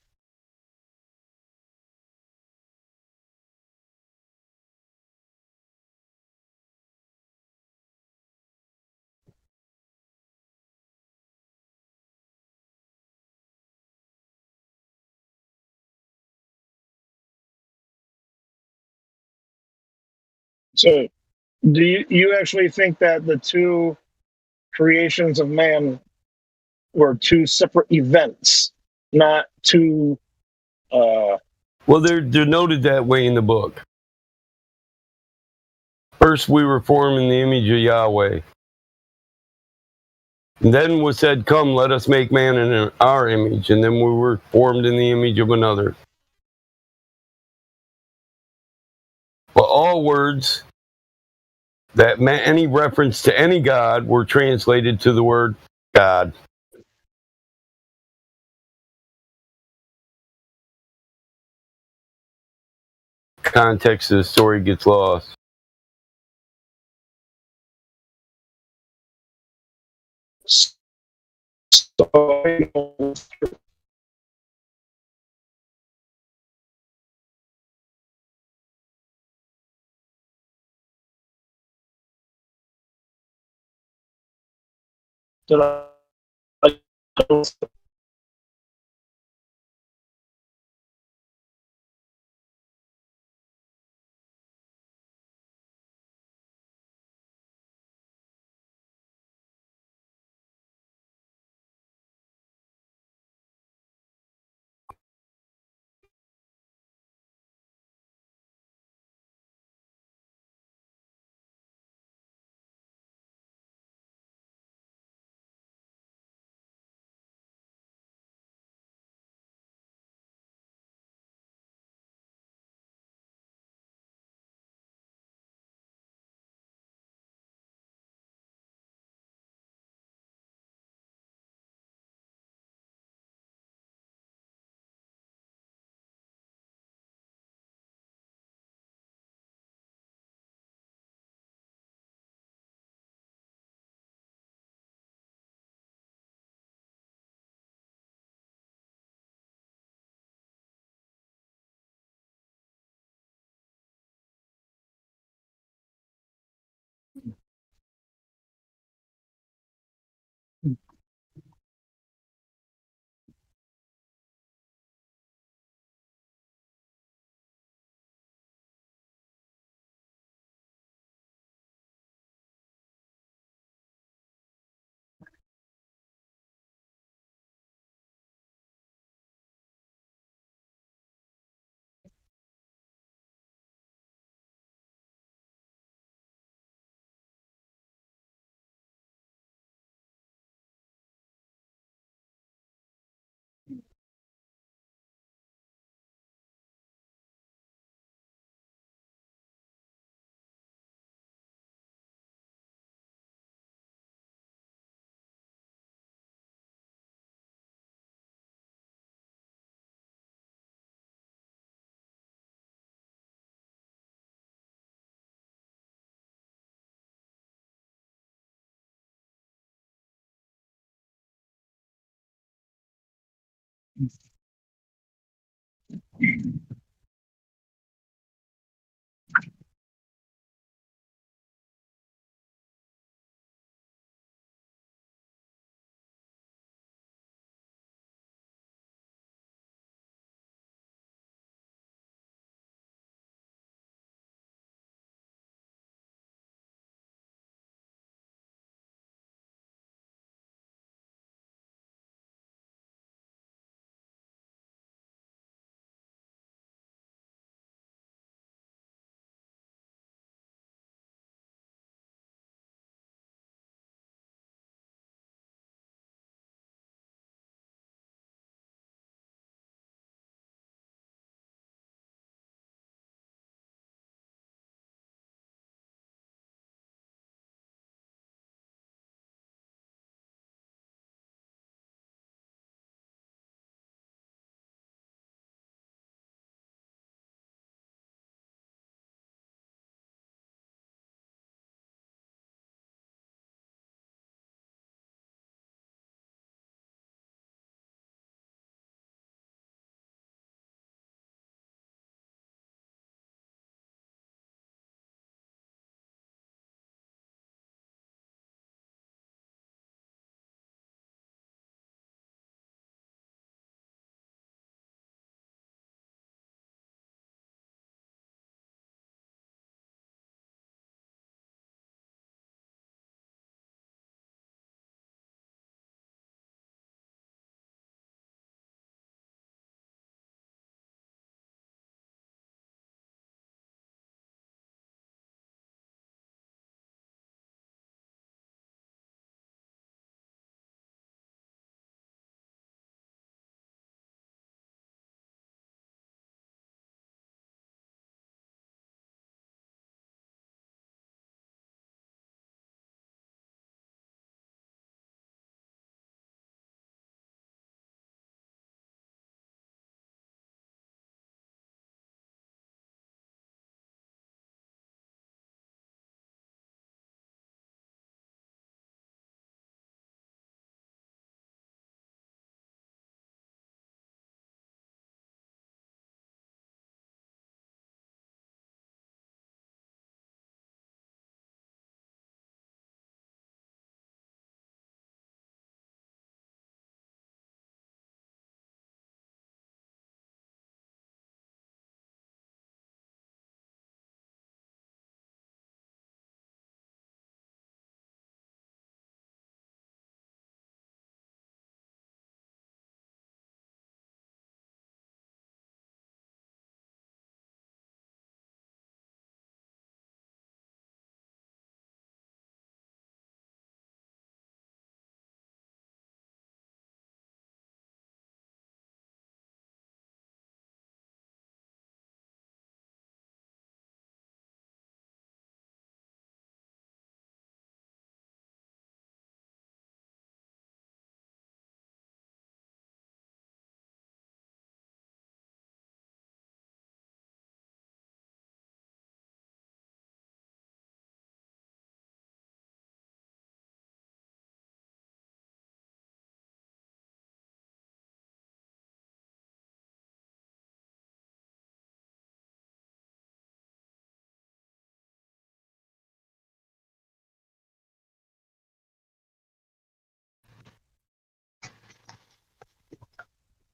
S15: So, do you actually think that the two creations of man were two separate events, not two?
S11: Well, they're noted that way in the book. First, we were formed in the image of Yahweh. And then was said, "Come, let us make man in our image." And then we were formed in the image of another. But all words that meant any reference to any God were translated to the word God. Context of the story gets lost.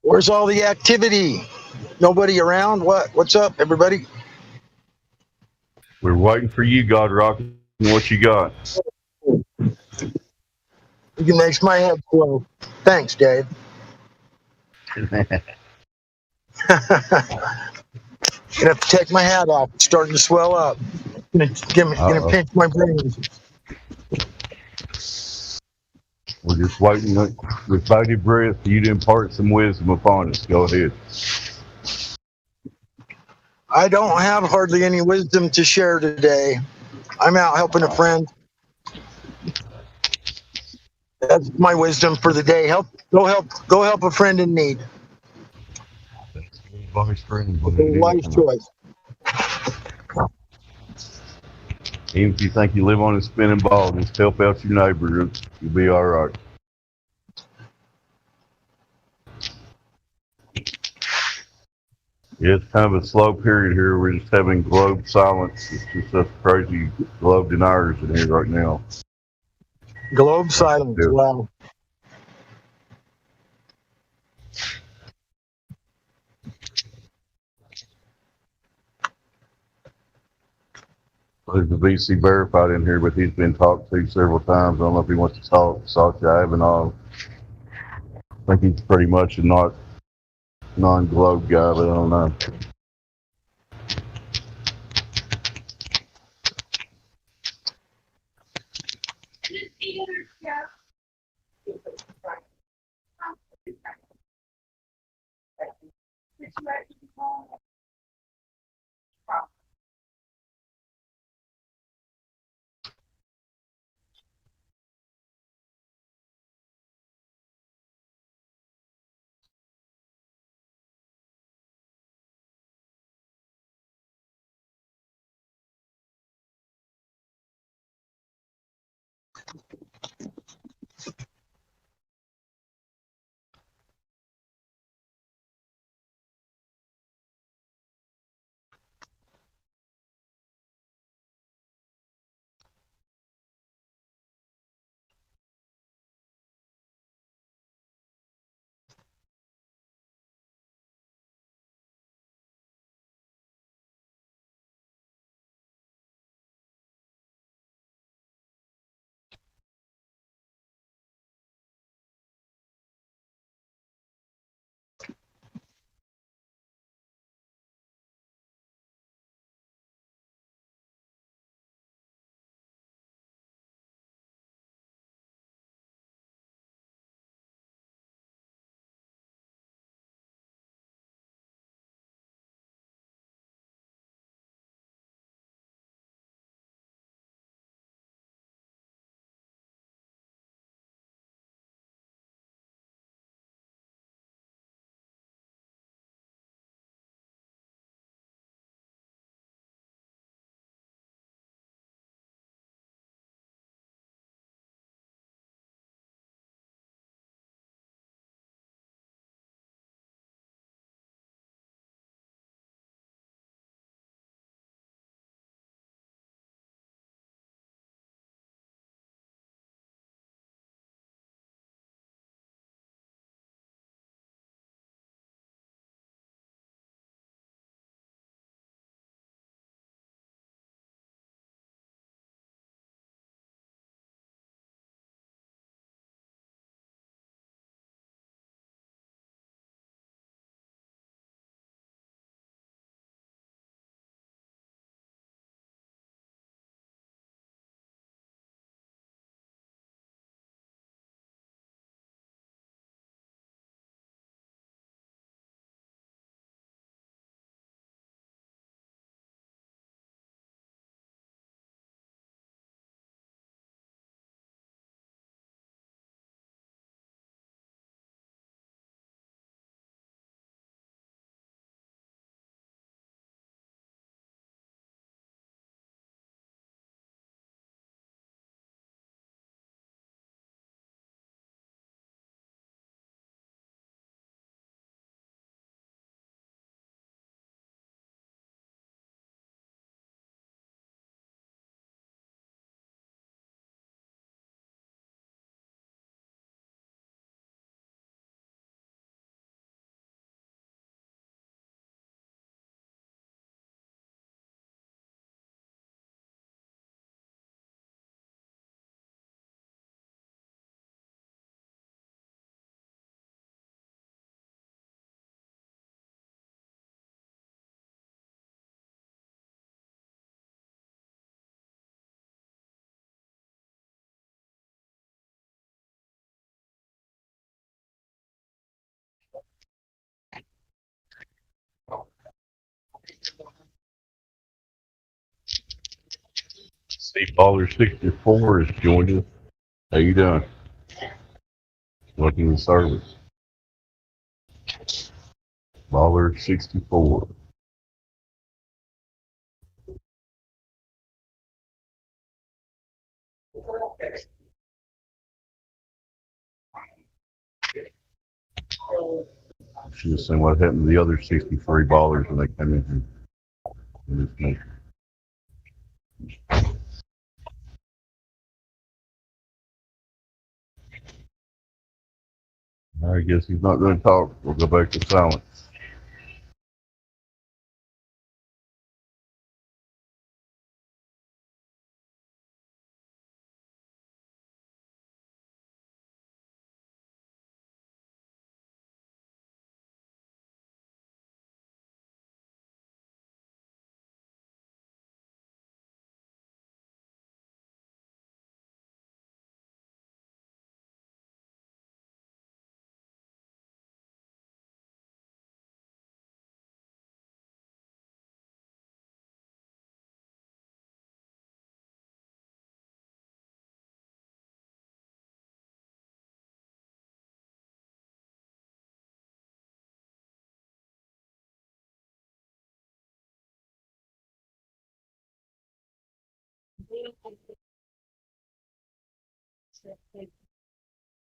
S8: Where's all the activity? Nobody around? What's up, everybody?
S20: We're waiting for you, God Rock. What you got?
S8: You makes my head flow. Thanks, Dave. Gonna have to take my hat off. It's starting to swell up. Gonna pinch my brains.
S20: We're just waiting with bated breath for you to impart some wisdom upon us. Go ahead.
S8: I don't have hardly any wisdom to share today. I'm out helping a friend. That's my wisdom for the day. Go help a friend in need. Wise choice.
S20: Even if you think you live on a spinning ball, just help out your neighbor. You'll be all right. Yeah, it's kind of a slow period here. We're just having globe silence. It's just us crazy globe deniers in here right now.
S8: Globe silence.
S20: Yeah.
S8: Wow.
S20: There's a VC verified in here, but he's been talked to several times. I don't know if he wants to talk. Satya Ivanov. I think he's pretty much a non-globe guy, but I don't know. Baller64 has joined us. How you doing? Welcome to the service. Baller64. Should have seen what happened to the other 63 ballers when they came in here. In this nation. I guess he's not going to talk. We'll go back to silence.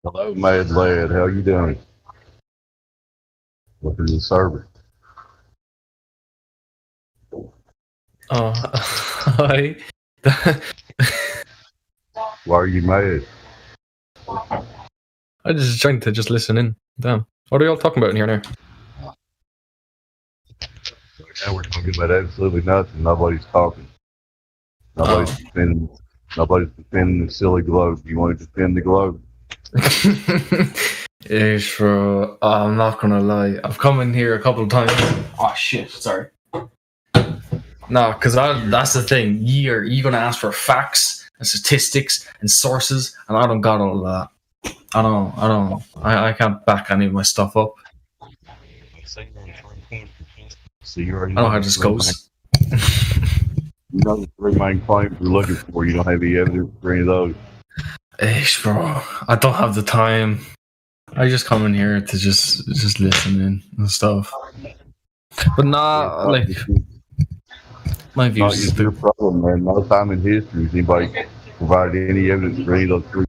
S20: Hello, Mad Lad. How you doing? Welcome to the service.
S10: Oh, hi.
S20: Why are you mad?
S10: I just trying to just listen in. Damn. What are y'all talking about in here now?
S20: Now we're talking about absolutely nothing. Nobody's talking. Nobody's defending the silly globe. You want to defend the globe?
S10: Ish, bro. I'm not gonna lie. I've come in here a couple of times. Oh shit, sorry. No, because that's the thing. You're gonna ask for facts and statistics and sources, and I don't got all that. I can't back any of my stuff up.
S20: So you already
S10: I know how this goes.
S20: You know the three main claims we're looking for. You don't have any evidence for any of those.
S10: Ish, bro. I don't have the time. I just come in here to just listen in and stuff. But nah, like my views is
S20: your problem, man. No time in history has anybody provided any evidence for any of those three.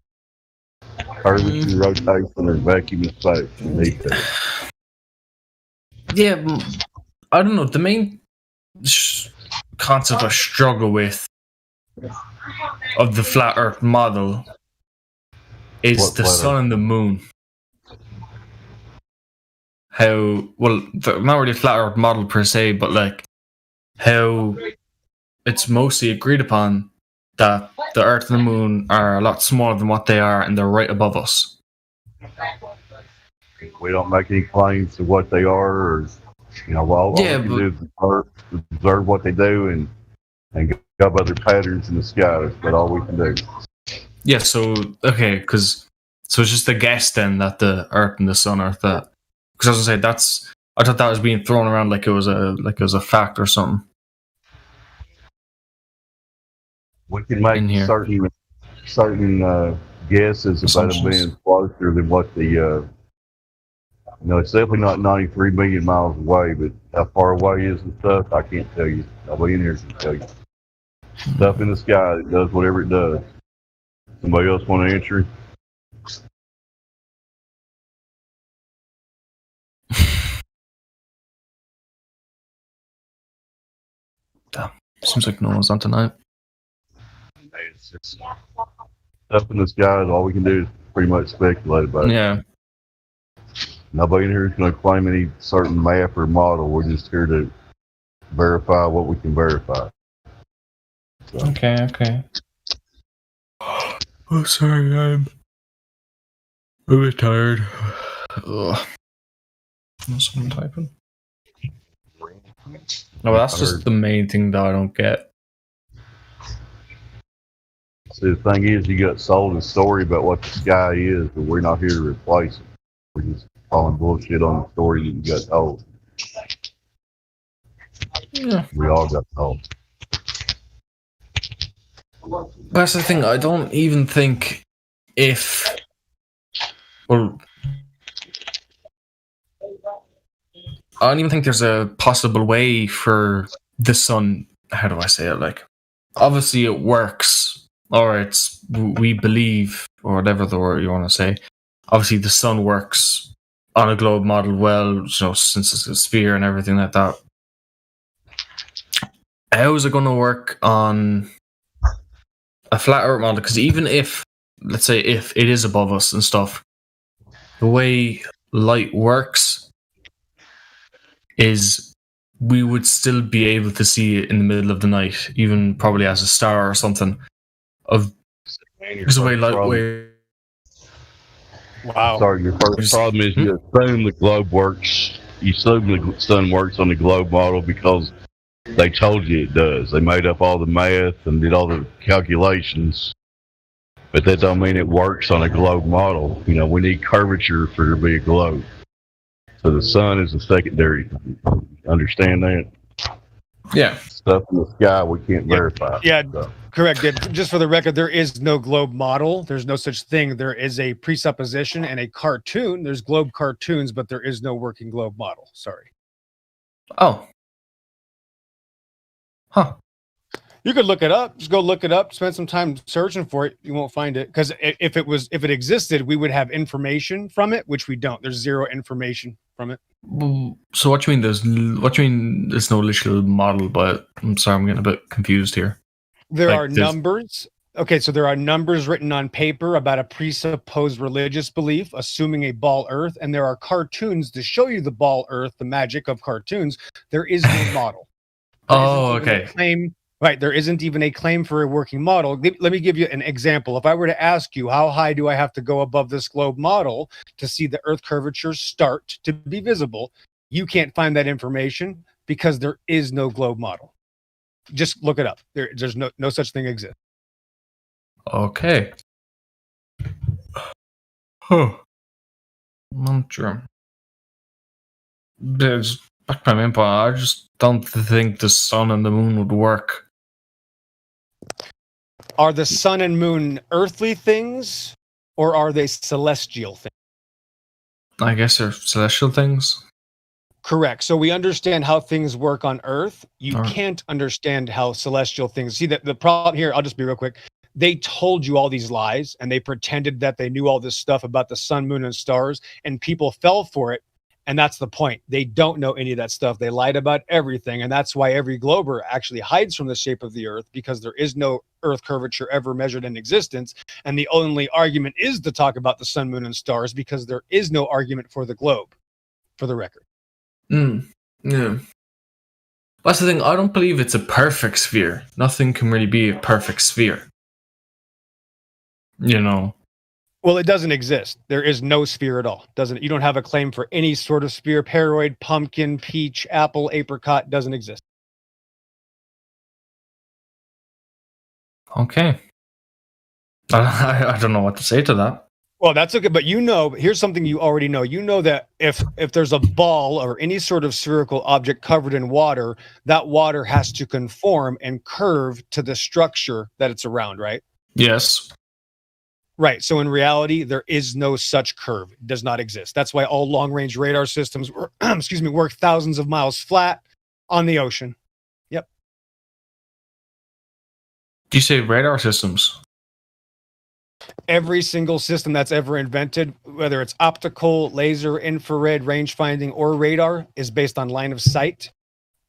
S20: Curvature, rotation, or vacuum in space.
S10: Yeah, I don't know. The main concept I struggle with of the flat Earth model is the sun and the moon. How, well, not really a flat Earth model per se, but like how it's mostly agreed upon that the Earth and the moon are a lot smaller than what they are, and they're right above us.
S20: We don't make any claims to what they are, or all we can do is observe what they do and go by their patterns in the sky. That's about all we can do.
S10: Yeah. So it's just a guess then that the Earth and the sun are that. Because I was gonna say I thought that was being thrown around like it was a fact or something.
S20: We can make certain guesses about them being closer than what the it's definitely not 93 million miles away, but how far away is the stuff? I can't tell you. Nobody in here can tell you. Stuff in the sky that does whatever it does. Somebody else want to answer?
S10: Damn. Seems like no one's on tonight.
S20: Stuff in the sky is all we can do is pretty much speculate about it.
S10: Yeah.
S20: Nobody in here is going to claim any certain map or model. We're just here to verify what we can verify. So.
S10: Okay. Oh, sorry, I'm a bit tired. Ugh. Is someone typing? No, that's just the main thing that I don't get.
S20: See, the thing is, you got sold a story about what the sky is, but we're not here to replace it. We're just calling bullshit on the story that you got told.
S10: Yeah.
S20: We all got told.
S10: That's the thing. I don't even think if, well, I don't even think there's a possible way for the sun. How do I say it? Like, obviously it works, or we believe, or whatever the word you want to say. Obviously, the sun works on a globe model well, since it's a sphere and everything like that. How is it going to work on a flat Earth model? Because even if, let's say, if it is above us and stuff, the way light works is we would still be able to see it in the middle of the night, even probably as a star or something. Because the way light waves.
S5: Wow.
S20: Sorry, your first problem is you assume the globe works. You assume the sun works on the globe model because they told you it does. They made up all the math and did all the calculations. But that don't mean it works on a globe model. We need curvature for there to be a globe. So the sun is a secondary. Understand that?
S10: Yeah.
S20: Stuff in the sky we can't verify.
S5: Yeah,
S20: so.
S5: Correct. Just for the record, there is no globe model. There's no such thing. There is a presupposition and a cartoon. There's globe cartoons, but there is no working globe model. Sorry.
S10: Oh. Huh.
S5: You could look it up. Just go look it up. Spend some time searching for it. You won't find it, because if it existed, we would have information from it, which we don't. There's zero information from it.
S10: So what do you mean there's no literal model? But I'm sorry, I'm getting a bit confused here.
S5: There are numbers. Okay, so there are numbers written on paper about a presupposed religious belief, assuming a ball Earth, and there are cartoons to show you the ball Earth, the magic of cartoons. There is no model.
S10: Okay.
S5: Right, there isn't even a claim for a working model. Let me give you an example. If I were to ask you, how high do I have to go above this globe model to see the Earth curvature start to be visible? You can't find that information because there is no globe model. Just look it up. There's no such thing exists.
S10: Okay. Huh. I'm sure. There's back my main point. I just don't think the sun and the moon would work.
S5: Are the sun and moon earthly things, or are they celestial things?
S10: I guess they're celestial things.
S5: Correct. So we understand how things work on Earth. You can't understand how celestial things. See, the problem here, I'll just be real quick. They told you all these lies, and they pretended that they knew all this stuff about the sun, moon, and stars, and people fell for it. And that's the point. They don't know any of that stuff. They lied about everything. And that's why every glober actually hides from the shape of the Earth, because there is no Earth curvature ever measured in existence. And the only argument is to talk about the sun, moon, and stars, because there is no argument for the globe, for the record.
S10: Yeah. That's the thing. I don't believe it's a perfect sphere. Nothing can really be a perfect sphere.
S5: Well, it doesn't exist. There is no sphere at all. You don't have a claim for any sort of sphere. Paroid, pumpkin, peach, apple, apricot doesn't exist.
S10: Okay. I don't know what to say to that.
S5: Well, that's okay. But here's something you already know. You know that if there's a ball or any sort of spherical object covered in water, that water has to conform and curve to the structure that it's around, right?
S10: Yes.
S5: Right. So in reality, there is no such curve. It does not exist. That's why all long-range radar systems, work thousands of miles flat on the ocean. Yep.
S10: Do you say radar systems?
S5: Every single system that's ever invented, whether it's optical, laser, infrared, range finding, or radar, is based on line of sight.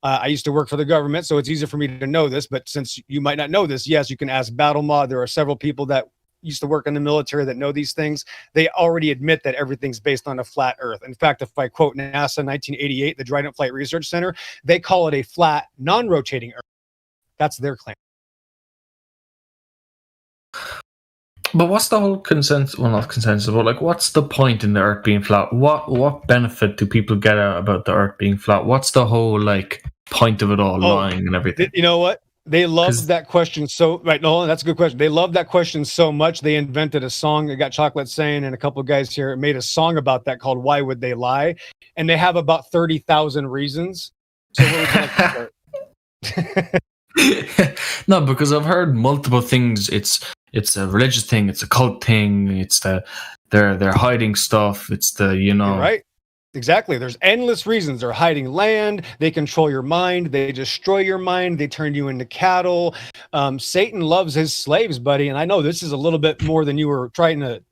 S5: I used to work for the government, so it's easier for me to know this. But since you might not know this, yes, you can ask BattleMod. There are several people that used to work in the military that know these things. They already admit that everything's based on a flat Earth. In fact, if I quote NASA 1988, the Dryden Flight Research Center, they call it a flat, non-rotating Earth. That's their claim.
S10: But what's the whole consensus? Well, not consensus, but what's the point in the Earth being flat? What benefit do people get out about the Earth being flat? What's the whole point of it all, lying and everything?
S5: You know what? They love that question no, that's a good question. They love that question so much, they invented a song. They got Chocolate Sane and a couple of guys here made a song about that called Why Would They Lie? And they have about 30,000 reasons. So what would you like to start?
S22: No, because I've heard multiple things. It's a religious thing. It's a cult thing. It's they're hiding stuff. It's
S5: You're right. Exactly. There's endless reasons. They're hiding land. They control your mind. They destroy your mind. They turn you into cattle. Satan loves his slaves, buddy. And I know this is a little bit more than you were trying to,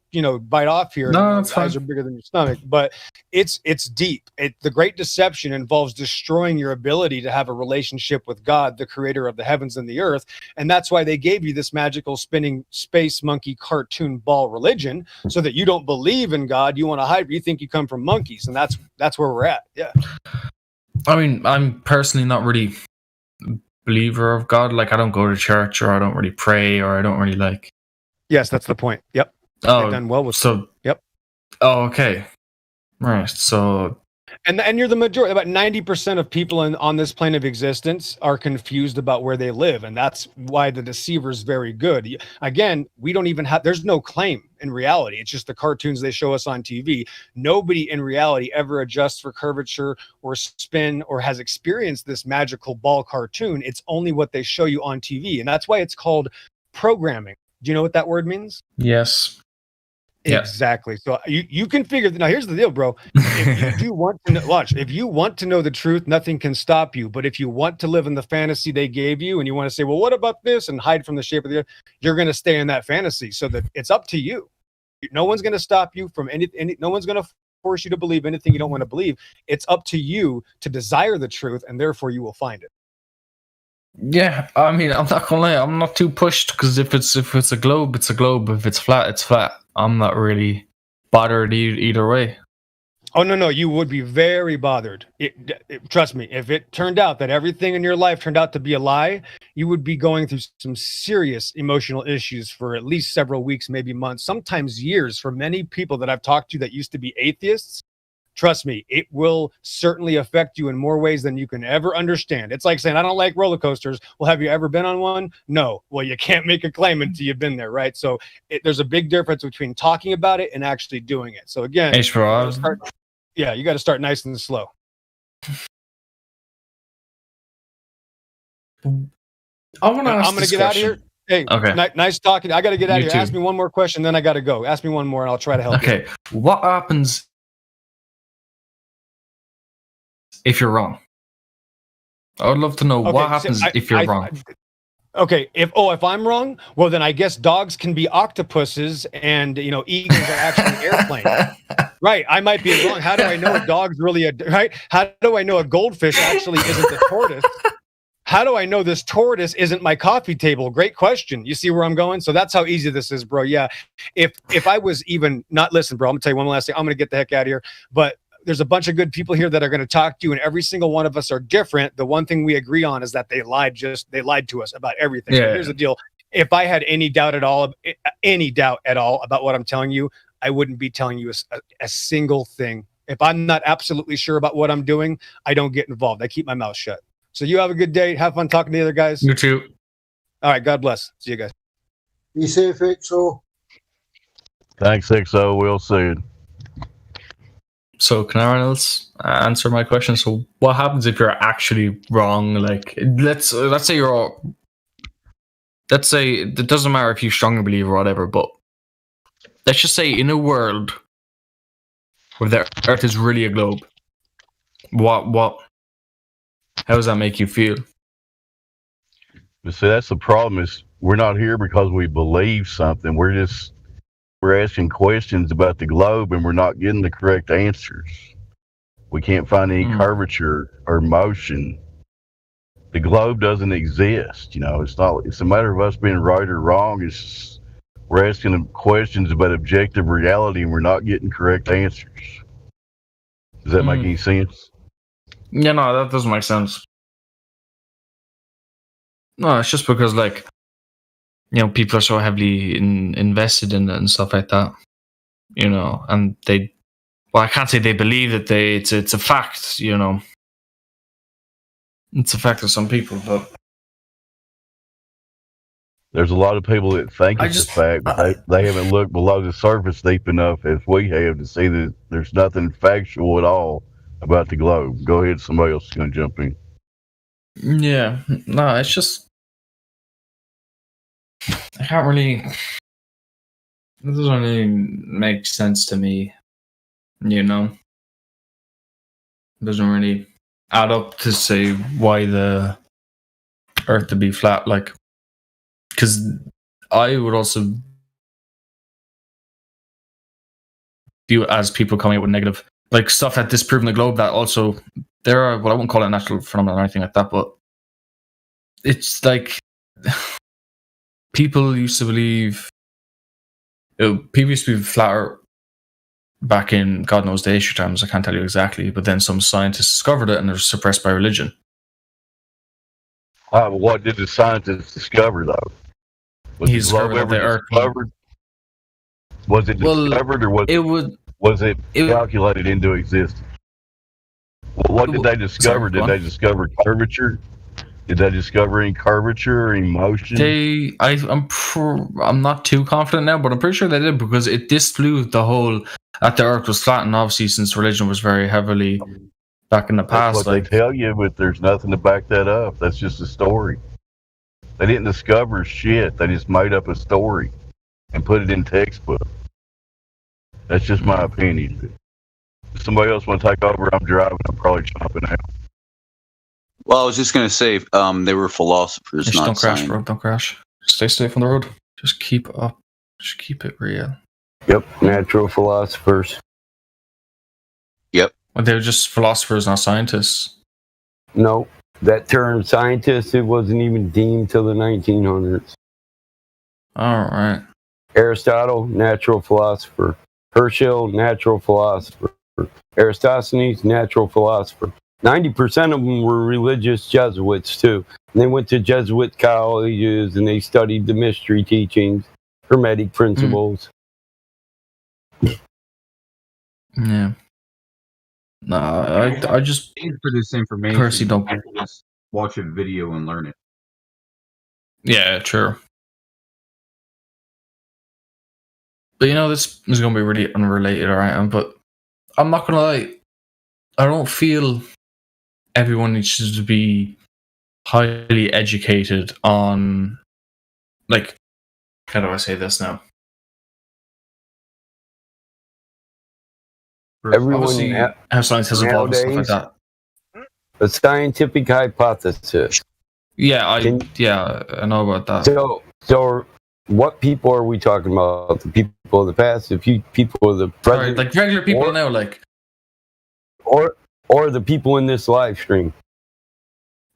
S5: bite off here.
S22: No, it's fine.
S5: Eyes are bigger than your stomach, but it's deep. The great deception involves destroying your ability to have a relationship with God, the creator of the heavens and the earth. And that's why they gave you this magical spinning space monkey cartoon ball religion, so that you don't believe in God. You want to hide. You think you come from monkeys, and that's where we're at. Yeah.
S22: I mean, I'm personally not really a believer of God. Like, I don't go to church, or I don't really pray, or I don't really like.
S5: Yes, that's the point. Yep.
S22: Oh,
S5: They've done well with Yep.
S22: Oh, okay. Right. So.
S5: And you're the majority. About 90% of people on this plane of existence are confused about where they live, and that's why the deceiver is very good. Again, we don't even have. There's no claim in reality. It's just the cartoons they show us on TV. Nobody in reality ever adjusts for curvature or spin or has experienced this magical ball cartoon. It's only what they show you on TV, and that's why it's called programming. Do you know what that word means?
S22: Yes.
S5: Exactly. So you can figure. Now here's the deal, bro. If you want to if you want to know the truth, nothing can stop you. But if you want to live in the fantasy they gave you, and you want to say, well, what about this, and hide from the shape of the earth, you're going to stay in that fantasy. So that it's up to you. No one's going to stop you from any. No one's going to force you to believe anything you don't want to believe. It's up to you to desire the truth, and therefore you will find it.
S22: Yeah, I mean, I'm not gonna lie, I'm not too pushed, because if it's a globe, it's a globe. If it's flat, it's flat. I'm not really bothered either way.
S5: Oh no, you would be very bothered. Trust me, if it turned out that everything in your life turned out to be a lie, you would be going through some serious emotional issues for at least several weeks, maybe months, sometimes years. For many people that I've talked to that used to be atheists, trust me, it will certainly affect you in more ways than you can ever understand. It's like saying, I don't like roller coasters. Well, have you ever been on one? No. Well, you can't make a claim until you've been there, right? So there's a big difference between talking about it and actually doing it. So again, you got to start nice and slow.
S22: I'm going
S5: to get out of here. Hey,
S22: okay.
S5: Nice talking. I got to get out of here. Ask me one more question, then I got to go. Ask me one more, and I'll try to help you.
S22: Okay. What happens if you're wrong? I would love to know what happens if you're wrong.
S5: Okay, if I'm wrong, well then I guess dogs can be octopuses, and eagles are actually airplanes. Right, I might be wrong. How do I know a dog's really right? How do I know a goldfish actually isn't a tortoise? How do I know this tortoise isn't my coffee table? Great question. You see where I'm going? So that's how easy this is, bro. Yeah. If I was even not listen, bro, I'm gonna tell you one last thing. I'm gonna get the heck out of here. But there's a bunch of good people here that are going to talk to you, and every single one of us are different. The one thing we agree on is that they lied to us about everything. Yeah. Here's the deal. If I had any doubt at all about what I'm telling you, I wouldn't be telling you a single thing. If I'm not absolutely sure about what I'm doing, I don't get involved. I keep my mouth shut. So you have a good day. Have fun talking to the other guys.
S22: You too.
S5: All right. God bless. See you guys.
S8: Be safe, XO.
S20: Thanks, XO. We'll see you.
S22: So can anyone else answer my question? So what happens if you're actually wrong? Like, let's say it doesn't matter if you strongly believe or whatever, but let's just say in a world where the Earth is really a globe, how does that make you feel?
S20: But see, that's the problem, is we're not here because we believe something. We're asking questions about the globe, and we're not getting the correct answers. We can't find any curvature or motion. The globe doesn't exist. It's a matter of us being right or wrong. We're asking them questions about objective reality, and we're not getting correct answers. Does that make any sense?
S22: Yeah, no, that doesn't make sense. No, it's just because, people are so heavily invested in it and stuff like that, and I can't say they believe that it's a fact, it's a fact to some people, but
S20: there's a lot of people that think it's a fact, but they haven't looked below the surface deep enough as we have to see that there's nothing factual at all about the globe. Go ahead, somebody else is going to jump in.
S22: Yeah, no, it's just
S10: I can't really. It doesn't really make sense to me. You know, it doesn't really add up to say why the Earth to be flat. Like, because I would also view it as people coming up with negative, like stuff that disproven the globe. That also there are. Well, I wouldn't call it a natural phenomenon or anything like that, but it's like people used to believe. People used to be flat Earth back in God knows the ancient times. I can't tell you exactly, but then some scientists discovered it and they're suppressed by religion.
S20: What did the scientists discover, though? Was
S10: He discovered that the Earth.
S20: discovered? Was it discovered, or was it calculated into existence? Well, what did they discover? Did they discover curvature? Did they discover any curvature or any motion?
S10: I'm not too confident now, but I'm pretty sure they did, because it disproved the whole that the Earth was flat, and obviously since religion was very heavily back in the past.
S20: That's what they tell you, but there's nothing to back that up. That's just a story. They didn't discover shit. They just made up a story and put it in textbook. That's just my opinion. If somebody else want to take over, I'm driving. I'm probably chomping out.
S2: Well, I was just going to say, they were philosophers,
S10: Just
S2: not
S10: don't crash,
S2: scientists.
S10: bro. Don't crash. Stay safe on the road. Just keep up. Just keep it real.
S11: Yep, natural philosophers.
S2: Yep.
S10: Well, they're just philosophers, not scientists.
S11: No, that term scientist, it wasn't even deemed till the 1900s.
S10: All right.
S11: Aristotle, natural philosopher. Herschel, natural philosopher. Eratosthenes, natural philosopher. 90% of them were religious Jesuits, too. And they went to Jesuit colleges and they studied the mystery teachings, Hermetic principles.
S10: Yeah. No, I just
S16: for this information.
S10: personally don't.
S16: Just watch a video and learn it.
S10: Yeah, true. But you know, this is going to be really unrelated, alright? But I'm not going to lie. I don't feel everyone needs to be highly educated on, like, how do I say this now?
S11: Everyone
S10: Obviously, how science has evolved and stuff like that.
S11: A scientific hypothesis.
S10: Yeah, I know about that.
S11: So what people are we talking about? The people of the past, the few people of the present,
S10: like regular people now, like,
S11: or the people in this live stream.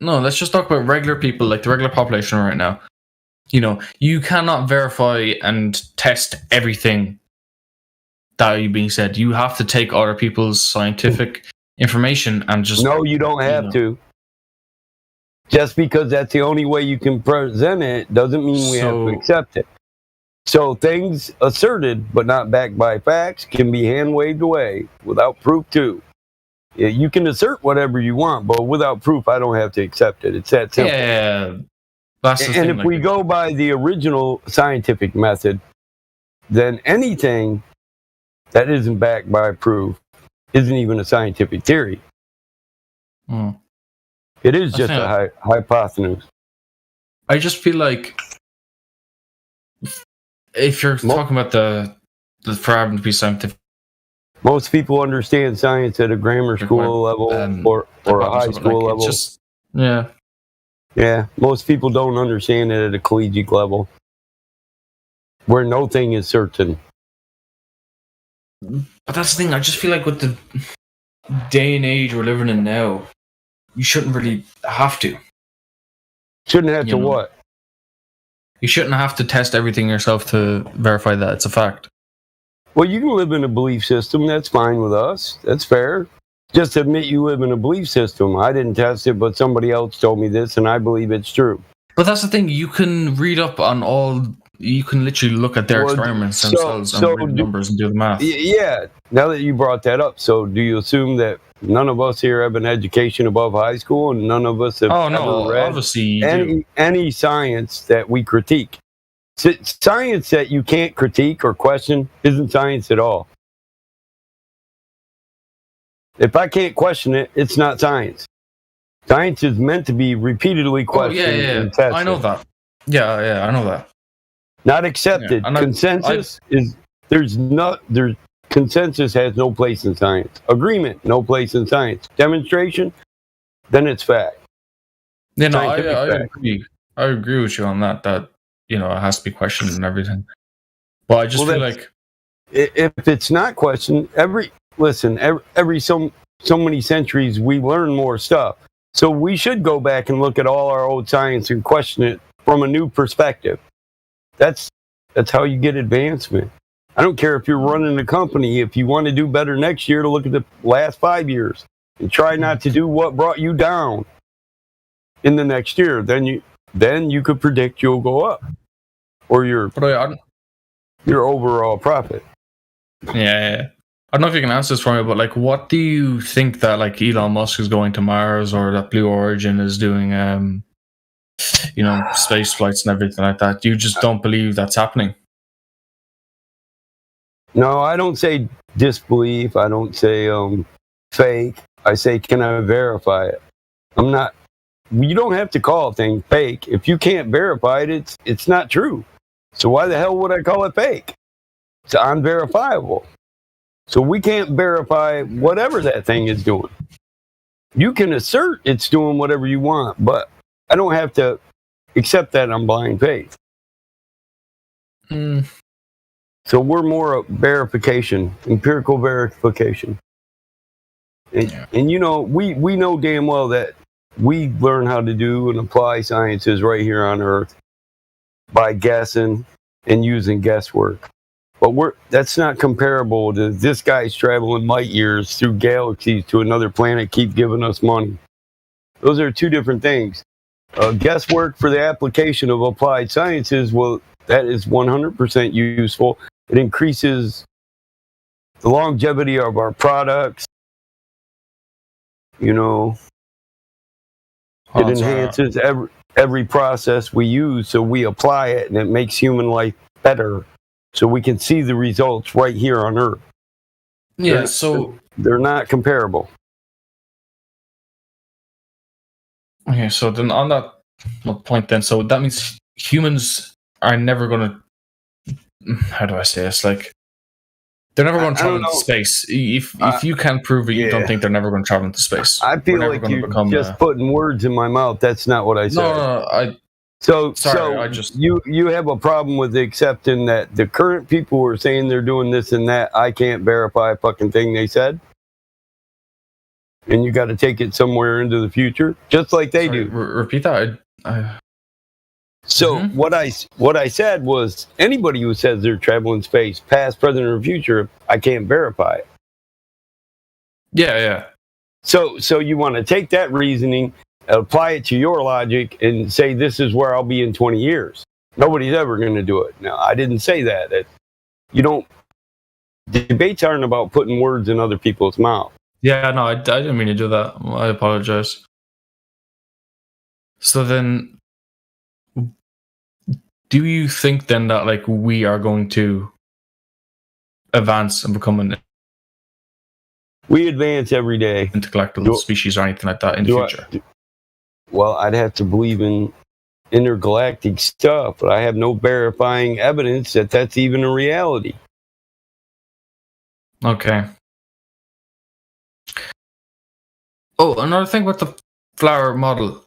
S10: No, let's just talk about regular people, like the regular population right now. You know, you cannot verify and test everything that is being said. You have to take other people's scientific information and just...
S11: No, you don't have to. Just because that's the only way you can present it doesn't mean we have to accept it. So things asserted but not backed by facts can be hand-waved away without proof too. Yeah, you can assert whatever you want, but without proof, I don't have to accept it. It's that simple.
S10: Yeah, that's the
S11: and
S10: thing,
S11: if we go by the original scientific method, then anything that isn't backed by proof isn't even a scientific theory. It is just a hypothesis.
S10: I just feel like if you're talking about the for having to be scientific,
S11: most people understand science at a grammar school level or a high school level. Yeah, most people don't understand it at a collegiate level, where nothing is certain.
S10: But that's the thing. I just feel like with the day and age we're living in now, you shouldn't really have to.
S11: Shouldn't have to what?
S10: You shouldn't have to test everything yourself to verify that it's a fact.
S11: Well, you can live in a belief system. That's fine with us. That's fair. Just admit you live in a belief system. I didn't test it, but somebody else told me this, and I believe it's true.
S10: But that's the thing. You can read up on all... You can literally look at their experiments themselves and read the numbers and do the math.
S11: Yeah. Now that you brought that up, so do you assume that none of us here have an education above high school, and none of us have ever read
S10: obviously
S11: any science that we critique? Science that you can't critique or question isn't science at all. If I can't question it, it's not science. Science is meant to be repeatedly questioned and tested.
S10: I know that. Yeah, I know that.
S11: Not accepted.
S10: Yeah,
S11: Consensus is consensus has no place in science. Agreement, no place in science. Demonstration, then it's fact.
S10: Yeah, no, I
S11: Fact.
S10: agree. I agree with you on that. That it has to be questioned and everything. But I just feel like
S11: if it's not questioned, every so many centuries we learn more stuff. So we should go back and look at all our old science and question it from a new perspective. That's how you get advancement. I don't care if you're running a company. If you want to do better next year, to look at the last 5 years and try not to do what brought you down in the next year. Then you could predict you'll go up, or your overall profit.
S10: Yeah. I don't know if you can answer this for me, but like, what do you think that like Elon Musk is going to Mars, or that Blue Origin is doing, space flights and everything like that? You just don't believe that's happening?
S11: No, I don't say disbelief. I don't say fake. I say, can I verify it? I'm not. You don't have to call a thing fake if you can't verify it. It's not true. So why the hell would I call it fake? It's unverifiable. So we can't verify whatever that thing is doing. You can assert it's doing whatever you want, but I don't have to accept that on blind faith. So we're more of verification, empirical verification. And we know damn well that we learn how to do and apply sciences right here on Earth by guessing and using guesswork. But that's not comparable to this guy's traveling light years through galaxies to another planet, keep giving us money. Those are two different things. Guesswork for the application of applied sciences, well, that is 100% useful. It increases the longevity of our products. It enhances every process we use, so we apply it, and it makes human life better. So we can see the results right here on Earth.
S10: Yeah, so
S11: they're not comparable.
S10: Okay, so then on that point, then, so that means humans are never going to. How do I say this? Like, they're never going to travel into space. If you can't prove it, you don't think they're never going to travel into space.
S11: I feel like you're just putting words in my mouth. That's not what I said.
S10: No,
S11: you have a problem with accepting that the current people who are saying they're doing this and that, I can't verify a fucking thing they said, and you got to take it somewhere into the future, just like they do.
S10: Repeat that.
S11: What I said was, anybody who says they're traveling space, past, present, or future, I can't verify it.
S10: Yeah.
S11: So you want to take that reasoning, apply it to your logic, and say this is where I'll be in 20 years. Nobody's ever going to do it. Now, I didn't say that. Debates aren't about putting words in other people's mouth.
S10: Yeah, no, I didn't mean to do that. I apologize. So then, do you think then that like we are going to advance and become
S11: we advance every day,
S10: intergalactic species or anything like that in the future?
S11: Well, I'd have to believe in intergalactic stuff, but I have no verifying evidence that that's even a reality.
S10: Okay. Oh, another thing with the flower model.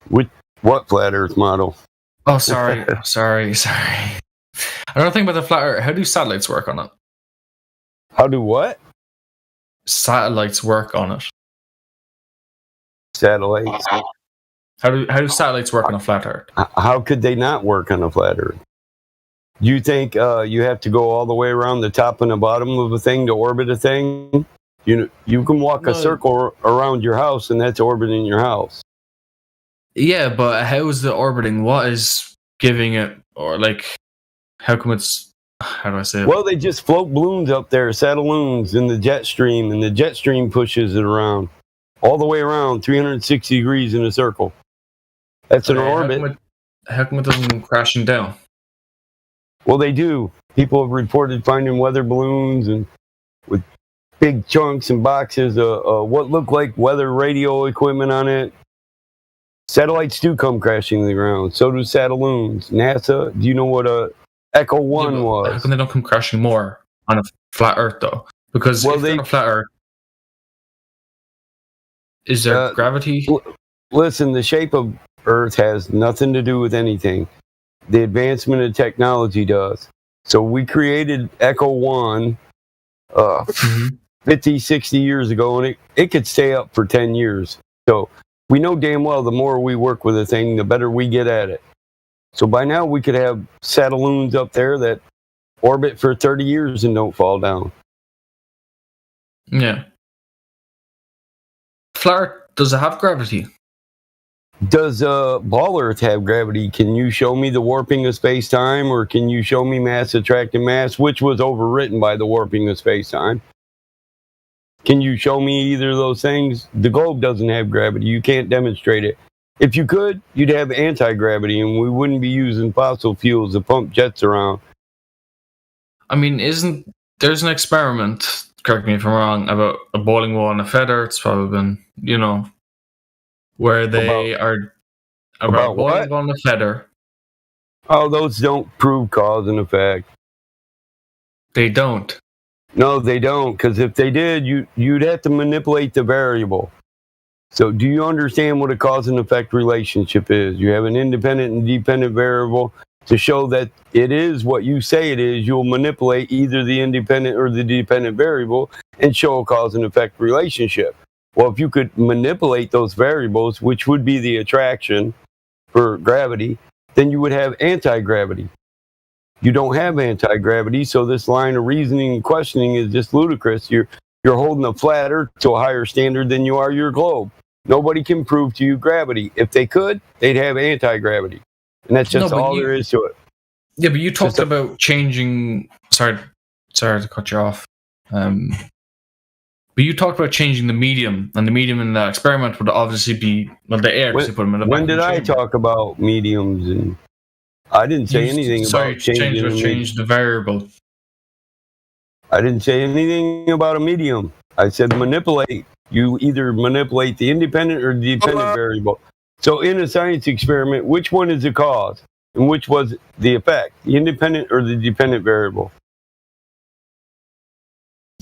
S11: With what flat Earth model?
S10: Oh, sorry. Another thing about the flat Earth. How do satellites work on it?
S11: How do what?
S10: Satellites work on it.
S11: Satellites.
S10: How do satellites work on a flat Earth?
S11: How could they not work on a flat Earth? You think you have to go all the way around the top and the bottom of a thing to orbit a thing? You can walk a circle around your house, and that's orbiting your house.
S10: Yeah, but how is the orbiting? What is giving it, or like, how come it's? How do I say it?
S11: Well, they just float balloons up there, satelloons in the jet stream, and the jet stream pushes it around. All the way around 360 degrees in a circle. That's an orbit.
S10: How come it doesn't crashing down?
S11: Well, they do. People have reported finding weather balloons and with big chunks and boxes of what look like weather radio equipment on it. Satellites do come crashing to the ground. So do Satelloons. NASA, do you know what a Echo 1 was?
S10: How come they don't come crashing more on a flat Earth, though? Because if they're on a flat Earth, is there gravity?
S11: Listen, the shape of Earth has nothing to do with anything. The advancement of technology does. So we created Echo 1 50, 60 years ago, and it could stay up for 10 years. So we know damn well the more we work with a thing, the better we get at it. So by now we could have Satelloons up there that orbit for 30 years and don't fall down.
S10: Yeah. Flat Earth, does it have gravity?
S11: Does Ball Earth have gravity? Can you show me the warping of space-time, or can you show me mass attracting mass, which was overwritten by the warping of space-time? Can you show me either of those things? The globe doesn't have gravity. You can't demonstrate it. If you could, you'd have anti-gravity, and we wouldn't be using fossil fuels to pump jets around.
S10: I mean, there's an experiment, correct me if I'm wrong, about a bowling ball and a feather. It's probably been, where they are about a bowling ball and a feather.
S11: Oh, those don't prove cause and effect.
S10: They don't.
S11: No, they don't, because if they did, you'd have to manipulate the variable. So do you understand what a cause and effect relationship is? You have an independent and dependent variable. To show that it is what you say it is, you'll manipulate either the independent or the dependent variable and show a cause and effect relationship. Well, if you could manipulate those variables, which would be the attraction for gravity, then you would have anti-gravity. You don't have anti-gravity, so this line of reasoning and questioning is just ludicrous. You're holding a flat Earth to a higher standard than you are your globe. Nobody can prove to you gravity. If they could, they'd have anti-gravity. And that's just all there is to it.
S10: Yeah, but you talked about changing... Sorry to cut you off. But you talked about changing the medium, and the medium in the experiment would obviously be, well, the air.
S11: When did I talk about mediums? And I didn't say anything about
S10: change the variable.
S11: I didn't say anything about a medium. I said manipulate. You either manipulate the independent or the dependent variable. So in a science experiment, which one is the cause and which was the effect? The independent or the dependent variable?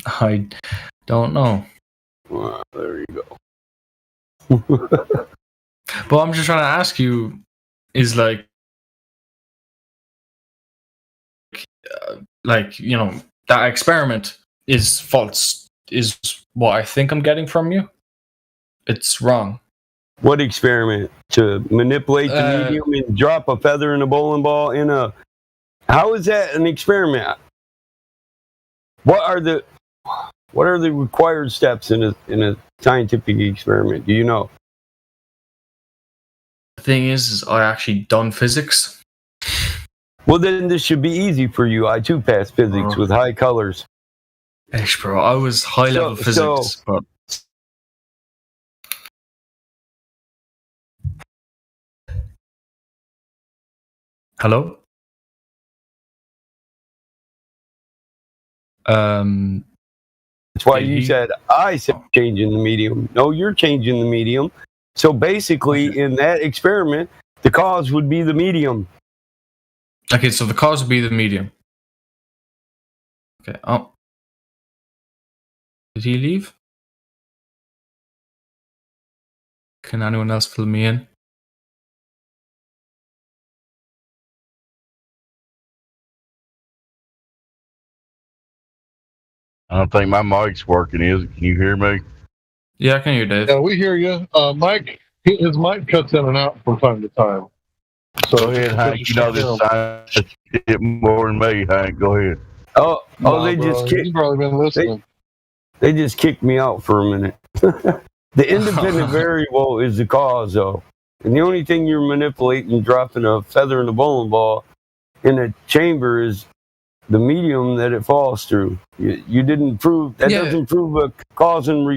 S10: I don't know.
S11: Well, there you go.
S10: But I'm just trying to ask you, is that experiment is false, is what I think I'm getting from you. It's wrong.
S11: What experiment? To manipulate the medium and drop a feather in a bowling ball in a... How is that an experiment? What are the required steps in a scientific experiment? Do you know?
S10: The thing is I actually done physics.
S11: Well, then this should be easy for you. I too passed physics with high colors.
S10: Gosh, bro, I was high level physics. But... Hello?
S11: That's why you said I said changing the medium. No, you're changing the medium. So basically, in that experiment, the cause would be the medium.
S10: Okay, so the cause would be the medium. Okay. Oh, did he leave? Can anyone else fill me in?
S20: I don't think my mic's working. Is it? Can you hear me?
S10: Yeah, I can hear you, Dave.
S1: Yeah, we hear you. Mike, his mic cuts in and out from time to time. So
S20: go ahead, Hank. You know this science shit more than me, Hank. Go ahead.
S11: They just kicked.
S1: You've probably been listening.
S11: They just kicked me out for a minute. The independent variable is the cause, though. And the only thing you're manipulating, dropping a feather in a bowling ball in a chamber, is the medium that it falls through. You didn't prove that. Doesn't prove a cause and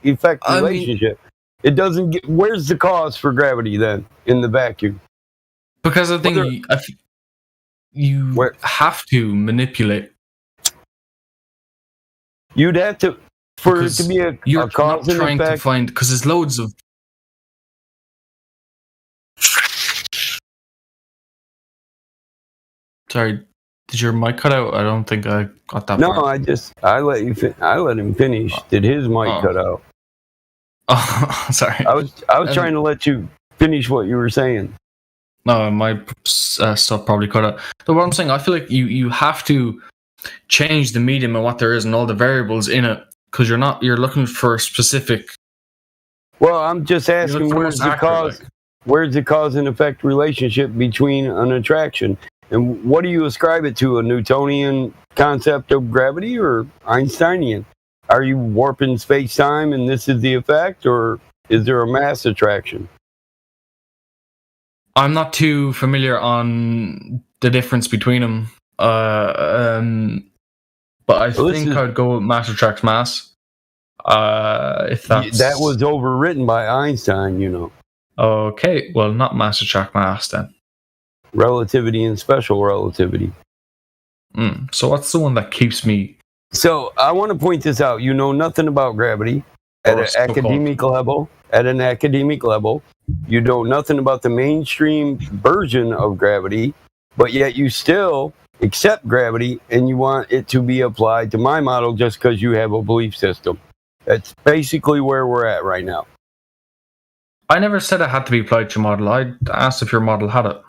S11: effect relationship. It doesn't get. Where's the cause for gravity then in the vacuum?
S10: Because I think you have to manipulate.
S11: You'd have to for it to be a
S10: you're
S11: cause
S10: not trying
S11: and effect.
S10: To find, because there's loads of Sorry, did your mic cut out? I don't think I got that
S11: No,
S10: part.
S11: I let you. I let him finish. Did his mic cut out?
S10: Oh, sorry.
S11: I was trying to let you finish what you were saying.
S10: No, my stuff probably cut out. But what I'm saying, I feel like you have to change the medium and what there is and all the variables in it, because you're looking for a specific.
S11: Well, I'm just asking, where's the cause and effect relationship between an attraction, and what do you ascribe it to? A Newtonian concept of gravity or Einsteinian? Are you warping space-time and this is the effect, or is there a mass attraction?
S10: I'm not too familiar on the difference between them, but I think I'd go with mass attracts mass. If that's...
S11: That was overwritten by Einstein, you know.
S10: Okay, well, not mass attract mass then.
S11: Relativity and special relativity.
S10: So what's the one that keeps me?
S11: So I want to point this out. You know nothing about gravity at an academic level. At an academic level, you know nothing about the mainstream version of gravity, but yet you still accept gravity and you want it to be applied to my model just because you have a belief system. That's basically where we're at right now.
S10: I never said it had to be applied to your model. I asked if your model had it.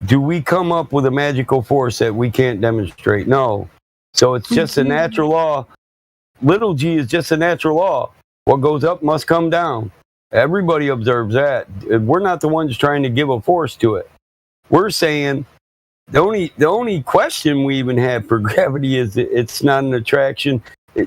S11: Do we come up with a magical force that we can't demonstrate? No. So it's just a natural law. Little g is just a natural law. What goes up must come down. Everybody observes that. We're not the ones trying to give a force to it. We're saying the only question we even have for gravity is that it's not an attraction.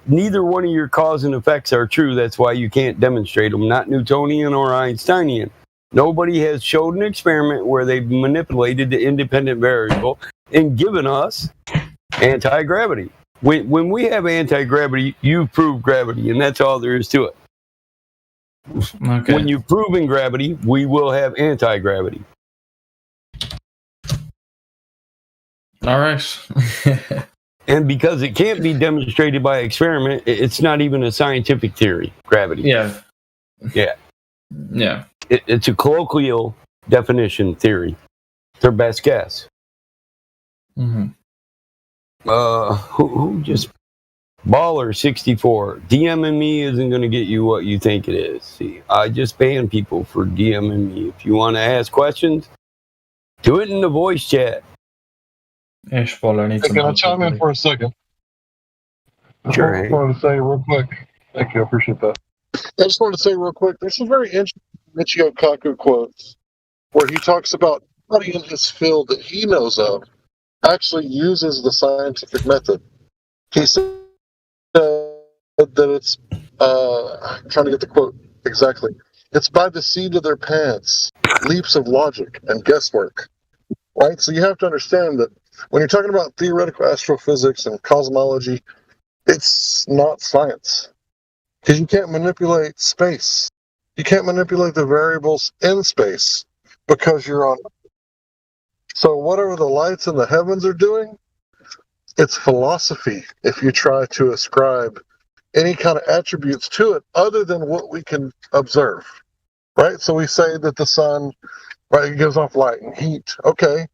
S11: Neither one of your cause and effects are true. That's why you can't demonstrate them. Not Newtonian or Einsteinian. Nobody has showed an experiment where they've manipulated the independent variable and given us anti-gravity. When we have anti-gravity, you prove gravity, and that's all there is to it.
S10: Okay.
S11: When you've proven gravity, we will have anti-gravity.
S10: All right.
S11: And because it can't be demonstrated by experiment, it's not even a scientific theory, gravity.
S10: Yeah.
S11: Yeah.
S10: Yeah.
S11: It's a colloquial definition theory. It's their best guess.
S10: Mm-hmm.
S11: Who just Baller 64. DMing me isn't going to get you what you think it is. See, I just ban people for DMing me. If you want to ask questions, do it in the voice chat.
S1: Ish, Baller needs Can I chime in for a second?
S11: Sure.
S1: I just wanted to say real quick. Thank you. I appreciate that. I just wanted to say real quick. There's some very interesting Michio Kaku quotes where he talks about nobody in his field that he knows of actually uses the scientific method. He said that it's, I'm trying to get the quote exactly. It's by the seat of their pants, leaps of logic and guesswork. Right? So you have to understand that when you're talking about theoretical astrophysics and cosmology, it's not science. Because you can't manipulate space. You can't manipulate the variables in space because you're on. So whatever the lights in the heavens are doing, it's philosophy if you try to ascribe any kind of attributes to it other than what we can observe. Right? So we say that the sun, right, it gives off light and heat. Okay,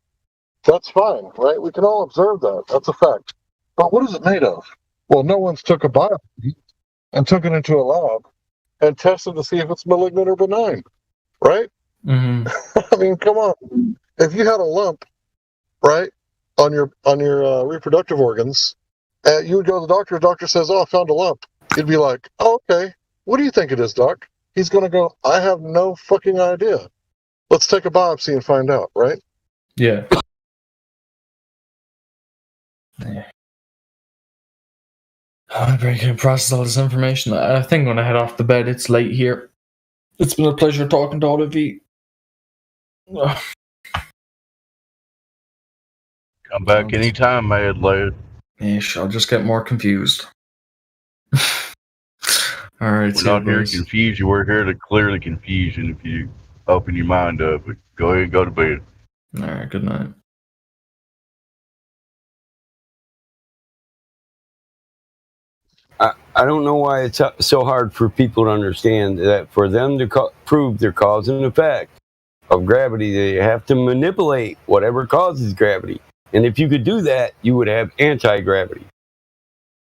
S1: that's fine, right? We can all observe that. That's a fact. But what is it made of? Well, no one's took a biopsy and took it into a lab and tested to see if it's malignant or benign, right?
S10: Mm-hmm.
S1: I mean, come on. If you had a lump, right, on your reproductive organs, you would go to the doctor says, "Oh, I found a lump." You'd be like, "Oh, okay. What do you think it is, doc?" He's going to go, "I have no fucking idea. Let's take a biopsy and find out," right?
S10: Yeah. I'm very going to process all this information. I think I'm going to head off to bed. It's late here. It's been a pleasure talking to all of you.
S20: Come back anytime, Mad Lad.
S10: Ish, I'll just get more confused. All right,
S20: we're not here to confuse you. We're here to clear the confusion if you open your mind up. But go ahead and go to bed.
S10: All right, good night.
S11: I don't know why it's so hard for people to understand that for them to prove their cause and effect of gravity. They have to manipulate whatever causes gravity. And if you could do that, you would have anti-gravity.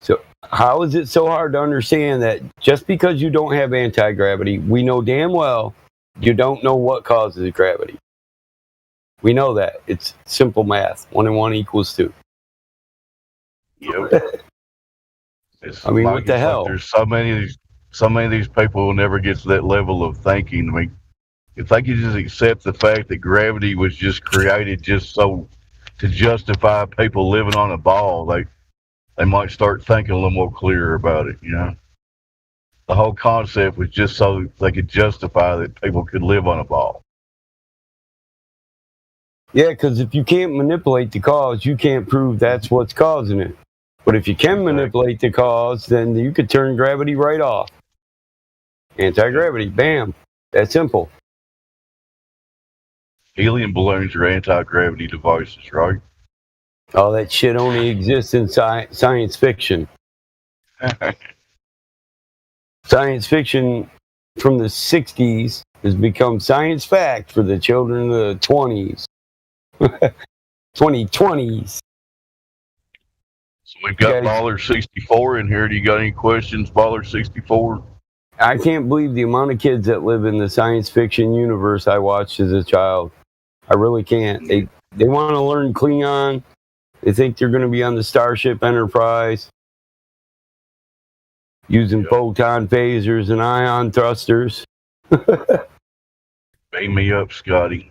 S11: So how is it so hard to understand that just because you don't have anti-gravity, we know damn well you don't know what causes gravity. We know that. It's simple math. 1 and 1 equals 2.
S20: Yep.
S11: I mean, what the hell?
S20: There's so many of these people who never get to that level of thinking. I mean, if they could just accept the fact that gravity was just created just so to justify people living on a ball, they might start thinking a little more clear about it, you know? The whole concept was just so they could justify that people could live on a ball.
S11: Yeah, because if you can't manipulate the cause, you can't prove that's what's causing it. But if you can manipulate the cause, then you could turn gravity right off. Anti-gravity, bam. That's simple.
S20: Helium balloons are anti-gravity devices, right?
S11: All that shit only exists in science fiction. Science fiction from the 60s has become science fact for the children of the 20s. 2020s.
S20: So we've got Baller 64 in here. Do you got any questions, Baller 64?
S11: I can't believe the amount of kids that live in the science fiction universe I watched as a child. I really can't. They want to learn Klingon. They think they're going to be on the Starship Enterprise using photon phasers and ion thrusters.
S20: Beam me up, Scotty.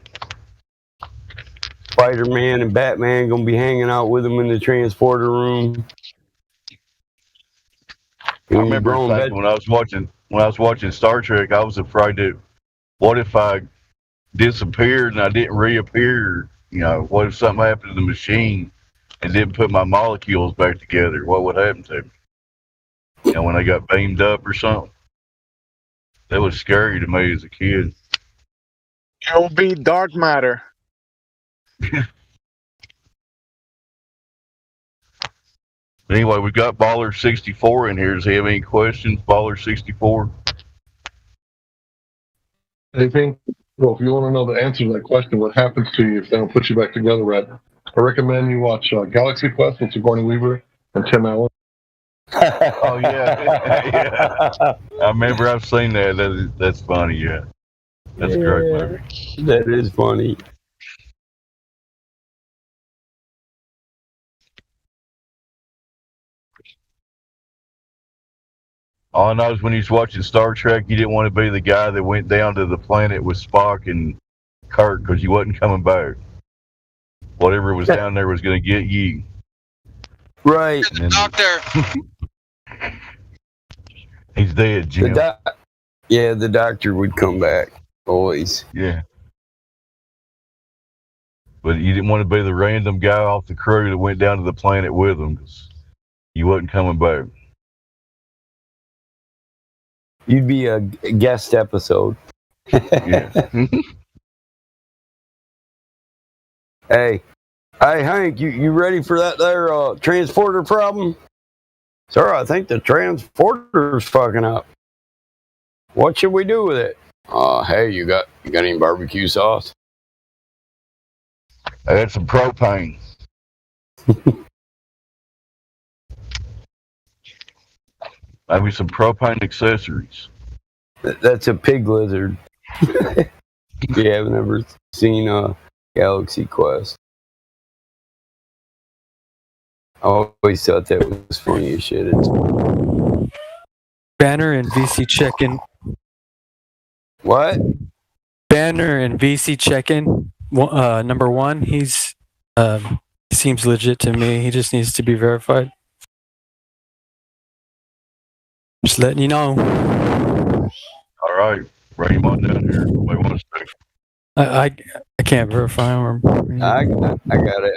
S11: Spider-Man and Batman going to be hanging out with them in the transporter room.
S20: I remember thinking when I was watching Star Trek, I was afraid that what if I disappeared and I didn't reappear? You know, what if something happened to the machine and didn't put my molecules back together? What would happen to me? You know, when I got beamed up or something? That was scary to me as a kid.
S6: It will be dark matter.
S20: Anyway, we got Baller 64 in here. Does he have any questions, Baller 64?
S1: Anything? Well, if you want to know the answer to that question, what happens to you if they don't put you back together right? I recommend you watch Galaxy Quest with Sigourney Weaver and Tim Allen.
S20: Oh, yeah. Yeah. I remember I've seen that. That's funny, yeah. That's a great movie.
S11: That is funny.
S20: All I know is when he was watching Star Trek, you didn't want to be the guy that went down to the planet with Spock and Kirk because you wasn't coming back. Whatever was down there was going to get you.
S11: Right.
S20: The doctor. He's dead, Jim.
S11: The doctor would come back. Always.
S20: Yeah. But you didn't want to be the random guy off the crew that went down to the planet with them because you wasn't coming back.
S11: You'd be a guest episode.
S20: Yeah.
S11: Hey, Hank, you ready for that there transporter problem? Sir, I think the transporter's fucking up. What should we do with it? Hey, you got any barbecue sauce?
S20: I had some propane. Maybe some propane accessories.
S11: That's a pig lizard. If you haven't ever seen Galaxy Quest. I always thought that was funny as shit.
S22: Banner and VC check-in.
S11: What?
S22: Banner and VC check-in. Number one, he's seems legit to me. He just needs to be verified. Just letting you know.
S20: All right, bring him on down here. Wait 1 second.
S22: I can't verify him.
S11: I got it.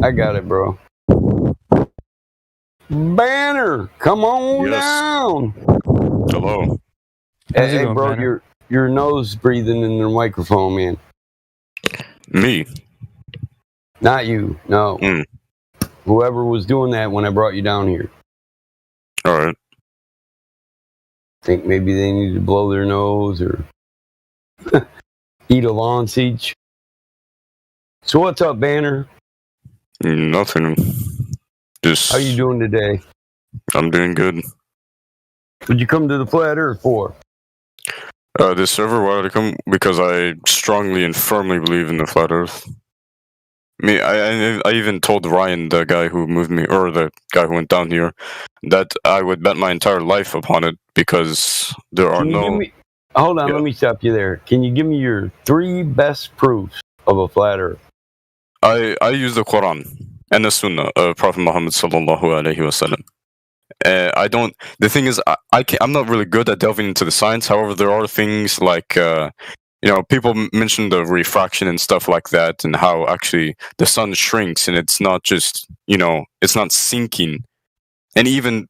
S11: I got it, bro. Banner, come on down.
S17: Hello.
S11: Hey, bro, Banner? your nose breathing in the microphone, man.
S17: Me?
S11: Not you. No. Whoever was doing that when I brought you down here.
S17: All right.
S11: Think maybe they need to blow their nose or eat a sausage. So what's up, Banner?
S17: Nothing. Just.
S11: How you doing today?
S17: I'm doing good.
S11: Would you come to the Flat Earth for?
S17: This server, why did I come? Because I strongly and firmly believe in the Flat Earth. I even told Ryan, the guy who moved me, or the guy who went down here, that I would bet my entire life upon it because there are no.
S11: Hold on, let me stop you there. Can you give me your 3 best proofs of a Flat Earth?
S17: I use the Quran and the Sunnah of Prophet Muhammad sallallahu alaihi wasallam. I don't. The thing is, I'm not really good at delving into the science. However, there are things like people mention the refraction and stuff like that, and how actually the sun shrinks, and it's not just it's not sinking. And even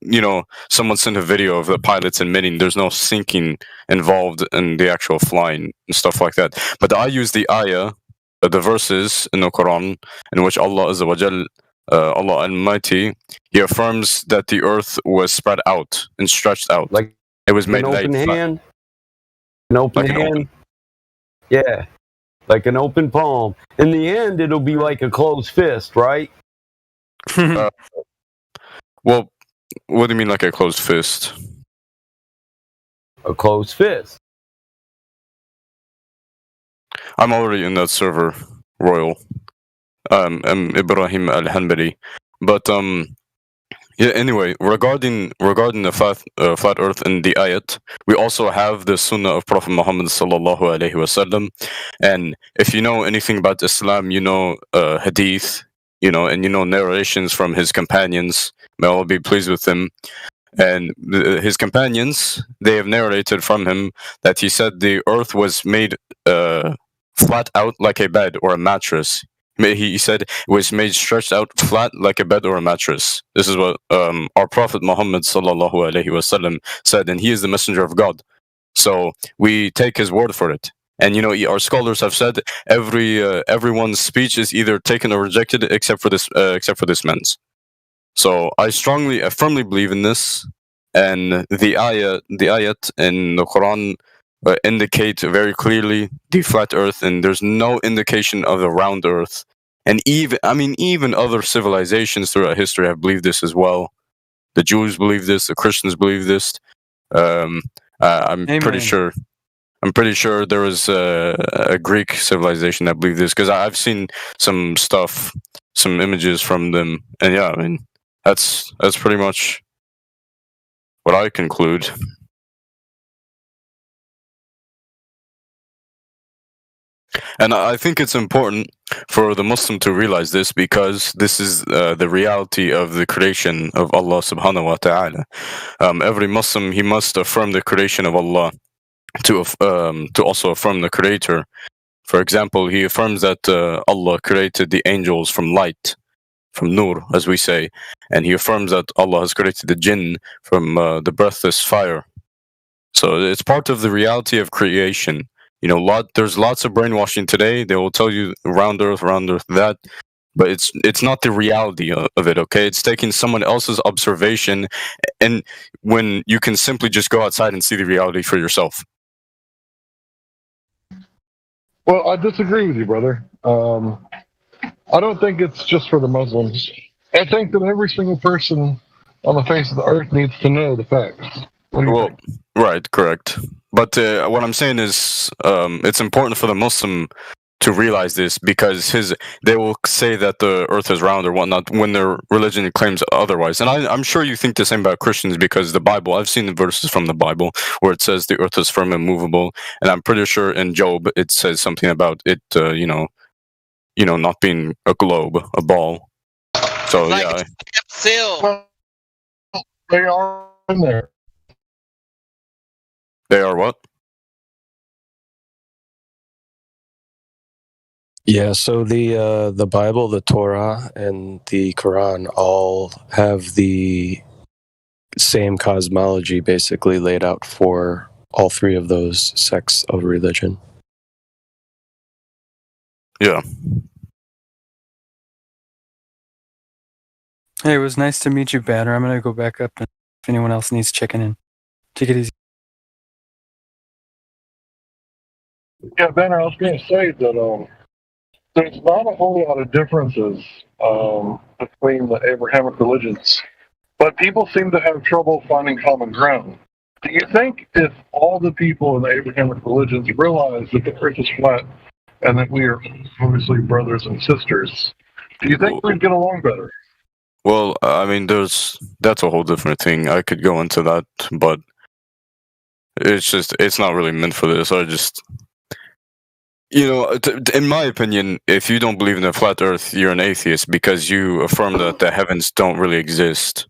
S17: someone sent a video of the pilots admitting there's no sinking involved in the actual flying and stuff like that. But I use the ayah, the verses in the Quran in which Allah Azza wa Jal, Allah Almighty, He affirms that the earth was spread out and stretched out.
S11: Like
S17: it was made
S11: an open
S17: light.
S11: hand. An open hand. Yeah, like an open palm. In the end, it'll be like a closed fist, right?
S17: Well, what do you mean, like a closed fist?
S11: A closed fist.
S17: I'm already in that server, Royal. I'm Ibrahim Al-Hanbali. But yeah. Anyway, regarding the flat Earth and the ayat, we also have the Sunnah of Prophet Muhammad sallallahu alaihi wasallam. And if you know anything about Islam, Hadith, and narrations from his companions. May Allah be pleased with him. And his companions, they have narrated from him that he said the earth was made flat out like a bed or a mattress. He said it was made stretched out flat like a bed or a mattress. This is what our Prophet Muhammad sallallahu alaihi wasallam said, and he is the messenger of God. So we take his word for it. And our scholars have said everyone's speech is either taken or rejected except for this man's. So I firmly believe in this, and the ayat in the Quran indicate very clearly the flat earth, and there's no indication of the round earth. And even other civilizations throughout history have believed this as well. The Jews believe this, the Christians believe this. I'm pretty sure there was a Greek civilization that believed this, because I've seen some stuff, some images from them, and yeah, that's pretty much what I conclude. And I think it's important for the Muslim to realize this, because this is the reality of the creation of Allah subhanahu wa ta'ala. Every Muslim, he must affirm the creation of Allah to also affirm the Creator. For example, he affirms that Allah created the angels from light, from nur, as we say, and he affirms that Allah has created the jinn from the breathless fire. So it's part of the reality of creation. There's lots of brainwashing today. They will tell you round earth, that, but it's not the reality of it. Okay, it's taking someone else's observation, and when you can simply just go outside and see the reality for yourself.
S1: Well, I disagree with you, brother. I don't think it's just for the Muslims. I think that every single person on the face of the earth needs to know the facts.
S17: Right, correct. But what I'm saying is, it's important for the Muslim to realize this, because they will say that the earth is round or whatnot when their religion claims otherwise. And I'm sure you think the same about Christians, because the Bible, I've seen the verses from the Bible where it says the earth is firm and movable, and I'm pretty sure in Job it says something about it, not being a globe, a ball. So yeah.
S1: Well, they are in there.
S17: They are what?
S13: Yeah, so the Bible, the Torah, and the Quran all have the same cosmology basically laid out for all 3 of those sects of religion.
S17: Yeah.
S22: Hey, it was nice to meet you, Banner. I'm going to go back up if anyone else needs checking in. Take it easy.
S1: Yeah, Ben, I was going to say that there's not a whole lot of differences between the Abrahamic religions, but people seem to have trouble finding common ground. Do you think if all the people in the Abrahamic religions realize that the earth is flat and that we are obviously brothers and sisters, do you think we'd get along better?
S17: Well, I mean, that's a whole different thing. I could go into that, but it's not really meant for this. In my opinion, if you don't believe in a flat Earth, you're an atheist because you affirm that the heavens don't really exist.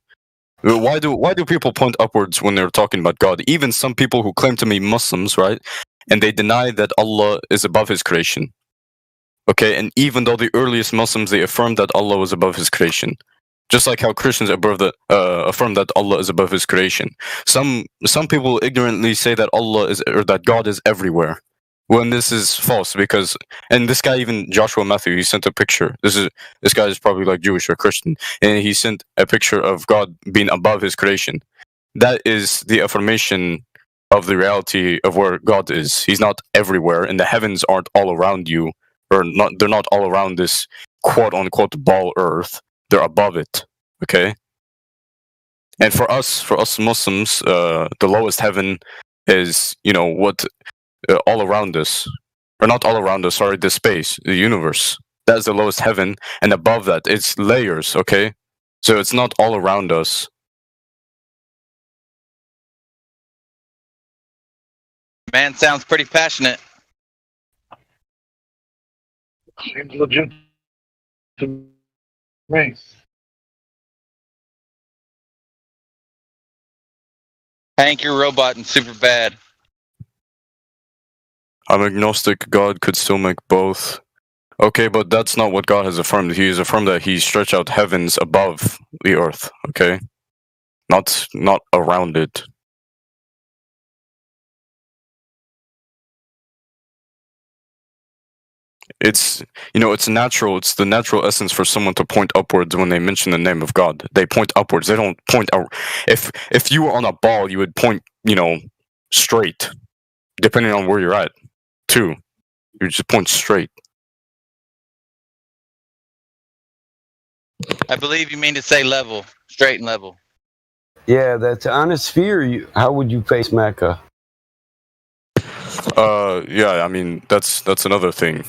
S17: Why do people point upwards when they're talking about God? Even some people who claim to be Muslims, right? And they deny that Allah is above His creation. Okay, and even though the earliest Muslims, they affirmed that Allah was above His creation. Just like how Christians affirm that Allah is above His creation. Some people ignorantly say that that God is everywhere, when this is false. And this guy, even Joshua Matthew, he sent a picture. This guy is probably like Jewish or Christian, and he sent a picture of God being above His creation. That is the affirmation of the reality of where God is. He's not everywhere, and the heavens aren't all around you, or not. They're not all around this quote unquote ball Earth. They're above it, okay? And for us Muslims, the lowest heaven is, what all around us, or not all around us, sorry, the space, the universe. That's the lowest heaven, and above that, it's layers, okay? So it's not all around us.
S9: Man sounds pretty passionate.
S1: Seems legit to me.
S9: Hank, you're robot and super bad.
S17: I'm agnostic. God could still make both. Okay, but that's not what God has affirmed. He has affirmed that He stretched out heavens above the earth, okay? Not around it. It's natural. It's the natural essence for someone to point upwards when they mention the name of God. They point upwards. They don't point out. If you were on a ball, you would point, straight, depending on where you're at, too. You just point straight.
S9: I believe you mean to say level, straight and level.
S11: Yeah, that's on a sphere. How would you face Mecca?
S17: Yeah, I mean that's another thing.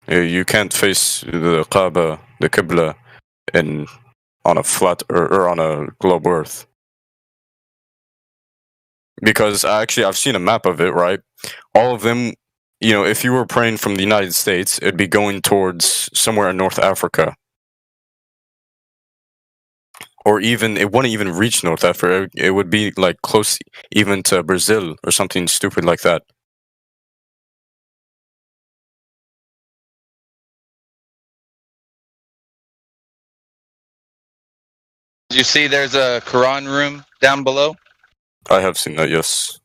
S17: You can't face the Kaaba, the Qibla, on a flat or on a globe Earth. Because actually, I've seen a map of it, right? All of them, if you were praying from the United States, it'd be going towards somewhere in North Africa. Or even, it wouldn't even reach North Africa. It would be like close even to Brazil or something stupid like that.
S9: Did you see there's a Quran room down below?
S17: I have seen that, yes.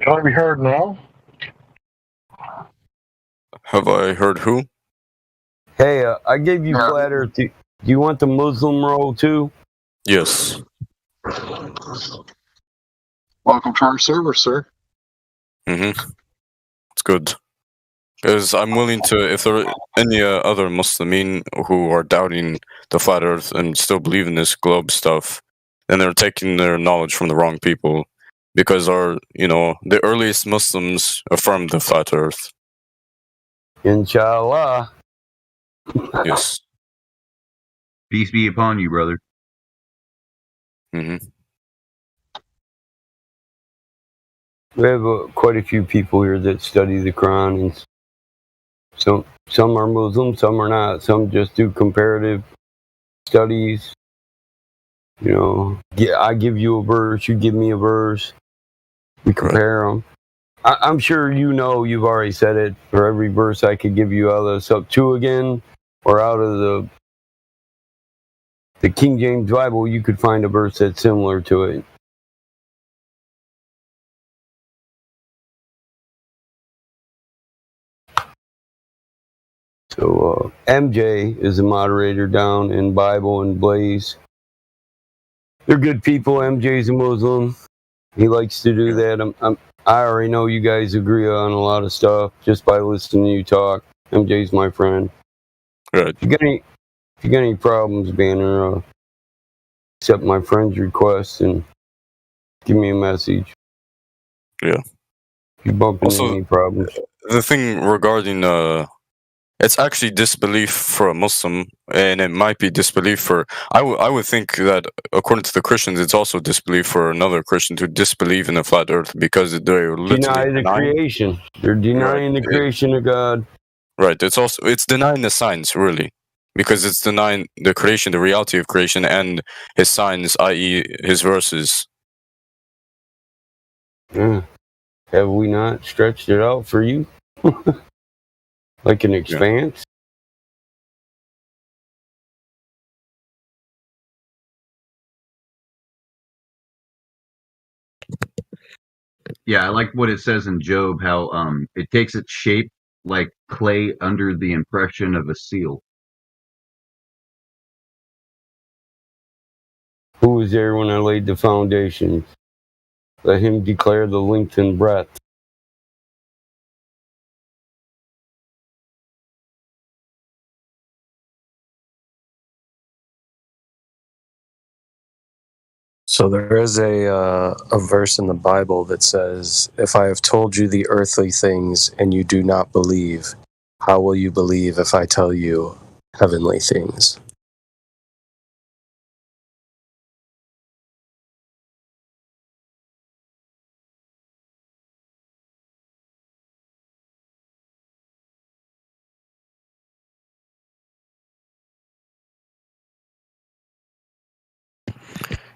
S1: Can I be heard now?
S17: Have I heard who?
S11: Hey, I gave you flat Earth. Do you want the Muslim roll too?
S17: Yes.
S1: Welcome to our server, sir.
S17: Mm-hmm. It's good. Because I'm willing to, if there are any other Muslimin who are doubting the flat Earth and still believe in this globe stuff, then they're taking their knowledge from the wrong people. Because the earliest Muslims affirmed the flat Earth.
S11: Inshallah.
S17: Yes.
S16: Peace be upon you, brother.
S17: Mm-hmm.
S11: We have quite a few people here that study the Quran, and some are Muslim, some are not. Some just do comparative studies. I give you a verse, you give me a verse. We compare them. I'm sure you've already said it. For every verse I could give you out of the Septuagint again, or out of the King James Bible, you could find a verse that's similar to it. So MJ is the moderator down in Bible and Blaze. They're good people. MJ's a Muslim. He likes to do that. I already know you guys agree on a lot of stuff just by listening to you talk. MJ's my friend.
S17: Right.
S11: If you got any problems, Banner, accept my friend's request and give me a message.
S17: Yeah.
S11: If you bump into any problems.
S17: The thing regarding it's actually disbelief for a Muslim, and it might be disbelief for. I would think that according to the Christians, it's also disbelief for another Christian to disbelieve in a flat Earth because they're literally
S11: Deny the creation. They're denying the creation of God.
S17: Right. It's denying the signs, really, because it's denying the creation, the reality of creation, and his signs, i.e., his verses.
S11: Have we not stretched it out for you? Like an expanse?
S16: Yeah, I like what it says in Job, how it takes its shape like clay under the impression of a seal.
S11: Who was there when I laid the foundations? Let him declare the length and breadth.
S13: So there is a verse in the Bible that says, "If I have told you the earthly things and you do not believe, how will you believe if I tell you heavenly things?"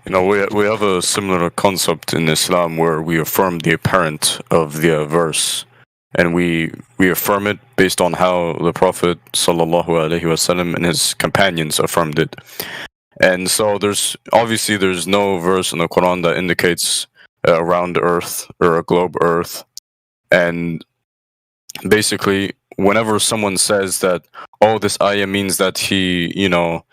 S17: You know, we have a similar concept in Islam where we affirm the apparent of the verse, and we affirm it based on how the Prophet sallallahu alaihi wasallam and his companions affirmed it. And so there's no verse in the Quran that indicates a round Earth or a globe Earth, and basically whenever someone says that, oh, this ayah means that he, you know,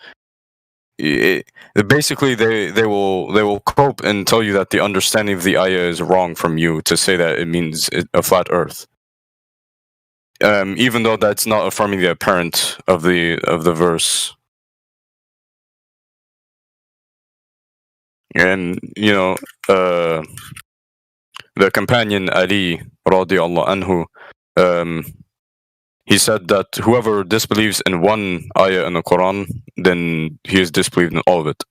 S17: basically they will cope and tell you that the understanding of the ayah is wrong from you to say that it means a flat earth, even though that's not affirming the apparent of the verse. And you know, the companion Ali radiallahu anhu, he said that whoever disbelieves in one ayah in the Quran, then he is disbelieved in all of it.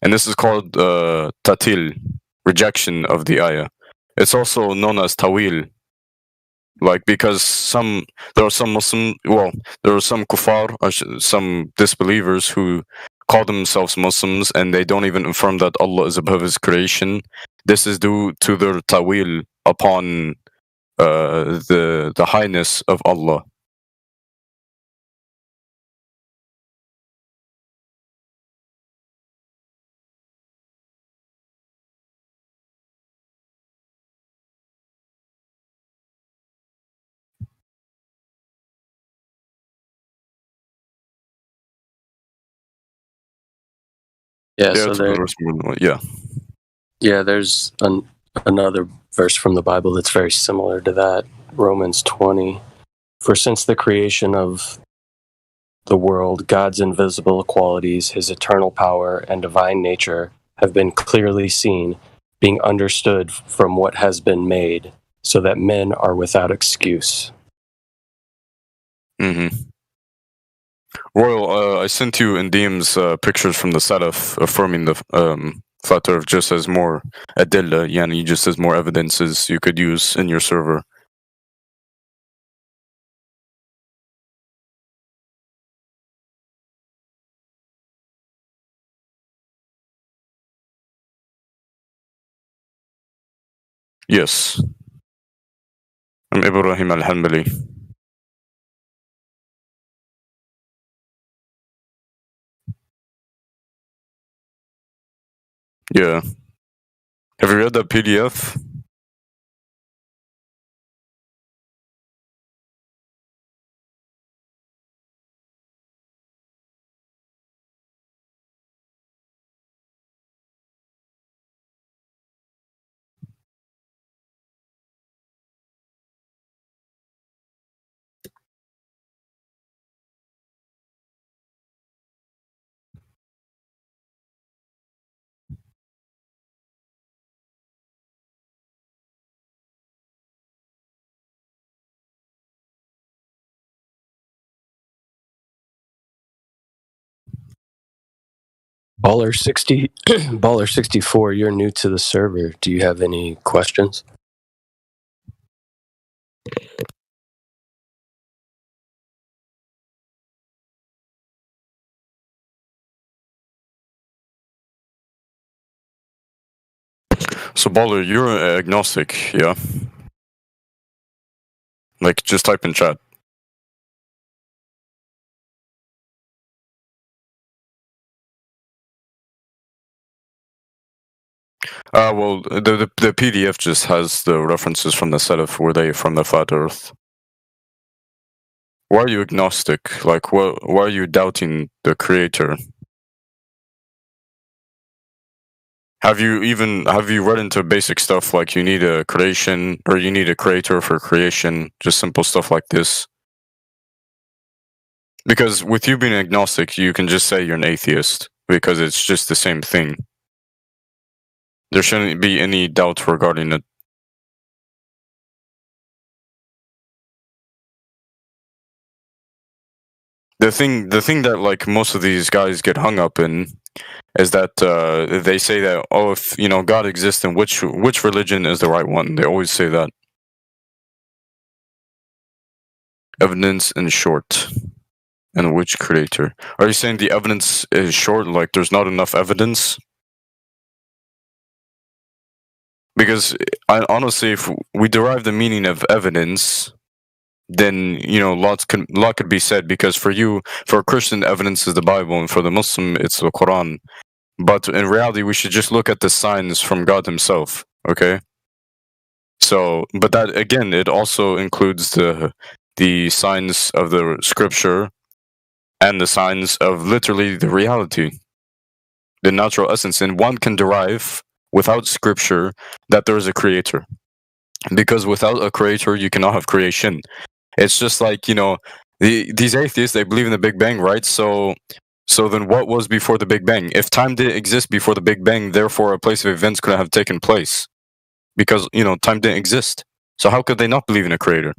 S17: And this is called tatil, rejection of the ayah. It's also known as tawil, like because there are some kuffar, some disbelievers who call themselves Muslims and they don't even affirm that Allah is above His creation. This is due to their tawil upon the highness of Allah.
S13: Yeah,
S17: Yeah,
S13: Yeah, there's another verse from the Bible that's very similar to that. Romans 20. "For since the creation of the world, God's invisible qualities, his eternal power and divine nature have been clearly seen, being understood from what has been made, so that men are without excuse."
S17: Mm-hmm. Royal, I sent you in DMs pictures from the Salaf affirming the flat earth just as more adilla, yani just as more evidences you could use in your server. Yes. I'm Ibrahim al-Hanbali. Yeah. Have you read that PDF?
S13: Baller 64, you're new to the server. Do you have any questions?
S17: So Baller, you're agnostic, yeah? Like, just type in chat. Well, the PDF just has the references from the Salaf, were they from the flat Earth? Why are you agnostic? Like, why are you doubting the Creator? Have you read into basic stuff like you need a creation or you need a creator for creation? Just simple stuff like this. Because with you being agnostic, you can just say you're an atheist because it's just the same thing. There shouldn't be any doubt regarding it. The thing that like most of these guys get hung up in is that they say that, oh, if God exists, then which religion is the right one? They always say that. Evidence in short. And which creator? Are you saying the evidence is short, like there's not enough evidence? Because honestly, if we derive the meaning of evidence, then lot could be said. Because for a Christian, evidence is the Bible, and for the Muslim, it's the Quran. But in reality, we should just look at the signs from God Himself. Okay. So, but that again, it also includes the signs of the Scripture and the signs of literally the reality, the natural essence, and one can derive without Scripture that there is a creator. Because without a creator, you cannot have creation. It's just like, these atheists, they believe in the Big Bang, right? So then what was before the Big Bang? If time didn't exist before the Big Bang, therefore a place of events couldn't have taken place. Because, time didn't exist. So how could they not believe in a creator?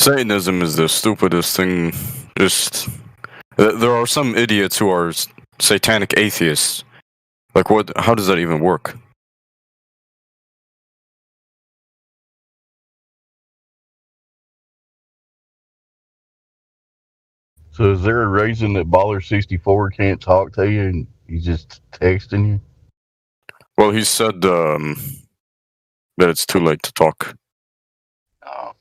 S17: Satanism is the stupidest thing. Just there are some idiots who are satanic atheists. Like what? How does that even work?
S20: So is there a reason that Baller64 can't talk to you and he's just texting you?
S17: Well, he said that it's too late to talk.
S20: Oh.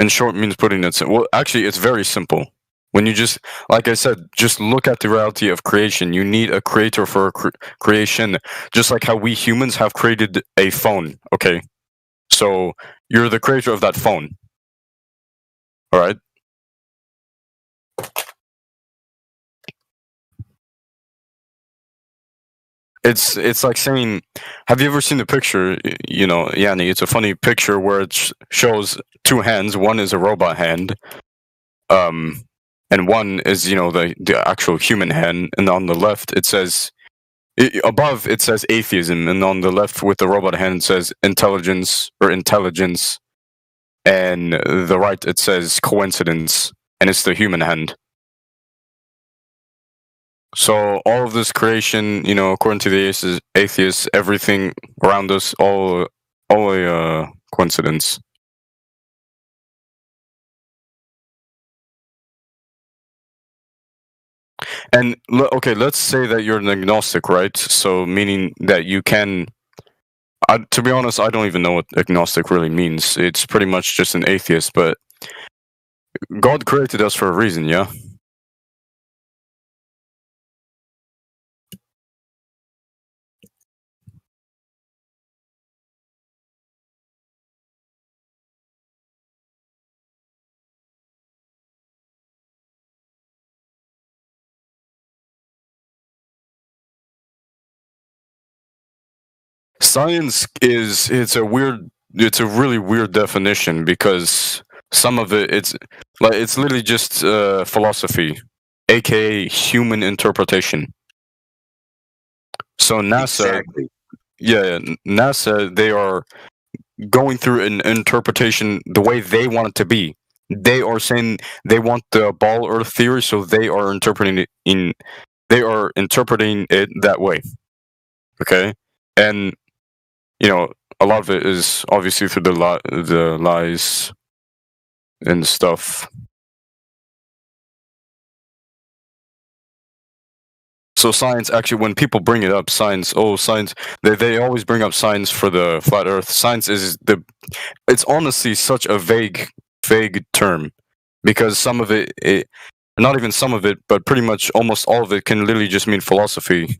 S17: In short means putting it... Well, actually, it's very simple. When you just, like I said, just look at the reality of creation. You need a creator for creation. Just like how we humans have created a phone, okay? So, you're the creator of that phone. Alright? It's like saying, have you ever seen the picture, Yanni, it's a funny picture where it shows two hands. One is a robot hand, and one is, the actual human hand. And on the left, it says, above it says atheism, and on the left with the robot hand, it says intelligence or intelligence. And the right, it says coincidence, and it's the human hand. So all of this creation, according to the atheists, everything around us, all a coincidence. And okay, let's say that you're an agnostic, right? So meaning that you can. To be honest, I don't even know what agnostic really means. It's pretty much just an atheist. But God created us for a reason, yeah. Science it's a really weird definition, because some of it's literally just philosophy, aka human interpretation. So NASA, NASA, they are going through an interpretation the way they want it to be. They are saying they want the ball Earth theory, so they are interpreting it that way. Okay, and a lot of it is obviously through the lies and stuff. So science, actually, when people bring it up, science, they always bring up science for the flat Earth. Science it's honestly such a vague term, because some of it, not even some of it, but pretty much almost all of it can literally just mean philosophy.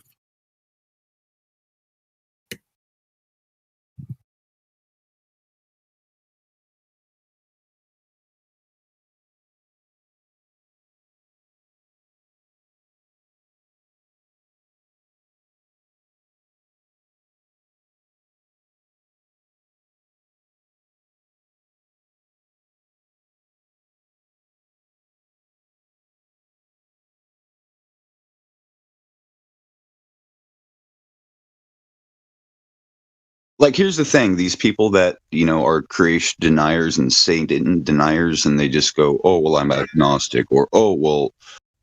S2: Like, here's the thing: these people that are creation deniers and Satan deniers, and they just go, "Oh, well, I'm agnostic," or "Oh, well,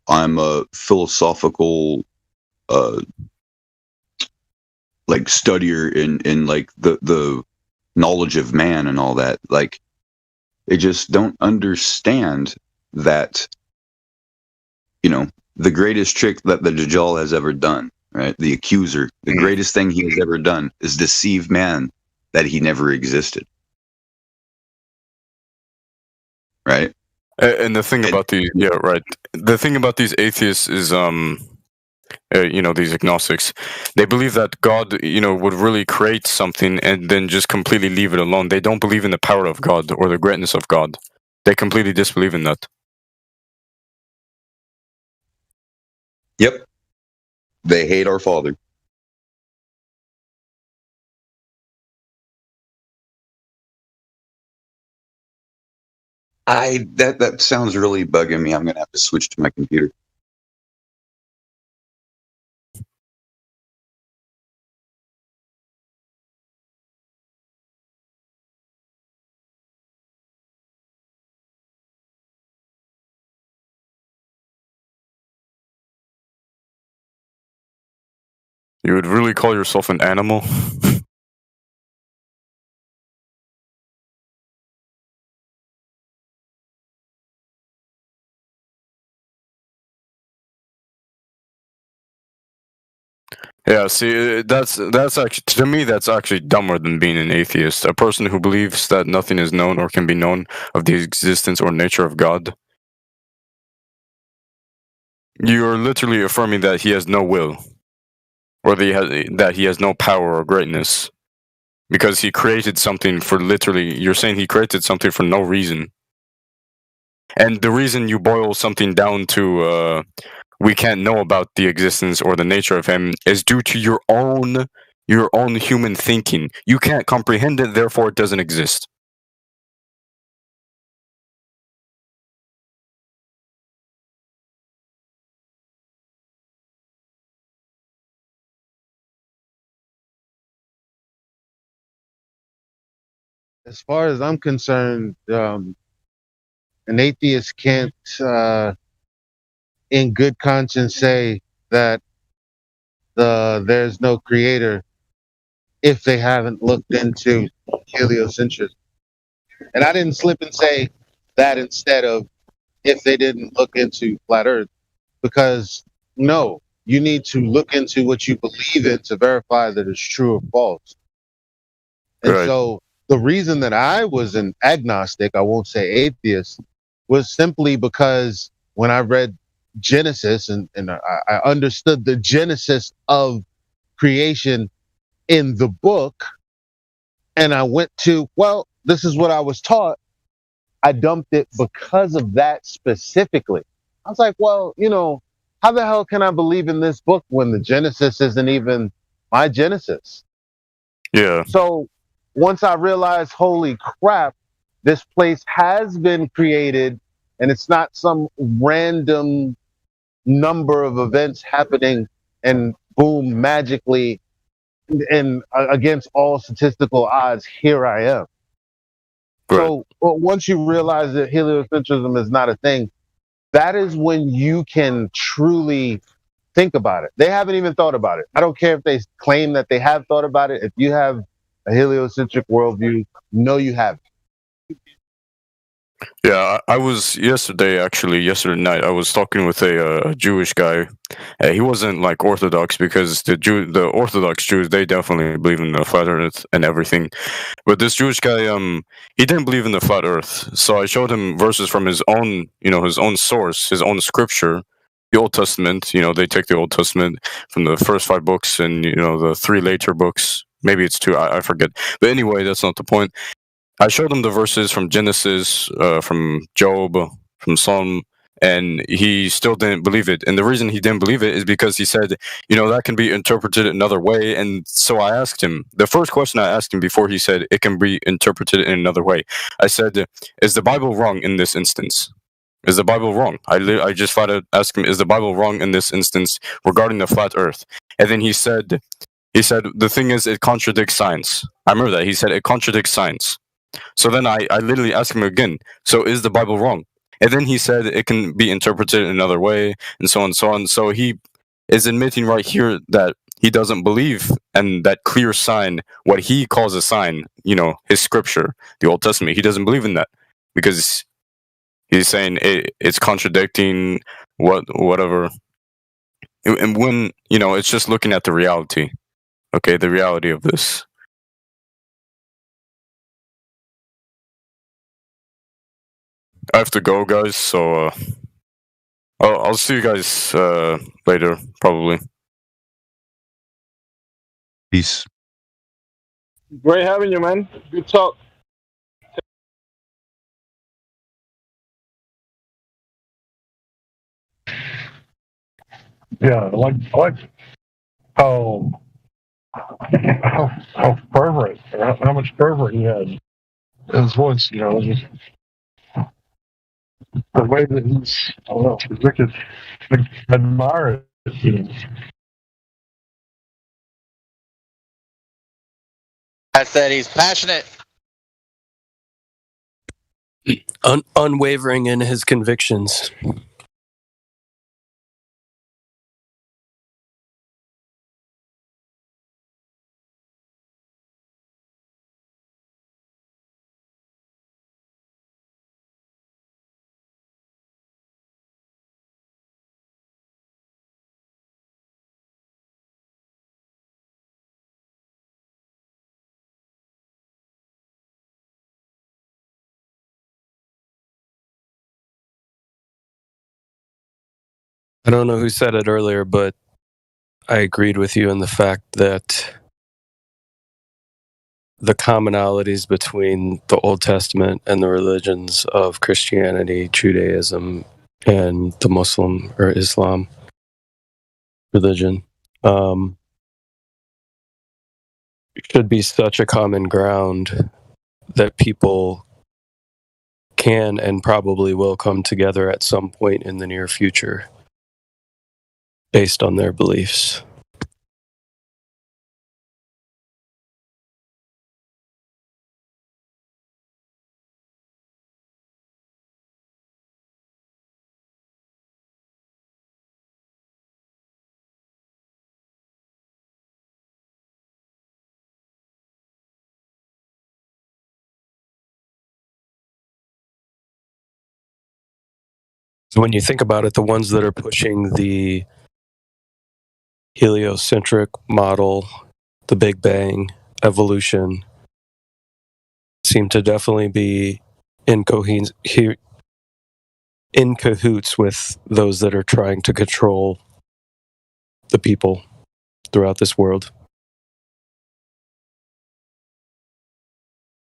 S2: I'm a philosophical, like studier in like the knowledge of man and all that." Like, they just don't understand that the greatest trick that the Dajjal has ever done. Right, the accuser, the greatest thing he has ever done is deceive man that he never existed. Right,
S17: and the thing about these, the thing about these atheists is, these agnostics, they believe that God, would really create something and then just completely leave it alone. They don't believe in the power of God or the greatness of God. They completely disbelieve in that.
S2: Yep. They hate our Father. That sounds really bugging me. I'm gonna have to switch to my computer.
S17: You would really call yourself an animal? Yeah, see, that's actually, to me, that's actually dumber than being an atheist. A person who believes that nothing is known or can be known of the existence or nature of God. You're literally affirming that he has no will, or that he has no power or greatness, because he created something for literally. You're saying he created something for no reason, and the reason you boil something down to we can't know about the existence or the nature of him is due to your own human thinking. You can't comprehend it, therefore it doesn't exist.
S18: As far as I'm concerned, an atheist can't, in good conscience, say that there's no creator if they haven't looked into heliocentrism. And I didn't slip and say that instead of if they didn't look into flat Earth, because no, you need to look into what you believe in to verify that it's true or false. And so the reason that I was an agnostic, I won't say atheist, was simply because when I read Genesis and I understood the genesis of creation in the book, and I went to, well, this is what I was taught. I dumped it because of that specifically. I was like, well, how the hell can I believe in this book when the Genesis isn't even my Genesis?
S17: Yeah.
S18: So once I realized, holy crap, this place has been created, and it's not some random number of events happening and boom, magically, and against all statistical odds, here I am.
S17: Right.
S18: So once you realize that heliocentrism is not a thing, that is when you can truly think about it. They haven't even thought about it. I don't care if they claim that they have thought about it. If you have a heliocentric worldview, no, you haven't.
S17: Yeah, I was yesterday night. I was talking with a Jewish guy. He wasn't like Orthodox because the Orthodox Jews, they definitely believe in the flat Earth and everything. But this Jewish guy, he didn't believe in the flat Earth. So I showed him verses from his own, his own source, his own scripture, the Old Testament. They take the Old Testament from the first 5 books and the 3 later books. Maybe it's 2. I forget. But anyway, that's not the point. I showed him the verses from Genesis, from Job, from Psalm, and he still didn't believe it. And the reason he didn't believe it is because he said, that can be interpreted another way. And so I asked him, the first question I asked him before he said it can be interpreted in another way, I said, is the Bible wrong in this instance? Is the Bible wrong? I just flat out asked him, is the Bible wrong in this instance regarding the flat Earth? And then he said, the thing is, it contradicts science. I remember that. He said, it contradicts science. So then I literally asked him again, so is the Bible wrong? And then he said it can be interpreted another way, and so on and so on. So he is admitting right here that he doesn't believe in that clear sign, what he calls a sign, his scripture, the Old Testament. He doesn't believe in that because he's saying it's contradicting whatever. And when, it's just looking at the reality, okay, the reality of this. I have to go, guys, so I'll see you guys later, probably.
S2: Peace.
S6: Great having you, man. Good talk.
S1: Yeah, I like how fervent, how much fervor he had in his voice. Just the way that he's, I don't know, I could admire it.
S9: I said he's passionate.
S13: Unwavering in his convictions. I don't know who said it earlier, but I agreed with you in the fact that the commonalities between the Old Testament and the religions of Christianity, Judaism, and the Muslim or Islam religion should be such a common ground that people can and probably will come together at some point in the near future based on their beliefs. So when you think about it, the ones that are pushing the heliocentric model, the Big Bang, evolution, seem to definitely be in cahoots with those that are trying to control the people throughout this world.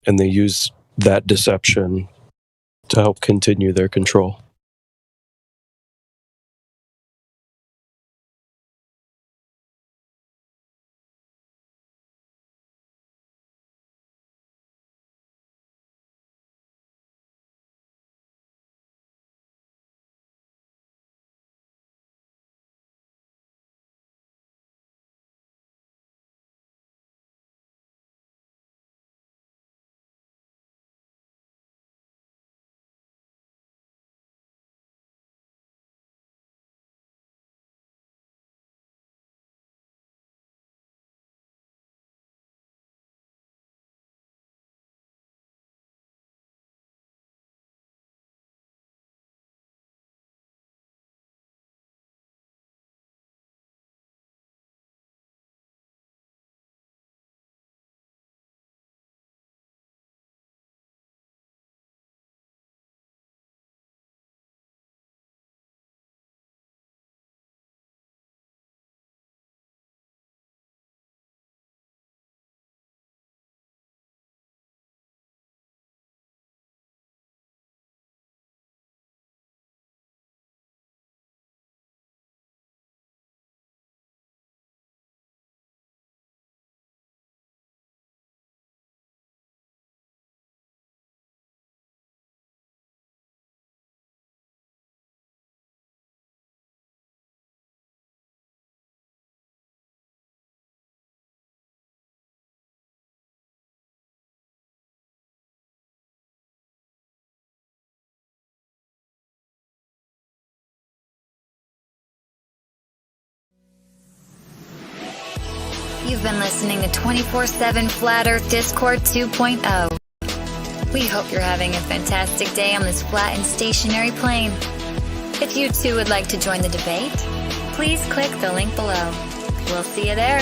S13: And they use that deception to help continue their control.
S19: You've been listening to 24/7 Flat Earth Discord 2.0. We hope you're having a fantastic day on this flat and stationary plane. If you too would like to join the debate, please click the link below. We'll see you there.